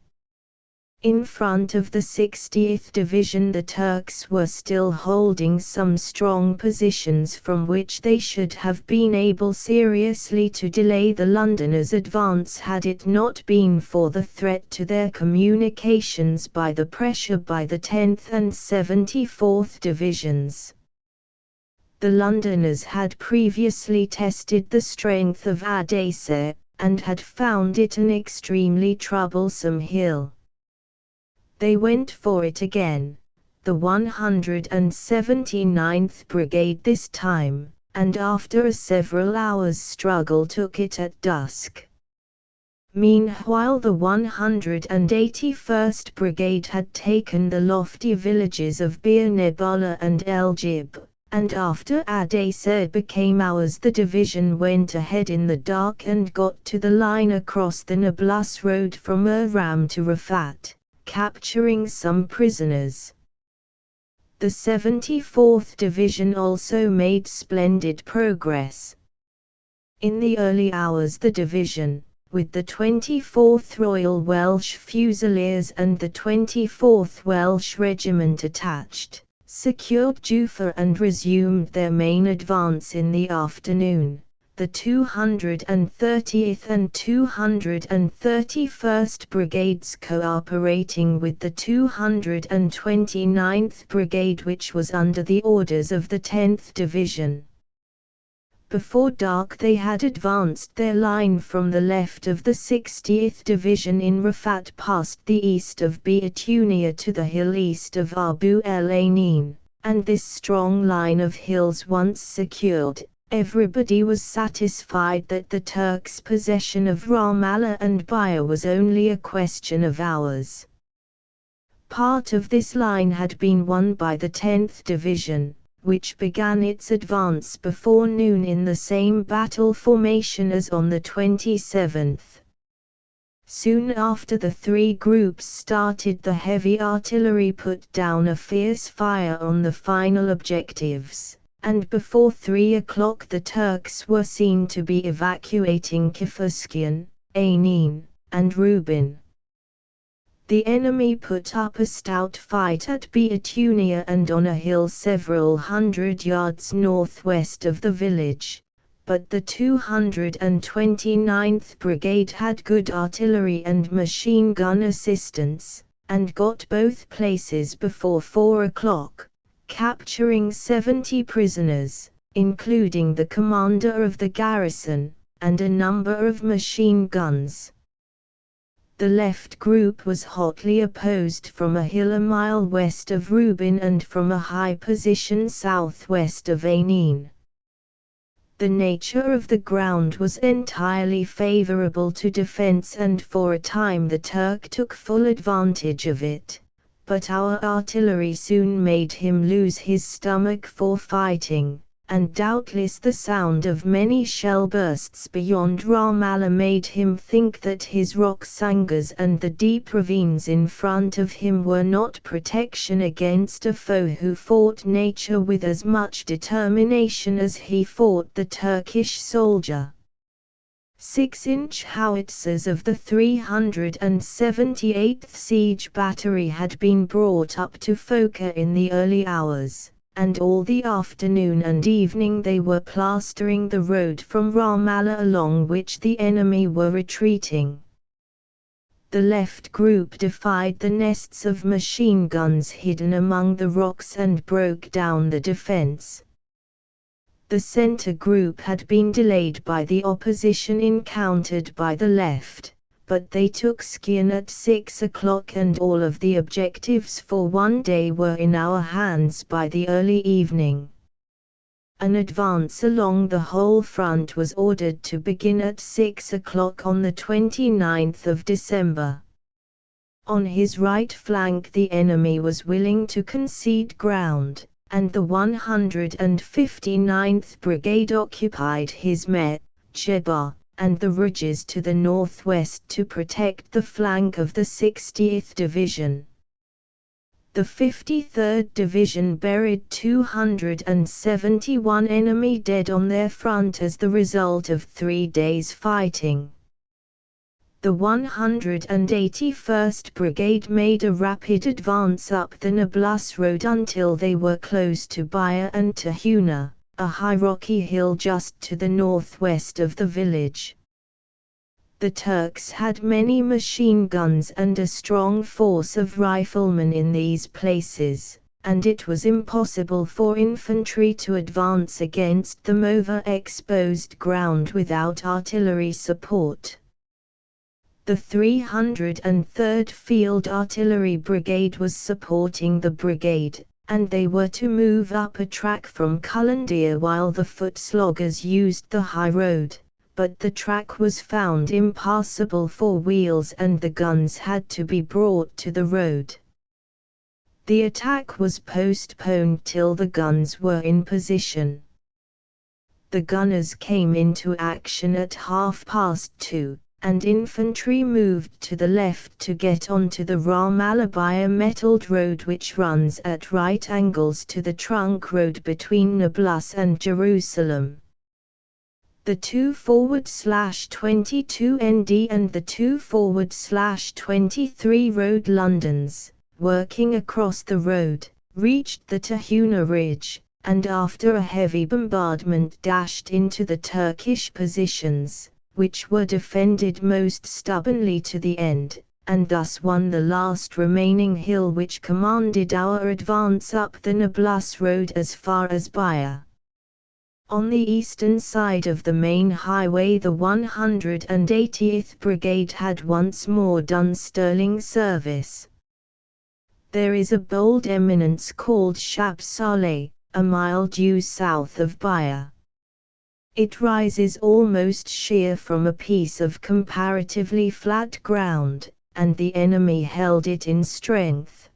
In front of the 60th Division the Turks were still holding some strong positions from which they should have been able seriously to delay the Londoners' advance had it not been for the threat to their communications by the pressure by the 10th and 74th Divisions. The Londoners had previously tested the strength of Edessa, and had found it an extremely troublesome hill. They went for it again, the 179th Brigade this time, and after a several hours' struggle took it at dusk. Meanwhile the 181st Brigade had taken the lofty villages of Bir Nebala and El Jib, and after Edessa became ours the division went ahead in the dark and got to the line across the Nablus road from Ram to Rafat, capturing some prisoners. The 74th Division also made splendid progress. In the early hours the division, with the 24th Royal Welsh Fusiliers and the 24th Welsh Regiment attached, secured Jufa and resumed their main advance in the afternoon. The 230th and 231st Brigades cooperating with the 229th Brigade which was under the orders of the 10th Division. Before dark they had advanced their line from the left of the 60th Division in Rafat past the east of Beatunia to the hill east of Abu el-Ainin, and this strong line of hills once secured, everybody was satisfied that the Turks' possession of Ramallah and Baia was only a question of hours. Part of this line had been won by the 10th Division, which began its advance before noon in the same battle formation as on the 27th. Soon after the three groups started, the heavy artillery put down a fierce fire on the final objectives, and before 3 o'clock the Turks were seen to be evacuating Kifuskian, Ainin, and Rubin. The enemy put up a stout fight at Beatunia and on a hill several hundred yards northwest of the village, but the 229th Brigade had good artillery and machine gun assistance, and got both places before 4 o'clock, capturing 70 prisoners, including the commander of the garrison, and a number of machine guns. The left group was hotly opposed from a hill a mile west of Rubin and from a high position southwest of Ainin. The nature of the ground was entirely favorable to defense, and for a time the Turk took full advantage of it, but our artillery soon made him lose his stomach for fighting, and doubtless the sound of many shell bursts beyond Ramallah made him think that his rock sangars and the deep ravines in front of him were not protection against a foe who fought nature with as much determination as he fought the Turkish soldier. 6-inch howitzers of the 378th Siege Battery had been brought up to Foka in the early hours, and all the afternoon and evening they were plastering the road from Ramallah along which the enemy were retreating. The left group defied the nests of machine guns hidden among the rocks and broke down the defense. The center group had been delayed by the opposition encountered by the left, but they took Skian at 6 o'clock, and all of the objectives for one day were in our hands by the early evening. An advance along the whole front was ordered to begin at 6 o'clock on the 29th of December. On his right flank the enemy was willing to concede ground, and the 159th Brigade occupied Hizmet, Cheba, and the ridges to the northwest to protect the flank of the 60th Division. The 53rd Division buried 271 enemy dead on their front as the result of 3 days' fighting. The 181st Brigade made a rapid advance up the Nablus Road until they were close to Baia and Tahuna, a high rocky hill just to the northwest of the village. The Turks had many machine guns and a strong force of riflemen in these places, and it was impossible for infantry to advance against them over exposed ground without artillery support. The 303rd Field Artillery Brigade was supporting the brigade, and they were to move up a track from Kullandir while the foot sloggers used the high road, but the track was found impassable for wheels and the guns had to be brought to the road. The attack was postponed till the guns were in position. The gunners came into action at 2:30, and infantry moved to the left to get onto the Ramallah-Baia metalled road which runs at right angles to the trunk road between Nablus and Jerusalem. The 2/22 ND and the 2/23 Road Londons, working across the road, reached the Tahuna Ridge, and after a heavy bombardment dashed into the Turkish positions, which were defended most stubbornly to the end, and thus won the last remaining hill which commanded our advance up the Nablus Road as far as Baia. On the eastern side of the main highway, the 180th Brigade had once more done sterling service. There is a bold eminence called Shab Saleh, a mile due south of Bayer. It rises almost sheer from a piece of comparatively flat ground, and the enemy held it in strength.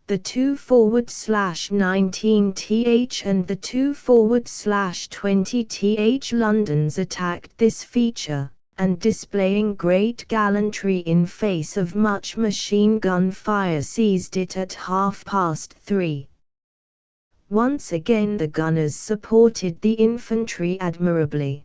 The 2/19th and the 2/20th Londons attacked this feature, and displaying great gallantry in face of much machine gun fire seized it at 3:30. Once again the gunners supported the infantry admirably.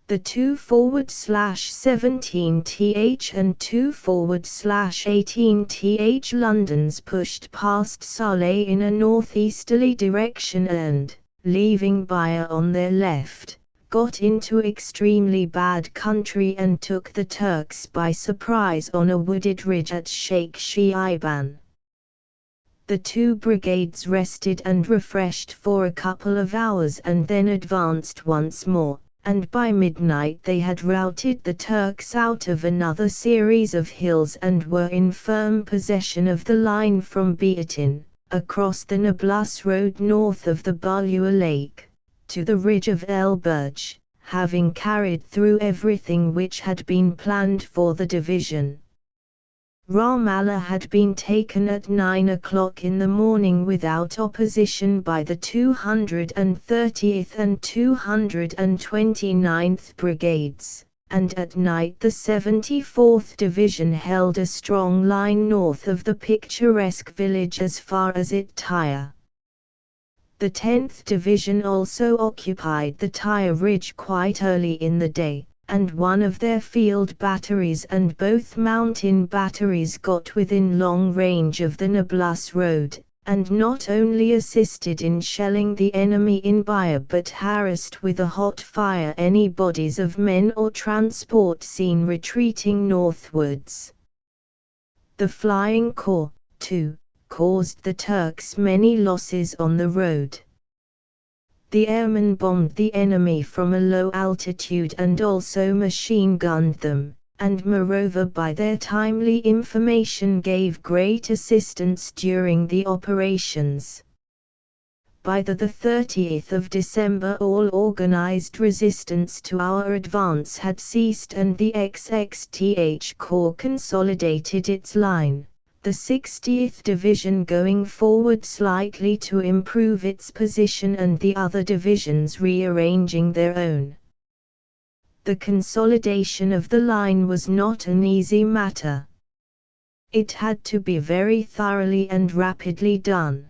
The 2/17th and 2/18th Londons pushed past Saleh in a northeasterly direction and, leaving Bayer on their left, got into extremely bad country and took the Turks by surprise on a wooded ridge at Sheikh Shiiban. The two brigades rested and refreshed for a couple of hours and then advanced once more, and by midnight they had routed the Turks out of another series of hills and were in firm possession of the line from Beatin, across the Nablus road north of the Bulua Lake, to the ridge of El Burj, having carried through everything which had been planned for the division. Ramallah had been taken at 9 o'clock in the morning without opposition by the 230th and 229th Brigades, and at night the 74th Division held a strong line north of the picturesque village as far as it Tyre. The 10th Division also occupied the Tyre Ridge quite early in the day, and one of their field batteries and both mountain batteries got within long range of the Nablus road, and not only assisted in shelling the enemy in Bayer but harassed with a hot fire any bodies of men or transport seen retreating northwards. The Flying Corps, too, caused the Turks many losses on the road. The airmen bombed the enemy from a low altitude and also machine-gunned them, and moreover by their timely information gave great assistance during the operations. By the 30th of December all organized resistance to our advance had ceased and the XXTH Corps consolidated its line, the 60th Division going forward slightly to improve its position and the other divisions rearranging their own. The consolidation of the line was not an easy matter. It had to be very thoroughly and rapidly done.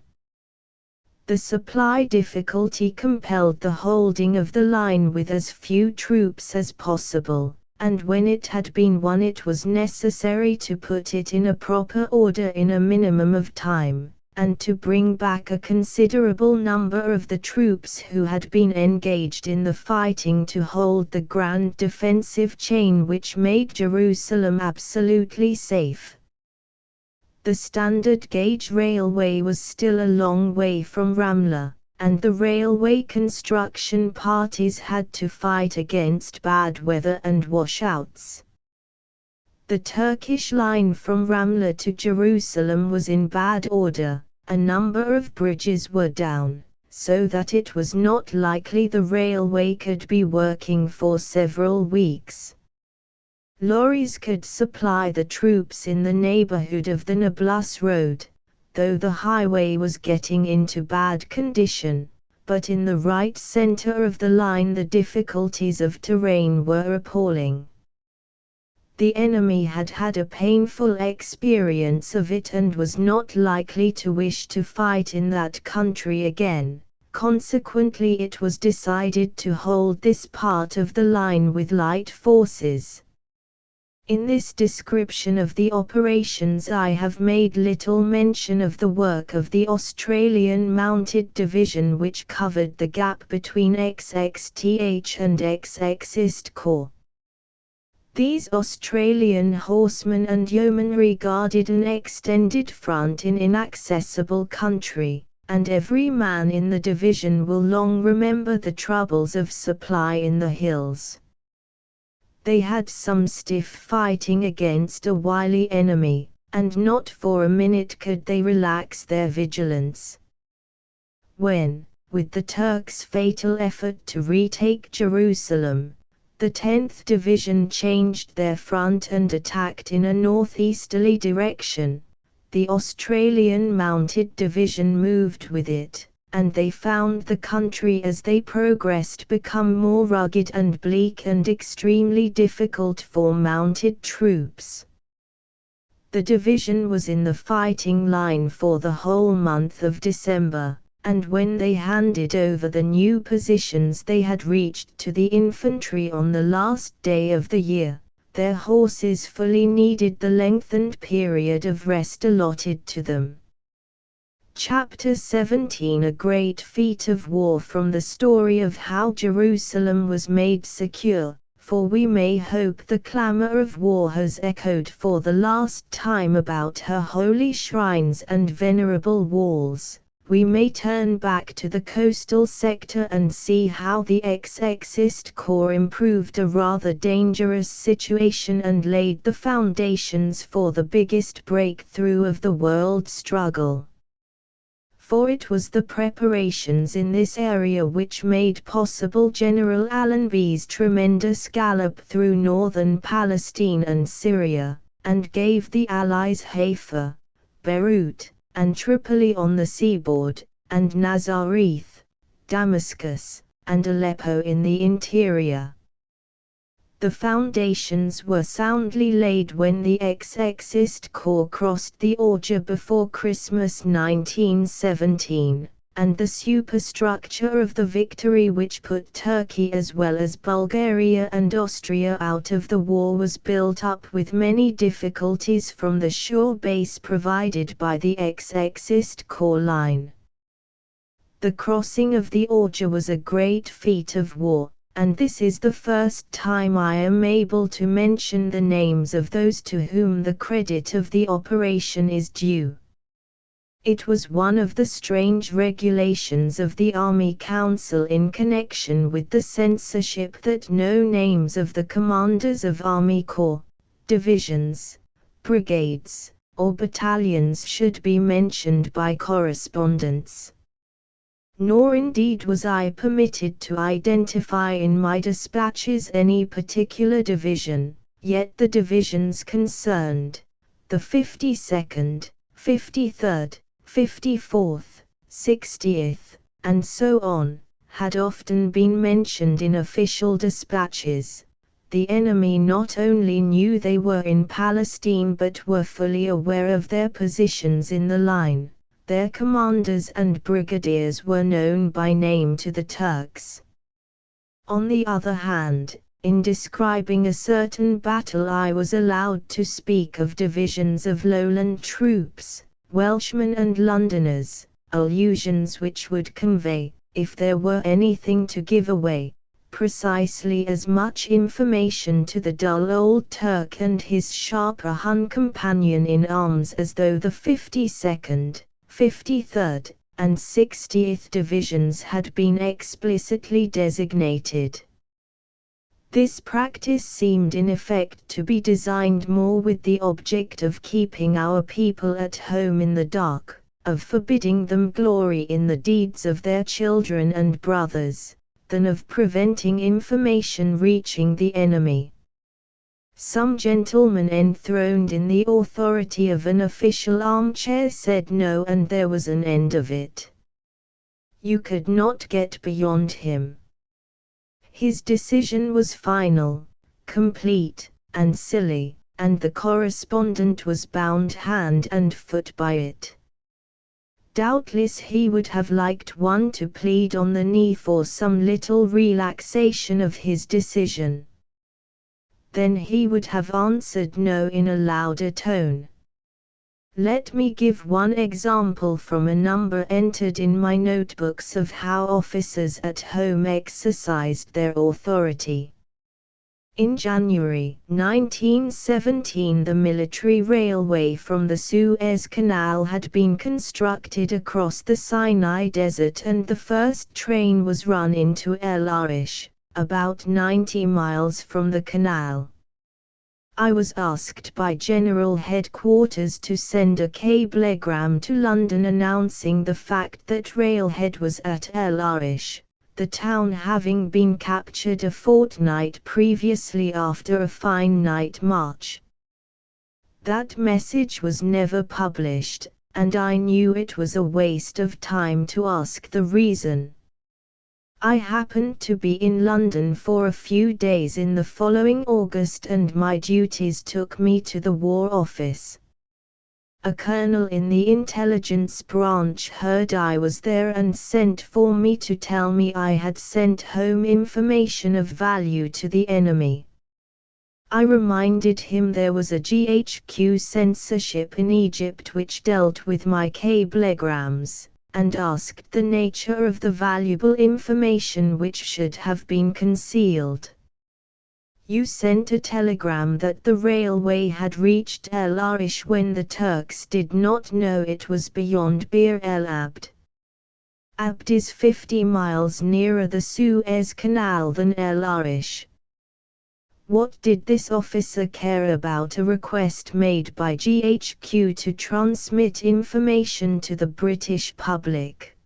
The supply difficulty compelled the holding of the line with as few troops as possible, and when it had been won it was necessary to put it in a proper order in a minimum of time, and to bring back a considerable number of the troops who had been engaged in the fighting to hold the grand defensive chain which made Jerusalem absolutely safe. The standard gauge railway was still a long way from Ramla, and the railway construction parties had to fight against bad weather and washouts. The Turkish line from Ramla to Jerusalem was in bad order, a number of bridges were down, so that it was not likely the railway could be working for several weeks. Lorries could supply the troops in the neighborhood of the Nablus road, though the highway was getting into bad condition, but in the right center of the line the difficulties of terrain were appalling. The enemy had had a painful experience of it and was not likely to wish to fight in that country again, consequently it was decided to hold this part of the line with light forces. In this description of the operations I have made little mention of the work of the Australian Mounted Division which covered the gap between XXTH and XX East Corps. These Australian horsemen and yeomen regarded an extended front in inaccessible country, and every man in the division will long remember the troubles of supply in the hills. They had some stiff fighting against a wily enemy, and not for a minute could they relax their vigilance. When, with the Turks' fatal effort to retake Jerusalem, the 10th Division changed their front and attacked in a northeasterly direction, the Australian Mounted Division moved with it, and they found the country as they progressed become more rugged and bleak and extremely difficult for mounted troops. The division was in the fighting line for the whole month of December, and when they handed over the new positions they had reached to the infantry on the last day of the year, their horses fully needed the lengthened period of rest allotted to them. Chapter 17 A great feat of war from the story of how Jerusalem was made secure, for we may hope the clamor of war has echoed for the last time about her holy shrines and venerable walls. We may turn back to the coastal sector and see how the Exorcist Corps improved a rather dangerous situation and laid the foundations for the biggest breakthrough of the world struggle. For it was the preparations in this area which made possible General Allenby's tremendous gallop through northern Palestine and Syria, and gave the Allies Haifa, Beirut, and Tripoli on the seaboard, and Nazareth, Damascus, and Aleppo in the interior. The foundations were soundly laid when the Exorcist Corps crossed the Orja before Christmas 1917, and the superstructure of the victory which put Turkey as well as Bulgaria and Austria out of the war was built up with many difficulties from the shore base provided by the Exorcist Corps line. The crossing of the Orja was a great feat of war, and this is the first time I am able to mention the names of those to whom the credit of the operation is due. It was one of the strange regulations of the Army Council in connection with the censorship that no names of the commanders of Army Corps, divisions, brigades, or battalions should be mentioned by correspondents. Nor indeed was I permitted to identify in my dispatches any particular division, yet the divisions concerned, the 52nd, 53rd, 54th, 60th, and so on, had often been mentioned in official dispatches. The enemy not only knew they were in Palestine but were fully aware of their positions in the line. Their commanders and brigadiers were known by name to the Turks. On the other hand, in describing a certain battle I was allowed to speak of divisions of lowland troops, Welshmen and Londoners, allusions which would convey, if there were anything to give away, precisely as much information to the dull old Turk and his sharper Hun companion in arms as though the 52nd, 53rd, and 60th Divisions had been explicitly designated. This practice seemed in effect to be designed more with the object of keeping our people at home in the dark, of forbidding them glory in the deeds of their children and brothers, than of preventing information reaching the enemy. Some gentleman enthroned in the authority of an official armchair said no, and there was an end of it. You could not get beyond him. His decision was final, complete, and silly, and the correspondent was bound hand and foot by it. Doubtless he would have liked one to plead on the knee for some little relaxation of his decision. Then he would have answered no in a louder tone. Let me give one example from a number entered in my notebooks of how officers at home exercised their authority. In January 1917, the military railway from the Suez Canal had been constructed across the Sinai Desert, and the first train was run into El Arish, about 90 miles from the canal. I was asked by General Headquarters to send a cablegram to London announcing the fact that railhead was at El Arish, the town having been captured a fortnight previously after a fine night march. That message was never published, and I knew it was a waste of time to ask the reason. I happened to be in London for a few days in the following August, and my duties took me to the War Office. A colonel in the intelligence branch heard I was there and sent for me to tell me I had sent home information of value to the enemy. I reminded him there was a GHQ censorship in Egypt which dealt with my cablegrams, and asked the nature of the valuable information which should have been concealed. You sent a telegram that the railway had reached El Arish when the Turks did not know it was beyond Bir el Abd. Abd is 50 miles nearer the Suez Canal than El Arish. What did this officer care about a request made by GHQ to transmit information to the British public?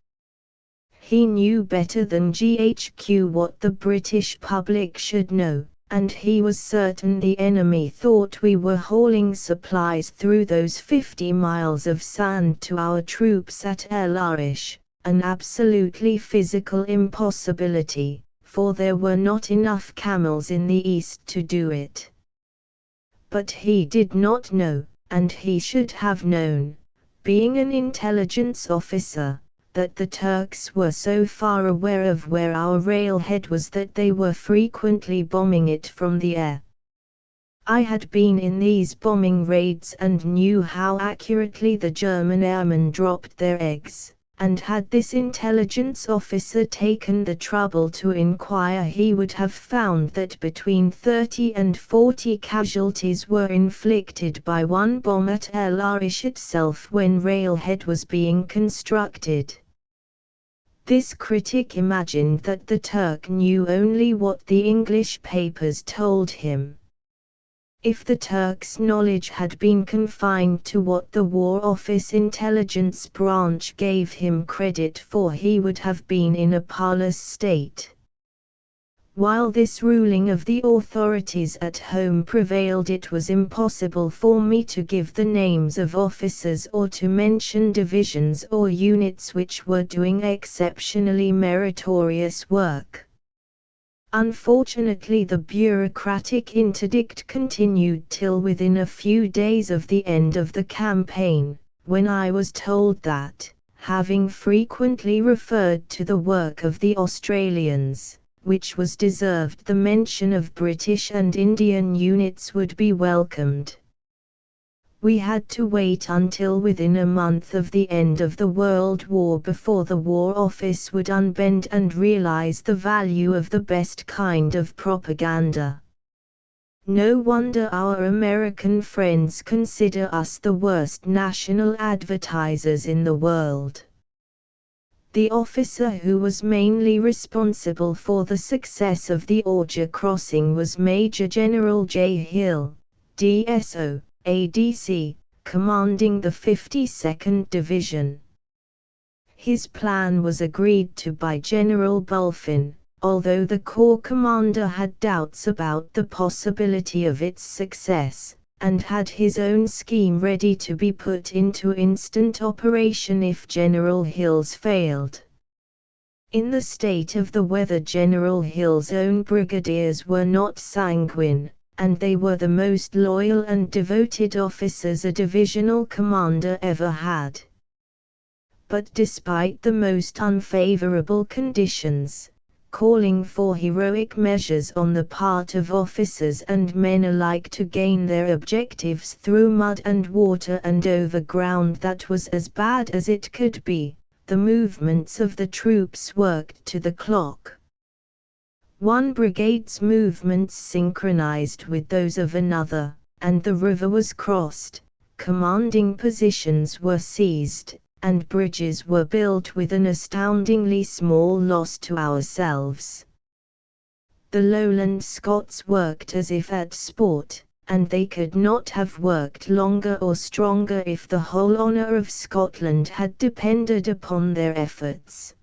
He knew better than GHQ what the British public should know, and he was certain the enemy thought we were hauling supplies through those 50 miles of sand to our troops at El Arish, an absolutely physical impossibility, for there were not enough camels in the east to do it. But he did not know, and he should have known, being an intelligence officer, that the Turks were so far aware of where our railhead was that they were frequently bombing it from the air. I had been in these bombing raids and knew how accurately the German airmen dropped their eggs, and had this intelligence officer taken the trouble to inquire, he would have found that between 30 and 40 casualties were inflicted by one bomb at El Arish itself when railhead was being constructed. This critic imagined that the Turk knew only what the English papers told him. If the Turk's knowledge had been confined to what the War Office intelligence branch gave him credit for, he would have been in a parlous state. While this ruling of the authorities at home prevailed, it was impossible for me to give the names of officers or to mention divisions or units which were doing exceptionally meritorious work. Unfortunately, the bureaucratic interdict continued till within a few days of the end of the campaign, when I was told that, having frequently referred to the work of the Australians, which was deserved the mention of British and Indian units, would be welcomed. We had to wait until within a month of the end of the World War before the War Office would unbend and realize the value of the best kind of propaganda. No wonder our American friends consider us the worst national advertisers in the world. The officer who was mainly responsible for the success of the Orja crossing was Major General J. Hill, DSO, ADC, commanding the 52nd Division. His plan was agreed to by General Bulfin, although the corps commander had doubts about the possibility of its success, and had his own scheme ready to be put into instant operation if General Hill's failed. In the state of the weather, General Hill's own brigadiers were not sanguine, and they were the most loyal and devoted officers a divisional commander ever had. But despite the most unfavorable conditions, calling for heroic measures on the part of officers and men alike to gain their objectives through mud and water and over ground that was as bad as it could be, the movements of the troops worked to the clock. One brigade's movements synchronized with those of another, and the river was crossed, commanding positions were seized, and bridges were built with an astoundingly small loss to ourselves. The Lowland Scots worked as if at sport, and they could not have worked longer or stronger if the whole honour of Scotland had depended upon their efforts.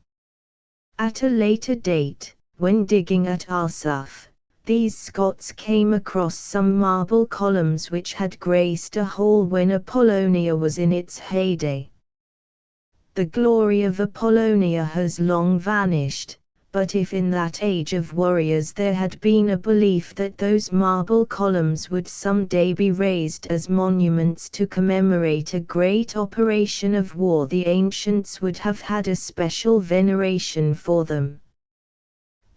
At a later date, when digging at Arsuf, these Scots came across some marble columns which had graced a hall when Apollonia was in its heyday. The glory of Apollonia has long vanished, but if in that age of warriors there had been a belief that those marble columns would someday be raised as monuments to commemorate a great operation of war, the ancients would have had a special veneration for them.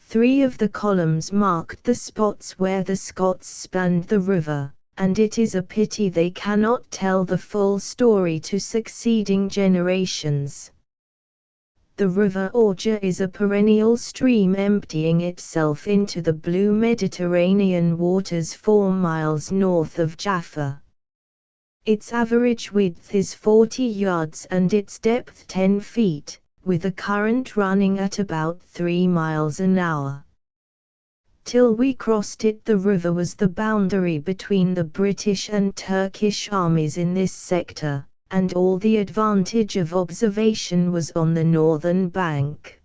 3 of the columns marked the spots where the Scots spanned the river, and it is a pity they cannot tell the full story to succeeding generations. The River Orge is a perennial stream emptying itself into the blue Mediterranean waters 4 miles north of Jaffa. Its average width is 40 yards and its depth 10 feet, with a current running at about 3 miles an hour. Till we crossed it, the river was the boundary between the British and Turkish armies in this sector, and all the advantage of observation was on the northern bank.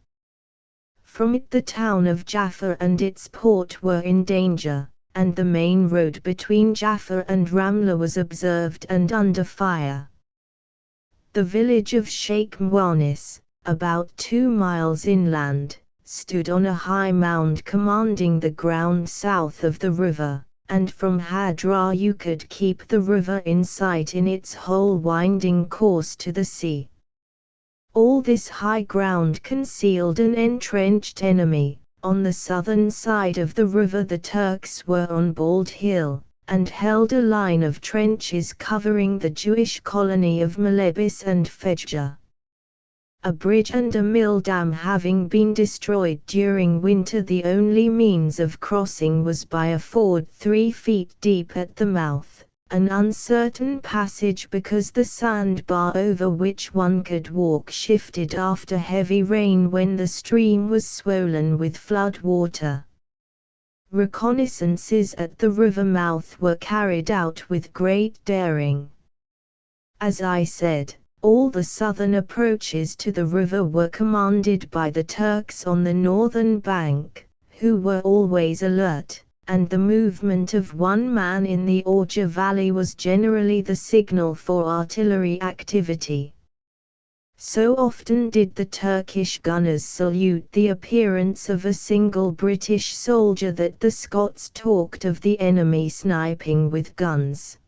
From it the town of Jaffa and its port were in danger, and the main road between Jaffa and Ramla was observed and under fire. The village of Sheikh Mwanis, about 2 miles inland, stood on a high mound commanding the ground south of the river, and from Hadra you could keep the river in sight in its whole winding course to the sea. All this high ground concealed an entrenched enemy. On the southern side of the river the Turks were on Bald Hill, and held a line of trenches covering the Jewish colony of Malebis and Fejja. A bridge and a mill dam having been destroyed during winter, the only means of crossing was by a ford 3 feet deep at the mouth, an uncertain passage because the sandbar over which one could walk shifted after heavy rain when the stream was swollen with flood water. Reconnaissances at the river mouth were carried out with great daring. As I said, all the southern approaches to the river were commanded by the Turks on the northern bank, who were always alert, and the movement of one man in the Orge Valley was generally the signal for artillery activity. So often did the Turkish gunners salute the appearance of a single British soldier that the Scots talked of the enemy sniping with guns.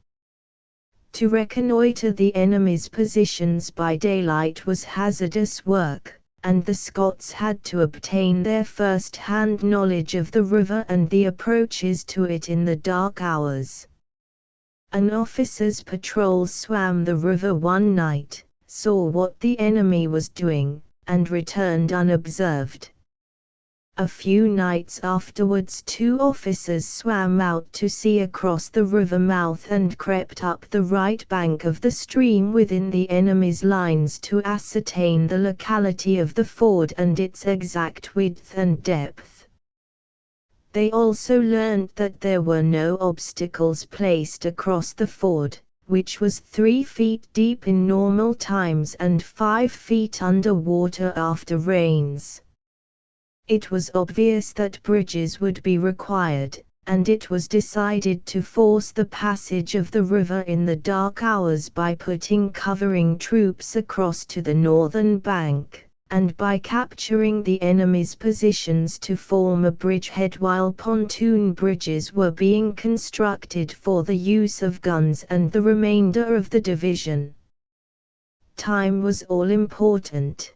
To reconnoitre the enemy's positions by daylight was hazardous work, and the Scots had to obtain their first-hand knowledge of the river and the approaches to it in the dark hours. An officer's patrol swam the river one night, saw what the enemy was doing, and returned unobserved. A few nights afterwards 2 officers swam out to sea across the river mouth and crept up the right bank of the stream within the enemy's lines to ascertain the locality of the ford and its exact width and depth. They also learned that there were no obstacles placed across the ford, which was 3 feet deep in normal times and 5 feet under water after rains. It was obvious that bridges would be required, and it was decided to force the passage of the river in the dark hours by putting covering troops across to the northern bank, and by capturing the enemy's positions to form a bridgehead while pontoon bridges were being constructed for the use of guns and the remainder of the division. Time was all important.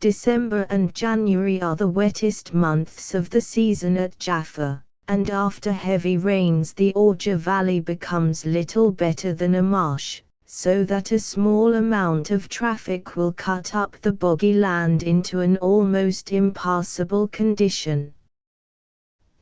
December and January are the wettest months of the season at Jaffa, and after heavy rains the Orge Valley becomes little better than a marsh, so that a small amount of traffic will cut up the boggy land into an almost impassable condition.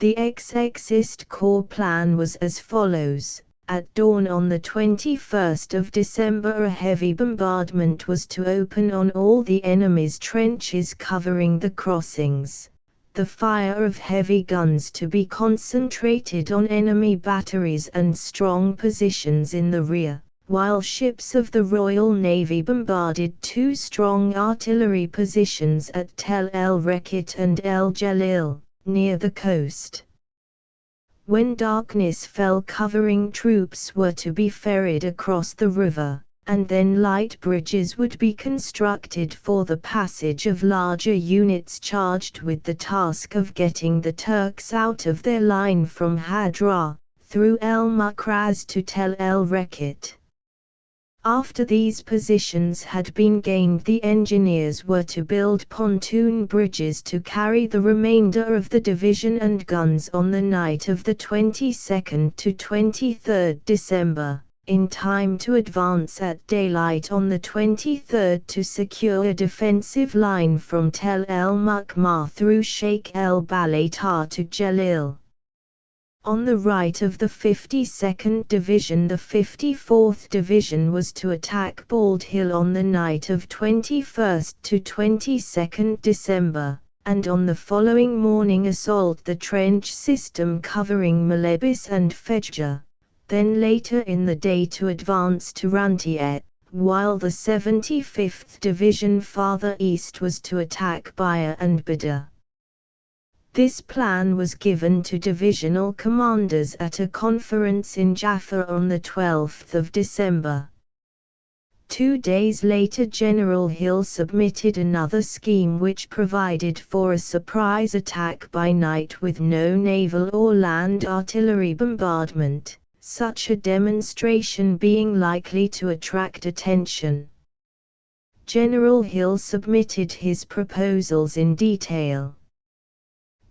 The Exist Corps plan was as follows. At dawn on the 21st of December, a heavy bombardment was to open on all the enemy's trenches covering the crossings. The fire of heavy guns to be concentrated on enemy batteries and strong positions in the rear, while ships of the Royal Navy bombarded two strong artillery positions at Tel El Rekit and El Jalil, near the coast. When darkness fell, covering troops were to be ferried across the river, and then light bridges would be constructed for the passage of larger units charged with the task of getting the Turks out of their line from Hadra, through El Mukraz to Tel El Rekit. After these positions had been gained, the engineers were to build pontoon bridges to carry the remainder of the division and guns on the night of the 22nd to 23rd December, in time to advance at daylight on the 23rd to secure a defensive line from Tel El Mukmar through Sheikh El Balatar to Jalil. On the right of the 52nd Division, the 54th Division was to attack Bald Hill on the night of 21st to 22nd December, and on the following morning assault the trench system covering Malebis and Fejja, then later in the day to advance to Rantiet, while the 75th Division farther east was to attack Baya and Bada. This plan was given to divisional commanders at a conference in Jaffa on the 12th of December. 2 days later, General Hill submitted another scheme which provided for a surprise attack by night with no naval or land artillery bombardment, such a demonstration being likely to attract attention. General Hill submitted his proposals in detail.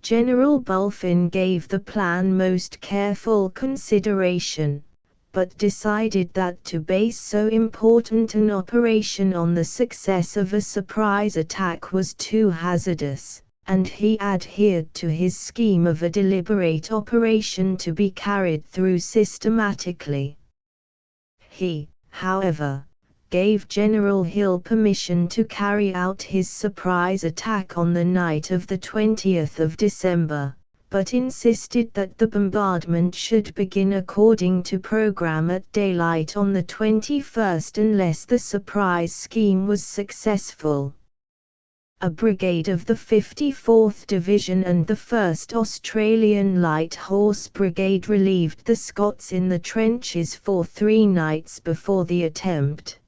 General Bulfin gave the plan most careful consideration, but decided that to base so important an operation on the success of a surprise attack was too hazardous, and he adhered to his scheme of a deliberate operation to be carried through systematically. He, however, gave General Hill permission to carry out his surprise attack on the night of the 20th of December, but insisted that the bombardment should begin according to program at daylight on the 21st unless the surprise scheme was successful. A brigade of the 54th Division and the 1st Australian Light Horse Brigade relieved the Scots in the trenches for 3 nights before the attempt.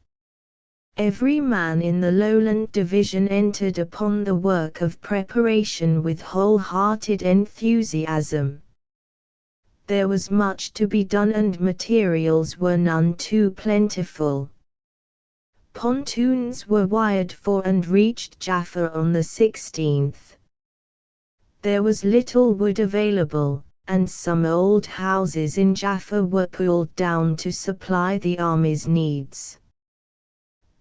Every man in the Lowland Division entered upon the work of preparation with wholehearted enthusiasm. There was much to be done and materials were none too plentiful. Pontoons were wired for and reached Jaffa on the 16th. There was little wood available, and some old houses in Jaffa were pulled down to supply the army's needs.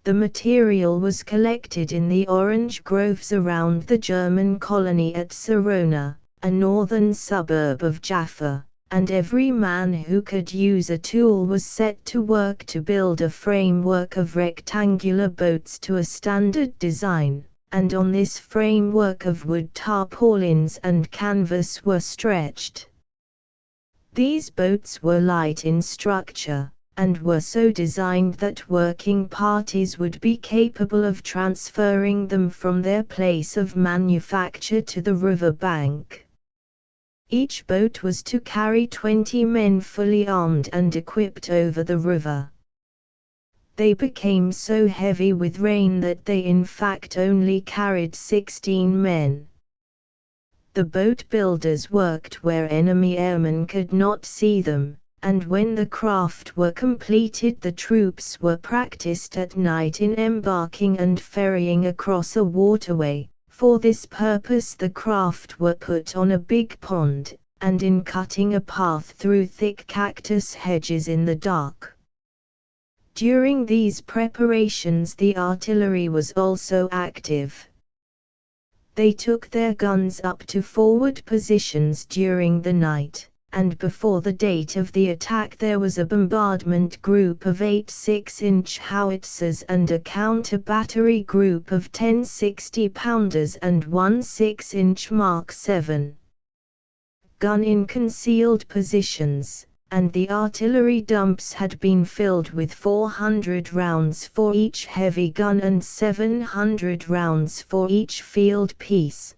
The material was collected in the orange groves around the German colony at Sarona, a northern suburb of Jaffa, and every man who could use a tool was set to work to build a framework of rectangular boats to a standard design, and on this framework of wood tarpaulins and canvas were stretched. These boats were light in structure, and were so designed that working parties would be capable of transferring them from their place of manufacture to the river bank. Each boat was to carry 20 men fully armed and equipped over the river. They became so heavy with rain that they in fact only carried 16 men. The boat builders worked where enemy airmen could not see them, and when the craft were completed the troops were practiced at night in embarking and ferrying across a waterway. For this purpose the craft were put on a big pond, and in cutting a path through thick cactus hedges in the dark. During these preparations the artillery was also active. They took their guns up to forward positions during the night, and before the date of the attack there was a bombardment group of 8 6-inch howitzers and a counter-battery group of 10 60-pounders and 1 6-inch Mark 7 gun in concealed positions, and the artillery dumps had been filled with 400 rounds for each heavy gun and 700 rounds for each field piece.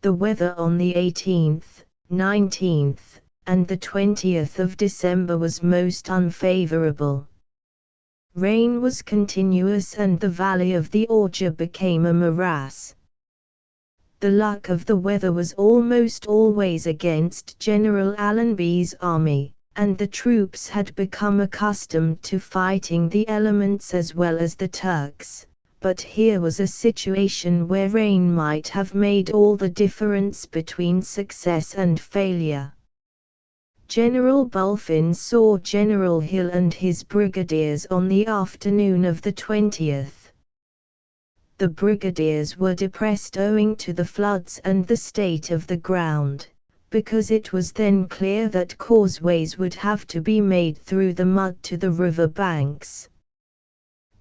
The weather on the 18th, 19th, and the 20th of December was most unfavorable. Rain was continuous and the valley of the Orge became a morass. The luck of the weather was almost always against General Allenby's army, and the troops had become accustomed to fighting the elements as well as the Turks, but here was a situation where rain might have made all the difference between success and failure. General Bulfin saw General Hill and his brigadiers on the afternoon of the 20th. The brigadiers were depressed owing to the floods and the state of the ground, because it was then clear that causeways would have to be made through the mud to the river banks.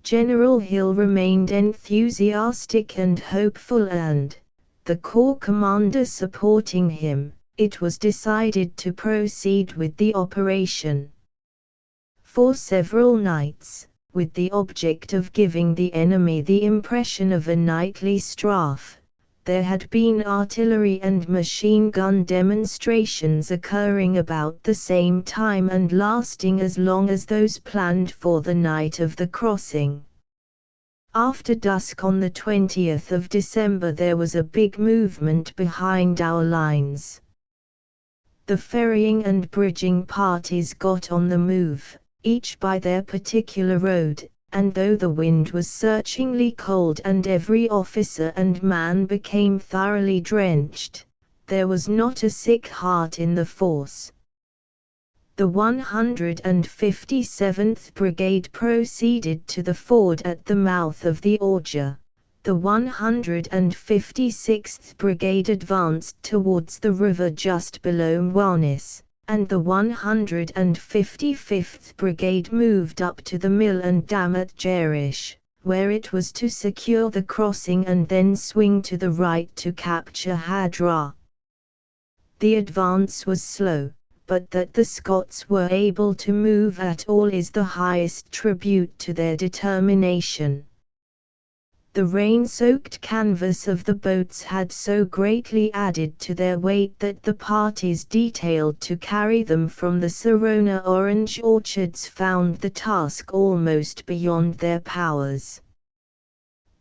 General Hill remained enthusiastic and hopeful and, the corps commander supporting him, it was decided to proceed with the operation. For several nights, with the object of giving the enemy the impression of a nightly strafe, there had been artillery and machine gun demonstrations occurring about the same time and lasting as long as those planned for the night of the crossing. After dusk on the 20th of December there was a big movement behind our lines. The ferrying and bridging parties got on the move, each by their particular road, and though the wind was searchingly cold and every officer and man became thoroughly drenched, there was not a sick heart in the force. The 157th Brigade proceeded to the ford at the mouth of the Orge. The 156th Brigade advanced towards the river just below Mwanis, and the 155th Brigade moved up to the mill and dam at Jerish, where it was to secure the crossing and then swing to the right to capture Hadra. The advance was slow, but that the Scots were able to move at all is the highest tribute to their determination. The rain-soaked canvas of the boats had so greatly added to their weight that the parties detailed to carry them from the Serona orange orchards found the task almost beyond their powers.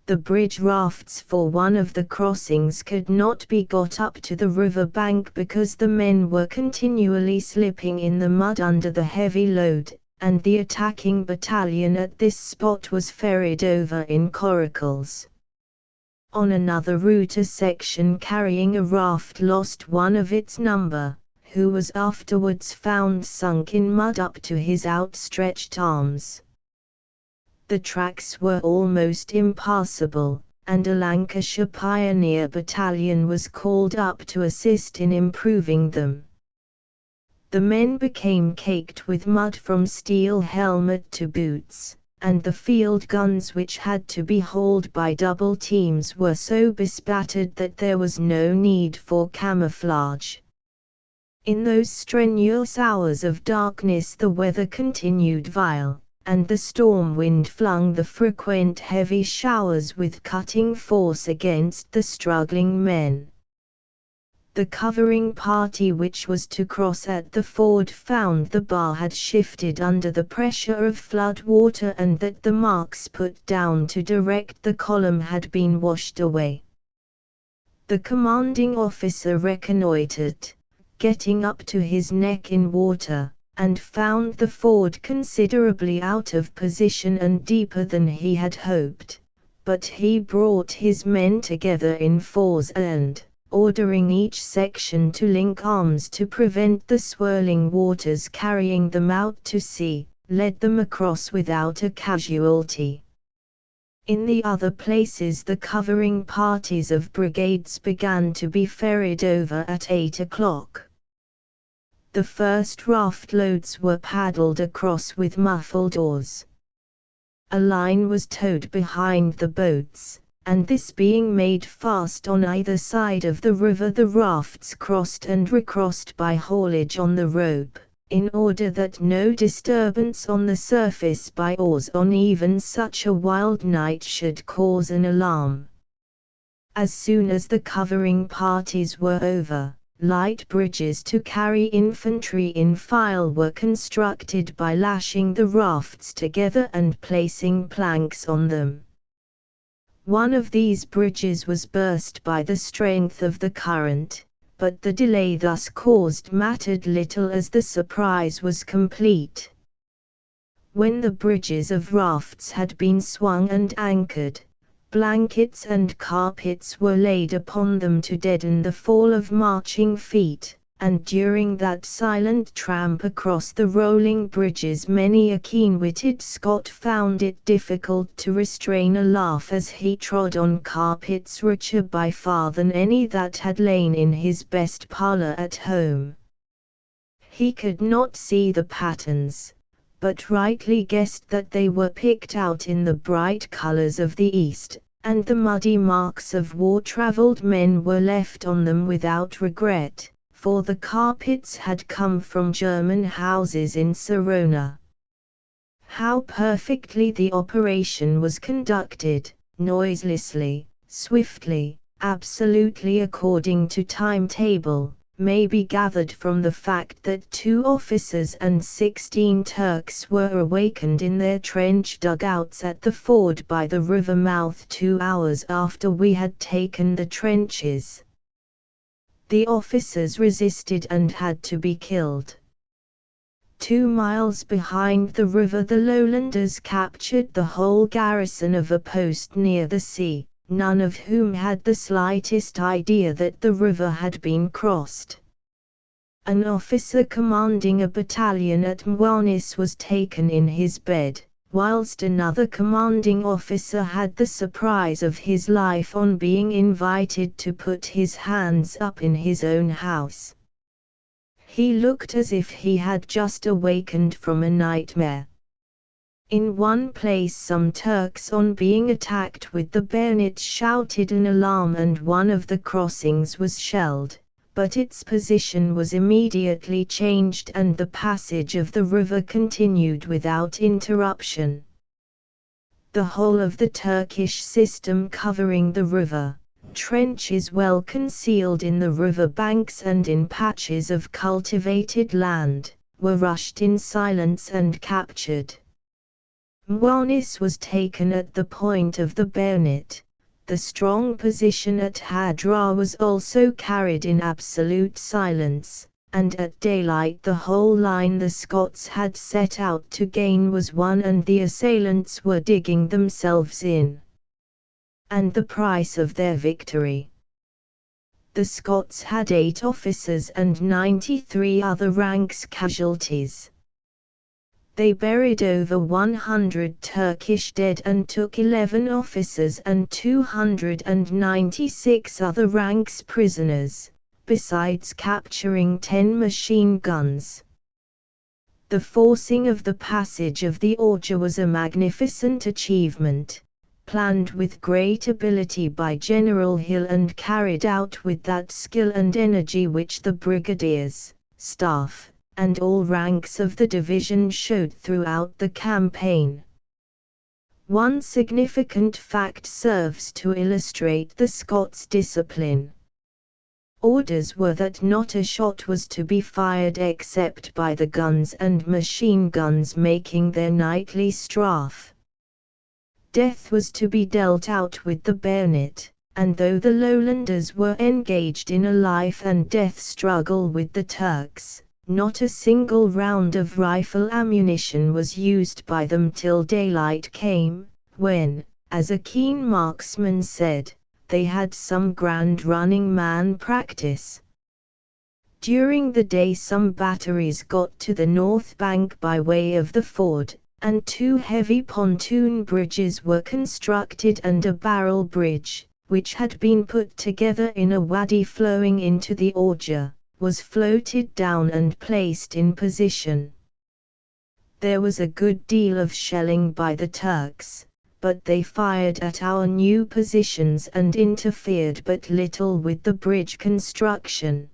The bridge rafts for one of the crossings could not be got up to the river bank because the men were continually slipping in the mud under the heavy load, and the attacking battalion at this spot was ferried over in coracles. On another route a section carrying a raft lost one of its number, who was afterwards found sunk in mud up to his outstretched arms. The tracks were almost impassable, and a Lancashire Pioneer battalion was called up to assist in improving them. The men became caked with mud from steel helmet to boots, and the field guns which had to be hauled by double teams were so bespattered that there was no need for camouflage. In those strenuous hours of darkness the weather continued vile, and the storm wind flung the frequent heavy showers with cutting force against the struggling men. The covering party which was to cross at the ford found the bar had shifted under the pressure of flood water and that the marks put down to direct the column had been washed away. The commanding officer reconnoitred, getting up to his neck in water, and found the ford considerably out of position and deeper than he had hoped, but he brought his men together in fours and, ordering each section to link arms to prevent the swirling waters carrying them out to sea, led them across without a casualty. In the other places the covering parties of brigades began to be ferried over at 8 o'clock. The first raft loads were paddled across with muffled oars. A line was towed behind the boats, and this being made fast on either side of the river, the rafts crossed and recrossed by haulage on the rope, in order that no disturbance on the surface by oars on even such a wild night should cause an alarm. As soon as the covering parties were over, light bridges to carry infantry in file were constructed by lashing the rafts together and placing planks on them. One of these bridges was burst by the strength of the current, but the delay thus caused mattered little as the surprise was complete. When the bridges of rafts had been swung and anchored, blankets and carpets were laid upon them to deaden the fall of marching feet, and during that silent tramp across the rolling bridges many a keen-witted Scot found it difficult to restrain a laugh as he trod on carpets richer by far than any that had lain in his best parlour at home. He could not see the patterns, but rightly guessed that they were picked out in the bright colours of the East, and the muddy marks of war-travelled men were left on them without regret, for the carpets had come from German houses in Sarona. How perfectly the operation was conducted, noiselessly, swiftly, absolutely according to timetable, may be gathered from the fact that 2 officers and 16 Turks were awakened in their trench dugouts at the ford by the river mouth 2 hours after we had taken the trenches. The officers resisted and had to be killed. 2 miles behind the river the Lowlanders captured the whole garrison of a post near the sea, none of whom had the slightest idea that the river had been crossed. An officer commanding a battalion at Mwanis was taken in his bed, whilst another commanding officer had the surprise of his life on being invited to put his hands up in his own house. He looked as if he had just awakened from a nightmare. In one place some Turks on being attacked with the bayonets shouted an alarm and one of the crossings was shelled, but its position was immediately changed and the passage of the river continued without interruption. The whole of the Turkish system covering the river, trenches well concealed in the river banks and in patches of cultivated land, were rushed in silence and captured. Mwanis was taken at the point of the bayonet. The strong position at Hadra was also carried in absolute silence, and at daylight the whole line the Scots had set out to gain was won and the assailants were digging themselves in. And the price of their victory. The Scots had 8 officers and 93 other ranks casualties. They buried over 100 Turkish dead and took 11 officers and 296 other ranks prisoners, besides capturing 10 machine guns. The forcing of the passage of the Orja was a magnificent achievement, planned with great ability by General Hill and carried out with that skill and energy which the brigadiers, staff, and all ranks of the division showed throughout the campaign. One significant fact serves to illustrate the Scots' discipline. Orders were that not a shot was to be fired except by the guns and machine guns making their nightly strafe. Death was to be dealt out with the bayonet, and though the Lowlanders were engaged in a life and death struggle with the Turks, not a single round of rifle ammunition was used by them till daylight came, when, as a keen marksman said, they had some grand running man practice. During the day some batteries got to the north bank by way of the ford, and 2 heavy pontoon bridges were constructed, and a barrel bridge, which had been put together in a wadi flowing into the Orja, was floated down and placed in position. There was a good deal of shelling by the Turks, but they fired at our new positions and interfered but little with the bridge construction.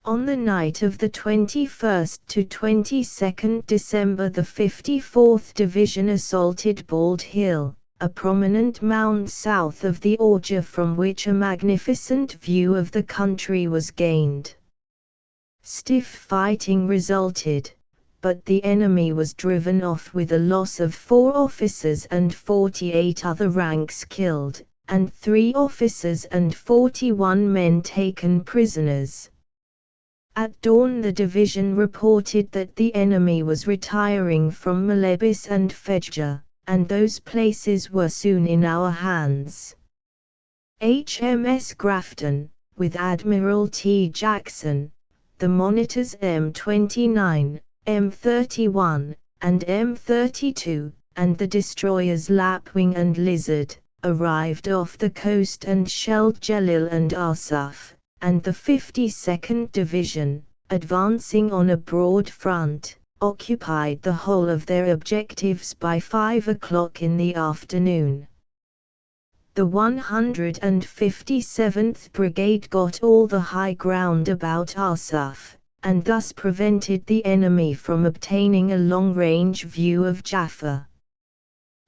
On the night of the 21st to 22nd December, the 54th Division assaulted Bald Hill, a prominent mound south of the Orja from which a magnificent view of the country was gained. Stiff fighting resulted, but the enemy was driven off with a loss of 4 officers and 48 other ranks killed, and 3 officers and 41 men taken prisoners. At dawn the division reported that the enemy was retiring from Malebis and Fejja, and those places were soon in our hands. HMS Grafton, with Admiral T. Jackson, the monitors M29, M31, and M32, and the destroyers Lapwing and Lizard, arrived off the coast and shelled Jalil and Asaf, and the 52nd Division, advancing on a broad front, occupied the whole of their objectives by 5 o'clock in the afternoon. The 157th Brigade got all the high ground about Asaf, and thus prevented the enemy from obtaining a long-range view of Jaffa.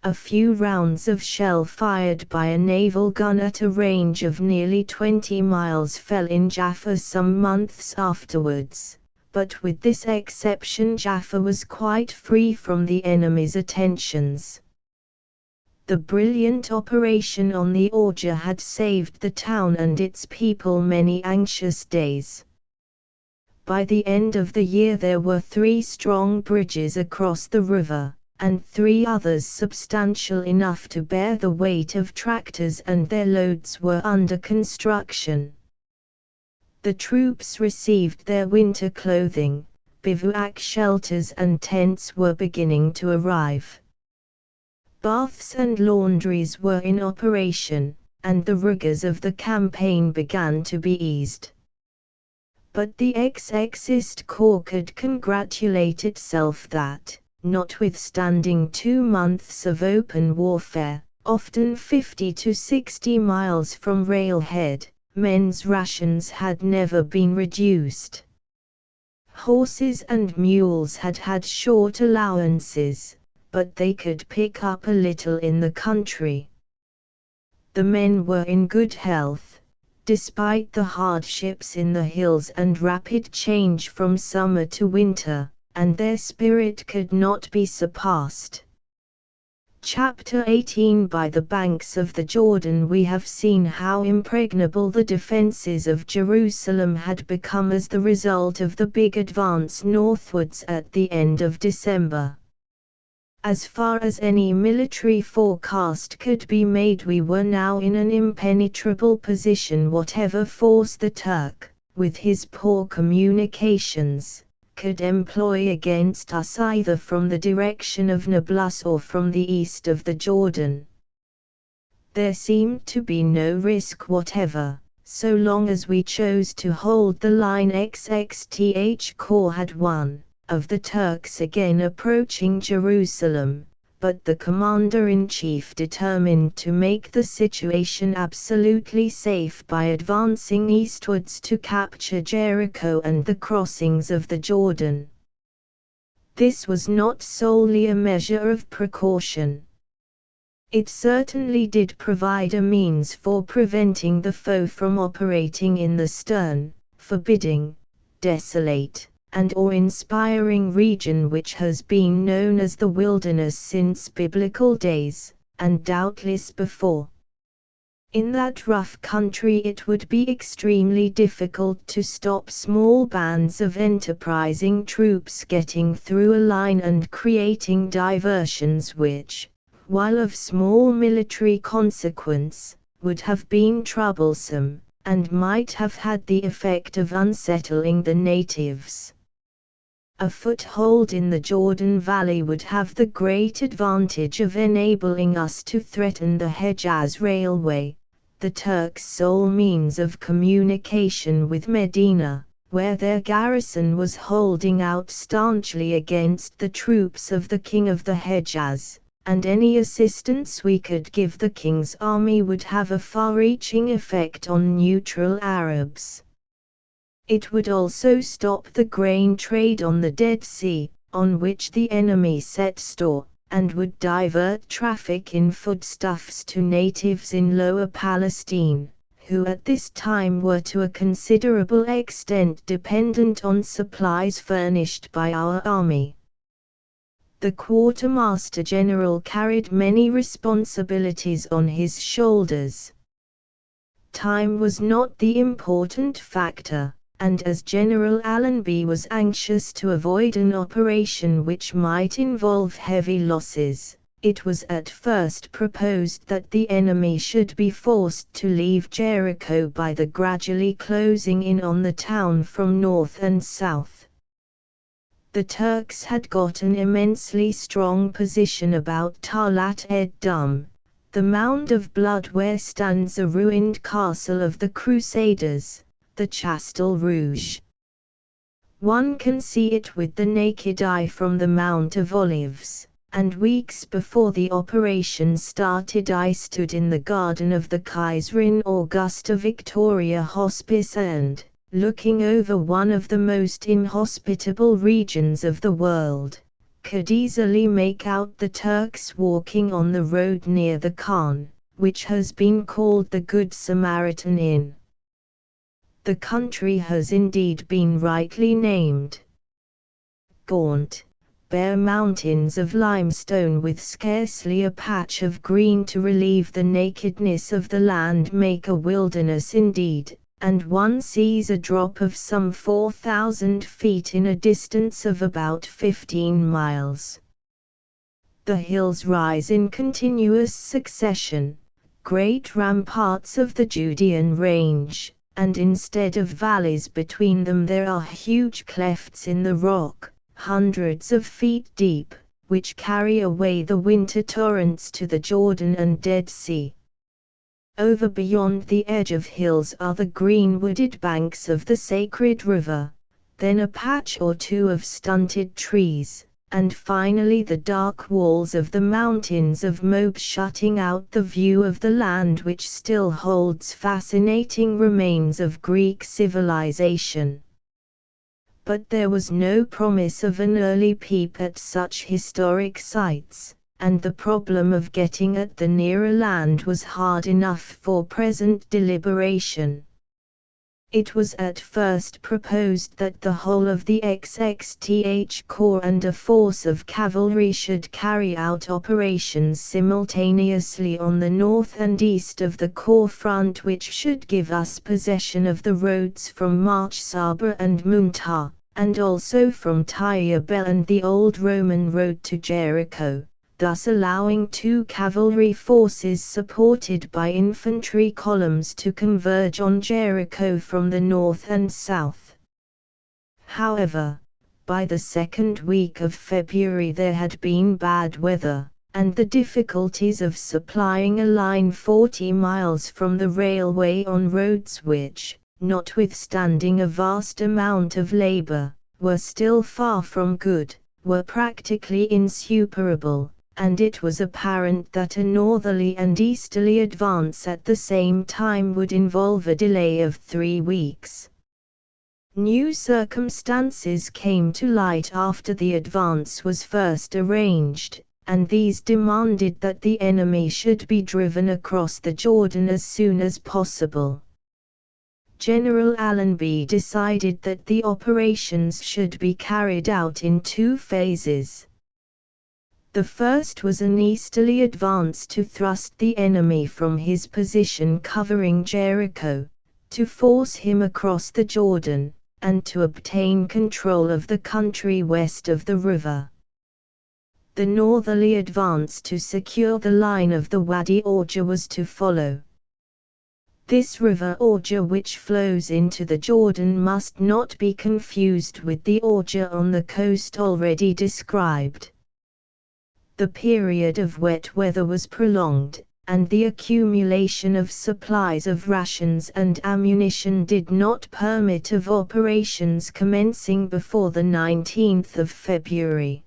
A few rounds of shell fired by a naval gun at a range of nearly 20 miles fell in Jaffa some months afterwards, but with this exception Jaffa was quite free from the enemy's attentions. The brilliant operation on the Orja had saved the town and its people many anxious days. By the end of the year there were 3 strong bridges across the river, and 3 others substantial enough to bear the weight of tractors, and their loads were under construction. The troops received their winter clothing, bivouac shelters and tents were beginning to arrive. Baths and laundries were in operation, and the rigors of the campaign began to be eased. But the ex-Exist Corps could congratulate itself that, notwithstanding 2 months of open warfare, often 50 to 60 miles from railhead, men's rations had never been reduced. Horses and mules had had short allowances, but they could pick up a little in the country. The men were in good health, despite the hardships in the hills and rapid change from summer to winter, and their spirit could not be surpassed. Chapter 18. By the banks of the Jordan we have seen how impregnable the defenses of Jerusalem had become as the result of the big advance northwards at the end of December. As far as any military forecast could be made, we were now in an impenetrable position. Whatever force the Turk, with his poor communications, could employ against us either from the direction of Nablus or from the east of the Jordan, there seemed to be no risk whatever, so long as we chose to hold the line XXTH Corps had won, of the Turks again approaching Jerusalem, but the commander-in-chief determined to make the situation absolutely safe by advancing eastwards to capture Jericho and the crossings of the Jordan. This was not solely a measure of precaution. It certainly did provide a means for preventing the foe from operating in the stern, forbidding, desolate, and awe-inspiring region which has been known as the wilderness since biblical days, and doubtless before. In that rough country it would be extremely difficult to stop small bands of enterprising troops getting through a line and creating diversions which, while of small military consequence, would have been troublesome, and might have had the effect of unsettling the natives. A foothold in the Jordan Valley would have the great advantage of enabling us to threaten the Hejaz Railway, the Turks' sole means of communication with Medina, where their garrison was holding out staunchly against the troops of the King of the Hejaz, and any assistance we could give the king's army would have a far-reaching effect on neutral Arabs. It would also stop the grain trade on the Dead Sea, on which the enemy set store, and would divert traffic in foodstuffs to natives in Lower Palestine, who at this time were to a considerable extent dependent on supplies furnished by our army. The Quartermaster General carried many responsibilities on his shoulders. Time was not the important factor, and as General Allenby was anxious to avoid an operation which might involve heavy losses, it was at first proposed that the enemy should be forced to leave Jericho by the gradually closing in on the town from north and south. The Turks had got an immensely strong position about Talat ed-Dum, the mound of blood where stands the ruined castle of the Crusaders, the Chastel Rouge. One can see it with the naked eye from the Mount of Olives, and weeks before the operation started I stood in the garden of the Kaiserin Augusta Victoria Hospice and, looking over one of the most inhospitable regions of the world, could easily make out the Turks walking on the road near the Khan, which has been called the Good Samaritan Inn. The country has indeed been rightly named. Gaunt, bare mountains of limestone with scarcely a patch of green to relieve the nakedness of the land make a wilderness indeed, and one sees a drop of some 4,000 feet in a distance of about 15 miles. The hills rise in continuous succession, great ramparts of the Judean range, and instead of valleys between them there are huge clefts in the rock, hundreds of feet deep, which carry away the winter torrents to the Jordan and Dead Sea. Over beyond the edge of hills are the green wooded banks of the sacred river, then a patch or two of stunted trees, and finally the dark walls of the mountains of Moab shutting out the view of the land which still holds fascinating remains of Greek civilization. But there was no promise of an early peep at such historic sites, and the problem of getting at the nearer land was hard enough for present deliberation. It was at first proposed that the whole of the XXTH Corps and a force of cavalry should carry out operations simultaneously on the north and east of the Corps front, which should give us possession of the roads from March Saba and Muntah, and also from Tyre Bel and the old Roman road to Jericho, thus allowing two cavalry forces supported by infantry columns to converge on Jericho from the north and south. However, by the second week of February there had been bad weather, and the difficulties of supplying a line 40 miles from the railway on roads which, notwithstanding a vast amount of labor, were still far from good, were practically insuperable, and it was apparent that a northerly and easterly advance at the same time would involve a delay of 3 weeks. New circumstances came to light after the advance was first arranged, and these demanded that the enemy should be driven across the Jordan as soon as possible. General Allenby decided that the operations should be carried out in 2 phases. The first was an easterly advance to thrust the enemy from his position covering Jericho, to force him across the Jordan, and to obtain control of the country west of the river. The northerly advance to secure the line of the Wadi Orja was to follow. This river Auger which flows into the Jordan must not be confused with the Auger on the coast already described. The period of wet weather was prolonged, and the accumulation of supplies of rations and ammunition did not permit of operations commencing before the 19th of February.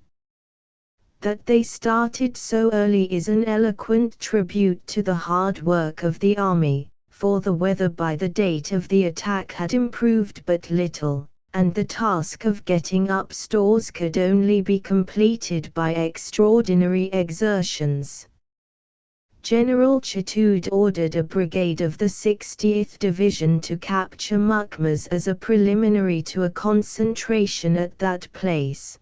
That they started so early is an eloquent tribute to the hard work of the army, for the weather by the date of the attack had improved but little, and the task of getting up stores could only be completed by extraordinary exertions. General Chatoud ordered a brigade of the 60th Division to capture Mukmaz as a preliminary to a concentration at that place.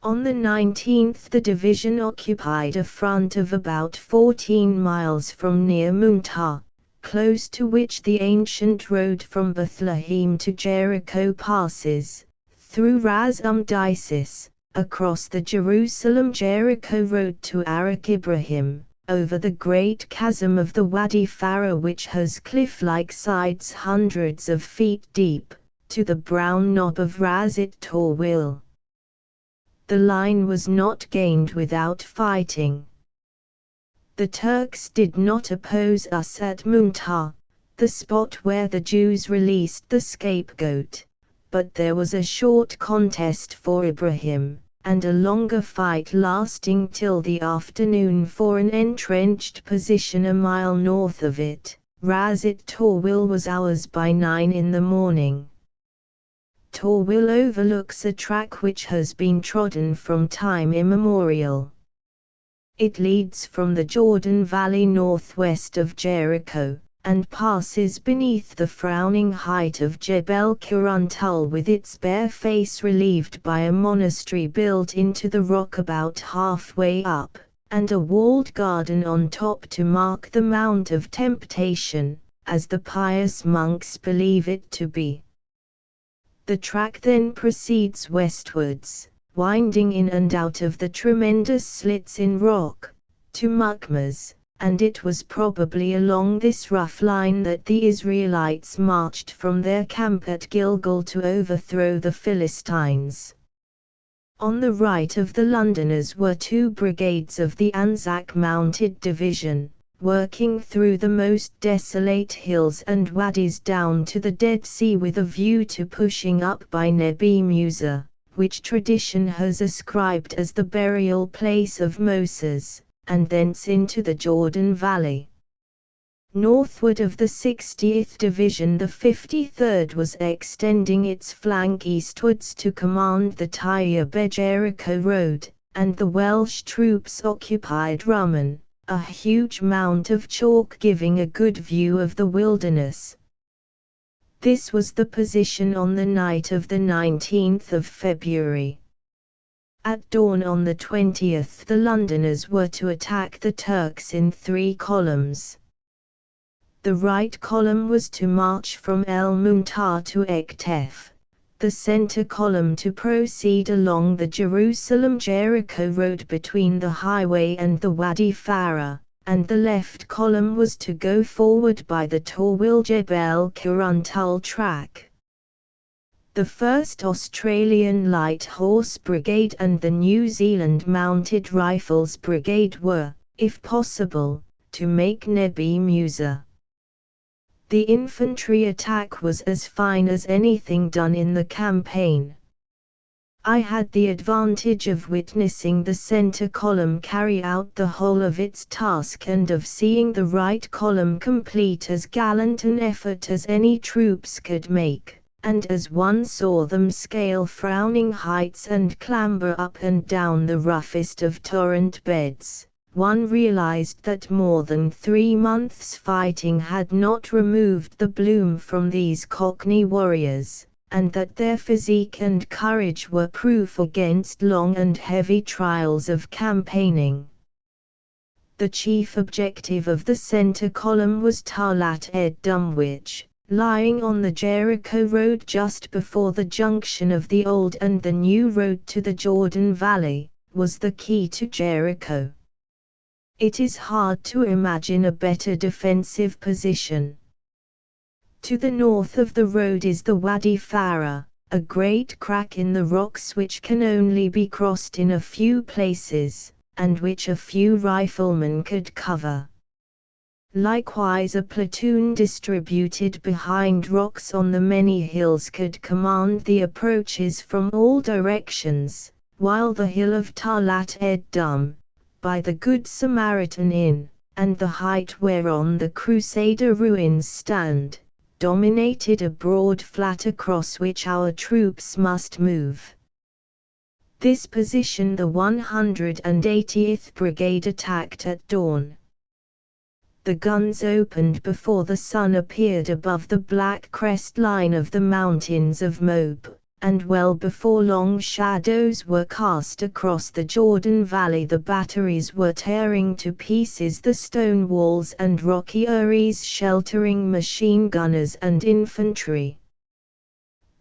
On the 19th the division occupied a front of about 14 miles from near Muntah, close to which the ancient road from Bethlehem to Jericho passes, through Ras Dices, across the Jerusalem-Jericho road to Arak Ibrahim, over the great chasm of the Wadi Farah which has cliff-like sides hundreds of feet deep, to the brown knob of Ras Torwil. The line was not gained without fighting. The Turks did not oppose us at Muntah, the spot where the Jews released the scapegoat, but there was a short contest for Ibrahim, and a longer fight lasting till the afternoon for an entrenched position a mile north of it. Ras Torwil was ours by 9 in the morning. Torwil overlooks a track which has been trodden from time immemorial. It leads from the Jordan Valley northwest of Jericho, and passes beneath the frowning height of Jebel Kuruntul with its bare face relieved by a monastery built into the rock about halfway up, and a walled garden on top to mark the Mount of Temptation, as the pious monks believe it to be. The track then proceeds westwards, winding in and out of the tremendous slits in rock, to Mukmaz, and it was probably along this rough line that the Israelites marched from their camp at Gilgal to overthrow the Philistines. On the right of the Londoners were 2 brigades of the Anzac Mounted Division, working through the most desolate hills and wadis down to the Dead Sea with a view to pushing up by Nebi Musa, which tradition has ascribed as the burial place of Moses, and thence into the Jordan Valley. Northward of the 60th Division the 53rd was extending its flank eastwards to command the Tyre-Jericho road, and the Welsh troops occupied Rumman, a huge mount of chalk giving a good view of the wilderness. This was the position on the night of the 19th of February. At dawn on the 20th the Londoners were to attack the Turks in 3 columns. The right column was to march from El Muntah to Ektef, the center column to proceed along the Jerusalem-Jericho road between the highway and the Wadi Farah, and the left column was to go forward by the Torwil Jebel Kuruntul track. The 1st Australian Light Horse Brigade and the New Zealand Mounted Rifles Brigade were, if possible, to make Nebi Musa. The infantry attack was as fine as anything done in the campaign. I had the advantage of witnessing the center column carry out the whole of its task and of seeing the right column complete as gallant an effort as any troops could make, and as one saw them scale frowning heights and clamber up and down the roughest of torrent beds, one realized that more than 3 months' fighting had not removed the bloom from these Cockney warriors, and that their physique and courage were proof against long and heavy trials of campaigning. The chief objective of the center column was Talat ed Dumwich, lying on the Jericho road just before the junction of the old and the new road to the Jordan Valley, was the key to Jericho. It is hard to imagine a better defensive position. To the north of the road is the Wadi Farah, a great crack in the rocks which can only be crossed in a few places, and which a few riflemen could cover. Likewise a platoon distributed behind rocks on the many hills could command the approaches from all directions, while the hill of Talat ed-Dum, by the Good Samaritan Inn, and the height whereon the Crusader ruins stand, dominated a broad flat across which our troops must move. This position the 180th Brigade attacked at dawn. The guns opened before the sun appeared above the black crest line of the mountains of Moab, and well before long shadows were cast across the Jordan Valley the batteries were tearing to pieces the stone walls and rocky eyries sheltering machine gunners and infantry.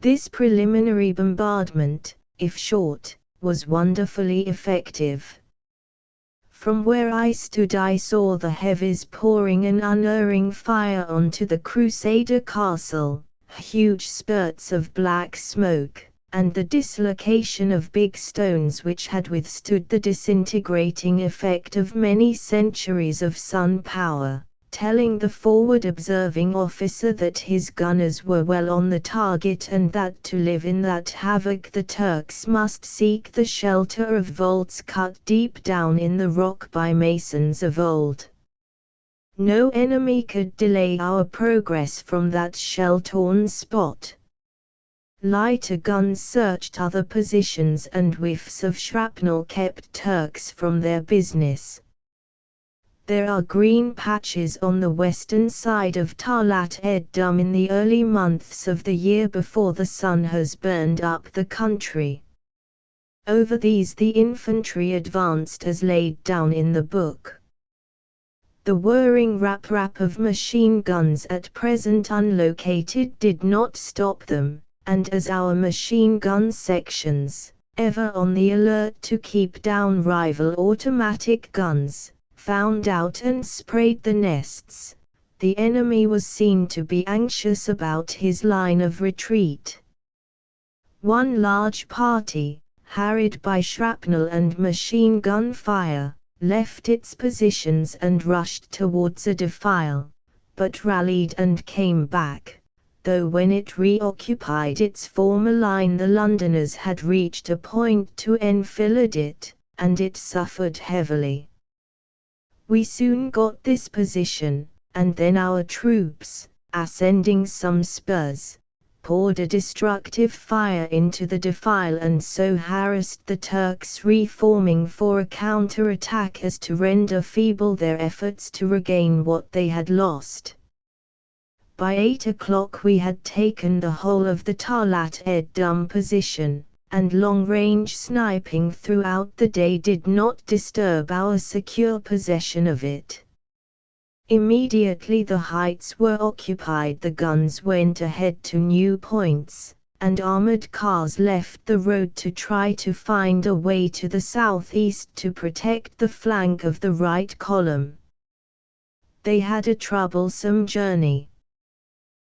This preliminary bombardment, if short, was wonderfully effective. From where I stood I saw the heavies pouring an unerring fire onto the Crusader castle, huge spurts of black smoke, and the dislocation of big stones which had withstood the disintegrating effect of many centuries of sun power, telling the forward observing officer that his gunners were well on the target and that to live in that havoc the Turks must seek the shelter of vaults cut deep down in the rock by masons of old. No enemy could delay our progress from that shell-torn spot. Lighter guns searched other positions and whiffs of shrapnel kept Turks from their business. There are green patches on the western side of Talat ed-Dum in the early months of the year before the sun has burned up the country. Over these the infantry advanced as laid down in the book. The whirring rap-rap of machine guns at present unlocated did not stop them, and as our machine gun sections, ever on the alert to keep down rival automatic guns, found out and sprayed the nests, the enemy was seen to be anxious about his line of retreat. One large party, harried by shrapnel and machine gun fire, left its positions and rushed towards a defile, but rallied and came back, though when it reoccupied its former line the Londoners had reached a point to enfilade it, and it suffered heavily. We soon got this position, and then our troops, ascending some spurs, poured a destructive fire into the defile and so harassed the Turks reforming for a counter-attack as to render feeble their efforts to regain what they had lost. By 8 o'clock we had taken the whole of the Talat ed-Dum position, and long-range sniping throughout the day did not disturb our secure possession of it. Immediately the heights were occupied the guns went ahead to new points, and armored cars left the road to try to find a way to the southeast to protect the flank of the right column. They had a troublesome journey.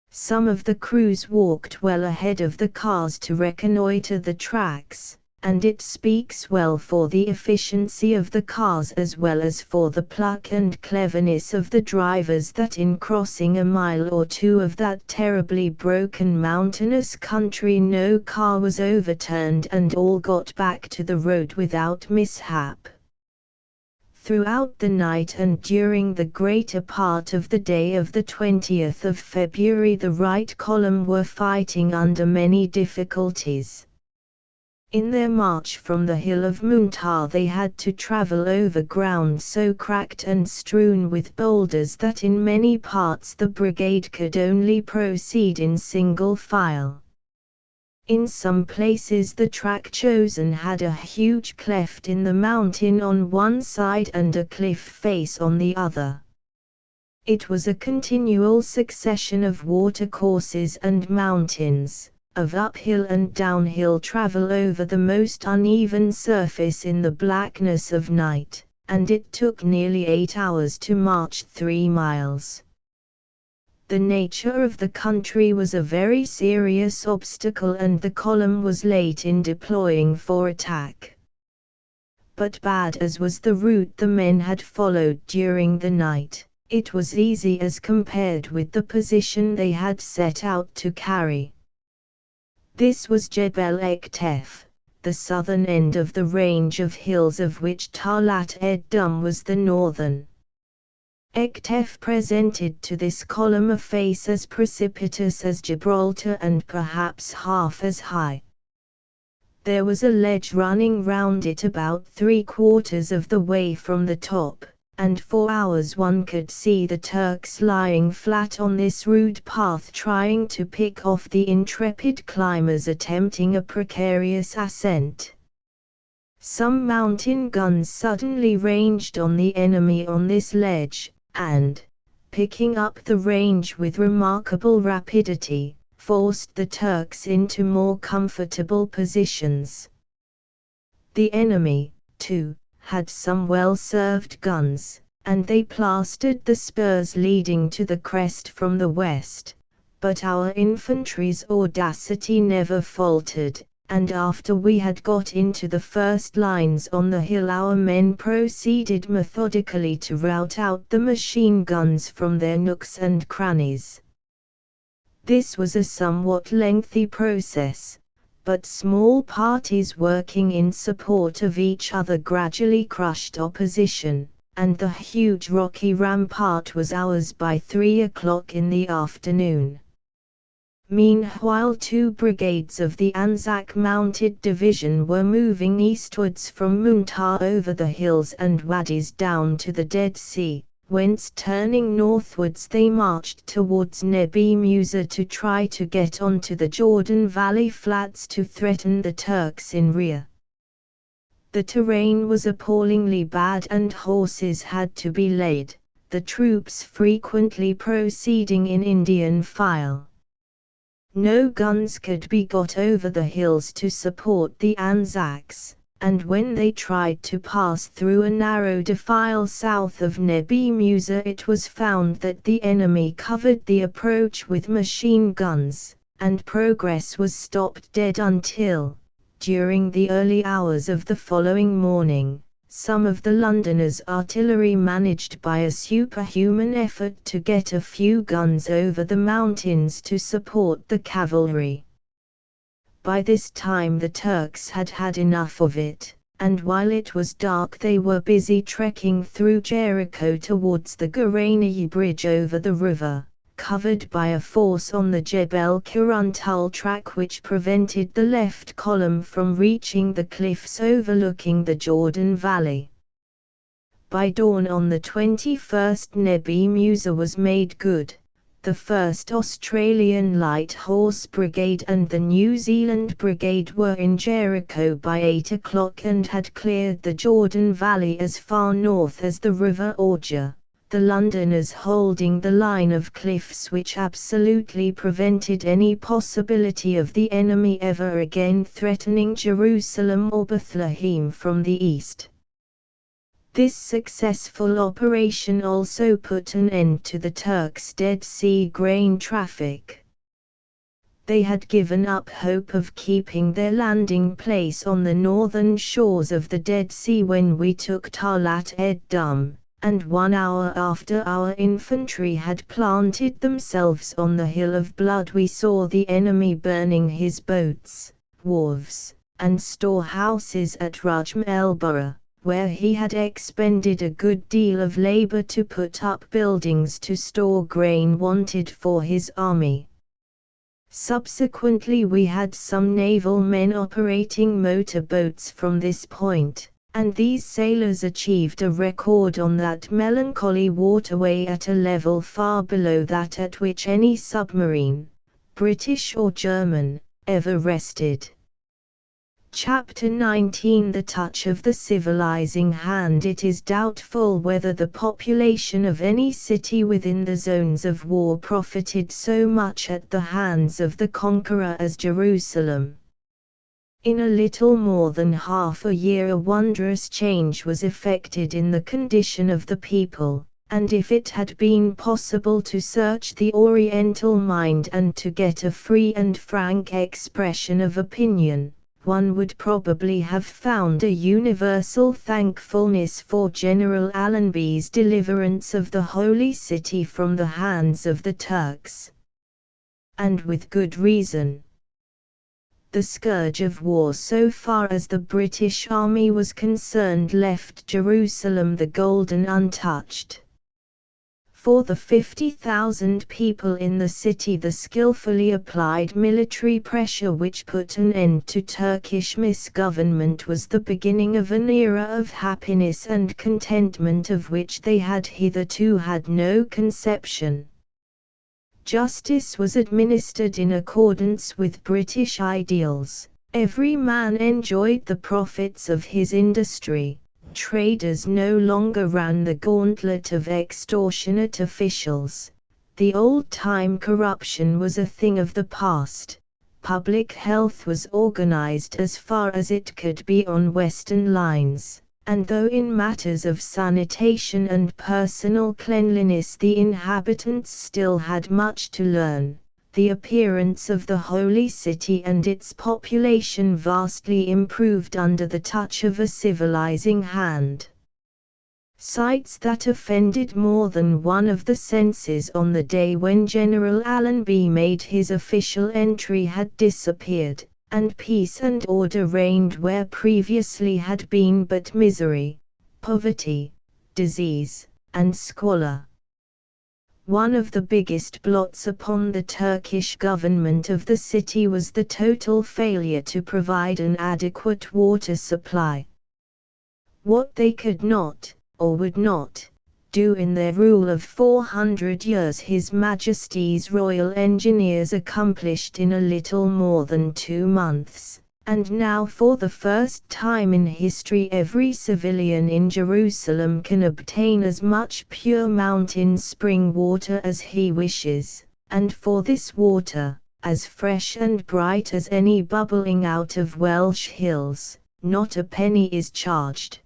Some of the crews walked well ahead of the cars to reconnoiter the tracks, and it speaks well for the efficiency of the cars as well as for the pluck and cleverness of the drivers that in crossing a mile or two of that terribly broken mountainous country no car was overturned and all got back to the road without mishap. Throughout the night and during the greater part of the day of the 20th of February the right column were fighting under many difficulties. In their march from the hill of Muntar they had to travel over ground so cracked and strewn with boulders that in many parts the brigade could only proceed in single file. In some places the track chosen had a huge cleft in the mountain on one side and a cliff face on the other. It was a continual succession of watercourses and mountains, of uphill and downhill travel over the most uneven surface in the blackness of night, and it took nearly 8 hours to march 3 miles. The nature of the country was a very serious obstacle and the column was late in deploying for attack. But bad as was the route the men had followed during the night, it was easy as compared with the position they had set out to carry. This was Jebel Ektef, the southern end of the range of hills of which Talat ed-Dum was the northern. Ektef presented to this column a face as precipitous as Gibraltar and perhaps half as high. There was a ledge running round it about 3/4 of the way from the top, and for hours one could see the Turks lying flat on this rude path trying to pick off the intrepid climbers attempting a precarious ascent. Some mountain guns suddenly ranged on the enemy on this ledge, and, picking up the range with remarkable rapidity, forced the Turks into more comfortable positions. The enemy, too, had some well-served guns, and they plastered the spurs leading to the crest from the west, but our infantry's audacity never faltered, and after we had got into the first lines on the hill our men proceeded methodically to rout out the machine guns from their nooks and crannies. This was a somewhat lengthy process, but small parties working in support of each other gradually crushed opposition, and the huge rocky rampart was ours by 3 o'clock in the afternoon. Meanwhile 2 brigades of the Anzac Mounted Division were moving eastwards from Muntar over the hills and wadis down to the Dead Sea, whence turning northwards they marched towards Nebi Musa to try to get onto the Jordan Valley flats to threaten the Turks in rear. The terrain was appallingly bad and horses had to be laid, the troops frequently proceeding in Indian file. No guns could be got over the hills to support the Anzacs, and when they tried to pass through a narrow defile south of Nebi Musa it was found that the enemy covered the approach with machine guns, and progress was stopped dead until, during the early hours of the following morning, some of the Londoners' artillery managed by a superhuman effort to get a few guns over the mountains to support the cavalry. By this time the Turks had had enough of it, and while it was dark they were busy trekking through Jericho towards the Gharani bridge over the river, covered by a force on the Jebel Kuruntul track which prevented the left column from reaching the cliffs overlooking the Jordan Valley. By dawn on the 21st Nebi Musa was made good. The 1st Australian Light Horse Brigade and the New Zealand Brigade were in Jericho by 8 o'clock and had cleared the Jordan Valley as far north as the River Orja, the Londoners holding the line of cliffs which absolutely prevented any possibility of the enemy ever again threatening Jerusalem or Bethlehem from the east. This successful operation also put an end to the Turks' Dead Sea grain traffic. They had given up hope of keeping their landing place on the northern shores of the Dead Sea when we took Talat ed-Dum, and 1 hour after our infantry had planted themselves on the Hill of Blood we saw the enemy burning his boats, wharves, and storehouses at Rujm el-Bara, where he had expended a good deal of labor to put up buildings to store grain wanted for his army. Subsequently we had some naval men operating motor boats from this point, and these sailors achieved a record on that melancholy waterway at a level far below that at which any submarine, British or German, ever rested. Chapter 19 The Touch of the Civilizing Hand. It is doubtful whether the population of any city within the zones of war profited so much at the hands of the conqueror as Jerusalem. In a little more than half a year a wondrous change was effected in the condition of the people, and if it had been possible to search the Oriental mind and to get a free and frank expression of opinion, one would probably have found a universal thankfulness for General Allenby's deliverance of the Holy City from the hands of the Turks. And with good reason. The scourge of war, so far as the British Army was concerned, left Jerusalem the Golden untouched. For the 50,000 people in the city, the skillfully applied military pressure which put an end to Turkish misgovernment was the beginning of an era of happiness and contentment of which they had hitherto had no conception. Justice was administered in accordance with British ideals. Every man enjoyed the profits of his industry. Traders no longer ran the gauntlet of extortionate officials. The old-time corruption was a thing of the past. Public health was organized as far as it could be on Western lines, and though in matters of sanitation and personal cleanliness the inhabitants still had much to learn, the appearance of the Holy City and its population vastly improved under the touch of a civilizing hand. Sights that offended more than one of the senses on the day when General Allenby made his official entry had disappeared, and peace and order reigned where previously had been but misery, poverty, disease, and squalor. One of the biggest blots upon the Turkish government of the city was the total failure to provide an adequate water supply. What they could not, or would not, do in their rule of 400 years His Majesty's Royal Engineers accomplished in a little more than 2 months, and now for the first time in history every civilian in Jerusalem can obtain as much pure mountain spring water as he wishes, and for this water, as fresh and bright as any bubbling out of Welsh hills, not a penny is charged.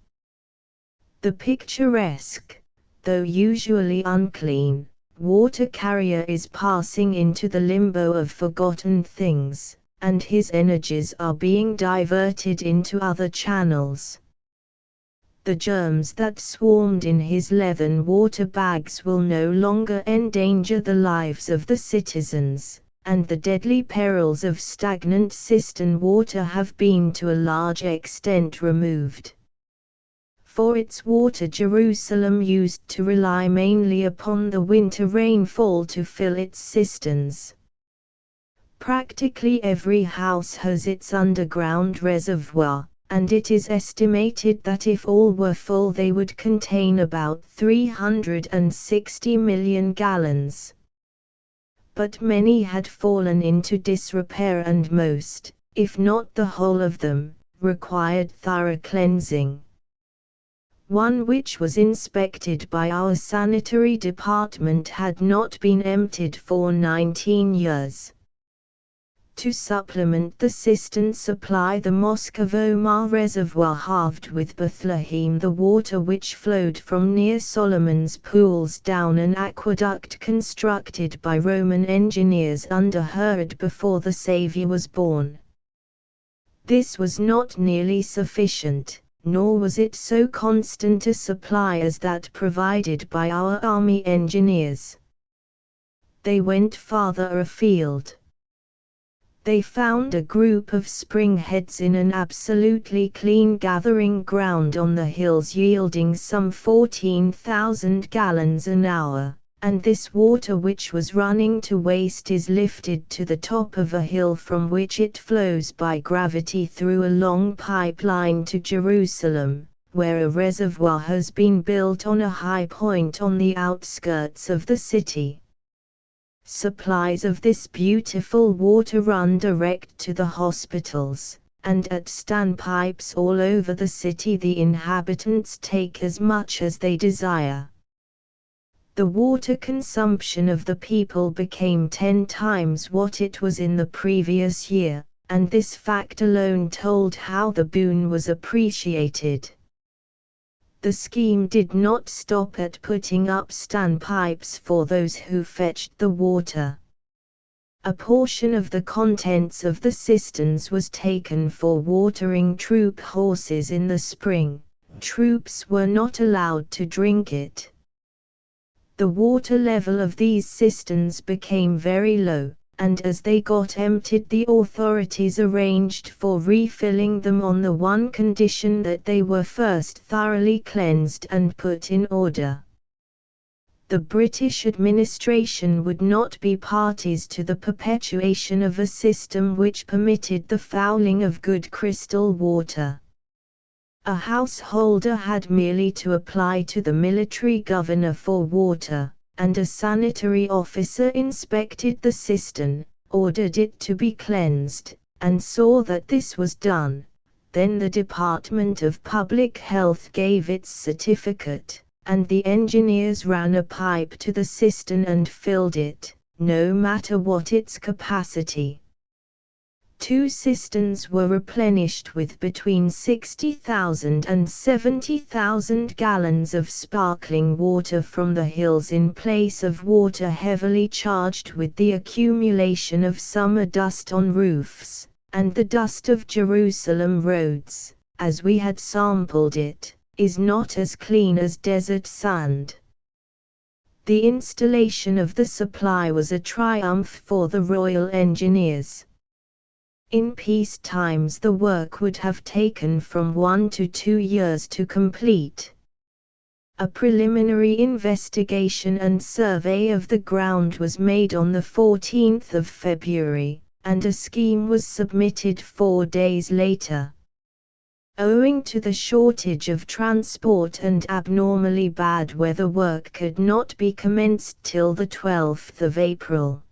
The picturesque, though usually unclean, water carrier is passing into the limbo of forgotten things, and his energies are being diverted into other channels. The germs that swarmed in his leathern water bags will no longer endanger the lives of the citizens, and the deadly perils of stagnant cistern water have been to a large extent removed. For its water Jerusalem used to rely mainly upon the winter rainfall to fill its cisterns. Practically every house has its underground reservoir, and it is estimated that if all were full they would contain about 360 million gallons. But many had fallen into disrepair and most, if not the whole of them, required thorough cleansing. One which was inspected by our sanitary department had not been emptied for 19 years. To supplement the cistern supply, the Mosque of Omar reservoir halved with Bethlehem the water which flowed from near Solomon's pools down an aqueduct constructed by Roman engineers under Herod before the Saviour was born. This was not nearly sufficient, nor was it so constant a supply as that provided by our army engineers. They went farther afield. They found a group of spring heads in an absolutely clean gathering ground on the hills yielding some 14,000 gallons an hour, and this water which was running to waste is lifted to the top of a hill from which it flows by gravity through a long pipeline to Jerusalem, where a reservoir has been built on a high point on the outskirts of the city. Supplies of this beautiful water run direct to the hospitals, and at standpipes all over the city the inhabitants take as much as they desire. The water consumption of the people became 10 times what it was in the previous year, and this fact alone told how the boon was appreciated. The scheme did not stop at putting up standpipes for those who fetched the water. A portion of the contents of the cisterns was taken for watering troop horses in the spring. Troops were not allowed to drink it. The water level of these cisterns became very low, and as they got emptied, the authorities arranged for refilling them on the one condition that they were first thoroughly cleansed and put in order. The British administration would not be parties to the perpetuation of a system which permitted the fouling of good crystal water. A householder had merely to apply to the military governor for water, and a sanitary officer inspected the cistern, ordered it to be cleansed, and saw that this was done. Then the Department of Public Health gave its certificate, and the engineers ran a pipe to the cistern and filled it, no matter what its capacity. 2 cisterns were replenished with between 60,000 and 70,000 gallons of sparkling water from the hills in place of water heavily charged with the accumulation of summer dust on roofs, and the dust of Jerusalem roads, as we had sampled it, is not as clean as desert sand. The installation of the supply was a triumph for the Royal Engineers. In peace times the work would have taken from 1 to 2 years to complete. A preliminary investigation and survey of the ground was made on the 14th of February, and a scheme was submitted 4 days later. Owing to the shortage of transport and abnormally bad weather, work could not be commenced till the 12th of April.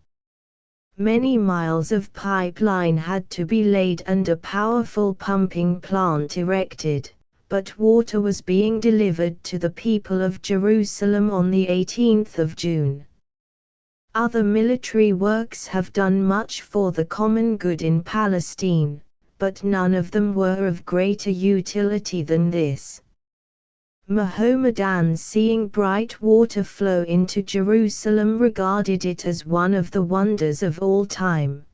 Many miles of pipeline had to be laid and a powerful pumping plant erected, but water was being delivered to the people of Jerusalem on the 18th of June. Other military works have done much for the common good in Palestine, but none of them were of greater utility than this. Mohammedans seeing bright water flow into Jerusalem regarded it as one of the wonders of all time.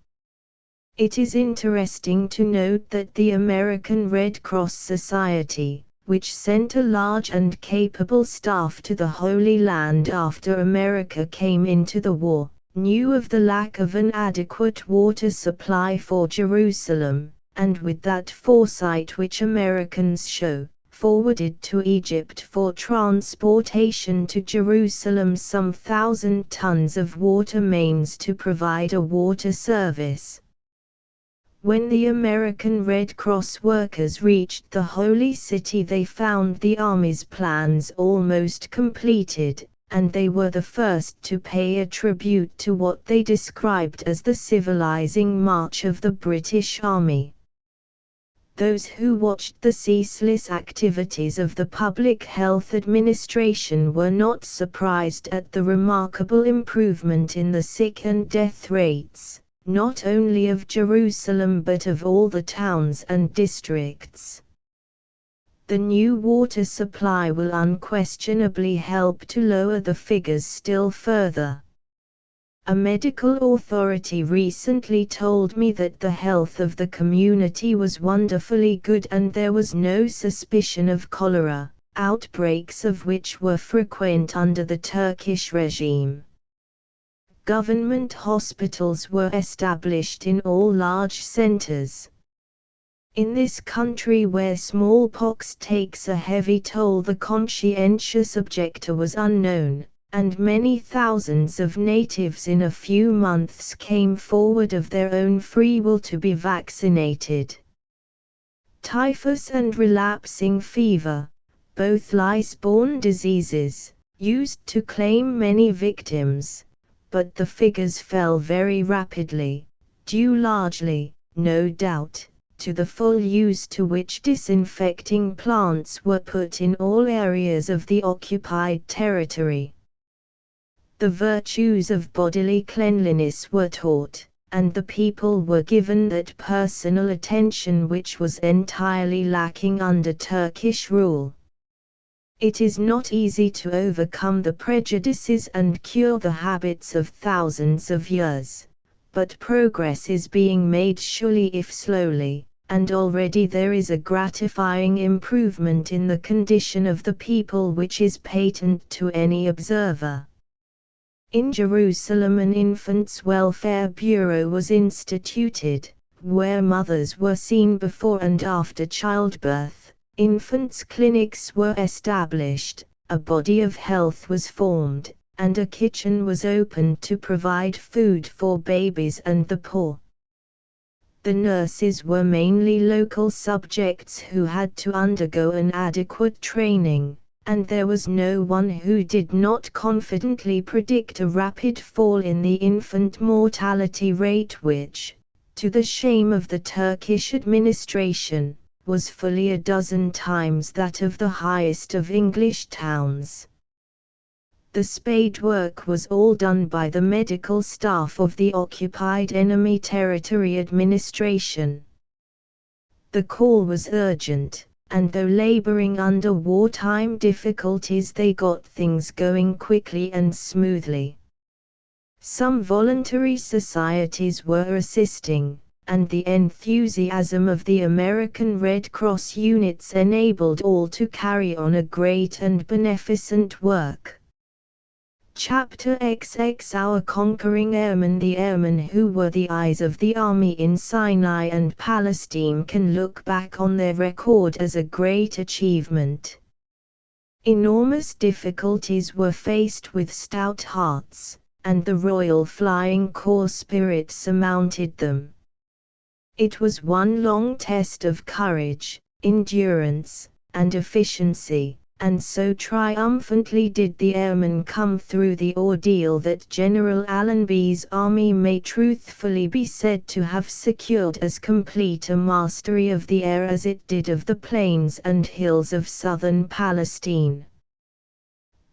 It is interesting to note that the American Red Cross Society, which sent a large and capable staff to the Holy Land after America came into the war, knew of the lack of an adequate water supply for Jerusalem, and with that foresight which Americans show, forwarded to Egypt for transportation to Jerusalem some 1,000 tons of water mains to provide a water service. When the American Red Cross workers reached the Holy City, they found the Army's plans almost completed, and they were the first to pay a tribute to what they described as the civilizing march of the British Army. Those who watched the ceaseless activities of the Public Health Administration were not surprised at the remarkable improvement in the sick and death rates, not only of Jerusalem but of all the towns and districts. The new water supply will unquestionably help to lower the figures still further. A medical authority recently told me that the health of the community was wonderfully good and there was no suspicion of cholera, outbreaks of which were frequent under the Turkish regime. Government hospitals were established in all large centers. In this country where smallpox takes a heavy toll, the conscientious objector was unknown, and many thousands of natives in a few months came forward of their own free will to be vaccinated. Typhus and relapsing fever, both lice-borne diseases, used to claim many victims, but the figures fell very rapidly, due largely, no doubt, to the full use to which disinfecting plants were put in all areas of the occupied territory. The virtues of bodily cleanliness were taught, and the people were given that personal attention which was entirely lacking under Turkish rule. It is not easy to overcome the prejudices and cure the habits of thousands of years, but progress is being made surely if slowly, and already there is a gratifying improvement in the condition of the people which is patent to any observer. In Jerusalem an infants' welfare bureau was instituted, where mothers were seen before and after childbirth. Infants' clinics were established, a body of health was formed, and a kitchen was opened to provide food for babies and the poor. The nurses were mainly local subjects who had to undergo an adequate training, and there was no one who did not confidently predict a rapid fall in the infant mortality rate which, to the shame of the Turkish administration, was fully a dozen times that of the highest of English towns. The spade work was all done by the medical staff of the occupied enemy territory administration. The call was urgent, and though laboring under wartime difficulties they got things going quickly and smoothly. Some voluntary societies were assisting, and the enthusiasm of the American Red Cross units enabled all to carry on a great and beneficent work. Chapter XX Our conquering airmen. The airmen who were the eyes of the army in Sinai and Palestine can look back on their record as a great achievement. Enormous difficulties were faced with stout hearts, and the Royal Flying Corps spirit surmounted them. It was one long test of courage, endurance, and efficiency, and so triumphantly did the airmen come through the ordeal that General Allenby's army may truthfully be said to have secured as complete a mastery of the air as it did of the plains and hills of southern Palestine.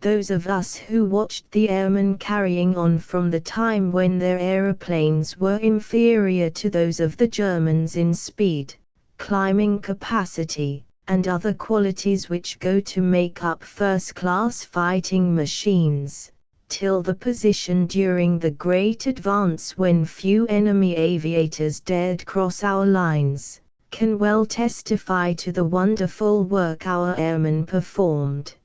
Those of us who watched the airmen carrying on from the time when their aeroplanes were inferior to those of the Germans in speed, climbing capacity, and other qualities which go to make up first-class fighting machines, till the position during the great advance when few enemy aviators dared cross our lines, can well testify to the wonderful work our airmen performed.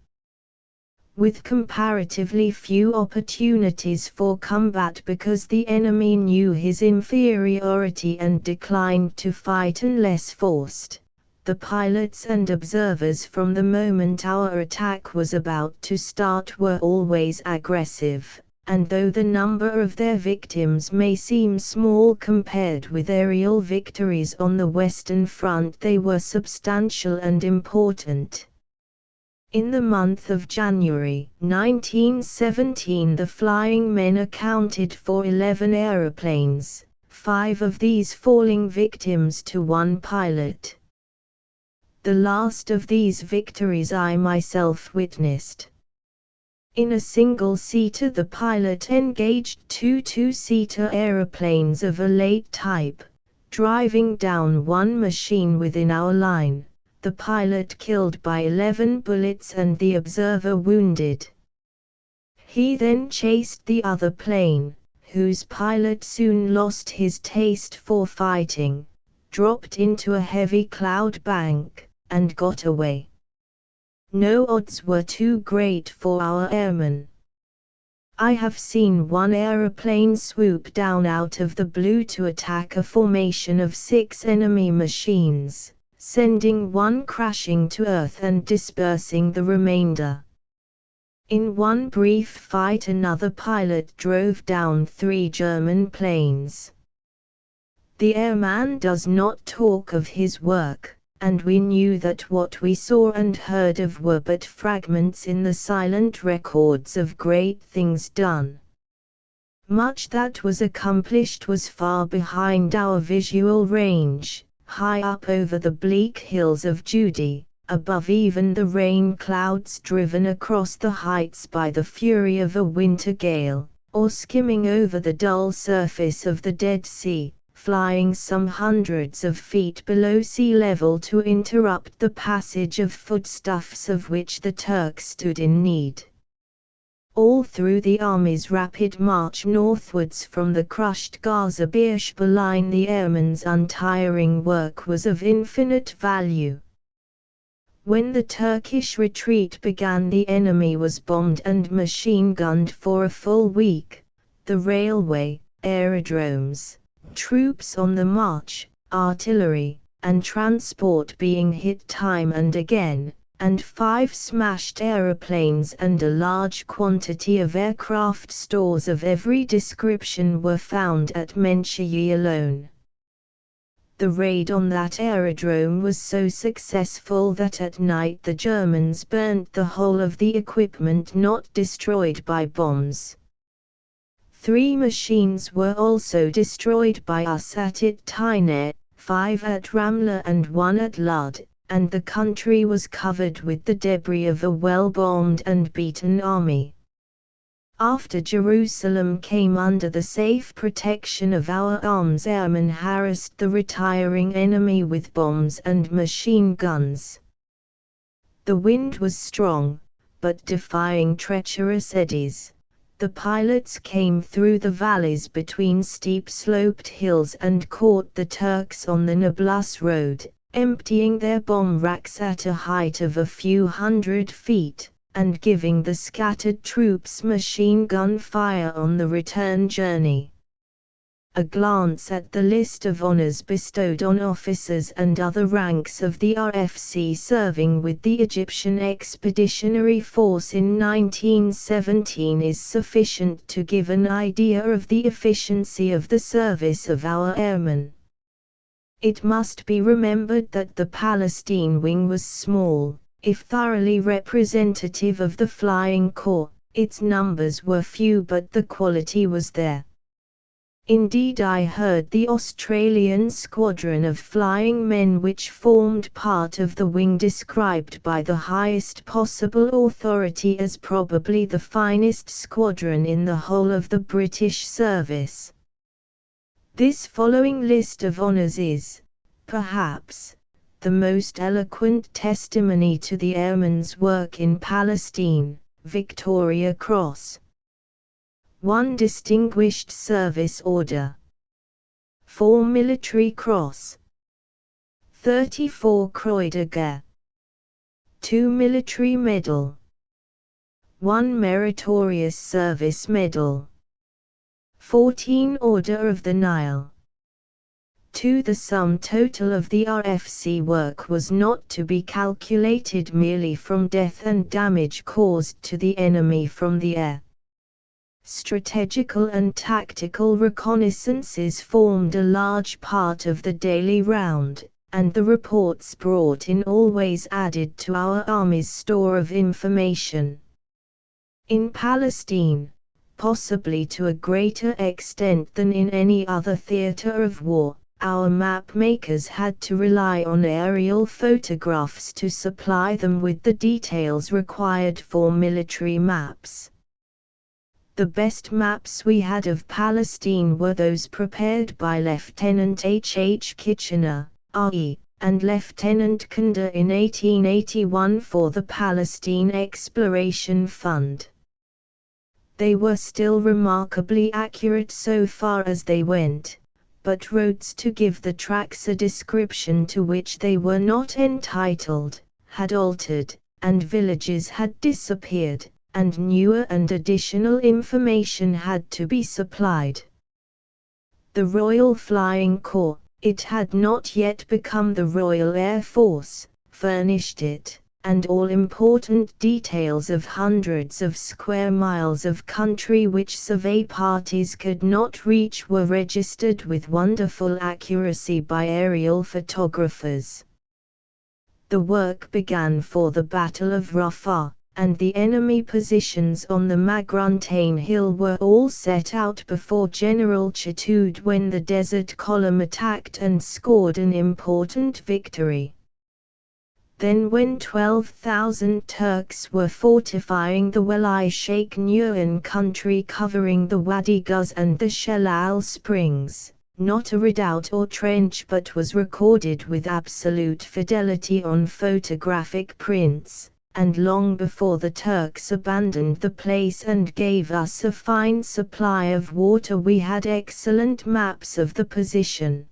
With comparatively few opportunities for combat because the enemy knew his inferiority and declined to fight unless forced, the pilots and observers from the moment our attack was about to start were always aggressive, and though the number of their victims may seem small compared with aerial victories on the Western Front, they were substantial and important. In the month of January 1917 the flying men accounted for 11 aeroplanes, 5 of these falling victims to one pilot. The last of these victories I myself witnessed. In a single-seater the pilot engaged 2 two-seater aeroplanes of a late type, driving down one machine within our line. The pilot killed by 11 bullets and the observer wounded. He then chased the other plane, whose pilot soon lost his taste for fighting, dropped into a heavy cloud bank, and got away. No odds were too great for our airmen. I have seen one aeroplane swoop down out of the blue to attack a formation of 6 enemy machines, sending one crashing to earth and dispersing the remainder. In one brief fight another pilot drove down 3 German planes. The airman does not talk of his work, and we knew that what we saw and heard of were but fragments in the silent records of great things done. Much that was accomplished was far behind our visual range, high up over the bleak hills of Judea, above even the rain clouds driven across the heights by the fury of a winter gale, or skimming over the dull surface of the Dead Sea, flying some hundreds of feet below sea level to interrupt the passage of foodstuffs of which the Turks stood in need. All through the army's rapid march northwards from the crushed Gaza-Beersheba line, the airmen's untiring work was of infinite value. When the Turkish retreat began, the enemy was bombed and machine-gunned for a full week. The railway, aerodromes, troops on the march, artillery, and transport being hit time and again, and 5 smashed aeroplanes and a large quantity of aircraft stores of every description were found at Menshei alone. The raid on that aerodrome was so successful that at night the Germans burnt the whole of the equipment not destroyed by bombs. 3 machines were also destroyed by us at Itainet, 5 at Ramla and 1 at Lud, and the country was covered with the debris of a well-bombed and beaten army. After Jerusalem came under the safe protection of our arms, airmen harassed the retiring enemy with bombs and machine guns. The wind was strong, but defying treacherous eddies. The pilots came through the valleys between steep-sloped hills and caught the Turks on the Nablus road, emptying their bomb racks at a height of a few hundred feet, and giving the scattered troops machine gun fire on the return journey. A glance at the list of honors bestowed on officers and other ranks of the RFC serving with the Egyptian Expeditionary Force in 1917 is sufficient to give an idea of the efficiency of the service of our airmen. It must be remembered that the Palestine wing was small, if thoroughly representative of the Flying Corps. Its numbers were few, but the quality was there. Indeed, I heard the Australian squadron of flying men which formed part of the wing described by the highest possible authority as probably the finest squadron in the whole of the British service. This following list of honours is, perhaps, the most eloquent testimony to the airmen's work in Palestine. Victoria Cross. 1 Distinguished Service Order. 4 Military Cross. 34 Croix de Guerre. 2 Military Medal. 1 Meritorious Service Medal. 14 Order of the Nile. 2 The sum total of the RFC work was not to be calculated merely from death and damage caused to the enemy from the air. Strategical and tactical reconnaissances formed a large part of the daily round, and the reports brought in always added to our army's store of information. In Palestine, possibly to a greater extent than in any other theater of war, our map makers had to rely on aerial photographs to supply them with the details required for military maps. The best maps we had of Palestine were those prepared by Lieutenant H. H. Kitchener, R.E., and Lieutenant Kanda in 1881 for the Palestine Exploration Fund. They were still remarkably accurate so far as they went, but roads to give the tracks a description to which they were not entitled, had altered, and villages had disappeared, and newer and additional information had to be supplied. The Royal Flying Corps, it had not yet become the Royal Air Force, furnished it, and all important details of hundreds of square miles of country which survey parties could not reach were registered with wonderful accuracy by aerial photographers. The work began for the Battle of Rafah, and the enemy positions on the Magruntain Hill were all set out before General Chatoud when the Desert Column attacked and scored an important victory. Then when 12,000 Turks were fortifying the Wali Sheikh Nuhan country covering the Wadi Guz and the Shelal Springs, not a redoubt or trench, but was recorded with absolute fidelity on photographic prints, and long before the Turks abandoned the place and gave us a fine supply of water we had excellent maps of the position.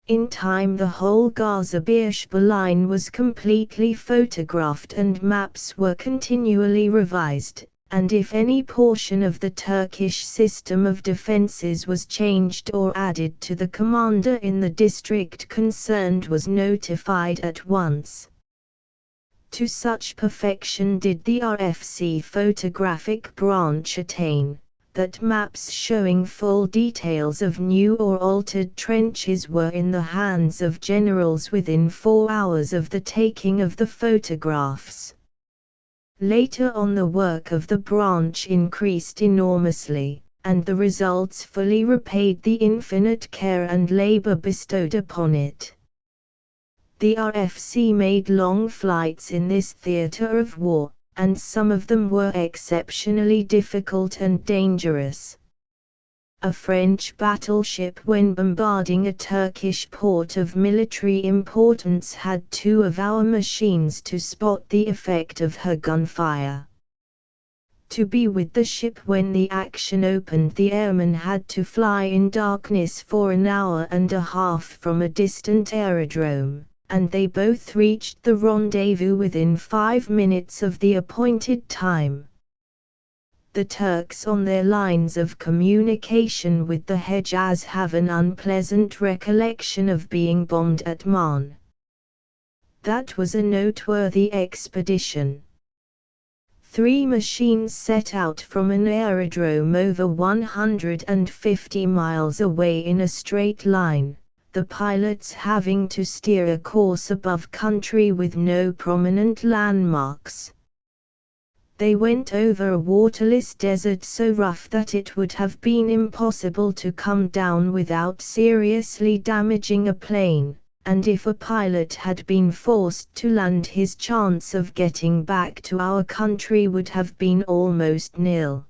In time the whole Gaza-Beersheba line was completely photographed and maps were continually revised, and if any portion of the Turkish system of defenses was changed or added to, the commander in the district concerned was notified at once. To such perfection did the RFC photographic branch attain, that maps showing full details of new or altered trenches were in the hands of generals within 4 hours of the taking of the photographs. Later on the work of the branch increased enormously, and the results fully repaid the infinite care and labor bestowed upon it. The RFC made long flights in this theater of war, and some of them were exceptionally difficult and dangerous. A French battleship, when bombarding a Turkish port of military importance, had 2 of our machines to spot the effect of her gunfire. To be with the ship when the action opened, the airmen had to fly in darkness for an hour and a half from a distant aerodrome, and they both reached the rendezvous within 5 minutes of the appointed time. The Turks on their lines of communication with the Hejaz have an unpleasant recollection of being bombed at Marne. That was a noteworthy expedition. 3 machines set out from an aerodrome over 150 miles away in a straight line, the pilots having to steer a course above country with no prominent landmarks. They went over a waterless desert so rough that it would have been impossible to come down without seriously damaging a plane, and if a pilot had been forced to land, his chance of getting back to our country would have been almost nil.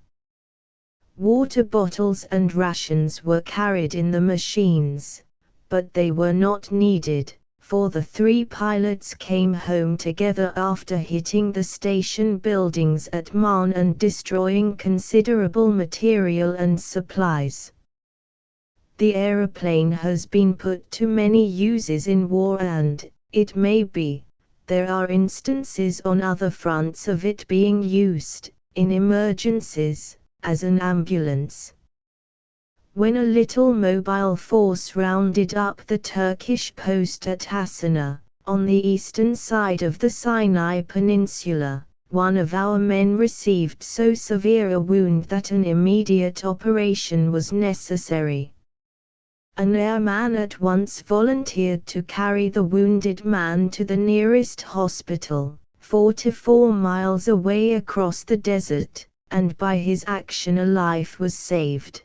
Water bottles and rations were carried in the machines, but they were not needed, for the 3 pilots came home together after hitting the station buildings at Marne and destroying considerable material and supplies. The aeroplane has been put to many uses in war and, it may be, there are instances on other fronts of it being used, in emergencies, as an ambulance. When a little mobile force rounded up the Turkish post at Hasana, on the eastern side of the Sinai Peninsula, one of our men received so severe a wound that an immediate operation was necessary. An airman at once volunteered to carry the wounded man to the nearest hospital, 44 miles away across the desert, and by his action a life was saved.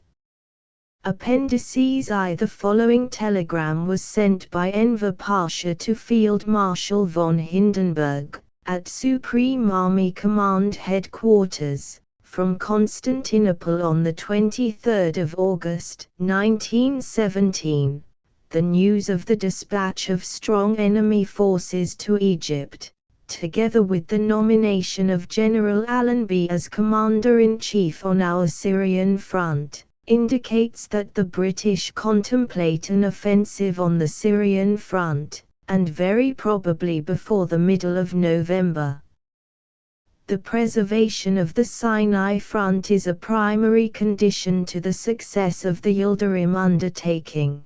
Appendices I. The following telegram was sent by Enver Pasha to Field Marshal von Hindenburg, at Supreme Army Command Headquarters, from Constantinople on 23 August 1917, the news of the dispatch of strong enemy forces to Egypt, together with the nomination of General Allenby as Commander-in-Chief on our Syrian front, indicates that the British contemplate an offensive on the Syrian front, and very probably before the middle of November. The preservation of the Sinai front is a primary condition to the success of the Yildirim undertaking.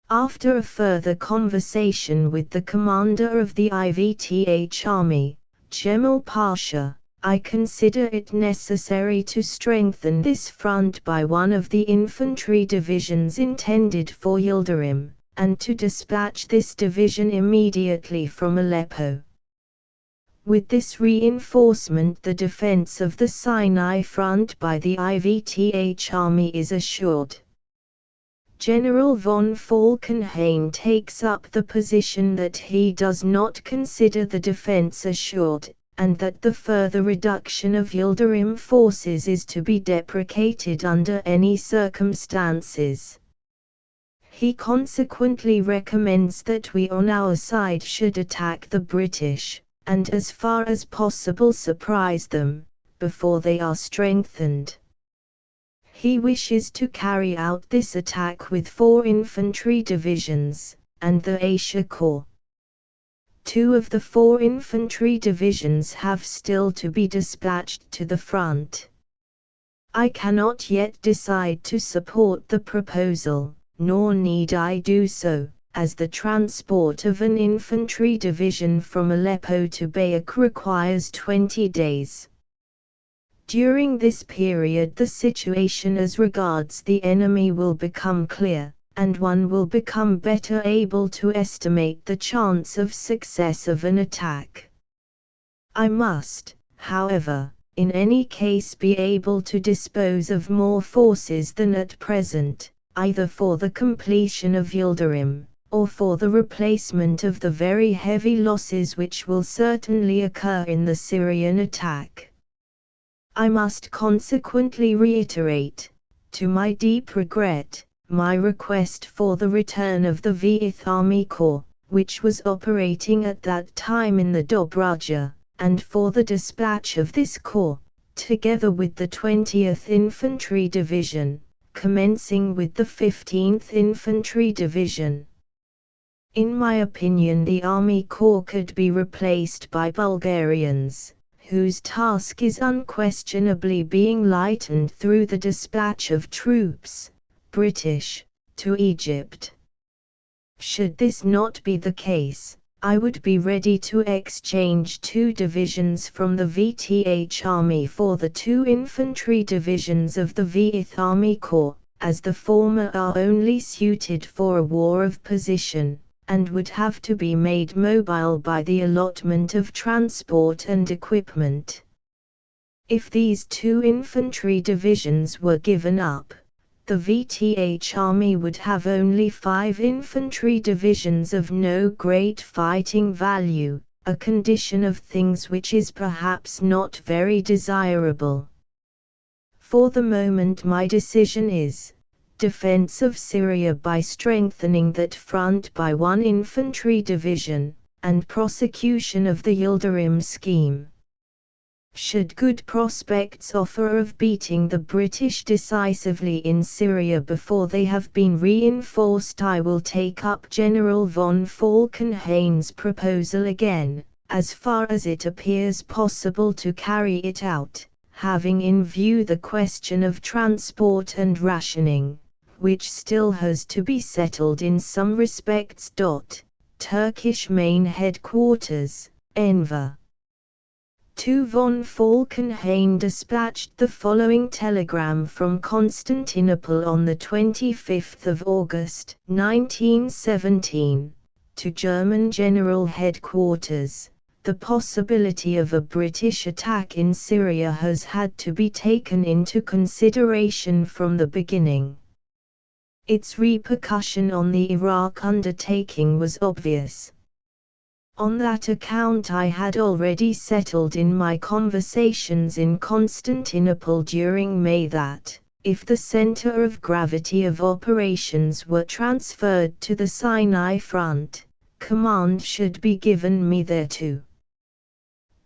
After a further conversation with the commander of the IVTH Army, Cemal Pasha, I consider it necessary to strengthen this front by one of the infantry divisions intended for Yildirim, and to dispatch this division immediately from Aleppo. With this reinforcement, the defense of the Sinai front by the IVTH Army is assured. General von Falkenhayn takes up the position that he does not consider the defense assured, and that the further reduction of Yildirim forces is to be deprecated under any circumstances. He consequently recommends that we on our side should attack the British, and as far as possible surprise them, before they are strengthened. He wishes to carry out this attack with 4 infantry divisions, and the Asia Corps. 2 of the 4 infantry divisions have still to be dispatched to the front. I cannot yet decide to support the proposal, nor need I do so, as the transport of an infantry division from Aleppo to Bayak requires 20 days. During this period the situation as regards the enemy will become clear, and one will become better able to estimate the chance of success of an attack. I must, however, in any case be able to dispose of more forces than at present, either for the completion of Yildirim, or for the replacement of the very heavy losses which will certainly occur in the Syrian attack. I must consequently reiterate, to my deep regret, my request for the return of the 5th Army Corps, which was operating at that time in the Dobruja, and for the dispatch of this corps, together with the 20th Infantry Division, commencing with the 15th Infantry Division. In my opinion the Army Corps could be replaced by Bulgarians, whose task is unquestionably being lightened through the dispatch of troops, British, to Egypt. Should this not be the case, I would be ready to exchange 2 divisions from the VTH Army for the 2 infantry divisions of the 5th Army Corps, as the former are only suited for a war of position, and would have to be made mobile by the allotment of transport and equipment. If these 2 infantry divisions were given up, the VTH Army would have only 5 infantry divisions of no great fighting value, a condition of things which is perhaps not very desirable. For the moment my decision is, defense of Syria by strengthening that front by 1 infantry division, and prosecution of the Yildirim scheme. Should good prospects offer of beating the British decisively in Syria before they have been reinforced, I will take up General von Falkenhayn's proposal again, as far as it appears possible to carry it out, having in view the question of transport and rationing, which still has to be settled in some respects. Turkish Main Headquarters, Enver. To von Falkenhayn dispatched the following telegram from Constantinople on the 25th of August, 1917, to German General Headquarters. The possibility of a British attack in Syria has had to be taken into consideration from the beginning. Its repercussion on the Iraq undertaking was obvious. On that account I had already settled in my conversations in Constantinople during May that, if the center of gravity of operations were transferred to the Sinai front, command should be given me thereto.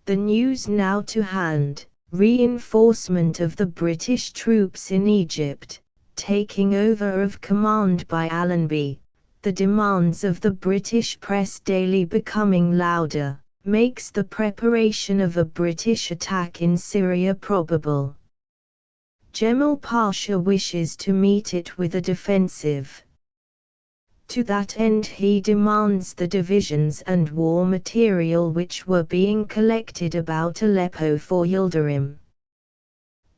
The news now to hand, reinforcement of the British troops in Egypt, taking over of command by Allenby, the demands of the British press daily becoming louder, makes the preparation of a British attack in Syria probable. Jemal Pasha wishes to meet it with a defensive. To that end he demands the divisions and war material which were being collected about Aleppo for Yildirim.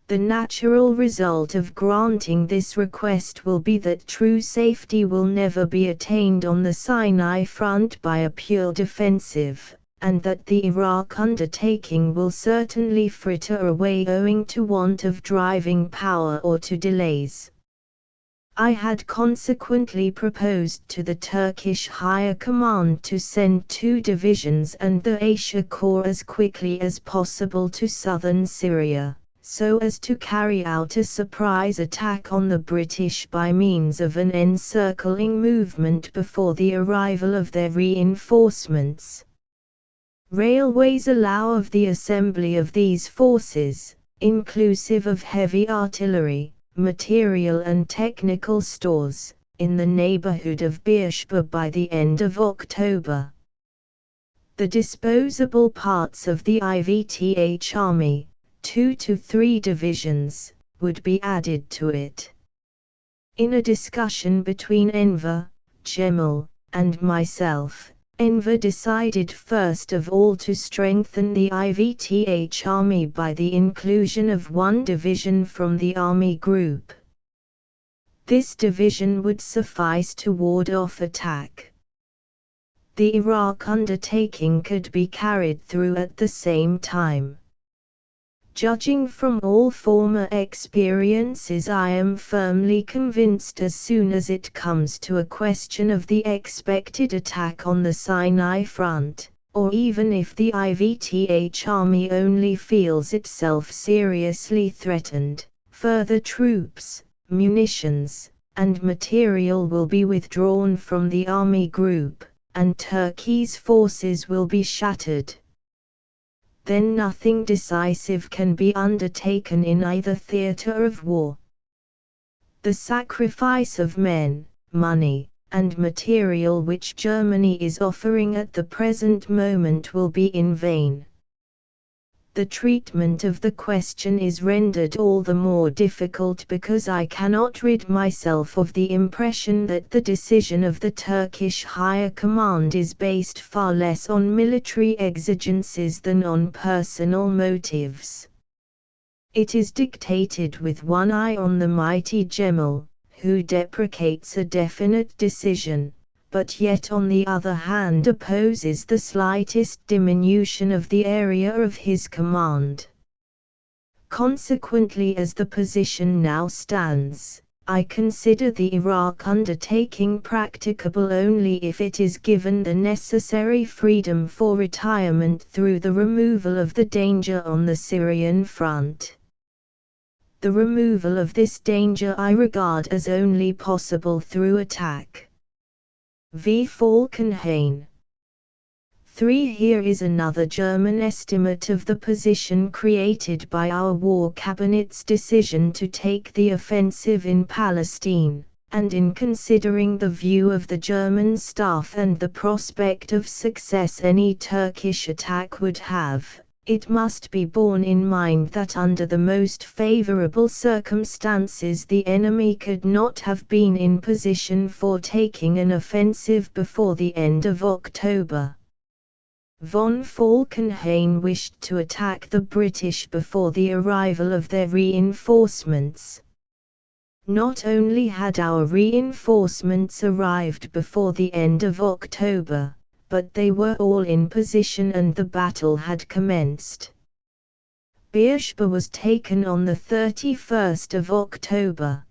The natural result of granting this request will be that true safety will never be attained on the Sinai front by a pure defensive, and that the Iraq undertaking will certainly fritter away owing to want of driving power or to delays. I had consequently proposed to the Turkish Higher Command to send 2 divisions and the Asia Corps as quickly as possible to southern Syria, so as to carry out a surprise attack on the British by means of an encircling movement before the arrival of their reinforcements. Railways allow of the assembly of these forces, inclusive of heavy artillery, material and technical stores, in the neighborhood of Beersheba by the end of October. The disposable parts of the IVTH Army, 2 to 3 divisions, would be added to it. In a discussion between Enver, Gemal, and myself, Enver decided first of all to strengthen the IVTH Army by the inclusion of one division from the Army Group. This division would suffice to ward off attack. The Iraq undertaking could be carried through at the same time. Judging from all former experiences, I am firmly convinced as soon as it comes to a question of the expected attack on the Sinai front, or even if the IVTH Army only feels itself seriously threatened, further troops, munitions, and material will be withdrawn from the Army Group, and Turkey's forces will be shattered. Then nothing decisive can be undertaken in either theatre of war. The sacrifice of men, money, and material which Germany is offering at the present moment will be in vain. The treatment of the question is rendered all the more difficult because I cannot rid myself of the impression that the decision of the Turkish Higher Command is based far less on military exigencies than on personal motives. It is dictated with one eye on the mighty Gemal, who deprecates a definite decision, but yet on the other hand opposes the slightest diminution of the area of his command. Consequently, as the position now stands, I consider the Iraq undertaking practicable only if it is given the necessary freedom for retirement through the removal of the danger on the Syrian front. The removal of this danger I regard as only possible through attack. V. Falkenhayn. 3. Here is another German estimate of the position created by our War Cabinet's decision to take the offensive in Palestine, and in considering the view of the German staff and the prospect of success any Turkish attack would have. It must be borne in mind that under the most favorable circumstances the enemy could not have been in position for taking an offensive before the end of October. Von Falkenhayn wished to attack the British before the arrival of their reinforcements. Not only had our reinforcements arrived before the end of October, but they were all in position and the battle had commenced. Beersheba was taken on the 31st of October.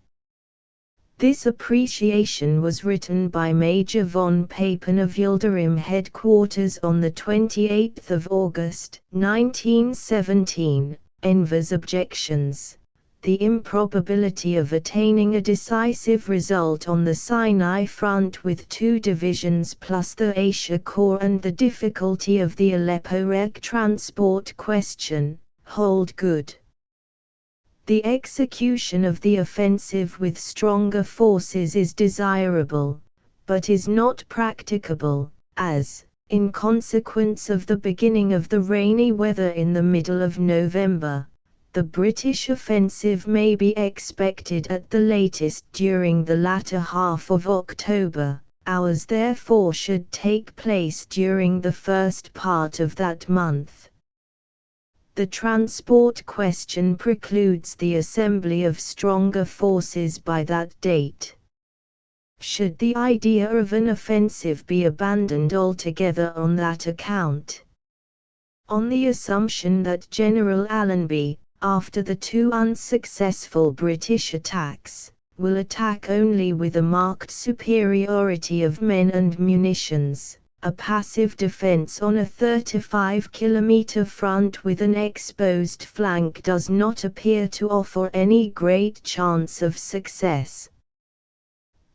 This appreciation was written by Major von Papen of Yildirim headquarters on the 28th of August, 1917. Enver's objections. The improbability of attaining a decisive result on the Sinai front with 2 divisions plus the Asia Corps and the difficulty of the Aleppo-Raqqa transport question, hold good. The execution of the offensive with stronger forces is desirable, but is not practicable, as, in consequence of the beginning of the rainy weather in the middle of November, the British offensive may be expected at the latest during the latter half of October. Ours therefore should take place during the first part of that month. The transport question precludes the assembly of stronger forces by that date. Should the idea of an offensive be abandoned altogether on that account? On the assumption that General Allenby, after the 2 unsuccessful British attacks, will attack only with a marked superiority of men and munitions, a passive defense on a 35-kilometer front with an exposed flank does not appear to offer any great chance of success.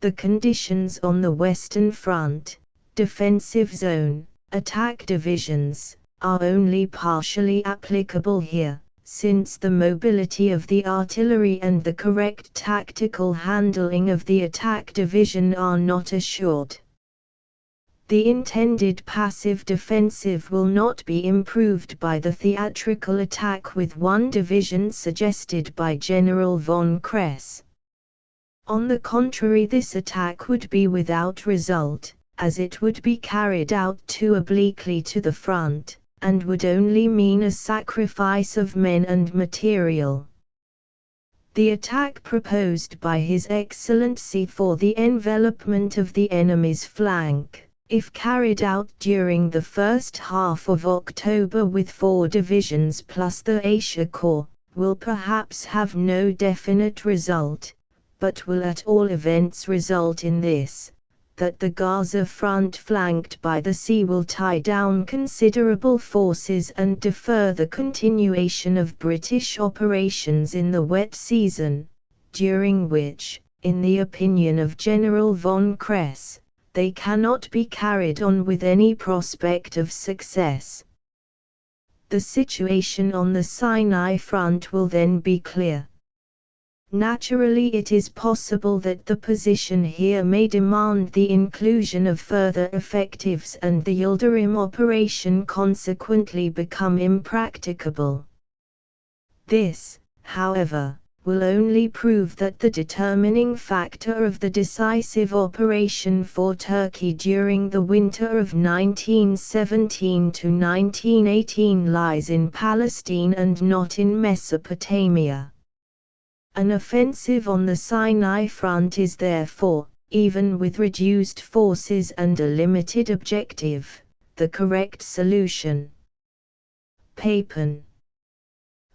The conditions on the Western Front, defensive zone, attack divisions, are only partially applicable here, since the mobility of the artillery and the correct tactical handling of the attack division are not assured. The intended passive defensive will not be improved by the theatrical attack with one division suggested by General von Kress. On the contrary, this attack would be without result, as it would be carried out too obliquely to the front, and would only mean a sacrifice of men and material. The attack proposed by His Excellency for the envelopment of the enemy's flank, if carried out during the first half of October with 4 divisions plus the Asia Corps, will perhaps have no definite result, but will at all events result in this, that the Gaza front flanked by the sea will tie down considerable forces and defer the continuation of British operations in the wet season, during which, in the opinion of General von Kress, they cannot be carried on with any prospect of success. The situation on the Sinai front will then be clear. Naturally, it is possible that the position here may demand the inclusion of further effectives and the Yildirim operation consequently become impracticable. This, however, will only prove that the determining factor of the decisive operation for Turkey during the winter of 1917 to 1918 lies in Palestine and not in Mesopotamia. An offensive on the Sinai front is therefore, even with reduced forces and a limited objective, the correct solution. Papen.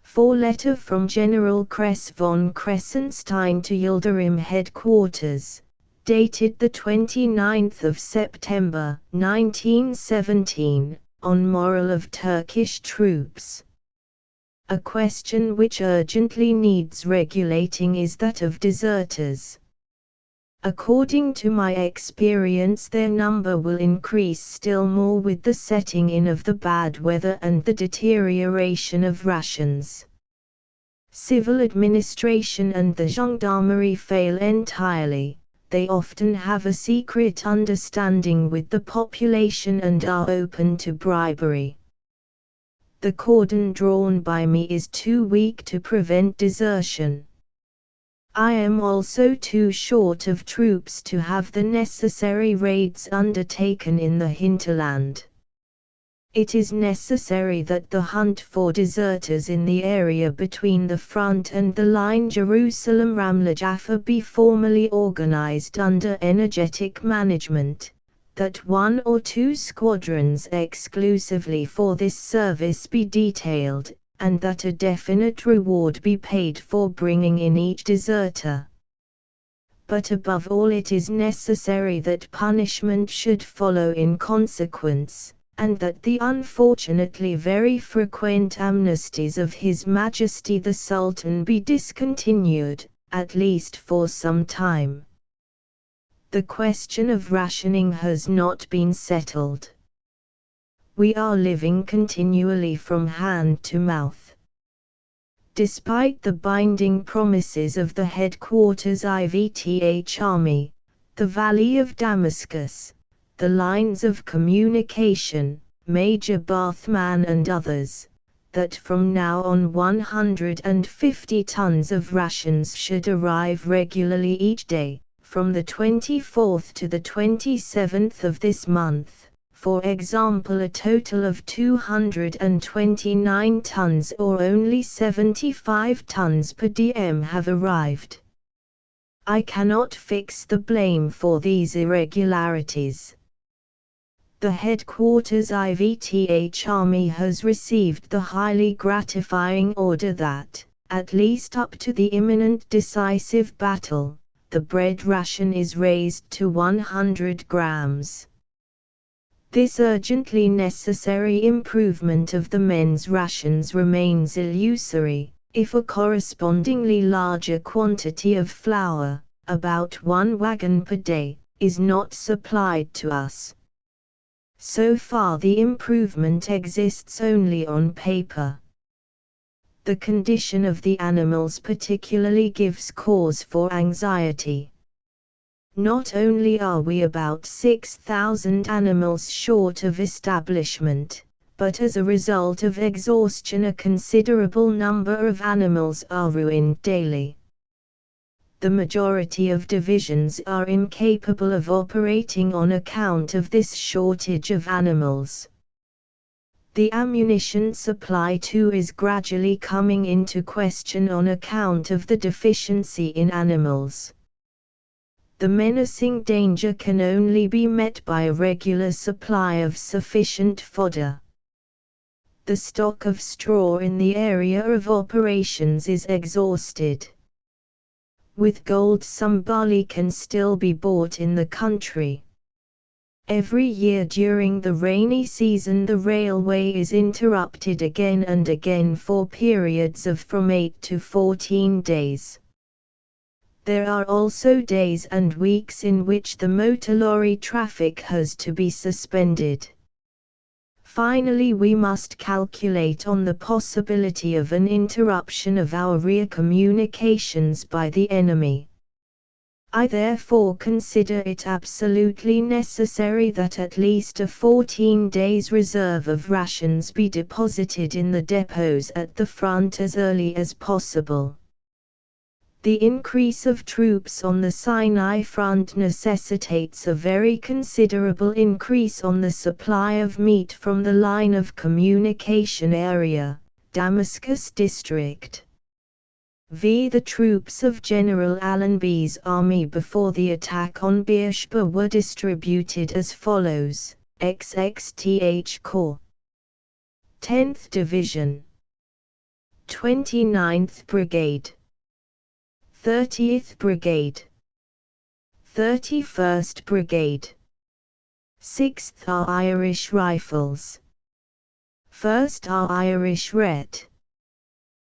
4 Letter from General Kress von Kressenstein to Yildirim Headquarters, dated 29 September 1917, on moral of Turkish troops. A question which urgently needs regulating is that of deserters. According to my experience, their number will increase still more with the setting in of the bad weather and the deterioration of rations. Civil administration and the gendarmerie fail entirely. They often have a secret understanding with the population and are open to bribery. The cordon drawn by me is too weak to prevent desertion. I am also too short of troops to have the necessary raids undertaken in the hinterland. It is necessary that the hunt for deserters in the area between the front and the line Jerusalem-Ramla Jaffa be formally organized under energetic management, that 1 or 2 squadrons exclusively for this service be detailed, and that a definite reward be paid for bringing in each deserter. But above all, it is necessary that punishment should follow in consequence, and that the unfortunately very frequent amnesties of His Majesty the Sultan be discontinued, at least for some time. The question of rationing has not been settled. We are living continually from hand to mouth. Despite the binding promises of the headquarters IVTH Army, the Valley of Damascus, the lines of communication, Major Bathman and others, that from now on 150 tons of rations should arrive regularly each day, from the 24th to the 27th of this month. For example, a total of 229 tons or only 75 tons per diem have arrived. I cannot fix the blame for these irregularities. The headquarters IVTH Army has received the highly gratifying order that, at least up to the imminent decisive battle, the bread ration is raised to 100 grams. This urgently necessary improvement of the men's rations remains illusory, if a correspondingly larger quantity of flour, about 1 wagon per day, is not supplied to us. So far the improvement exists only on paper. The condition of the animals particularly gives cause for anxiety. Not only are we about 6,000 animals short of establishment, but as a result of exhaustion a considerable number of animals are ruined daily. The majority of divisions are incapable of operating on account of this shortage of animals. The ammunition supply too is gradually coming into question on account of the deficiency in animals. The menacing danger can only be met by a regular supply of sufficient fodder. The stock of straw in the area of operations is exhausted. With gold some barley can still be bought in the country. Every year during the rainy season the railway is interrupted again and again for periods of from 8 to 14 days. There are also days and weeks in which the motor lorry traffic has to be suspended. Finally, we must calculate on the possibility of an interruption of our rear communications by the enemy. I therefore consider it absolutely necessary that at least a 14 days reserve of rations be deposited in the depots at the front as early as possible. The increase of troops on the Sinai front necessitates a very considerable increase on the supply of meat from the line of communication area, Damascus district. The troops of General Allenby's army before the attack on Beersheba were distributed as follows: XXTH Corps, 10th Division, 29th Brigade, 30th Brigade, 31st Brigade, 6th are Irish Rifles, 1st are Irish Ret,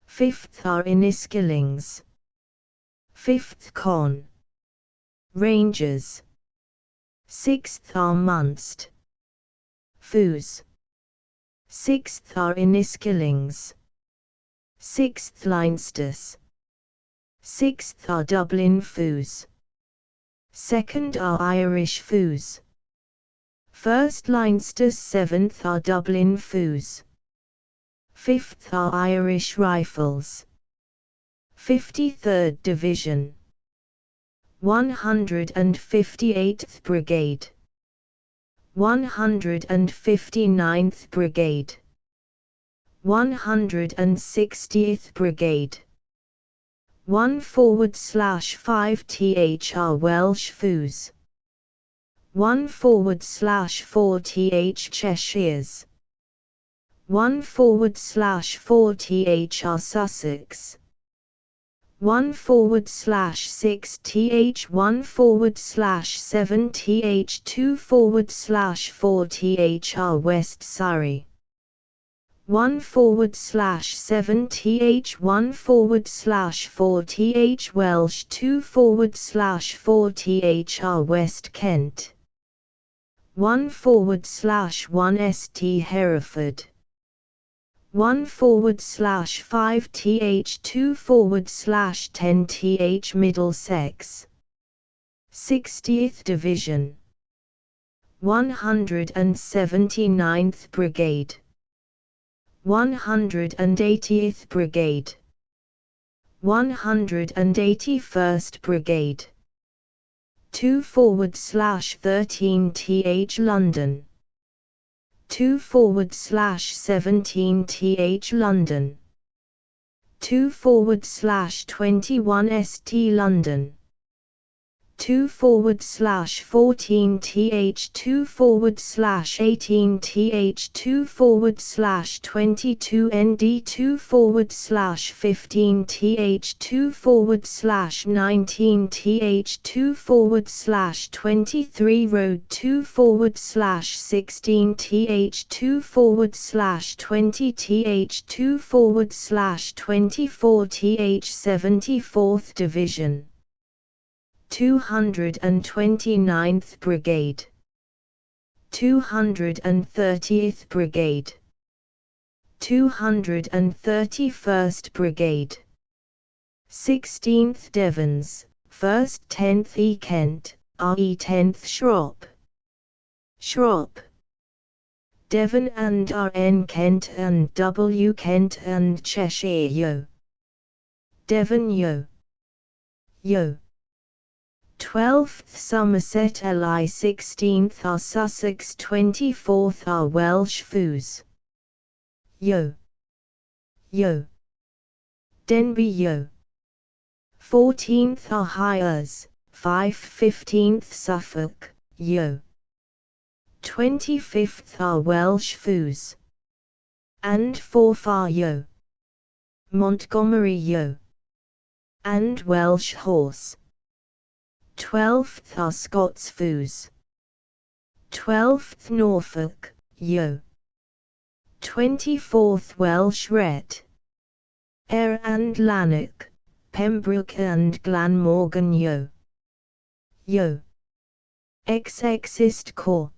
5th are Inniskillings, 5th Con Rangers, 6th are Munst, Foos, 6th are Inniskillings, 6th Leinsters, 6th are Dublin Foos, 2nd are Irish Foos, 1st Leinsters, 7th are Dublin Foos, 5th are Irish Rifles, 53rd Division, 158th Brigade, 159th Brigade, 160th Brigade, 1/5 Welsh Foos, 1/4 Cheshires, 1/4 Sussex, 1/6 1/7 2/4 West Surrey, 1/7 1/4 Welsh 2/4 West Kent, 1/1 St Hereford, 1/5 2/10 Middlesex, 60th Division, 179th Brigade, 180th Brigade, 181st Brigade, 2/13 London, 2/17 London, 2/21 St London, 2/14th 2/18th 2/22nd 2/15th 2/19th 2/23 road 2/16th 2/20th 2/24th 74th Division 229th Brigade 230th Brigade 231st Brigade 16th Devons 1st 10th E Kent, RE 10th Shrop Devon and RN Kent and W Kent and Cheshire Yo Devon Yo 12th Somerset LI 16th R Sussex 24th R Welsh Foos Yo Denby Yo 14th R Hires 15th Suffolk Yo 25th R Welsh Foos and 4th R Yo Montgomery Yo and Welsh Horse 12th are Scots Foos 12th Norfolk, Yo 24th Welsh Ret Ayr and Lanark, Pembroke and Glamorgan Yo Exist Corps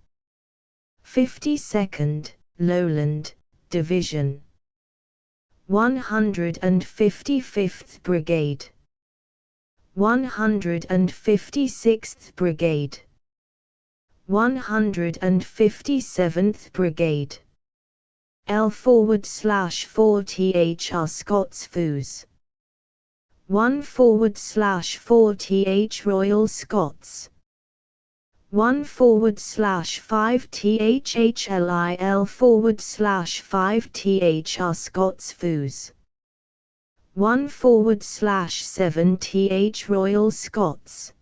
52nd, Lowland, Division 155th Brigade 156th Brigade 157th Brigade L/4TH Scots Foos 1/4TH Royal Scots 1/5TH HLIL/5TH Scots Foos 1/7TH Royal Scots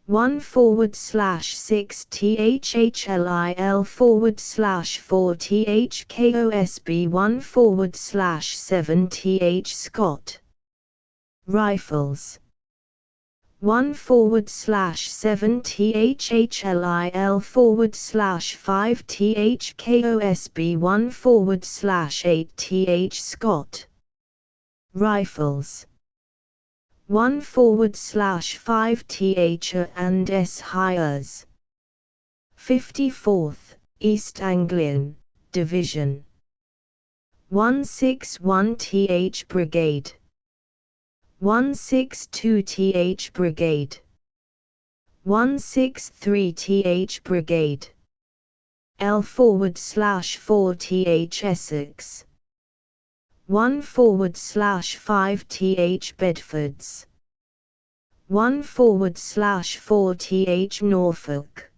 1/6TH HLIL/4TH KOSB 1/7TH Scott Rifles 1/7TH HLIL/5TH KOSB 1/8TH Scott Rifles 1/5TH and S Hires 54th East Anglian Division 161TH Brigade 162TH Brigade 163TH Brigade L/4TH Essex 1/5TH Bedfords 1/4TH Norfolk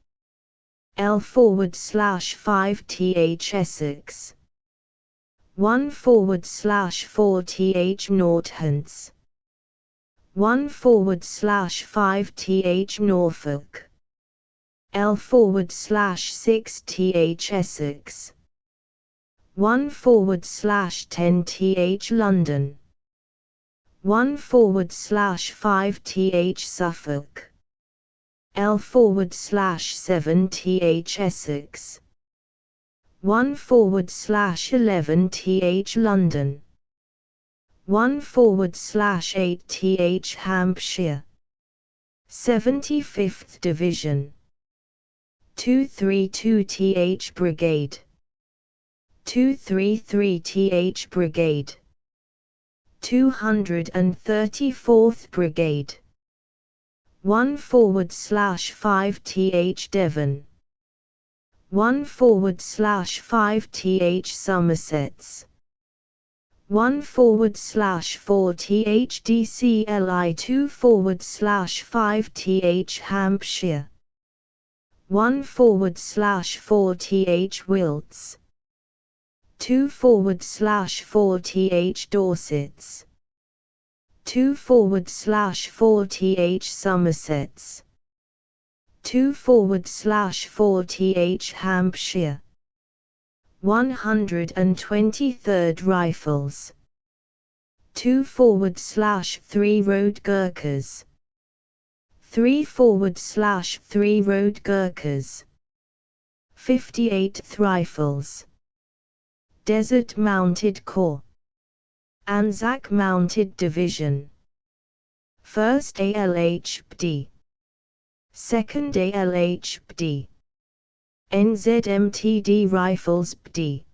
L/5TH Essex 1/4TH Northants 1/5TH Norfolk L/6TH Essex 1/10TH London 1/5TH Suffolk L/7TH Essex 1/11TH London 1/8TH Hampshire 75th Division 232TH Brigade 233TH Brigade 234th Brigade 1/5TH Devon 1/5TH Somersets 1/4TH DCLI 2/5TH Hampshire 1/4TH Wilts 2/4TH Dorsets 2/4th Somersets, 2/4th Hampshire, 123rd Rifles, 2/3 Road Gurkhas, 3/3 Road Gurkhas, 58th Rifles, Desert Mounted Corps, Anzac Mounted Division, 1st ALHBD, 2nd ALHBD, NZMTD Rifles BD,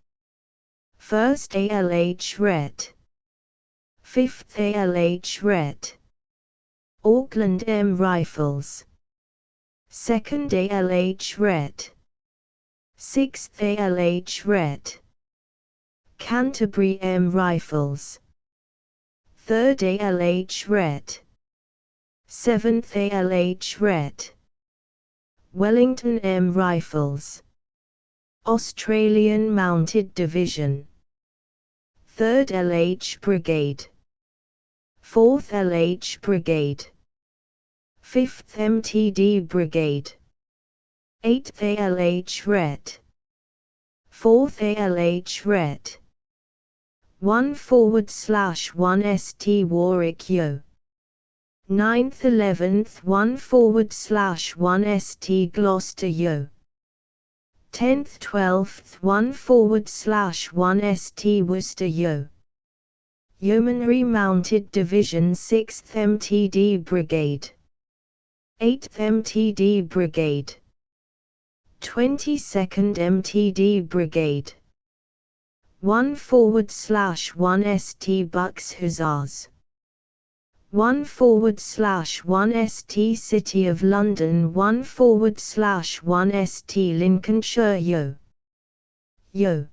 1st ALH RET, 5th ALH RET, Auckland M Rifles, 2nd ALH RET, 6th ALH RET, Canterbury M Rifles, 3rd ALH RET, 7th ALH RET, Wellington M Rifles, Australian Mounted Division, 3rd LH Brigade, 4th LH Brigade, 5th MTD Brigade, 8th ALH RET, 4th ALH RET, 1/1 ST Warwick Yo, 9th 11th 1/1 ST Gloucester Yo, 10th 12th 1/1 ST Worcester Yo, Yeomanry Mounted Division 6th MTD Brigade, 8th MTD Brigade, 22nd MTD Brigade, 1/1 ST Bucks Hussars, 1/1 ST City of London, 1/1 ST Lincolnshire Yo, Yo,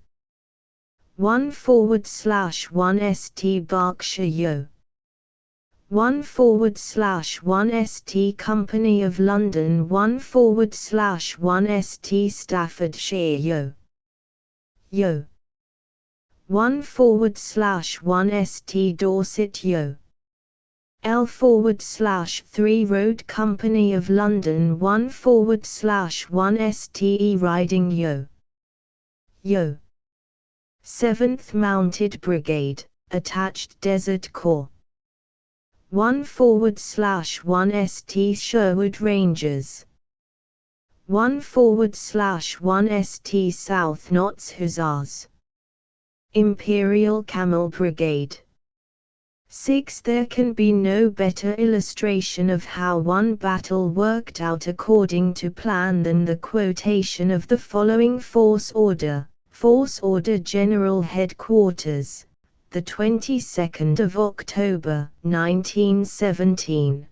1/1 ST Berkshire Yo, 1/1 ST Company of London, 1/1 ST Staffordshire Yo, Yo, 1/1 ST Dorset Yo, L/3 Road Company of London, 1/1 STE Riding Yo, Yo, 7th Mounted Brigade, Attached Desert Corps, 1/1 ST Sherwood Rangers, 1/1 ST South Notts Hussars, Imperial Camel Brigade. 6. There can be no better illustration of how one battle worked out according to plan than the quotation of the following Force Order General Headquarters, the 22nd of October, 1917.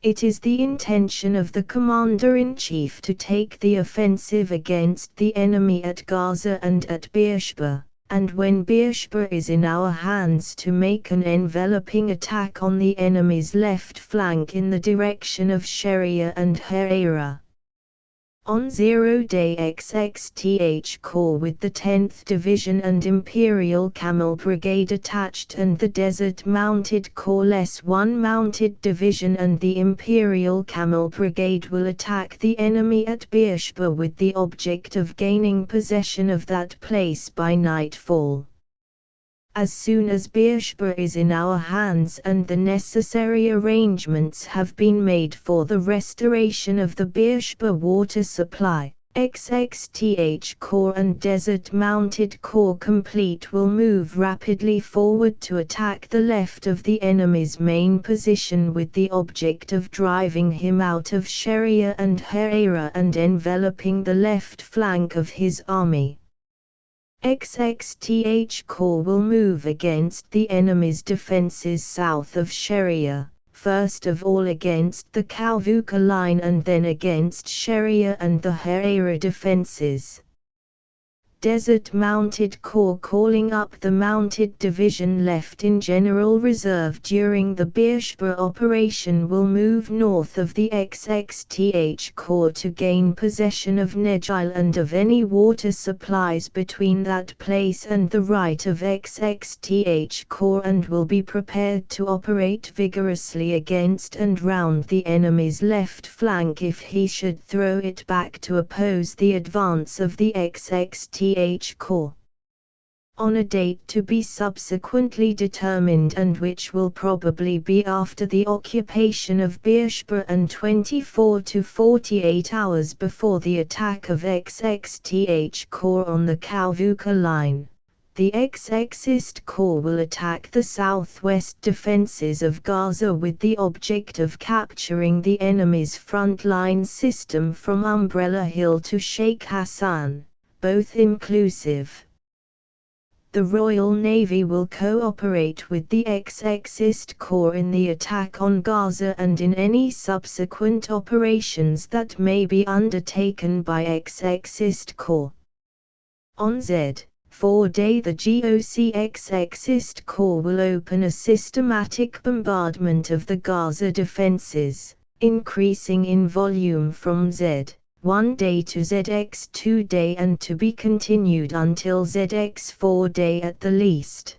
It is the intention of the Commander-in-Chief to take the offensive against the enemy at Gaza and at Beersheba, and when Beersheba is in our hands to make an enveloping attack on the enemy's left flank in the direction of Sheria and Haira. On 0-day XXTH Corps with the 10th Division and Imperial Camel Brigade attached and the Desert Mounted Corps less 1 Mounted Division and the Imperial Camel Brigade will attack the enemy at Beersheba with the object of gaining possession of that place by nightfall. As soon as Beersheba is in our hands and the necessary arrangements have been made for the restoration of the Beersheba water supply, XXTH Corps and Desert Mounted Corps complete will move rapidly forward to attack the left of the enemy's main position with the object of driving him out of Sheria and Haira and enveloping the left flank of his army. XXTH Corps will move against the enemy's defences south of Sheria, first of all against the Kalvuka line and then against Sheria and the Haira defences. Desert Mounted Corps calling up the mounted division left in General Reserve during the Beersheba operation will move north of the XXTH Corps to gain possession of Negil and of any water supplies between that place and the right of XXTH Corps, and will be prepared to operate vigorously against and round the enemy's left flank if he should throw it back to oppose the advance of the XXTH Corps. On a date to be subsequently determined, and which will probably be after the occupation of Beersheba and 24 to 48 hours before the attack of XXTH Corps on the Kalvuka line, the XXist Corps will attack the southwest defenses of Gaza with the object of capturing the enemy's front line system from Umbrella Hill to Sheikh Hassan, both inclusive. The Royal Navy will cooperate with the XXist Corps in the attack on Gaza and in any subsequent operations that may be undertaken by XXist Corps. On Z4 day the GOC XXist Corps will open a systematic bombardment of the Gaza defenses, increasing in volume from Z1 day to ZX2 day and to be continued until ZX4 day at the least.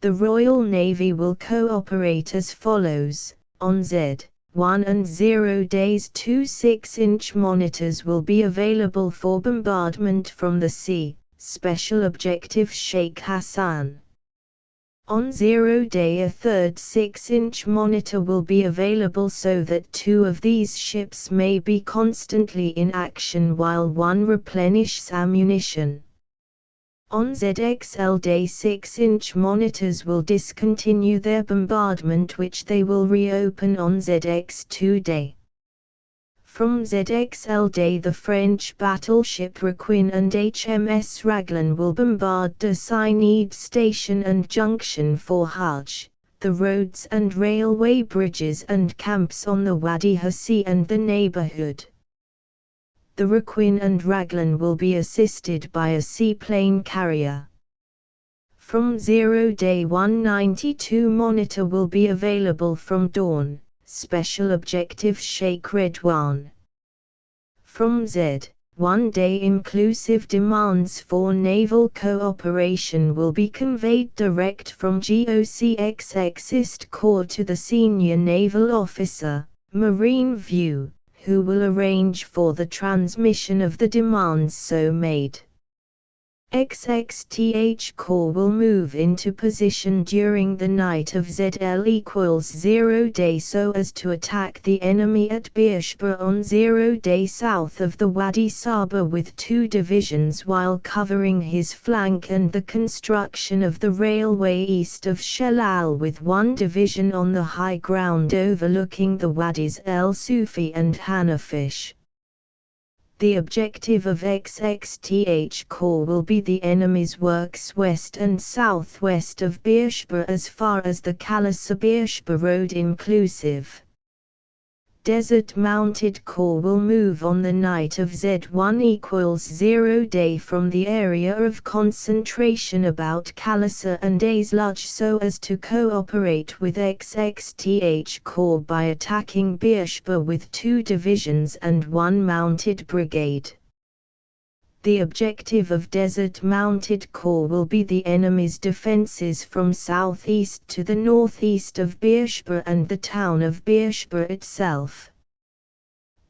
The Royal Navy will cooperate as follows. On Z1 and 0 days, 2 6-inch monitors will be available for bombardment from the sea, special objective Sheikh Hassan. On 0 day a third 6-inch monitor will be available so that 2 of these ships may be constantly in action while one replenishes ammunition. On ZXL day 6-inch monitors will discontinue their bombardment, which they will reopen on ZX2 day. From ZXL day the French battleship Requin and HMS Raglan will bombard the Sinede station and junction for Hajj, the roads and railway bridges and camps on the Wadi Hassi and the neighborhood. The Requin and Raglan will be assisted by a seaplane carrier. From 0 day 192 monitor will be available from dawn, special objective Sheikh Redwan. From Z1 day inclusive demands for naval cooperation will be conveyed direct from GOCXXist Corps to the senior naval officer, Marine View, who will arrange for the transmission of the demands so made. XXTH Corps will move into position during the night of ZL=0 day so as to attack the enemy at Beersheba on 0 day south of the Wadi Saba with 2 divisions while covering his flank and the construction of the railway east of Shelal with 1 division on the high ground overlooking the Wadis El Sufi and Hanafish. The objective of XXTH Corps will be the enemy's works west and southwest of Beersheba as far as the Kalasa-Beersheba road inclusive. Desert Mounted Corps will move on the night of Z1=0 day from the area of concentration about Kalasa and Azluj so as to cooperate with XXTH Corps by attacking Beersheba with 2 divisions and 1 mounted brigade. The objective of Desert Mounted Corps will be the enemy's defenses from southeast to the northeast of Beersheba and the town of Beersheba itself.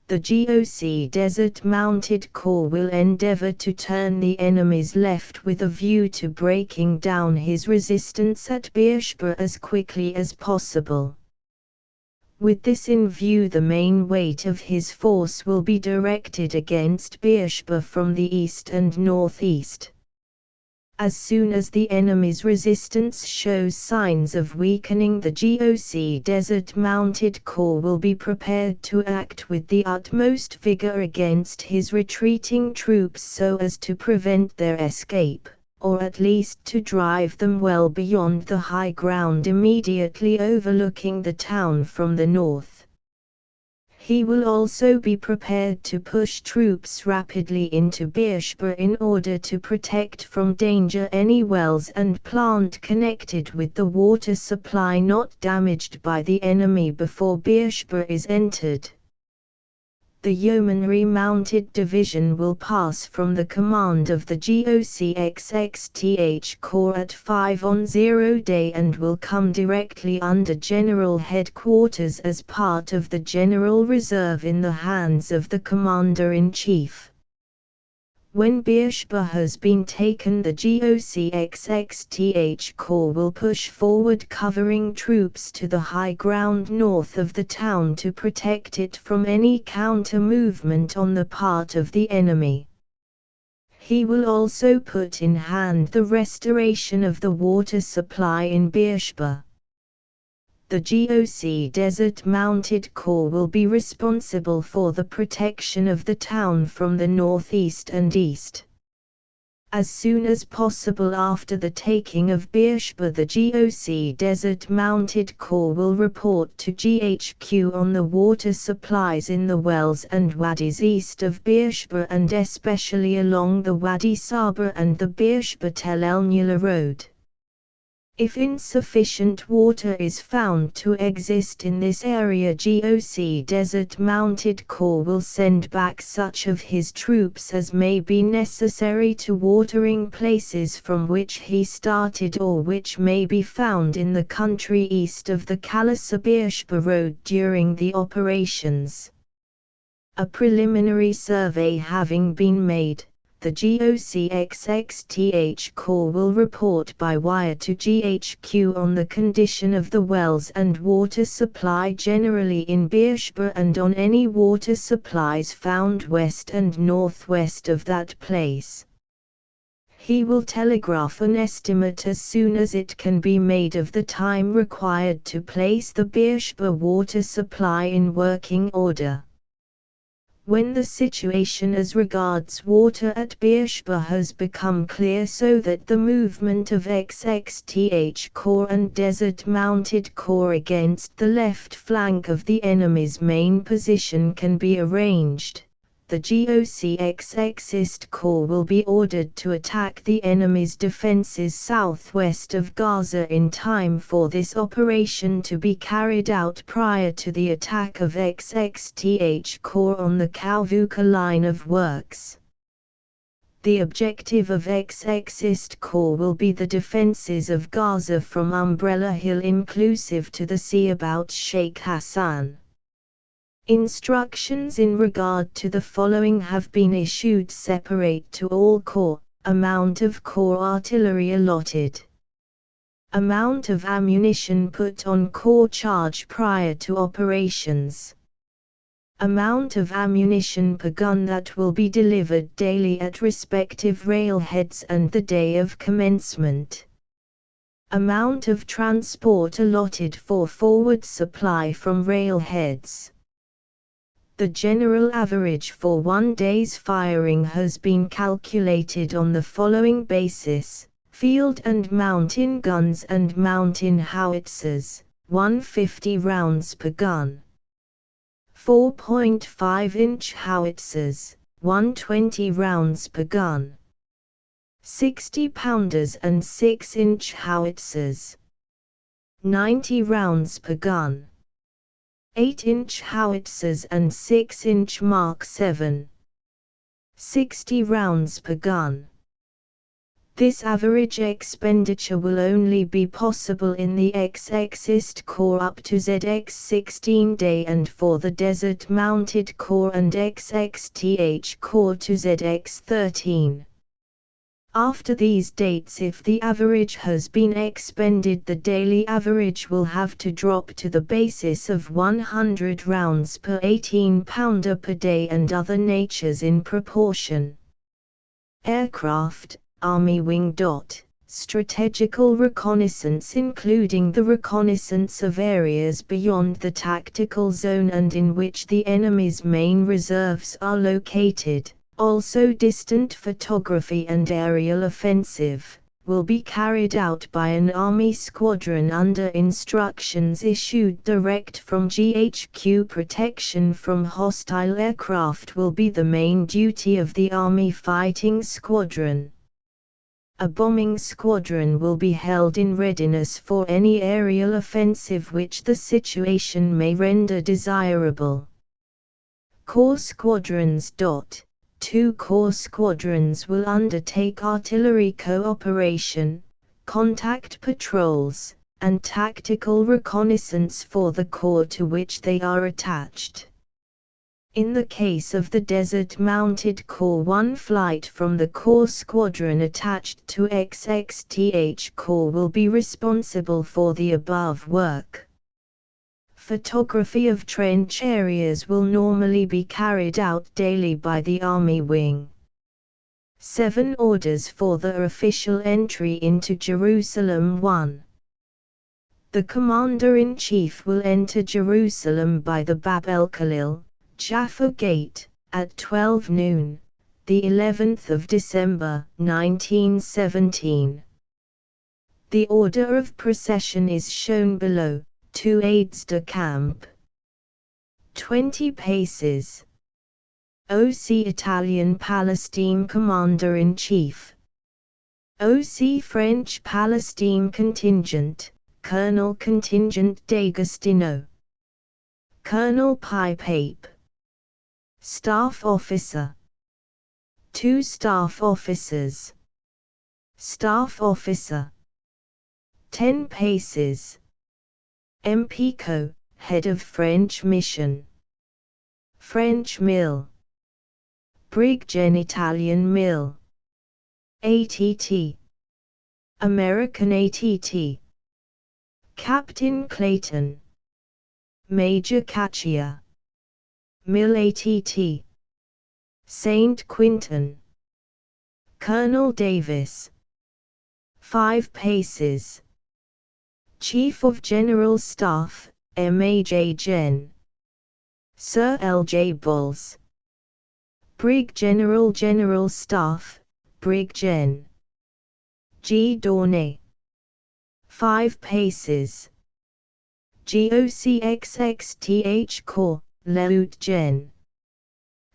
The GOC Desert Mounted Corps will endeavor to turn the enemy's left with a view to breaking down his resistance at Beersheba as quickly as possible. With this in view, the main weight of his force will be directed against Beersheba from the east and northeast. As soon as the enemy's resistance shows signs of weakening, the GOC Desert Mounted Corps will be prepared to act with the utmost vigor against his retreating troops so as to prevent their escape, or at least to drive them well beyond the high ground immediately overlooking the town from the north. He will also be prepared to push troops rapidly into Beersheba in order to protect from danger any wells and plant connected with the water supply not damaged by the enemy before Beersheba is entered. The Yeomanry Mounted Division will pass from the command of the GOCXXTH Corps at 5-on-0 day and will come directly under General Headquarters as part of the General Reserve in the hands of the Commander-in-Chief. When Beersheba has been taken, the GOCXXTH Corps will push forward, covering troops to the high ground north of the town to protect it from any counter-movement on the part of the enemy. He will also put in hand the restoration of the water supply in Beersheba. The GOC Desert Mounted Corps will be responsible for the protection of the town from the northeast and east. As soon as possible after the taking of Beersheba, the GOC Desert Mounted Corps will report to GHQ on the water supplies in the wells and wadis east of Beersheba and especially along the Wadi Saba and the Beersheba-Tel El-Nula road. If insufficient water is found to exist in this area, GOC Desert Mounted Corps will send back such of his troops as may be necessary to watering places from which he started or which may be found in the country east of the Kalasa-Beersheba road during the operations. A preliminary survey having been made, the GOCXXTH Corps will report by wire to GHQ on the condition of the wells and water supply generally in Beersheba and on any water supplies found west and northwest of that place. He will telegraph an estimate as soon as it can be made of the time required to place the Beersheba water supply in working order. When the situation as regards water at Beersheba has become clear so that the movement of XXTH Corps and Desert Mounted Corps against the left flank of the enemy's main position can be arranged, the GOCXXist Corps will be ordered to attack the enemy's defenses southwest of Gaza in time for this operation to be carried out prior to the attack of XXTH Corps on the Kalvuka line of works. The objective of XXist Corps will be the defenses of Gaza from Umbrella Hill inclusive to the sea about Sheikh Hassan. Instructions in regard to the following have been issued separate to all corps: amount of corps artillery allotted, amount of ammunition put on corps charge prior to operations, amount of ammunition per gun that will be delivered daily at respective railheads and the day of commencement, amount of transport allotted for forward supply from railheads. The general average for 1 day's firing has been calculated on the following basis: field and mountain guns and mountain howitzers, 150 rounds per gun. 4.5-inch howitzers, 120 rounds per gun. 60-pounders and 6-inch howitzers, 90 rounds per gun. 8-inch howitzers and 6-inch Mark 7, 60 rounds per gun. This average expenditure will only be possible in the XXist Corps up to ZX16 day and for the Desert Mounted Corps and XXTH Corps to ZX13. After these dates, if the average has been expended, the daily average will have to drop to the basis of 100 rounds per 18-pounder per day and other natures in proportion. Aircraft, Army Wing. Strategical reconnaissance, including the reconnaissance of areas beyond the tactical zone and in which the enemy's main reserves are located. Also distant photography and aerial offensive, will be carried out by an Army squadron under instructions issued direct from GHQ. Protection from hostile aircraft will be the main duty of the Army fighting squadron. A bombing squadron will be held in readiness for any aerial offensive which the situation may render desirable. Corps squadrons. 2 corps squadrons will undertake artillery cooperation, contact patrols, and tactical reconnaissance for the corps to which they are attached. In the case of the Desert Mounted Corps, one flight from the corps squadron attached to XXTH Corps will be responsible for the above work. Photography of trench areas will normally be carried out daily by the Army Wing. 7 Orders for the official entry into Jerusalem. 1. The Commander-in-Chief will enter Jerusalem by the Bab el-Khalil, Jaffa Gate, at 12 noon, the 11th of December, 1917. The order of procession is shown below. 2 aides de camp. 20 paces. OC Italian Palestine Commander-in-Chief. OC French Palestine Contingent, Colonel Contingent D'Agostino. Colonel Pape. Staff Officer. 2 Staff Officers. Staff Officer. 10 paces. MPCO, Head of French Mission. French Mill. Briggen Italian Mill. ATT. American ATT. Captain Clayton. Major Caccia. Mill ATT. St. Quintin. Colonel Davis. 5 paces. Chief of General Staff, Maj. Gen. Sir L.J. Bulls. Brig General General Staff, Brig Gen. G. Dornay. 5 paces. GOCXXTH Corps, Lieutenant Gen.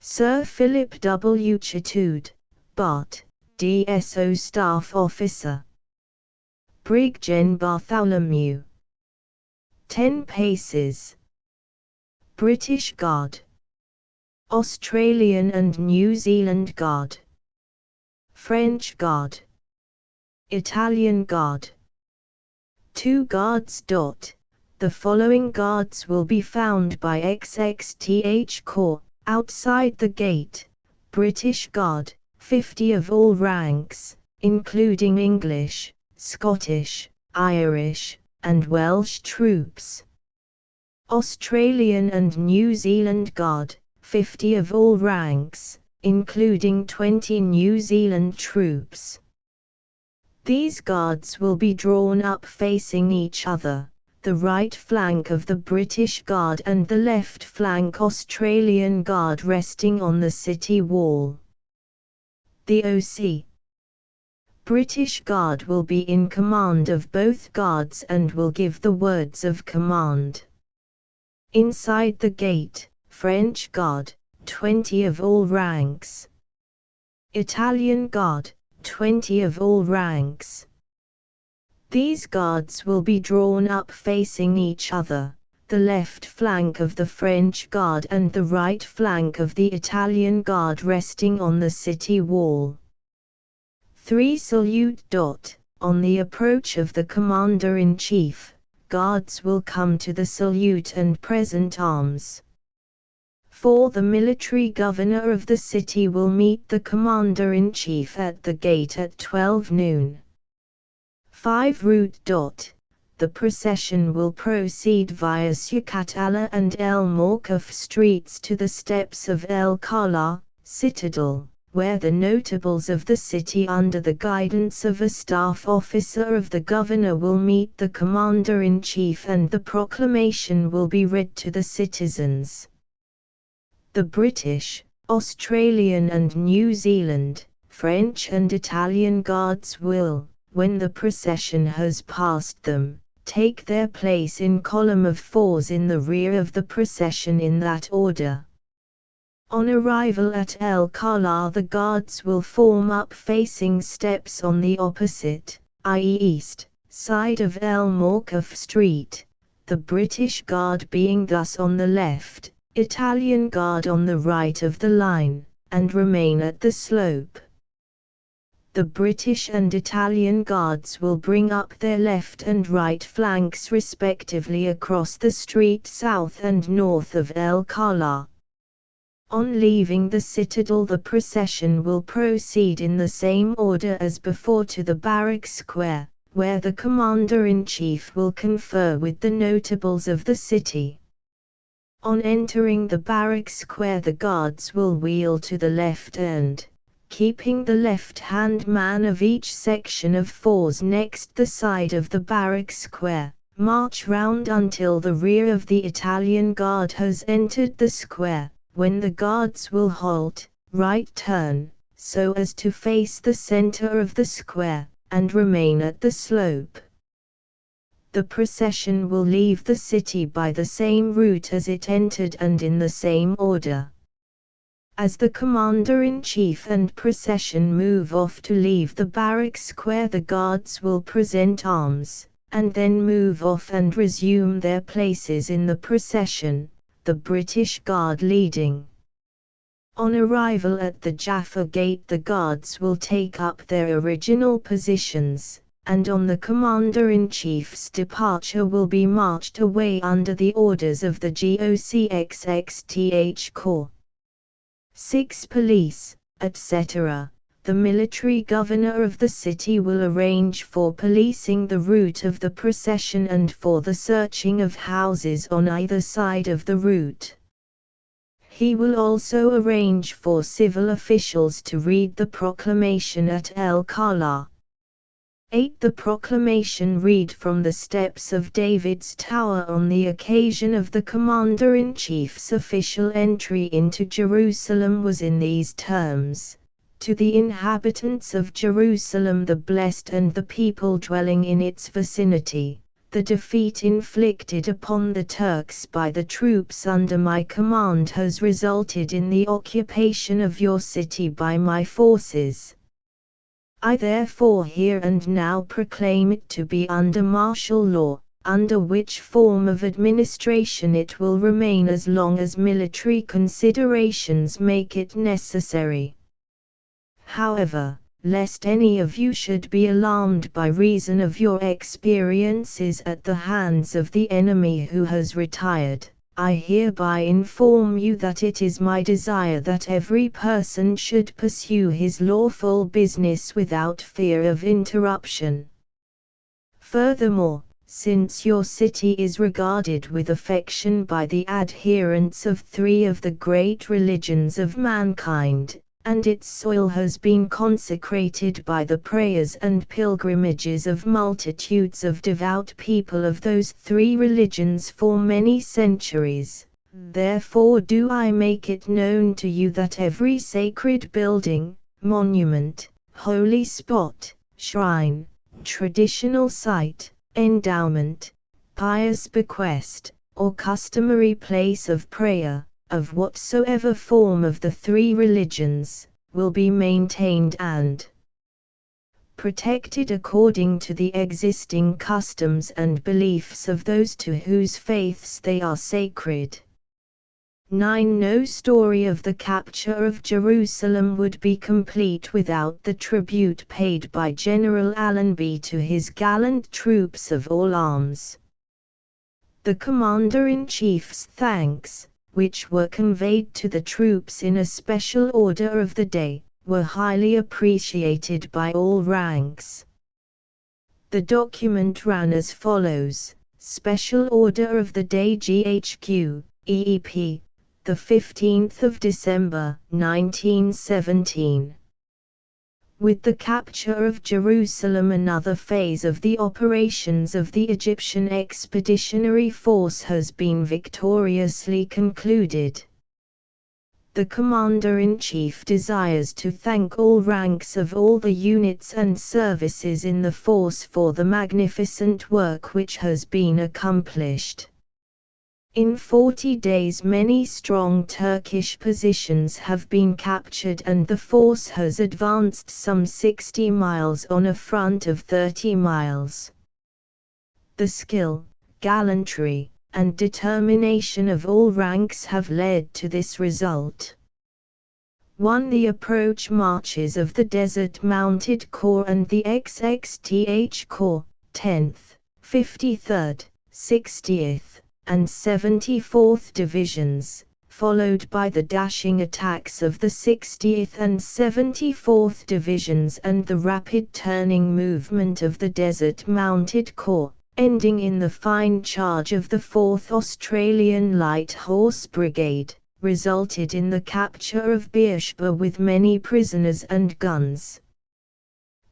Sir Philip W. Chatude, Bart, DSO Staff Officer. Brig Gen. Bartholomew. 10 paces. British Guard. Australian and New Zealand Guard. French Guard. Italian Guard. 2 guards. The following guards will be found by XXTH Corps, outside the gate. British Guard, 50 of all ranks, including English, Scottish, Irish, and Welsh troops. Australian and New Zealand Guard, 50 of all ranks, including 20 New Zealand troops. These guards will be drawn up facing each other, the right flank of the British Guard and the left flank Australian Guard resting on the city wall. The OC. British Guard will be in command of both guards and will give the words of command. Inside the gate, French Guard, 20 of all ranks. Italian Guard, 20 of all ranks. These guards will be drawn up facing each other, the left flank of the French Guard and the right flank of the Italian Guard resting on the city wall. 3 Salute. On the approach of the Commander-in-Chief, guards will come to the salute and present arms. 4 The military governor of the city will meet the Commander-in-Chief at the gate at 12 noon. 5 Route. The procession will proceed via Sukat Allah and El Morkaf streets to the steps of El Kala, Citadel, where the notables of the city under the guidance of a staff officer of the governor will meet the Commander-in-Chief and the proclamation will be read to the citizens. The British, Australian and New Zealand, French and Italian guards will, when the procession has passed them, take their place in column of fours in the rear of the procession in that order. On arrival at El Kala, the guards will form up facing steps on the opposite, i.e. east, side of El Morkaf Street, the British Guard being thus on the left, Italian Guard on the right of the line, and remain at the slope. The British and Italian Guards will bring up their left and right flanks respectively across the street south and north of El Kala. On leaving the citadel, the procession will proceed in the same order as before to the barrack square, where the Commander-in-Chief will confer with the notables of the city. On entering the barrack square, the guards will wheel to the left and, keeping the left-hand man of each section of fours next the side of the barrack square, march round until the rear of the Italian Guard has entered the square, when the guards will halt, right turn, so as to face the center of the square, and remain at the slope. The procession will leave the city by the same route as it entered and in the same order. As the Commander-in-Chief and procession move off to leave the barrack square, the guards will present arms, and then move off and resume their places in the procession, the British Guard leading. On arrival at the Jaffa Gate, the guards will take up their original positions, and on the Commander-in-Chief's departure will be marched away under the orders of the GOCXXTH Corps. 6 Police, etc. The military governor of the city will arrange for policing the route of the procession and for the searching of houses on either side of the route. He will also arrange for civil officials to read the proclamation at El Kala. 8. The proclamation read from the steps of David's Tower on the occasion of the Commander-in-Chief's official entry into Jerusalem was in these terms: to the inhabitants of Jerusalem, the blessed, and the people dwelling in its vicinity, the defeat inflicted upon the Turks by the troops under my command has resulted in the occupation of your city by my forces. I therefore here and now proclaim it to be under martial law, under which form of administration it will remain as long as military considerations make it necessary. However, lest any of you should be alarmed by reason of your experiences at the hands of the enemy who has retired, I hereby inform you that it is my desire that every person should pursue his lawful business without fear of interruption. Furthermore, since your city is regarded with affection by the adherents of 3 of the great religions of mankind, and its soil has been consecrated by the prayers and pilgrimages of multitudes of devout people of those 3 religions for many centuries, therefore do I make it known to you that every sacred building, monument, holy spot, shrine, traditional site, endowment, pious bequest, or customary place of prayer, of whatsoever form of the 3 religions, will be maintained and protected according to the existing customs and beliefs of those to whose faiths they are sacred. 9. No story of the capture of Jerusalem would be complete without the tribute paid by General Allenby to his gallant troops of all arms. The Commander-in-Chief's thanks, which were conveyed to the troops in a special order of the day, were highly appreciated by all ranks. The document ran as follows: Special Order of the Day GHQ, EEP, the 15th of December, 1917. With the capture of Jerusalem, another phase of the operations of the Egyptian Expeditionary Force has been victoriously concluded. The Commander-in-Chief desires to thank all ranks of all the units and services in the force for the magnificent work which has been accomplished. In 40 days many strong Turkish positions have been captured and the force has advanced some 60 miles on a front of 30 miles. The skill, gallantry, and determination of all ranks have led to this result. 1. The approach marches of the Desert Mounted Corps and the XXTH Corps, 10th, 53rd, 60th, and 74th Divisions, followed by the dashing attacks of the 60th and 74th Divisions and the rapid turning movement of the Desert Mounted Corps, ending in the fine charge of the 4th Australian Light Horse Brigade, resulted in the capture of Beersheba with many prisoners and guns.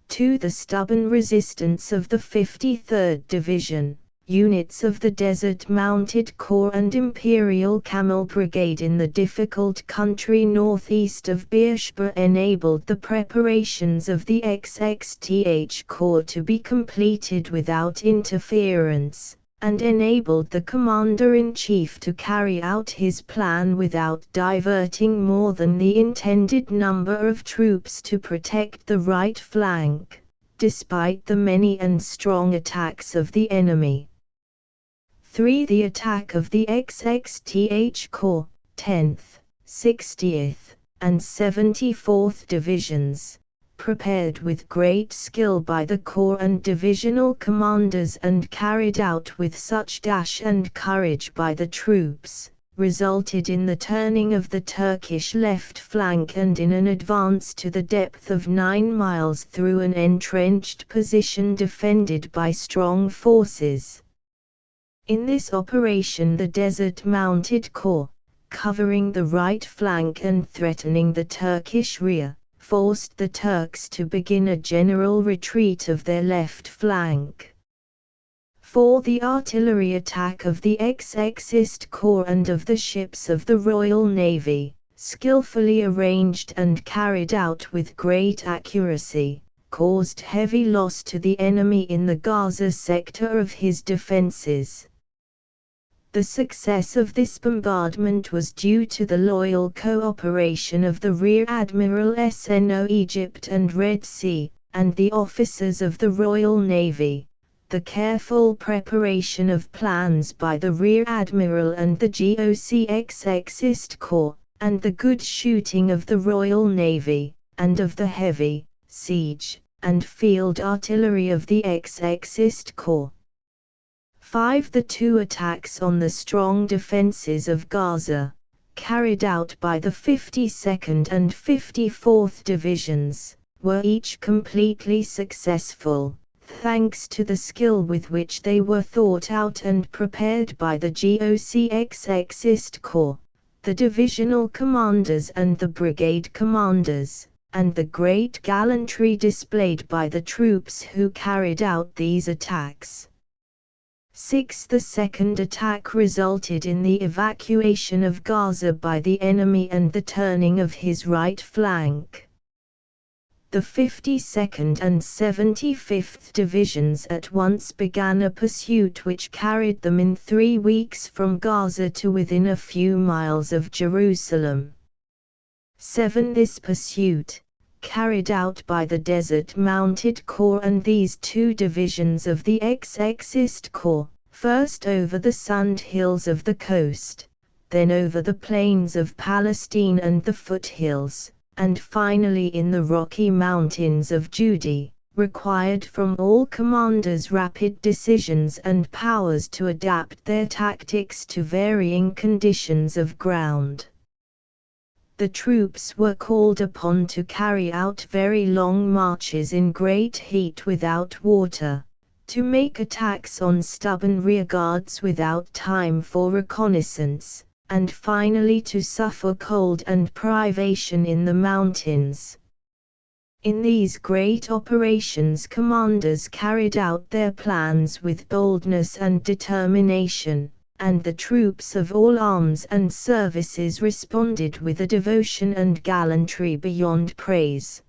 2. The stubborn resistance of the 53rd Division, units of the Desert Mounted Corps and Imperial Camel Brigade in the difficult country northeast of Beersheba enabled the preparations of the XXTH Corps to be completed without interference, and enabled the Commander-in-Chief to carry out his plan without diverting more than the intended number of troops to protect the right flank, despite the many and strong attacks of the enemy. 3. The attack of the XXTH Corps, 10th, 60th, and 74th Divisions, prepared with great skill by the Corps and Divisional commanders and carried out with such dash and courage by the troops, resulted in the turning of the Turkish left flank and in an advance to the depth of 9 miles through an entrenched position defended by strong forces. In this operation the Desert Mounted Corps, covering the right flank and threatening the Turkish rear, forced the Turks to begin a general retreat of their left flank. 4. The artillery attack of the XXist Corps and of the ships of the Royal Navy, skillfully arranged and carried out with great accuracy, caused heavy loss to the enemy in the Gaza sector of his defenses. The success of this bombardment was due to the loyal cooperation of the Rear Admiral SNO Egypt and Red Sea, and the officers of the Royal Navy, the careful preparation of plans by the Rear Admiral and the GOCXXist Corps, and the good shooting of the Royal Navy, and of the heavy, siege, and field artillery of the XXist Corps. 5. The 2 attacks on the strong defenses of Gaza, carried out by the 52nd and 54th Divisions, were each completely successful, thanks to the skill with which they were thought out and prepared by the GOCXXist Corps, the divisional commanders and the brigade commanders, and the great gallantry displayed by the troops who carried out these attacks. 6. The second attack resulted in the evacuation of Gaza by the enemy and the turning of his right flank. The 52nd and 75th Divisions at once began a pursuit which carried them in 3 weeks from Gaza to within a few miles of Jerusalem. 7. This pursuit, carried out by the Desert Mounted Corps and these 2 divisions of the XXist Corps, first over the sand hills of the coast, then over the plains of Palestine and the foothills, and finally in the Rocky Mountains of Judea, required from all commanders rapid decisions and powers to adapt their tactics to varying conditions of ground. The troops were called upon to carry out very long marches in great heat without water, to make attacks on stubborn rearguards without time for reconnaissance, and finally to suffer cold and privation in the mountains. In these great operations commanders carried out their plans with boldness and determination, and the troops of all arms and services responded with a devotion and gallantry beyond praise.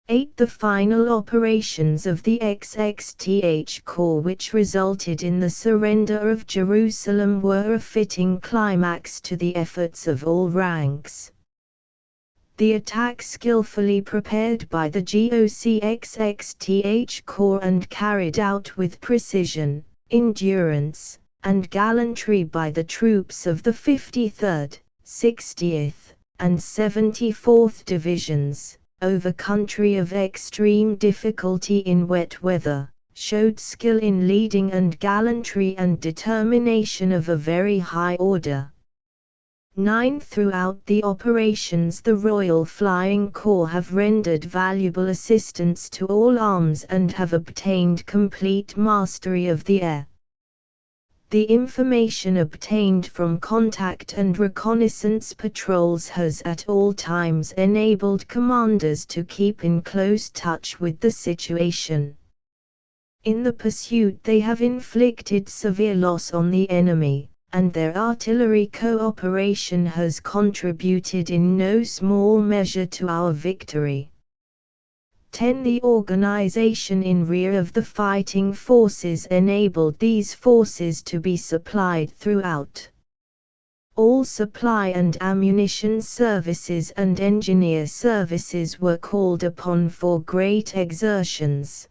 8. The final operations of the XXTH Corps, which resulted in the surrender of Jerusalem, were a fitting climax to the efforts of all ranks. The attack, skillfully prepared by the GOCXXTH Corps and carried out with precision, endurance, and gallantry by the troops of the 53rd, 60th, and 74th Divisions, over country of extreme difficulty in wet weather, showed skill in leading and gallantry and determination of a very high order. 9. Throughout the operations, the Royal Flying Corps have rendered valuable assistance to all arms and have obtained complete mastery of the air. The information obtained from contact and reconnaissance patrols has at all times enabled commanders to keep in close touch with the situation. In the pursuit, they have inflicted severe loss on the enemy, and their artillery cooperation has contributed in no small measure to our victory. 10. The organization in rear of the fighting forces enabled these forces to be supplied throughout. All supply and ammunition services and engineer services were called upon for great exertions.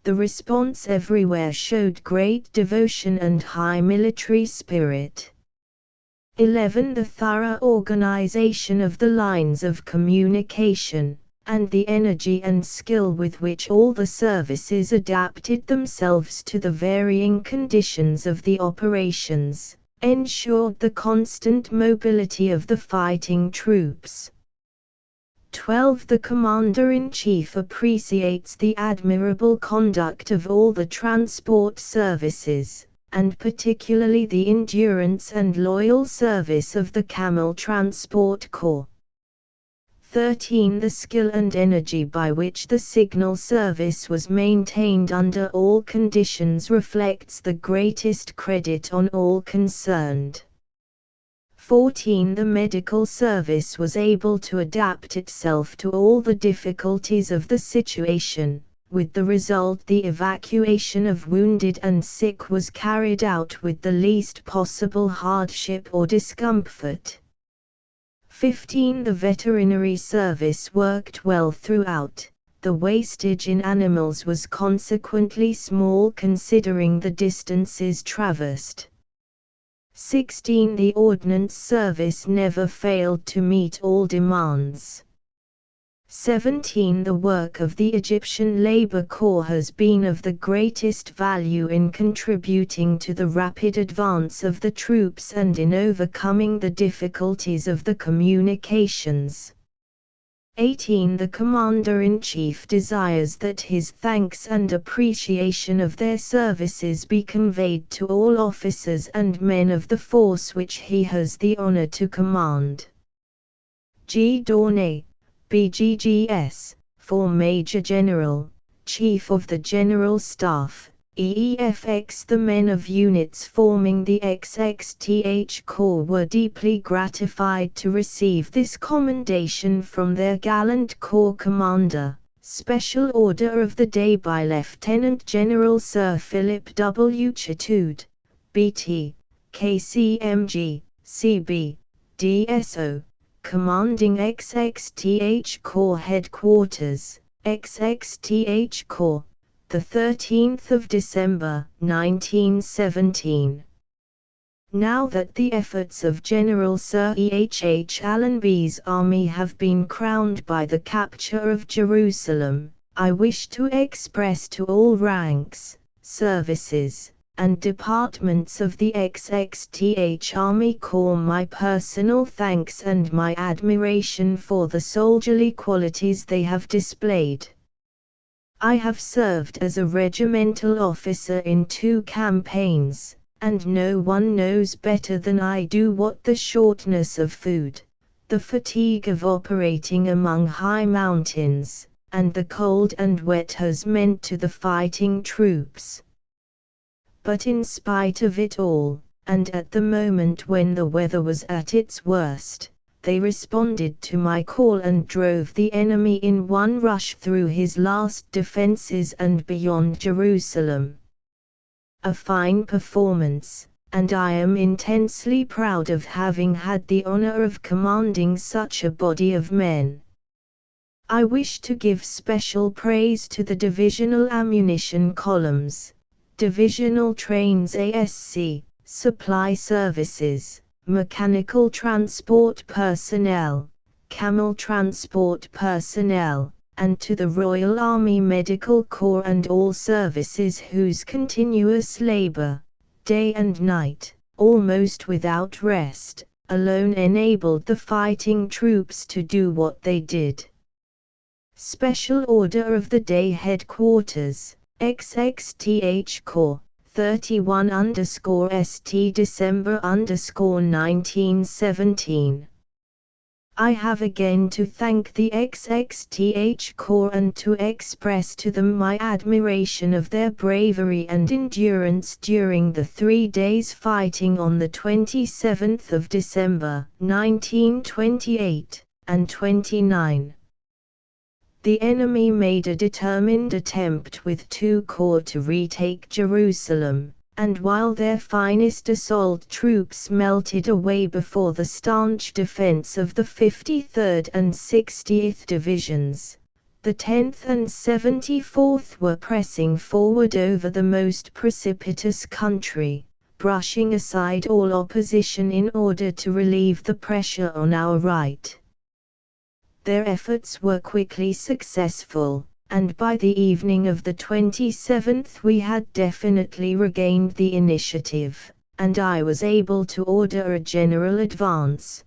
The response everywhere showed great devotion and high military spirit. 11. The thorough organization of the lines of communication, and the energy and skill with which all the services adapted themselves to the varying conditions of the operations, ensured the constant mobility of the fighting troops. 12. The Commander-in-Chief appreciates the admirable conduct of all the transport services, and particularly the endurance and loyal service of the Camel Transport Corps. 13. The skill and energy by which the signal service was maintained under all conditions reflects the greatest credit on all concerned. 14. The medical service was able to adapt itself to all the difficulties of the situation, with the result the evacuation of wounded and sick was carried out with the least possible hardship or discomfort. 15. The veterinary service worked well throughout. The wastage in animals was consequently small considering the distances traversed. 16. The ordnance service never failed to meet all demands. 17. The work of the Egyptian Labor Corps has been of the greatest value in contributing to the rapid advance of the troops and in overcoming the difficulties of the communications. 18. The Commander-in-Chief desires that his thanks and appreciation of their services be conveyed to all officers and men of the force which he has the honor to command. G. Dornay, BGGS, for Major General, Chief of the General Staff, EEFX. The men of units forming the XXTH Corps were deeply gratified to receive this commendation from their gallant Corps Commander, Special Order of the Day by Lieutenant General Sir Philip W. Chitude, BT, KCMG, CB, DSO, commanding XXTH Corps Headquarters, XXTH Corps, the 13th of December, 1917. Now that the efforts of General Sir E.H. Allenby's army have been crowned by the capture of Jerusalem, I wish to express to all ranks, services, and departments of the XXTH Army Corps my personal thanks and my admiration for the soldierly qualities they have displayed. I have served as a regimental officer in 2 campaigns, and no one knows better than I do what the shortness of food, the fatigue of operating among high mountains, and the cold and wet has meant to the fighting troops. But in spite of it all, and at the moment when the weather was at its worst, they responded to my call and drove the enemy in one rush through his last defenses and beyond Jerusalem. A fine performance, and I am intensely proud of having had the honor of commanding such a body of men. I wish to give special praise to the divisional ammunition columns, divisional trains ASC, supply services, mechanical transport personnel, camel transport personnel, and to the Royal Army Medical Corps and all services whose continuous labor, day and night, almost without rest, alone enabled the fighting troops to do what they did. Special Order of the Day Headquarters, XXTH Corps, 31_ST December _1917. I have again to thank the XXTH Corps and to express to them my admiration of their bravery and endurance during the 3 days fighting on the 27th of December, 1928, and 29. The enemy made a determined attempt with 2 corps to retake Jerusalem, and while their finest assault troops melted away before the staunch defense of the 53rd and 60th Divisions, the 10th and 74th were pressing forward over the most precipitous country, brushing aside all opposition in order to relieve the pressure on our right. Their efforts were quickly successful, and by the evening of the 27th we had definitely regained the initiative, and I was able to order a general advance.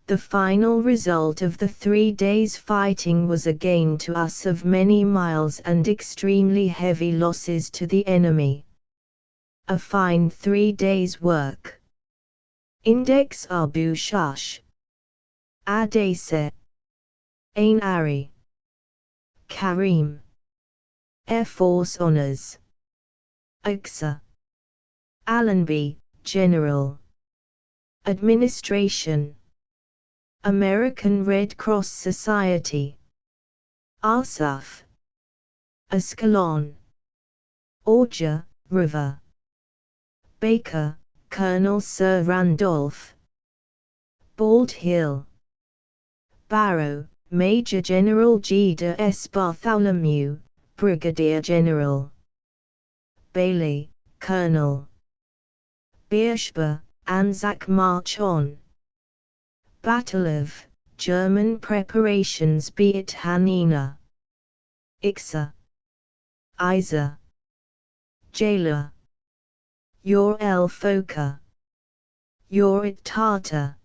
The final result of the 3 days' fighting was a gain to us of many miles and extremely heavy losses to the enemy. A fine 3 days' work. Index Abu Shash. Adese. Ain Ari. Karim. Air Force Honors. Aqsa. Allenby, General. Administration. American Red Cross Society. Arsuf. Ascalon. Orja, River. Baker, Colonel Sir Randolph. Bald Hill. Barrow, Major General Gida S. Bartholomew, Brigadier General. Bailey, Colonel. Beersheba, Anzac March On. Battle of, German preparations Beit Hanina. Ixa. Isa. Jailer. Yor El Foka. Yorit Tata.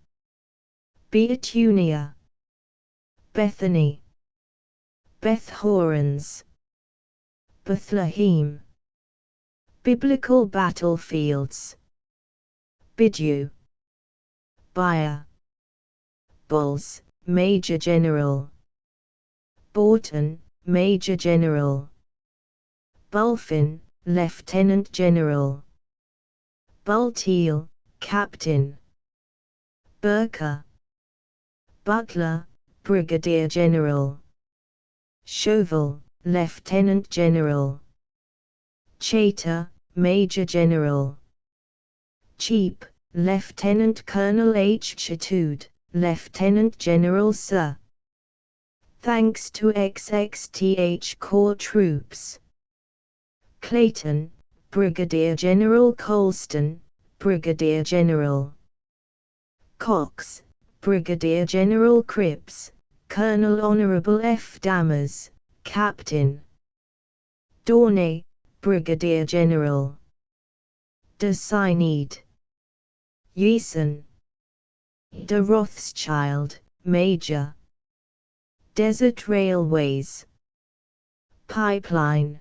Beatunia. Bethany. Beth Horons. Bethlehem. Biblical battlefields. Bidju. Bayer. Bulls, Major General. Borton, Major General. Bulfin, Lieutenant General. Bulteel, Captain. Burka. Butler, Brigadier General. Chauvel, Lieutenant General. Chater, Major General. Cheap, Lieutenant Colonel H. Chatoud, Lieutenant General Sir. Thanks to XXTH Corps troops. Clayton, Brigadier General Colston, Brigadier General. Cox, Brigadier General Cripps, Colonel Honorable F. Dammers, Captain. Dornay, Brigadier General. De Cynede. Yeason. De Rothschild, Major. Desert Railways. Pipeline.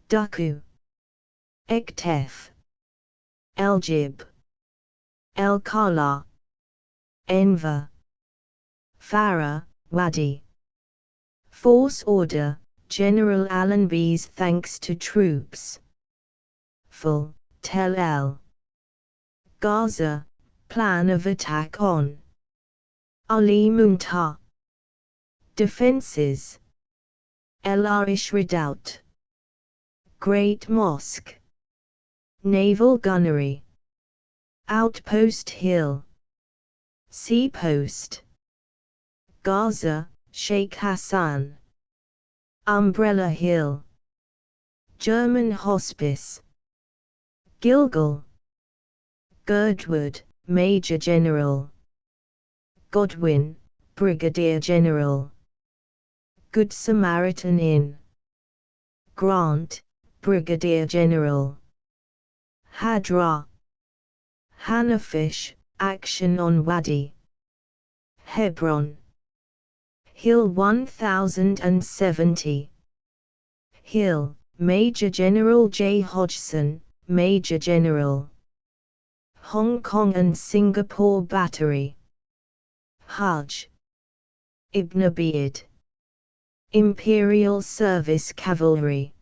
Duku. Ektef. Eljib. El Kala. Enver. Farah, Wadi. Force Order, General Allenby's thanks to troops. Full, Tel El. Gaza, plan of attack on Ali Muntar. Defenses. El Arish Redoubt. Great Mosque. Naval Gunnery. Outpost Hill. Sea Post. Gaza, Sheikh Hassan. Umbrella Hill. German Hospice. Gilgal. Girdwood, Major General. Godwin, Brigadier General. Good Samaritan Inn. Grant, Brigadier General. Hadra. Hanafish, Action on Wadi. Hebron. Hill 1070. Hill, Major General J. Hodgson, Major General. Hong Kong and Singapore Battery. Hajj. Ibn Abid. Imperial Service Cavalry.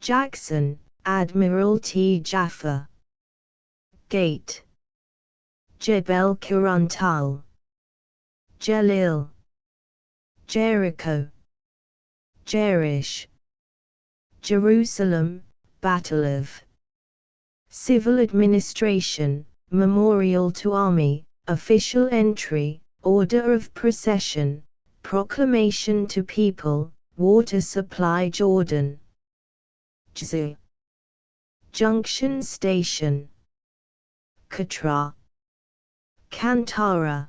Jackson, Admiralty Jaffa. Gate. Jebel Kirantal. Jalil. Jericho. Jerish. Jerusalem, Battle of. Civil Administration, Memorial to Army, Official Entry, Order of Procession, Proclamation to People, Water Supply Jordan. Jz. Junction Station. Katra. Kantara.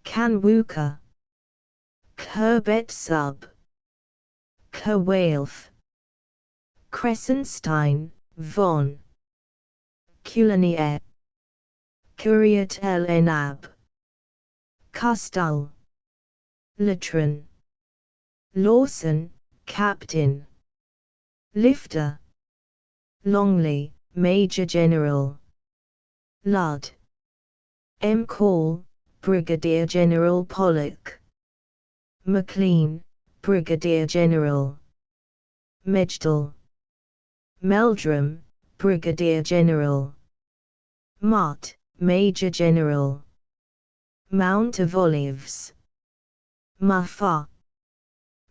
Kanwuka. Kerbet Sub. Kerwalf. Crescenstein, Von. Kulanier. Kiryat El Enab. Kastal. Latran. Lawson, Captain. Lifter. Longley, Major General. Ludd. M. Call, Brigadier General Pollock. McLean, Brigadier General. Mejdal. Meldrum, Brigadier General. Mott, Major General. Mount of Olives. Mafa.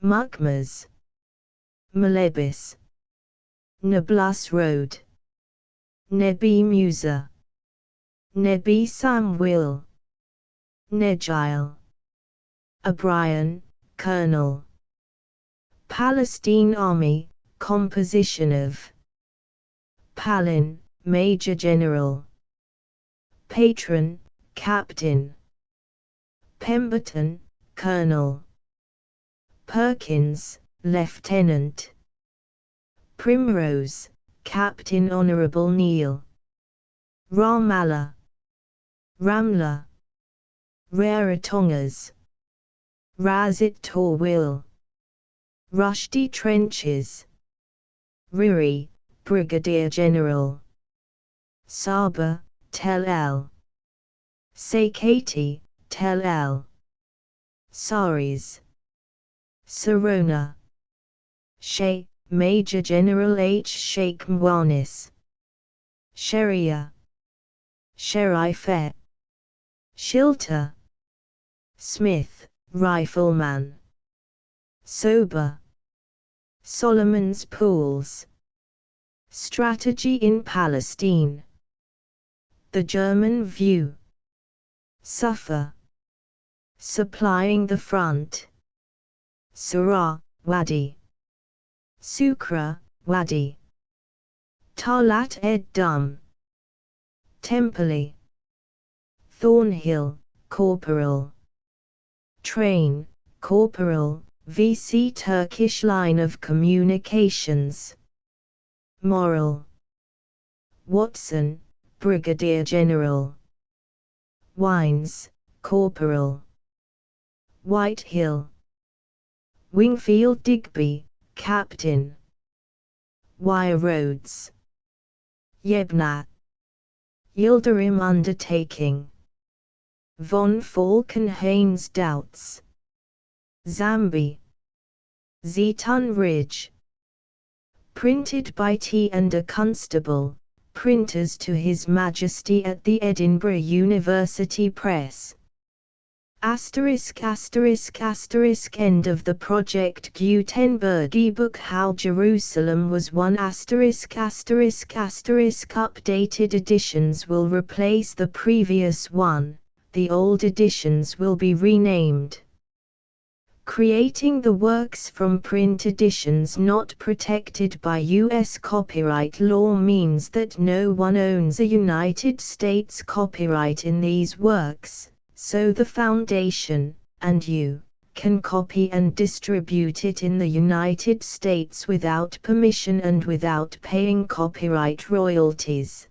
Mukmaz. Malebis. Nablus Road. Nebi Musa. Nebi Samuel. Negile. O'Brien, Colonel. Palestine Army, composition of. Palin, Major General. Patron, Captain. Pemberton, Colonel. Perkins, Lieutenant. Primrose, Captain Honorable Neil. Ramallah. Ramla. Rarotongas. Razit Torwil. Rushdie Trenches. Riri, Brigadier General. Saba, Tel El. Sakati, Tel El. Saris. Sarona. Sheikh, Major General H. Sheikh Mwanis. Sheria. Sherifet. Shilter. Smith, Rifleman. Sober. Solomon's Pools. Strategy in Palestine. The German View. Suffer. Supplying the front. Surah, Wadi. Sukra, Wadi. Talat ed-Dum. Temple. Thornhill, Corporal. Train, Corporal, VC Turkish Line of Communications. Moral. Watson, Brigadier General. Wines, Corporal. Whitehill. Wingfield Digby, Captain. Wire Roads. Yebna. Yildirim Undertaking. Von Falkenhayn's Doubts. Zambi. Zetun Ridge. Printed by T and a Constable, Printers to His Majesty at the Edinburgh University Press. Asterisk asterisk asterisk End of the Project Gutenberg ebook How Jerusalem Was Won asterisk asterisk asterisk Updated editions will replace the previous one, the old editions will be renamed. Creating the works from print editions not protected by U.S. copyright law means that no one owns a United States copyright in these works, so the Foundation, and you, can copy and distribute it in the United States without permission and without paying copyright royalties.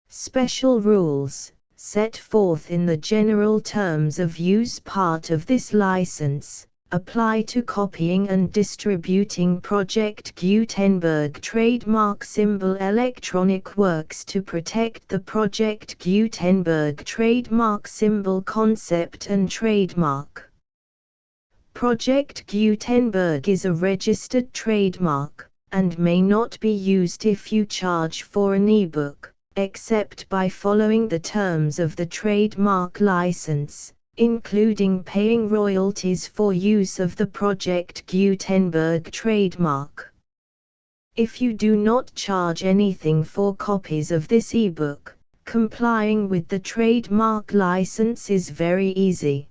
Special rules, set forth in the general terms of use part of this license, apply to copying and distributing Project Gutenberg trademark symbol electronic works to protect the Project Gutenberg trademark symbol concept and trademark. Project Gutenberg is a registered trademark, and may not be used if you charge for an ebook, except by following the terms of the trademark license, including paying royalties for use of the Project Gutenberg trademark. If you do not charge anything for copies of this ebook, complying with the trademark license is very easy.